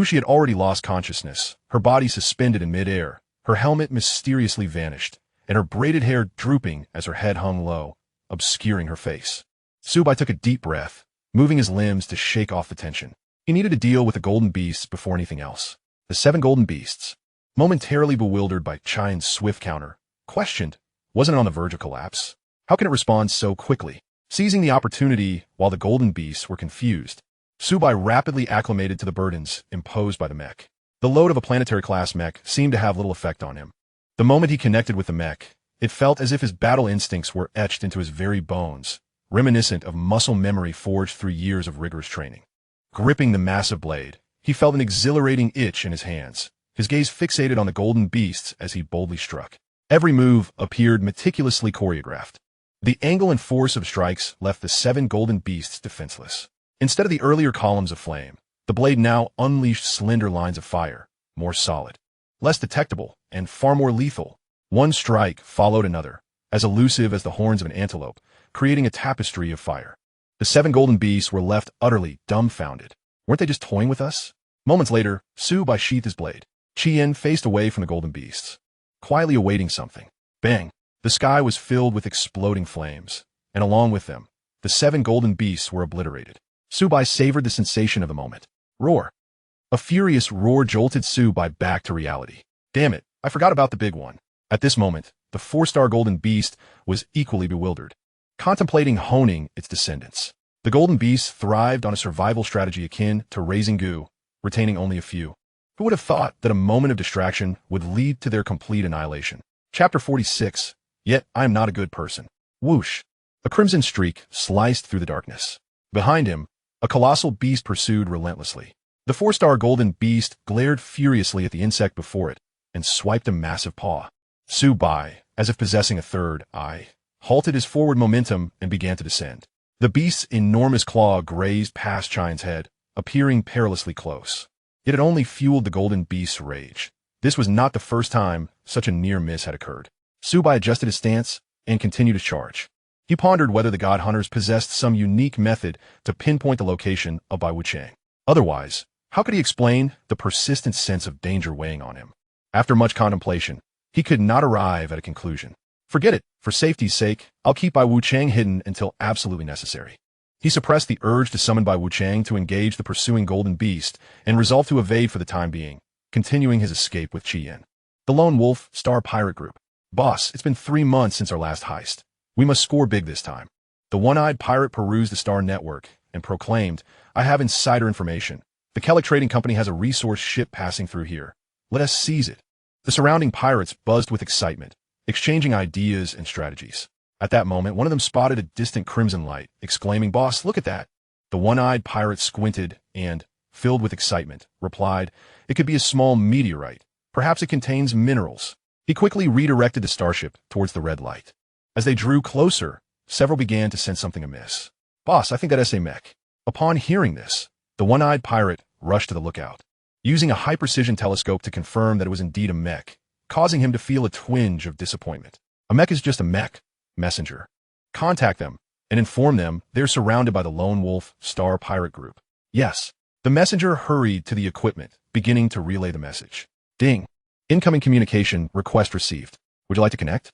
She had already lost consciousness, her body suspended in midair, her helmet mysteriously vanished, and her braided hair drooping as her head hung low, obscuring her face. Su Bai took a deep breath, moving his limbs to shake off the tension. He needed to deal with the golden beasts before anything else. The 7 golden beasts, momentarily bewildered by Qian's swift counter, questioned, wasn't it on the verge of collapse? How can it respond so quickly? Seizing the opportunity while the golden beasts were confused, Su Bai rapidly acclimated to the burdens imposed by the mech. The load of a planetary-class mech seemed to have little effect on him. The moment he connected with the mech, it felt as if his battle instincts were etched into his very bones, reminiscent of muscle memory forged through years of rigorous training. Gripping the massive blade, he felt an exhilarating itch in his hands, his gaze fixated on the golden beasts as he boldly struck. Every move appeared meticulously choreographed. The angle and force of strikes left the 7 golden beasts defenseless. Instead of the earlier columns of flame, the blade now unleashed slender lines of fire, more solid, less detectable, and far more lethal. One strike followed another, as elusive as the horns of an antelope, creating a tapestry of fire. The 7 golden beasts were left utterly dumbfounded. Weren't they just toying with us? Moments later, Su Bai sheathed his blade. Qi faced away from the golden beasts, quietly awaiting something. Bang! The sky was filled with exploding flames, and along with them, the 7 golden beasts were obliterated. Su Bai savored the sensation of the moment. Roar! A furious roar jolted Su Bai back to reality. Damn it, I forgot about the big one. At this moment, the 4-star golden beast was equally bewildered, contemplating honing its descendants. The golden beast thrived on a survival strategy akin to raising goo, retaining only a few. Who would have thought that a moment of distraction would lead to their complete annihilation? Chapter 46. Yet I am not a good person. Whoosh! A crimson streak sliced through the darkness. Behind him, a colossal beast pursued relentlessly. The 4-star golden beast glared furiously at the insect before it and swiped a massive paw. Su Bai, as if possessing a third eye, halted his forward momentum and began to descend. The beast's enormous claw grazed past Qian's head, appearing perilously close. It had only fueled the golden beast's rage. This was not the first time such a near miss had occurred. Su Bai adjusted his stance and continued to charge. He pondered whether the god hunters possessed some unique method to pinpoint the location of Bai Wuchang. Otherwise, how could he explain the persistent sense of danger weighing on him? After much contemplation, he could not arrive at a conclusion. Forget it. For safety's sake, I'll keep Bai Wuchang hidden until absolutely necessary. He suppressed the urge to summon Bai Wuchang to engage the pursuing golden beast and resolved to evade for the time being, continuing his escape with Qi. The Lone Wolf Star Pirate Group. Boss, it's been 3 months since our last heist. We must score big this time. The one-eyed pirate perused the Star Network and proclaimed, I have insider information. The Kellic Trading Company has a resource ship passing through here. Let us seize it. The surrounding pirates buzzed with excitement, exchanging ideas and strategies. At that moment, one of them spotted a distant crimson light, exclaiming, Boss, look at that. The one-eyed pirate squinted and, filled with excitement, replied, It could be a small meteorite. Perhaps it contains minerals. He quickly redirected the starship towards the red light. As they drew closer, several began to sense something amiss. Boss, I think that SA mech. Upon hearing this, the one-eyed pirate rushed to the lookout, using a high-precision telescope to confirm that it was indeed a mech, causing him to feel a twinge of disappointment. A mech is just a mech. Messenger. Contact them and inform them they're surrounded by the Lone Wolf Star Pirate Group. Yes. The messenger hurried to the equipment, beginning to relay the message. Ding. Incoming communication request received. Would you like to connect?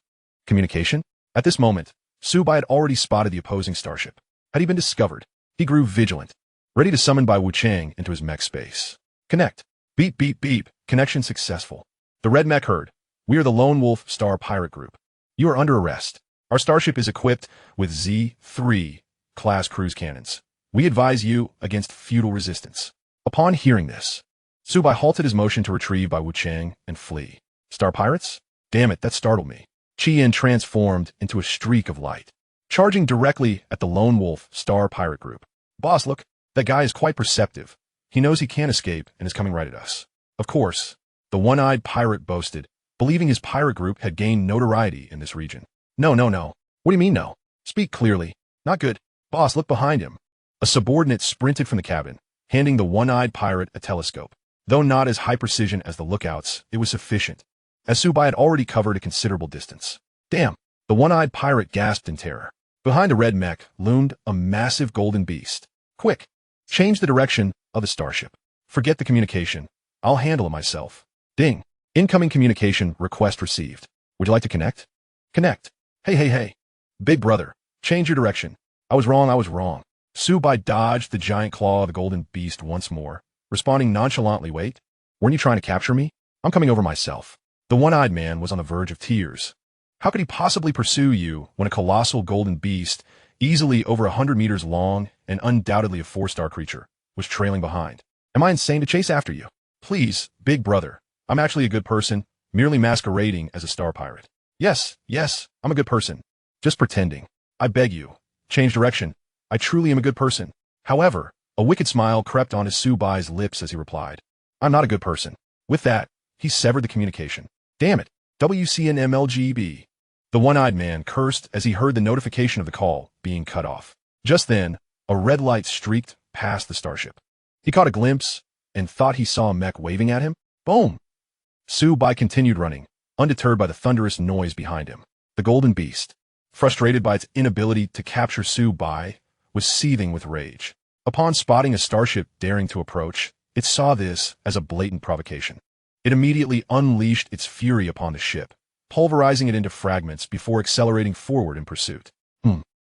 Communication? At this moment, Su Bai had already spotted the opposing starship. Had he been discovered? He grew vigilant, ready to summon Bai Wuchang into his mech space. Connect. Beep, beep, beep. Connection successful. The red mech heard. We are the Lone Wolf Star Pirate Group. You are under arrest. Our starship is equipped with Z-3 class cruise cannons. We advise you against futile resistance. Upon hearing this, Su Bai halted his motion to retrieve by Wu Chang and flee. Star pirates? Damn it, that startled me. Qian transformed into a streak of light, charging directly at the lone wolf star pirate group. Boss, look, that guy is quite perceptive. He knows he can't escape and is coming right at us. Of course, the one-eyed pirate boasted, believing his pirate group had gained notoriety in this region. No. What do you mean no? Speak clearly. Not good. Boss, look behind him. A subordinate sprinted from the cabin, handing the one-eyed pirate a telescope. Though not as high precision as the lookouts, it was sufficient, as Su Bai had already covered a considerable distance. Damn! The one-eyed pirate gasped in terror. Behind the red mech loomed a massive golden beast. Quick! Change the direction of the starship. Forget the communication. I'll handle it myself. Ding! Incoming communication request received. Would you like to connect? Connect. Hey. Big brother, change your direction. I was wrong. Su Bai dodged the giant claw of the golden beast once more, responding nonchalantly, wait, weren't you trying to capture me? I'm coming over myself. The one-eyed man was on the verge of tears. How could he possibly pursue you when a colossal golden beast, easily over 100 meters long and undoubtedly a 4-star creature, was trailing behind? Am I insane to chase after you? Please, big brother, I'm actually a good person, merely masquerading as a star pirate. Yes, I'm a good person. Just pretending. I beg you, change direction. I truly am a good person. However, a wicked smile crept onto Su Bai's lips as he replied, I'm not a good person. With that, he severed the communication. Damn it, WCNMLGB. The one-eyed man cursed as he heard the notification of the call being cut off. Just then, a red light streaked past the starship. He caught a glimpse and thought he saw a mech waving at him. Boom! Su Bai continued running, undeterred by the thunderous noise behind him. The golden beast, frustrated by its inability to capture Su Bai, was seething with rage. Upon spotting a starship daring to approach, it saw this as a blatant provocation. It immediately unleashed its fury upon the ship, pulverizing it into fragments before accelerating forward in pursuit.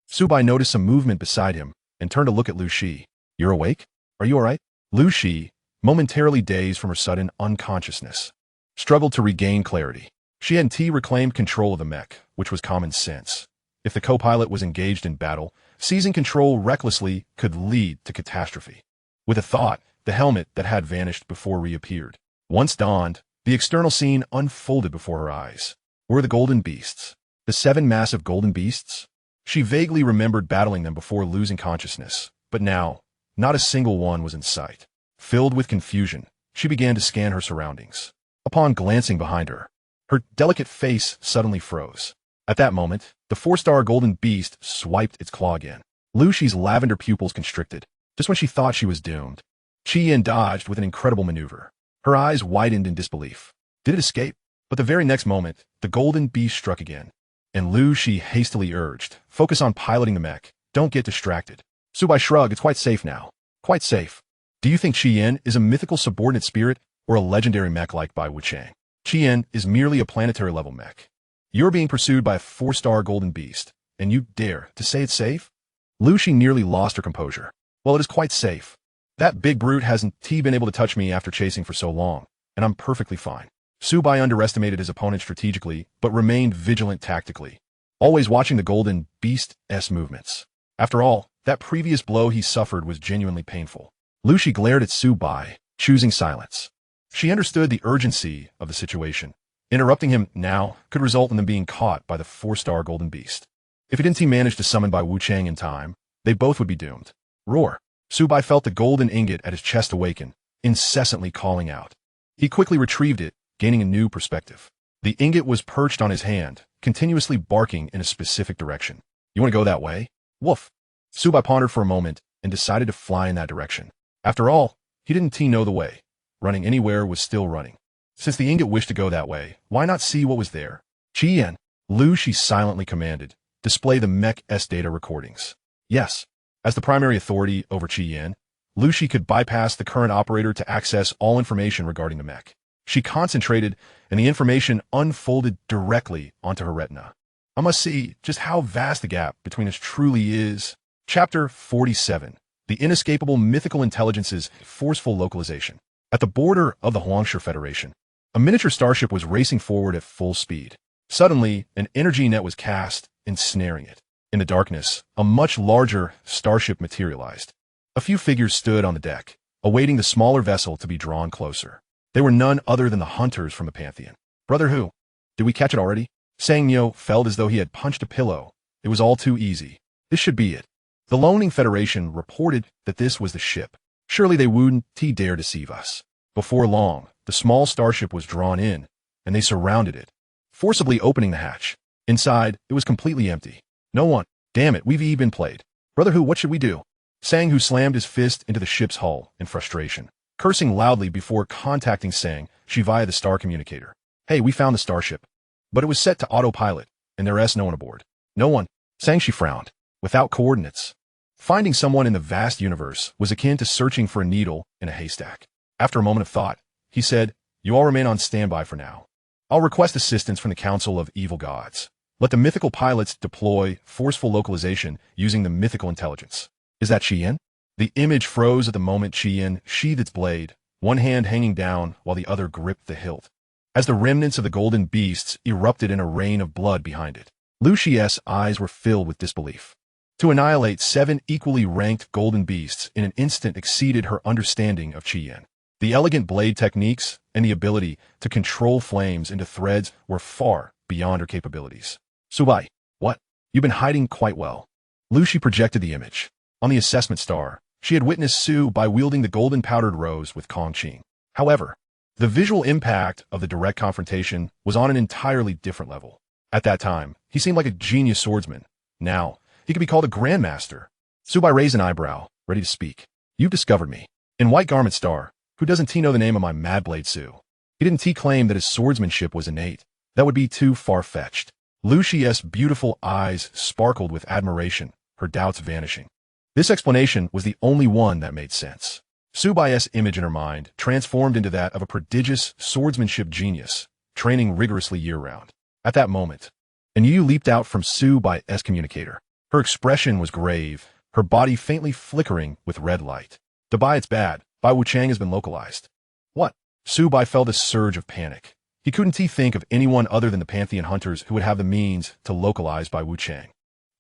Su Bai noticed some movement beside him and turned to look at Lu Shi. You're awake? Are you all right? Lu Shi, momentarily dazed from her sudden unconsciousness, struggled to regain clarity. She had reclaimed control of the mech, which was common sense. If the co-pilot was engaged in battle, seizing control recklessly could lead to catastrophe. With a thought, the helmet that had vanished before reappeared. Once donned, the external scene unfolded before her eyes. Were the golden beasts? The 7 massive golden beasts? She vaguely remembered battling them before losing consciousness, but now, not a single one was in sight. Filled with confusion, she began to scan her surroundings. Upon glancing behind her, her delicate face suddenly froze. At that moment, the 4-star golden beast swiped its claw again. Lu Shi's lavender pupils constricted, just when she thought she was doomed. Qian dodged with an incredible maneuver. Her eyes widened in disbelief. Did it escape? But the very next moment, the golden beast struck again. And Lu Shi hastily urged, focus on piloting the mech. Don't get distracted. Su Bai shrugged, it's quite safe now. Quite safe. Do you think Qian is a mythical subordinate spirit or a legendary mech like Bai Wuchang? Qian is merely a planetary level mech. You're being pursued by a 4-star golden beast, and you dare to say it's safe? Lu Shi nearly lost her composure. Well, it is quite safe. That big brute hasn't been able to touch me after chasing for so long, and I'm perfectly fine. Su Bai underestimated his opponent strategically, but remained vigilant tactically, always watching the golden beast's movements. After all, that previous blow he suffered was genuinely painful. Lu Shi glared at Su Bai, choosing silence. She understood the urgency of the situation. Interrupting him now could result in them being caught by the 4-star golden beast. If he didn't manage to summon Bai Wuchang in time, they both would be doomed. Roar! Su Bai felt the golden ingot at his chest awaken, incessantly calling out. He quickly retrieved it, gaining a new perspective. The ingot was perched on his hand, continuously barking in a specific direction. You want to go that way? Woof! Su Bai pondered for a moment and decided to fly in that direction. After all, he didn't know the way. Running anywhere was still running. Since the ingot wished to go that way, why not see what was there? Qian, Lu Shi silently commanded, display the mech's data recordings. Yes. As the primary authority over Qian, Lu Shi could bypass the current operator to access all information regarding the mech. She concentrated, and the information unfolded directly onto her retina. I must see just how vast the gap between us truly is. Chapter 47. The Inescapable Mythical Intelligence's Forceful Localization. At the border of the Huangshe Federation, a miniature starship was racing forward at full speed. Suddenly, an energy net was cast, ensnaring it. In the darkness, a much larger starship materialized. A few figures stood on the deck, awaiting the smaller vessel to be drawn closer. They were none other than the hunters from the Pantheon. Brother Who? Did we catch it already? Sang Nyo felt as though he had punched a pillow. It was all too easy. This should be it. The Loaning Federation reported that this was the ship. Surely they wouldn't dare deceive us. Before long, the small starship was drawn in, and they surrounded it, forcibly opening the hatch. Inside, it was completely empty. No one. Damn it, we've been played. Brother Who, what should we do? Sang Hu slammed his fist into the ship's hull in frustration, cursing loudly before contacting Sang Shi via the star communicator. Hey, we found the starship. But it was set to autopilot, and there's no one aboard. No one. Sang Shi frowned. Without coordinates. Finding someone in the vast universe was akin to searching for a needle in a haystack. After a moment of thought, he said, You all remain on standby for now. I'll request assistance from the Council of Evil Gods. Let the mythical pilots deploy forceful localization using the mythical intelligence. Is that Qian? The image froze at the moment Qian sheathed its blade, one hand hanging down while the other gripped the hilt, as the remnants of the golden beasts erupted in a rain of blood behind it. Lu Xie's eyes were filled with disbelief. To annihilate 7 equally ranked golden beasts in an instant exceeded her understanding of Qian. The elegant blade techniques and the ability to control flames into threads were far beyond her capabilities. Su Bai, what? You've been hiding quite well. Lu Xi projected the image. On the assessment star, she had witnessed Su Bai wielding the golden powdered rose with Kong Qing. However, the visual impact of the direct confrontation was on an entirely different level. At that time, he seemed like a genius swordsman. Now, he could be called a grandmaster. Su Bai raised an eyebrow, ready to speak. You've discovered me. In White Garment Star, who doesn't know the name of my Mad Blade Su? He didn't claim that his swordsmanship was innate. That would be too far-fetched. Lu Xie's beautiful eyes sparkled with admiration, her doubts vanishing. This explanation was the only one that made sense. Su Bai's image in her mind transformed into that of a prodigious swordsmanship genius, training rigorously year-round. At that moment, and Yu leaped out from Su Bai's communicator. Her expression was grave, her body faintly flickering with red light. To Bai, it's bad. Bai Wuchang has been localized. What? Su Bai felt a surge of panic. He couldn't think of anyone other than the Pantheon hunters who would have the means to localize Bai Wuchang.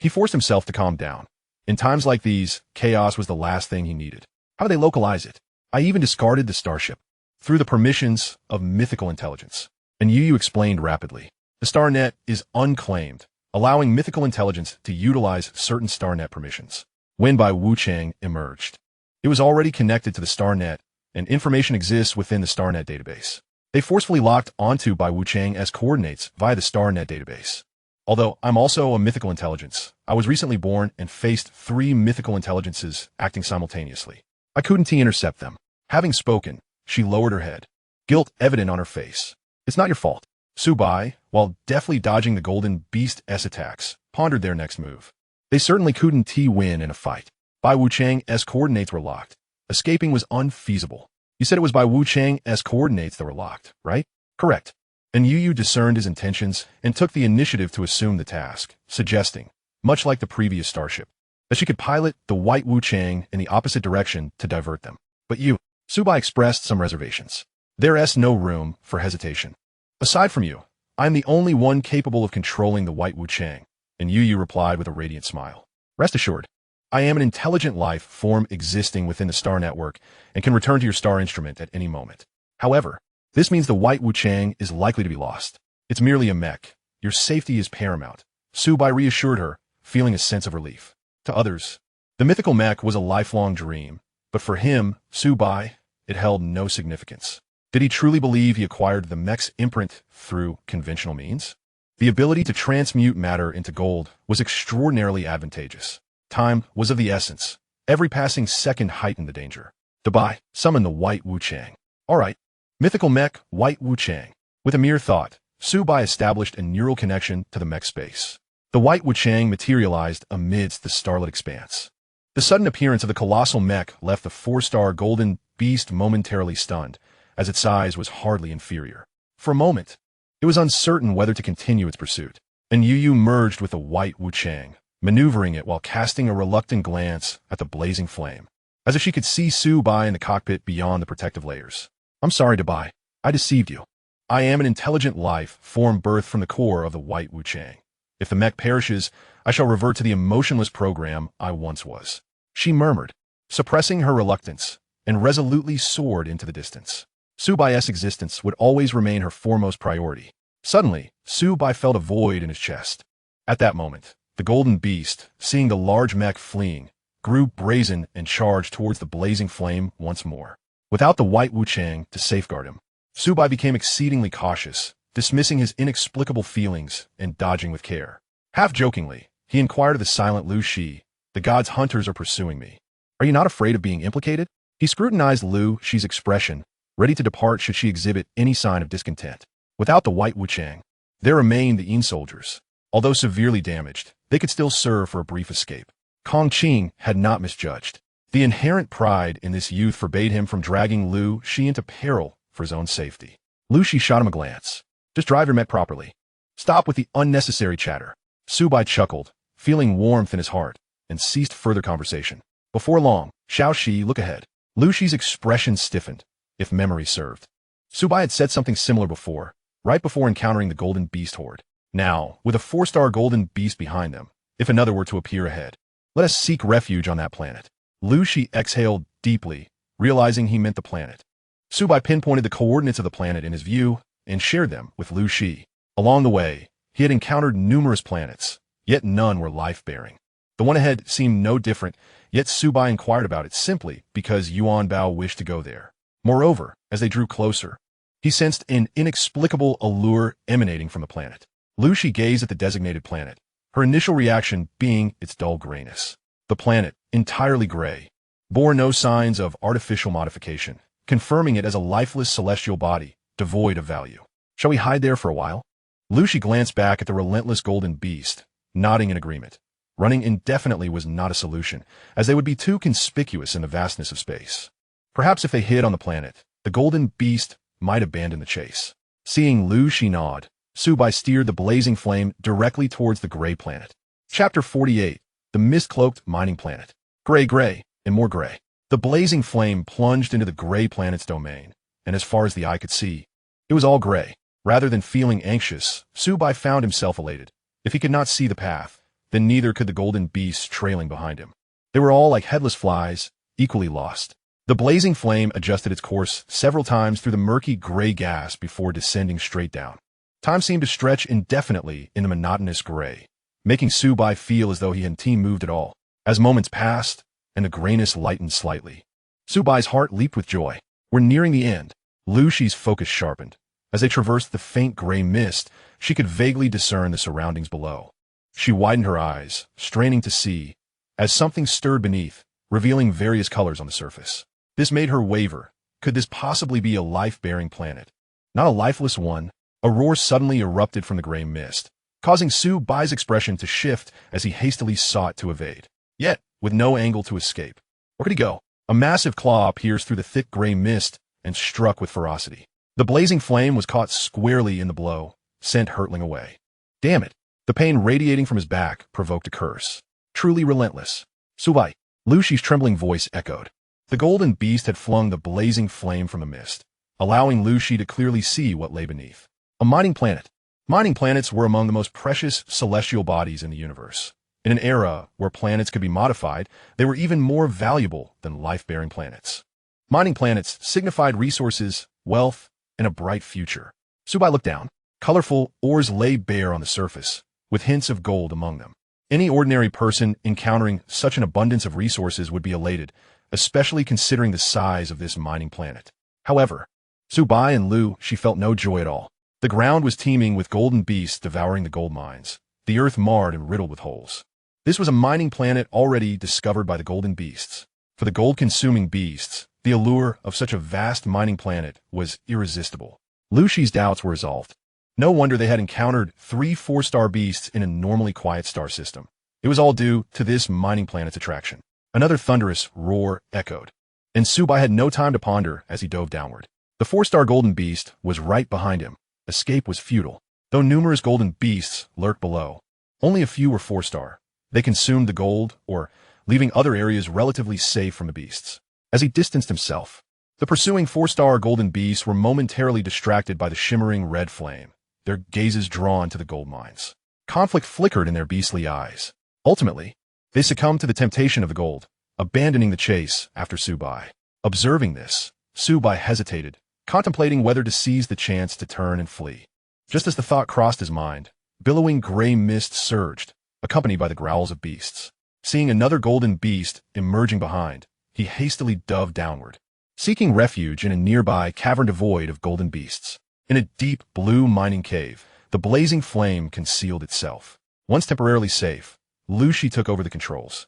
He forced himself to calm down. In times like these, chaos was the last thing he needed. How do they localize it? I even discarded the starship. Through the permissions of mythical intelligence. And Yu explained rapidly. The StarNet is unclaimed, allowing mythical intelligence to utilize certain StarNet permissions. When Bai Wuchang emerged, it was already connected to the StarNet, and information exists within the StarNet database. They forcefully locked onto Bai Wuchang as coordinates via the StarNet database. Although I'm also a mythical intelligence, I was recently born and faced 3 mythical intelligences acting simultaneously. I couldn't intercept them. Having spoken, she lowered her head, guilt evident on her face. It's not your fault. Su Bai, while deftly dodging the golden beast's attacks, pondered their next move. They certainly couldn't win in a fight. Bai Wuchang's coordinates were locked. Escaping was unfeasible. You said it was Bai Wuchang's coordinates that were locked, right? Correct. And Yu discerned his intentions and took the initiative to assume the task, suggesting, much like the previous starship, that she could pilot the White Wuchang in the opposite direction to divert them. But Su Bai expressed some reservations. There's no room for hesitation. Aside from you, I'm the only one capable of controlling the White Wuchang, and Yu replied with a radiant smile. Rest assured, I am an intelligent life form existing within the star network and can return to your star instrument at any moment. However, this means the White Wuchang is likely to be lost. It's merely a mech. Your safety is paramount. Su Bai reassured her, feeling a sense of relief. To others, the mythical mech was a lifelong dream, but for him, Su Bai, it held no significance. Did he truly believe he acquired the mech's imprint through conventional means? The ability to transmute matter into gold was extraordinarily advantageous. Time was of the essence. Every passing second heightened the danger. To Bai, summon the White Wuchang. All right. Mythical mech, White Wuchang. With a mere thought, Su Bai established a neural connection to the mech space. The White Wuchang materialized amidst the starlit expanse. The sudden appearance of the colossal mech left the 4-star golden beast momentarily stunned, as its size was hardly inferior. For a moment, it was uncertain whether to continue its pursuit, and Yu merged with the White Wuchang, maneuvering it while casting a reluctant glance at the blazing flame, as if she could see Su Bai in the cockpit beyond the protective layers. I'm sorry, Bai. I deceived you. I am an intelligent life, form birthed from the core of the white Wu-Chang. If the mech perishes, I shall revert to the emotionless program I once was. She murmured, suppressing her reluctance, and resolutely soared into the distance. Su Bai's existence would always remain her foremost priority. Suddenly, Su Bai felt a void in his chest. At that moment, the golden beast, seeing the large mech fleeing, grew brazen and charged towards the blazing flame once more. Without the white Wu-Chang to safeguard him, Su Bai became exceedingly cautious, dismissing his inexplicable feelings and dodging with care. Half-jokingly, he inquired of the silent Lu Shi, "The god's hunters are pursuing me. Are you not afraid of being implicated?" He scrutinized Lu Shi's expression, ready to depart should she exhibit any sign of discontent. Without the white Wu-Chang, there remained the Yin soldiers. Although severely damaged, they could still serve for a brief escape. Kong Qing had not misjudged. The inherent pride in this youth forbade him from dragging Lu Shi into peril for his own safety. Lu Shi shot him a glance. "Just drive your mech properly. Stop with the unnecessary chatter." Su Bai chuckled, feeling warmth in his heart, and ceased further conversation. Before long, Xiao Shi, look ahead. Lu Shi's expression stiffened, if memory served. Su Bai had said something similar before, right before encountering the golden beast horde. Now, with a 4-star golden beast behind them, if another were to appear ahead, let us seek refuge on that planet. Lu Shi exhaled deeply, realizing he meant the planet. Su Bai pinpointed the coordinates of the planet in his view and shared them with Lu Shi. Along the way, he had encountered numerous planets, yet none were life-bearing. The one ahead seemed no different, yet Su Bai inquired about it simply because Yuan Bao wished to go there. Moreover, as they drew closer, he sensed an inexplicable allure emanating from the planet. Lu Shi gazed at the designated planet, her initial reaction being its dull grayness. The planet, entirely gray, bore no signs of artificial modification, confirming it as a lifeless celestial body, devoid of value. "Shall we hide there for a while?" Lu Shi glanced back at the relentless golden beast, nodding in agreement. Running indefinitely was not a solution, as they would be too conspicuous in the vastness of space. Perhaps if they hid on the planet, the golden beast might abandon the chase. Seeing Lu Shi nod, Su Bai steered the blazing flame directly towards the gray planet. Chapter 48, the mist-cloaked mining planet. Gray, and more gray. The blazing flame plunged into the gray planet's domain, and as far as the eye could see, it was all gray. Rather than feeling anxious, Su Bai found himself elated. If he could not see the path, then neither could the golden beasts trailing behind him. They were all like headless flies, equally lost. The blazing flame adjusted its course several times through the murky gray gas before descending straight down. Time seemed to stretch indefinitely in the monotonous gray, making Su Bai feel as though he hadn't moved at all. As moments passed, and the grayness lightened slightly, Su Bai's heart leaped with joy. We're nearing the end. Lu Shi's focus sharpened. As they traversed the faint gray mist, she could vaguely discern the surroundings below. She widened her eyes, straining to see, as something stirred beneath, revealing various colors on the surface. This made her waver. Could this possibly be a life-bearing planet? Not a lifeless one. A roar suddenly erupted from the gray mist, causing Su Bai's expression to shift as he hastily sought to evade. Yet, with no angle to escape. Where could he go? A massive claw pierced through the thick gray mist and struck with ferocity. The blazing flame was caught squarely in the blow, sent hurtling away. Damn it! The pain radiating from his back provoked a curse. Truly relentless. Su Bai, Lu Shi's trembling voice echoed. The golden beast had flung the blazing flame from the mist, allowing Lu Shi to clearly see what lay beneath. A mining planet. Mining planets were among the most precious celestial bodies in the universe. In an era where planets could be modified, they were even more valuable than life-bearing planets. Mining planets signified resources, wealth, and a bright future. Su Bai looked down. Colorful ores lay bare on the surface, with hints of gold among them. Any ordinary person encountering such an abundance of resources would be elated, especially considering the size of this mining planet. However, Su Bai and Lu Shi felt no joy at all. The ground was teeming with golden beasts devouring the gold mines, the earth marred and riddled with holes. This was a mining planet already discovered by the golden beasts. For the gold-consuming beasts, the allure of such a vast mining planet was irresistible. Lu Shi's doubts were resolved. No wonder they had encountered 3 4-star beasts in a normally quiet star system. It was all due to this mining planet's attraction. Another thunderous roar echoed, and Su Bai had no time to ponder as he dove downward. The 4-star golden beast was right behind him. Escape was futile. Though numerous golden beasts lurked below, only a few were 4-star. They consumed the gold, or leaving other areas relatively safe from the beasts. As he distanced himself, The pursuing 4-star golden beasts were momentarily distracted by the shimmering red flame, their gazes drawn to the gold mines. Conflict flickered in their beastly eyes. Ultimately, they succumbed to the temptation of the gold, abandoning the chase after Su Bai. Observing this, Su Bai hesitated, contemplating whether to seize the chance to turn and flee. Just as the thought crossed his mind, billowing gray mist surged, accompanied by the growls of beasts. Seeing another golden beast emerging behind, he hastily dove downward, seeking refuge in a nearby cavern devoid of golden beasts. In a deep blue mining cave, the blazing flame concealed itself. Once temporarily safe, Lu Shi took over the controls.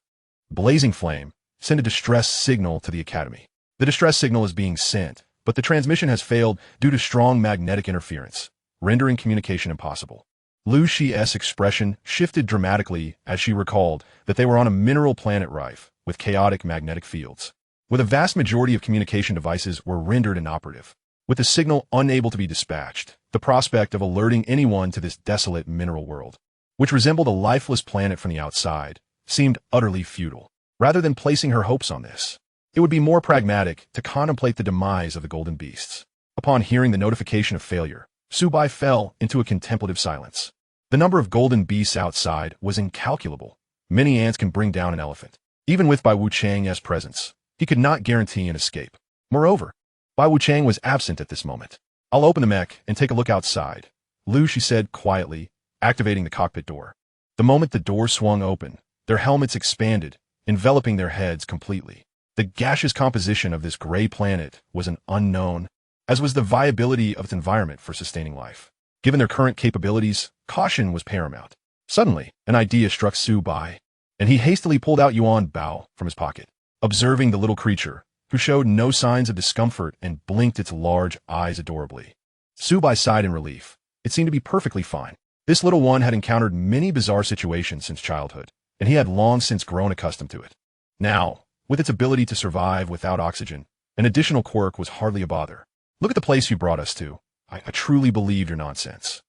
Blazing Flame, send a distress signal to the Academy. The distress signal is being sent, but the transmission has failed due to strong magnetic interference, rendering communication impossible. Lu Shi's expression shifted dramatically as she recalled that they were on a mineral planet rife with chaotic magnetic fields, where the vast majority of communication devices were rendered inoperative. With the signal unable to be dispatched, the prospect of alerting anyone to this desolate mineral world, which resembled a lifeless planet from the outside, seemed utterly futile. Rather than placing her hopes on this, it would be more pragmatic to contemplate the demise of the golden beasts. Upon hearing the notification of failure, Su Bai fell into a contemplative silence. The number of golden beasts outside was incalculable. Many ants can bring down an elephant. Even with Bai Wuchang's presence, he could not guarantee an escape. Moreover, Bai Wuchang was absent at this moment. I'll open the mech and take a look outside, Lu Shi said quietly, activating the cockpit door. The moment the door swung open, their helmets expanded, enveloping their heads completely. The gaseous composition of this gray planet was an unknown, as was the viability of its environment for sustaining life. Given their current capabilities, caution was paramount. Suddenly, an idea struck Su Bai, and he hastily pulled out Yuan Bao from his pocket. Observing the little creature, who showed no signs of discomfort and blinked its large eyes adorably, Su Bai sighed in relief. It seemed to be perfectly fine. This little one had encountered many bizarre situations since childhood, and he had long since grown accustomed to it. Now, with its ability to survive without oxygen, an additional quirk was hardly a bother. Look at the place you brought us to. I truly believed your nonsense.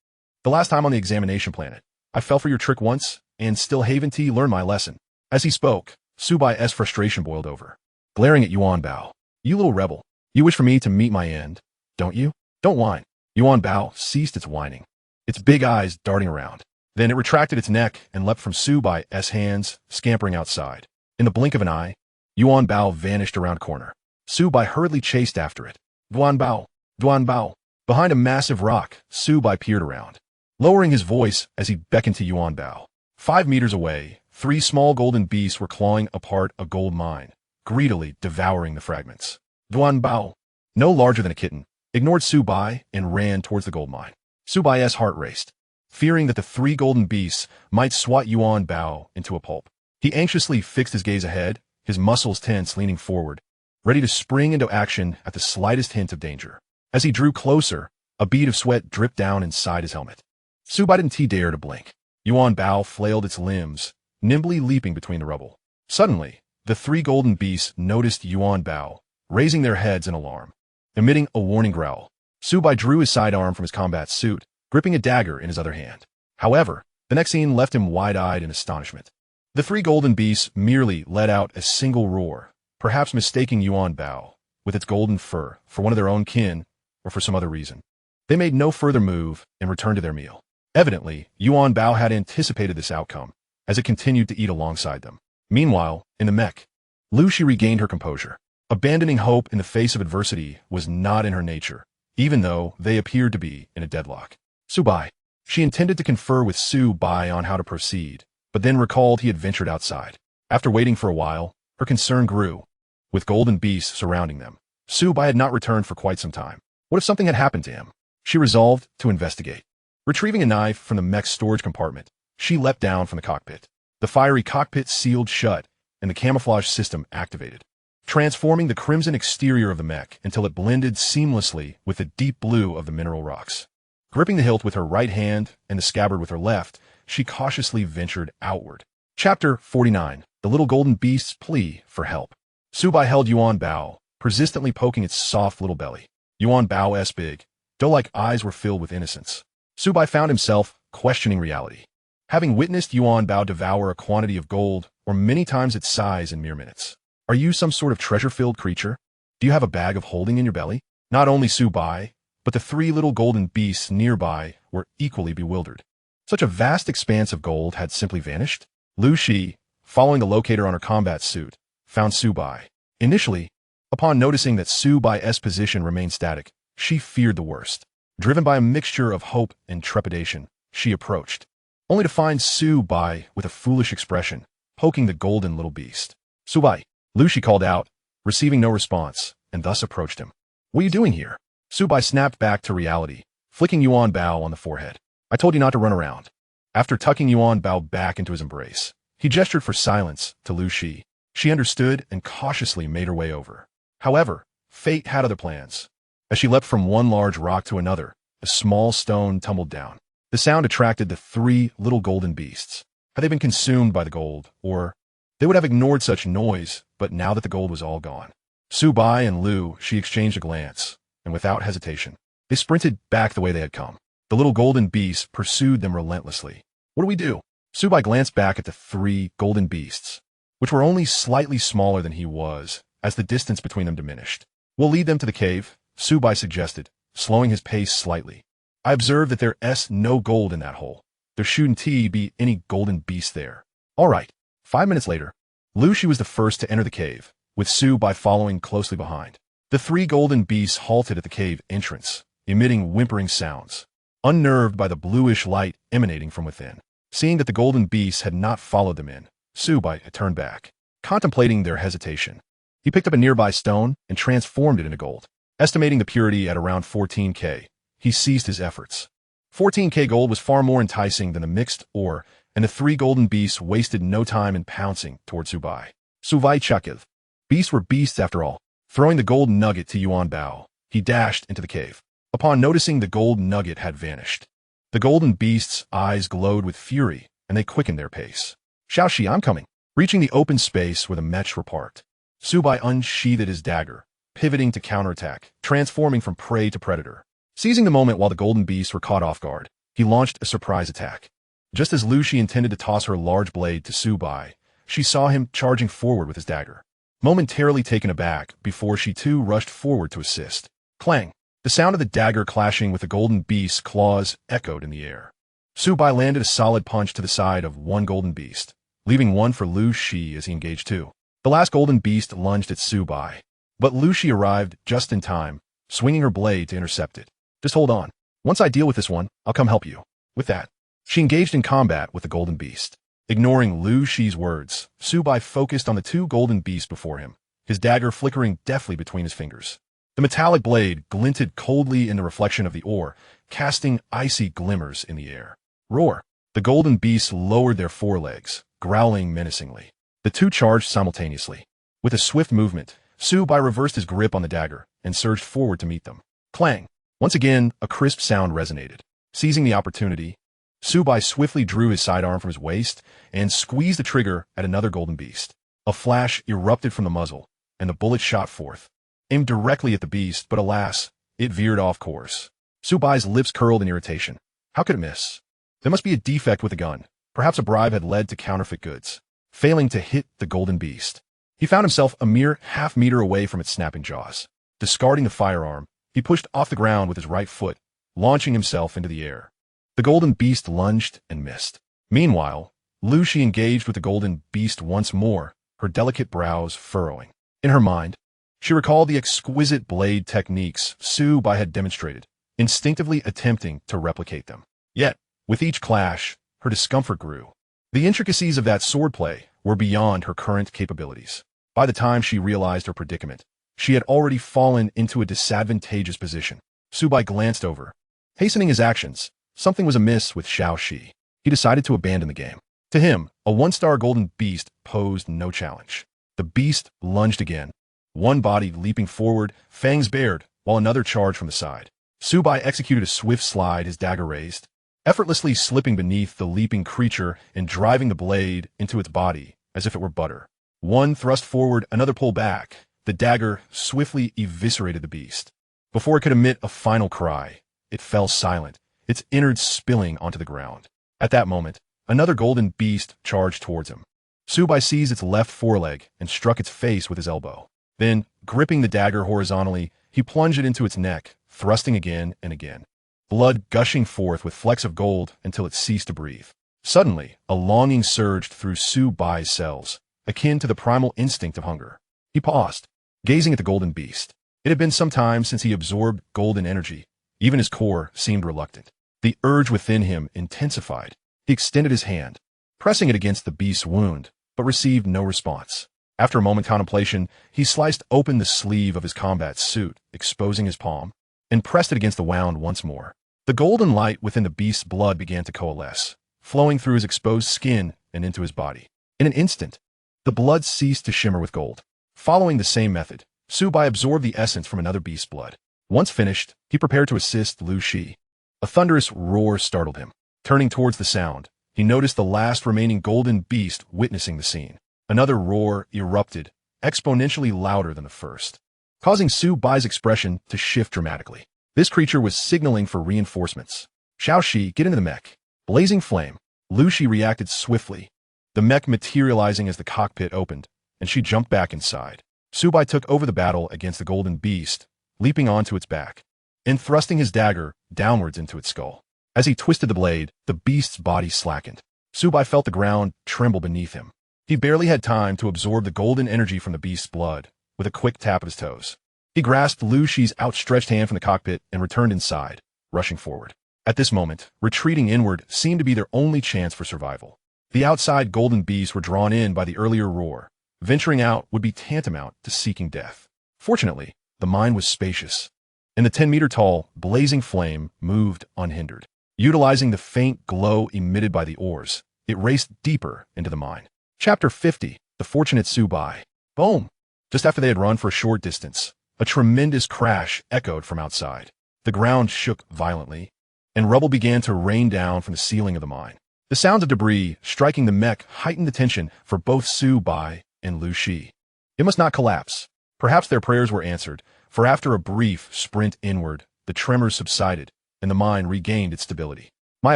The last time on the examination planet, I fell for your trick once, and still Haven-T learned my lesson. As he spoke, Su Bai's frustration boiled over. Glaring at Yuan Bao. You little rebel. You wish for me to meet my end, don't you? Don't whine. Yuan Bao ceased its whining, its big eyes darting around. Then it retracted its neck and leapt from Su Bai's hands, scampering outside. In the blink of an eye, Yuan Bao vanished around a corner. Su Bai hurriedly chased after it. Duan Bao! Duan Bao! Behind a massive rock, Su Bai peered around, lowering his voice as he beckoned to Yuan Bao. 5 meters away, 3 small golden beasts were clawing apart a gold mine, greedily devouring the fragments. Duan Bao, no larger than a kitten, ignored Su Bai and ran towards the gold mine. Su Bai's heart raced, fearing that the 3 golden beasts might swat Yuan Bao into a pulp. He anxiously fixed his gaze ahead, his muscles tense, leaning forward, ready to spring into action at the slightest hint of danger. As he drew closer, a bead of sweat dripped down inside his helmet. Su Bai didn't dare to blink. Yuan Bao flailed its limbs, nimbly leaping between the rubble. Suddenly, the 3 golden beasts noticed Yuan Bao, raising their heads in alarm. Emitting a warning growl, Su Bai drew his sidearm from his combat suit, gripping a dagger in his other hand. However, the next scene left him wide-eyed in astonishment. The 3 golden beasts merely let out a single roar, perhaps mistaking Yuan Bao, with its golden fur, for one of their own kin, or for some other reason. They made no further move and returned to their meal. Evidently, Yuan Bao had anticipated this outcome, as it continued to eat alongside them. Meanwhile, in the mech, Lu Shi regained her composure. Abandoning hope in the face of adversity was not in her nature, even though they appeared to be in a deadlock. Su Bai. She intended to confer with Su Bai on how to proceed, but then recalled he had ventured outside. After waiting for a while, her concern grew. With golden beasts surrounding them, Su Bai had not returned for quite some time. What if something had happened to him? She resolved to investigate. Retrieving a knife from the mech's storage compartment, she leapt down from the cockpit. The fiery cockpit sealed shut, and the camouflage system activated, transforming the crimson exterior of the mech until it blended seamlessly with the deep blue of the mineral rocks. Gripping the hilt with her right hand and the scabbard with her left, she cautiously ventured outward. Chapter 49. The Little Golden Beast's Plea for Help. Su Bai held Yuan Bao, persistently poking its soft little belly. Yuan Bao's big, doe-like eyes were filled with innocence. Su Bai found himself questioning reality. Having witnessed Yuan Bao devour a quantity of gold, or many times its size in mere minutes. Are you some sort of treasure-filled creature? Do you have a bag of holding in your belly? Not only Su Bai, but the three little golden beasts nearby were equally bewildered. Such a vast expanse of gold had simply vanished? Lu Shi, following the locator on her combat suit, found Su Bai. Initially, upon noticing that Su Bai's position remained static, she feared the worst. Driven by a mixture of hope and trepidation, she approached, only to find Su Bai with a foolish expression, poking the golden little beast. Su Bai, Lu Shi called out, receiving no response, and thus approached him. What are you doing here? Su Bai snapped back to reality, flicking Yuan Bao on the forehead. I told you not to run around. After tucking Yuan Bao back into his embrace, he gestured for silence to Lu Shi. She understood and cautiously made her way over. However, fate had other plans. As she leapt from one large rock to another, a small stone tumbled down. The sound attracted the three little golden beasts. Had they been consumed by the gold, or they would have ignored such noise, but now that the gold was all gone. Su Bai and Lu Shi exchanged a glance, and without hesitation, they sprinted back the way they had come. The little golden beasts pursued them relentlessly. What do we do? Su Bai glanced back at the three golden beasts, which were only slightly smaller than he was, as the distance between them diminished. We'll lead them to the cave, Su Bai suggested, slowing his pace slightly. I observed that there's no gold in that hole. There shouldn't be any golden beast there. All right. 5 minutes later, Lu Shi was the first to enter the cave, with Su Bai following closely behind. The three golden beasts halted at the cave entrance, emitting whimpering sounds, unnerved by the bluish light emanating from within. Seeing that the golden beasts had not followed them in, Su Bai had turned back, contemplating their hesitation. He picked up a nearby stone and transformed it into gold. Estimating the purity at around 14K, he ceased his efforts. 14K gold was far more enticing than the mixed ore, and the three golden beasts wasted no time in pouncing toward Su Bai. Su Bai Chakiv. Beasts were beasts after all. Throwing the gold nugget to Yuan Bao, he dashed into the cave. Upon noticing the gold nugget had vanished, the golden beasts' eyes glowed with fury, and they quickened their pace. Xiaoxi, I'm coming. Reaching the open space where the mechs were parked, Su Bai unsheathed his dagger, pivoting to counterattack, transforming from prey to predator. Seizing the moment while the golden beasts were caught off guard, he launched a surprise attack. Just as Lu Shi intended to toss her large blade to Su Bai, she saw him charging forward with his dagger. Momentarily taken aback before she too rushed forward to assist. Clang! The sound of the dagger clashing with the golden beast's claws echoed in the air. Su Bai landed a solid punch to the side of one golden beast, leaving one for Lu Shi as he engaged two. The last golden beast lunged at Su Bai, but Lu Shi arrived just in time, swinging her blade to intercept it. Just hold on. Once I deal with this one, I'll come help you. With that, she engaged in combat with the golden beast. Ignoring Lu Shi's words, Su Bai focused on the two golden beasts before him, his dagger flickering deftly between his fingers. The metallic blade glinted coldly in the reflection of the ore, casting icy glimmers in the air. Roar! The golden beasts lowered their forelegs, growling menacingly. The two charged simultaneously. With a swift movement, Su Bai reversed his grip on the dagger and surged forward to meet them. Clang! Once again, a crisp sound resonated. Seizing the opportunity, Su Bai swiftly drew his sidearm from his waist and squeezed the trigger at another golden beast. A flash erupted from the muzzle, and the bullet shot forth, aimed directly at the beast, but alas, it veered off course. Su Bai's lips curled in irritation. How could it miss? There must be a defect with the gun. Perhaps a bribe had led to counterfeit goods. Failing to hit the golden beast, he found himself a mere half-meter away from its snapping jaws. Discarding the firearm, he pushed off the ground with his right foot, launching himself into the air. The golden beast lunged and missed. Meanwhile, Lu Shi engaged with the golden beast once more, her delicate brows furrowing. In her mind, she recalled the exquisite blade techniques Su Bai had demonstrated, instinctively attempting to replicate them. Yet, with each clash, her discomfort grew. The intricacies of that swordplay were beyond her current capabilities. By the time she realized her predicament, she had already fallen into a disadvantageous position. Su Bai glanced over. Hastening his actions, something was amiss with Xiaoxi. He decided to abandon the game. To him, a one-star golden beast posed no challenge. The beast lunged again, one body leaping forward, fangs bared, while another charged from the side. Su Bai executed a swift slide, his dagger raised, effortlessly slipping beneath the leaping creature and driving the blade into its body as if it were butter. One thrust forward, another pull back. The dagger swiftly eviscerated the beast. Before it could emit a final cry, it fell silent, its innards spilling onto the ground. At that moment, another golden beast charged towards him. Su Bai seized its left foreleg and struck its face with his elbow. Then, gripping the dagger horizontally, he plunged it into its neck, thrusting again and again. Blood gushing forth with flecks of gold until it ceased to breathe. Suddenly, a longing surged through Su Bai's cells, akin to the primal instinct of hunger. He paused, gazing at the golden beast. It had been some time since he absorbed golden energy. Even his core seemed reluctant. The urge within him intensified. He extended his hand, pressing it against the beast's wound, but received no response. After a moment's contemplation, he sliced open the sleeve of his combat suit, exposing his palm, and pressed it against the wound once more. The golden light within the beast's blood began to coalesce, flowing through his exposed skin and into his body. In an instant, the blood ceased to shimmer with gold. Following the same method, Su Bai absorbed the essence from another beast's blood. Once finished, he prepared to assist Lu Shi. A thunderous roar startled him. Turning towards the sound, he noticed the last remaining golden beast witnessing the scene. Another roar erupted, exponentially louder than the first, causing Su Bai's expression to shift dramatically. This creature was signaling for reinforcements. Xiaoxi, get into the mech. Blazing flame. Lu Shi reacted swiftly, the mech materializing as the cockpit opened, and she jumped back inside. Su Bai took over the battle against the golden beast, leaping onto its back, and thrusting his dagger downwards into its skull. As he twisted the blade, the beast's body slackened. Su Bai felt the ground tremble beneath him. He barely had time to absorb the golden energy from the beast's blood with a quick tap of his toes. He grasped Lu Shi's outstretched hand from the cockpit and returned inside, rushing forward. At this moment, retreating inward seemed to be their only chance for survival. The outside golden beasts were drawn in by the earlier roar. Venturing out would be tantamount to seeking death. Fortunately, the mine was spacious, and the 10-meter-tall, blazing flame moved unhindered. Utilizing the faint glow emitted by the ores, it raced deeper into the mine. Chapter 50, The Fortunate Su Bai. Boom! Just after they had run for a short distance, a tremendous crash echoed from outside. The ground shook violently, and rubble began to rain down from the ceiling of the mine. The sound of debris striking the mech heightened the tension for both Su Bai and Lu Shi. It must not collapse. Perhaps their prayers were answered, for after a brief sprint inward, the tremors subsided, and the mine regained its stability. My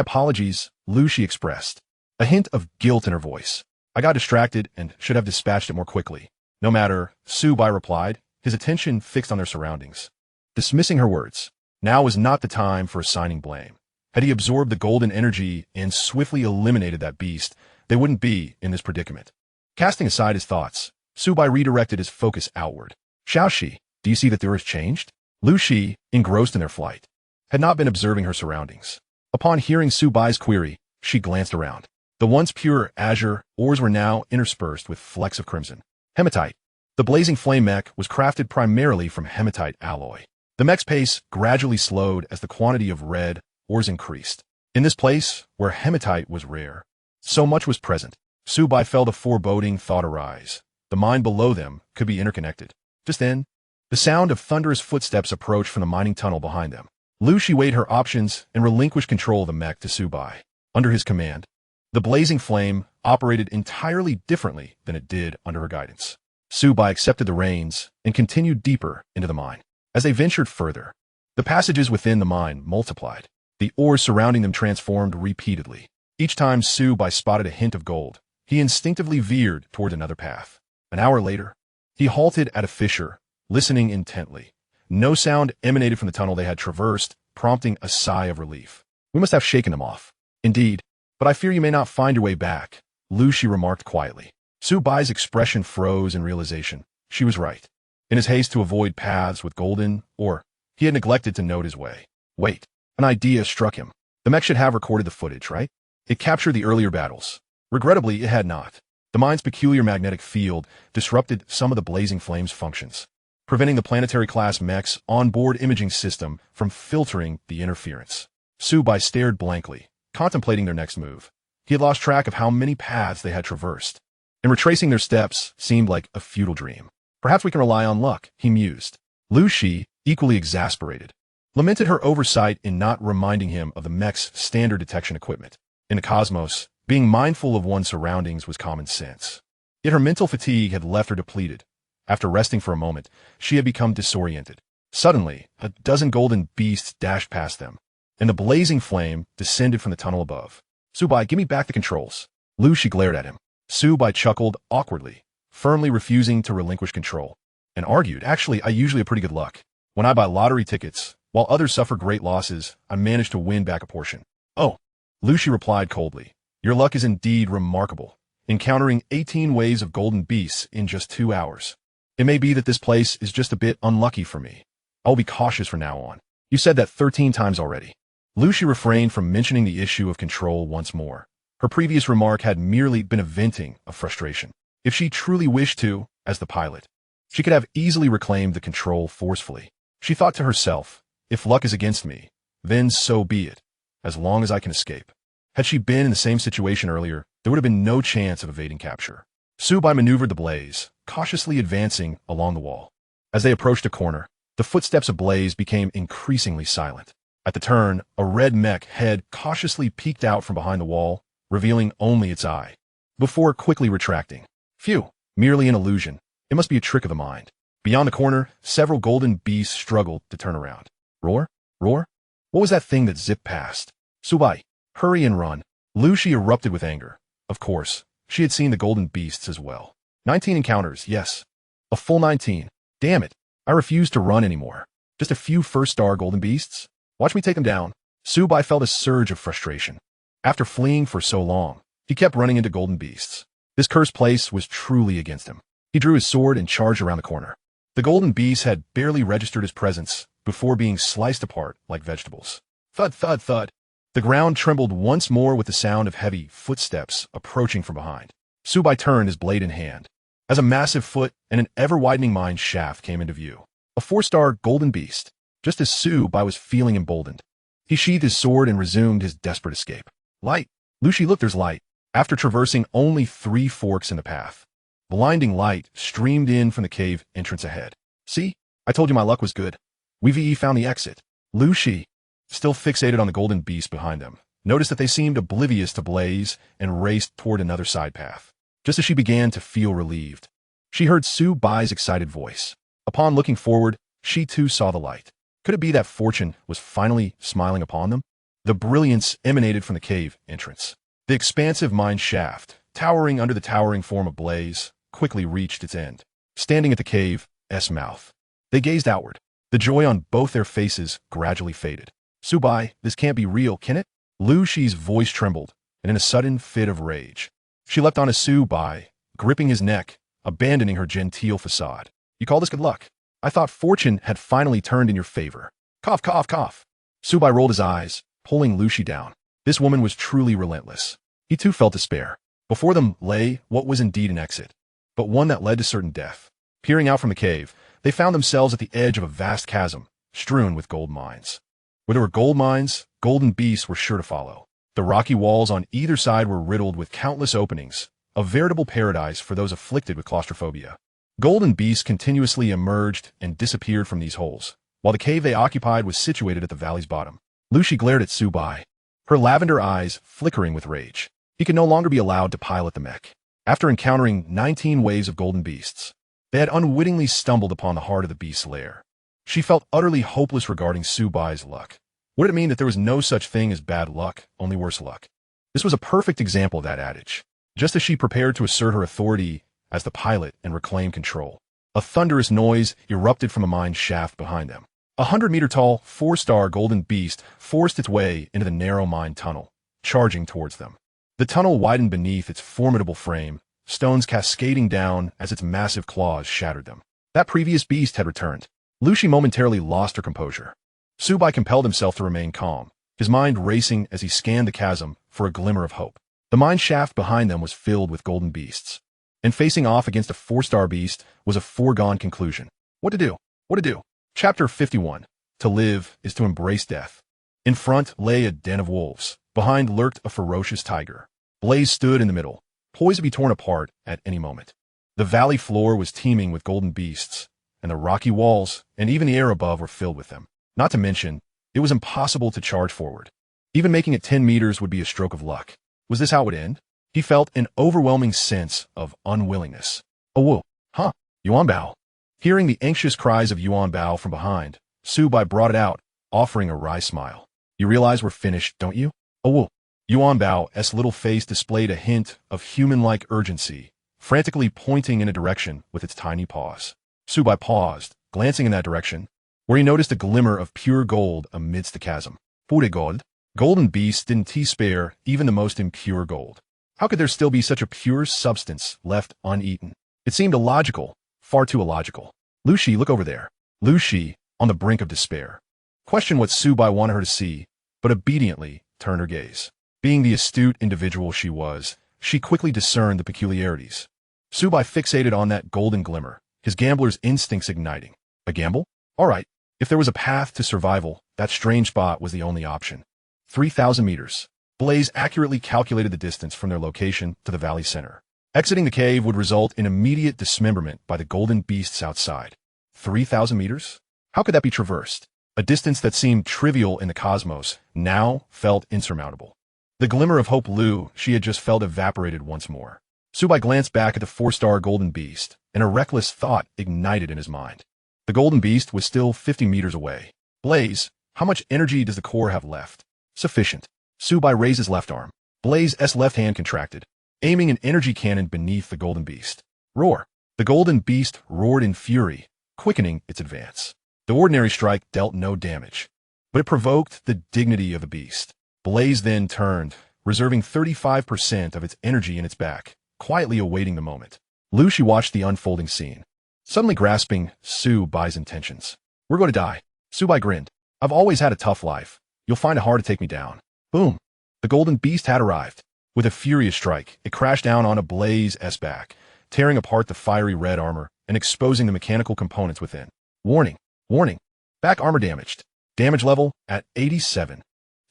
apologies, Lu Shi expressed, a hint of guilt in her voice. I got distracted and should have dispatched it more quickly. No matter, Su Bai replied, his attention fixed on their surroundings. Dismissing her words, now was not the time for assigning blame. Had he absorbed the golden energy and swiftly eliminated that beast, they wouldn't be in this predicament. Casting aside his thoughts, Su Bai redirected his focus outward. Xiaoxi, do you see that there has changed? Lu Shi, engrossed in their flight, had not been observing her surroundings. Upon hearing Su Bai's query, she glanced around. The once pure azure ores were now interspersed with flecks of crimson. Hematite. The blazing flame mech was crafted primarily from hematite alloy. The mech's pace gradually slowed as the quantity of red ores increased. In this place, where hematite was rare, so much was present. Su Bai felt a foreboding thought arise. The mine below them could be interconnected. Just then, the sound of thunderous footsteps approached from the mining tunnel behind them. Lu Shi weighed her options and relinquished control of the mech to Su Bai. Under his command, the blazing flame operated entirely differently than it did under her guidance. Su Bai accepted the reins and continued deeper into the mine. As they ventured further, the passages within the mine multiplied. The ores surrounding them transformed repeatedly. Each time Su Bai spotted a hint of gold, he instinctively veered toward another path. An hour later, he halted at a fissure, listening intently. No sound emanated from the tunnel they had traversed, prompting a sigh of relief. We must have shaken them off. Indeed, but I fear you may not find your way back, Lu Shi remarked quietly. Su Bai's expression froze in realization. She was right. In his haste to avoid paths with golden ore, he had neglected to note his way. Wait, an idea struck him. The mech should have recorded the footage, right? It captured the earlier battles. Regrettably, it had not. The mine's peculiar magnetic field disrupted some of the blazing flame's functions, preventing the planetary-class mech's onboard imaging system from filtering the interference. Su Bai stared blankly, contemplating their next move. He had lost track of how many paths they had traversed, and retracing their steps seemed like a futile dream. Perhaps we can rely on luck, he mused. Lu Shi, equally exasperated, lamented her oversight in not reminding him of the mech's standard detection equipment. In the cosmos, being mindful of one's surroundings was common sense. Yet her mental fatigue had left her depleted. After resting for a moment, she had become disoriented. Suddenly, a dozen golden beasts dashed past them, and the blazing flame descended from the tunnel above. Su Bai, give me back the controls. Lu Shi glared at him. Su Bai chuckled awkwardly, firmly refusing to relinquish control. and argued, "Actually, I usually have pretty good luck. When I buy lottery tickets, while others suffer great losses, I manage to win back a portion." "Oh," Lucy replied coldly, "your luck is indeed remarkable, encountering 18 waves of golden beasts in just 2 hours. It may be that this place is just a bit unlucky for me. I will be cautious from now on." "You said that 13 times already." Lucy refrained from mentioning the issue of control once more. Her previous remark had merely been a venting of frustration. If she truly wished to, as the pilot, she could have easily reclaimed the control forcefully. She thought to herself, if luck is against me, then so be it, as long as I can escape. Had she been in the same situation earlier, there would have been no chance of evading capture. Su Bai maneuvered the Blaze, cautiously advancing along the wall. As they approached a corner, the footsteps of Blaze became increasingly silent. At the turn, a red mech head cautiously peeked out from behind the wall, revealing only its eye, before quickly retracting. Phew, merely an illusion. It must be a trick of the mind. Beyond the corner, several golden beasts struggled to turn around. Roar? Roar? What was that thing that zipped past? Su Bai, hurry and run. Lucy erupted with anger. Of course, she had seen the golden beasts as well. 19 encounters, yes. A full 19. Damn it, I refuse to run anymore. Just a few first-star golden beasts? Watch me take them down. Su Bai felt a surge of frustration. After fleeing for so long, he kept running into golden beasts. This cursed place was truly against him. He drew his sword and charged around the corner. The golden beasts had barely registered his presence before being sliced apart like vegetables. Thud, thud, thud. The ground trembled once more with the sound of heavy footsteps approaching from behind. Su Bai turned his blade in hand, as a massive foot and an ever-widening mine shaft came into view. A 4-star golden beast, just as Su Bai was feeling emboldened. He sheathed his sword and resumed his desperate escape. Light. Lucy looked, there's light. After traversing only 3 forks in the path, blinding light streamed in from the cave entrance ahead. See? I told you my luck was good. We've found the exit. Lucy, still fixated on the golden beast behind them, noticed that they seemed oblivious to Blaze and raced toward another side path. Just as she began to feel relieved, she heard Su Bai's excited voice. Upon looking forward, she too saw the light. Could it be that fortune was finally smiling upon them? The brilliance emanated from the cave entrance. The expansive mine shaft, towering under the towering form of Blaze, quickly reached its end. Standing at the cave's mouth, they gazed outward. The joy on both their faces gradually faded. Su Bai, this can't be real, can it? Lucy's voice trembled, and in a sudden fit of rage, she leapt onto Su Bai, gripping his neck, abandoning her genteel facade. You call this good luck? I thought fortune had finally turned in your favor. Cough, cough, cough. Su Bai rolled his eyes, pulling Lucy down. This woman was truly relentless. He too felt despair. Before them lay what was indeed an exit, but one that led to certain death. Peering out from the cave, they found themselves at the edge of a vast chasm, strewn with gold mines. Where there were gold mines, golden beasts were sure to follow. The rocky walls on either side were riddled with countless openings, a veritable paradise for those afflicted with claustrophobia. Golden beasts continuously emerged and disappeared from these holes, while the cave they occupied was situated at the valley's bottom. Lucy glared at Su Bai, her lavender eyes flickering with rage. He could no longer be allowed to pilot the mech. After encountering 19 waves of golden beasts, they had unwittingly stumbled upon the heart of the beast's lair. She felt utterly hopeless regarding Su Bai's luck. Would it mean that there was no such thing as bad luck, only worse luck? This was a perfect example of that adage. Just as she prepared to assert her authority as the pilot and reclaim control, a thunderous noise erupted from a mine shaft behind them. 100-meter-tall, 4-star golden beast forced its way into the narrow mine tunnel, charging towards them. The tunnel widened beneath its formidable frame, stones cascading down as its massive claws shattered them. That previous beast had returned. Lucy momentarily lost her composure. Su Bai compelled himself to remain calm, his mind racing as he scanned the chasm for a glimmer of hope. The mine shaft behind them was filled with golden beasts, and facing off against a 4-star beast was a foregone conclusion. What to do? What to do? Chapter 51. To live is to embrace death. In front lay a den of wolves. Behind lurked a ferocious tiger. Blaze stood in the middle, poised to be torn apart at any moment. The valley floor was teeming with golden beasts, and the rocky walls and even the air above were filled with them. Not to mention, it was impossible to charge forward. Even making it 10 meters would be a stroke of luck. Was this how it would end? He felt an overwhelming sense of unwillingness. Oh, whoa, huh, Yuan Bao. Hearing the anxious cries of Yuan Bao from behind, Su Bai brought it out, offering a wry smile. You realize we're finished, don't you? Oh, whoa. Yuan Bao's little face displayed a hint of human-like urgency, frantically pointing in a direction with its tiny paws. Su Bai paused, glancing in that direction, where he noticed a glimmer of pure gold amidst the chasm. Pure gold? Golden beasts didn't spare even the most impure gold. How could there still be such a pure substance left uneaten? It seemed illogical, far too illogical. Lu Shi, look over there. Lu Shi, on the brink of despair, questioned what Su Bai wanted her to see, but obediently turned her gaze. Being the astute individual she was, she quickly discerned the peculiarities. Su Bai fixated on that golden glimmer, his gambler's instincts igniting. A gamble? All right. If there was a path to survival, that strange spot was the only option. 3,000 meters. Blaze accurately calculated the distance from their location to the valley center. Exiting the cave would result in immediate dismemberment by the golden beasts outside. 3,000 meters? How could that be traversed? A distance that seemed trivial in the cosmos now felt insurmountable. The glimmer of hope Lu she had just felt evaporated once more. Su Bai glanced back at the 4-star golden beast, and a reckless thought ignited in his mind. The golden beast was still 50 meters away. Blaze, how much energy does the core have left? Sufficient. Su Bai raised his left arm. Blaze's left hand contracted, aiming an energy cannon beneath the golden beast. Roar. The golden beast roared in fury, quickening its advance. The ordinary strike dealt no damage, but it provoked the dignity of the beast. Blaze then turned, reserving 35% of its energy in its back, quietly awaiting the moment. Lu Shi watched the unfolding scene, suddenly grasping Su Bai's intentions. We're going to die. Su Bai grinned. I've always had a tough life. You'll find it hard to take me down. Boom. The golden beast had arrived. With a furious strike, it crashed down on Blaze's back, tearing apart the fiery red armor and exposing the mechanical components within. Warning. Warning. Back armor damaged. Damage level at 87.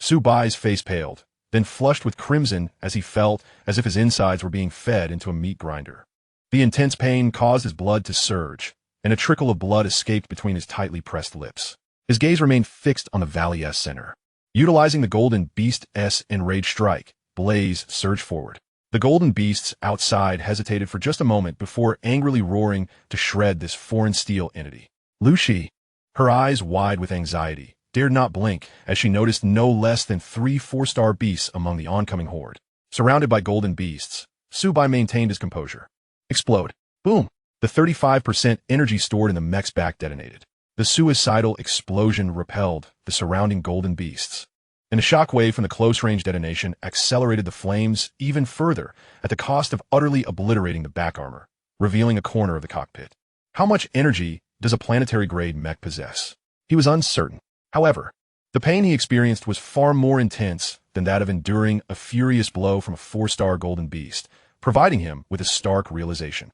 Su Bai's face paled, then flushed with crimson as he felt as if his insides were being fed into a meat grinder. The intense pain caused his blood to surge, and a trickle of blood escaped between his tightly pressed lips. His gaze remained fixed on the valley's center. Utilizing the golden beast's enraged strike, Blaze surged forward. The golden beasts outside hesitated for just a moment before angrily roaring to shred this foreign steel entity. Lu Shi, her eyes wide with anxiety, dared not blink as she noticed no less than 3 4-star beasts among the oncoming horde. Surrounded by golden beasts, Su Bai maintained his composure. Explode. Boom. The 35% energy stored in the mech's back detonated. The suicidal explosion repelled the surrounding golden beasts, and a shockwave from the close-range detonation accelerated the flames even further at the cost of utterly obliterating the back armor, revealing a corner of the cockpit. How much energy does a planetary-grade mech possess? He was uncertain. However, the pain he experienced was far more intense than that of enduring a furious blow from a 4-star golden beast, providing him with a stark realization.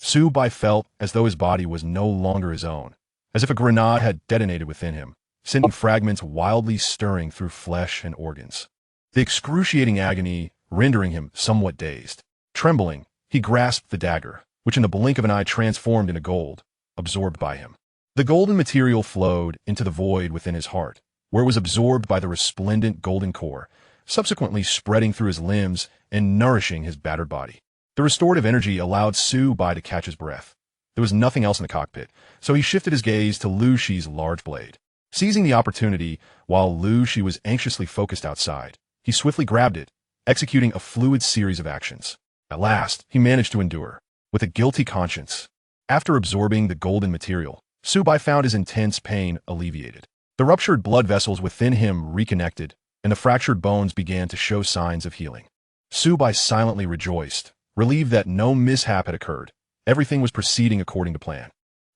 Su Bai felt as though his body was no longer his own, as if a grenade had detonated within him, sending fragments wildly stirring through flesh and organs. The excruciating agony rendering him somewhat dazed. Trembling, he grasped the dagger, which in the blink of an eye transformed into gold, absorbed by him. The golden material flowed into the void within his heart, where it was absorbed by the resplendent golden core, subsequently spreading through his limbs and nourishing his battered body. The restorative energy allowed Su Bai to catch his breath. There was nothing else in the cockpit, so he shifted his gaze to Lu Shi's large blade. Seizing the opportunity while Lu Shi was anxiously focused outside, he swiftly grabbed it, executing a fluid series of actions. At last, he managed to endure, with a guilty conscience. After absorbing the golden material, Su Bai found his intense pain alleviated. The ruptured blood vessels within him reconnected, and the fractured bones began to show signs of healing. Su Bai silently rejoiced, relieved that no mishap had occurred. Everything was proceeding according to plan.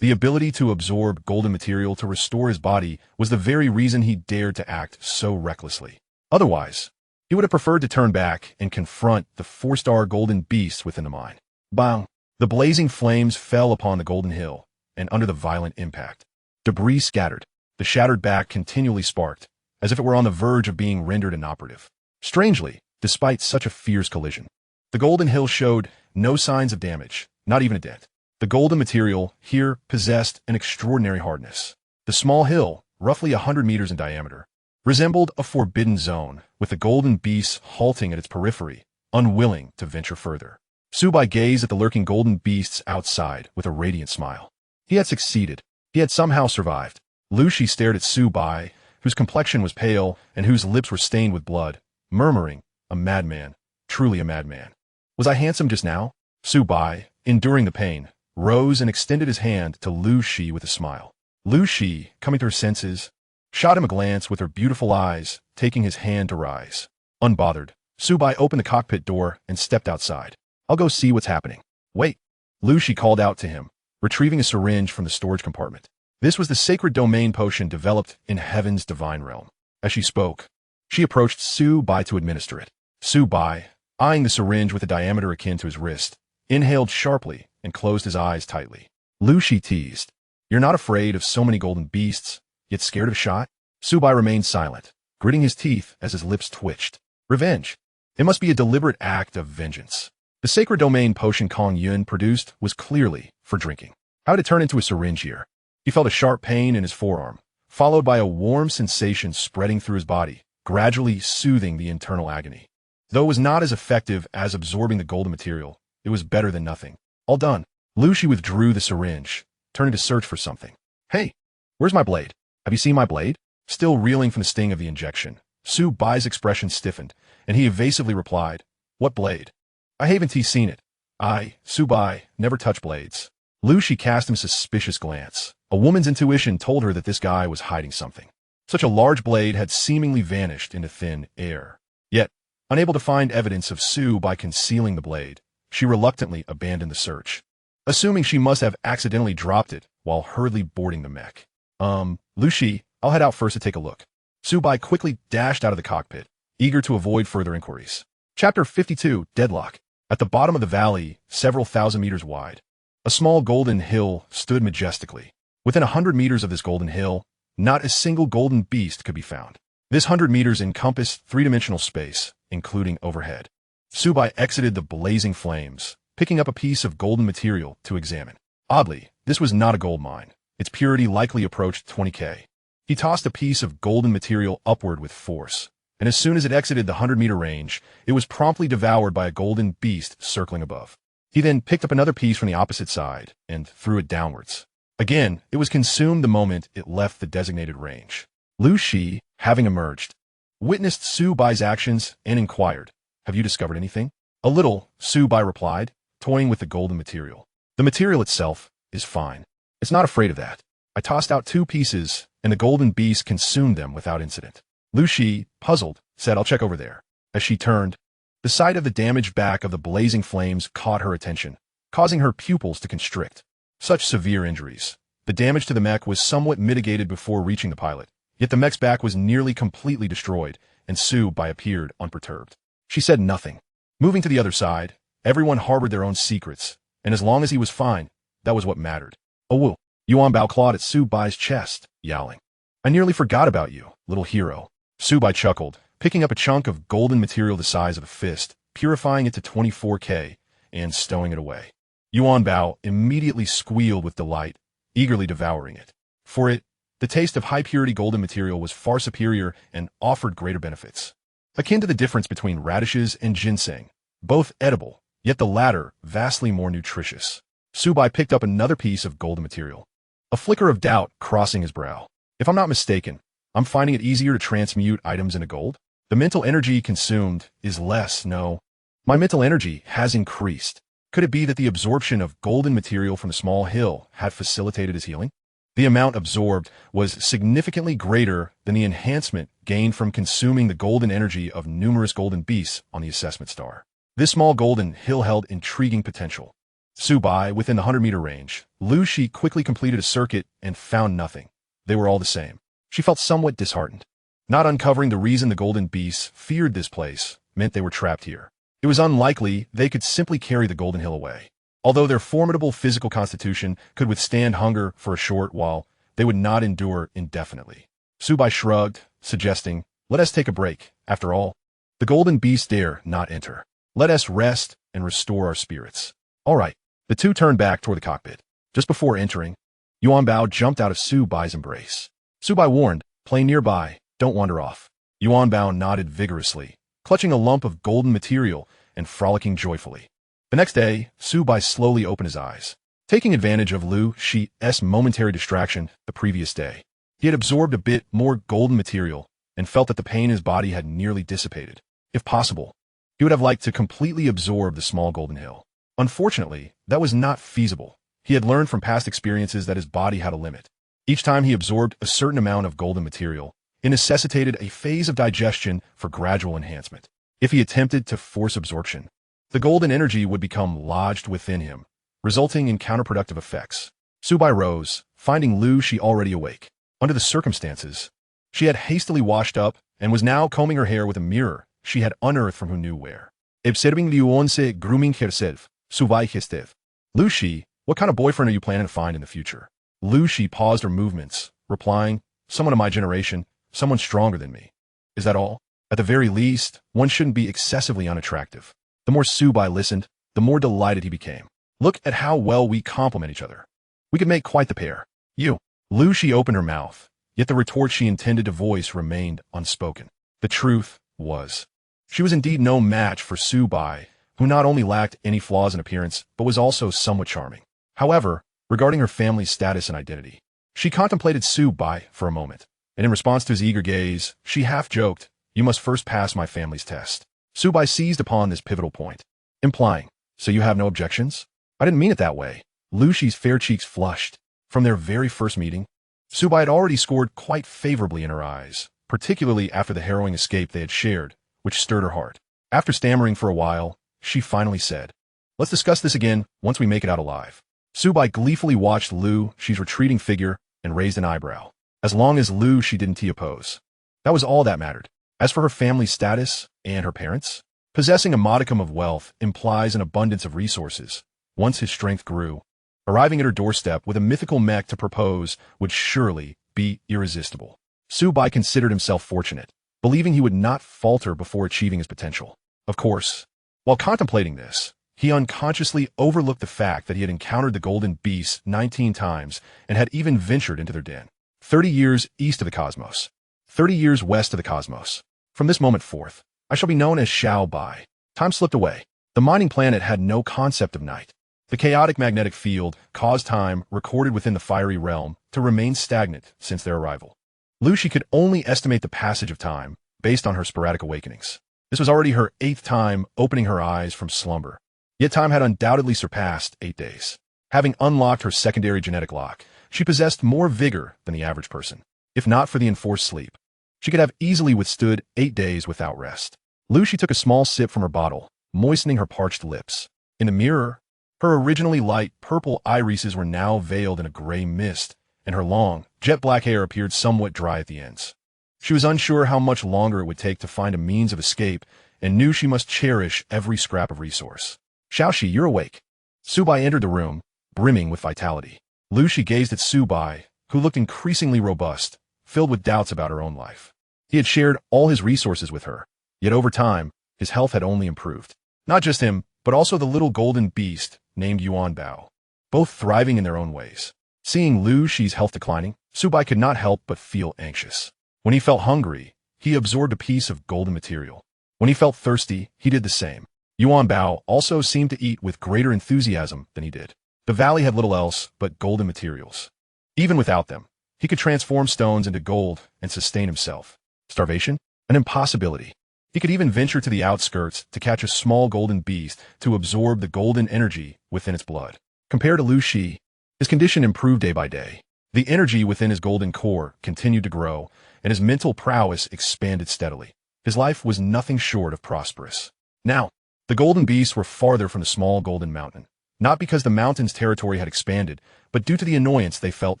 The ability to absorb golden material to restore his body was the very reason he dared to act so recklessly. Otherwise, he would have preferred to turn back and confront the 4-star golden beast within the mine. Bang! The blazing flames fell upon the golden hill, and under the violent impact, debris scattered. The shattered back continually sparked, as if it were on the verge of being rendered inoperative. Strangely, despite such a fierce collision, the golden hill showed no signs of damage, not even a dent. The golden material here possessed an extraordinary hardness. The small hill, roughly 100 meters in diameter, resembled a forbidden zone, with the golden beasts halting at its periphery, unwilling to venture further. Su Bai gazed at the lurking golden beasts outside with a radiant smile. He had succeeded. He had somehow survived. Lu Shi stared at Su Bai, whose complexion was pale and whose lips were stained with blood, murmuring, "A madman, truly a madman. Was I handsome just now?" Su Bai, enduring the pain, rose and extended his hand to Lu Shi with a smile. Lu Shi, coming to her senses, shot him a glance with her beautiful eyes, taking his hand to rise. Unbothered, Su Bai opened the cockpit door and stepped outside. I'll go see what's happening. Wait. Lu Shi called out to him, retrieving a syringe from the storage compartment. This was the sacred domain potion developed in heaven's divine realm. As she spoke, she approached Su Bai to administer it. Su Bai, eyeing the syringe with a diameter akin to his wrist, inhaled sharply and closed his eyes tightly. Lu Shi teased, "You're not afraid of so many golden beasts, yet scared of a shot?" Su Bai remained silent, gritting his teeth as his lips twitched. Revenge. It must be a deliberate act of vengeance. The sacred domain potion Kong Yun produced was clearly for drinking. How did it turn into a syringe here? He felt a sharp pain in his forearm, followed by a warm sensation spreading through his body, gradually soothing the internal agony. Though it was not as effective as absorbing the golden material, it was better than nothing. All done. Lu Shi withdrew the syringe, turning to search for something. Hey, where's my blade? Have you seen my blade? Still reeling from the sting of the injection, Su Bai's expression stiffened, and he evasively replied, "What blade? I haven't seen it. I, Su Bai, never touch blades." Lu Shi cast him a suspicious glance. A woman's intuition told her that this guy was hiding something. Such a large blade had seemingly vanished into thin air. Yet, unable to find evidence of Su Bai concealing the blade, she reluctantly abandoned the search, assuming she must have accidentally dropped it while hurriedly boarding the mech. Lu Shi, I'll head out first to take a look." Su Bai quickly dashed out of the cockpit, eager to avoid further inquiries. Chapter 52, Deadlock. At the bottom of the valley, several thousand meters wide, a small golden hill stood majestically. Within 100 meters of this golden hill, not a single golden beast could be found. This 100 meters encompassed three-dimensional space, including overhead. Su Bai exited the blazing flames, picking up a piece of golden material to examine. Oddly, this was not a gold mine. Its purity likely approached 20K. He tossed a piece of golden material upward with force, and as soon as it exited the 100-meter range, it was promptly devoured by a golden beast circling above. He then picked up another piece from the opposite side and threw it downwards. Again, it was consumed the moment it left the designated range. Lu Shi, having emerged, witnessed Su Bai's actions and inquired, "Have you discovered anything?" "A little," Su Bai replied, toying with the golden material. "The material itself is fine. It's not afraid of that. I tossed out 2 pieces, and the golden beast consumed them without incident." Lu Shi, puzzled, said, "I'll check over there." As she turned, the sight of the damaged back of the blazing flames caught her attention, causing her pupils to constrict. Such severe injuries. The damage to the mech was somewhat mitigated before reaching the pilot, yet the mech's back was nearly completely destroyed, and Su Bai appeared unperturbed. She said nothing. Moving to the other side, everyone harbored their own secrets, and as long as he was fine, that was what mattered. "Oh woo." Yuan Bao clawed at Su Bai's chest, yowling, "I nearly forgot about you, little hero." Su Bai chuckled, picking up a chunk of golden material the size of a fist, purifying it to 24K, and stowing it away. Yuan Bao immediately squealed with delight, eagerly devouring it. For it, the taste of high-purity golden material was far superior and offered greater benefits. Akin to the difference between radishes and ginseng, both edible, yet the latter vastly more nutritious. Su Bai picked up another piece of golden material, a flicker of doubt crossing his brow. "If I'm not mistaken, I'm finding it easier to transmute items into gold? The mental energy consumed is less, no? My mental energy has increased. Could it be that the absorption of golden material from the small hill had facilitated his healing? The amount absorbed was significantly greater than the enhancement gained from consuming the golden energy of numerous golden beasts on the assessment star. This small golden hill held intriguing potential. Su Bai, within the 100-meter range, Lu Shi quickly completed a circuit and found nothing. They were all the same. She felt somewhat disheartened. Not uncovering the reason the golden beasts feared this place meant they were trapped here. It was unlikely they could simply carry the golden hill away. Although their formidable physical constitution could withstand hunger for a short while, they would not endure indefinitely. Su Bai shrugged, suggesting, "Let us take a break. After all, the golden beast dare not enter. Let us rest and restore our spirits." "All right." The two turned back toward the cockpit. Just before entering, Yuan Bao jumped out of Su Bai's embrace. Su Bai warned, "Play nearby. Don't wander off." Yuan Bao nodded vigorously, clutching a lump of golden material and frolicking joyfully. The next day, Su Bai slowly opened his eyes, taking advantage of Lu Shi's momentary distraction the previous day. He had absorbed a bit more golden material and felt that the pain in his body had nearly dissipated. If possible, he would have liked to completely absorb the small golden hill. Unfortunately, that was not feasible. He had learned from past experiences that his body had a limit. Each time he absorbed a certain amount of golden material, it necessitated a phase of digestion for gradual enhancement. If he attempted to force absorption, the golden energy would become lodged within him, resulting in counterproductive effects. Su Bai rose, finding Lu Shi already awake. Under the circumstances, she had hastily washed up and was now combing her hair with a mirror she had unearthed from who knew where. Observing Luonse grooming herself, Su Bai hestev. Lu Shi, what kind of boyfriend are you planning to find in the future? Lu Shi paused her movements, replying, someone of my generation, someone stronger than me. Is that all? At the very least, one shouldn't be excessively unattractive. The more Su Bai listened, the more delighted he became. Look at how well we complement each other. We could make quite the pair. You. Lu Shi opened her mouth, yet the retort she intended to voice remained unspoken. The truth was, she was indeed no match for Su Bai, who not only lacked any flaws in appearance, but was also somewhat charming. However, regarding her family's status and identity, she contemplated Su Bai for a moment, and in response to his eager gaze, she half-joked, you must first pass my family's test. Su Bai seized upon this pivotal point, implying, so you have no objections? I didn't mean it that way. Lu Shi's fair cheeks flushed. From their very first meeting, Su Bai had already scored quite favorably in her eyes, particularly after the harrowing escape they had shared, which stirred her heart. After stammering for a while, she finally said, let's discuss this again once we make it out alive. Su Bai gleefully watched Lu Shi's retreating figure and raised an eyebrow. As long as Lu Shi didn't oppose, that was all that mattered. As for her family's status and her parents, possessing a modicum of wealth implies an abundance of resources. Once his strength grew, arriving at her doorstep with a mythical mech to propose would surely be irresistible. Su Bai considered himself fortunate, believing he would not falter before achieving his potential. Of course, while contemplating this, he unconsciously overlooked the fact that he had encountered the golden beasts 19 times and had even ventured into their den. 30 years east of the cosmos. 30 years west of the cosmos. From this moment forth, I shall be known as Su Bai. Time slipped away. The mining planet had no concept of night. The chaotic magnetic field caused time recorded within the fiery realm to remain stagnant since their arrival. Lu Shi could only estimate the passage of time based on her sporadic awakenings. This was already her 8th time opening her eyes from slumber. Yet time had undoubtedly surpassed 8 days. Having unlocked her secondary genetic lock, she possessed more vigor than the average person. If not for the enforced sleep, she could have easily withstood 8 days without rest. Lu Shi took a small sip from her bottle, moistening her parched lips. In the mirror, her originally light purple irises were now veiled in a gray mist, and her long, jet-black hair appeared somewhat dry at the ends. She was unsure how much longer it would take to find a means of escape, and knew she must cherish every scrap of resource. Xiaoxi, you're awake. Su Bai entered the room, brimming with vitality. Lu Shi gazed at Su Bai, who looked increasingly robust, filled with doubts about her own life. He had shared all his resources with her, yet over time, his health had only improved. Not just him, but also the little golden beast named Yuan Bao, both thriving in their own ways. Seeing Lu Shi's health declining, Su Bai could not help but feel anxious. When he felt hungry, he absorbed a piece of golden material. When he felt thirsty, he did the same. Yuan Bao also seemed to eat with greater enthusiasm than he did. The valley had little else but golden materials. Even without them, he could transform stones into gold and sustain himself. Starvation? An impossibility. He could even venture to the outskirts to catch a small golden beast to absorb the golden energy within its blood. Compared to Lu Shi, his condition improved day by day. The energy within his golden core continued to grow, and his mental prowess expanded steadily. His life was nothing short of prosperous. Now, the golden beasts were farther from the small golden mountain, not because the mountain's territory had expanded, but due to the annoyance they felt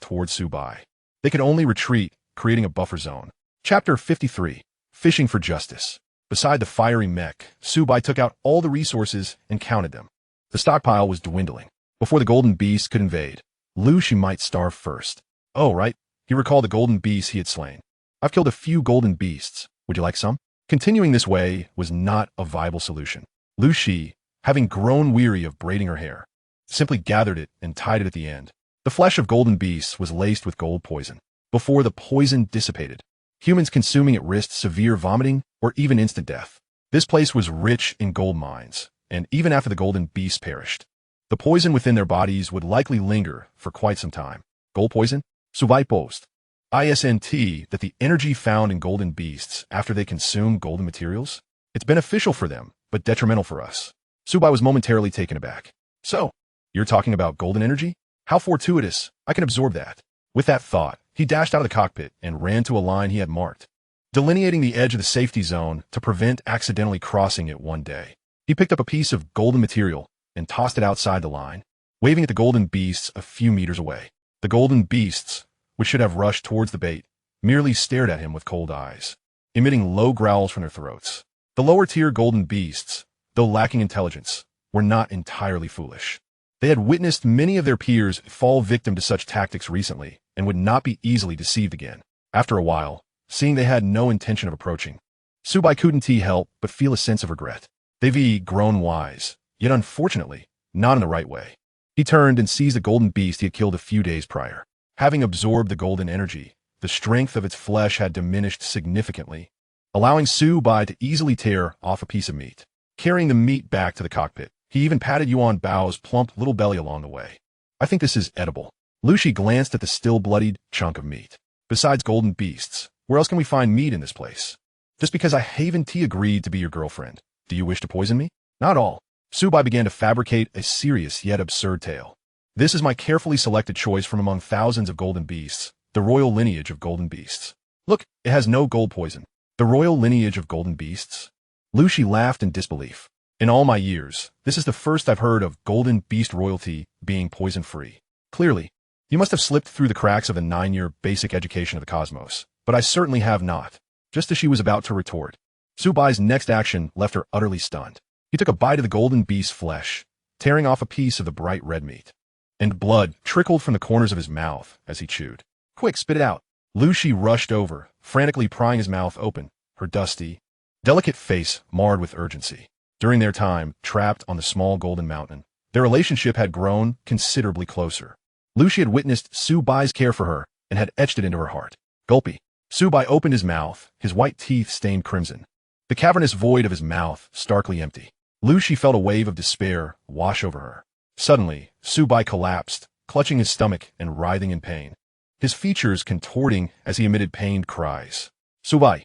towards Su Bai. They could only retreat, creating a buffer zone. Chapter 53. Fishing for Justice. Beside the fiery mech, Su Bai took out all the resources and counted them. The stockpile was dwindling. Before the golden beast could invade, Lu Shi might starve first. Oh, right. He recalled the golden beasts he had slain. I've killed a few golden beasts. Would you like some? Continuing this way was not a viable solution. Lu Shi, having grown weary of braiding her hair, simply gathered it and tied it at the end. The flesh of golden beasts was laced with gold poison. Before the poison dissipated, humans consuming it risked severe vomiting or even instant death. This place was rich in gold mines, and even after the golden beasts perished, the poison within their bodies would likely linger for quite some time. Gold poison? Su Bai boast. ISNT that the energy found in golden beasts after they consume golden materials? It's beneficial for them, but detrimental for us. Su Bai was momentarily taken aback. So, you're talking about golden energy? How fortuitous. I can absorb that. With that thought, he dashed out of the cockpit and ran to a line he had marked, delineating the edge of the safety zone to prevent accidentally crossing it one day. He picked up a piece of golden material and tossed it outside the line, waving at the golden beasts a few meters away. The golden beasts, which should have rushed towards the bait, merely stared at him with cold eyes, emitting low growls from their throats. The lower-tier golden beasts, though lacking intelligence, were not entirely foolish. They had witnessed many of their peers fall victim to such tactics recently and would not be easily deceived again. After a while, seeing they had no intention of approaching, Su Bai couldn't help but feel a sense of regret. They've grown wise, yet unfortunately, not in the right way. He turned and seized the golden beast he had killed a few days prior. Having absorbed the golden energy, the strength of its flesh had diminished significantly, allowing Su Bai to easily tear off a piece of meat. Carrying the meat back to the cockpit, he even patted Yuan Bao's plump little belly along the way. I think this is edible. Lu Shi glanced at the still bloodied chunk of meat. Besides golden beasts, where else can we find meat in this place? Just because I haven't agreed to be your girlfriend, do you wish to poison me? Not all. Su Bai began to fabricate a serious yet absurd tale. This is my carefully selected choice from among thousands of golden beasts, the royal lineage of golden beasts. Look, it has no gold poison. The royal lineage of golden beasts? Lu Shi laughed in disbelief. In all my years, this is the first I've heard of golden beast royalty being poison-free. Clearly, you must have slipped through the cracks of the 9-year basic education of the cosmos, but I certainly have not. Just as she was about to retort, Su Bai's next action left her utterly stunned. He took a bite of the golden beast's flesh, tearing off a piece of the bright red meat. And blood trickled from the corners of his mouth as he chewed. Quick, spit it out. Lu Shi rushed over, frantically prying his mouth open, her dusty, delicate face marred with urgency. During their time, trapped on the small golden mountain, their relationship had grown considerably closer. Lu Shi had witnessed Su Bai's care for her and had etched it into her heart. Gulpy. Su Bai opened his mouth, his white teeth stained crimson. The cavernous void of his mouth starkly empty. Lu Shi felt a wave of despair wash over her. Suddenly, Su Bai collapsed, clutching his stomach and writhing in pain, his features contorting as he emitted pained cries. Su Bai,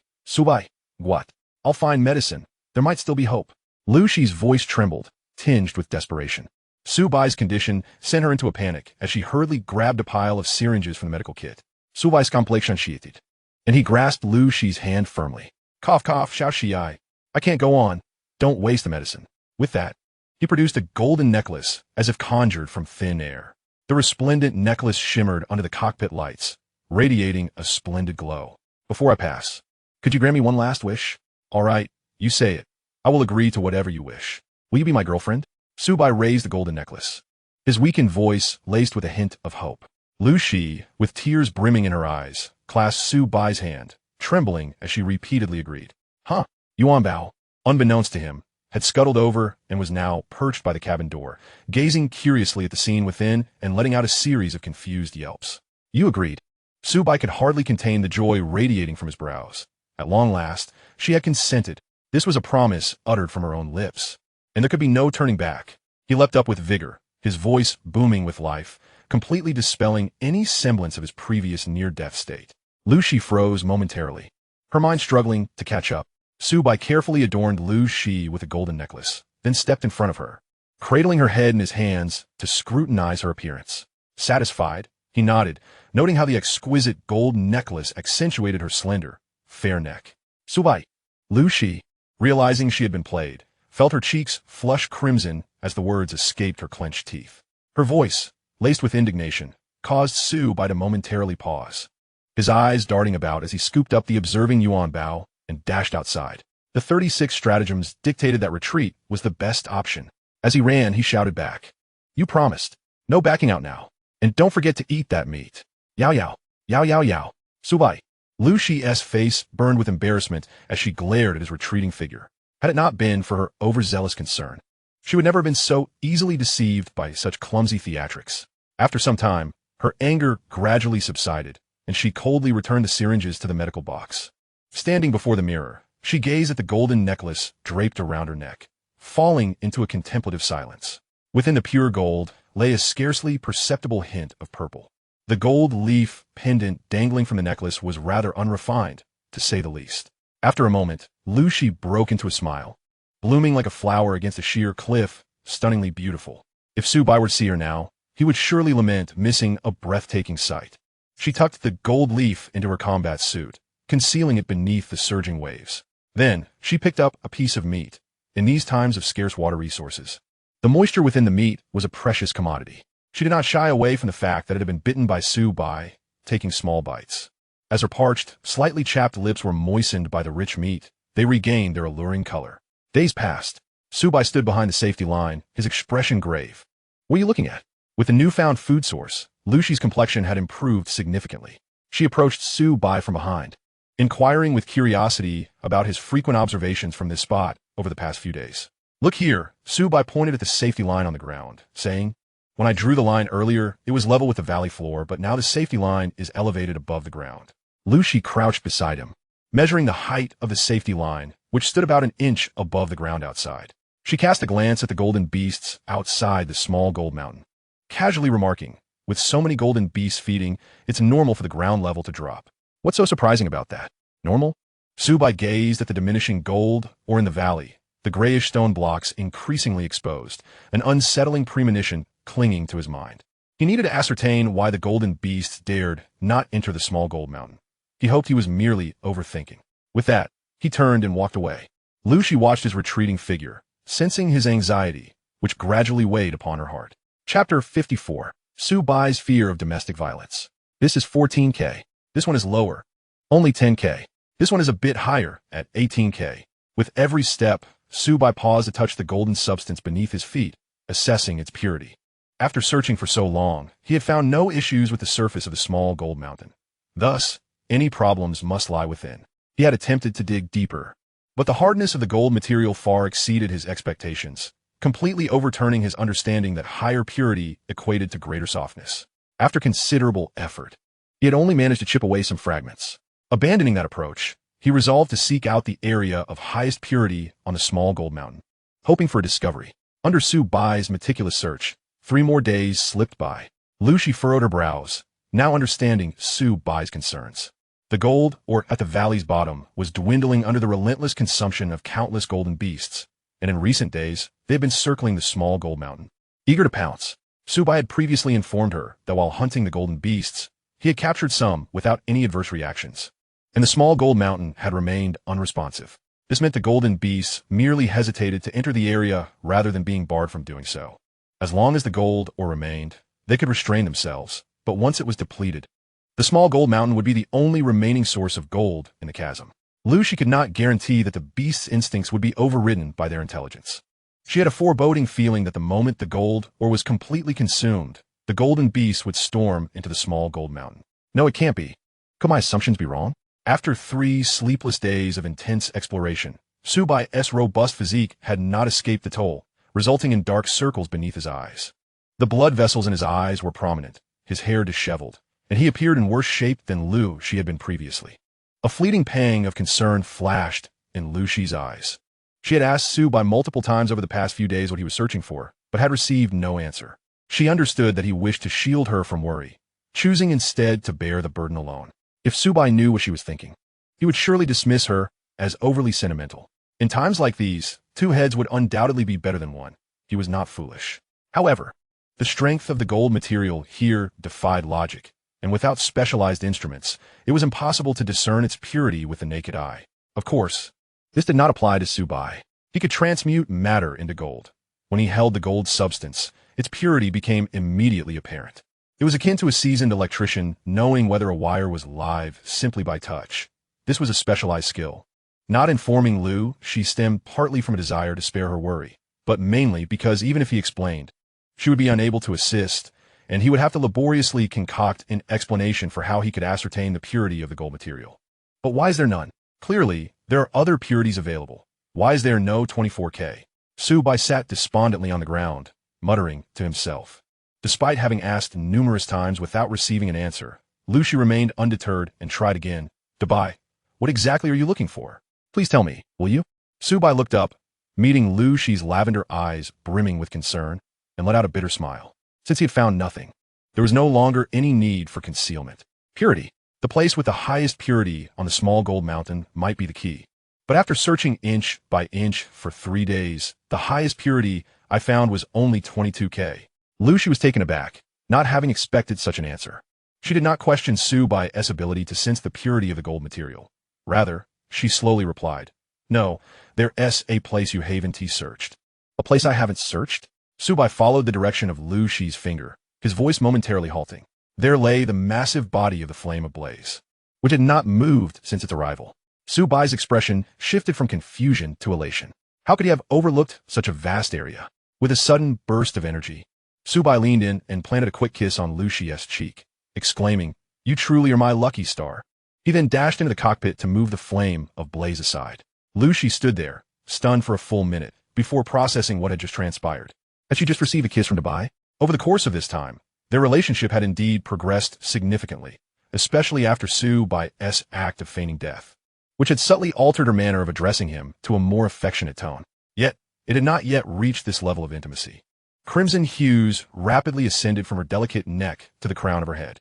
what? I'll find medicine. There might still be hope. Lu Shi's voice trembled, tinged with desperation. Su Bai's condition sent her into a panic as she hurriedly grabbed a pile of syringes from the medical kit. Su Bai's complexion shifted, and he grasped Lu Shi's hand firmly. Cough, cough, Xiao Xi. I can't go on. Don't waste the medicine. With that, he produced a golden necklace as if conjured from thin air. The resplendent necklace shimmered under the cockpit lights, radiating a splendid glow. Before I pass, could you grant me one last wish? All right, you say it. I will agree to whatever you wish. Will you be my girlfriend? Su Bai raised the golden necklace, his weakened voice laced with a hint of hope. Lu Shi, with tears brimming in her eyes, clasped Su Bai's hand, trembling as she repeatedly agreed. Huh? Yuan Bao, unbeknownst to him, had scuttled over and was now perched by the cabin door, gazing curiously at the scene within and letting out a series of confused yelps. You agreed. Su Bai could hardly contain the joy radiating from his brows. At long last, she had consented. This was a promise uttered from her own lips, and there could be no turning back. He leapt up with vigor, his voice booming with life, completely dispelling any semblance of his previous near-death state. Lu Shi froze momentarily, her mind struggling to catch up. Su Bai carefully adorned Lu Shi with a golden necklace, then stepped in front of her, cradling her head in his hands to scrutinize her appearance. Satisfied, he nodded, noting how the exquisite gold necklace accentuated her slender, fair neck. Su Bai. Lu Shi, realizing she had been played, felt her cheeks flush crimson as the words escaped her clenched teeth. Her voice, laced with indignation, caused Su Bai to momentarily pause, his eyes darting about as he scooped up the observing Yuan Bao and dashed outside. The 36 stratagems dictated that retreat was the best option. As he ran, he shouted back. You promised. No backing out now. And don't forget to eat that meat. Yao yao. Yao yao yao. Su Bai. Lu Shi's face burned with embarrassment as she glared at his retreating figure. Had it not been for her overzealous concern, she would never have been so easily deceived by such clumsy theatrics. After some time, her anger gradually subsided, and she coldly returned the syringes to the medical box. Standing before the mirror, she gazed at the golden necklace draped around her neck, falling into a contemplative silence. Within the pure gold lay a scarcely perceptible hint of purple. The gold leaf pendant dangling from the necklace was rather unrefined, to say the least. After a moment, Lu Shi broke into a smile, blooming like a flower against a sheer cliff, stunningly beautiful. If Su Bai were to see her now, he would surely lament missing a breathtaking sight. She tucked the gold leaf into her combat suit, concealing it beneath the surging waves. Then, she picked up a piece of meat. In these times of scarce water resources, the moisture within the meat was a precious commodity. She did not shy away from the fact that it had been bitten by Su Bai, taking small bites. As her parched, slightly chapped lips were moistened by the rich meat, they regained their alluring color. Days passed. Su Bai stood behind the safety line, his expression grave. "What are you looking at?" With the newfound food source, Lucy's complexion had improved significantly. She approached Su Bai from behind, inquiring with curiosity about his frequent observations from this spot over the past few days. "Look here," Su Bai pointed at the safety line on the ground, saying, "When I drew the line earlier, it was level with the valley floor, but now the safety line is elevated above the ground." Lucy crouched beside him, measuring the height of the safety line, which stood about an inch above the ground outside. She cast a glance at the golden beasts outside the small gold mountain, casually remarking, "With so many golden beasts feeding, it's normal for the ground level to drop. What's so surprising about that? Normal?" Su Bai gazed at the diminishing gold ore in the valley, the grayish stone blocks increasingly exposed, an unsettling premonition clinging to his mind. He needed to ascertain why the golden beasts dared not enter the small gold mountain. He hoped he was merely overthinking. With that, he turned and walked away. Lucy watched his retreating figure, sensing his anxiety, which gradually weighed upon her heart. Chapter 54. Su Bai's fear of domestic violence. This is 14K. This one is lower. Only 10K. This one is a bit higher, at 18K. With every step, Su Bai paused to touch the golden substance beneath his feet, assessing its purity. After searching for so long, he had found no issues with the surface of the small gold mountain. Thus, any problems must lie within. He had attempted to dig deeper, but the hardness of the gold material far exceeded his expectations, completely overturning his understanding that higher purity equated to greater softness. After considerable effort, he had only managed to chip away some fragments. Abandoning that approach, he resolved to seek out the area of highest purity on the small gold mountain, hoping for a discovery. Under Su Bai's meticulous search, 3 more days slipped by. Lucy furrowed her brows, now understanding Su Bai's concerns. The gold ore at the valley's bottom was dwindling under the relentless consumption of countless golden beasts, and in recent days, they had been circling the small gold mountain. Eager to pounce, Su Bai had previously informed her that while hunting the golden beasts, he had captured some without any adverse reactions, and the small gold mountain had remained unresponsive. This meant the golden beasts merely hesitated to enter the area rather than being barred from doing so. As long as the gold ore remained, they could restrain themselves, but once it was depleted, the small gold mountain would be the only remaining source of gold in the chasm. Lucy could not guarantee that the beast's instincts would be overridden by their intelligence. She had a foreboding feeling that the moment the gold ore was completely consumed, the golden beast would storm into the small gold mountain. No, it can't be. Could my assumptions be wrong? After 3 sleepless days of intense exploration, Su Bai's robust physique had not escaped the toll, resulting in dark circles beneath his eyes. The blood vessels in his eyes were prominent, his hair disheveled, and he appeared in worse shape than she had been previously. A fleeting pang of concern flashed in Lucy's eyes. She had asked Su Bai multiple times over the past few days what he was searching for, but had received no answer. She understood that he wished to shield her from worry, choosing instead to bear the burden alone. If Su Bai knew what she was thinking, he would surely dismiss her as overly sentimental. In times like these, 2 heads would undoubtedly be better than 1. He was not foolish. However, the strength of the gold material here defied logic, and without specialized instruments, it was impossible to discern its purity with the naked eye. Of course, this did not apply to Su Bai. He could transmute matter into gold. When he held the gold substance, its purity became immediately apparent. It was akin to a seasoned electrician knowing whether a wire was live simply by touch. This was a specialized skill. Not informing she stemmed partly from a desire to spare her worry, but mainly because even if he explained, she would be unable to assist, and he would have to laboriously concoct an explanation for how he could ascertain the purity of the gold material. But why is there none? Clearly, there are other purities available. Why is there no 24K? Su Bai sat despondently on the ground, muttering to himself. Despite having asked numerous times without receiving an answer, Lucy remained undeterred and tried again. "Bai, what exactly are you looking for? Please tell me, will you?" Su Bai looked up, meeting Lucy's lavender eyes brimming with concern, and let out a bitter smile. Since he had found nothing, there was no longer any need for concealment. Purity. The place with the highest purity on the small gold mountain might be the key. But after searching inch by inch for 3 days, the highest purity I found was only 22K. Lucy was taken aback, not having expected such an answer. She did not question Su Bai's ability to sense the purity of the gold material. Rather, she slowly replied, "No, there's a place you haven't searched." "A place I haven't searched?" Su Bai followed the direction of Lu Shi's finger, his voice momentarily halting. There lay the massive body of the flame ablaze, which had not moved since its arrival. Su Bai's expression shifted from confusion to elation. How could he have overlooked such a vast area? With a sudden burst of energy, Su Bai leaned in and planted a quick kiss on Lu Shi's cheek, exclaiming, "You truly are my lucky star." He then dashed into the cockpit to move the flame of blaze aside. Lu Shi stood there, stunned for a full minute, before processing what had just transpired. Had she just received a kiss from Dubai? Over the course of this time, their relationship had indeed progressed significantly, especially after Su Bai's act of feigning death, which had subtly altered her manner of addressing him to a more affectionate tone. Yet, it had not yet reached this level of intimacy. Crimson hues rapidly ascended from her delicate neck to the crown of her head.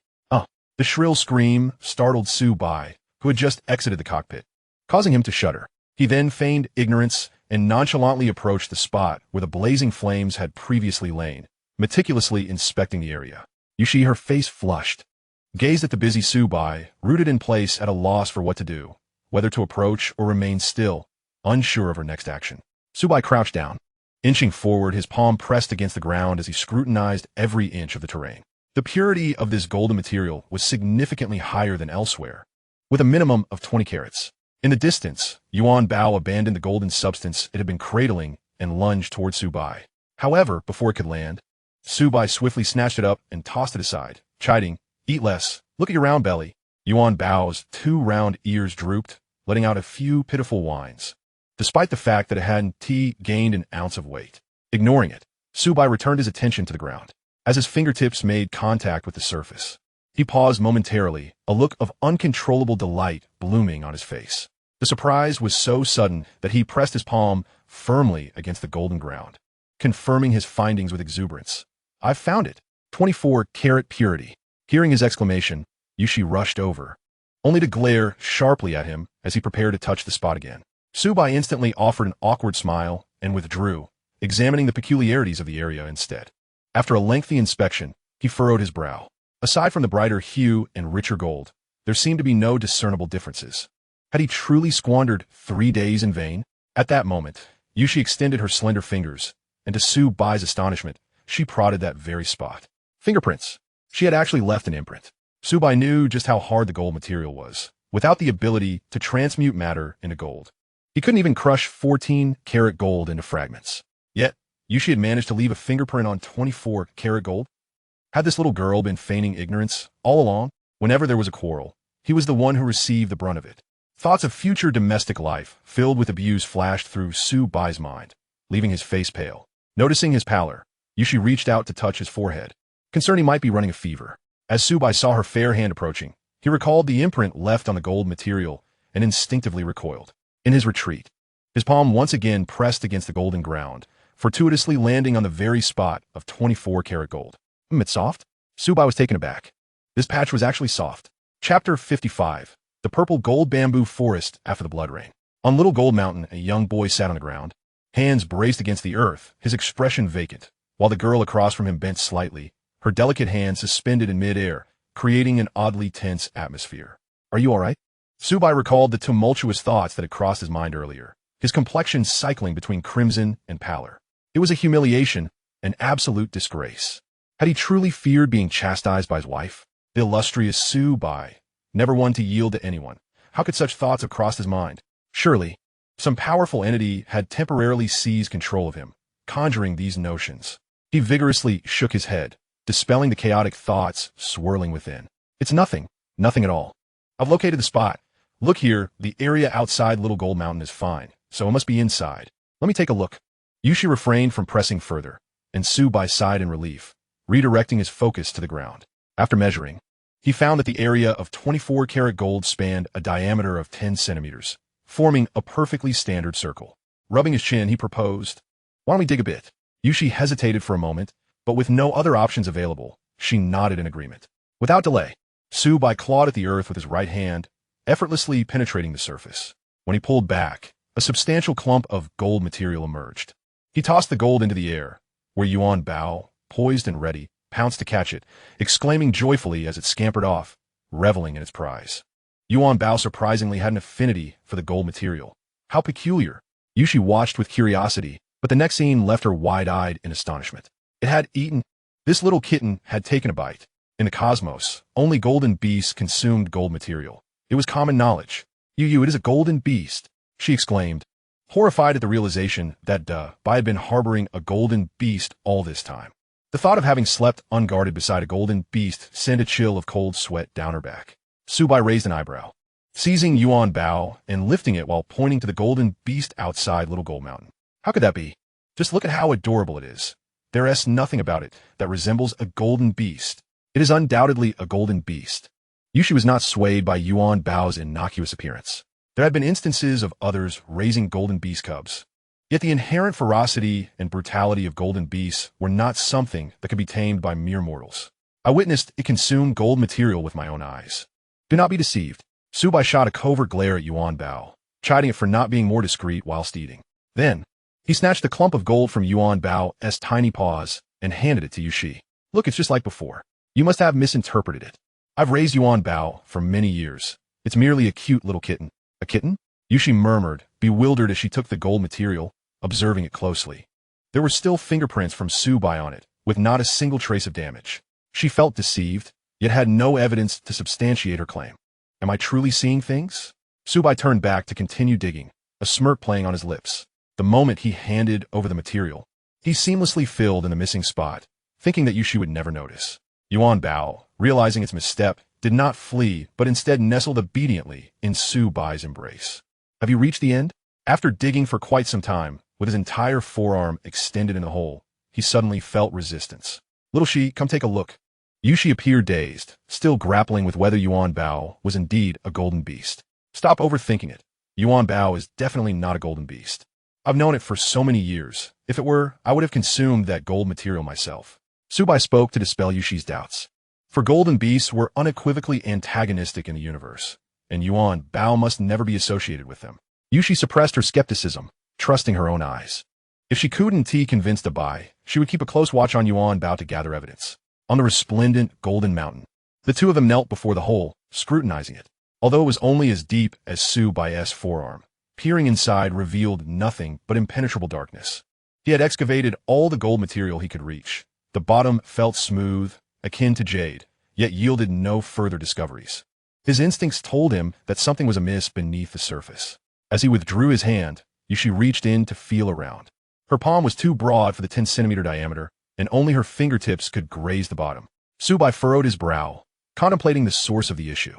The shrill scream startled Su Bai, who had just exited the cockpit, causing him to shudder. He then feigned ignorance and nonchalantly approached the spot where the blazing flames had previously lain, meticulously inspecting the area. Yushi, her face flushed, gazed at the busy Su Bai, rooted in place at a loss for what to do, whether to approach or remain still, unsure of her next action. Su Bai crouched down, inching forward, his palm pressed against the ground as he scrutinized every inch of the terrain. The purity of this golden material was significantly higher than elsewhere, with a minimum of 20 carats. In the distance, Yuan Bao abandoned the golden substance it had been cradling and lunged toward Su Bai. However, before it could land, Su Bai swiftly snatched it up and tossed it aside, chiding, "Eat less, look at your round belly." Yuan Bao's 2 round ears drooped, letting out a few pitiful whines, despite the fact that it hadn't gained an ounce of weight. Ignoring it, Su Bai returned his attention to the ground. As his fingertips made contact with the surface, he paused momentarily, a look of uncontrollable delight blooming on his face. The surprise was so sudden that he pressed his palm firmly against the golden ground, confirming his findings with exuberance. "I've found it. 24-carat purity." Hearing his exclamation, Yushi rushed over, only to glare sharply at him as he prepared to touch the spot again. Su Bai instantly offered an awkward smile and withdrew, examining the peculiarities of the area instead. After a lengthy inspection, he furrowed his brow. Aside from the brighter hue and richer gold, there seemed to be no discernible differences. Had he truly squandered 3 days in vain? At that moment, Yushi extended her slender fingers, and to Su Bai's astonishment, she prodded that very spot. Fingerprints. She had actually left an imprint. Su Bai knew just how hard the gold material was, without the ability to transmute matter into gold. He couldn't even crush 14-carat gold into fragments. Yet, Yushi had managed to leave a fingerprint on 24-carat gold? Had this little girl been feigning ignorance all along? Whenever there was a quarrel, he was the one who received the brunt of it. Thoughts of future domestic life filled with abuse flashed through Su Bai's mind, leaving his face pale. Noticing his pallor, Yushi reached out to touch his forehead, concerned he might be running a fever. As Su Bai saw her fair hand approaching, he recalled the imprint left on the gold material and instinctively recoiled. In his retreat, his palm once again pressed against the golden ground, fortuitously landing on the very spot of 24-carat gold. It's soft? Su Bai was taken aback. This patch was actually soft. Chapter 55. The Purple Gold Bamboo Forest After the Blood Rain. On Little Gold Mountain, a young boy sat on the ground, hands braced against the earth, his expression vacant, while the girl across from him bent slightly, her delicate hand suspended in midair, creating an oddly tense atmosphere. "Are you all right?" Su Bai recalled the tumultuous thoughts that had crossed his mind earlier, his complexion cycling between crimson and pallor. It was a humiliation, an absolute disgrace. Had he truly feared being chastised by his wife? The illustrious Su Bai, never one to yield to anyone. How could such thoughts have crossed his mind? Surely, some powerful entity had temporarily seized control of him, conjuring these notions. He vigorously shook his head, dispelling the chaotic thoughts swirling within. "It's nothing, nothing at all. I've located the spot. Look here, the area outside Little Gold Mountain is fine, so it must be inside. Let me take a look." Yushi refrained from pressing further, and Su Bai sighed in relief, redirecting his focus to the ground. After measuring, he found that the area of 24-carat gold spanned a diameter of 10 centimeters, forming a perfectly standard circle. Rubbing his chin, he proposed, "Why don't we dig a bit?" Yushi hesitated for a moment, but with no other options available, she nodded in agreement. Without delay, Su Bai clawed at the earth with his right hand, effortlessly penetrating the surface. When he pulled back, a substantial clump of gold material emerged. He tossed the gold into the air, where Yuan Bao, poised and ready, pounced to catch it, exclaiming joyfully as it scampered off, reveling in its prize. Yuan Bao surprisingly had an affinity for the gold material. How peculiar! Yushi watched with curiosity, but the next scene left her wide-eyed in astonishment. It had eaten. This little kitten had taken a bite. In the cosmos, only golden beasts consumed gold material. It was common knowledge. It is a golden beast, she exclaimed, horrified at the realization that Bai had been harboring a golden beast all this time. The thought of having slept unguarded beside a golden beast sent a chill of cold sweat down her back. Su Bai raised an eyebrow, seizing Yuan Bao and lifting it while pointing to the golden beast outside Little Gold Mountain. How could that be? Just look at how adorable it is. There is nothing about it that resembles a golden beast. It is undoubtedly a golden beast. Yushi was not swayed by Yuan Bao's innocuous appearance. There had been instances of others raising golden beast cubs. Yet the inherent ferocity and brutality of golden beasts were not something that could be tamed by mere mortals. I witnessed it consume gold material with my own eyes. Do not be deceived. Su Bai shot a covert glare at Yuan Bao, chiding it for not being more discreet whilst eating. Then, he snatched a clump of gold from Yuan Bao's tiny paws and handed it to Yushi. Look, it's just like before. You must have misinterpreted it. I've raised Yuan Bao for many years. It's merely a cute little kitten. A kitten? Yushi murmured, bewildered as she took the gold material, observing it closely. There were still fingerprints from Su Bai on it, with not a single trace of damage. She felt deceived, yet had no evidence to substantiate her claim. Am I truly seeing things? Su Bai turned back to continue digging, a smirk playing on his lips. The moment he handed over the material, he seamlessly filled in the missing spot, thinking that Yushi would never notice. Yuan Bao, realizing its misstep, did not flee, but instead nestled obediently in Su Bai's embrace. Have you reached the end? After digging for quite some time, with his entire forearm extended in the hole, he suddenly felt resistance. Little Shi, come take a look. Yushi appeared dazed, still grappling with whether Yuan Bao was indeed a golden beast. Stop overthinking it. Yuan Bao is definitely not a golden beast. I've known it for so many years. If it were, I would have consumed that gold material myself. Su Bai spoke to dispel Yushi's doubts. For golden beasts were unequivocally antagonistic in the universe, and Yuan Bao must never be associated with them. Yushi suppressed her skepticism, trusting her own eyes. If she couldn't convince Bai, she would keep a close watch on Yuan Bao to gather evidence. On the resplendent golden mountain, the two of them knelt before the hole, scrutinizing it. Although it was only as deep as Su Bai's forearm, peering inside revealed nothing but impenetrable darkness. He had excavated all the gold material he could reach. The bottom felt smooth, akin to jade, yet yielded no further discoveries. His instincts told him that something was amiss beneath the surface. As he withdrew his hand, Yushi reached in to feel around. Her palm was too broad for the 10-centimeter diameter, and only her fingertips could graze the bottom. Su Bai furrowed his brow, contemplating the source of the issue.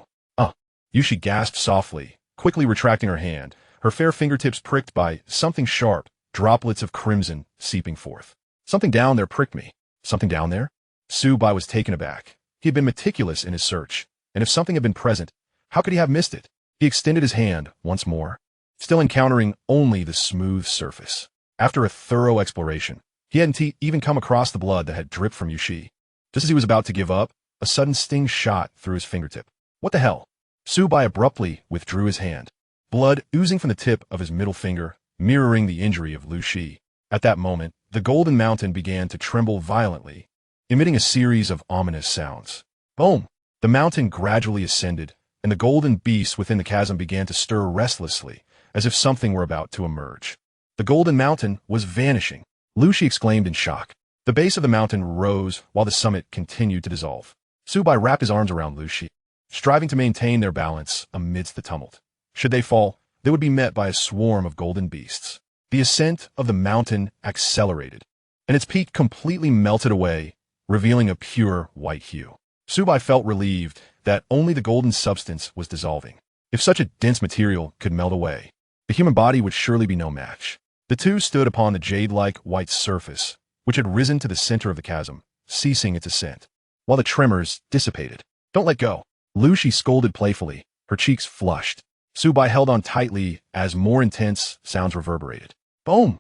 Yushi gasped softly, quickly retracting her hand, her fair fingertips pricked by something sharp, droplets of crimson seeping forth. Something down there pricked me. Something down there? Su Bai was taken aback. He had been meticulous in his search, and if something had been present, how could he have missed it? He extended his hand once more, still encountering only the smooth surface. After a thorough exploration, he hadn't even come across the blood that had dripped from Yushi. Just as he was about to give up, a sudden sting shot through his fingertip. What the hell? Su Bai abruptly withdrew his hand, blood oozing from the tip of his middle finger, mirroring the injury of Lu Shi. At that moment, the golden mountain began to tremble violently, emitting a series of ominous sounds. Boom! The mountain gradually ascended, and the golden beast within the chasm began to stir restlessly, as if something were about to emerge. The golden mountain was vanishing. Lu Shi exclaimed in shock. The base of the mountain rose while the summit continued to dissolve. Su Bai wrapped his arms around Lu Shi, striving to maintain their balance amidst the tumult. Should they fall, they would be met by a swarm of golden beasts. The ascent of the mountain accelerated, and its peak completely melted away, revealing a pure white hue. Su Bai felt relieved that only the golden substance was dissolving. If such a dense material could melt away, the human body would surely be no match. The two stood upon the jade-like white surface, which had risen to the center of the chasm, ceasing its ascent, while the tremors dissipated. Don't let go. Lu Shi scolded playfully, her cheeks flushed. Su Bai held on tightly as more intense sounds reverberated. Boom!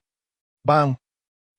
Bang!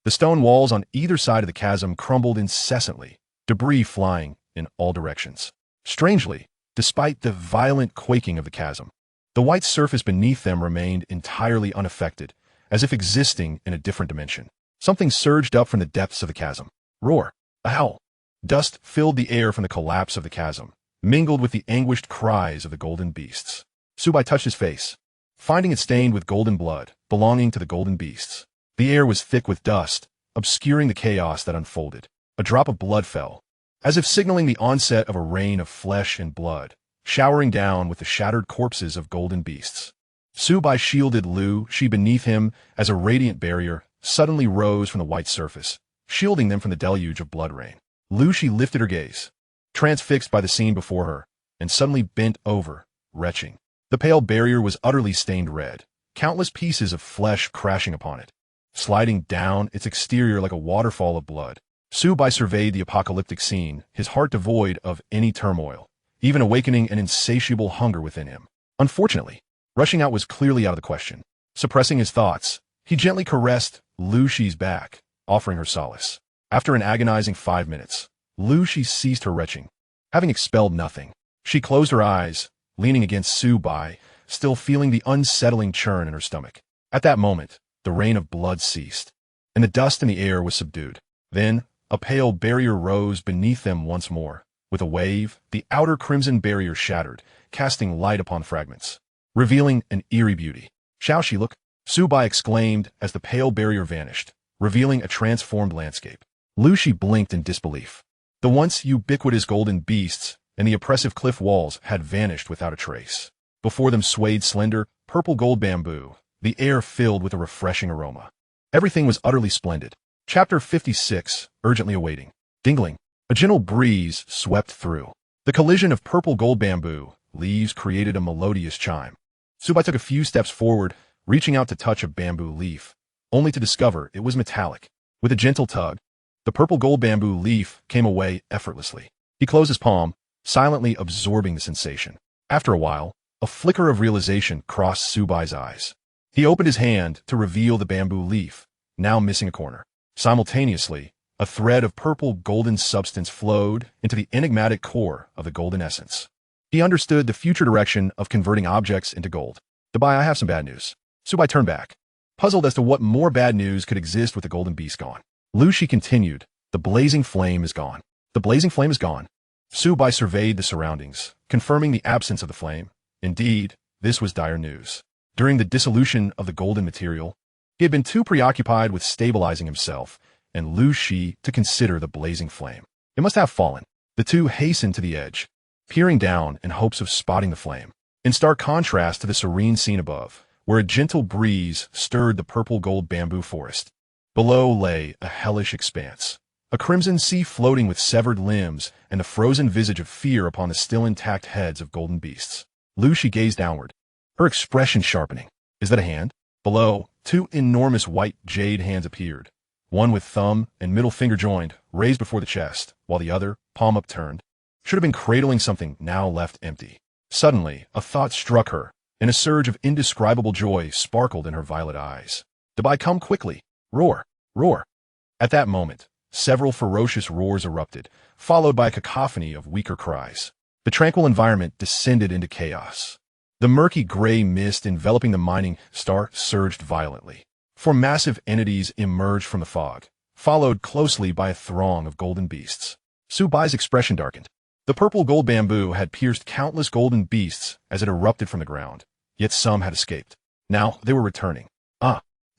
The stone walls on either side of the chasm crumbled incessantly, debris flying in all directions. Strangely, despite the violent quaking of the chasm, the white surface beneath them remained entirely unaffected, as if existing in a different dimension. Something surged up from the depths of the chasm. Roar! A howl. Dust filled the air from the collapse of the chasm, mingled with the anguished cries of the golden beasts. Su Bai touched his face, finding it stained with golden blood, belonging to the golden beasts. The air was thick with dust, obscuring the chaos that unfolded. A drop of blood fell, as if signaling the onset of a rain of flesh and blood, showering down with the shattered corpses of golden beasts. Su Bai shielded Lu Shi beneath him as a radiant barrier suddenly rose from the white surface, shielding them from the deluge of blood rain. Lu Shi lifted her gaze, transfixed by the scene before her, and suddenly bent over, retching. The pale barrier was utterly stained red, countless pieces of flesh crashing upon it, sliding down its exterior like a waterfall of blood. Su Bai surveyed the apocalyptic scene, his heart devoid of any turmoil, even awakening an insatiable hunger within him. Unfortunately, rushing out was clearly out of the question. Suppressing his thoughts, he gently caressed Lu Shi's back, offering her solace. After an agonizing 5 minutes, Lu Shi ceased her retching. Having expelled nothing, she closed her eyes, leaning against Su Bai, still feeling the unsettling churn in her stomach. At that moment, the rain of blood ceased, and the dust in the air was subdued. Then, a pale barrier rose beneath them once more. With a wave, the outer crimson barrier shattered, casting light upon fragments, revealing an eerie beauty. "Shall she look?" Su Bai exclaimed as the pale barrier vanished, revealing a transformed landscape. Lu Shi blinked in disbelief. The once ubiquitous golden beasts and the oppressive cliff walls had vanished without a trace. Before them swayed slender, purple gold bamboo, the air filled with a refreshing aroma. Everything was utterly splendid. Chapter 56, urgently awaiting. Dingling. A gentle breeze swept through. The collision of purple gold bamboo leaves created a melodious chime. Su Bai took a few steps forward, reaching out to touch a bamboo leaf, only to discover it was metallic. With a gentle tug, the purple gold bamboo leaf came away effortlessly. He closed his palm, silently absorbing the sensation. After a while, a flicker of realization crossed Su Bai's eyes. He opened his hand to reveal the bamboo leaf, now missing a corner. Simultaneously, a thread of purple golden substance flowed into the enigmatic core of the golden essence. He understood the future direction of converting objects into gold. "Su Bai, I have some bad news." Su Bai turned back, puzzled as to what more bad news could exist with the golden beast gone. Lu Shi continued, "The blazing flame is gone." "The blazing flame is gone." Su Bai surveyed the surroundings, confirming the absence of the flame. Indeed, this was dire news. During the dissolution of the golden material, he had been too preoccupied with stabilizing himself and Lu Shi to consider the blazing flame. It must have fallen. The two hastened to the edge, peering down in hopes of spotting the flame. In stark contrast to the serene scene above, where a gentle breeze stirred the purple gold bamboo forest, below lay a hellish expanse. A crimson sea floating with severed limbs and the frozen visage of fear upon the still intact heads of golden beasts. Lu Shi gazed downward, her expression sharpening. "Is that a hand?" Below, two enormous white jade hands appeared, one with thumb and middle finger joined, raised before the chest, while the other, palm upturned, should have been cradling something now left empty. Suddenly, a thought struck her, and a surge of indescribable joy sparkled in her violet eyes. "Su Bai, come quickly! Roar! Roar!" At that moment, several ferocious roars erupted, followed by a cacophony of weaker cries. The tranquil environment descended into chaos. The murky gray mist enveloping the mining star surged violently. Four massive entities emerged from the fog, followed closely by a throng of golden beasts. Su Bai's expression darkened. The purple gold bamboo had pierced countless golden beasts as it erupted from the ground, yet some had escaped. Now they were returning.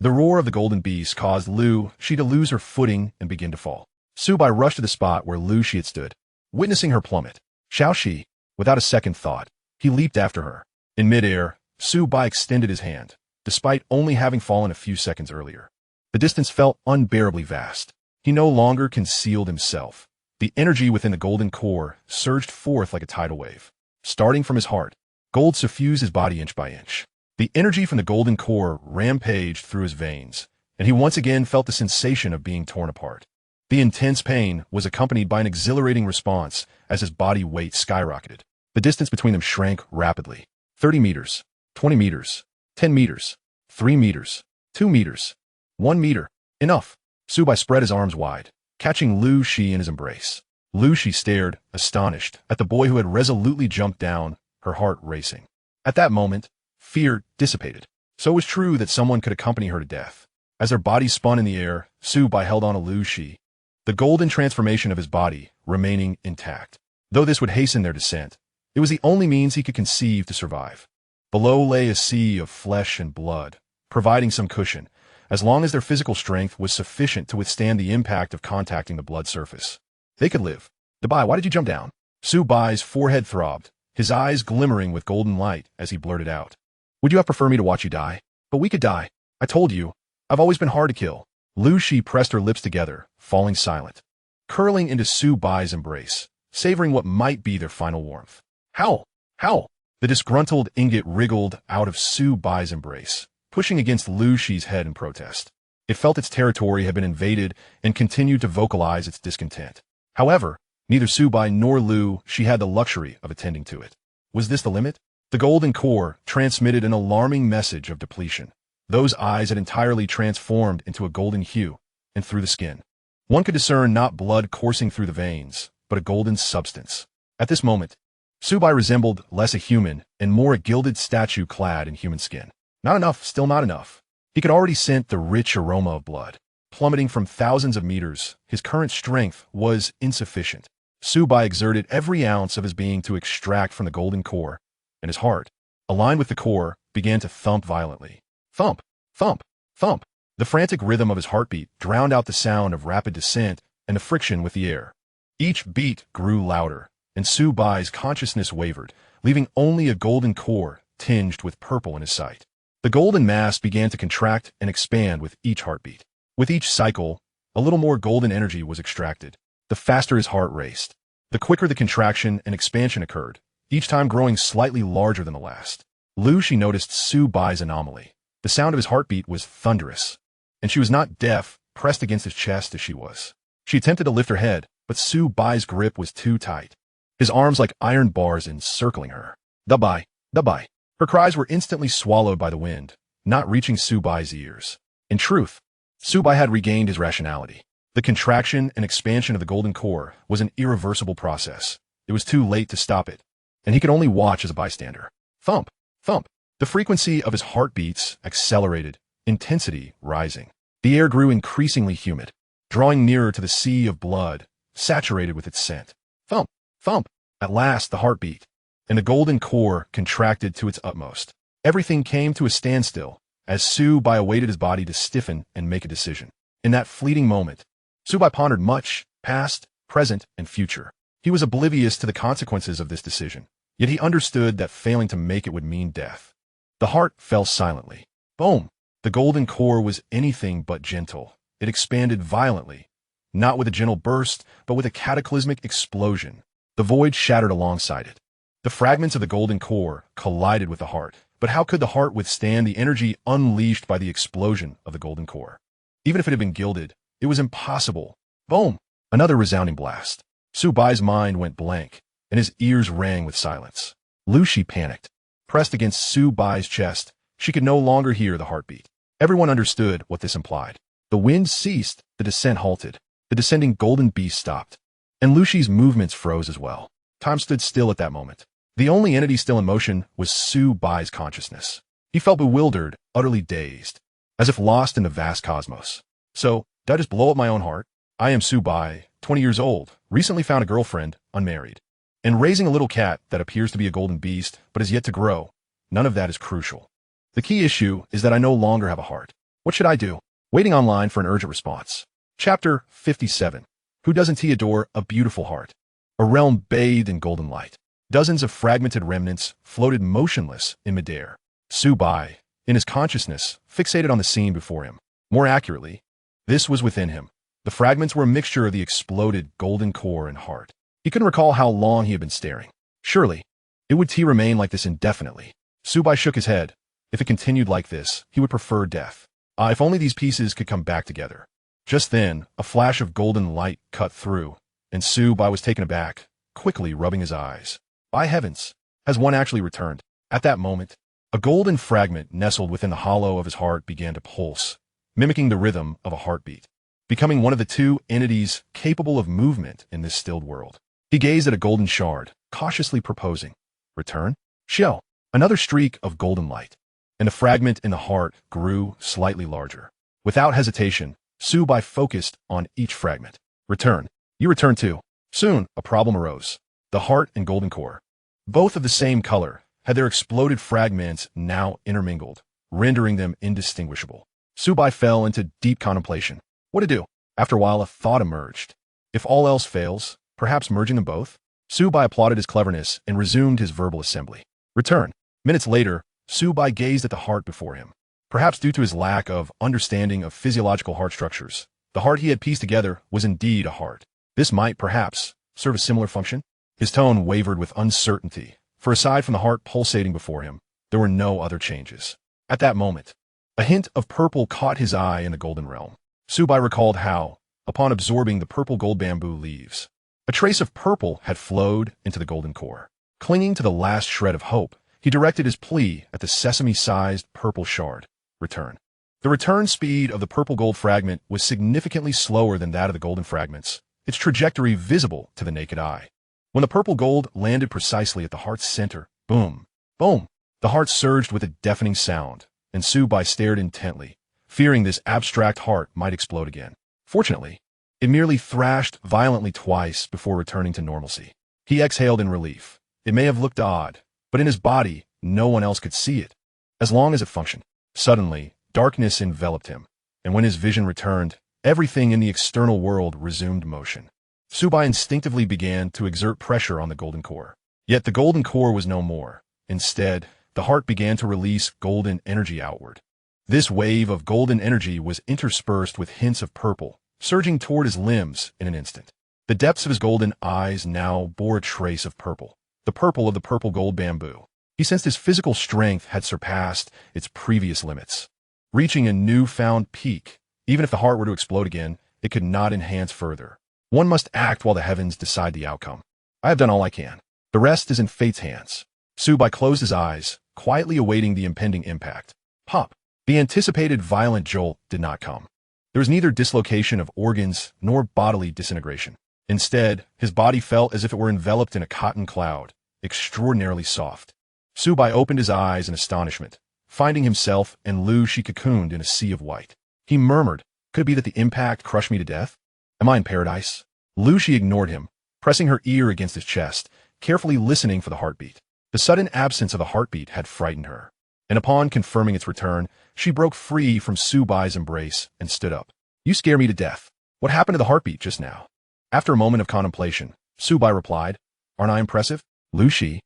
The roar of the golden beasts caused Lu Shi to lose her footing and begin to fall. Su Bai rushed to the spot where Lu Shi had stood, witnessing her plummet. "Shall she?" Without a second thought, he leaped after her. In midair, Su Bai extended his hand, despite only having fallen a few seconds earlier. The distance felt unbearably vast. He no longer concealed himself. The energy within the golden core surged forth like a tidal wave. Starting from his heart, gold suffused his body inch by inch. The energy from the golden core rampaged through his veins, and he once again felt the sensation of being torn apart. The intense pain was accompanied by an exhilarating response as his body weight skyrocketed. The distance between them shrank rapidly. 30 meters, 20 meters, 10 meters, 3 meters, 2 meters, 1 meter. Enough. Su Bai spread his arms wide, catching Lu Shi in his embrace. Lu Shi stared, astonished, at the boy who had resolutely jumped down, her heart racing. At that moment, fear dissipated. So it was true that someone could accompany her to death. As their bodies spun in the air, Su Bai held on to Lu Shi, the golden transformation of his body remaining intact. Though this would hasten their descent, it was the only means he could conceive to survive. Below lay a sea of flesh and blood, providing some cushion, as long as their physical strength was sufficient to withstand the impact of contacting the blood surface. They could live. Su Bai, why did you jump down? Su Bai's forehead throbbed, his eyes glimmering with golden light as he blurted out. Would you have preferred me to watch you die? But we could die. I told you. I've always been hard to kill. Lu Shi pressed her lips together, falling silent, curling into Su Bai's embrace, savoring what might be their final warmth. How? How? The disgruntled ingot wriggled out of Su Bai's embrace, pushing against Lu Shi's head in protest. It felt its territory had been invaded and continued to vocalize its discontent. However, neither Su Bai nor Lu Shi had the luxury of attending to it. Was this the limit? The golden core transmitted an alarming message of depletion. Those eyes had entirely transformed into a golden hue, and through the skin, one could discern not blood coursing through the veins, but a golden substance. At this moment, Su Bai resembled less a human and more a gilded statue clad in human skin. Not enough, still not enough. He could already scent the rich aroma of blood. Plummeting from thousands of meters, his current strength was insufficient. Su Bai exerted every ounce of his being to extract from the golden core, and his heart, aligned with the core, began to thump violently. Thump, thump, thump. The frantic rhythm of his heartbeat drowned out the sound of rapid descent and the friction with the air. Each beat grew louder, and Su Bai's consciousness wavered, leaving only a golden core tinged with purple in his sight. The golden mass began to contract and expand with each heartbeat. With each cycle, a little more golden energy was extracted. The faster his heart raced, the quicker the contraction and expansion occurred, each time growing slightly larger than the last. Lu Shi noticed Su Bai's anomaly. The sound of his heartbeat was thunderous, and she was not deaf, pressed against his chest as she was. She attempted to lift her head, but Su Bai's grip was too tight, his arms like iron bars encircling her. Su Bai, Su Bai. Her cries were instantly swallowed by the wind, not reaching Su Bai's ears. In truth, Su Bai had regained his rationality. The contraction and expansion of the golden core was an irreversible process. It was too late to stop it, and he could only watch as a bystander. Thump, thump. The frequency of his heartbeats accelerated, intensity rising. The air grew increasingly humid, drawing nearer to the sea of blood, saturated with its scent. Thump, thump. At last the heart beat, and the golden core contracted to its utmost. Everything came to a standstill as Su Bai awaited his body to stiffen and make a decision. In that fleeting moment, Su Bai pondered much, past, present, and future. He was oblivious to the consequences of this decision, yet he understood that failing to make it would mean death. The heart fell silently. Boom! The golden core was anything but gentle. It expanded violently, not with a gentle burst, but with a cataclysmic explosion. The void shattered alongside it. The fragments of the golden core collided with the heart, but how could the heart withstand the energy unleashed by the explosion of the golden core? Even if it had been gilded, it was impossible. Boom! Another resounding blast. Su Bai's mind went blank, and his ears rang with silence. Lu Shi panicked. Pressed against Su Bai's chest, she could no longer hear the heartbeat. Everyone understood what this implied. The wind ceased, the descent halted, the descending golden beast stopped, and Lu Shi's movements froze as well. Time stood still at that moment. The only entity still in motion was Su Bai's consciousness. He felt bewildered, utterly dazed, as if lost in the vast cosmos. So, did I just blow up my own heart? I am Su Bai, 20 years old, recently found a girlfriend, unmarried, and raising a little cat that appears to be a golden beast, but is yet to grow. None of that is crucial. The key issue is that I no longer have a heart. What should I do? Waiting online for an urgent response. Chapter 57. Who doesn't he adore a beautiful heart? A realm bathed in golden light. Dozens of fragmented remnants floated motionless in midair. Su Bai, in his consciousness, fixated on the scene before him. More accurately, this was within him. The fragments were a mixture of the exploded golden core and heart. He couldn't recall how long he had been staring. Surely, it would remain like this indefinitely. Su Bai shook his head. If it continued like this, he would prefer death. If only these pieces could come back together. Just then, a flash of golden light cut through, and Su Bai was taken aback, quickly rubbing his eyes. By heavens, has one actually returned? At that moment, a golden fragment nestled within the hollow of his heart began to pulse, mimicking the rhythm of a heartbeat, becoming one of the two entities capable of movement in this stilled world. He gazed at a golden shard, cautiously proposing, "Return? Show." Another streak of golden light, and the fragment in the heart grew slightly larger. Without hesitation, Su Bai focused on each fragment. Return. You return too. Soon, a problem arose. The heart and golden core, both of the same color, had their exploded fragments now intermingled, rendering them indistinguishable. Su Bai fell into deep contemplation. What to do? After a while, a thought emerged. If all else fails, perhaps merging them both? Su Bai applauded his cleverness and resumed his verbal assembly. Return. Minutes later, Su Bai gazed at the heart before him. Perhaps due to his lack of understanding of physiological heart structures, the heart he had pieced together was indeed a heart. This might, perhaps, serve a similar function? His tone wavered with uncertainty, for aside from the heart pulsating before him, there were no other changes. At that moment, a hint of purple caught his eye in the golden realm. Su Bai recalled how, upon absorbing the purple gold bamboo leaves, a trace of purple had flowed into the golden core. Clinging to the last shred of hope, he directed his plea at the sesame-sized purple shard. Return. The return speed of the purple gold fragment was significantly slower than that of the golden fragments, its trajectory visible to the naked eye. When the purple gold landed precisely at the heart's center, boom, boom, the heart surged with a deafening sound, and Su Bai stared intently, fearing this abstract heart might explode again. Fortunately, it merely thrashed violently twice before returning to normalcy. He exhaled in relief. It may have looked odd, but in his body, no one else could see it, as long as it functioned. Suddenly, darkness enveloped him, and when his vision returned, everything in the external world resumed motion. Su Bai instinctively began to exert pressure on the golden core. Yet the golden core was no more. Instead, the heart began to release golden energy outward. This wave of golden energy was interspersed with hints of purple, surging toward his limbs in an instant. The depths of his golden eyes now bore a trace of purple, the purple of the purple gold bamboo. He sensed his physical strength had surpassed its previous limits, reaching a newfound peak. Even if the heart were to explode again, it could not enhance further. One must act while the heavens decide the outcome. I have done all I can. The rest is in fate's hands. Su Bai closed his eyes, quietly awaiting the impending impact. Pop! The anticipated violent jolt did not come. There was neither dislocation of organs nor bodily disintegration. Instead, his body felt as if it were enveloped in a cotton cloud, extraordinarily soft. Su Bai opened his eyes in astonishment, finding himself and Lu Shi cocooned in a sea of white. He murmured, "Could it be that the impact crushed me to death? Am I in paradise?" Lu Shi ignored him, pressing her ear against his chest, carefully listening for the heartbeat. The sudden absence of the heartbeat had frightened her, and upon confirming its return, she broke free from Su Bai's embrace and stood up. "You scare me to death. What happened to the heartbeat just now?" After a moment of contemplation, Su Bai replied, "Aren't I impressive?" Lu Shi.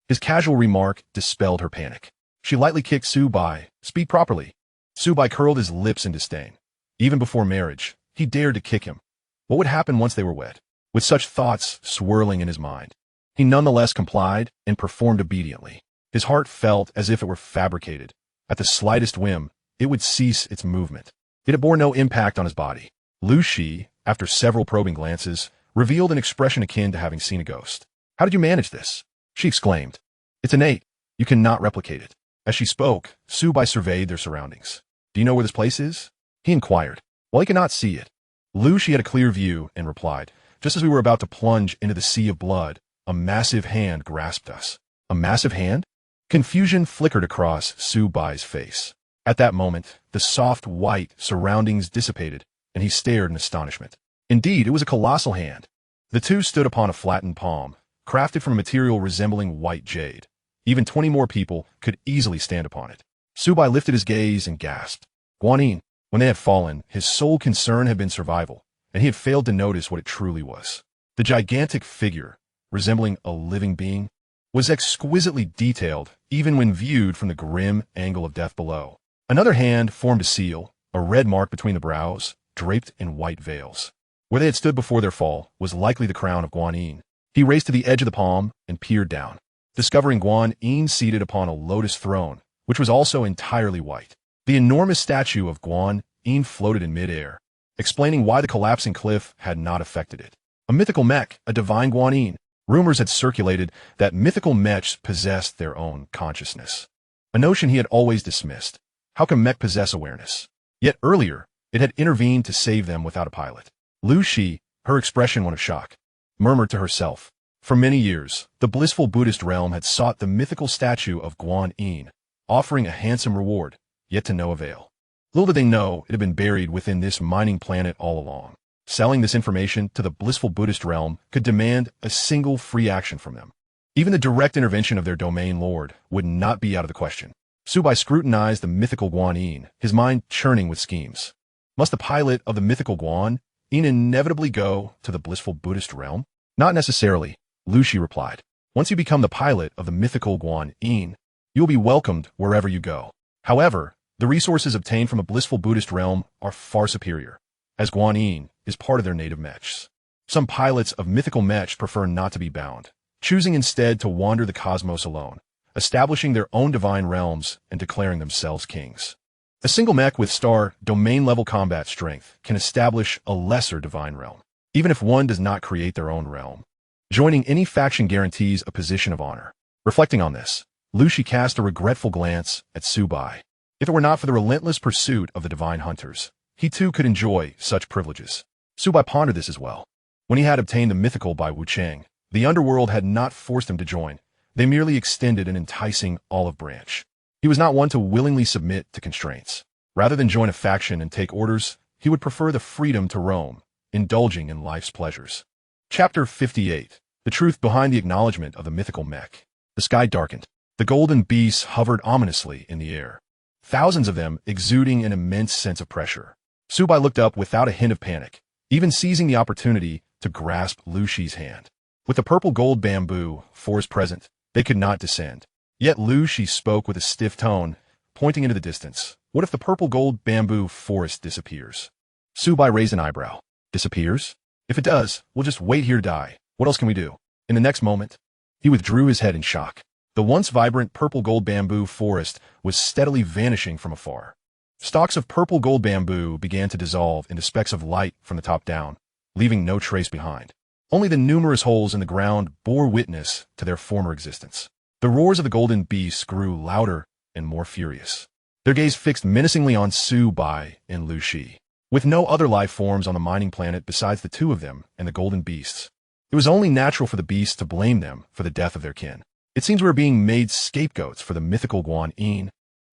His casual remark dispelled her panic. She lightly kicked Su Bai. "Speak properly." Su Bai curled his lips in disdain. Even before marriage, he dared to kick him. What would happen once they were wed? With such thoughts swirling in his mind, he nonetheless complied and performed obediently. His heart felt as if it were fabricated. At the slightest whim, it would cease its movement. Yet it bore no impact on his body. Lu Shi, after several probing glances, revealed an expression akin to having seen a ghost. "How did you manage this?" she exclaimed. "It's innate. You cannot replicate it." As she spoke, Su Bai surveyed their surroundings. "Do you know where this place is?" he inquired. While he could not see it, Lu Shi had a clear view and replied, "Just as we were about to plunge into the sea of blood, a massive hand grasped us." "A massive hand?" Confusion flickered across Su Bai's face. At that moment, the soft white surroundings dissipated, and he stared in astonishment. Indeed, it was a colossal hand. The two stood upon a flattened palm, crafted from a material resembling white jade. Even 20 more people could easily stand upon it. Su Bai lifted his gaze and gasped. Guanyin. When they had fallen, his sole concern had been survival, and he had failed to notice what it truly was. The gigantic figure, resembling a living being, was exquisitely detailed even when viewed from the grim angle of death below. Another hand formed a seal, a red mark between the brows, draped in white veils. Where they had stood before their fall was likely the crown of Guanyin. He raced to the edge of the palm and peered down, discovering Guanyin seated upon a lotus throne, which was also entirely white. The enormous statue of Guanyin floated in midair, explaining why the collapsing cliff had not affected it. A mythical mech, a divine Guanyin. Rumors had circulated that mythical mechs possessed their own consciousness, a notion he had always dismissed. How can mech possess awareness? Yet earlier, it had intervened to save them without a pilot. Lu Shi, her expression one of shock, murmured to herself. For many years, the blissful Buddhist realm had sought the mythical statue of Guanyin, offering a handsome reward, yet to no avail. Little did they know it had been buried within this mining planet all along. Selling this information to the blissful Buddhist realm could demand a single free action from them. Even the direct intervention of their domain lord would not be out of the question. Su Bai scrutinized the mythical Guan, his mind churning with schemes. Must the pilot of the mythical Guan inevitably go to the blissful Buddhist realm? Not necessarily, Lu Shi replied. Once you become the pilot of the mythical Guan, you will be welcomed wherever you go. However, the resources obtained from a blissful Buddhist realm are far superior, as Guan is part of their native mechs. Some pilots of mythical mechs prefer not to be bound, choosing instead to wander the cosmos alone, establishing their own divine realms and declaring themselves kings. A single mech with star domain-level combat strength can establish a lesser divine realm, even if one does not create their own realm. Joining any faction guarantees a position of honor. Reflecting on this, Lu Shi cast a regretful glance at Su Bai. If it were not for the relentless pursuit of the divine hunters, he too could enjoy such privileges. Su Bai pondered this as well. When he had obtained the mythical by Wu Cheng, the underworld had not forced him to join. They merely extended an enticing olive branch. He was not one to willingly submit to constraints. Rather than join a faction and take orders, he would prefer the freedom to roam, indulging in life's pleasures. Chapter 58. The truth behind the acknowledgement of the mythical mech. The sky darkened. The golden beasts hovered ominously in the air, thousands of them exuding an immense sense of pressure. Su Bai looked up without a hint of panic, even seizing the opportunity to grasp Lu Shi's hand. With the purple-gold bamboo forest present, they could not descend. Yet Lu Shi spoke with a stiff tone, pointing into the distance. What if the purple-gold bamboo forest disappears? Su Bai raised an eyebrow. Disappears? If it does, we'll just wait here to die. What else can we do? In the next moment, he withdrew his head in shock. The once vibrant purple-gold bamboo forest was steadily vanishing from afar. Stalks of purple-gold bamboo began to dissolve into specks of light from the top down, leaving no trace behind. Only the numerous holes in the ground bore witness to their former existence. The roars of the golden beasts grew louder and more furious, their gaze fixed menacingly on Su Bai and Lu Shi. With no other life forms on the mining planet besides the two of them and the golden beasts, it was only natural for the beasts to blame them for the death of their kin. It seems we are being made scapegoats for the mythical Guan.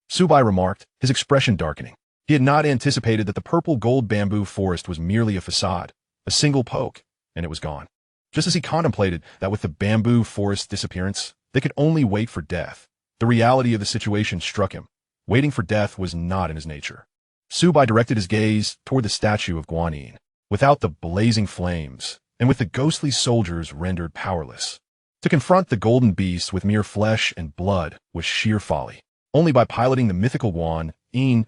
Su Bai remarked, his expression darkening. He had not anticipated that the purple-gold bamboo forest was merely a facade, a single poke, and it was gone. Just as he contemplated that with the bamboo forest's disappearance, they could only wait for death, the reality of the situation struck him. Waiting for death was not in his nature. Su Bai directed his gaze toward the statue of Guan, without the blazing flames, and with the ghostly soldiers rendered powerless. To confront the golden beast with mere flesh and blood was sheer folly. Only by piloting the mythical Guan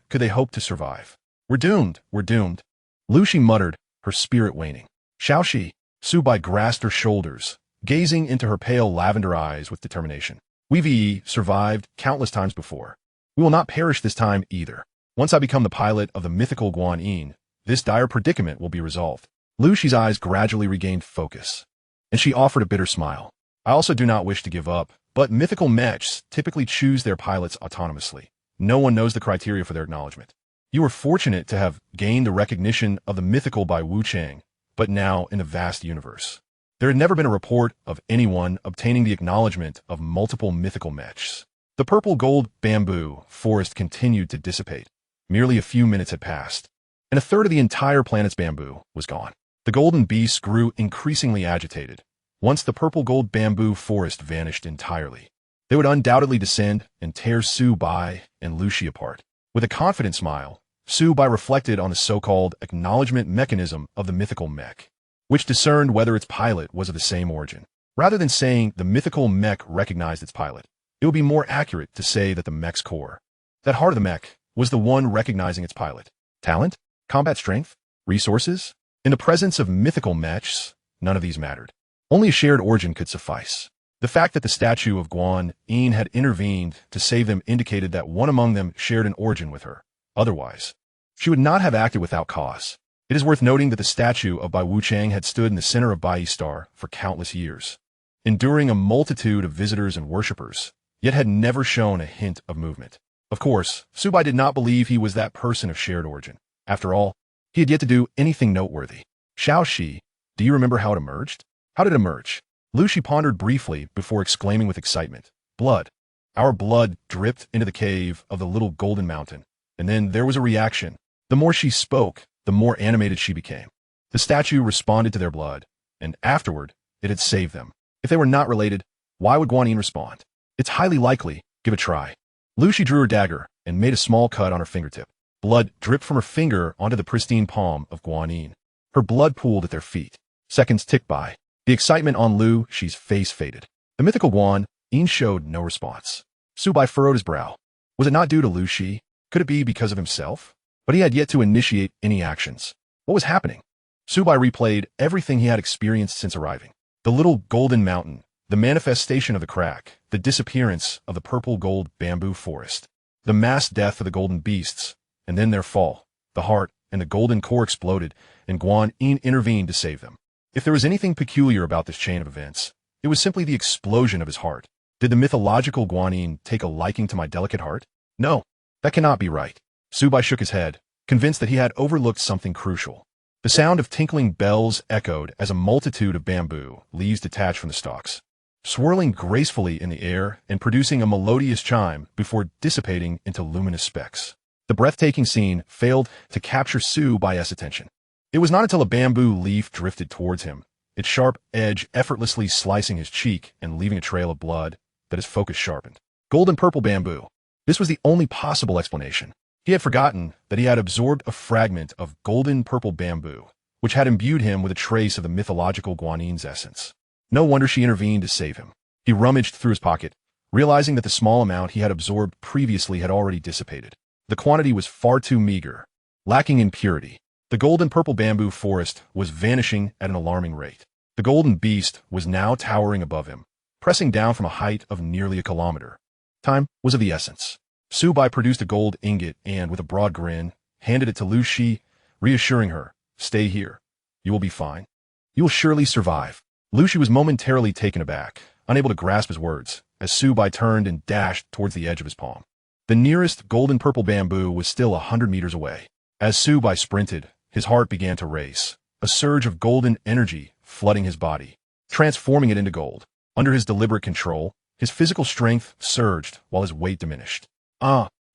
could they hope to survive. We're doomed, we're doomed. Lu Shi muttered, her spirit waning. Xiaoxi. Su Bai grasped her shoulders, gazing into her pale lavender eyes with determination. We've survived countless times before. We will not perish this time either. Once I become the pilot of the mythical Guan, this dire predicament will be resolved. Lu Shi's eyes gradually regained focus, and she offered a bitter smile. I also do not wish to give up, but mythical mechs typically choose their pilots autonomously. No one knows the criteria for their acknowledgement. You were fortunate to have gained the recognition of the mythical by Wu Cheng, but now in the vast universe, there had never been a report of anyone obtaining the acknowledgement of multiple mythical mechs. The purple-gold bamboo forest continued to dissipate. Merely a few minutes had passed, and a third of the entire planet's bamboo was gone. The golden beasts grew increasingly agitated. Once the purple-gold bamboo forest vanished entirely, they would undoubtedly descend and tear Su Bai and Lu Shi apart. With a confident smile, Su Bai reflected on the so-called acknowledgement mechanism of the mythical mech, which discerned whether its pilot was of the same origin. Rather than saying the mythical mech recognized its pilot, it would be more accurate to say that the mech's core, that heart of the mech, was the one recognizing its pilot. Talent? Combat strength? Resources? In the presence of mythical mechs, none of these mattered. Only a shared origin could suffice. The fact that the statue of Guan had intervened to save them indicated that one among them shared an origin with her. Otherwise, she would not have acted without cause. It is worth noting that the statue of Bai Wu Cheng had stood in the center of Bai Star for countless years, enduring a multitude of visitors and worshippers, yet had never shown a hint of movement. Of course, Su Bai did not believe he was that person of shared origin. After all, he had yet to do anything noteworthy. Xiaoxi, do you remember how it emerged? How did it emerge? Lu Shi pondered briefly before exclaiming with excitement. Blood. Our blood dripped into the cave of the little golden mountain. And then there was a reaction. The more she spoke, the more animated she became. The statue responded to their blood, and afterward, it had saved them. If they were not related, why would Guanyin respond? It's highly likely. Give a try. Lu Shi drew her dagger and made a small cut on her fingertip. Blood dripped from her finger onto the pristine palm of Guanyin. Her blood pooled at their feet. Seconds ticked by. The excitement on Lu Shi's face faded. The mythical Guanyin showed no response. Su Bai furrowed his brow. Was it not due to Lu Shi? Could it be because of himself? But he had yet to initiate any actions. What was happening? Su Bai replayed everything he had experienced since arriving. The little golden mountain, the manifestation of the crack, the disappearance of the purple-gold bamboo forest, the mass death of the golden beasts, and then their fall. The heart and the golden core exploded, and Guanyin intervened to save them. If there was anything peculiar about this chain of events, it was simply the explosion of his heart. Did the mythological Guanyin take a liking to my delicate heart? No, that cannot be right. Su Bai shook his head, convinced that he had overlooked something crucial. The sound of tinkling bells echoed as a multitude of bamboo leaves detached from the stalks, swirling gracefully in the air and producing a melodious chime before dissipating into luminous specks. The breathtaking scene failed to capture Su Bai's attention. It was not until a bamboo leaf drifted towards him, its sharp edge effortlessly slicing his cheek and leaving a trail of blood, that his focus sharpened. Golden purple bamboo. This was the only possible explanation. He had forgotten that he had absorbed a fragment of golden purple bamboo, which had imbued him with a trace of the mythological Guanyin's essence. No wonder she intervened to save him. He rummaged through his pocket, realizing that the small amount he had absorbed previously had already dissipated. The quantity was far too meager, lacking in purity. The golden purple bamboo forest was vanishing at an alarming rate. The golden beast was now towering above him, pressing down from a height of nearly a kilometer. Time was of the essence. Su Bai produced a gold ingot and, with a broad grin, handed it to Lu Shi, reassuring her, "Stay here. You will be fine. You will surely survive." Lu Shi was momentarily taken aback, unable to grasp his words, as Su Bai turned and dashed towards the edge of his palm. The nearest golden purple bamboo was still 100 meters away. As Su Bai sprinted, his heart began to race, a surge of golden energy flooding his body, transforming it into gold. Under his deliberate control, his physical strength surged while his weight diminished.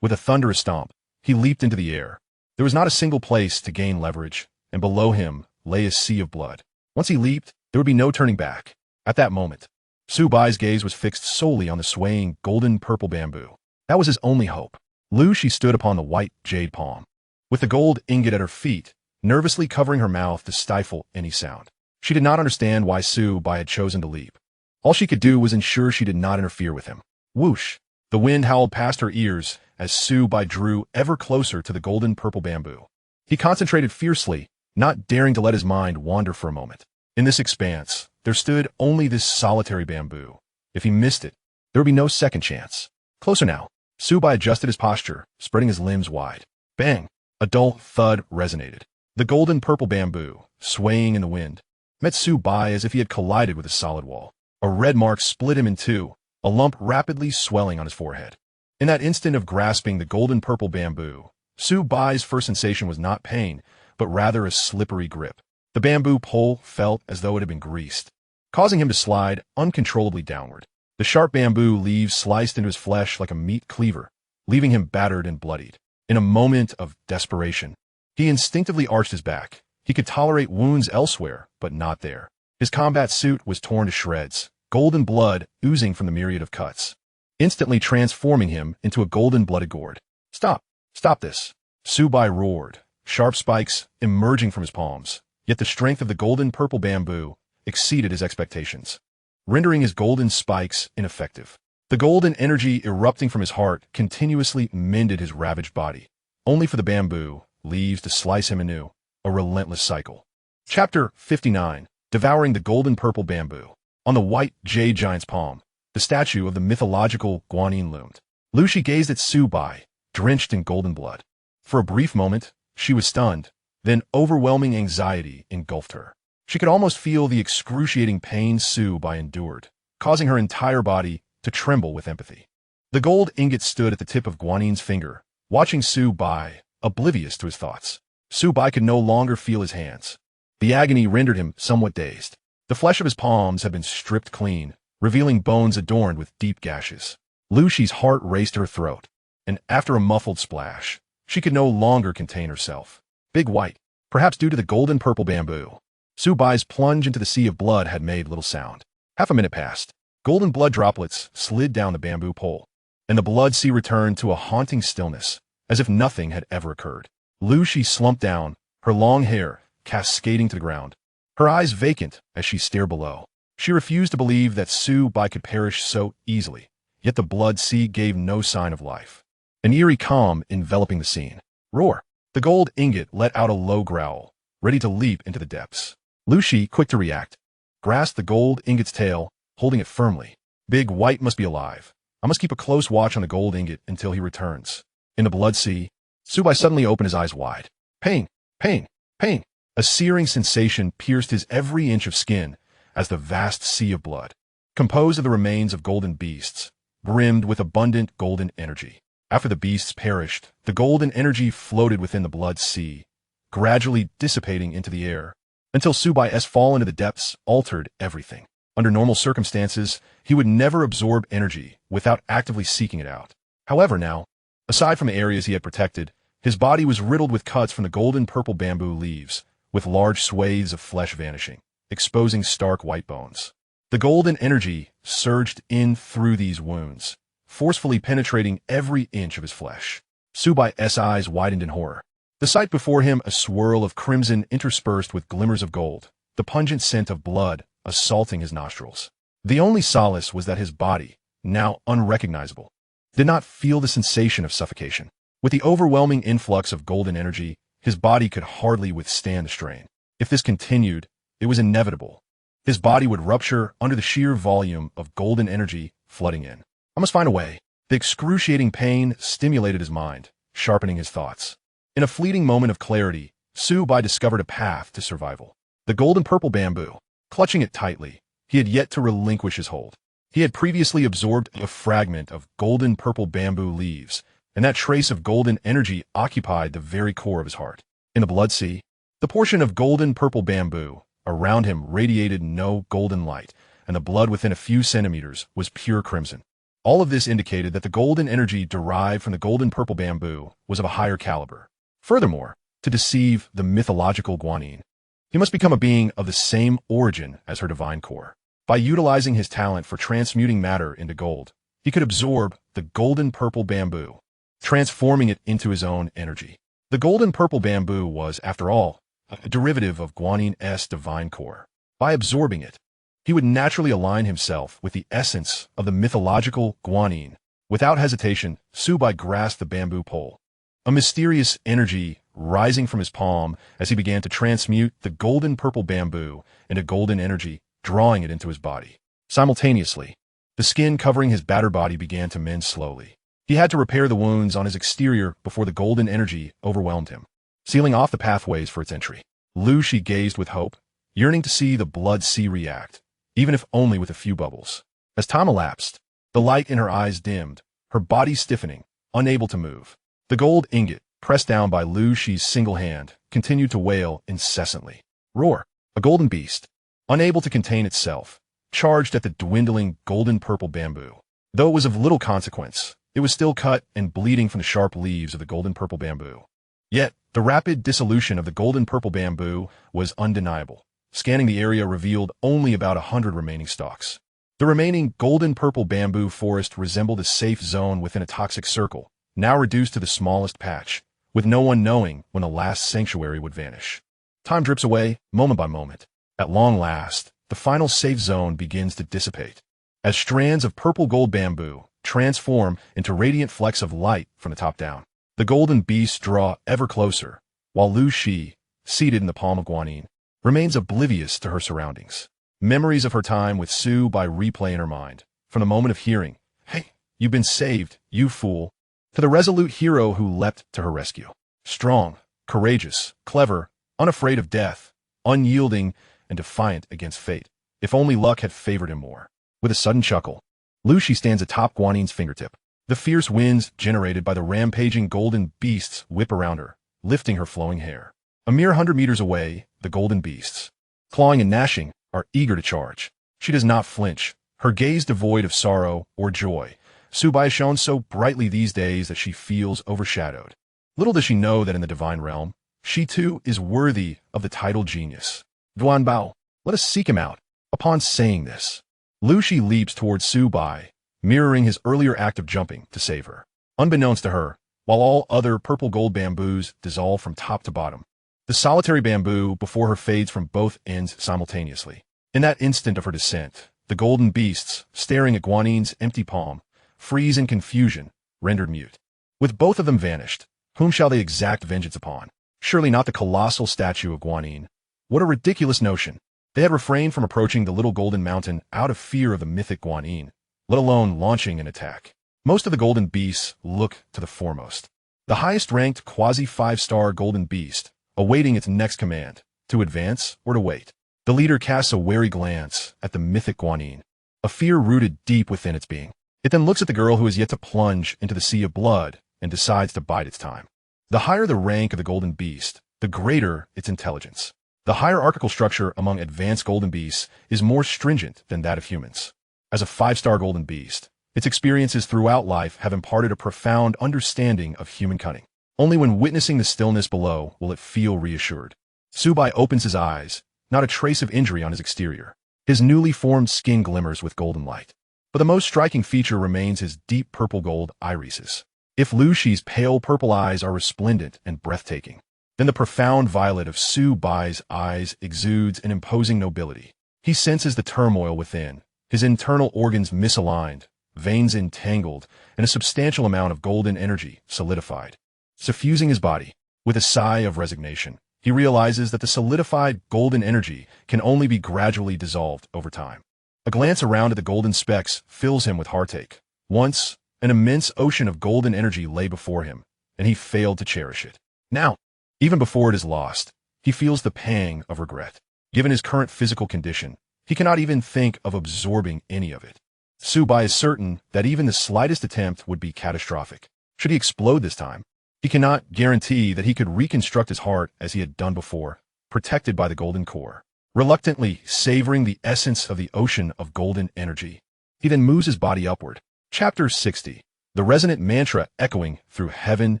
With a thunderous stomp, he leaped into the air. There was not a single place to gain leverage, and below him lay a sea of blood. Once he leaped, there would be no turning back. At that moment, Su Bai's gaze was fixed solely on the swaying golden purple bamboo. That was his only hope. Lu Shi stood upon the white jade palm, with the gold ingot at her feet, nervously covering her mouth to stifle any sound. She did not understand why Su Bai had chosen to leap. All she could do was ensure she did not interfere with him. Whoosh! The wind howled past her ears as Su Bai drew ever closer to the golden purple bamboo. He concentrated fiercely, not daring to let his mind wander for a moment. In this expanse, there stood only this solitary bamboo. If he missed it, there would be no second chance. Closer now. Su Bai adjusted his posture, spreading his limbs wide. Bang! A dull thud resonated. The golden purple bamboo, swaying in the wind, met Su Bai as if he had collided with a solid wall. A red mark split him in two, a lump rapidly swelling on his forehead. In that instant of grasping the golden purple bamboo, Su Bai's first sensation was not pain, but rather a slippery grip. The bamboo pole felt as though it had been greased, causing him to slide uncontrollably downward. The sharp bamboo leaves sliced into his flesh like a meat cleaver, leaving him battered and bloodied. In a moment of desperation, he instinctively arched his back. He could tolerate wounds elsewhere, but not there. His combat suit was torn to shreds, golden blood oozing from the myriad of cuts, instantly transforming him into a golden-blooded gourd. Stop! Stop this! Su Bai roared, sharp spikes emerging from his palms, yet the strength of the golden-purple bamboo exceeded his expectations, rendering his golden spikes ineffective. The golden energy erupting from his heart continuously mended his ravaged body, only for the bamboo leaves to slice him anew, a relentless cycle. Chapter 59. Devouring the golden-purple bamboo. On the white jade giant's palm, the statue of the mythological Guanyin loomed. Lu Shi gazed at Su Bai, drenched in golden blood. For a brief moment, she was stunned, then overwhelming anxiety engulfed her. She could almost feel the excruciating pain Su Bai endured, causing her entire body to tremble with empathy. The gold ingot stood at the tip of Guanyin's finger, watching Su Bai, oblivious to his thoughts. Su Bai could no longer feel his hands. The agony rendered him somewhat dazed. The flesh of his palms had been stripped clean, revealing bones adorned with deep gashes. Lu Shi's heart raced to her throat, and after a muffled splash, she could no longer contain herself. Big white, perhaps due to the golden purple bamboo. Su Bai's plunge into the sea of blood had made little sound. Half a minute passed. Golden blood droplets slid down the bamboo pole, and the blood sea returned to a haunting stillness, as if nothing had ever occurred. Lu Shi slumped down, her long hair cascading to the ground, her eyes vacant as she stared below. She refused to believe that Su Bai could perish so easily, yet the blood sea gave no sign of life. An eerie calm enveloping the scene. Roar! The gold ingot let out a low growl, ready to leap into the depths. Lu Shi, quick to react, grasped the gold ingot's tail, holding it firmly. Big White must be alive. I must keep a close watch on the gold ingot until he returns. In the blood sea, Su Bai suddenly opened his eyes wide. Pain! Pain! Pain! A searing sensation pierced his every inch of skin as the vast sea of blood, composed of the remains of golden beasts, brimmed with abundant golden energy. After the beasts perished, the golden energy floated within the blood sea, gradually dissipating into the air, until Su Bai's fall into the depths altered everything. Under normal circumstances, he would never absorb energy without actively seeking it out. However, now, aside from the areas he had protected, his body was riddled with cuts from the golden purple bamboo leaves, with large swathes of flesh vanishing, exposing stark white bones. The golden energy surged in through these wounds, forcefully penetrating every inch of his flesh. Su Bai's eyes widened in horror. The sight before him, a swirl of crimson interspersed with glimmers of gold, the pungent scent of blood assaulting his nostrils. The only solace was that his body, now unrecognizable, did not feel the sensation of suffocation. With the overwhelming influx of golden energy, his body could hardly withstand the strain. If this continued, it was inevitable. His body would rupture under the sheer volume of golden energy flooding in. I must find a way. The excruciating pain stimulated his mind, sharpening his thoughts. In a fleeting moment of clarity, Su Bai discovered a path to survival. The golden purple bamboo. Clutching it tightly, he had yet to relinquish his hold. He had previously absorbed a fragment of golden purple bamboo leaves, and that trace of golden energy occupied the very core of his heart. In the blood sea, the portion of golden purple bamboo around him radiated no golden light, and the blood within a few centimeters was pure crimson. All of this indicated that the golden energy derived from the golden purple bamboo was of a higher caliber. Furthermore, to deceive the mythological Guanyin, he must become a being of the same origin as her divine core. By utilizing his talent for transmuting matter into gold, he could absorb the golden purple bamboo, transforming it into his own energy. The golden purple bamboo was, after all, a derivative of Guanyin's divine core. By absorbing it, he would naturally align himself with the essence of the mythological Guanyin. Without hesitation, Su Bai grasped the bamboo pole. A mysterious energy rising from his palm as he began to transmute the golden purple bamboo into golden energy, drawing it into his body. Simultaneously, the skin covering his battered body began to mend slowly. He had to repair the wounds on his exterior before the golden energy overwhelmed him, sealing off the pathways for its entry. Lu Shi gazed with hope, yearning to see the blood sea react, even if only with a few bubbles. As time elapsed, the light in her eyes dimmed, her body stiffening, unable to move. The gold ingot, pressed down by Lu Shi's single hand, continued to wail incessantly. Roar! A golden beast, unable to contain itself, charged at the dwindling golden purple bamboo. Though it was of little consequence, it was still cut and bleeding from the sharp leaves of the golden purple bamboo. Yet, the rapid dissolution of the golden purple bamboo was undeniable. Scanning the area revealed only about 100 remaining stalks. The remaining golden purple bamboo forest resembled a safe zone within a toxic circle, now reduced to the smallest patch, with no one knowing when the last sanctuary would vanish. Time drips away, moment by moment. At long last, the final safe zone begins to dissipate, as strands of purple gold bamboo transform into radiant flecks of light from the top down. The golden beasts draw ever closer, while Lu Shi, seated in the palm of Guanyin, remains oblivious to her surroundings. Memories of her time with Su Bai replay in her mind, from the moment of hearing, "Hey, you've been saved, you fool," to the resolute hero who leapt to her rescue. Strong, courageous, clever, unafraid of death, unyielding, and defiant against fate. If only luck had favored him more. With a sudden chuckle, Lu Shi stands atop Guanyin's fingertip. The fierce winds generated by the rampaging golden beasts whip around her, lifting her flowing hair. A mere 100 meters away, the golden beasts, clawing and gnashing, are eager to charge. She does not flinch, her gaze devoid of sorrow or joy. Su Bai shone so brightly these days that she feels overshadowed. Little does she know that in the divine realm, She too is worthy of the title genius. Duan Bao, let us seek him out. Upon saying this, Lu Shi leaps towards Su Bai, mirroring his earlier act of jumping to save her. Unbeknownst to her, while all other purple-gold bamboos dissolve from top to bottom, the solitary bamboo before her fades from both ends simultaneously. In that instant of her descent, the golden beasts, staring at Guanin's empty palm, freeze in confusion, rendered mute. With both of them vanished, whom shall they exact vengeance upon? Surely not the colossal statue of Guanin. What a ridiculous notion! They had refrained from approaching the little golden mountain out of fear of the mythic Guanin, let alone launching an attack. Most of the golden beasts look to the foremost. The highest-ranked quasi-5-star golden beast, awaiting its next command, to advance or to wait. The leader casts a wary glance at the mythic Guanin, a fear rooted deep within its being. It then looks at the girl who has yet to plunge into the sea of blood and decides to bide its time. The higher the rank of the golden beast, the greater its intelligence. The hierarchical structure among advanced golden beasts is more stringent than that of humans. As a 5-star golden beast, its experiences throughout life have imparted a profound understanding of human cunning. Only when witnessing the stillness below will it feel reassured. Su Bai opens his eyes, not a trace of injury on his exterior. His newly formed skin glimmers with golden light. But the most striking feature remains his deep purple gold irises. If Lu Shi's pale purple eyes are resplendent and breathtaking, then the profound violet of Su Bai's eyes exudes an imposing nobility. He senses the turmoil within, his internal organs misaligned, veins entangled, and a substantial amount of golden energy solidified. Suffusing his body, with a sigh of resignation, he realizes that the solidified golden energy can only be gradually dissolved over time. A glance around at the golden specks fills him with heartache. Once, an immense ocean of golden energy lay before him, and he failed to cherish it. Now, even before it is lost, he feels the pang of regret. Given his current physical condition, he cannot even think of absorbing any of it. Su Bai is certain that even the slightest attempt would be catastrophic. Should he explode this time, he cannot guarantee that he could reconstruct his heart as he had done before, protected by the golden core. Reluctantly savoring the essence of the ocean of golden energy, he then moves his body upward. Chapter 60. The resonant mantra echoing through heaven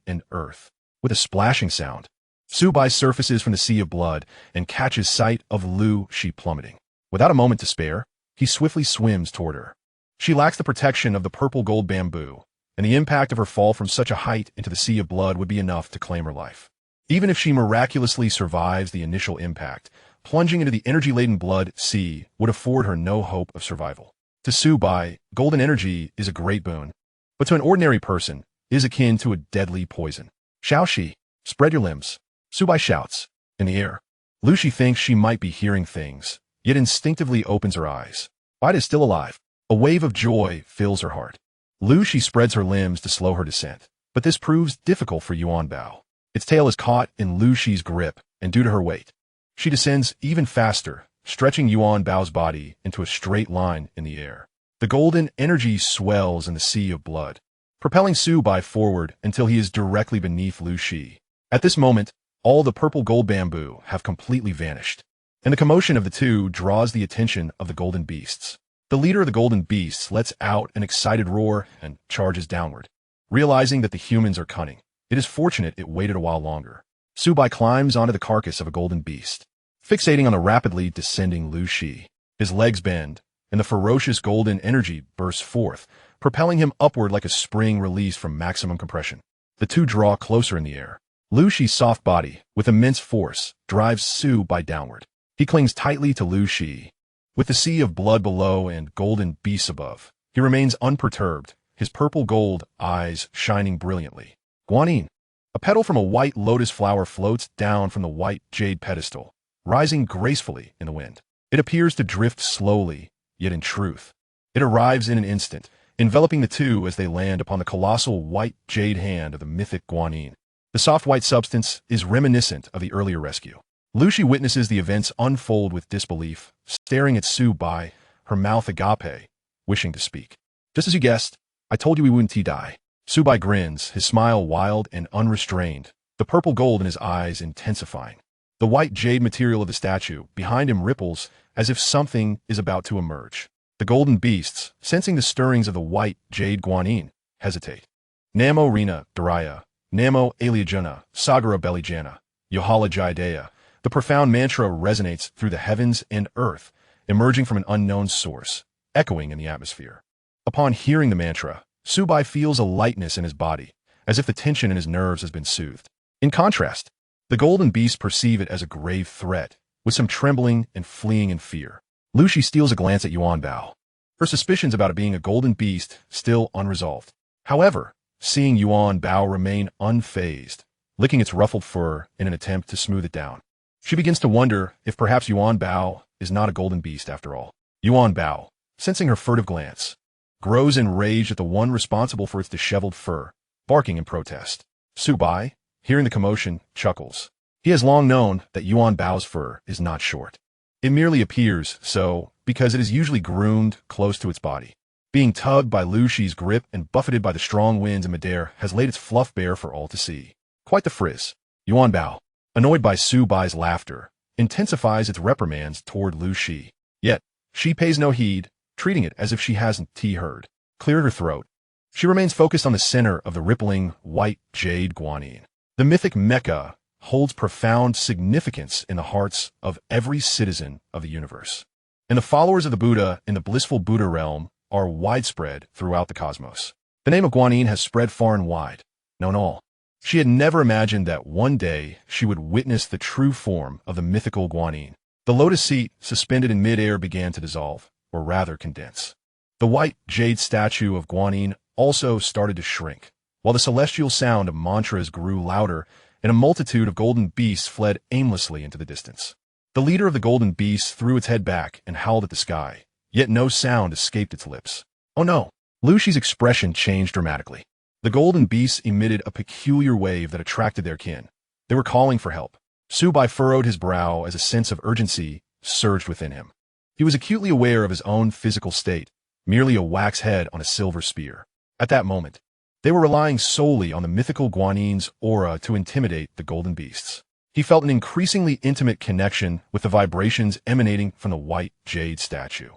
and earth. With a splashing sound, Su Bai surfaces from the sea of blood and catches sight of Lu Shi plummeting. Without a moment to spare, he swiftly swims toward her. She lacks the protection of the purple gold bamboo, and the impact of her fall from such a height into the sea of blood would be enough to claim her life. Even if she miraculously survives the initial impact, plunging into the energy-laden blood sea would afford her no hope of survival. To Su Bai, golden energy is a great boon, but to an ordinary person, it is akin to a deadly poison. Shao Shi, spread your limbs, Su Bai shouts. In the air, Lu Shi thinks she might be hearing things, yet instinctively opens her eyes. Bai is still alive. A wave of joy fills her heart. Lu Shi spreads her limbs to slow her descent, but this proves difficult for Yuan Bao. Its tail is caught in Lu Shi's grip, and due to her weight, she descends even faster, stretching Yuan Bao's body into a straight line in the air. The golden energy swells in the sea of blood, propelling Su Bai forward until he is directly beneath Lu Shi. At this moment, all the purple gold bamboo have completely vanished, and the commotion of the two draws the attention of the golden beasts. The leader of the golden beasts lets out an excited roar and charges downward. Realizing that the humans are cunning, it is fortunate it waited a while longer. Su Bai climbs onto the carcass of a golden beast, fixating on the rapidly descending Lu Shi. His legs bend, and the ferocious golden energy bursts forth, propelling him upward like a spring released from maximum compression. The two draw closer in the air. Lu Shi's soft body, with immense force, drives Su Bai downward. He clings tightly to Lu Shi. With the sea of blood below and golden beasts above, he remains unperturbed, his purple gold eyes shining brilliantly. Guanin. A petal from a white lotus flower floats down from the white jade pedestal, rising gracefully in the wind. It appears to drift slowly, yet in truth, it arrives in an instant, enveloping the two as they land upon the colossal white jade hand of the mythic Guanin. The soft white substance is reminiscent of the earlier rescue. Lu Shi witnesses the events unfold with disbelief, staring at Su Bai, her mouth agape, wishing to speak. Just as you guessed, I told you we wouldn't die. Su Bai grins, his smile wild and unrestrained, the purple gold in his eyes intensifying. The white jade material of the statue behind him ripples as if something is about to emerge. The golden beasts, sensing the stirrings of the white jade Guanin, hesitate. Namo Rena, Daraya, Namo Aliajana, Sagara Belijana, Yohala Jaideya. The profound mantra resonates through the heavens and earth, emerging from an unknown source, echoing in the atmosphere. Upon hearing the mantra, Su Bai feels a lightness in his body, as if the tension in his nerves has been soothed. In contrast, the golden beasts perceive it as a grave threat, with some trembling and fleeing in fear. Lu Shi steals a glance at Yuan Bao, her suspicions about it being a golden beast still unresolved. However, seeing Yuan Bao remain unfazed, licking its ruffled fur in an attempt to smooth it down, she begins to wonder if perhaps Yuan Bao is not a golden beast after all. Yuan Bao, sensing her furtive glance, grows enraged at the one responsible for its disheveled fur, barking in protest. Su Bai, hearing the commotion, chuckles. He has long known that Yuan Bao's fur is not short. It merely appears so because it is usually groomed close to its body. Being tugged by Lu Shi's grip and buffeted by the strong winds in midair has laid its fluff bare for all to see. Quite the frizz. Yuan Bao, annoyed by Su Bai's laughter, intensifies its reprimands toward Lu Shi. Yet, she pays no heed, treating it as if she hasn't heard. Cleared her throat. She remains focused on the center of the rippling, white jade guanine. The Mythical Mecha holds profound significance in the hearts of every citizen of the universe. And the followers of the Buddha in the blissful Buddha realm are widespread throughout the cosmos. The name of Guanyin has spread far and wide, known all. She had never imagined that one day she would witness the true form of the mythical Guanyin. The lotus seat, suspended in midair, began to dissolve, or rather condense. The white jade statue of Guanyin also started to shrink, while the celestial sound of mantras grew louder and a multitude of golden beasts fled aimlessly into the distance. The leader of the golden beasts threw its head back and howled at the sky, yet no sound escaped its lips. Oh no! Lu Shi's expression changed dramatically. The golden beasts emitted a peculiar wave that attracted their kin. They were calling for help. Su Bai furrowed his brow as a sense of urgency surged within him. He was acutely aware of his own physical state, merely a wax head on a silver spear. At that moment, they were relying solely on the mythical Guanyin's aura to intimidate the golden beasts. He felt an increasingly intimate connection with the vibrations emanating from the white jade statue.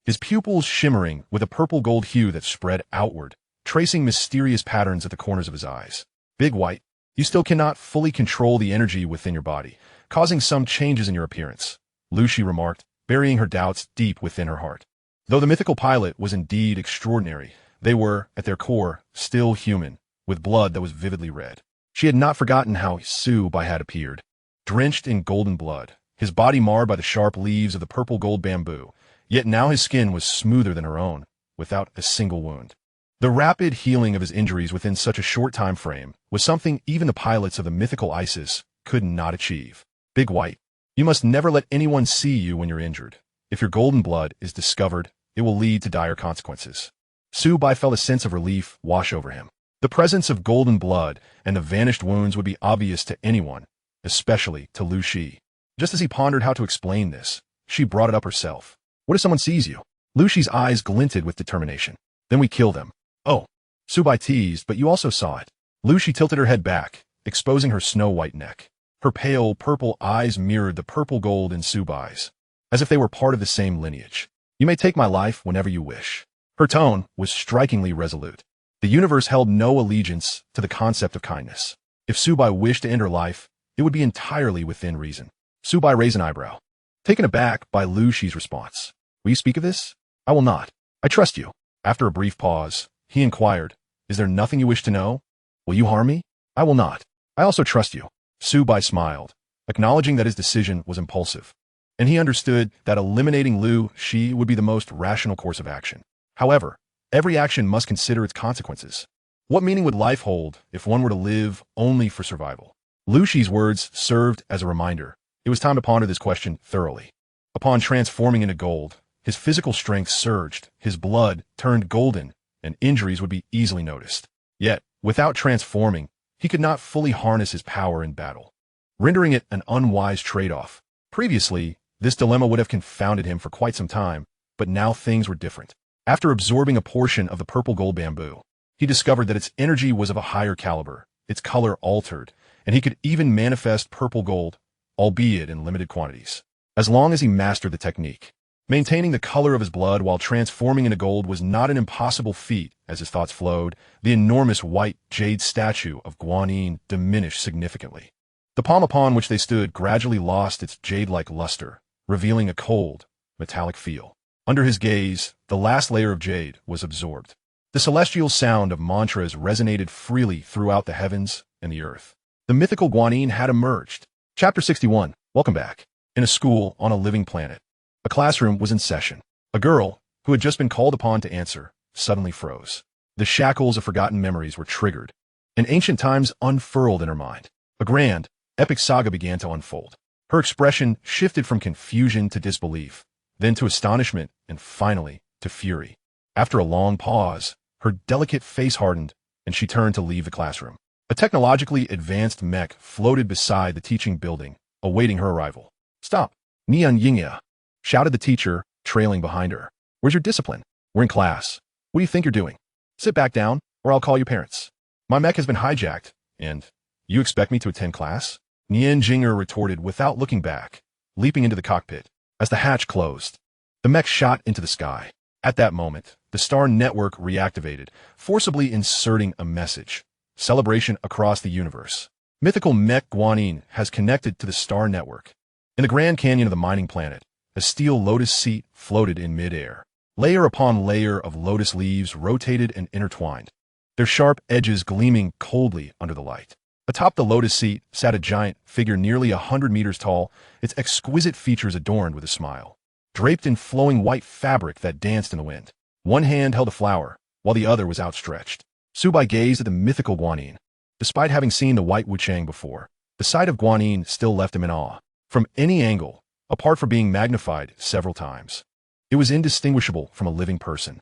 His pupils shimmering with a purple-gold hue that spread outward, tracing mysterious patterns at the corners of his eyes. Big White, you still cannot fully control the energy within your body, causing some changes in your appearance, Lu Shi remarked, burying her doubts deep within her heart. Though the mythical pilot was indeed extraordinary, they were, at their core, still human, with blood that was vividly red. She had not forgotten how Su Bai had appeared, drenched in golden blood, his body marred by the sharp leaves of the purple-gold bamboo, yet now his skin was smoother than her own, without a single wound. The rapid healing of his injuries within such a short time frame was something even the pilots of the mythical Isis could not achieve. Big White, you must never let anyone see you when you're injured. If your golden blood is discovered, it will lead to dire consequences. Su Bai felt a sense of relief wash over him. The presence of golden blood and the vanished wounds would be obvious to anyone, especially to Lu Shi. Just as he pondered how to explain this, she brought it up herself. What if someone sees you? Lu Shi's eyes glinted with determination. Then we kill them. Oh, Su Bai teased, but you also saw it. Lu Shi tilted her head back, exposing her snow-white neck. Her pale, purple eyes mirrored the purple gold in Su Bai's, as if they were part of the same lineage. You may take my life whenever you wish. Her tone was strikingly resolute. The universe held no allegiance to the concept of kindness. If Su Bai wished to end her life, it would be entirely within reason. Su Bai raised an eyebrow, taken aback by Lu Shi's response. Will you speak of this? I will not. I trust you. After a brief pause, he inquired, is there nothing you wish to know? Will you harm me? I will not. I also trust you. Su Bai smiled, acknowledging that his decision was impulsive, and he understood that eliminating Lu Shi would be the most rational course of action. However, every action must consider its consequences. What meaning would life hold if one were to live only for survival? Lu Shi's words served as a reminder. It was time to ponder this question thoroughly. Upon transforming into gold, his physical strength surged, his blood turned golden, and injuries would be easily noticed. Yet, without transforming, he could not fully harness his power in battle, rendering it an unwise trade-off. Previously, this dilemma would have confounded him for quite some time, but now things were different. After absorbing a portion of the purple gold bamboo, he discovered that its energy was of a higher caliber, its color altered, and he could even manifest purple gold, albeit in limited quantities, as long as he mastered the technique. Maintaining the color of his blood while transforming into gold was not an impossible feat. As his thoughts flowed, the enormous white jade statue of Guanyin diminished significantly. The palm upon which they stood gradually lost its jade-like luster, revealing a cold, metallic feel. Under his gaze, the last layer of jade was absorbed. The celestial sound of mantras resonated freely throughout the heavens and the earth. The mythical Guanyin had emerged. Chapter 61. Welcome back. In a school on a living planet, a classroom was in session. A girl, who had just been called upon to answer, suddenly froze. The shackles of forgotten memories were triggered, and ancient times unfurled in her mind. A grand, epic saga began to unfold. Her expression shifted from confusion to disbelief, then to astonishment, and finally to fury. After a long pause, her delicate face hardened, and she turned to leave the classroom. A technologically advanced mech floated beside the teaching building, awaiting her arrival. "Stop, unyielding," shouted the teacher, trailing behind her. "Where's your discipline? We're in class. What do you think you're doing? Sit back down, or I'll call your parents. My mech has been hijacked, and you expect me to attend class?" Jinger retorted without looking back, leaping into the cockpit. As the hatch closed, the mech shot into the sky. At that moment, the star network reactivated, forcibly inserting a message. Celebration across the universe. Mythical Mecha Guanyin has connected to the star network. In the Grand Canyon of the mining planet, a steel lotus seat floated in midair. Layer upon layer of lotus leaves rotated and intertwined, their sharp edges gleaming coldly under the light. Atop the lotus seat sat a giant figure nearly 100 meters tall, its exquisite features adorned with a smile. Draped in flowing white fabric that danced in the wind. One hand held a flower, while the other was outstretched. Su Bai gazed at the mythical Guanyin. Despite having seen the white Wuchang before, the sight of Guanyin still left him in awe. From any angle, apart from being magnified several times, it was indistinguishable from a living person.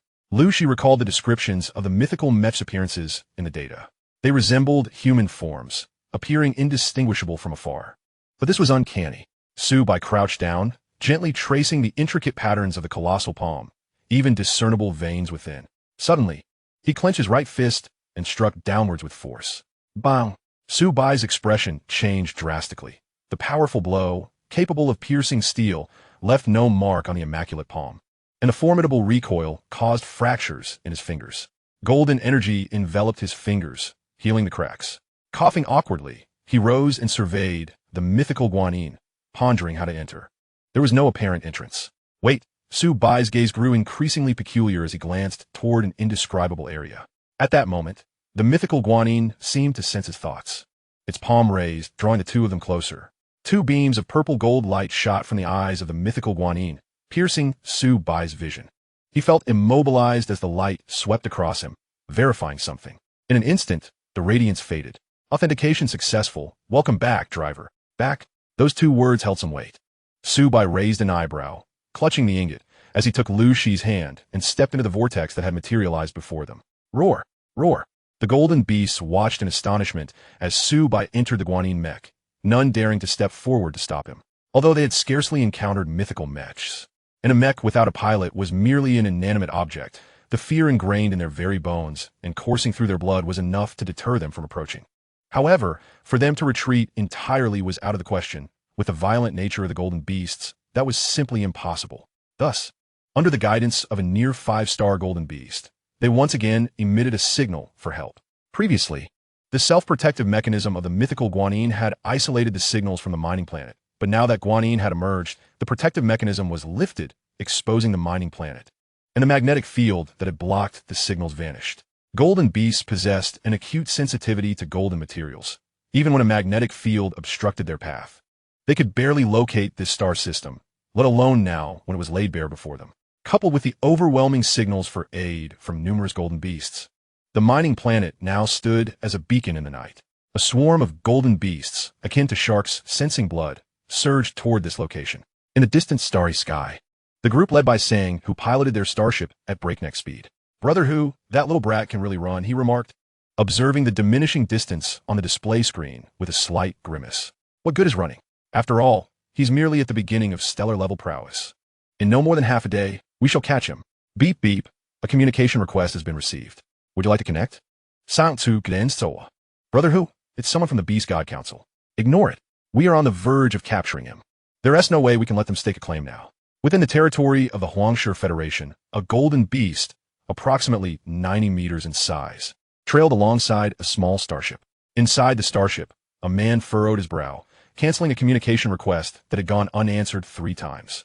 She recalled the descriptions of the mythical Mech's appearances in the data. They resembled human forms, appearing indistinguishable from afar. But this was uncanny. Su Bai crouched down, gently tracing the intricate patterns of the colossal palm, even discernible veins within. Suddenly, he clenched his right fist and struck downwards with force. Bang! Su Bai's expression changed drastically. The powerful blow, capable of piercing steel, left no mark on the immaculate palm, and a formidable recoil caused fractures in his fingers. Golden energy enveloped his fingers, healing the cracks. Coughing awkwardly, he rose and surveyed the mythical Guanyin, pondering how to enter. There was no apparent entrance. Wait! Su Bai's gaze grew increasingly peculiar as he glanced toward an indescribable area. At that moment, the mythical Guanyin seemed to sense his thoughts. Its palm raised, drawing the two of them closer. Two beams of purple-gold light shot from the eyes of the mythical Guanyin, piercing Su Bai's vision. He felt immobilized as the light swept across him, verifying something. In an instant, the radiance faded. Authentication successful. Welcome back, driver. Back? Those two words held some weight. Su Bai raised an eyebrow, clutching the ingot, as he took Lu Shi's hand and stepped into the vortex that had materialized before them. Roar! Roar! The golden beasts watched in astonishment as Su Bai entered the Guanyin mech, none daring to step forward to stop him. Although they had scarcely encountered mythical mechs, and a mech without a pilot was merely an inanimate object, the fear ingrained in their very bones and coursing through their blood was enough to deter them from approaching. However, for them to retreat entirely was out of the question. With the violent nature of the golden beasts, that was simply impossible. Thus, under the guidance of a near 5-star golden beast, they once again emitted a signal for help. Previously, the self-protective mechanism of the mythical Guanyin had isolated the signals from the mining planet, but now that Guanyin had emerged, the protective mechanism was lifted, exposing the mining planet, and the magnetic field that had blocked the signals vanished. Golden beasts possessed an acute sensitivity to golden materials, even when a magnetic field obstructed their path. They could barely locate this star system, let alone now when it was laid bare before them. Coupled with the overwhelming signals for aid from numerous golden beasts, the mining planet now stood as a beacon in the night. A swarm of golden beasts, akin to sharks sensing blood, surged toward this location. In the distant starry sky, the group led by Sang, who piloted their starship at breakneck speed. "Brother Hu, that little brat can really run," he remarked, observing the diminishing distance on the display screen with a slight grimace. "What good is running? After all, he's merely at the beginning of stellar-level prowess. In no more than half a day, we shall catch him." Beep beep, a communication request has been received. "Would you like to connect?" "Sound to Gdensoa." "Brother Hu, it's someone from the Beast God Council." "Ignore it. We are on the verge of capturing him. There's no way we can let them stake a claim now." Within the territory of the Huangshe Federation, a golden beast, approximately 90 meters in size, trailed alongside a small starship. Inside the starship, A man furrowed his brow, canceling a communication request that had gone unanswered 3 times.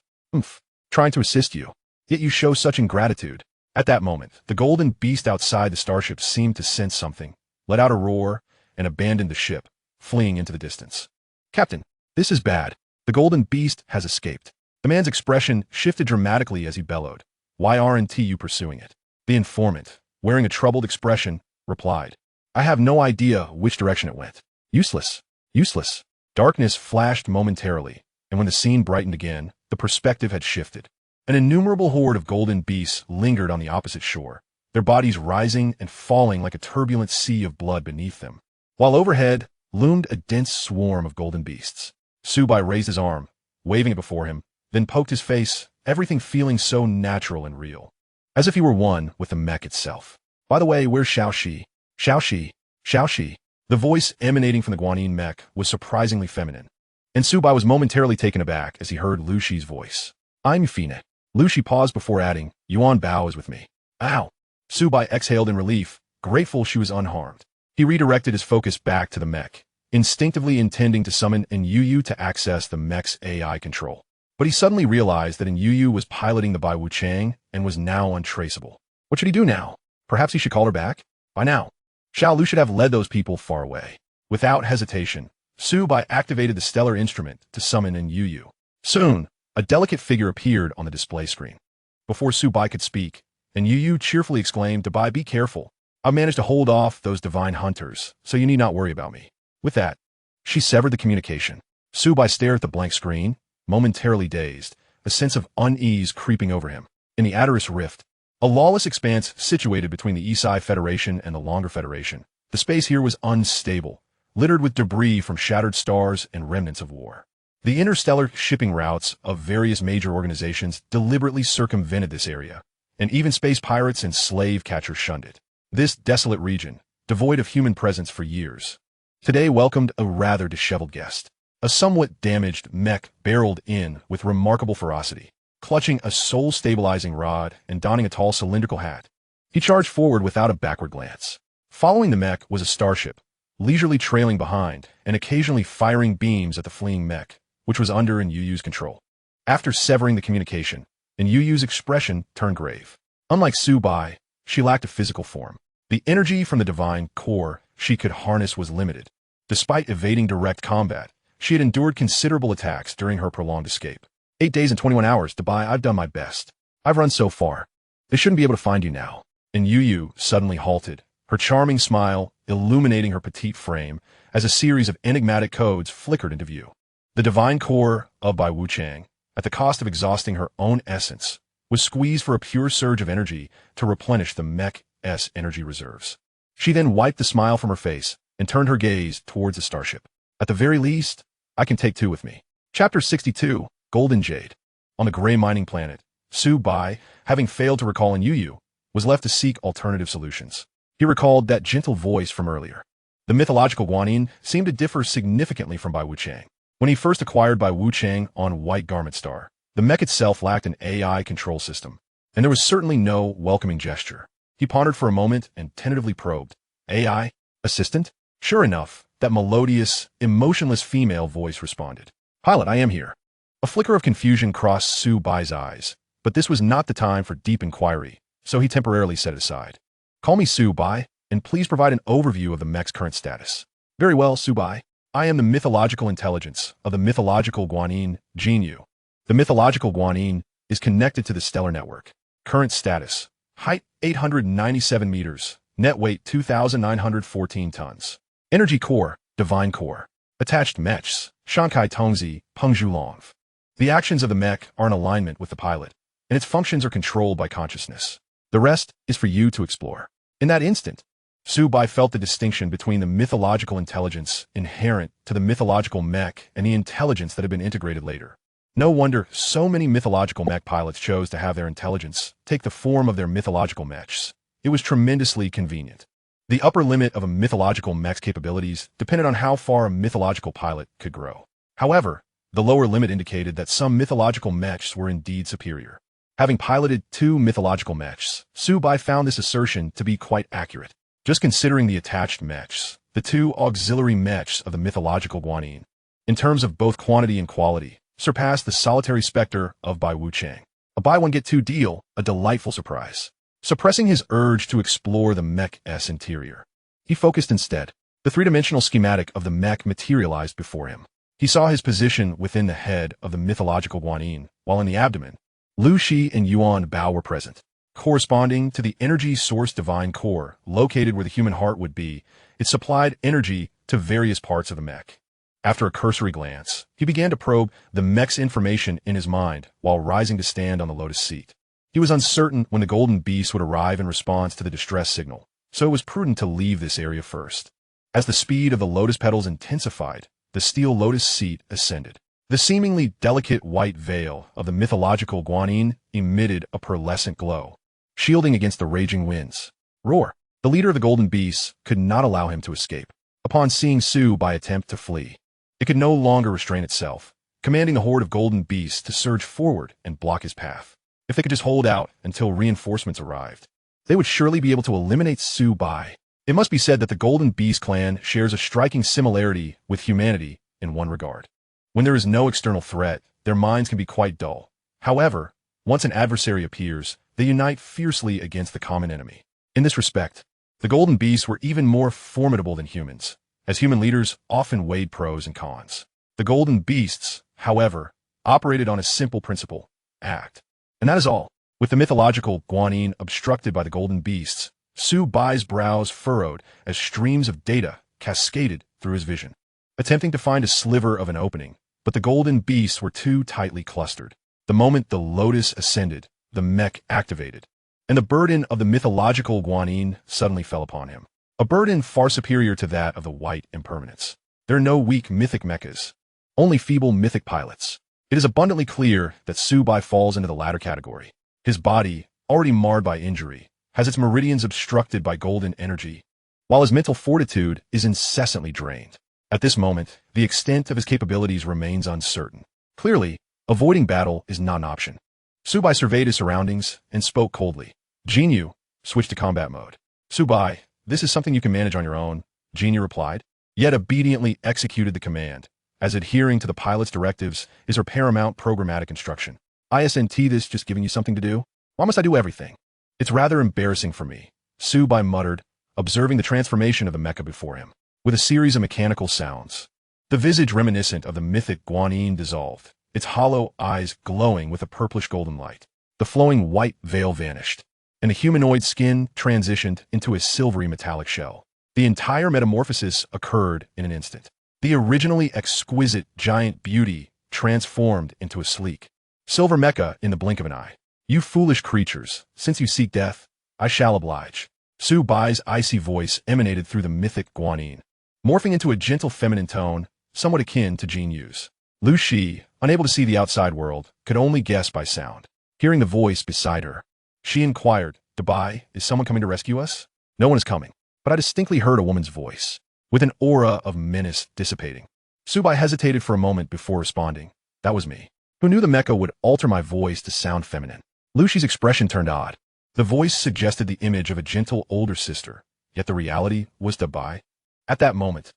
Trying to assist you. Yet you show such ingratitude. At that moment, the golden beast outside the starship seemed to sense something, let out a roar, and abandoned the ship, fleeing into the distance. Captain, this is bad. The golden beast has escaped. The man's expression shifted dramatically as he bellowed. Why aren't you pursuing it? The informant, wearing a troubled expression, replied. I have no idea which direction it went. Useless. Useless. Darkness flashed momentarily, and when the scene brightened again, the perspective had shifted. An innumerable horde of golden beasts lingered on the opposite shore, their bodies rising and falling like a turbulent sea of blood beneath them, while overhead loomed a dense swarm of golden beasts. Su Bai raised his arm, waving it before him, then poked his face, everything feeling so natural and real, as if he were one with the mech itself. By the way, where's Xiaoxi? Xiaoxi? Xiaoxi? The voice emanating from the Guanyin mech was surprisingly feminine, and Su Bai was momentarily taken aback as he heard Lu Shi's voice. I'm Fina. Lu Shi paused before adding, Yuan Bao is with me. Ow! Su Bai exhaled in relief, grateful she was unharmed. He redirected his focus back to the mech, instinctively intending to summon Yu to access the mech's AI control. But he suddenly realized that Yu was piloting the Bai Wuchang and was now untraceable. What should he do now? Perhaps he should call her back? By now, Xiao Lu should have led those people far away. Without hesitation, Su Bai activated the stellar instrument to summon Yu. Soon, a delicate figure appeared on the display screen. Before Su Bai could speak, Yu cheerfully exclaimed to Bai, be careful. I've managed to hold off those divine hunters, so you need not worry about me. With that, she severed the communication. Su Bai stared at the blank screen, momentarily dazed, a sense of unease creeping over him. In the Adderus Rift, a lawless expanse situated between the Isai Federation and the Longer Federation, the space here was unstable, littered with debris from shattered stars and remnants of war. The interstellar shipping routes of various major organizations deliberately circumvented this area, and even space pirates and slave catchers shunned it. This desolate region, devoid of human presence for years, today welcomed a rather disheveled guest. A somewhat damaged mech barreled in with remarkable ferocity, clutching a soul-stabilizing rod and donning a tall cylindrical hat. He charged forward without a backward glance. Following the mech was a starship, leisurely trailing behind and occasionally firing beams at the fleeing mech, which was under Yu's control. After severing the communication, Yu's expression turned grave. Unlike Su Bai, she lacked a physical form. The energy from the divine core she could harness was limited. Despite evading direct combat, she had endured considerable attacks during her prolonged escape. 8 days and 21 hours to Bai, I've done my best. I've run so far. They shouldn't be able to find you now. Yu suddenly halted, her charming smile illuminating her petite frame as a series of enigmatic codes flickered into view. The divine core of Bai Wuchang, at the cost of exhausting her own essence, was squeezed for a pure surge of energy to replenish the mech's energy reserves. She then wiped the smile from her face and turned her gaze towards the starship. At the very least, I can take 2 with me. Chapter 62, Golden Jade. On the gray mining planet, Su Bai, having failed to recall Yu, was left to seek alternative solutions. He recalled that gentle voice from earlier. The mythological Guanyin seemed to differ significantly from Bai Wuchang. When he first acquired Bai Wuchang on White Garment Star, the mech itself lacked an AI control system, and there was certainly no welcoming gesture. He pondered for a moment and tentatively probed. AI? Assistant? Sure enough, that melodious, emotionless female voice responded. Pilot, I am here. A flicker of confusion crossed Su Bai's eyes, but this was not the time for deep inquiry, so he temporarily set it aside. Call me Su Bai, and please provide an overview of the mech's current status. Very well, Su Bai. I am the mythological intelligence of the mythological Guanyin, Jinyu. The mythological Guanyin is connected to the stellar network. Current status: height 897 meters, net weight 2,914 tons. Energy core, divine core. Attached mechs, Shankai Tongzi, Pengzhu Longv. The actions of the mech are in alignment with the pilot, and its functions are controlled by consciousness. The rest is for you to explore. In that instant, Su Bai felt the distinction between the mythological intelligence inherent to the mythological mech and the intelligence that had been integrated later. No wonder so many mythological mech pilots chose to have their intelligence take the form of their mythological mechs. It was tremendously convenient. The upper limit of a mythological mech's capabilities depended on how far a mythological pilot could grow. However, the lower limit indicated that some mythological mechs were indeed superior. Having piloted 2 mythological mechs, Su Bai found this assertion to be quite accurate. Just considering the attached mechs, the two auxiliary mechs of the mythological Guanyin, in terms of both quantity and quality, surpassed the solitary specter of Bai Wuchang. A buy-one-get-two deal, a delightful surprise. Suppressing his urge to explore the mech's interior, he focused instead. The three-dimensional schematic of the mech materialized before him. He saw his position within the head of the mythological Guanyin, while in the abdomen, Lu Shi and Yuan Bao were present. Corresponding to the energy source divine core, located where the human heart would be, it supplied energy to various parts of the mech. After a cursory glance, he began to probe the mech's information in his mind while rising to stand on the lotus seat. He was uncertain when the golden beast would arrive in response to the distress signal, so it was prudent to leave this area first. As the speed of the lotus petals intensified, the steel lotus seat ascended. The seemingly delicate white veil of the mythological Guanyin emitted a pearlescent glow, shielding against the raging winds. Roar! The leader of the golden beasts could not allow him to escape. Upon seeing Su Bai attempt to flee, it could no longer restrain itself, commanding the horde of golden beasts to surge forward and block his path. If they could just hold out until reinforcements arrived, they would surely be able to eliminate Su Bai. It must be said that the Golden Beast clan shares a striking similarity with humanity in one regard. When there is no external threat, their minds can be quite dull. However, once an adversary appears, they unite fiercely against the common enemy. In this respect, the Golden Beasts were even more formidable than humans, as human leaders often weighed pros and cons. The Golden Beasts, however, operated on a simple principle: act. And that is all. With the mythological Guanyin obstructed by the Golden Beasts, Su Bai's brows furrowed as streams of data cascaded through his vision, attempting to find a sliver of an opening, but the Golden Beasts were too tightly clustered. The moment the lotus ascended, the mech activated, and the burden of the mythological Guanyin suddenly fell upon him. A burden far superior to that of the white impermanence. There are no weak mythic mechas, only feeble mythic pilots. It is abundantly clear that Su Bai falls into the latter category. His body, already marred by injury, has its meridians obstructed by golden energy, while his mental fortitude is incessantly drained. At this moment, the extent of his capabilities remains uncertain. Clearly, avoiding battle is not an option. Su Bai surveyed his surroundings and spoke coldly. Jinyu, switch to combat mode. Su Bai, this is something you can manage on your own, Jinyu replied, yet obediently executed the command, as adhering to the pilot's directives is her paramount programmatic instruction. Isn't this just giving you something to do? Why must I do everything? It's rather embarrassing for me, Su Bai muttered, observing the transformation of the mecha before him. With a series of mechanical sounds, the visage reminiscent of the mythic Guanyin dissolved, its hollow eyes glowing with a purplish golden light. The flowing white veil vanished, and the humanoid skin transitioned into a silvery metallic shell. The entire metamorphosis occurred in an instant. The originally exquisite giant beauty transformed into a sleek silver mecha in the blink of an eye. You foolish creatures, since you seek death, I shall oblige. Su Bai's icy voice emanated through the mythic Guanyin, morphing into a gentle feminine tone, somewhat akin to Jinyu's. Lu Shi, unable to see the outside world, could only guess by sound. Hearing the voice beside her, she inquired, Bai, is someone coming to rescue us? No one is coming, but I distinctly heard a woman's voice, with an aura of menace dissipating. Su Bai hesitated for a moment before responding. That was me. Who knew the mecha would alter my voice to sound feminine? Lu Shi's expression turned odd. The voice suggested the image of a gentle older sister, yet the reality was Bai. At that moment,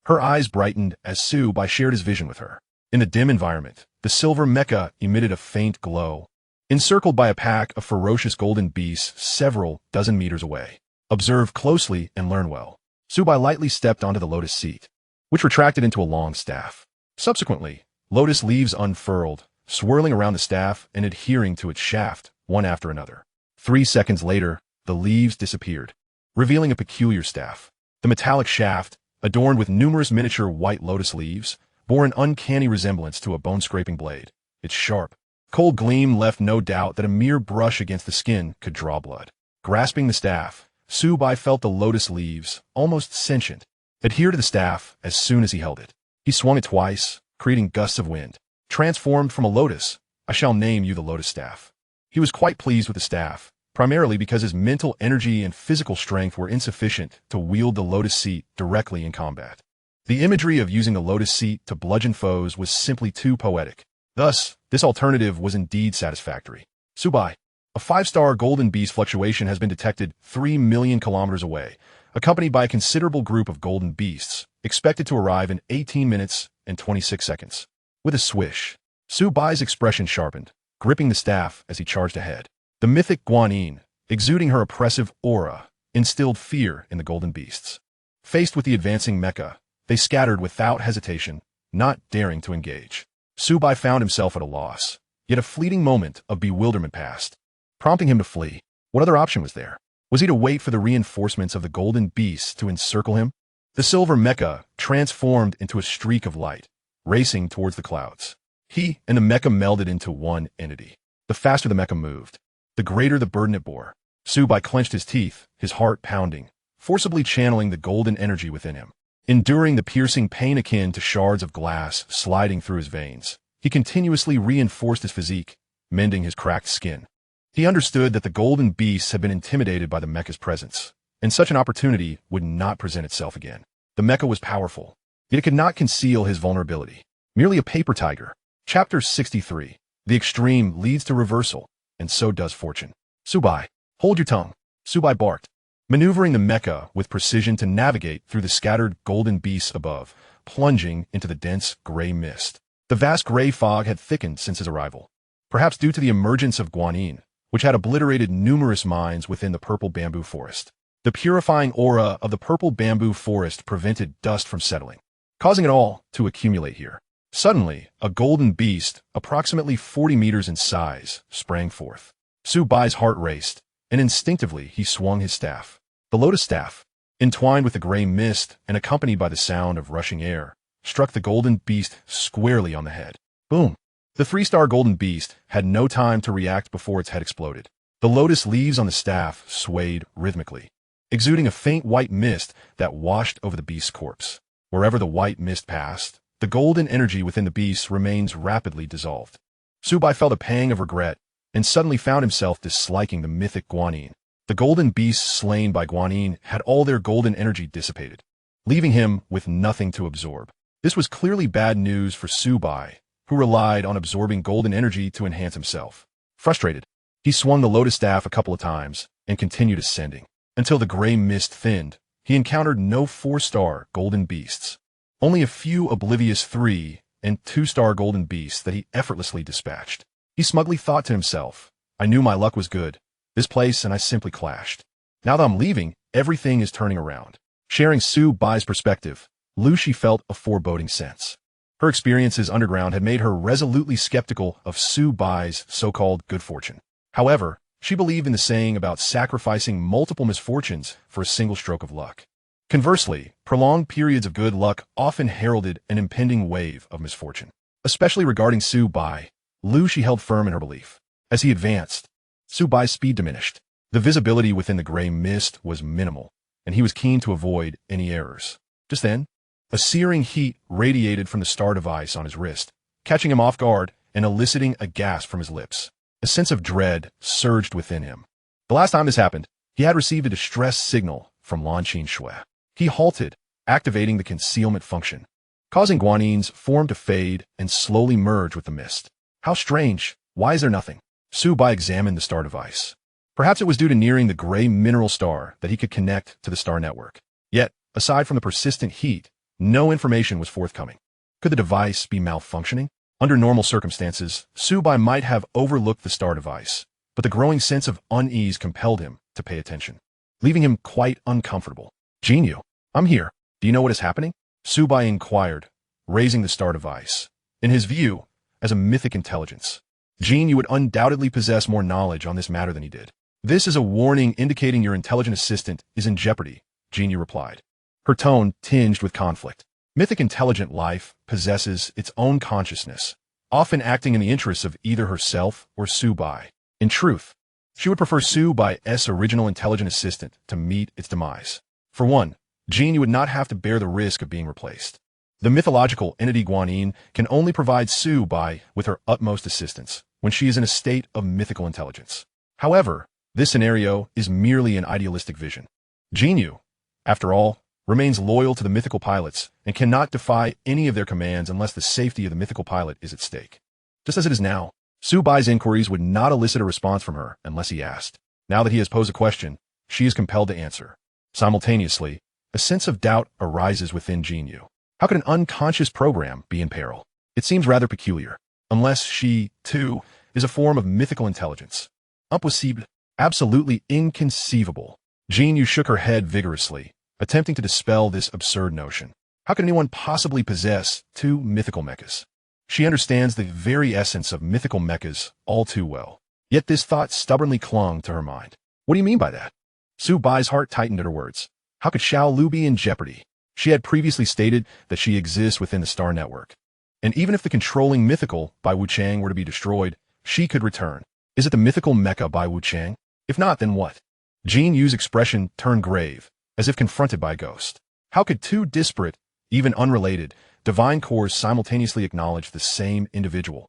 her eyes brightened as Su Bai shared his vision with her. In the dim environment, the silver mecha emitted a faint glow, encircled by a pack of ferocious golden beasts several dozen meters away. Observe closely and learn well. Su Bai lightly stepped onto the lotus seat, which retracted into a long staff. Subsequently, lotus leaves unfurled, swirling around the staff and adhering to its shaft, one after another. 3 seconds later, the leaves disappeared, revealing a peculiar staff. The metallic shaft, adorned with numerous miniature white lotus leaves, bore an uncanny resemblance to a bone-scraping blade. Its sharp, cold gleam left no doubt that a mere brush against the skin could draw blood. Grasping the staff, Su Bai felt the lotus leaves, almost sentient, adhere to the staff as soon as he held it. He swung it twice, creating gusts of wind. Transformed from a lotus, I shall name you the lotus staff. He was quite pleased with the staff, primarily because his mental energy and physical strength were insufficient to wield the lotus seat directly in combat. The imagery of using the lotus seat to bludgeon foes was simply too poetic. Thus, this alternative was indeed satisfactory. Su Bai, a 5-star golden beast fluctuation has been detected 3 million kilometers away. accompanied by a considerable group of golden beasts, expected to arrive in 18 minutes and 26 seconds. With a swish, Su Bai's expression sharpened, gripping the staff as he charged ahead. The mythic Guanyin, exuding her oppressive aura, instilled fear in the golden beasts. Faced with the advancing mecha, they scattered without hesitation, not daring to engage. Su Bai found himself at a loss, yet a fleeting moment of bewilderment passed, prompting him to flee. What other option was there? Was he to wait for the reinforcements of the golden beasts to encircle him? The silver mecha transformed into a streak of light, racing towards the clouds. He and the mecha melded into one entity. The faster the mecha moved, the greater the burden it bore. Su Bai clenched his teeth, his heart pounding, forcibly channeling the golden energy within him. Enduring the piercing pain akin to shards of glass sliding through his veins, he continuously reinforced his physique, mending his cracked skin. He understood that the golden beasts had been intimidated by the mecha's presence, and such an opportunity would not present itself again. The mecha was powerful, yet it could not conceal his vulnerability. Merely a paper tiger. Chapter 63. The extreme leads to reversal, and so does fortune. Su Bai, hold your tongue. Su Bai barked, maneuvering the mecha with precision to navigate through the scattered golden beasts above, plunging into the dense gray mist. The vast gray fog had thickened since his arrival, perhaps due to the emergence of Guanyin, which had obliterated numerous mines within the purple bamboo forest. The purifying aura of the purple bamboo forest prevented dust from settling, causing it all to accumulate here. Suddenly, a golden beast, approximately 40 meters in size, sprang forth. Su Bai's heart raced, and instinctively he swung his staff. The lotus staff, entwined with the gray mist and accompanied by the sound of rushing air, struck the golden beast squarely on the head. Boom! The three-star golden beast had no time to react before its head exploded. The lotus leaves on the staff swayed rhythmically, exuding a faint white mist that washed over the beast's corpse. Wherever the white mist passed, the golden energy within the beast remains rapidly dissolved. Su Bai felt a pang of regret and suddenly found himself disliking the mythic Guanyin. The golden beasts slain by Guanyin had all their golden energy dissipated, leaving him with nothing to absorb. This was clearly bad news for Su Bai, who relied on absorbing golden energy to enhance himself. Frustrated, he swung the lotus staff a couple of times and continued ascending. Until the gray mist thinned, he encountered no 4-star golden beasts, only a few oblivious 3- and 2-star golden beasts that he effortlessly dispatched. He smugly thought to himself, I knew my luck was good. This place and I simply clashed. Now that I'm leaving, everything is turning around. Sharing Su Bai's perspective, Lucy felt a foreboding sense. Her experiences underground had made her resolutely skeptical of Su Bai's so-called good fortune. However, she believed in the saying about sacrificing multiple misfortunes for a single stroke of luck. Conversely, prolonged periods of good luck often heralded an impending wave of misfortune. Especially regarding Su Bai, Lucy held firm in her belief. As he advanced, Su Bai's speed diminished. The visibility within the gray mist was minimal, and he was keen to avoid any errors. Just then, a searing heat radiated from the star device on his wrist, catching him off guard and eliciting a gasp from his lips. A sense of dread surged within him. The last time this happened, he had received a distress signal from Lan Qin Shui. He halted, activating the concealment function, causing Guanyin's form to fade and slowly merge with the mist. How strange. Why is there nothing? Su Bai examined the star device. Perhaps it was due to nearing the gray mineral star that he could connect to the star network. Yet, aside from the persistent heat, no information was forthcoming. Could the device be malfunctioning? Under normal circumstances, Su Bai might have overlooked the star device, but the growing sense of unease compelled him to pay attention, leaving him quite uncomfortable. Jinyu, I'm here. Do you know what is happening? Su Bai inquired, raising the star device. In his view, as a mythic intelligence, Jinyu would undoubtedly possess more knowledge on this matter than he did. This is a warning indicating your intelligent assistant is in jeopardy, Jinyu replied, her tone tinged with conflict. Mythic intelligent life possesses its own consciousness, often acting in the interests of either herself or Su Bai. In truth, she would prefer Su Bai's original intelligent assistant to meet its demise. For one, Jinyu would not have to bear the risk of being replaced. The mythological entity Guanyin can only provide Su Bai with her utmost assistance when she is in a state of mythical intelligence. However, this scenario is merely an idealistic vision. Jinyu, after all, remains loyal to the mythical pilots and cannot defy any of their commands unless the safety of the mythical pilot is at stake. Just as it is now, Su Bai's inquiries would not elicit a response from her unless he asked. Now that he has posed a question, she is compelled to answer. Simultaneously, a sense of doubt arises within Jinyu. How could an unconscious program be in peril? It seems rather peculiar, unless she, too, is a form of mythical intelligence. Impossible. Absolutely inconceivable. Jinyu shook her head vigorously, attempting to dispel this absurd notion. How could anyone possibly possess two mythical mechas? She understands the very essence of mythical mechas all too well. Yet this thought stubbornly clung to her mind. What do you mean by that? Su Bai's heart tightened at her words. How could Xiao Lu be in jeopardy? She had previously stated that she exists within the star network. And even if the controlling mythical by Wu Chang were to be destroyed, she could return. Is it the mythical mecha by Wu Chang? If not, then what? Jin Yu's expression turned grave, as if confronted by a ghost. How could two disparate, even unrelated, divine cores simultaneously acknowledge the same individual?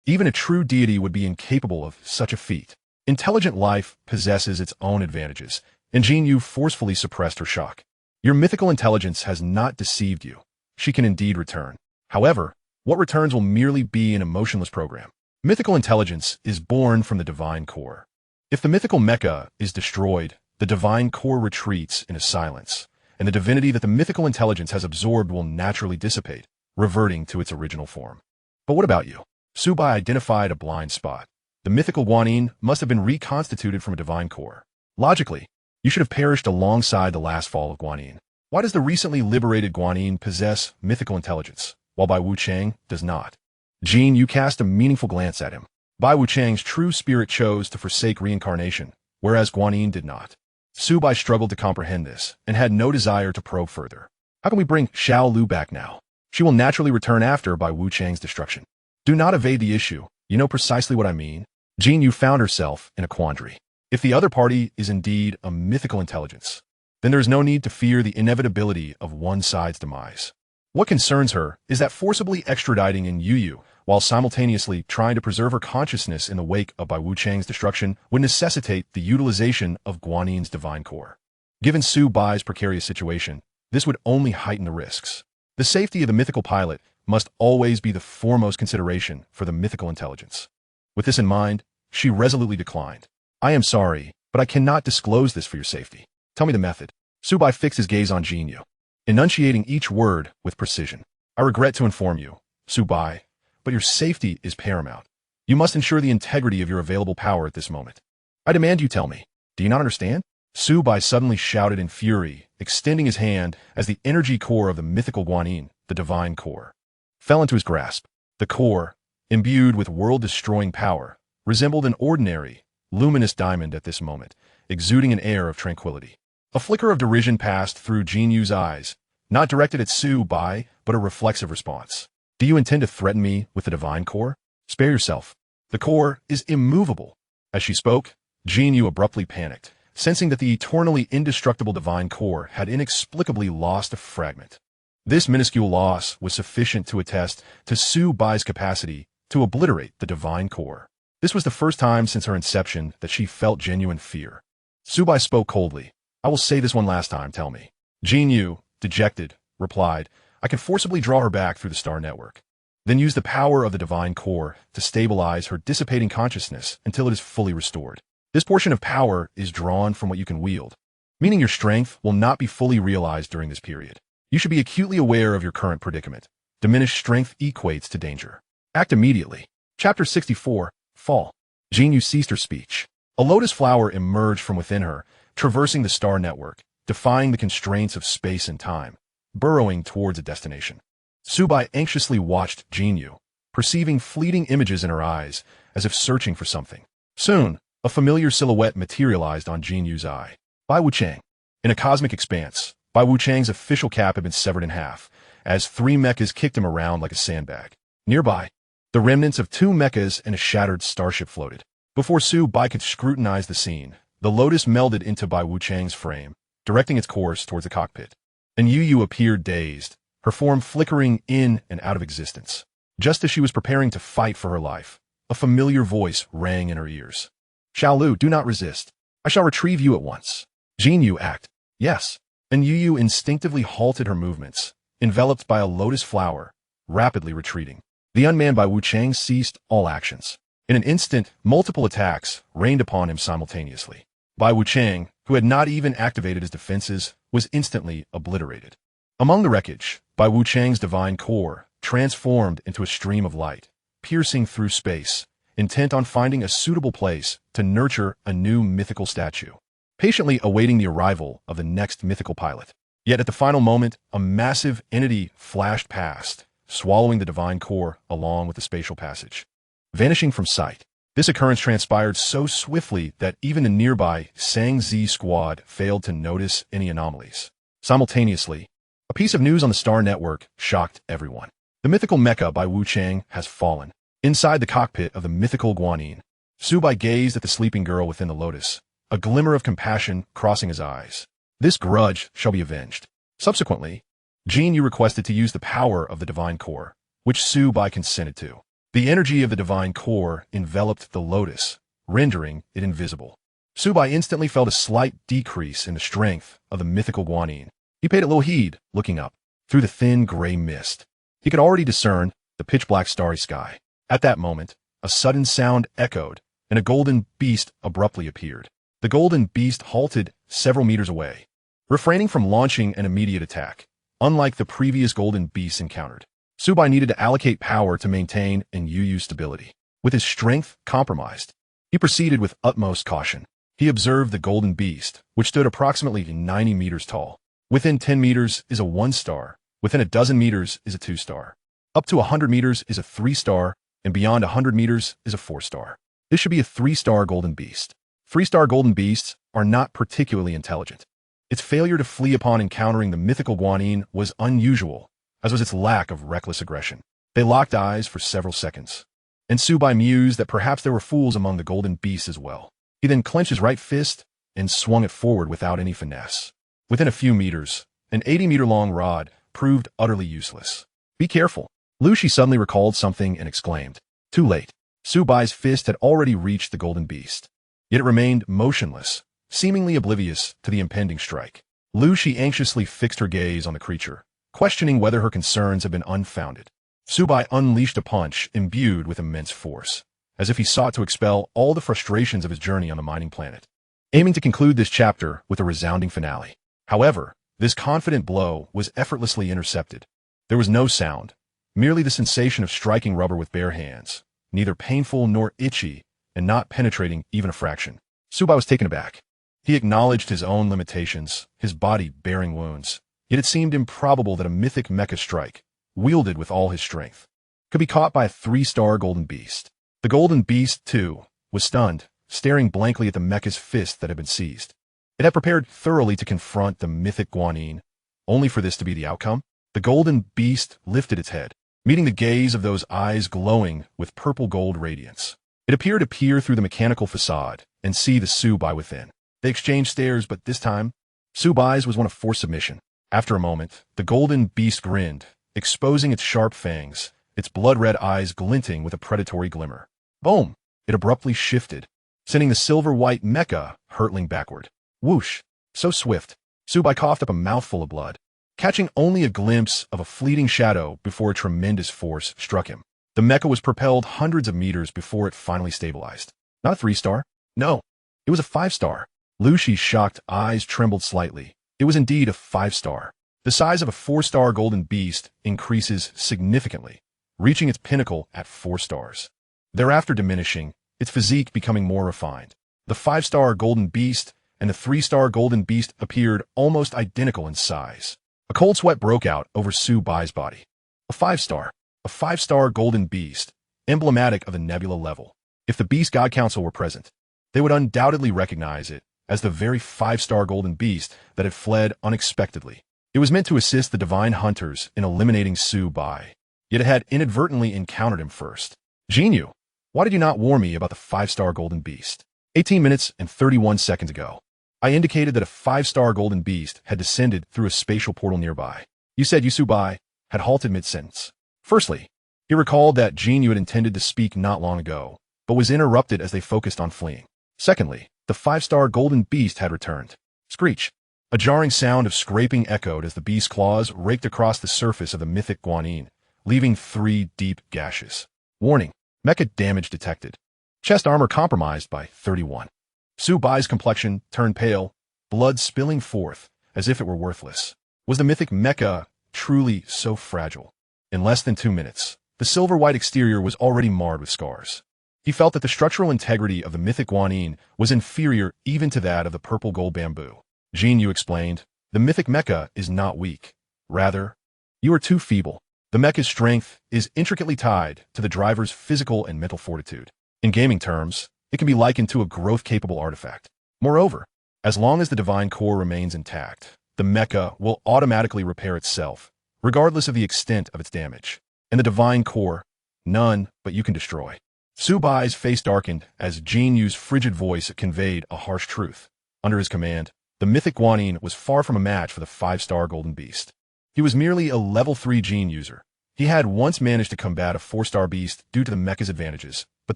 Even a true deity would be incapable of such a feat. Intelligent life possesses its own advantages, and Jin Yu forcefully suppressed her shock. Your mythical intelligence has not deceived you. She can indeed return. However, what returns will merely be an emotionless program. Mythical intelligence is born from the divine core. If the mythical mecha is destroyed, the divine core retreats into silence, and the divinity that the mythical intelligence has absorbed will naturally dissipate, reverting to its original form. But what about you? Su Bai identified a blind spot. The mythical Guanyin must have been reconstituted from a divine core. Logically, you should have perished alongside the last fall of Guanyin. Why does the recently liberated Guanyin possess mythical intelligence, while Bai Wu Chang does not? Jin Yu cast a meaningful glance at him. Bai Wu Chang's true spirit chose to forsake reincarnation, whereas Guanyin did not. Su Bai struggled to comprehend this, and had no desire to probe further. How can we bring Xiao Lu back now? She will naturally return after Bai Wu Chang's destruction. Do not evade the issue. You know precisely what I mean. Jin Yu found herself in a quandary. If the other party is indeed a mythical intelligence, then there is no need to fear the inevitability of one side's demise. What concerns her is that forcibly extraditing in Yu while simultaneously trying to preserve her consciousness in the wake of Bai Wu Chang's destruction would necessitate the utilization of Guanyin's divine core. Given Su Bai's precarious situation, this would only heighten the risks. The safety of the mythical pilot must always be the foremost consideration for the mythical intelligence. With this in mind, she resolutely declined. I am sorry, but I cannot disclose this for your safety. Tell me the method. Su Bai fixed his gaze on Jin Yu, enunciating each word with precision. I regret to inform you, Su Bai, but your safety is paramount. You must ensure the integrity of your available power at this moment. I demand you tell me. Do you not understand? Su Bai suddenly shouted in fury, extending his hand as the energy core of the mythical Guanyin, the divine core, fell into his grasp. The core, imbued with world-destroying power, resembled an ordinary, luminous diamond at this moment, exuding an air of tranquility. A flicker of derision passed through Jin Yu's eyes, not directed at Su Bai, but a reflexive response. Do you intend to threaten me with the divine core? Spare yourself. The core is immovable. As she spoke, Jin Yu abruptly panicked, sensing that the eternally indestructible divine core had inexplicably lost a fragment. This minuscule loss was sufficient to attest to Su Bai's capacity to obliterate the divine core. This was the first time since her inception that she felt genuine fear. Su Bai spoke coldly. I will say this one last time, tell me. Jin Yu, dejected, replied, I can forcibly draw her back through the star network. Then use the power of the divine core to stabilize her dissipating consciousness until it is fully restored. This portion of power is drawn from what you can wield, meaning your strength will not be fully realized during this period. You should be acutely aware of your current predicament. Diminished strength equates to danger. Act immediately. Chapter 64, Fall. Jin Yu ceased her speech. A lotus flower emerged from within her, traversing the star network, defying the constraints of space and time, burrowing towards a destination. Su Bai anxiously watched Jin Yu, perceiving fleeting images in her eyes, as if searching for something. Soon, a familiar silhouette materialized on Jin Yu's eye. Bai Wu Chang. In a cosmic expanse, Bai Wu Chang's official cap had been severed in half, as three mechas kicked him around like a sandbag. Nearby, the remnants of two mechas and a shattered starship floated. Before Su Bai could scrutinize the scene, the lotus melded into Bai Wu Chang's frame, directing its course towards the cockpit. And Yu appeared dazed, her form flickering in and out of existence. Just as she was preparing to fight for her life, a familiar voice rang in her ears. Xiao Lu, do not resist. I shall retrieve you at once. Jin Yu act. Yes. And Yu instinctively halted her movements, enveloped by a lotus flower, rapidly retreating. The unmanned Bai Wu Chang ceased all actions. In an instant, multiple attacks rained upon him simultaneously. Bai Wu Chang, who had not even activated his defenses, was instantly obliterated. Among the wreckage, Bai Wuchang's divine core transformed into a stream of light, piercing through space, intent on finding a suitable place to nurture a new mythical statue, patiently awaiting the arrival of the next mythical pilot. Yet at the final moment, a massive entity flashed past, swallowing the divine core along with the spatial passage, vanishing from sight. This occurrence transpired so swiftly that even the nearby Sang-Zi squad failed to notice any anomalies. Simultaneously, a piece of news on the Star Network shocked everyone. The Mythical Mecha by Wuchang has fallen. Inside the cockpit of the Mythical Guanyin, Su Bai gazed at the sleeping girl within the lotus, a glimmer of compassion crossing his eyes. This grudge shall be avenged. Subsequently, Jin Yu requested to use the power of the divine core, which Su Bai consented to. The energy of the divine core enveloped the lotus, rendering it invisible. Su Bai instantly felt a slight decrease in the strength of the Mythical Guanyin. He paid it little heed, looking up. Through the thin gray mist, he could already discern the pitch-black starry sky. At that moment, a sudden sound echoed, and a golden beast abruptly appeared. The golden beast halted several meters away, refraining from launching an immediate attack, unlike the previous golden beasts encountered. Su Bai needed to allocate power to maintain Yu stability. With his strength compromised, he proceeded with utmost caution. He observed the golden beast, which stood approximately 90 meters tall. Within 10 meters is a 1-star, within a dozen meters is a 2-star. Up to 100 meters is a 3-star, and beyond 100 meters is a 4-star. This should be a 3-star golden beast. 3-star golden beasts are not particularly intelligent. Its failure to flee upon encountering the Mythical Guanyin was unusual, as was its lack of reckless aggression. They locked eyes for several seconds, and Su Bai mused that perhaps there were fools among the golden beasts as well. He then clenched his right fist and swung it forward without any finesse. Within a few meters, an 80-meter-long rod proved utterly useless. Be careful. Lu Shi suddenly recalled something and exclaimed. Too late. Su Bai's fist had already reached the golden beast, yet it remained motionless, seemingly oblivious to the impending strike. Lu Shi anxiously fixed her gaze on the creature, questioning whether her concerns had been unfounded. Su Bai unleashed a punch imbued with immense force, as if he sought to expel all the frustrations of his journey on the mining planet, aiming to conclude this chapter with a resounding finale. However, this confident blow was effortlessly intercepted. There was no sound, merely the sensation of striking rubber with bare hands, neither painful nor itchy, and not penetrating even a fraction. Su Bai was taken aback. He acknowledged his own limitations, his body bearing wounds. Yet it seemed improbable that a mythic mecha strike, wielded with all his strength, could be caught by a 3-star golden beast. The golden beast, too, was stunned, staring blankly at the mecha's fist that had been seized. It had prepared thoroughly to confront the mythic Guanyin, only for this to be the outcome. The golden beast lifted its head, meeting the gaze of those eyes glowing with purple-gold radiance. It appeared to peer through the mechanical facade and see the Su Bai within. They exchanged stares, but this time, Su Bai's was one of forced submission. After a moment, the golden beast grinned, exposing its sharp fangs, its blood-red eyes glinting with a predatory glimmer. Boom! It abruptly shifted, sending the silver-white mecha hurtling backward. Whoosh! So swift, Su Bai coughed up a mouthful of blood, catching only a glimpse of a fleeting shadow before a tremendous force struck him. The mecha was propelled hundreds of meters before it finally stabilized. Not a 3-star. No, it was a 5-star. Lu Shi's shocked eyes trembled slightly. It was indeed a 5-star. The size of a 4-star golden beast increases significantly, reaching its pinnacle at 4 stars. Thereafter diminishing, its physique becoming more refined. The 5-star golden beast and the 3-star golden beast appeared almost identical in size. A cold sweat broke out over Su Bai's body. A 5-star. A 5-star golden beast, emblematic of the Nebula level. If the Beast God Council were present, they would undoubtedly recognize it as the very 5-star golden beast that had fled unexpectedly. It was meant to assist the divine hunters in eliminating Su Bai, yet it had inadvertently encountered him first. Jin Yu, why did you not warn me about the 5-star golden beast? 18 minutes and 31 seconds ago, I indicated that a 5-star golden beast had descended through a spatial portal nearby. You said Su Bai had halted mid-sentence. Firstly, he recalled that Jin Yu had intended to speak not long ago, but was interrupted as they focused on fleeing. Secondly, the 5-star golden beast had returned. Screech. A jarring sound of scraping echoed as the beast's claws raked across the surface of the mythic Guanyin, leaving 3 deep gashes. Warning. Mecha damage detected. Chest armor compromised by 31. Su Bai's complexion turned pale, blood spilling forth as if it were worthless. Was the mythic mecha truly so fragile? In less than 2 minutes, the silver-white exterior was already marred with scars. He felt that the structural integrity of the mythic guanine was inferior even to that of the purple-gold bamboo. Jin Yu explained, "The mythic mecha is not weak. Rather, you are too feeble. The mecha's strength is intricately tied to the driver's physical and mental fortitude. In gaming terms, it can be likened to a growth-capable artifact. Moreover, as long as the divine core remains intact, the mecha will automatically repair itself, regardless of the extent of its damage. And the divine core, none but you can destroy." Su Bai's face darkened as Jin Yu's frigid voice conveyed a harsh truth. Under his command, the mythic guanine was far from a match for the 5-star golden beast. He was merely a level 3 gene user. He had once managed to combat a 4-star beast due to the mecha's advantages, but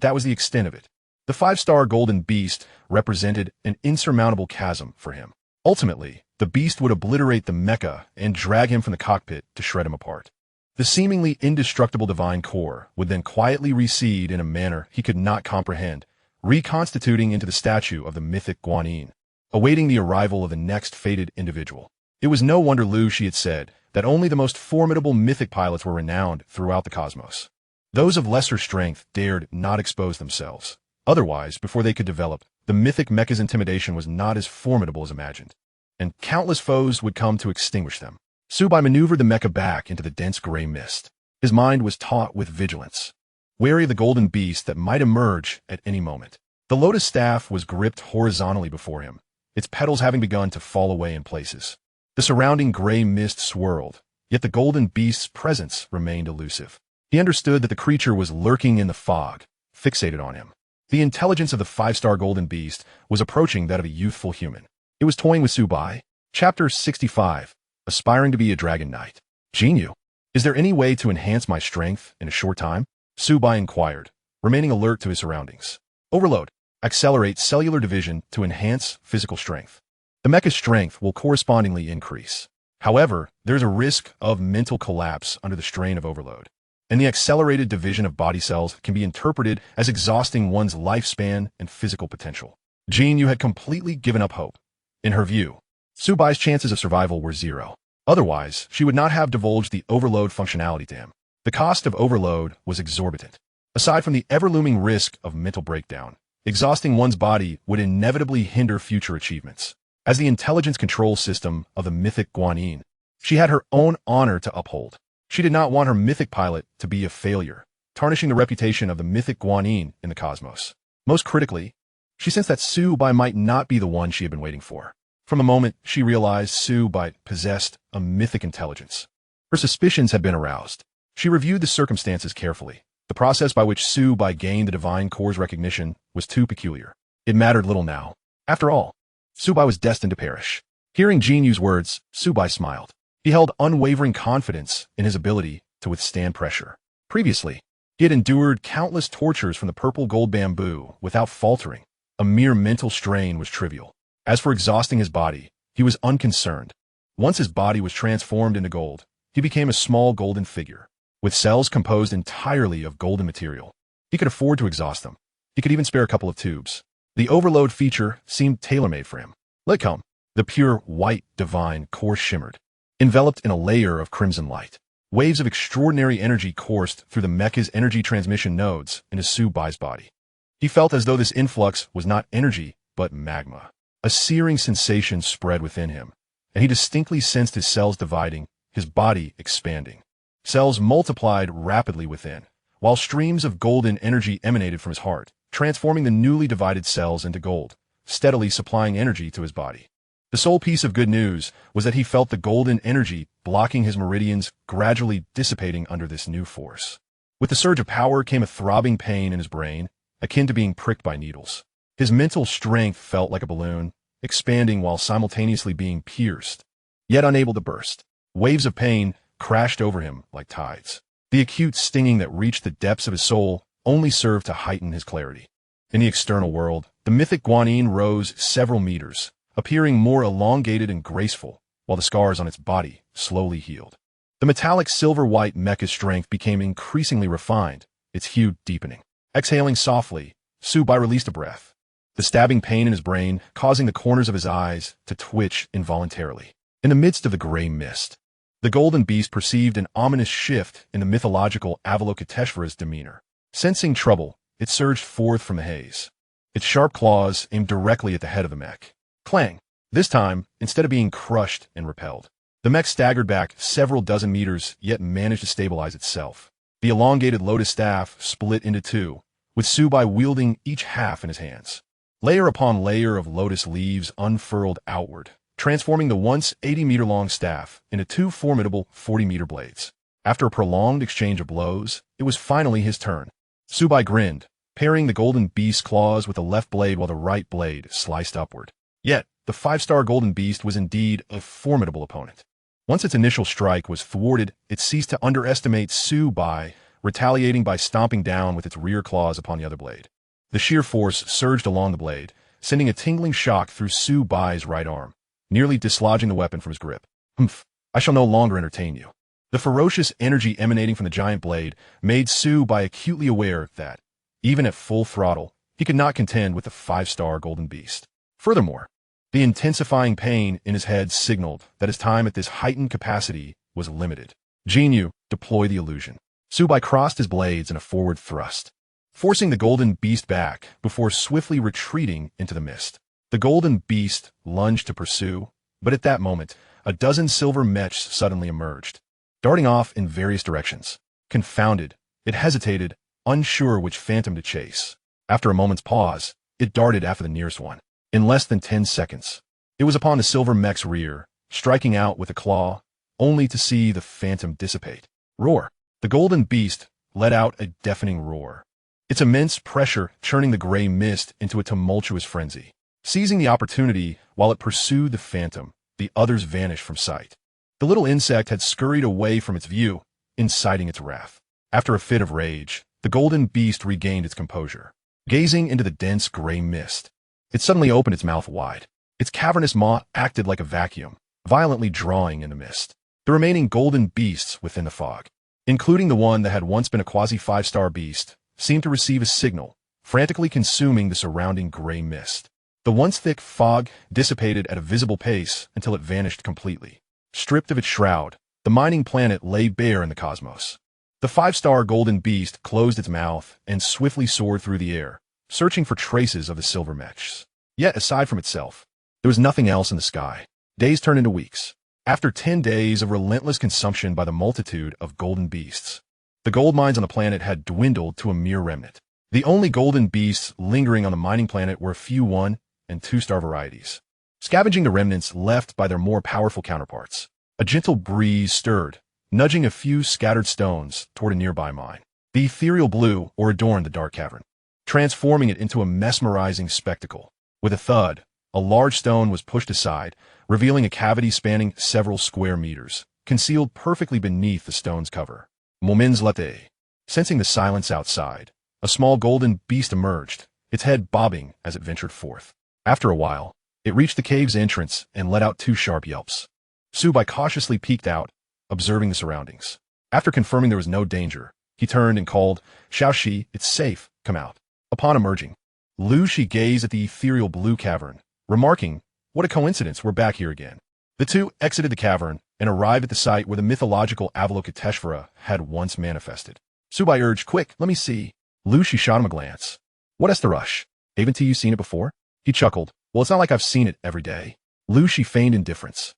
that was the extent of it. The 5-star golden beast represented an insurmountable chasm for him. Ultimately, the beast would obliterate the mecha and drag him from the cockpit to shred him apart. The seemingly indestructible divine core would then quietly recede in a manner he could not comprehend, reconstituting into the statue of the mythic guanine, awaiting the arrival of the next fated individual. It was no wonder Lu Shi had said that only the most formidable mythic pilots were renowned throughout the cosmos. Those of lesser strength dared not expose themselves. Otherwise, before they could develop, the mythic mecha's intimidation was not as formidable as imagined, and countless foes would come to extinguish them. Su Bai maneuvered the mecha back into the dense gray mist. His mind was taut with vigilance, wary of the golden beast that might emerge at any moment. The lotus staff was gripped horizontally before him, its petals having begun to fall away in places. The surrounding gray mist swirled, yet the golden beast's presence remained elusive. He understood that the creature was lurking in the fog, fixated on him. The intelligence of the 5-star golden beast was approaching that of a youthful human. It was toying with Su Bai. Chapter 65. Aspiring to be a dragon knight. Jin Yu, is there any way to enhance my strength in a short time? Su Bai inquired, remaining alert to his surroundings. Overload. Accelerate cellular division to enhance physical strength. The mecha's strength will correspondingly increase. However, there's a risk of mental collapse under the strain of overload, and the accelerated division of body cells can be interpreted as exhausting one's lifespan and physical potential. Jin Yu had completely given up hope. In her view, Su Bai's chances of survival were 0. Otherwise, she would not have divulged the overload functionality to him. The cost of overload was exorbitant. Aside from the ever-looming risk of mental breakdown, exhausting one's body would inevitably hinder future achievements. As the intelligence control system of the mythic guanine, she had her own honor to uphold. She did not want her mythic pilot to be a failure, tarnishing the reputation of the mythic guanine in the cosmos. Most critically, she sensed that Su Bai might not be the one she had been waiting for. From the moment she realized Su Bai possessed a mythic intelligence, her suspicions had been aroused. She reviewed the circumstances carefully. The process by which Su Bai gained the divine core's recognition was too peculiar. It mattered little now. After all, Su Bai was destined to perish. Hearing Jin Yu's words, Su Bai smiled. He held unwavering confidence in his ability to withstand pressure. Previously, he had endured countless tortures from the purple gold bamboo without faltering. A mere mental strain was trivial. As for exhausting his body, he was unconcerned. Once his body was transformed into gold, he became a small golden figure, with cells composed entirely of golden material. He could afford to exhaust them. He could even spare a couple of tubes. The overload feature seemed tailor-made for him. Let come. The pure white divine core shimmered, enveloped in a layer of crimson light. Waves of extraordinary energy coursed through the mecha's energy transmission nodes into Su Bai's body. He felt as though this influx was not energy, but magma. A searing sensation spread within him, and he distinctly sensed his cells dividing, his body expanding. Cells multiplied rapidly within, while streams of golden energy emanated from his heart, transforming the newly divided cells into gold, steadily supplying energy to his body. The sole piece of good news was that he felt the golden energy blocking his meridians gradually dissipating under this new force. With the surge of power came a throbbing pain in his brain, akin to being pricked by needles. His mental strength felt like a balloon, expanding while simultaneously being pierced, yet unable to burst. Waves of pain crashed over him like tides. The acute stinging that reached the depths of his soul only served to heighten his clarity. In the external world, the mythic guanine rose several meters, appearing more elongated and graceful, while the scars on its body slowly healed. The metallic silver-white mecha's strength became increasingly refined, its hue deepening. Exhaling softly, Su Bai released a breath. the stabbing pain in his brain causing the corners of his eyes to twitch involuntarily. In the midst of the gray mist, the golden beast perceived an ominous shift in the mythological Avalokiteshvara's demeanor. Sensing trouble, it surged forth from the haze. Its sharp claws aimed directly at the head of the mech. Clang! This time, instead of being crushed and repelled, the mech staggered back several dozen meters, yet managed to stabilize itself. The elongated lotus staff split into two, with Su Bai wielding each half in his hands. Layer upon layer of lotus leaves unfurled outward, transforming the once 80-meter-long staff into two formidable 40-meter blades. After a prolonged exchange of blows, it was finally his turn. Su Bai grinned, parrying the golden beast's claws with the left blade while the right blade sliced upward. Yet, the 5-star golden beast was indeed a formidable opponent. Once its initial strike was thwarted, it ceased to underestimate Su Bai, retaliating by stomping down with its rear claws upon the other blade. The sheer force surged along the blade, sending a tingling shock through Su Bai's right arm, nearly dislodging the weapon from his grip. Humph, I shall no longer entertain you. The ferocious energy emanating from the giant blade made Su Bai acutely aware that, even at full throttle, he could not contend with the 5-star golden beast. Furthermore, the intensifying pain in his head signaled that his time at this heightened capacity was limited. Jinyu, deploy the illusion. Su Bai crossed his blades in a forward thrust, forcing the golden beast back before swiftly retreating into the mist. The golden beast lunged to pursue, but at that moment, a dozen silver mechs suddenly emerged, darting off in various directions. Confounded, it hesitated, unsure which phantom to chase. After a moment's pause, it darted after the nearest one. In less than 10 seconds, it was upon the silver mech's rear, striking out with a claw, only to see the phantom dissipate. Roar! The golden beast let out a deafening roar, its immense pressure churning the gray mist into a tumultuous frenzy. Seizing the opportunity while it pursued the phantom, the others vanished from sight. The little insect had scurried away from its view, inciting its wrath. After a fit of rage, the golden beast regained its composure. Gazing into the dense gray mist, it suddenly opened its mouth wide. Its cavernous maw acted like a vacuum, violently drawing in the mist the remaining golden beasts within the fog, including the one that had once been a quasi-5-star beast, seemed to receive a signal, frantically consuming the surrounding gray mist. The once thick fog dissipated at a visible pace until it vanished completely. Stripped of its shroud, the mining planet lay bare in the cosmos. The 5-star golden beast closed its mouth and swiftly soared through the air, searching for traces of the silver mechs. Yet, aside from itself, there was nothing else in the sky. Days turned into weeks. After 10 days of relentless consumption by the multitude of golden beasts, the gold mines on the planet had dwindled to a mere remnant. The only golden beasts lingering on the mining planet were a few 1- and 2-star varieties, scavenging the remnants left by their more powerful counterparts. A gentle breeze stirred, nudging a few scattered stones toward a nearby mine. The ethereal blew or adorned the dark cavern, transforming it into a mesmerizing spectacle. With a thud, a large stone was pushed aside, revealing a cavity spanning several square meters, concealed perfectly beneath the stone's cover. Moments later, sensing the silence outside, a small golden beast emerged, its head bobbing as it ventured forth. After a while, it reached the cave's entrance and let out 2 sharp yelps. Su Bai cautiously peeked out, observing the surroundings. After confirming there was no danger, he turned and called, "Xiao Shi, it's safe, come out." Upon emerging, Lu Shi gazed at the ethereal blue cavern, remarking, "What a coincidence, we're back here again." The two exited the cavern and arrived at the site where the mythological Avalokiteshvara had once manifested. Su Bai urged, "Quick, let me see." Lu Shi shot him a glance. "What has to rush? Haven't you seen it before?" He chuckled. "Well, it's not like I've seen it every day." Lu Shi feigned indifference.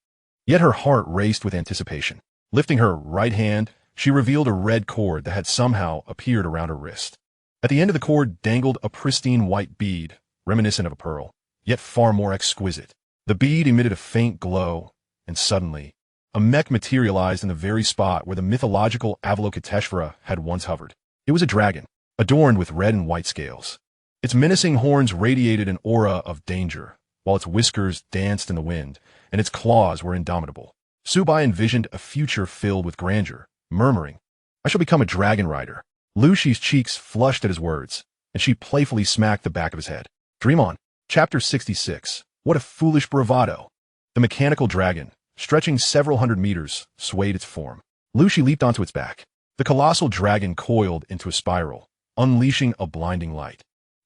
Yet her heart raced with anticipation. Lifting her right hand, she revealed a red cord that had somehow appeared around her wrist. At the end of the cord dangled a pristine white bead, reminiscent of a pearl, yet far more exquisite. The bead emitted a faint glow, and suddenly, a mech materialized in the very spot where the mythological Avalokiteshvara had once hovered. It was a dragon, adorned with red and white scales. Its menacing horns radiated an aura of danger, while its whiskers danced in the wind, and its claws were indomitable. Su Bai envisioned a future filled with grandeur, murmuring, "I shall become a dragon rider." Lu Shi's cheeks flushed at his words, and she playfully smacked the back of his head. Dream on. Chapter 66. What a foolish bravado. The mechanical dragon, stretching several hundred meters, swayed its form. Lu Shi leaped onto its back. The colossal dragon coiled into a spiral, unleashing a blinding light.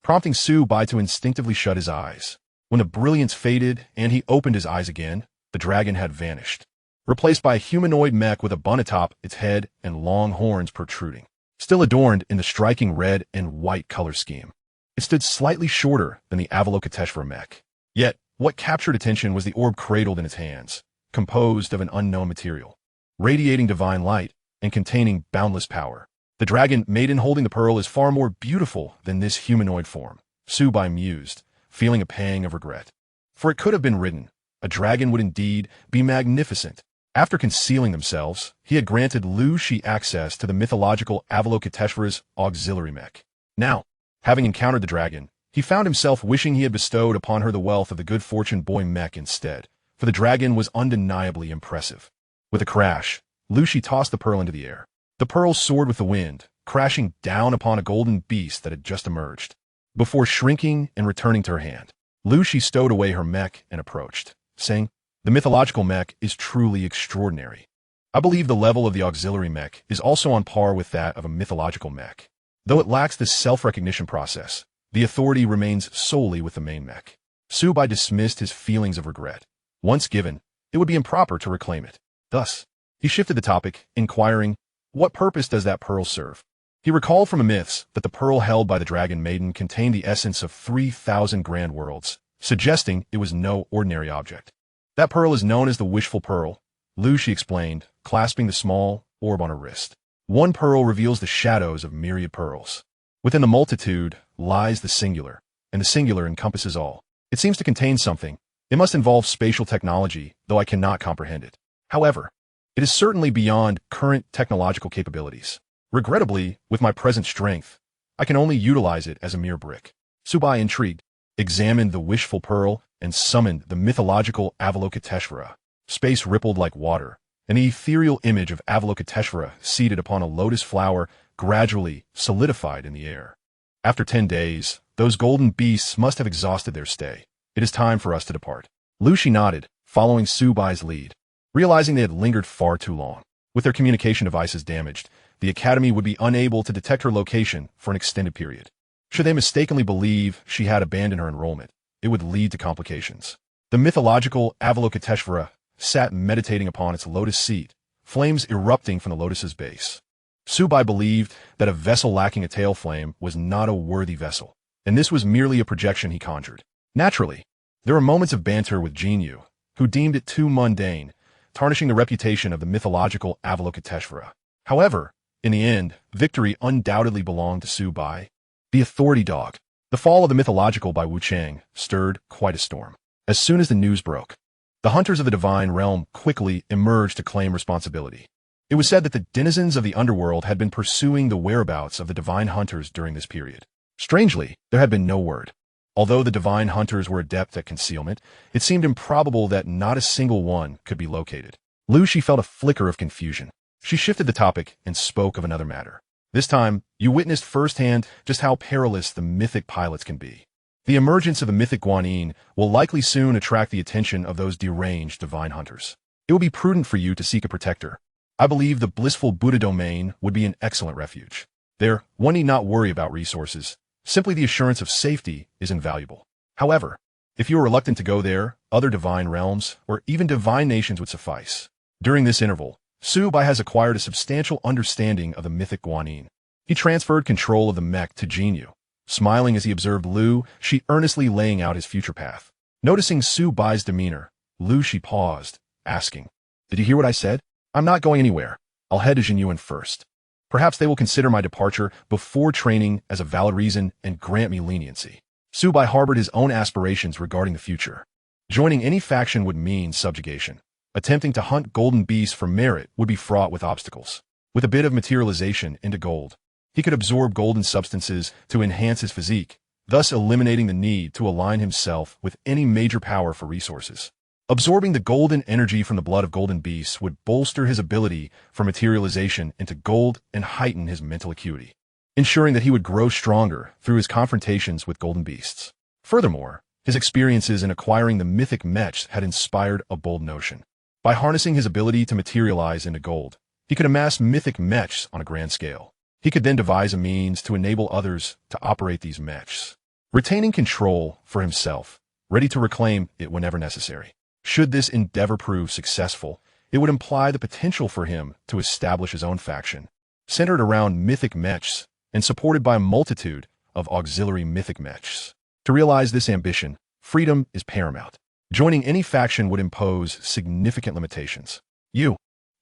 prompting Su Bai to instinctively shut his eyes. When the brilliance faded and he opened his eyes again, the dragon had vanished, replaced by a humanoid mech with a bun atop its head and long horns protruding, still adorned in the striking red and white color scheme. It stood slightly shorter than the Avalokiteshvara mech. Yet, what captured attention was the orb cradled in its hands, composed of an unknown material, radiating divine light and containing boundless power. The dragon maiden holding the pearl is far more beautiful than this humanoid form, Su Bai mused, feeling a pang of regret. For it could have been written, a dragon would indeed be magnificent. After concealing themselves, he had granted Lu Shi access to the mythological Avalokiteshvara's auxiliary mech. Now, having encountered the dragon, he found himself wishing he had bestowed upon her the wealth of the good fortune boy mech instead, for the dragon was undeniably impressive. With a crash, Lu Shi tossed the pearl into the air. The pearl soared with the wind, crashing down upon a golden beast that had just emerged. Before shrinking and returning to her hand, Lu Shi stowed away her mech and approached, saying, "The mythological mech is truly extraordinary. I believe the level of the auxiliary mech is also on par with that of a mythological mech. Though it lacks this self-recognition process, the authority remains solely with the main mech." Su Bai dismissed his feelings of regret. Once given, it would be improper to reclaim it. Thus, he shifted the topic, inquiring, "What purpose does that pearl serve?" He recalled from the myths that the pearl held by the dragon maiden contained the essence of 3,000 grand worlds, suggesting it was no ordinary object. "That pearl is known as the wishful pearl," Lu Shi explained, clasping the small orb on her wrist. "One pearl reveals the shadows of myriad pearls. Within the multitude lies the singular, and the singular encompasses all. It seems to contain something. It must involve spatial technology, though I cannot comprehend it. However, it is certainly beyond current technological capabilities. Regrettably, with my present strength, I can only utilize it as a mere brick." Su Bai, intrigued, examined the wishful pearl and summoned the mythological Avalokiteshvara. Space rippled like water, and the ethereal image of Avalokiteshvara seated upon a lotus flower gradually solidified in the air. "After 10 days, those golden beasts must have exhausted their stay. It is time for us to depart." Lu Shi nodded, following Su Bai's lead. Realizing they had lingered far too long, with their communication devices damaged, the Academy would be unable to detect her location for an extended period. Should they mistakenly believe she had abandoned her enrollment, it would lead to complications. The mythological Avalokiteshvara sat meditating upon its lotus seat, flames erupting from the lotus's base. Su Bai believed that a vessel lacking a tail flame was not a worthy vessel, and this was merely a projection he conjured. Naturally, there were moments of banter with Jinyu, who deemed it too mundane, tarnishing the reputation of the mythological Avalokiteshvara. However, in the end, victory undoubtedly belonged to Su Bai, the authority dog. The fall of the mythological by Wu Chang stirred quite a storm. As soon as the news broke, the hunters of the divine realm quickly emerged to claim responsibility. It was said that the denizens of the underworld had been pursuing the whereabouts of the divine hunters during this period. Strangely, there had been no word. Although the divine hunters were adept at concealment, it seemed improbable that not a single one could be located. Lu Shi felt a flicker of confusion. She shifted the topic and spoke of another matter. "This time, you witnessed firsthand just how perilous the mythic pilots can be. The emergence of the mythic Guanyin will likely soon attract the attention of those deranged divine hunters. It will be prudent for you to seek a protector. I believe the blissful Buddha domain would be an excellent refuge. There, one need not worry about resources. Simply the assurance of safety is invaluable. However, if you are reluctant to go there, other divine realms, or even divine nations would suffice." During this interval, Su Bai has acquired a substantial understanding of the mythic Guanyin. He transferred control of the mech to Jinyu. Smiling as he observed Lu Shi earnestly laying out his future path. Noticing Su Bai's demeanor, Lu Shi paused, asking, "Did you hear what I said? I'm not going anywhere. I'll head to Jinyuan first. Perhaps they will consider my departure before training as a valid reason and grant me leniency." Su Bai harbored his own aspirations regarding the future. Joining any faction would mean subjugation. Attempting to hunt golden beasts for merit would be fraught with obstacles. With a bit of materialization into gold, he could absorb golden substances to enhance his physique, thus eliminating the need to align himself with any major power for resources. Absorbing the golden energy from the blood of golden beasts would bolster his ability for materialization into gold and heighten his mental acuity, ensuring that he would grow stronger through his confrontations with golden beasts. Furthermore, his experiences in acquiring the mythic mech had inspired a bold notion. By harnessing his ability to materialize into gold, he could amass mythic mechs on a grand scale. He could then devise a means to enable others to operate these mechs. retaining control for himself, ready to reclaim it whenever necessary. Should this endeavor prove successful, it would imply the potential for him to establish his own faction, centered around mythic mechs and supported by a multitude of auxiliary mythic mechs. To realize this ambition, freedom is paramount. Joining any faction would impose significant limitations.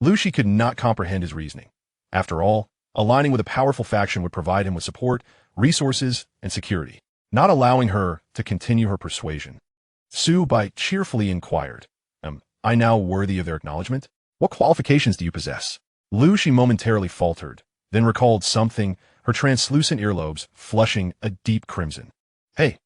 Lucy could not comprehend his reasoning. After all, aligning with a powerful faction would provide him with support, resources, and security, not allowing her to continue her persuasion. Su Bai cheerfully inquired, Am I now worthy of their acknowledgement? What qualifications do you possess? Lucy momentarily faltered, then recalled something, her translucent earlobes flushing a deep crimson. Hey,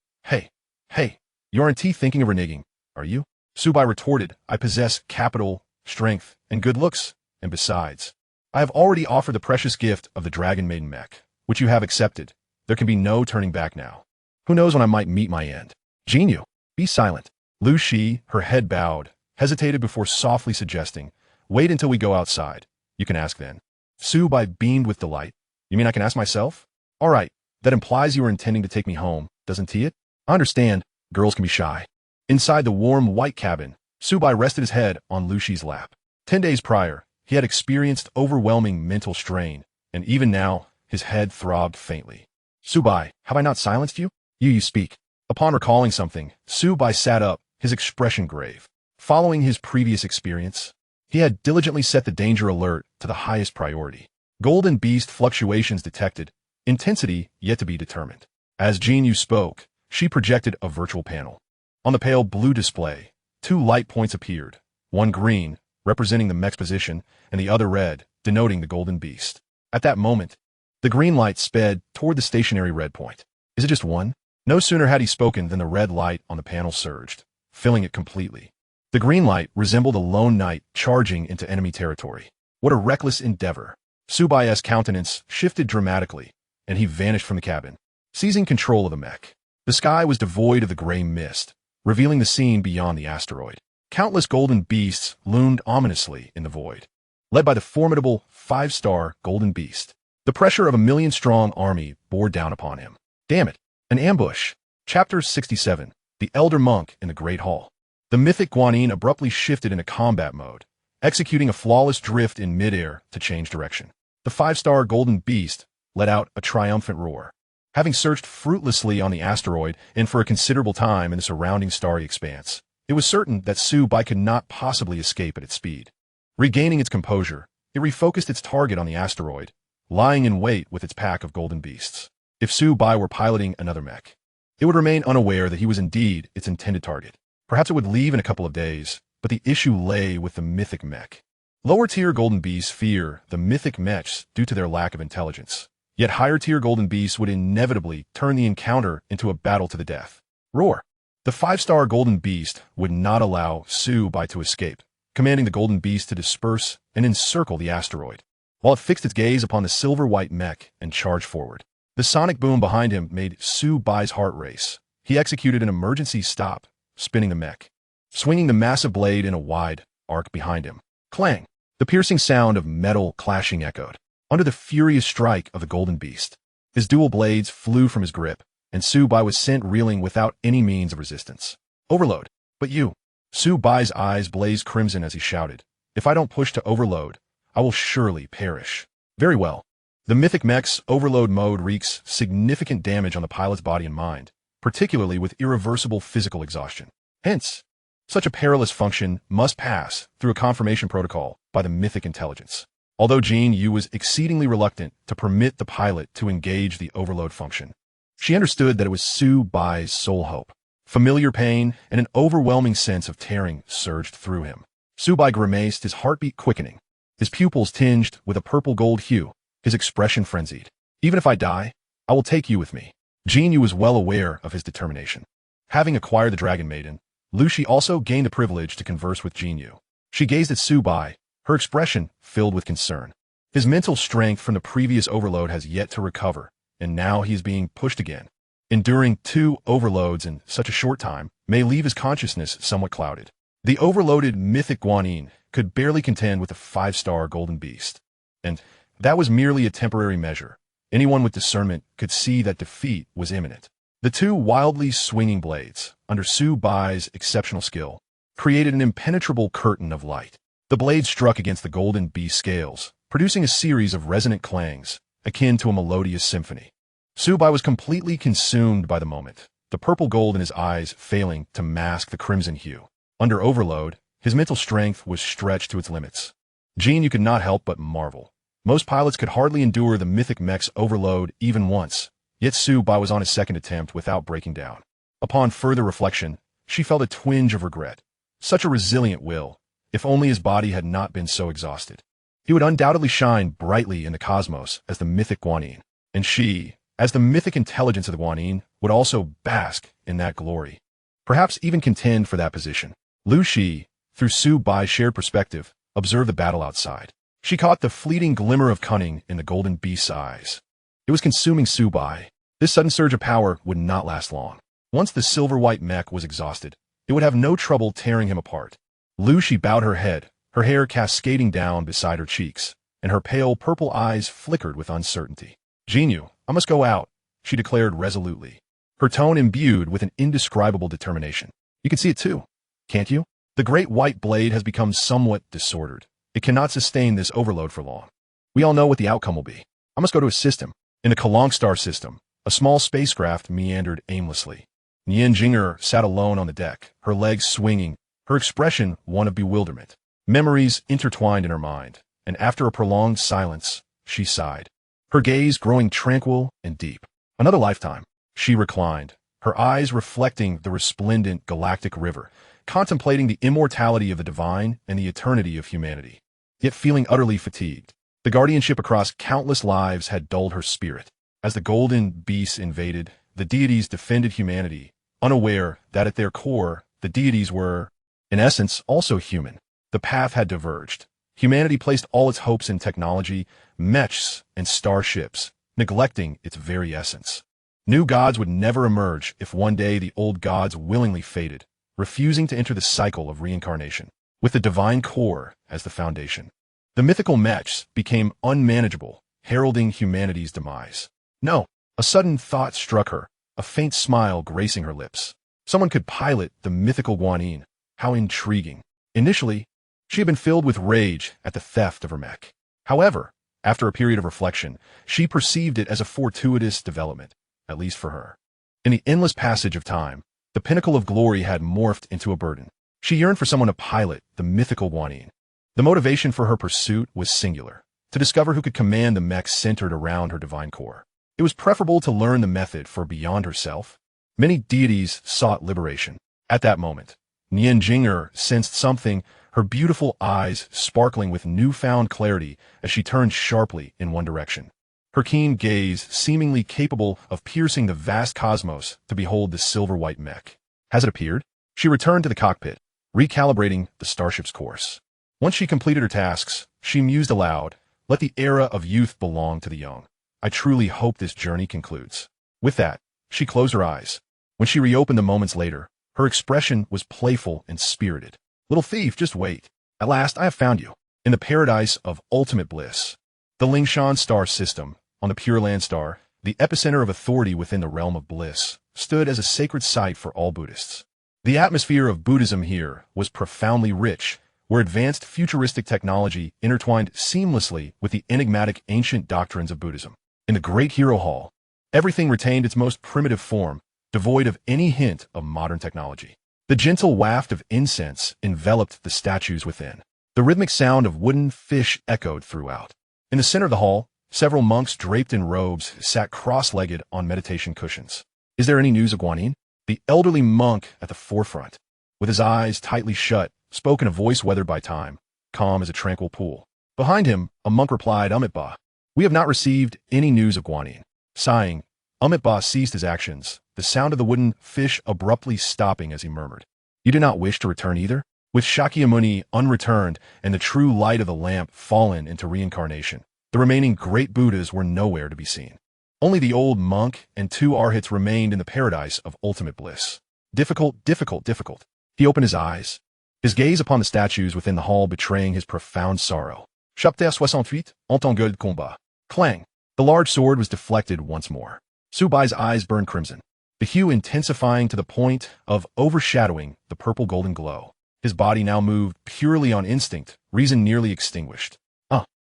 you aren't thinking of reneging, are you? Su Bai retorted, I possess capital, strength, and good looks, and besides, I have already offered the precious gift of the Dragon Maiden mech, which you have accepted. There can be no turning back now. Who knows when I might meet my end? Jinyu, be silent. Lu Shi, her head bowed, hesitated before softly suggesting, wait until we go outside. You can ask then. Su Bai beamed with delight. You mean I can ask myself? All right, that implies you were intending to take me home, doesn't it? I understand, girls can be shy. Inside the warm white cabin, Su Bai rested his head on Lu Shi's lap. 10 days prior, he had experienced overwhelming mental strain, and even now, his head throbbed faintly. Su Bai, have I not silenced you? You speak. Upon recalling something, Su Bai sat up, his expression grave. Following his previous experience, he had diligently set the danger alert to the highest priority. Golden Beast fluctuations detected, intensity yet to be determined. As Jinyu spoke, she projected a virtual panel. On the pale blue display, 2 light points appeared, one green, representing the mech's position, and the other red, denoting the Golden Beast. At that moment, the green light sped toward the stationary red point. Is it just one? No sooner had he spoken than the red light on the panel surged, filling it completely. The green light resembled a lone knight charging into enemy territory. What a reckless endeavor. Su Bai's countenance shifted dramatically, and he vanished from the cabin, seizing control of the mech. The sky was devoid of the gray mist, revealing the scene beyond the asteroid. Countless golden beasts loomed ominously in the void. Led by the formidable 5-star Golden Beast, the pressure of a 1,000,000-strong army bore down upon him. Damn it! An ambush! Chapter 67, The Elder Monk in the Great Hall. The mythic Guanyin abruptly shifted into combat mode, executing a flawless drift in midair to change direction. The 5-star Golden Beast let out a triumphant roar. Having searched fruitlessly on the asteroid and for a considerable time in the surrounding starry expanse, it was certain that Su Bai could not possibly escape at its speed. Regaining its composure, it refocused its target on the asteroid, lying in wait with its pack of golden beasts. If Su Bai were piloting another mech, it would remain unaware that he was indeed its intended target. Perhaps it would leave in a couple of days, but the issue lay with the mythic mech. Lower-tier golden beasts fear the mythic mechs due to their lack of intelligence. Yet higher-tier golden beasts would inevitably turn the encounter into a battle to the death. Roar! The 5-star Golden Beast would not allow Su Bai to escape, commanding the Golden Beast to disperse and encircle the asteroid, while it fixed its gaze upon the silver-white mech and charged forward. The sonic boom behind him made Su Bai's heart race. He executed an emergency stop, spinning the mech, swinging the massive blade in a wide arc behind him. Clang! The piercing sound of metal clashing echoed. Under the furious strike of the Golden Beast, his dual blades flew from his grip, and Su Bai was sent reeling without any means of resistance. Overload! But you! Su Bai's eyes blazed crimson as he shouted, If I don't push to overload, I will surely perish. Very well. The mythic mech's overload mode wreaks significant damage on the pilot's body and mind, particularly with irreversible physical exhaustion. Hence, such a perilous function must pass through a confirmation protocol by the mythic intelligence. Although Jinyu was exceedingly reluctant to permit the pilot to engage the overload function, she understood that it was Su Bai's sole hope. Familiar pain and an overwhelming sense of tearing surged through him. Su Bai grimaced, his heartbeat quickening, his pupils tinged with a purple-gold hue, his expression frenzied. Even if I die, I will take you with me. Jinyu was well aware of his determination. Having acquired the Dragon Maiden, Lu Shi also gained the privilege to converse with Jinyu. She gazed at Su Bai, her expression filled with concern. His mental strength from the previous overload has yet to recover, and now he is being pushed again. Enduring 2 overloads in such a short time may leave his consciousness somewhat clouded. The overloaded mythic Guanyin could barely contend with the 5-star Golden Beast, and that was merely a temporary measure. Anyone with discernment could see that defeat was imminent. The two wildly swinging blades, under Su Bai's exceptional skill, created an impenetrable curtain of light. The blade struck against the golden beast scales, producing a series of resonant clangs, akin to a melodious symphony. Su Bai was completely consumed by the moment, the purple gold in his eyes failing to mask the crimson hue. Under overload, his mental strength was stretched to its limits. Jean, you could not help but marvel. Most pilots could hardly endure the Mythical Mecha's overload even once, yet Su Bai was on his second attempt without breaking down. Upon further reflection, she felt a twinge of regret. Such a resilient will, if only his body had not been so exhausted. He would undoubtedly shine brightly in the cosmos as the mythic Guanyin, and she, as the mythic intelligence of the Guanyin, would also bask in that glory. Perhaps even contend for that position. Lu Shi, through Su Bai's shared perspective, observed the battle outside. She caught the fleeting glimmer of cunning in the golden beast's eyes. It was consuming Su Bai. This sudden surge of power would not last long. Once the silver-white mech was exhausted, it would have no trouble tearing him apart. Lu Shi bowed her head, her hair cascading down beside her cheeks, and her pale purple eyes flickered with uncertainty. Jinyu, I must go out, she declared resolutely, her tone imbued with an indescribable determination. You can see it too, can't you? The great white blade has become somewhat disordered. It cannot sustain this overload for long. We all know what the outcome will be. I must go to assist him. In the Kalong star system, a small spacecraft meandered aimlessly. Nian Jing'er sat alone on the deck, her legs swinging, her expression one of bewilderment. Memories intertwined in her mind, and after a prolonged silence, she sighed, her gaze growing tranquil and deep. Another lifetime. She reclined, her eyes reflecting the resplendent galactic river, contemplating the immortality of the divine and the eternity of humanity. Yet feeling utterly fatigued, the guardianship across countless lives had dulled her spirit. As the golden beasts invaded, the deities defended humanity, unaware that at their core, the deities were, in essence, also human. The path had diverged. Humanity placed all its hopes in technology, mechs, and starships, neglecting its very essence. New gods would never emerge if one day the old gods willingly faded, refusing to enter the cycle of reincarnation, with the divine core as the foundation. The mythical mechs became unmanageable, heralding humanity's demise. No, a sudden thought struck her, a faint smile gracing her lips. Someone could pilot the mythical Guanyin. How intriguing. Initially, she had been filled with rage at the theft of her mech. However, after a period of reflection, she perceived it as a fortuitous development, at least for her. In the endless passage of time, the pinnacle of glory had morphed into a burden. She yearned for someone to pilot the mythical Guanyin. The motivation for her pursuit was singular, to discover who could command the mech centered around her divine core. It was preferable to learn the method for beyond herself. Many deities sought liberation. At that moment, Nian Jing'er sensed something, her beautiful eyes sparkling with newfound clarity as she turned sharply in one direction. Her keen gaze seemingly capable of piercing the vast cosmos to behold the silver-white mech. Has it appeared? She returned to the cockpit, recalibrating the starship's course. Once she completed her tasks, she mused aloud, "Let the era of youth belong to the young. I truly hope this journey concludes." With that, she closed her eyes. When she reopened them moments later, her expression was playful and spirited. "Little thief, just wait. At last I have found you, in the paradise of ultimate bliss." The Lingshan star system, on the Pure Land star, the epicenter of authority within the realm of bliss, stood as a sacred site for all Buddhists. The atmosphere of Buddhism here was profoundly rich, where advanced futuristic technology intertwined seamlessly with the enigmatic ancient doctrines of Buddhism. In the Great Hero Hall, everything retained its most primitive form, devoid of any hint of modern technology. The gentle waft of incense enveloped the statues within. The rhythmic sound of wooden fish echoed throughout. In the center of the hall, several monks draped in robes sat cross-legged on meditation cushions. "Is there any news of Guanyin?" The elderly monk at the forefront, with his eyes tightly shut, spoke in a voice weathered by time, calm as a tranquil pool. Behind him, a monk replied, "Amitabha, we have not received any news of Guanyin." Sighing, Amitabha ceased his actions, the sound of the wooden fish abruptly stopping as he murmured, "You do not wish to return either?" With Shakyamuni unreturned and the true light of the lamp fallen into reincarnation, the remaining great Buddhas were nowhere to be seen. Only the old monk and two arhats remained in the paradise of ultimate bliss. Difficult, difficult, difficult. He opened his eyes, his gaze upon the statues within the hall betraying his profound sorrow. Chapter 68, Entangole de combat. Clang. The large sword was deflected once more. Su Bai's eyes burned crimson. the hue intensifying to the point of overshadowing the purple-golden glow. His body now moved purely on instinct, reason nearly extinguished.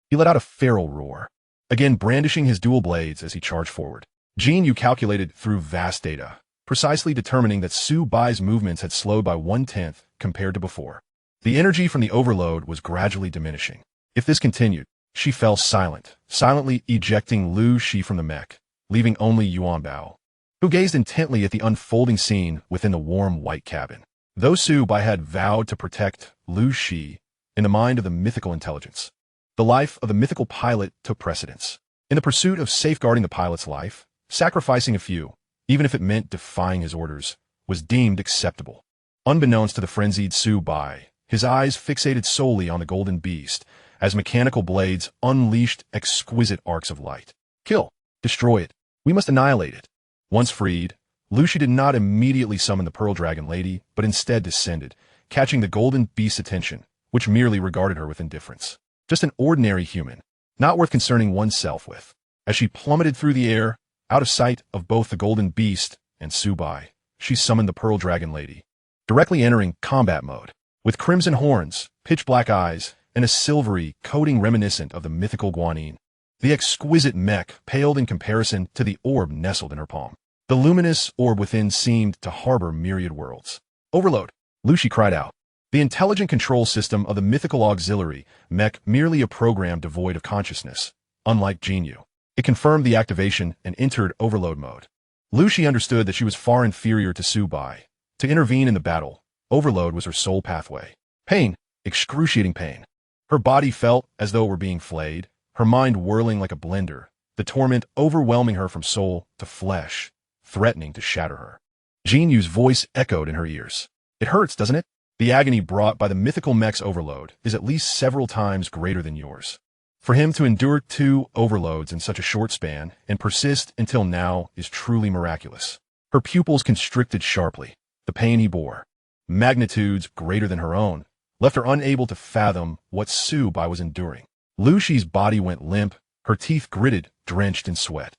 He let out a feral roar, again brandishing his dual blades as he charged forward. Jin Yu calculated through vast data, precisely determining that Su Bai's movements had slowed by 1/10 compared to before. The energy from the overload was gradually diminishing. If this continued, she fell silently ejecting Lu Shi from the mech, leaving only Yuan Bao, who gazed intently at the unfolding scene within the warm white cabin. Though Su Bai had vowed to protect Lu Shi in the mind of the mythical intelligence, the life of the mythical pilot took precedence. In the pursuit of safeguarding the pilot's life, sacrificing a few, even if it meant defying his orders, was deemed acceptable. Unbeknownst to the frenzied Su Bai, his eyes fixated solely on the golden beast, as mechanical blades unleashed exquisite arcs of light. Kill. Destroy it. We must annihilate it. Once freed, Lu Shi did not immediately summon the Pearl Dragon Lady, but instead descended, catching the golden beast's attention, which merely regarded her with indifference. Just an ordinary human, not worth concerning oneself with. As she plummeted through the air, out of sight of both the golden beast and Su Bai, she summoned the Pearl Dragon Lady, directly entering combat mode. With crimson horns, pitch-black eyes, and a silvery coating reminiscent of the mythical Guanyin, the exquisite mech paled in comparison to the orb nestled in her palm. The luminous orb within seemed to harbor myriad worlds. Overload, Lu Shi cried out. The intelligent control system of the mythical auxiliary mech merely a program devoid of consciousness, unlike Jin Yu. It confirmed the activation and entered overload mode. Lu Shi understood that she was far inferior to Su Bai. To intervene in the battle, overload was her sole pathway. Pain, excruciating pain. Her body felt as though it were being flayed, her mind whirling like a blender, the torment overwhelming her from soul to flesh, threatening to shatter her. Jin Yu's voice echoed in her ears. It hurts, doesn't it? The agony brought by the mythical mech's overload is at least several times greater than yours. For him to endure 2 overloads in such a short span and persist until now is truly miraculous. Her pupils constricted sharply. The pain he bore, magnitudes greater than her own, left her unable to fathom what Su Bai was enduring. Lu Shi's body went limp, her teeth gritted, drenched in sweat.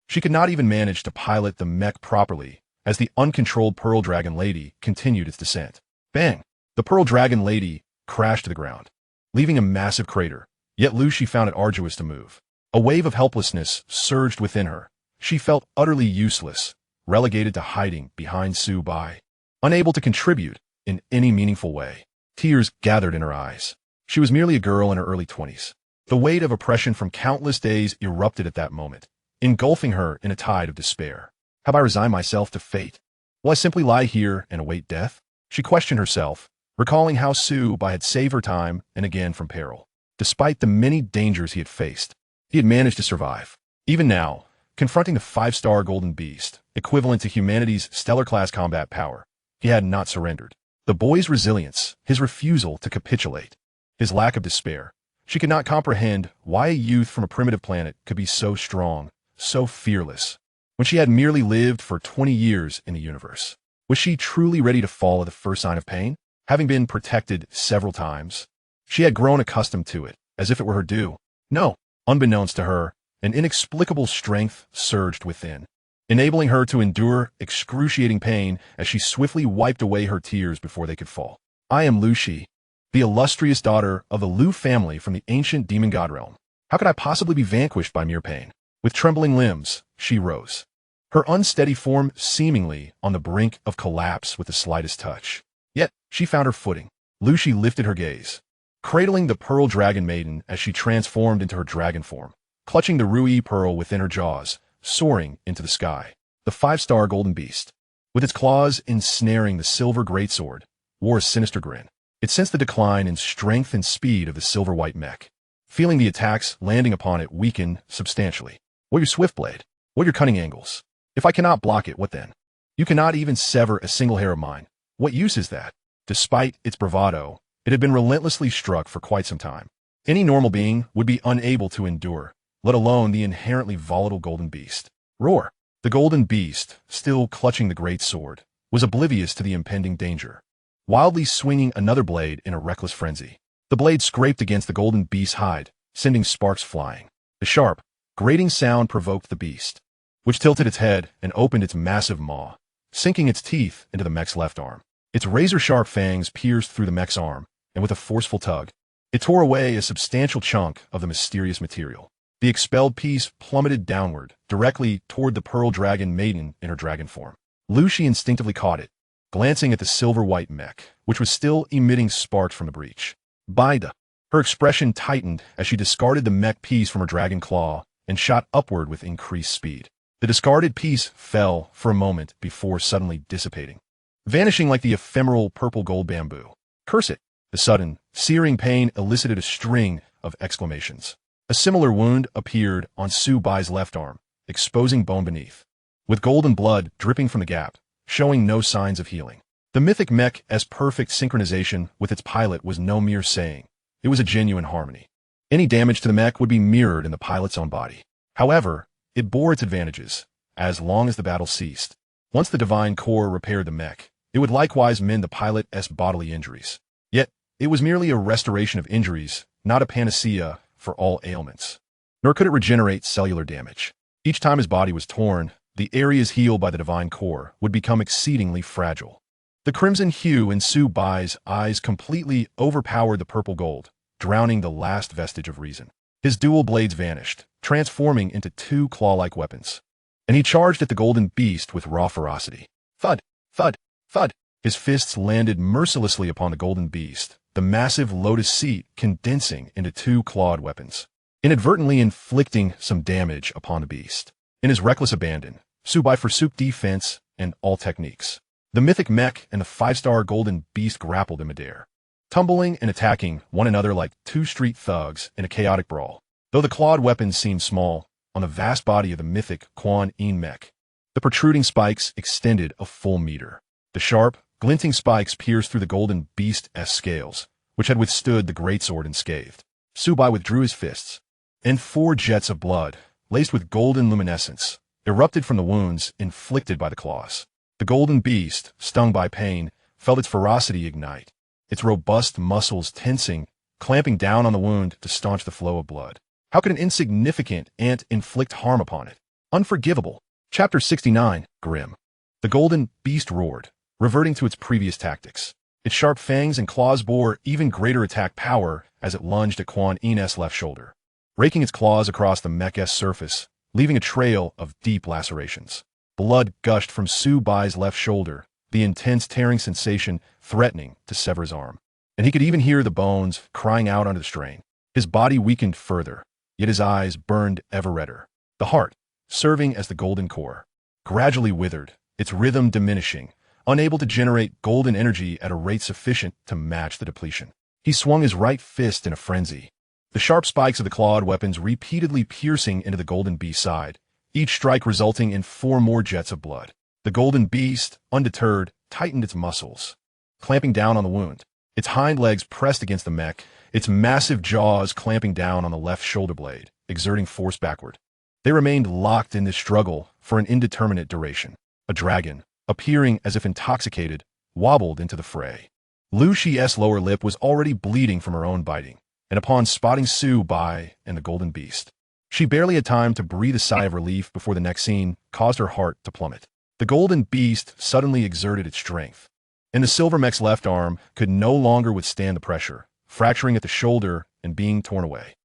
She could not even manage to pilot the mech properly as the uncontrolled Pearl Dragon Lady continued its descent. Bang! The Pearl Dragon Lady crashed to the ground, leaving a massive crater, yet Lu Shi found it arduous to move. A wave of helplessness surged within her. She felt utterly useless, relegated to hiding behind Su Bai, unable to contribute in any meaningful way. Tears gathered in her eyes. She was merely a girl in her early 20s. The weight of oppression from countless days erupted at that moment, engulfing her in a tide of despair. Have I resigned myself to fate? Will I simply lie here and await death? She questioned herself, recalling how Su Bai had saved her time and again from peril. Despite the many dangers he had faced, he had managed to survive. Even now, confronting the 5-star golden beast, equivalent to humanity's stellar-class combat power, he had not surrendered. The boy's resilience, his refusal to capitulate, his lack of despair. She could not comprehend why a youth from a primitive planet could be so strong, so fearless, when she had merely lived for 20 years in the universe. Was she truly ready to fall at the first sign of pain? Having been protected several times, she had grown accustomed to it, as if it were her due. No, unbeknownst to her, an inexplicable strength surged within, enabling her to endure excruciating pain as she swiftly wiped away her tears before they could fall. I am Lu Shi, the illustrious daughter of the Lu family from the ancient demon god realm. How could I possibly be vanquished by mere pain? With trembling limbs, she rose, her unsteady form seemingly on the brink of collapse with the slightest touch. Yet, she found her footing. Lu Shi lifted her gaze, cradling the Pearl Dragon Maiden as she transformed into her dragon form, clutching the Rui Pearl within her jaws, soaring into the sky. The 5-star golden beast, with its claws ensnaring the silver greatsword, wore a sinister grin. It sensed the decline in strength and speed of the silver-white mech, feeling the attacks landing upon it weaken substantially. What your swift blade? What your cunning angles? If I cannot block it, what then? You cannot even sever a single hair of mine. What use is that? Despite its bravado, it had been relentlessly struck for quite some time. Any normal being would be unable to endure, let alone the inherently volatile golden beast. Roar! The golden beast, still clutching the great sword, was oblivious to the impending danger, wildly swinging another blade in a reckless frenzy. The blade scraped against the golden beast's hide, sending sparks flying. The sharp, grating sound provoked the beast, which tilted its head and opened its massive maw, sinking its teeth into the mech's left arm. Its razor-sharp fangs pierced through the mech's arm, and with a forceful tug, it tore away a substantial chunk of the mysterious material. The expelled piece plummeted downward, directly toward the pearl dragon maiden in her dragon form. Lucy instinctively caught it, glancing at the silver-white mech, which was still emitting sparks from the breach. Bida. Her expression tightened as she discarded the mech piece from her dragon claw and shot upward with increased speed. The discarded piece fell for a moment before suddenly dissipating, vanishing like the ephemeral purple-gold bamboo. Curse it! The sudden, searing pain elicited a string of exclamations. A similar wound appeared on Su Bai's left arm, exposing bone beneath, with golden blood dripping from the gap, showing no signs of healing. The mythic mech's perfect synchronization with its pilot was no mere saying. It was a genuine harmony. Any damage to the mech would be mirrored in the pilot's own body. However, it bore its advantages, as long as the battle ceased. Once the divine core repaired the mech, it would likewise mend the pilot's bodily injuries. Yet, it was merely a restoration of injuries, not a panacea for all ailments. Nor could it regenerate cellular damage. Each time his body was torn, the areas healed by the divine core would become exceedingly fragile. The crimson hue in Su Bai's eyes completely overpowered the purple gold, drowning the last vestige of reason. His dual blades vanished, transforming into two claw-like weapons, and he charged at the golden beast with raw ferocity. Thud, thud, thud. His fists landed mercilessly upon the golden beast, the massive lotus seat condensing into two clawed weapons, inadvertently inflicting some damage upon the beast. In his reckless abandon, Su Bai forsook defense and all techniques. The mythic mech and the 5-star golden beast grappled in midair, tumbling and attacking one another like two street thugs in a chaotic brawl. Though the clawed weapons seemed small, on the vast body of the mythic Quan Yin mech, the protruding spikes extended a full meter. The sharp, glinting spikes pierced through the golden beast's scales, which had withstood the greatsword unscathed. Su Bai withdrew his fists, and 4 jets of blood, laced with golden luminescence, erupted from the wounds inflicted by the claws. The golden beast, stung by pain, felt its ferocity ignite, its robust muscles tensing, clamping down on the wound to staunch the flow of blood. How could an insignificant ant inflict harm upon it? Unforgivable. Chapter 69, Grim. The golden beast roared, reverting to its previous tactics. Its sharp fangs and claws bore even greater attack power as it lunged at Quan Yin's left shoulder, raking its claws across the mech's surface, leaving a trail of deep lacerations. Blood gushed from Su Bai's left shoulder, the intense tearing sensation threatening to sever his arm. And he could even hear the bones crying out under the strain. His body weakened further, yet his eyes burned ever redder. The heart, serving as the golden core, gradually withered, its rhythm diminishing, unable to generate golden energy at a rate sufficient to match the depletion. He swung his right fist in a frenzy, the sharp spikes of the clawed weapons repeatedly piercing into the golden beast's side, each strike resulting in 4 more jets of blood. The golden beast, undeterred, tightened its muscles, clamping down on the wound. Its hind legs pressed against the mech, its massive jaws clamping down on the left shoulder blade, exerting force backward. They remained locked in this struggle for an indeterminate duration. A dragon, appearing as if intoxicated, wobbled into the fray. Lu Shi's lower lip was already bleeding from her own biting, and upon spotting Su Bai and the golden beast, she barely had time to breathe a sigh of relief before the next scene caused her heart to plummet. The golden beast suddenly exerted its strength, and the silver mech's left arm could no longer withstand the pressure, fracturing at the shoulder and being torn away.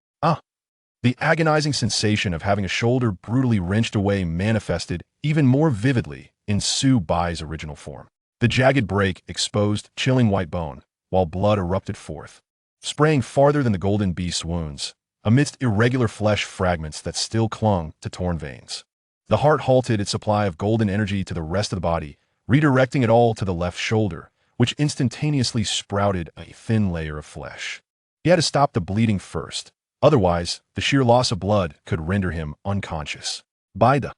The agonizing sensation of having a shoulder brutally wrenched away manifested even more vividly in Su Bai's original form. The jagged break exposed chilling white bone, while blood erupted forth, spraying farther than the golden beast's wounds, amidst irregular flesh fragments that still clung to torn veins. The heart halted its supply of golden energy to the rest of the body, redirecting it all to the left shoulder, which instantaneously sprouted a thin layer of flesh. He had to stop the bleeding first. Otherwise, the sheer loss of blood could render him unconscious. Bida.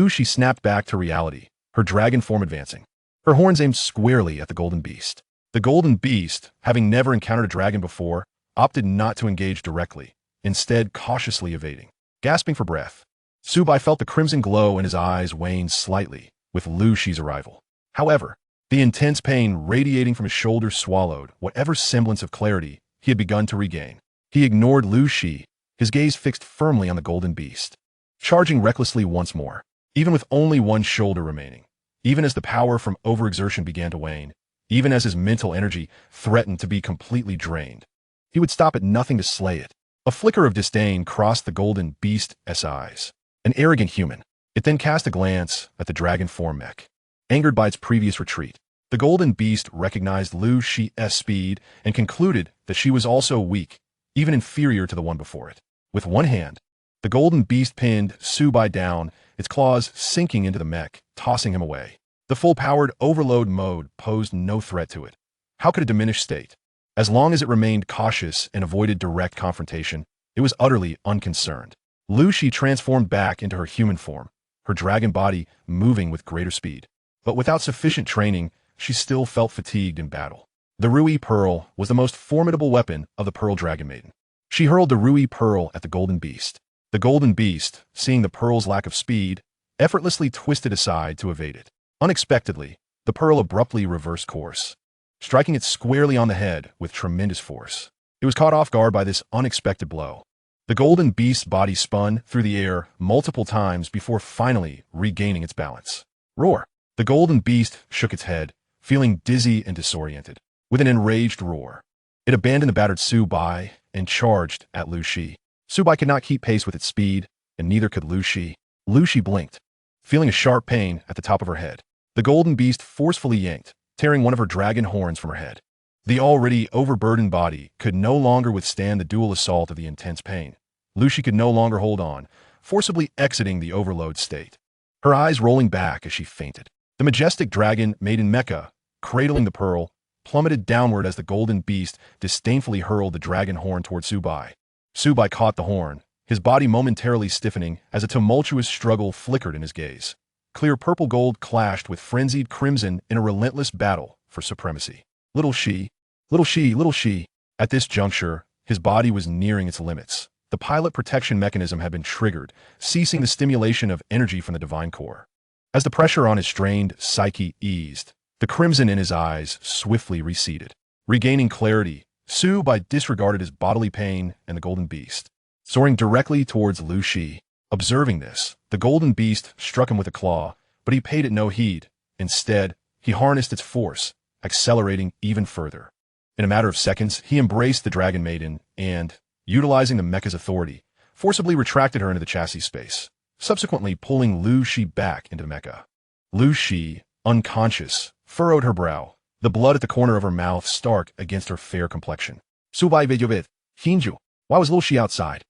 She snapped back to reality, her dragon form advancing, her horns aimed squarely at the golden beast. The golden beast, having never encountered a dragon before, opted not to engage directly, instead cautiously evading. Gasping for breath, Su Bai felt the crimson glow in his eyes wane slightly with Lu Shi's arrival. However, the intense pain radiating from his shoulders swallowed whatever semblance of clarity he had begun to regain. He ignored Lu Shi, his gaze fixed firmly on the golden beast, charging recklessly once more. Even with only one shoulder remaining, even as the power from overexertion began to wane, even as his mental energy threatened to be completely drained. He would stop at nothing to slay it. A flicker of disdain crossed the golden beast's eyes. An arrogant human. It then cast a glance at the dragon form mech. Angered by its previous retreat, the golden beast recognized Lu Shi's speed and concluded that she was also weak, even inferior to the one before it. With one hand, the golden beast pinned Su Bai down, its claws sinking into the mech, tossing him away. The full-powered overload mode posed no threat to it. How could a diminished state? As long as it remained cautious and avoided direct confrontation, it was utterly unconcerned. Lu Shi transformed back into her human form, her dragon body moving with greater speed. But without sufficient training, she still felt fatigued in battle. The Rui Pearl was the most formidable weapon of the Pearl Dragon Maiden. She hurled the Rui Pearl at the golden beast. The golden beast, seeing the pearl's lack of speed, effortlessly twisted aside to evade it. Unexpectedly, the pearl abruptly reversed course, striking it squarely on the head with tremendous force. It was caught off guard by this unexpected blow. The golden beast's body spun through the air multiple times before finally regaining its balance. Roar! The golden beast shook its head, feeling dizzy and disoriented. With an enraged roar, it abandoned the battered Su Bai and charged at Lu Shi. Su Bai could not keep pace with its speed, and neither could Lu Shi. Lu Shi blinked, feeling a sharp pain at the top of her head. The golden beast forcefully yanked, tearing one of her dragon horns from her head. The already overburdened body could no longer withstand the dual assault of the intense pain. Lu Shi could no longer hold on, forcibly exiting the overload state, her eyes rolling back as she fainted. The majestic dragon maiden Mecha, cradling the pearl, plummeted downward as the golden beast disdainfully hurled the dragon horn toward Su Bai. Su Bai caught the horn, his body momentarily stiffening as a tumultuous struggle flickered in his gaze. Clear purple gold clashed with frenzied crimson in a relentless battle for supremacy. Little Shi, little Shi, little Shi. At this juncture, his body was nearing its limits. The pilot protection mechanism had been triggered, ceasing the stimulation of energy from the divine core. As the pressure on his strained psyche eased, the crimson in his eyes swiftly receded. Regaining clarity, Su Bai disregarded his bodily pain and the golden beast, soaring directly towards Lu Shi. Observing this, the golden beast struck him with a claw, but he paid it no heed. Instead, he harnessed its force, accelerating even further. In a matter of seconds, he embraced the dragon maiden and, utilizing the mecha's authority, forcibly retracted her into the chassis space, subsequently pulling Lu Shi back into the mecha. Lu Shi, unconscious, furrowed her brow, the blood at the corner of her mouth stark against her fair complexion. Su Bai Vidyovid, Hinju, why was Lu Shi outside?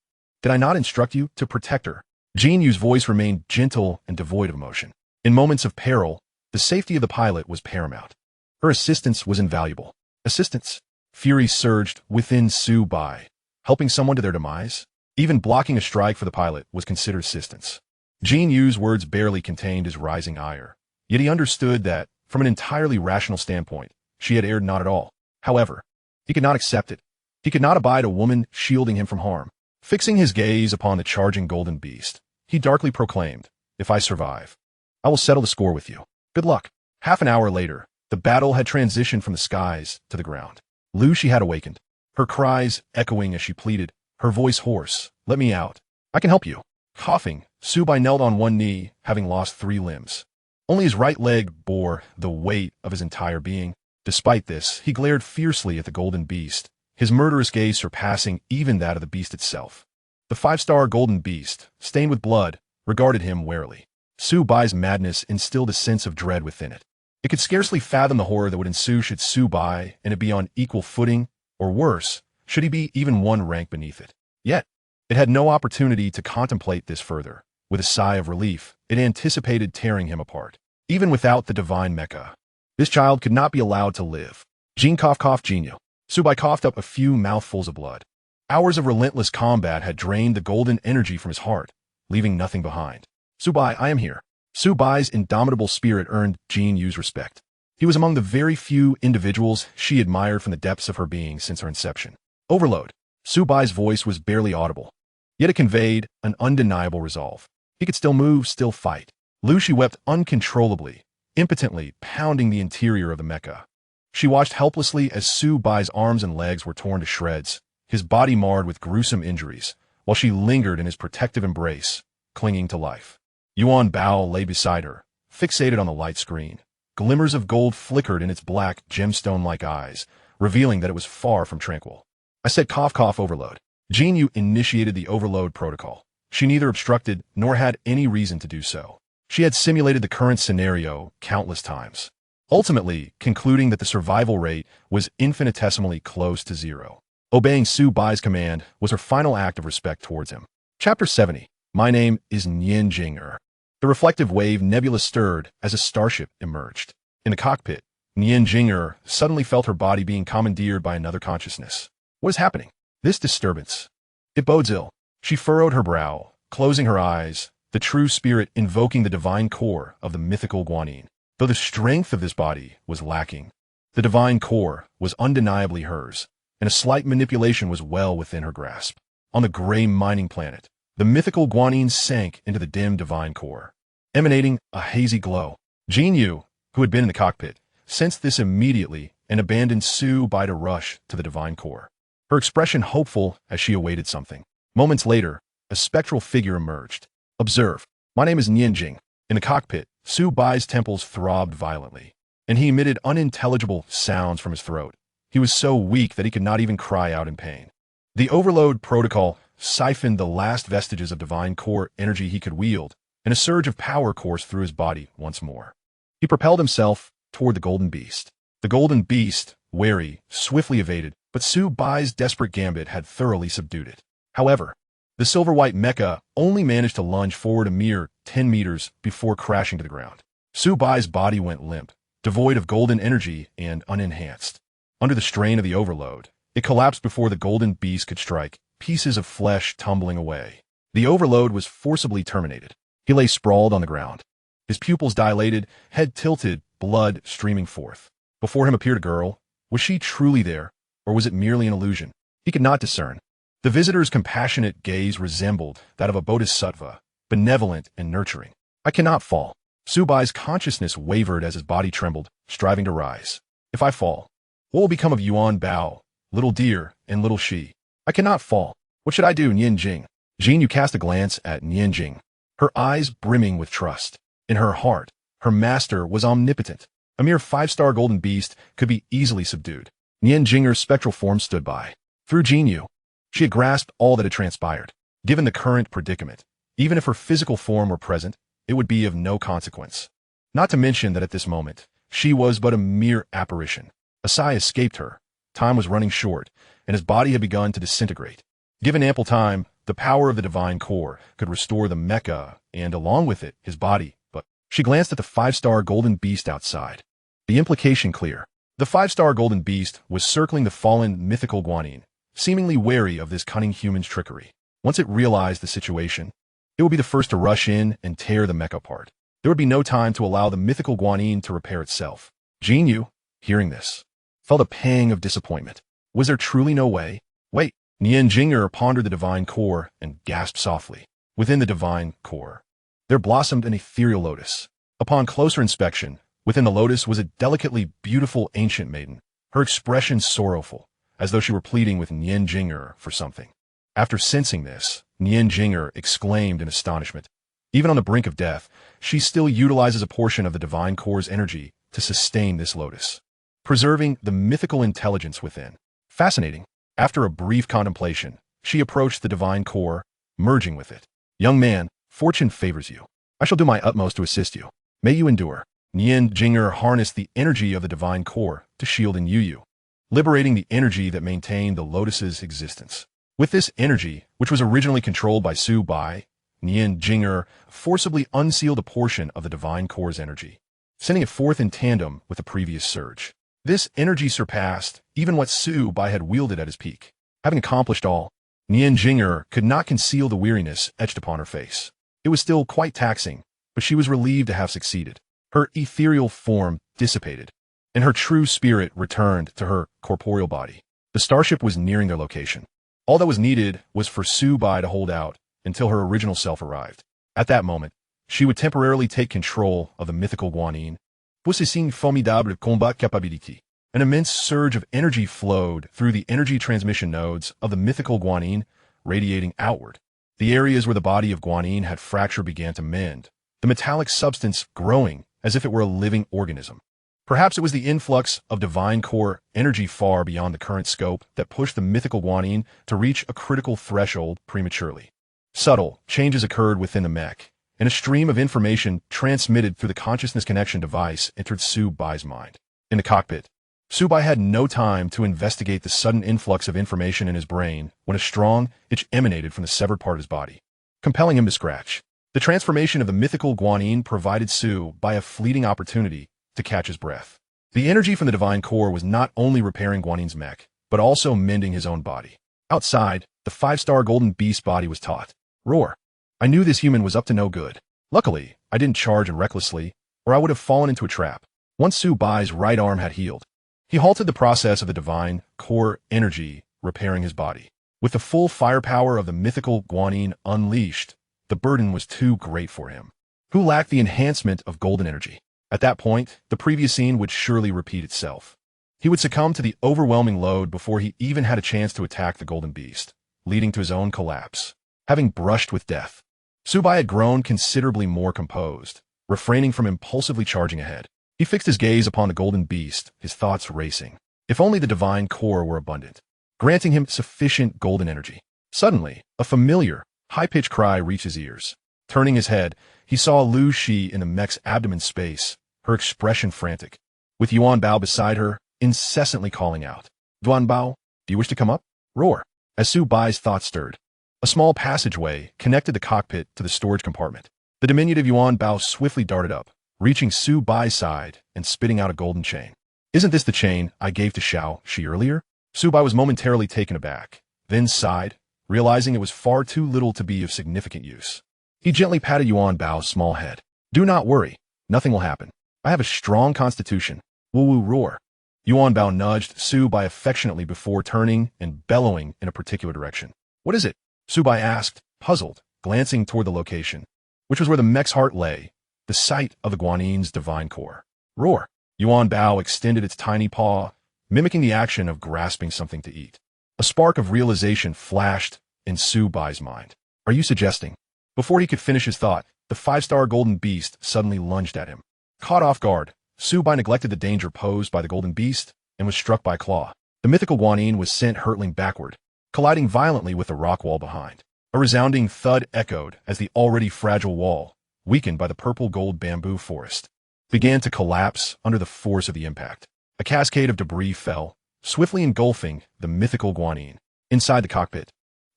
Did I not instruct you to protect her? Jin Yu's voice remained gentle and devoid of emotion. In moments of peril, the safety of the pilot was paramount. Her assistance was invaluable. Assistance? Fury surged within Su Bai. Helping someone to their demise? Even blocking a strike for the pilot was considered assistance. Jin Yu's words barely contained his rising ire. Yet he understood that, from an entirely rational standpoint, she had erred not at all. However, he could not accept it. He could not abide a woman shielding him from harm. Fixing his gaze upon the charging golden beast, he darkly proclaimed, "If I survive, I will settle the score with you. Good luck." Half an hour later, the battle had transitioned from the skies to the ground. Lu Shi had awakened, her cries echoing as she pleaded, her voice hoarse, "Let me out. I can help you." Coughing, Su Bai knelt on one knee, having lost 3 limbs. Only his right leg bore the weight of his entire being. Despite this, he glared fiercely at the golden beast, his murderous gaze surpassing even that of the beast itself. The 5-star golden beast, stained with blood, regarded him warily. Su Bai's madness instilled a sense of dread within it. It could scarcely fathom the horror that would ensue should Su Bai and it be on equal footing, or worse, should he be even one rank beneath it. Yet, it had no opportunity to contemplate this further. With a sigh of relief, it anticipated tearing him apart. Even without the divine mecha, this child could not be allowed to live. Jin cough Jinyu. Su Bai coughed up a few mouthfuls of blood. Hours of relentless combat had drained the golden energy from his heart, leaving nothing behind. "Su Bai, I am here." Su Bai's indomitable spirit earned Jin Yu's respect. He was among the very few individuals she admired from the depths of her being since her inception. Overload. Su Bai's voice was barely audible, yet it conveyed an undeniable resolve. He could still move, still fight. Lu Shi wept uncontrollably, impotently pounding the interior of the mecha. She watched helplessly as Su Bai's arms and legs were torn to shreds, his body marred with gruesome injuries, while she lingered in his protective embrace, clinging to life. Yuan Bao lay beside her, fixated on the light screen. Glimmers of gold flickered in its black, gemstone-like eyes, revealing that it was far from tranquil. I said cough overload. Jinyu initiated the overload protocol. She neither obstructed nor had any reason to do so. She had simulated the current scenario countless times, ultimately concluding that the survival rate was infinitesimally close to zero. Obeying Su Bai's command was her final act of respect towards him. Chapter 70. My name is Nian. The reflective wave nebula stirred as a starship emerged. In the cockpit, Nian suddenly felt her body being commandeered by another consciousness. What is happening? This disturbance. It bodes ill. She furrowed her brow, closing her eyes, the true spirit invoking the divine core of the mythical Guanyin. Though the strength of this body was lacking, the divine core was undeniably hers, and a slight manipulation was well within her grasp. On the gray mining planet, the mythical Guanyin sank into the dim divine core, emanating a hazy glow. Jinyu, who had been in the cockpit, sensed this immediately and abandoned Su Bai to rush to the divine core, her expression hopeful as she awaited something. Moments later, a spectral figure emerged. Observe. My name is Nian. In the cockpit, Su Bai's temples throbbed violently, and he emitted unintelligible sounds from his throat. He was so weak that he could not even cry out in pain. The overload protocol siphoned the last vestiges of divine core energy he could wield, and a surge of power coursed through his body once more. He propelled himself toward the golden beast. The golden beast, wary, swiftly evaded, but Su Bai's desperate gambit had thoroughly subdued it. However, the silver-white mecha only managed to lunge forward a mere 10 meters before crashing to the ground. Su Bai's body went limp, devoid of golden energy and unenhanced. Under the strain of the overload, it collapsed before the golden beast could strike, pieces of flesh tumbling away. The overload was forcibly terminated. He lay sprawled on the ground, his pupils dilated, head tilted, blood streaming forth. Before him appeared a girl. Was she truly there, or was it merely an illusion? He could not discern. The visitor's compassionate gaze resembled that of a bodhisattva, benevolent and nurturing. I cannot fall. Su Bai's consciousness wavered as his body trembled, striving to rise. If I fall, what will become of Yuan Bao, little deer, and little she? I cannot fall. What should I do, Nian? Jinyu cast a glance at Nian, her eyes brimming with trust. In her heart, her master was omnipotent. A mere 5-star golden beast could be easily subdued. Nian spectral form stood by. Through Jinyu, she had grasped all that had transpired. Given the current predicament, even if her physical form were present, it would be of no consequence. Not to mention that at this moment, she was but a mere apparition. A sigh escaped her. Time was running short, and his body had begun to disintegrate. Given ample time, the power of the divine core could restore the mecha and, along with it, his body. But she glanced at the 5-star golden beast outside. The implication clear. The 5-star golden beast was circling the fallen mythical Guanyin, seemingly wary of this cunning human's trickery. Once it realized the situation, it would be the first to rush in and tear the mecha apart. There would be no time to allow the mythical Guanyin to repair itself. Jinyu, hearing this, felt a pang of disappointment. Was there truly no way? Wait. Nian pondered the divine core and gasped softly. Within the divine core, there blossomed an ethereal lotus. Upon closer inspection, within the lotus was a delicately beautiful ancient maiden, her expression sorrowful, as though she were pleading with Nian for something. After sensing this, Nian exclaimed in astonishment. Even on the brink of death, she still utilizes a portion of the divine core's energy to sustain this lotus, preserving the mythical intelligence within. Fascinating. After a brief contemplation, she approached the divine core, merging with it. Young man, fortune favors you. I shall do my utmost to assist you. May you endure. Nian harnessed the energy of the divine core to shield in Yu, liberating the energy that maintained the lotus's existence. With this energy, which was originally controlled by Su Bai, Nian forcibly unsealed a portion of the divine core's energy, sending it forth in tandem with the previous surge. This energy surpassed even what Su Bai had wielded at his peak. Having accomplished all, Nian could not conceal the weariness etched upon her face. It was still quite taxing, but she was relieved to have succeeded. Her ethereal form dissipated, and her true spirit returned to her corporeal body. The starship was nearing their location. All that was needed was for Su Bai to hold out until her original self arrived. At that moment, she would temporarily take control of the mythical Guanyin. Possessing formidable combat capability. An immense surge of energy flowed through the energy transmission nodes of the mythical Guanyin, radiating outward. The areas where the body of Guanyin had fractured began to mend, the metallic substance growing as if it were a living organism. Perhaps it was the influx of divine core energy far beyond the current scope that pushed the mythical guanine to reach a critical threshold prematurely. Subtle changes occurred within the mech, and a stream of information transmitted through the consciousness connection device entered Su Bai's mind. In the cockpit, Su Bai had no time to investigate the sudden influx of information in his brain when a strong itch emanated from the severed part of his body, compelling him to scratch. The transformation of the mythical guanine provided Su Bai a fleeting opportunity to catch his breath. The energy from the divine core was not only repairing Guanine's mech, but also mending his own body. Outside, the 5-star golden beast body was taut. Roar. I knew this human was up to no good. Luckily, I didn't charge him recklessly, or I would have fallen into a trap. Once Su Bai's right arm had healed, he halted the process of the divine core energy repairing his body. With the full firepower of the mythical guanine unleashed, the burden was too great for him, who lacked the enhancement of golden energy. At that point, the previous scene would surely repeat itself. He would succumb to the overwhelming load before he even had a chance to attack the golden beast, leading to his own collapse. Having brushed with death, Su Bai had grown considerably more composed, refraining from impulsively charging ahead. He fixed his gaze upon the golden beast, his thoughts racing. If only the divine core were abundant, granting him sufficient golden energy. Suddenly, a familiar, high-pitched cry reached his ears. Turning his head, he saw Lu Shi in the mech's abdomen space, her expression frantic, with Yuan Bao beside her, incessantly calling out. Yuan Bao, do you wish to come up? Roar. As Su Bai's thoughts stirred, a small passageway connected the cockpit to the storage compartment. The diminutive Yuan Bao swiftly darted up, reaching Su Bai's side and spitting out a golden chain. Isn't this the chain I gave to Xiao Shi earlier? Su Bai was momentarily taken aback, then sighed, realizing it was far too little to be of significant use. He gently patted Yuan Bao's small head. Do not worry, nothing will happen. I have a strong constitution. Woo-woo roar. Yuan Bao nudged Su Bai affectionately before turning and bellowing in a particular direction. What is it? Su Bai asked, puzzled, glancing toward the location, which was where the mech's heart lay, the site of the Guanine's divine core. Roar. Yuan Bao extended its tiny paw, mimicking the action of grasping something to eat. A spark of realization flashed in Su Bai's mind. Are you suggesting? Before he could finish his thought, the 5-star golden beast suddenly lunged at him. Caught off guard, Su Bai neglected the danger posed by the golden beast and was struck by a claw. The mythical Guanine was sent hurtling backward, colliding violently with the rock wall behind. A resounding thud echoed as the already fragile wall, weakened by the purple-gold bamboo forest, began to collapse under the force of the impact. A cascade of debris fell, swiftly engulfing the mythical Guanine. Inside the cockpit,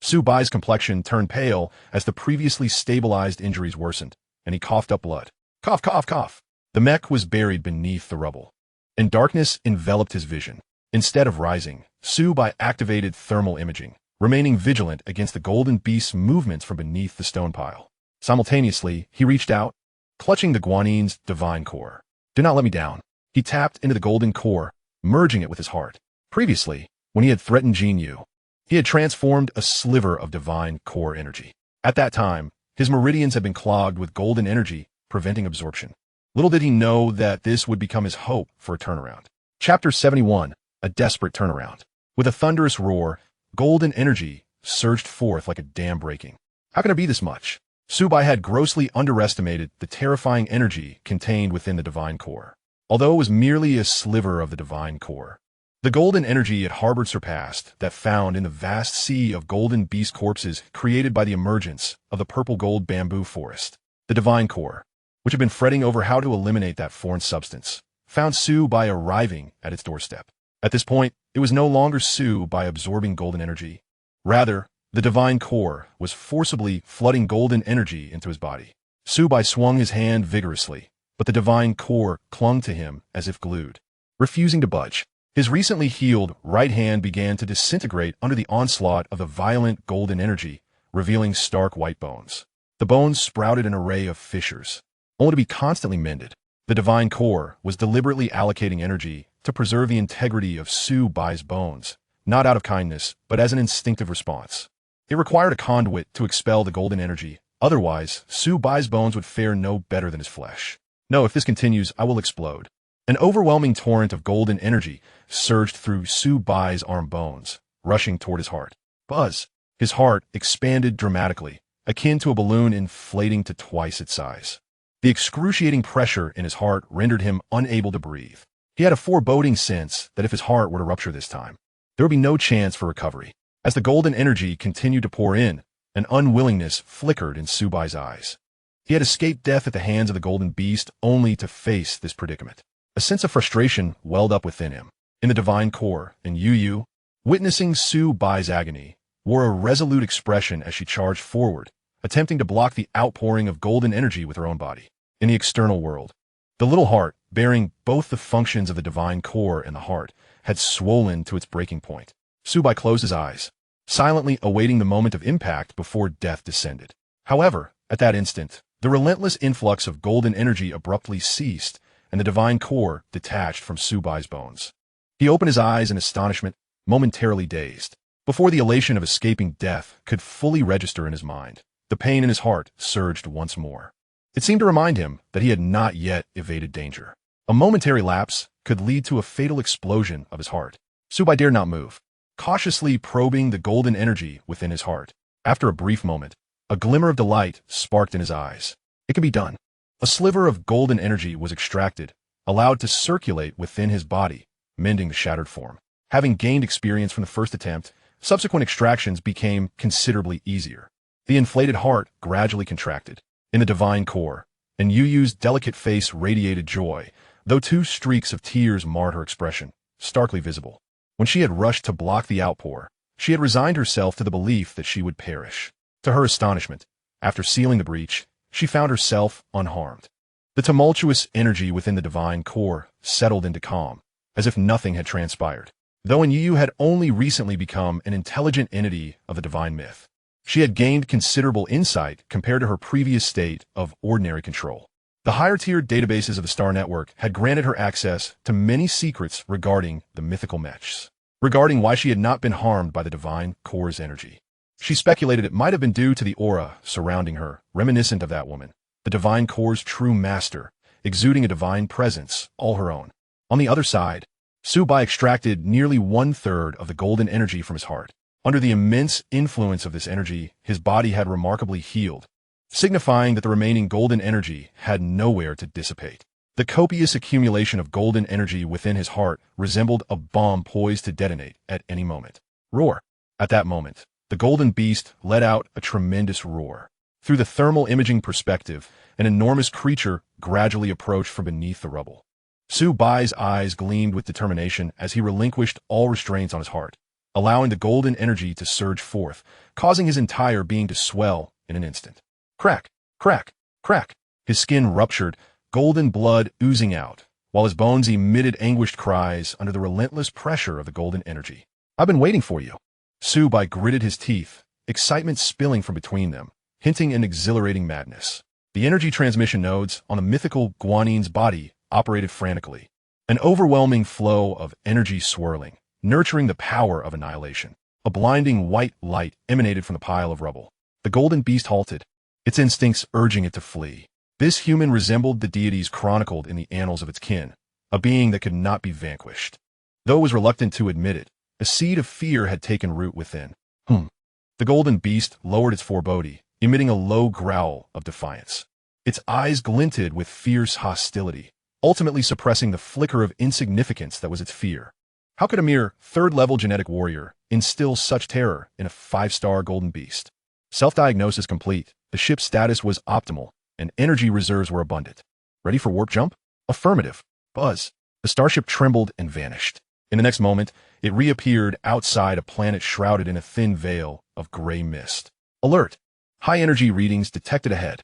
Su Bai's complexion turned pale as the previously stabilized injuries worsened, and he coughed up blood. Cough, cough, cough. The mech was buried beneath the rubble, and darkness enveloped his vision. Instead of rising, Su Bai activated thermal imaging, remaining vigilant against the golden beast's movements from beneath the stone pile. Simultaneously, he reached out, clutching the Guanine's divine core. Do not let me down. He tapped into the golden core, merging it with his heart. Previously, when he had threatened Jin Yu, he had transformed a sliver of divine core energy. At that time, his meridians had been clogged with golden energy, preventing absorption. Little did he know that this would become his hope for a turnaround. Chapter 71, A Desperate Turnaround. With a thunderous roar, golden energy surged forth like a dam breaking. How can it be this much? Su Bai had grossly underestimated the terrifying energy contained within the divine core. Although it was merely a sliver of the divine core, the golden energy it harbored surpassed that found in the vast sea of golden beast corpses created by the emergence of the purple-gold bamboo forest. The divine core, which had been fretting over how to eliminate that foreign substance, found Su Bai arriving at its doorstep. At this point, it was no longer Su Bai absorbing golden energy. Rather, the divine core was forcibly flooding golden energy into his body. Su Bai swung his hand vigorously, but the divine core clung to him as if glued, refusing to budge. His recently healed right hand began to disintegrate under the onslaught of the violent golden energy, revealing stark white bones. The bones sprouted an array of fissures, only to be constantly mended. The divine core was deliberately allocating energy to preserve the integrity of Su Bai's bones, not out of kindness, but as an instinctive response. It required a conduit to expel the golden energy, otherwise Su Bai's bones would fare no better than his flesh. No, if this continues, I will explode. An overwhelming torrent of golden energy surged through Su Bai's arm bones, rushing toward his heart. Buzz! His heart expanded dramatically, akin to a balloon inflating to twice its size. The excruciating pressure in his heart rendered him unable to breathe. He had a foreboding sense that if his heart were to rupture this time, there would be no chance for recovery. As the golden energy continued to pour in, an unwillingness flickered in Su Bai's eyes. He had escaped death at the hands of the golden beast only to face this predicament. A sense of frustration welled up within him. In the divine core, and Yu, witnessing Su Bai's agony, wore a resolute expression as she charged forward, attempting to block the outpouring of golden energy with her own body. In the external world, the little heart, bearing both the functions of the divine core and the heart, had swollen to its breaking point. Su Bai closed his eyes, silently awaiting the moment of impact before death descended. However, at that instant, the relentless influx of golden energy abruptly ceased, and the divine core detached from Su Bai's bones. He opened his eyes in astonishment, momentarily dazed. Before the elation of escaping death could fully register in his mind, the pain in his heart surged once more. It seemed to remind him that he had not yet evaded danger. A momentary lapse could lead to a fatal explosion of his heart. Su Bai dared not move, cautiously probing the golden energy within his heart. After a brief moment, a glimmer of delight sparked in his eyes. It could be done. A sliver of golden energy was extracted, allowed to circulate within his body, mending the shattered form. Having gained experience from the first attempt, subsequent extractions became considerably easier. The inflated heart gradually contracted. In the divine core, and Yu's delicate face radiated joy, though two streaks of tears marred her expression, starkly visible. When she had rushed to block the outpour, she had resigned herself to the belief that she would perish. To her astonishment, after sealing the breach, she found herself unharmed. The tumultuous energy within the divine core settled into calm, as if nothing had transpired. Though Yu had only recently become an intelligent entity of the divine myth, she had gained considerable insight compared to her previous state of ordinary control. The higher-tiered databases of the Star Network had granted her access to many secrets regarding the mythical mechs, regarding why she had not been harmed by the divine core's energy. She speculated it might have been due to the aura surrounding her, reminiscent of that woman, the divine core's true master, exuding a divine presence, all her own. On the other side, Su Bai extracted nearly one-third of the golden energy from his heart. Under the immense influence of this energy, his body had remarkably healed, signifying that the remaining golden energy had nowhere to dissipate. The copious accumulation of golden energy within his heart resembled a bomb poised to detonate at any moment. Roar! At that moment, the golden beast let out a tremendous roar. Through the thermal imaging perspective, an enormous creature gradually approached from beneath the rubble. Su Bai's eyes gleamed with determination as he relinquished all restraints on his heart, allowing the golden energy to surge forth, causing his entire being to swell in an instant. Crack, crack, crack. His skin ruptured, golden blood oozing out, while his bones emitted anguished cries under the relentless pressure of the golden energy. I've been waiting for you. Su Bai gritted his teeth, excitement spilling from between them, hinting an exhilarating madness. The energy transmission nodes on the mythical Guanin's body operated frantically, an overwhelming flow of energy swirling, nurturing the power of annihilation. A blinding white light emanated from the pile of rubble. The golden beast halted, its instincts urging it to flee. This human resembled the deities chronicled in the annals of its kin, a being that could not be vanquished. Though it was reluctant to admit it, a seed of fear had taken root within. The golden beast lowered its foreboding, emitting a low growl of defiance. Its eyes glinted with fierce hostility, ultimately suppressing the flicker of insignificance that was its fear. How could a mere third-level genetic warrior instill such terror in a 5-star golden beast? Self-diagnosis complete. The ship's status was optimal, and energy reserves were abundant. Ready for warp jump? Affirmative. Buzz. The starship trembled and vanished. In the next moment, it reappeared outside a planet shrouded in a thin veil of gray mist. Alert! High-energy readings detected ahead.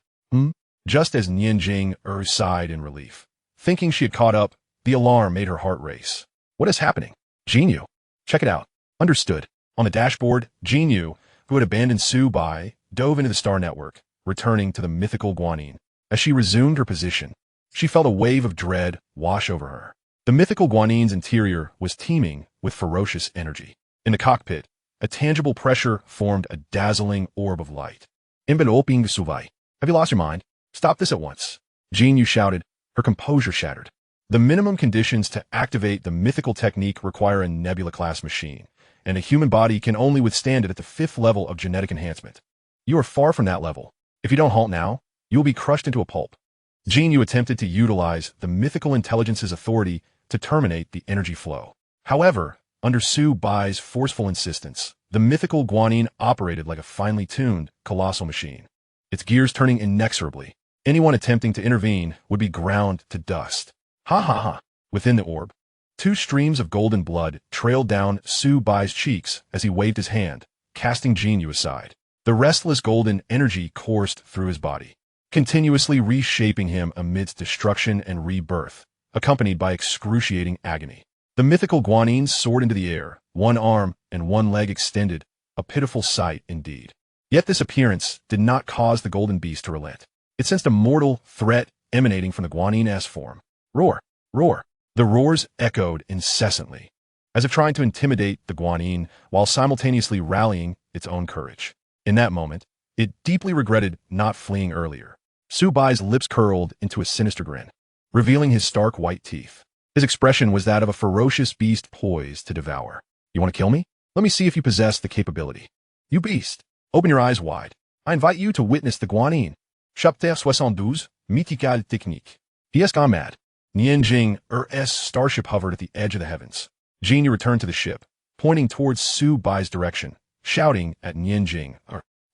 Just as Nianjing sighed in relief. Thinking she had caught up, the alarm made her heart race. What is happening? Jinyu. Check it out. Understood. On the dashboard, Jinyu, who had abandoned Su Bai, dove into the Star Network, returning to the mythical Guanin. As she resumed her position, she felt a wave of dread wash over her. The mythical Guanin's interior was teeming with ferocious energy. In the cockpit, a tangible pressure formed a dazzling orb of light. Enveloping Su Bai. Have you lost your mind? Stop this at once. Jinyu shouted, her composure shattered. The minimum conditions to activate the mythical technique require a Nebula-class machine, and a human body can only withstand it at the 5th level of genetic enhancement. You are far from that level. If you don't halt now, you will be crushed into a pulp. Jinyu attempted to utilize the mythical intelligence's authority to terminate the energy flow. However, under Su Bai's forceful insistence, the mythical guanyin operated like a finely tuned, colossal machine, its gears turning inexorably. Anyone attempting to intervene would be ground to dust. Ha ha ha. Within the orb, two streams of golden blood trailed down Su Bai's cheeks as he waved his hand, casting Jinyu aside. The restless golden energy coursed through his body, continuously reshaping him amidst destruction and rebirth, accompanied by excruciating agony. The mythical guanyin soared into the air, one arm and one leg extended, a pitiful sight indeed. Yet this appearance did not cause the golden beast to relent. It sensed a mortal threat emanating from the guanyin-S form. Roar! Roar! The roars echoed incessantly, as if trying to intimidate the guanyin while simultaneously rallying its own courage. In that moment, it deeply regretted not fleeing earlier. Su Bai's lips curled into a sinister grin, revealing his stark white teeth. His expression was that of a ferocious beast poised to devour. You want to kill me? Let me see if you possess the capability. You beast, open your eyes wide. I invite you to witness the guanyin. Chapter 72, Mythical Technique. P.S. Comrade. Nianjing S starship hovered at the edge of the heavens. Jinyu returned to the ship, pointing towards Su Bai's direction, shouting at Nianjing,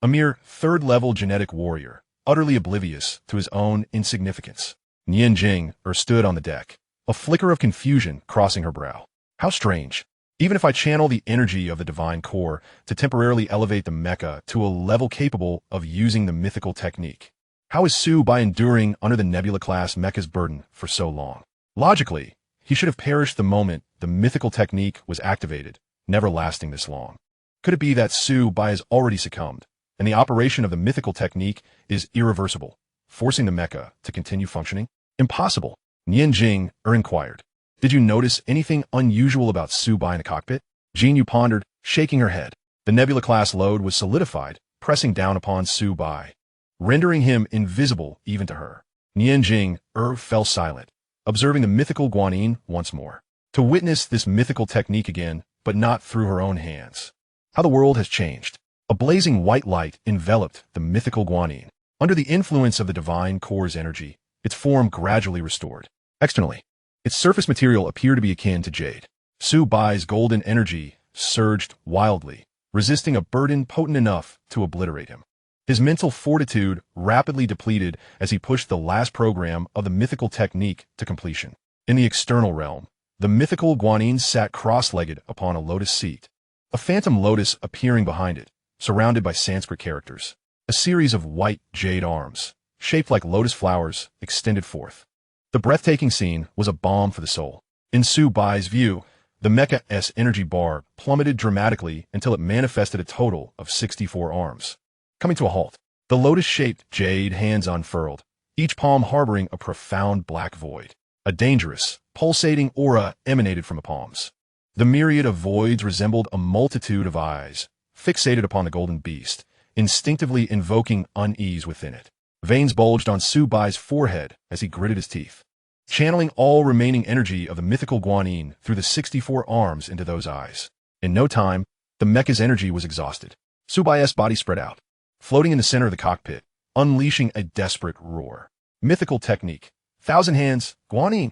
a mere third-level genetic warrior, utterly oblivious to his own insignificance. Nianjing stood on the deck, a flicker of confusion crossing her brow. How strange. Even if I channel the energy of the divine core to temporarily elevate the mecha to a level capable of using the mythical technique, how is Su Bai enduring under the Nebula-class mecha's burden for so long? Logically, he should have perished the moment the mythical technique was activated, never lasting this long. Could it be that Su Bai has already succumbed, and the operation of the mythical technique is irreversible, forcing the mecha to continue functioning? Impossible. Nianjing inquired. Did you notice anything unusual about Su Bai in the cockpit? Jinyu pondered, shaking her head. The Nebula-class load was solidified, pressing down upon Su Bai, rendering him invisible even to her. Nianjing fell silent, observing the mythical guanyin once more. To witness this mythical technique again, but not through her own hands. How the world has changed. A blazing white light enveloped the mythical guanyin. Under the influence of the divine core's energy, its form gradually restored. Externally, its surface material appeared to be akin to jade. Su Bai's golden energy surged wildly, resisting a burden potent enough to obliterate him. His mental fortitude rapidly depleted as he pushed the last program of the mythical technique to completion. In the external realm, the mythical guanyin sat cross-legged upon a lotus seat, a phantom lotus appearing behind it, surrounded by Sanskrit characters. A series of white jade arms, shaped like lotus flowers, extended forth. The breathtaking scene was a balm for the soul. In Su Bai's view, the Mecha-S energy bar plummeted dramatically until it manifested a total of 64 arms. Coming to a halt, the lotus-shaped jade hands unfurled, each palm harboring a profound black void. A dangerous, pulsating aura emanated from the palms. The myriad of voids resembled a multitude of eyes, fixated upon the golden beast, instinctively invoking unease within it. Veins bulged on Su Bai's forehead as he gritted his teeth, channeling all remaining energy of the mythical guanyin through the 64 arms into those eyes. In no time, the mecha's energy was exhausted. Su Bai's body spread out, floating in the center of the cockpit, unleashing a desperate roar. Mythical technique. Thousand hands, guanyin.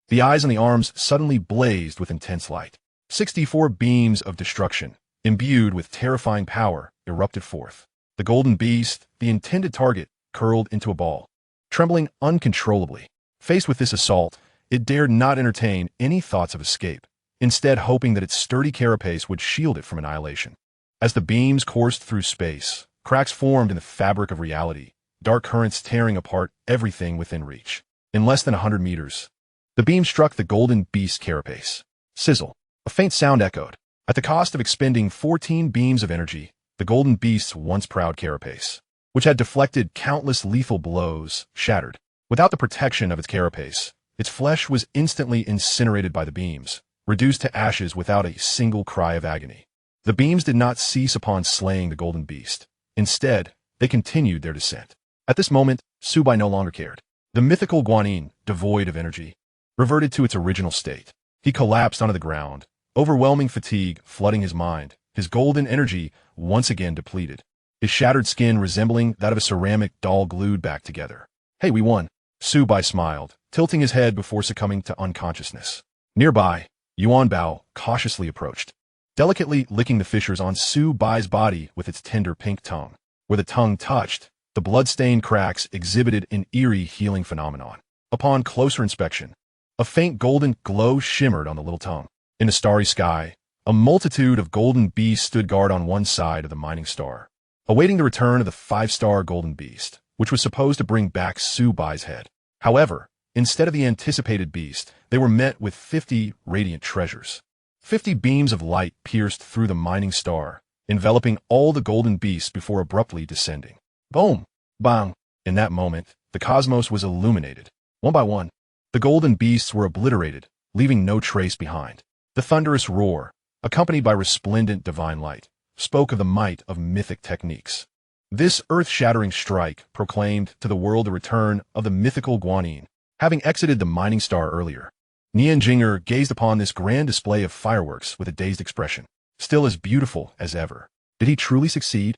The eyes on the arms suddenly blazed with intense light. 64 beams of destruction, imbued with terrifying power, erupted forth. The golden beast, the intended target, curled into a ball, trembling uncontrollably. Faced with this assault, it dared not entertain any thoughts of escape, instead hoping that its sturdy carapace would shield it from annihilation. As the beams coursed through space, cracks formed in the fabric of reality, dark currents tearing apart everything within reach. In less than 100 meters, the beam struck the golden beast's carapace. Sizzle. A faint sound echoed. At the cost of expending 14 beams of energy, the golden beast's once proud carapace, which had deflected countless lethal blows, shattered. Without the protection of its carapace, its flesh was instantly incinerated by the beams, reduced to ashes without a single cry of agony. The beams did not cease upon slaying the golden beast. Instead, they continued their descent. At this moment, Su Bai no longer cared. The mythical guanyin, devoid of energy, reverted to its original state. He collapsed onto the ground, overwhelming fatigue flooding his mind, his golden energy once again depleted, his shattered skin resembling that of a ceramic doll glued back together. Hey, we won. Su Bai smiled, tilting his head before succumbing to unconsciousness. Nearby, Yuan Bao cautiously approached, delicately licking the fissures on Su Bai's body with its tender pink tongue. Where the tongue touched, the blood-stained cracks exhibited an eerie healing phenomenon. Upon closer inspection, a faint golden glow shimmered on the little tongue. In the starry sky, a multitude of golden beasts stood guard on one side of the mining star, awaiting the return of the 5-star golden beast, which was supposed to bring back Su Bai's head. However, instead of the anticipated beast, they were met with 50 radiant treasures. 50 beams of light pierced through the mining star, enveloping all the golden beasts before abruptly descending. Boom! Bang! In that moment, the cosmos was illuminated. One by one, the golden beasts were obliterated, leaving no trace behind. The thunderous roar, accompanied by resplendent divine light, spoke of the might of mythic techniques. This earth-shattering strike proclaimed to the world the return of the mythical Guanyin, having exited the mining star earlier. Nianjinger gazed upon this grand display of fireworks with a dazed expression, still as beautiful as ever. Did he truly succeed?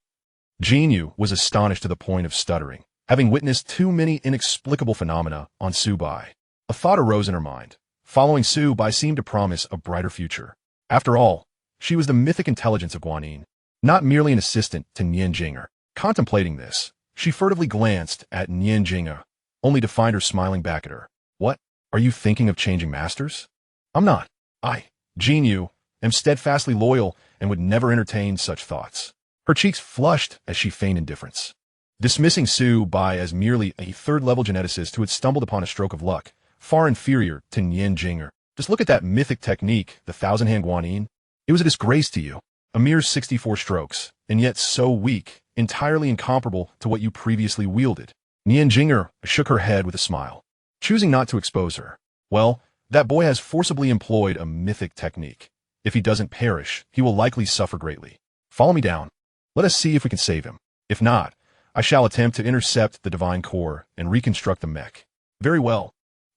Jinyu was astonished to the point of stuttering, having witnessed too many inexplicable phenomena on Su Bai. A thought arose in her mind. Following Su Bai seemed to promise a brighter future. After all, she was the mythic intelligence of Guanyin, not merely an assistant to Nianjinger. Contemplating this, she furtively glanced at Nianjinger, only to find her smiling back at her. What? Are you thinking of changing masters? I'm not. I, Jinyu, am steadfastly loyal and would never entertain such thoughts. Her cheeks flushed as she feigned indifference. Dismissing Su Bai as merely a third-level geneticist who had stumbled upon a stroke of luck, far inferior to Nianjinger. Just look at that mythic technique, the thousand-hand Guanyin. It was a disgrace to you. A mere 64 strokes, and yet so weak, entirely incomparable to what you previously wielded. Nianjinger shook her head with a smile, choosing not to expose her. Well, that boy has forcibly employed a mythic technique. If he doesn't perish, he will likely suffer greatly. Follow me down. Let us see if we can save him. If not, I shall attempt to intercept the divine core and reconstruct the mech. Very well.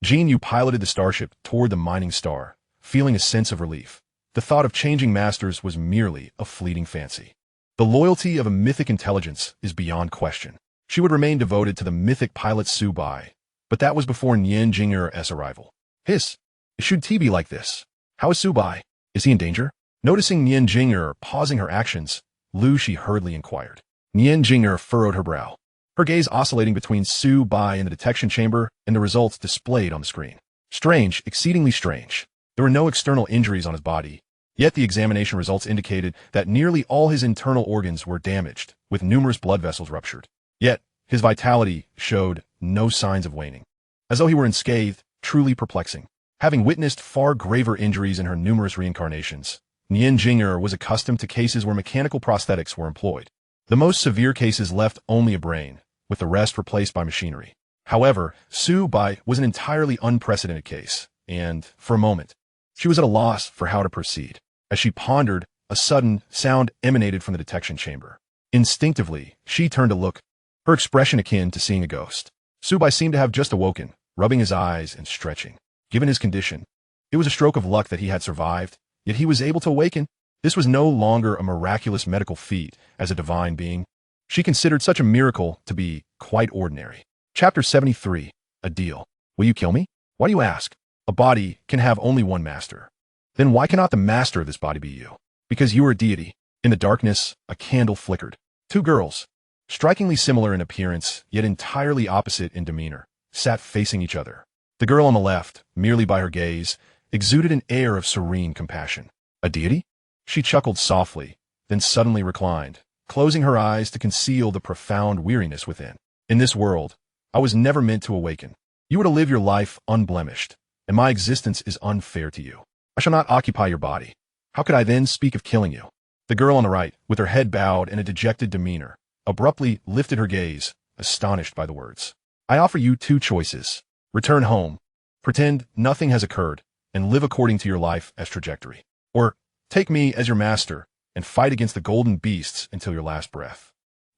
Jinyu piloted the starship toward the mining star, feeling a sense of relief. The thought of changing masters was merely a fleeting fancy. The loyalty of a mythic intelligence is beyond question. She would remain devoted to the mythic pilot Su Bai, but that was before Nianjinger's arrival. Hiss! It should be like this. How is Su Bai? Is he in danger? Noticing Nianjinger pausing her actions, Lu Shi hurriedly inquired. Nianjinger furrowed her brow, her gaze oscillating between Su Bai in the detection chamber and the results displayed on the screen. Strange, exceedingly strange. There were no external injuries on his body, yet the examination results indicated that nearly all his internal organs were damaged, with numerous blood vessels ruptured. Yet, his vitality showed no signs of waning, as though he were unscathed, truly perplexing. Having witnessed far graver injuries in her numerous reincarnations, Nianjinger was accustomed to cases where mechanical prosthetics were employed. The most severe cases left only a brain, with the rest replaced by machinery. However, Su Bai was an entirely unprecedented case, and, for a moment, she was at a loss for how to proceed. As she pondered, a sudden sound emanated from the detection chamber. Instinctively, she turned to look, her expression akin to seeing a ghost. Su Bai seemed to have just awoken, rubbing his eyes and stretching. Given his condition, it was a stroke of luck that he had survived, yet he was able to awaken. This was no longer a miraculous medical feat as a divine being. She considered such a miracle to be quite ordinary. Chapter 73. A deal. Will you kill me? Why do you ask? A body can have only one master. Then why cannot the master of this body be you? Because you are a deity. In the darkness, a candle flickered. Two girls, strikingly similar in appearance, yet entirely opposite in demeanor, sat facing each other. The girl on the left, merely by her gaze, exuded an air of serene compassion. A deity? She chuckled softly, then suddenly reclined, closing her eyes to conceal the profound weariness within. In this world, I was never meant to awaken. You are to live your life unblemished, and my existence is unfair to you. I shall not occupy your body. How could I then speak of killing you? The girl on the right, with her head bowed and a dejected demeanor, abruptly lifted her gaze, astonished by the words. I offer you two choices. Return home, pretend nothing has occurred, and live according to your life as trajectory. Or, take me as your master, and fight against the golden beasts until your last breath.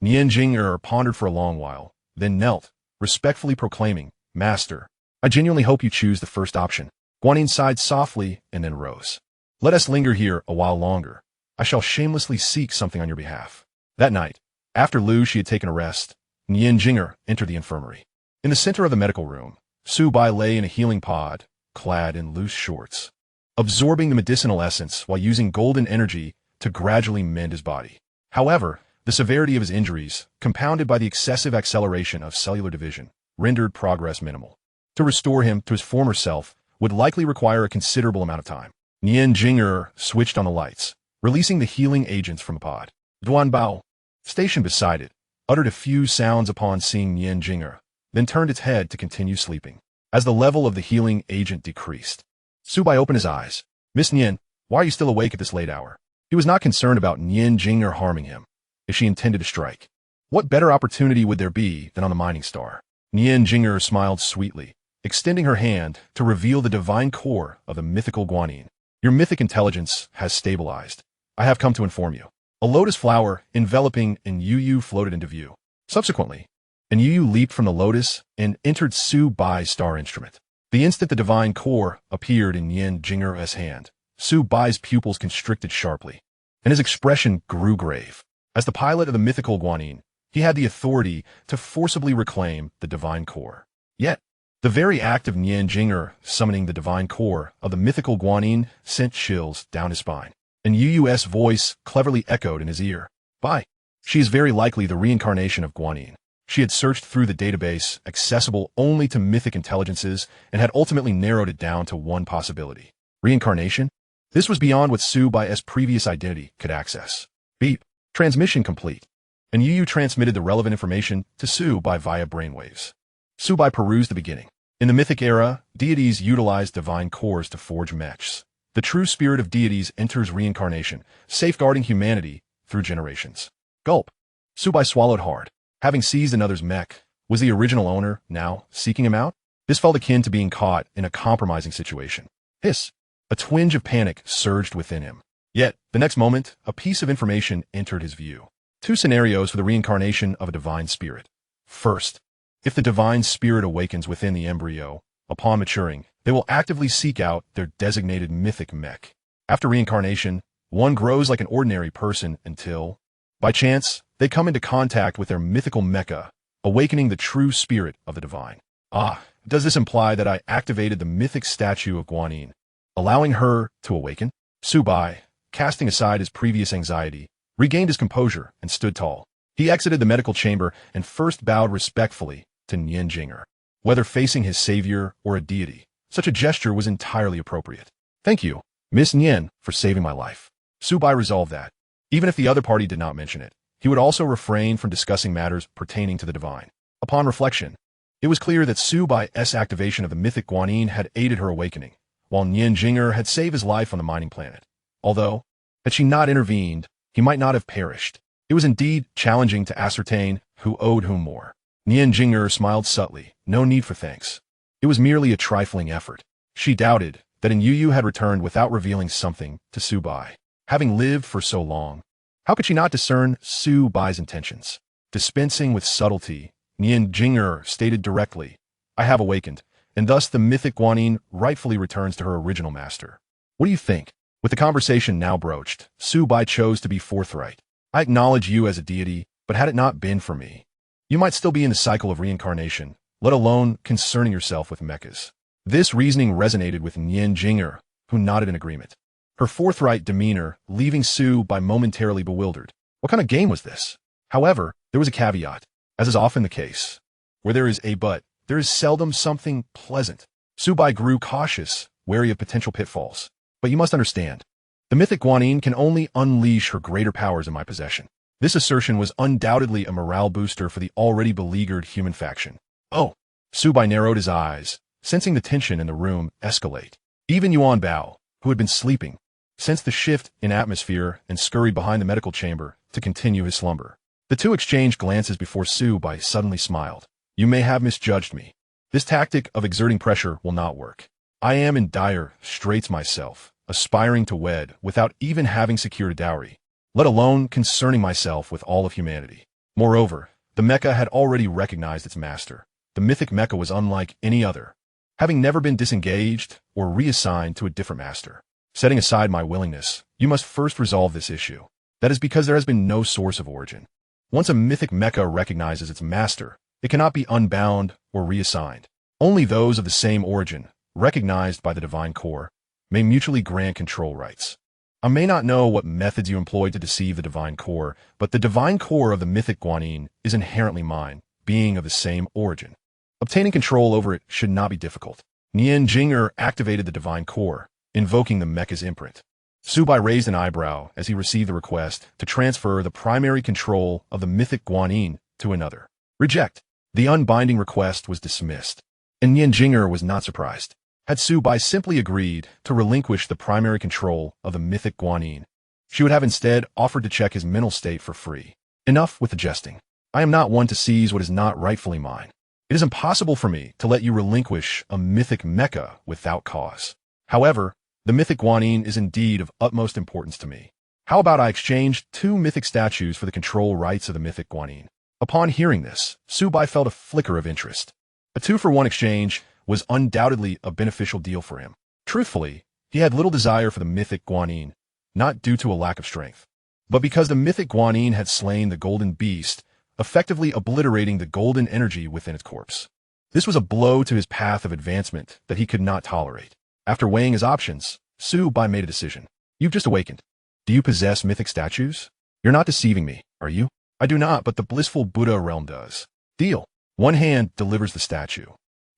Nianjinger pondered for a long while, then knelt, respectfully proclaiming, Master, I genuinely hope you choose the first option. Guanyin sighed softly and then rose. Let us linger here a while longer. I shall shamelessly seek something on your behalf. That night, after Lu Shi had taken a rest, Nianjinger entered the infirmary. In the center of the medical room, Su Bai lay in a healing pod, clad in loose shorts, absorbing the medicinal essence while using golden energy to gradually mend his body. However, the severity of his injuries, compounded by the excessive acceleration of cellular division, rendered progress minimal. To restore him to his former self would likely require a considerable amount of time. Nian Jing'er switched on the lights, releasing the healing agents from the pod. Duan Bao, stationed beside it, uttered a few sounds upon seeing Nian Jing'er, then turned its head to continue sleeping. As the level of the healing agent decreased, Su Bai opened his eyes. Miss Nian, why are you still awake at this late hour? He was not concerned about Nian Jing'er harming him, if she intended to strike. What better opportunity would there be than on the mining star? Nian Jing'er smiled sweetly, extending her hand to reveal the divine core of the mythical guanyin. Your mythic intelligence has stabilized. I have come to inform you. A lotus flower enveloping An Yu floated into view. Subsequently, An Yu leaped from the lotus and entered Su Bai's star instrument. The instant the divine core appeared in Nian Jing'er's hand, Su Bai's pupils constricted sharply, and his expression grew grave. As the pilot of the mythical guanyin, he had the authority to forcibly reclaim the divine core. Yet, the very act of Nian Jing'er summoning the divine core of the mythical guanyin sent chills down his spine. An Yu's voice cleverly echoed in his ear. Bai, she is very likely the reincarnation of guanyin. She had searched through the database accessible only to mythic intelligences and had ultimately narrowed it down to one possibility. Reincarnation? This was beyond what Su Bai's previous identity could access. Beep. Transmission complete. And Yu transmitted the relevant information to Su Bai via brainwaves. Su Bai perused the beginning. In the mythic era, deities utilized divine cores to forge mechs. The true spirit of deities enters reincarnation, safeguarding humanity through generations. Gulp. Su Bai swallowed hard. Having seized another's mech, was the original owner now seeking him out? This felt akin to being caught in a compromising situation. Hiss. A twinge of panic surged within him. Yet, the next moment, a piece of information entered his view. Two scenarios for the reincarnation of a divine spirit. First, if the divine spirit awakens within the embryo, upon maturing, they will actively seek out their designated mythic mech. After reincarnation, one grows like an ordinary person until, by chance, they come into contact with their mythical mecha, awakening the true spirit of the divine. Ah, does this imply that I activated the mythic statue of Guanyin, allowing her to awaken? Su Bai, casting aside his previous anxiety, regained his composure and stood tall. He exited the medical chamber and first bowed respectfully to Nian Jing'er. Whether facing his savior or a deity, such a gesture was entirely appropriate. Thank you, Miss Nian, for saving my life. Su Bai resolved that, even if the other party did not mention it, he would also refrain from discussing matters pertaining to the divine. Upon reflection, it was clear that Su Bai's activation of the mythic Guanyin had aided her awakening, while Nian Jing'er had saved his life on the mining planet. Although, had she not intervened, he might not have perished. It was indeed challenging to ascertain who owed whom more. Nian Jing'er smiled subtly. No need for thanks. It was merely a trifling effort. She doubted that An Yu had returned without revealing something to Su Bai. Having lived for so long, how could she not discern Su Bai's intentions? Dispensing with subtlety, Nian Jing'er stated directly, I have awakened, and thus the mythic Guanyin rightfully returns to her original master. What do you think? With the conversation now broached, Su Bai chose to be forthright. I acknowledge you as a deity, but had it not been for me, you might still be in the cycle of reincarnation, let alone concerning yourself with mechas. This reasoning resonated with Nian Jing'er, who nodded in agreement. Her forthright demeanor leaving Su Bai momentarily bewildered. What kind of game was this? However, there was a caveat. As is often the case, where there is a but, there is seldom something pleasant. Su Bai grew cautious, wary of potential pitfalls. But you must understand, the mythic Guanyin can only unleash her greater powers in my possession. This assertion was undoubtedly a morale booster for the already beleaguered human faction. Oh, Su Bai narrowed his eyes, sensing the tension in the room escalate. Even Yuan Bao, who had been sleeping, sensed the shift in atmosphere and scurried behind the medical chamber to continue his slumber. The two exchanged glances before Su Bai suddenly smiled. You may have misjudged me. This tactic of exerting pressure will not work. I am in dire straits myself, aspiring to wed without even having secured a dowry, let alone concerning myself with all of humanity. Moreover, the mecha had already recognized its master. The mythic mecha was unlike any other, having never been disengaged or reassigned to a different master. Setting aside my willingness, you must first resolve this issue. That is because there has been no source of origin. Once a mythic mecha recognizes its master, It cannot be unbound or reassigned. Only those of the same origin, recognized by the divine core, may mutually grant control rights. I may not know what methods you employed to deceive the divine core, but the divine core of the mythic Guanyin is inherently mine, being of the same origin. Obtaining control over it should not be difficult. Nian Jing'er activated the divine core, invoking the mecha's imprint. Su Bai raised an eyebrow as he received the request to transfer the primary control of the mythic Guanyin to another. Reject. The unbinding request was dismissed, and Nian Jing'er was not surprised. Had Su Bai simply agreed to relinquish the primary control of the mythic Guanyin, she would have instead offered to check his mental state for free. Enough with the jesting. I am not one to seize what is not rightfully mine. It is impossible for me to let you relinquish a mythic mecha without cause. However, the mythic Guanyin is indeed of utmost importance to me. How about I exchange 2 mythic statues for the control rights of the mythic Guanyin? Upon hearing this, Su Bai felt a flicker of interest. A 2-for-1 exchange was undoubtedly a beneficial deal for him. Truthfully, he had little desire for the mythic Guanyin, not due to a lack of strength, but because the mythic Guanyin had slain the golden beast, effectively obliterating the golden energy within its corpse. This was a blow to his path of advancement that he could not tolerate. After weighing his options, Su Bai made a decision. You've just awakened. Do you possess mythic statues? You're not deceiving me, are you? I do not, but the blissful Buddha realm does. Deal. One hand delivers the statue,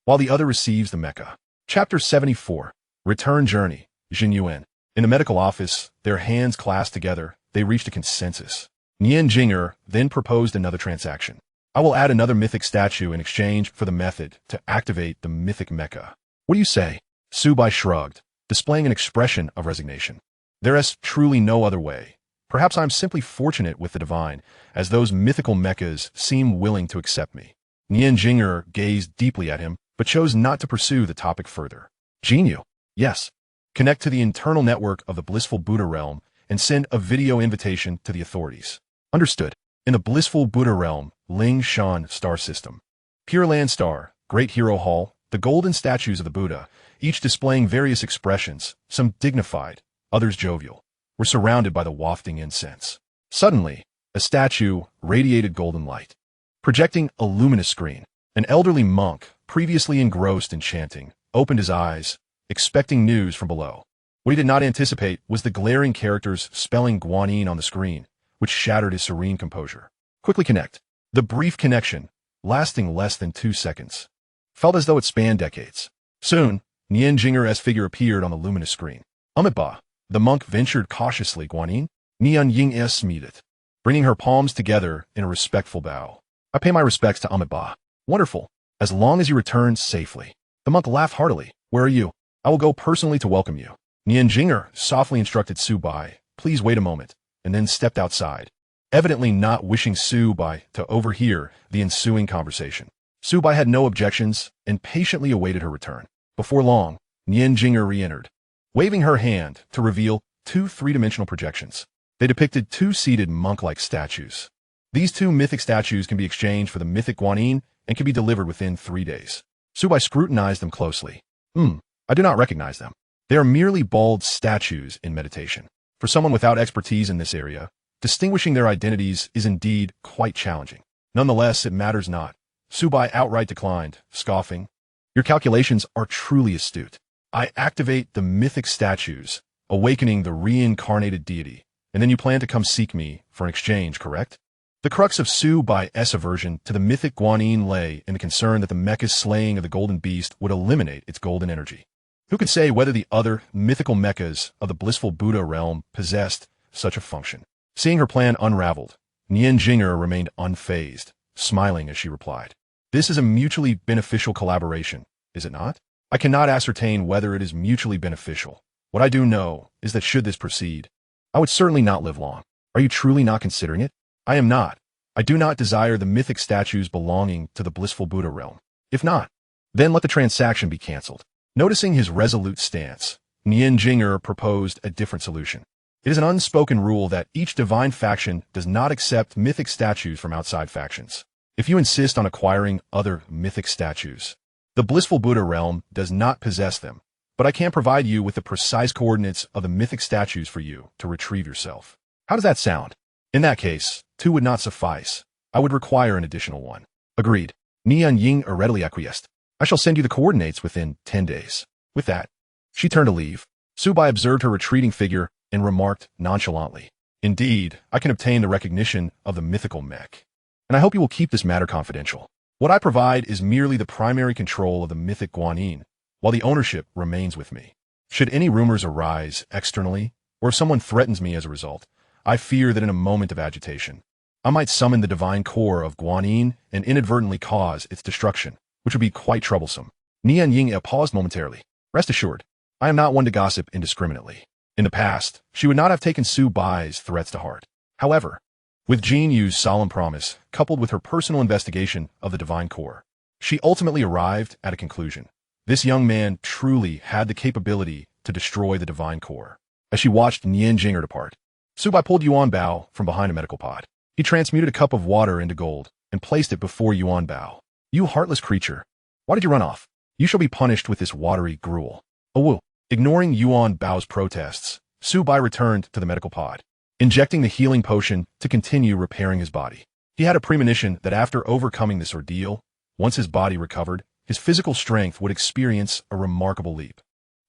while the other receives the mecha. Chapter 74. Return Journey, Jin Yuan. In the medical office, their hands clasped together, they reached a consensus. Nian Jing'er then proposed another transaction. I will add another mythic statue in exchange for the method to activate the mythic mecha. What do you say? Su Bai shrugged, displaying an expression of resignation. There is truly no other way. Perhaps I'm simply fortunate with the divine, as those mythical mechas seem willing to accept me. Nian Jing'er gazed deeply at him, but chose not to pursue the topic further. Jinyu. Yes. Connect to the internal network of the blissful Buddha realm and send a video invitation to the authorities. Understood. In the blissful Buddha realm, Ling Shan star system. Pure Land Star, Great Hero Hall, the golden statues of the Buddha, each displaying various expressions, some dignified, others jovial, were surrounded by the wafting incense. Suddenly, a statue radiated golden light, projecting a luminous screen. An elderly monk, previously engrossed in chanting, opened his eyes, expecting news from below. What he did not anticipate was the glaring characters spelling Guanyin on the screen, which shattered his serene composure. Quickly connect. The brief connection, lasting less than 2 seconds, felt as though it spanned decades. Soon, Nian Jing'er's figure appeared on the luminous screen. Amiba, the monk ventured cautiously. Guanyin, Nian Ying es meet bringing her palms together in a respectful bow. I pay my respects to Amiba. Wonderful. As long as you return safely. The monk laughed heartily. Where are you? I will go personally to welcome you. Nian Jing'er softly instructed Su Bai, please wait a moment, and then stepped outside, evidently not wishing Su Bai to overhear the ensuing conversation. Su Bai had no objections and patiently awaited her return. Before long, Nian Jing'er re-entered, waving her hand to reveal 2 3-dimensional projections. They depicted 2 seated monk-like statues. These 2 mythic statues can be exchanged for the mythic Guanyin and can be delivered within 3 days. Su Bai scrutinized them closely. I do not recognize them. They are merely bald statues in meditation. For someone without expertise in this area, distinguishing their identities is indeed quite challenging. Nonetheless, it matters not. Su Bai outright declined, scoffing. Your calculations are truly astute. I activate the mythic statues, awakening the reincarnated deity, and then you plan to come seek me for an exchange, correct? The crux of Su Bai's aversion to the mythic Guanyin lay in the concern that the mecha's slaying of the golden beast would eliminate its golden energy. Who could say whether the other mythical mechas of the blissful Buddha realm possessed such a function? Seeing her plan unraveled, Nian Jing'er remained unfazed, smiling as she replied. This is a mutually beneficial collaboration, is it not? I cannot ascertain whether it is mutually beneficial. What I do know is that should this proceed, I would certainly not live long. Are you truly not considering it? I am not. I do not desire the mythic statues belonging to the blissful Buddha realm. If not, then let the transaction be cancelled. Noticing his resolute stance, Nian Jing'er proposed a different solution. It is an unspoken rule that each divine faction does not accept mythic statues from outside factions. If you insist on acquiring other mythic statues, the blissful Buddha realm does not possess them, but I can provide you with the precise coordinates of the mythic statues for you to retrieve yourself. How does that sound? In that case, 2 would not suffice. I would require an additional one. Agreed. Nianying readily acquiesced. I shall send you the coordinates within 10 days. With that, she turned to leave. Su Bai observed her retreating figure and remarked nonchalantly, "Indeed, I can obtain the recognition of the mythical mech. And I hope you will keep this matter confidential. What I provide is merely the primary control of the mythic Guanyin, while the ownership remains with me. Should any rumors arise externally, or if someone threatens me as a result, I fear that in a moment of agitation, I might summon the divine core of Guanyin and inadvertently cause its destruction, which would be quite troublesome." Nianying paused momentarily. "Rest assured, I am not one to gossip indiscriminately." In the past, she would not have taken Su Bai's threats to heart. However, with Jin Yu's solemn promise, coupled with her personal investigation of the divine core, she ultimately arrived at a conclusion. This young man truly had the capability to destroy the divine core. As she watched Nianjing depart, Su Bai pulled Yuan Bao from behind a medical pod. He transmuted a cup of water into gold and placed it before Yuan Bao. "You heartless creature. Why did you run off? You shall be punished with this watery gruel." "Oh, woo." Ignoring Yuan Bao's protests, Su Bai returned to the medical pod, injecting the healing potion to continue repairing his body. He had a premonition that after overcoming this ordeal, once his body recovered, his physical strength would experience a remarkable leap.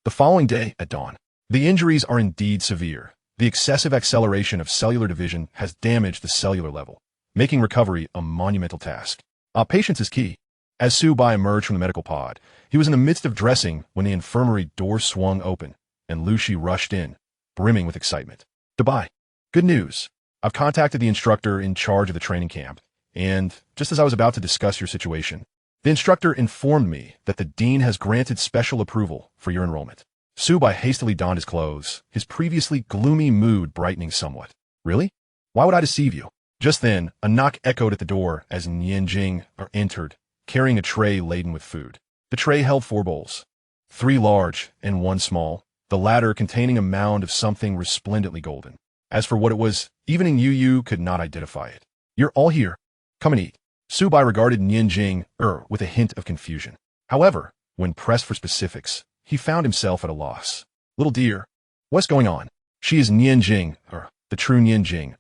The following day, at dawn, the injuries are indeed severe. The excessive acceleration of cellular division has damaged the cellular level, making recovery a monumental task. Patience is key. As Su Bai emerged from the medical pod, he was in the midst of dressing when the infirmary door swung open, and Lu Shi rushed in, brimming with excitement. "Su Bai, good news. I've contacted the instructor in charge of the training camp, and just as I was about to discuss your situation, the instructor informed me that the dean has granted special approval for your enrollment." Su Bai hastily donned his clothes, his previously gloomy mood brightening somewhat. "Really? Why would I deceive you?" Just then, a knock echoed at the door as Nianjing entered, carrying a tray laden with food. The tray held 4 bowls, 3 large and 1 small, the latter containing a mound of something resplendently golden. As for what it was, even in Yu could not identify it. "You're all here. Come and eat." Su Bai regarded Nianjing with a hint of confusion. However, when pressed for specifics, he found himself at a loss. "Little dear, what's going on?" "She is Nianjing, the true Nianjing,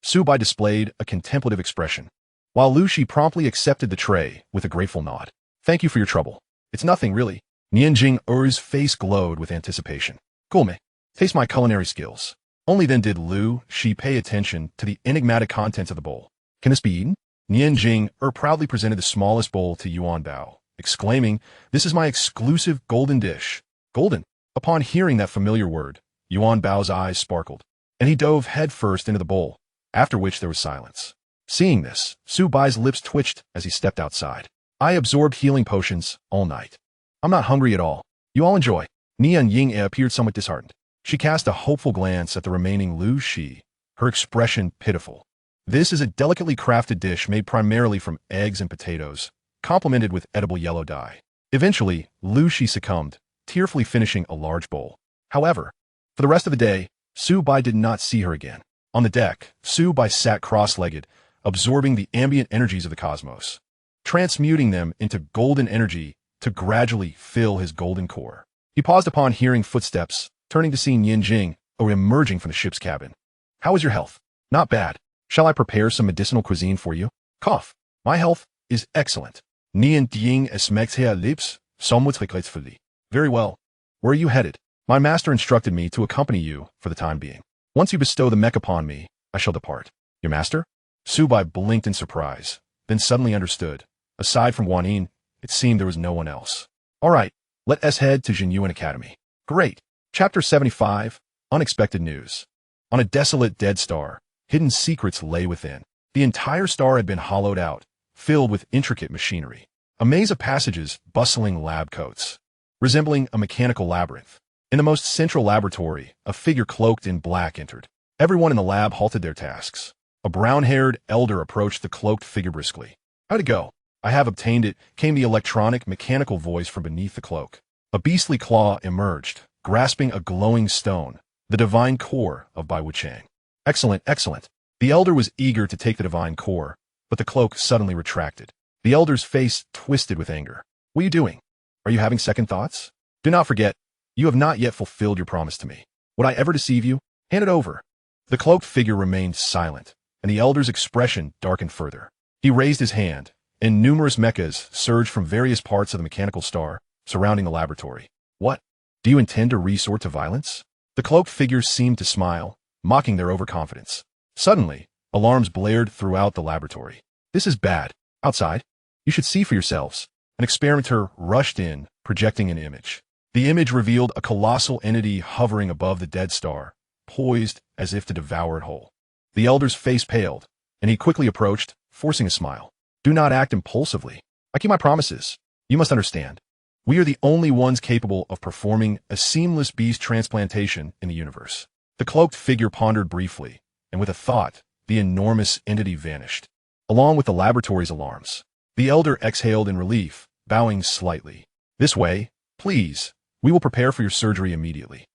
Su Bai displayed a contemplative expression, while Lu Shi promptly accepted the tray with a grateful nod. "Thank you for your trouble. It's nothing, really." Nianjing's face glowed with anticipation. "Cool, me. Taste my culinary skills." Only then did Lu Shi pay attention to the enigmatic contents of the bowl. "Can this be eaten?" Nianjing proudly presented the smallest bowl to Yuan Bao, exclaiming, "This is my exclusive golden dish." "Golden?" Upon hearing that familiar word, Yuan Bao's eyes sparkled, and he dove headfirst into the bowl, after which there was silence. Seeing this, Su Bai's lips twitched as he stepped outside. "I absorbed healing potions all night. I'm not hungry at all. You all enjoy." Nianying appeared somewhat disheartened. She cast a hopeful glance at the remaining Lu Shi, her expression pitiful. "This is a delicately crafted dish made primarily from eggs and potatoes, complemented with edible yellow dye." Eventually, Lu Shi succumbed, tearfully finishing a large bowl. However, for the rest of the day, Su Bai did not see her again. On the deck, Su Bai sat cross-legged, absorbing the ambient energies of the cosmos, transmuting them into golden energy to gradually fill his golden core. He paused upon hearing footsteps, turning to see Nianjing emerging from the ship's cabin. "How is your health?" "Not bad. Shall I prepare some medicinal cuisine for you?" "Cough. My health is excellent." Nianjing smecks her lips, somewhat regretfully. "Very well. Where are you headed?" "My master instructed me to accompany you for the time being. Once you bestow the mech upon me, I shall depart." "Your master?" Su Bai blinked in surprise, then suddenly understood. Aside from Guanyin, it seemed there was no one else. "All right, let us head to Jinyuan Academy." "Great." Chapter 75, Unexpected News. On a desolate dead star, hidden secrets lay within. The entire star had been hollowed out, filled with intricate machinery. A maze of passages, bustling lab coats, resembling a mechanical labyrinth. In the most central laboratory, a figure cloaked in black entered. Everyone in the lab halted their tasks. A brown-haired elder approached the cloaked figure briskly. "How'd it go?" "I have obtained it," came the electronic, mechanical voice from beneath the cloak. A beastly claw emerged, grasping a glowing stone, the divine core of Bai Wuchang. "Excellent, excellent." The elder was eager to take the divine core, but the cloak suddenly retracted. The elder's face twisted with anger. "What are you doing? Are you having second thoughts? Do not forget, you have not yet fulfilled your promise to me. Would I ever deceive you? Hand it over." The cloaked figure remained silent, and the elder's expression darkened further. He raised his hand, and numerous mechas surged from various parts of the mechanical star surrounding the laboratory. What? Do you intend to resort to violence? The cloaked figures seemed to smile, mocking their overconfidence. Suddenly, alarms blared throughout the laboratory. This is bad. Outside. You should see for yourselves. An experimenter rushed in, projecting an image. The image revealed a colossal entity hovering above the dead star, poised as if to devour it whole. The elder's face paled, and he quickly approached, forcing a smile. Do not act impulsively. I keep my promises. You must understand. We are the only ones capable of performing a seamless beast transplantation in the universe. The cloaked figure pondered briefly, and with a thought, the enormous entity vanished, along with the laboratory's alarms. The elder exhaled in relief, bowing slightly. This way, please. We will prepare for your surgery immediately.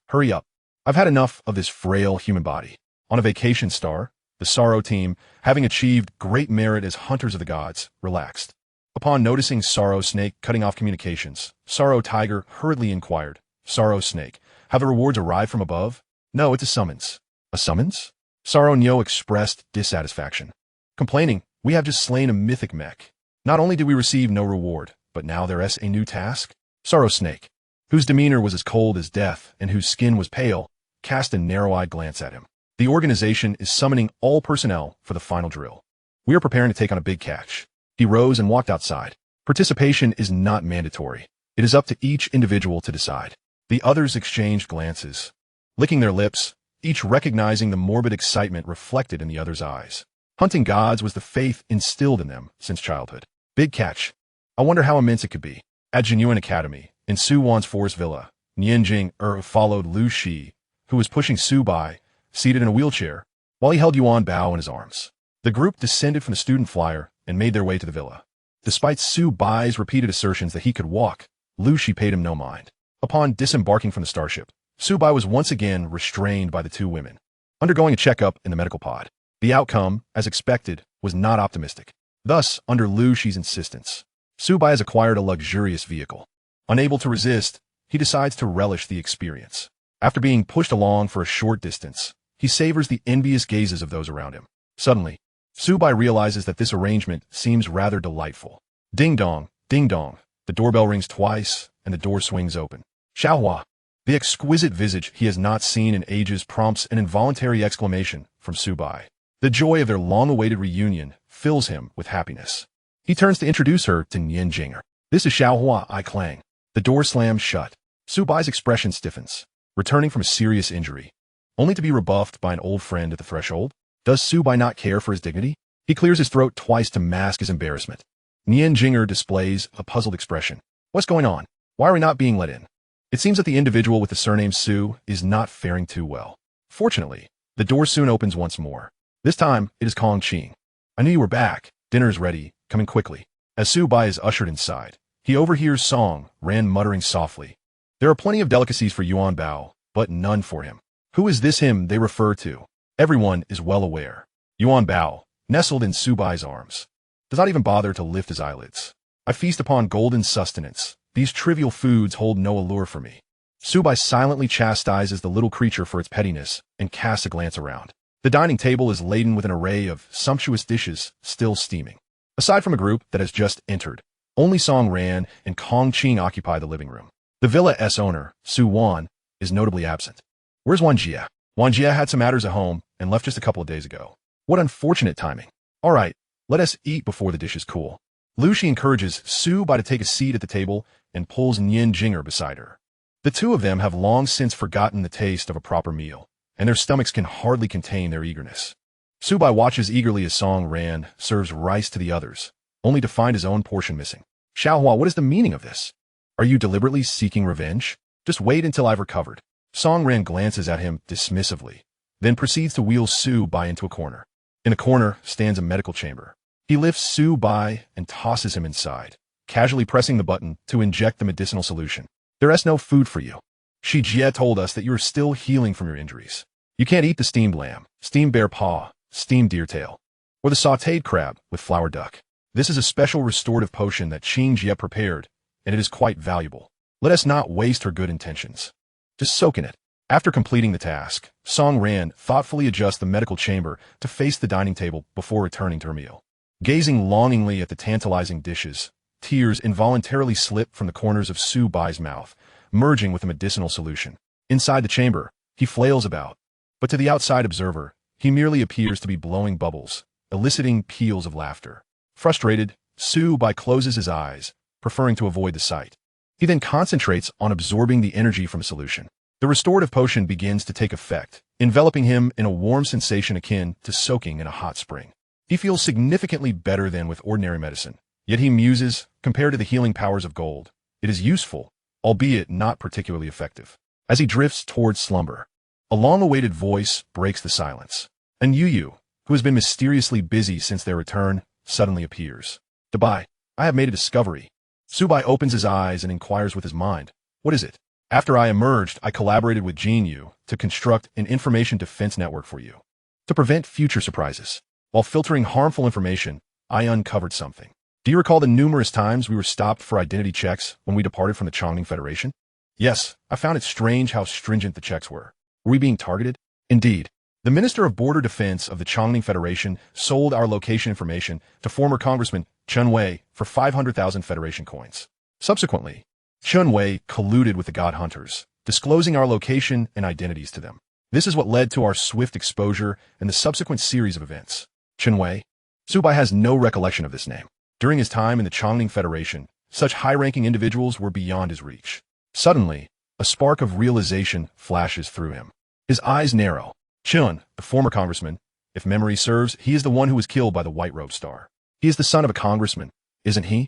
Hurry up. I've had enough of this frail human body. On a vacation star, the Sorrow team, having achieved great merit as hunters of the gods, relaxed. Upon noticing Sorrow Snake cutting off communications, Sorrow Tiger hurriedly inquired, Sorrow Snake, have the rewards arrived from above? No, it's a summons. A summons? Sorrow Nyo expressed dissatisfaction. Complaining, we have just slain a mythic mech. Not only did we receive no reward, but now there's a new task? Sorrow Snake, whose demeanor was as cold as death and whose skin was pale, cast a narrow-eyed glance at him. The organization is summoning all personnel for the final drill. We are preparing to take on a big catch. He rose and walked outside. Participation is not mandatory. It is up to each individual to decide. The others exchanged glances, licking their lips, each recognizing the morbid excitement reflected in the other's eyes. Hunting gods was the faith instilled in them since childhood. Big catch. I wonder how immense it could be. At Genuine Academy, in Su Wan's forest villa, Nianjing followed Lu Shi, who was pushing Su Bai, seated in a wheelchair, while he held Yuan Bao in his arms. The group descended from the student flyer and made their way to the villa. Despite Su Bai's repeated assertions that he could walk, Lu Shi paid him no mind. Upon disembarking from the starship, Su Bai was once again restrained by the two women, undergoing a checkup in the medical pod. The outcome, as expected, was not optimistic. Thus, under Lu Shi's insistence, Su Bai has acquired a luxurious vehicle. Unable to resist, he decides to relish the experience. After being pushed along for a short distance, he savors the envious gazes of those around him. Suddenly, Su Bai realizes that this arrangement seems rather delightful. Ding dong, ding dong. The doorbell rings twice, and the door swings open. Xiaohua. The exquisite visage he has not seen in ages prompts an involuntary exclamation from Su Bai. The joy of their long-awaited reunion fills him with happiness. He turns to introduce her to Nian Jinger. This is Xiaohua I Clang. The door slams shut. Su Bai's expression stiffens, returning from a serious injury, only to be rebuffed by an old friend at the threshold. Does Su Bai not care for his dignity? He clears his throat twice to mask his embarrassment. Nian Jinger displays a puzzled expression. What's going on? Why are we not being let in? It seems that the individual with the surname Su is not faring too well. Fortunately, the door soon opens once more. This time, it is Kong Qing. I knew you were back. Dinner is ready. Coming quickly. As Su Bai is ushered inside, he overhears Song Ran muttering softly. There are plenty of delicacies for Yuan Bao, but none for him. Who is this him they refer to? Everyone is well aware. Yuan Bao, nestled in Su Bai's arms, does not even bother to lift his eyelids. I feast upon golden sustenance. These trivial foods hold no allure for me. Su Bai silently chastises the little creature for its pettiness and casts a glance around. The dining table is laden with an array of sumptuous dishes still steaming. Aside from a group that has just entered, only Song Ran and Kong Qing occupy the living room. The villa's owner, Su Wan, is notably absent. Where's Wan Jia? Wan Jia had some matters at home and left just a couple of days ago. What unfortunate timing. All right, let us eat before the dishes cool. Lu Shi encourages Su Bai to take a seat at the table and pulls Nian Jinger beside her. The two of them have long since forgotten the taste of a proper meal, and their stomachs can hardly contain their eagerness. Su Bai watches eagerly as Song Ran serves rice to the others, only to find his own portion missing. Xiaohua, what is the meaning of this? Are you deliberately seeking revenge? Just wait until I've recovered. Song Ran glances at him dismissively, then proceeds to wheel Su Bai into a corner. In a corner stands a medical chamber. He lifts Su Bai and tosses him inside, casually pressing the button to inject the medicinal solution. There is no food for you. Shi Jie told us that you are still healing from your injuries. You can't eat the steamed lamb, steamed bear paw, steamed deer tail, or the sautéed crab with flour duck. This is a special restorative potion that Qing Jie prepared, and it is quite valuable. Let us not waste her good intentions. Just soak in it. After completing the task, Song Ran thoughtfully adjusts the medical chamber to face the dining table before returning to her meal. Gazing longingly at the tantalizing dishes, tears involuntarily slip from the corners of Su Bai's mouth, merging with a medicinal solution. Inside the chamber, he flails about, but to the outside observer, he merely appears to be blowing bubbles, eliciting peals of laughter. Frustrated, Su Bai closes his eyes, preferring to avoid the sight. He then concentrates on absorbing the energy from a solution. The restorative potion begins to take effect, enveloping him in a warm sensation akin to soaking in a hot spring. He feels significantly better than with ordinary medicine, yet he muses, compared to the healing powers of gold, it is useful, albeit not particularly effective. As he drifts towards slumber, a long-awaited voice breaks the silence. And Yu, who has been mysteriously busy since their return, suddenly appears. Su Bai, I have made a discovery. Su Bai opens his eyes and inquires with his mind. What is it? After I emerged, I collaborated with Jin Yu to construct an information defense network for you. To prevent future surprises. While filtering harmful information, I uncovered something. Do you recall the numerous times we were stopped for identity checks when we departed from the Chongning Federation? Yes, I found it strange how stringent the checks were. Were we being targeted? Indeed. The Minister of Border Defense of the Chongning Federation sold our location information to former Congressman Chen Wei for 500,000 Federation coins. Subsequently, Chen Wei colluded with the God Hunters, disclosing our location and identities to them. This is what led to our swift exposure and the subsequent series of events. Chen Wei? Su Bai has no recollection of this name. During his time in the Chongning Federation, such high-ranking individuals were beyond his reach. Suddenly, a spark of realization flashes through him. His eyes narrow. Chen, the former congressman, if memory serves, he is the one who was killed by the White Robe Star. He is the son of a congressman, isn't he?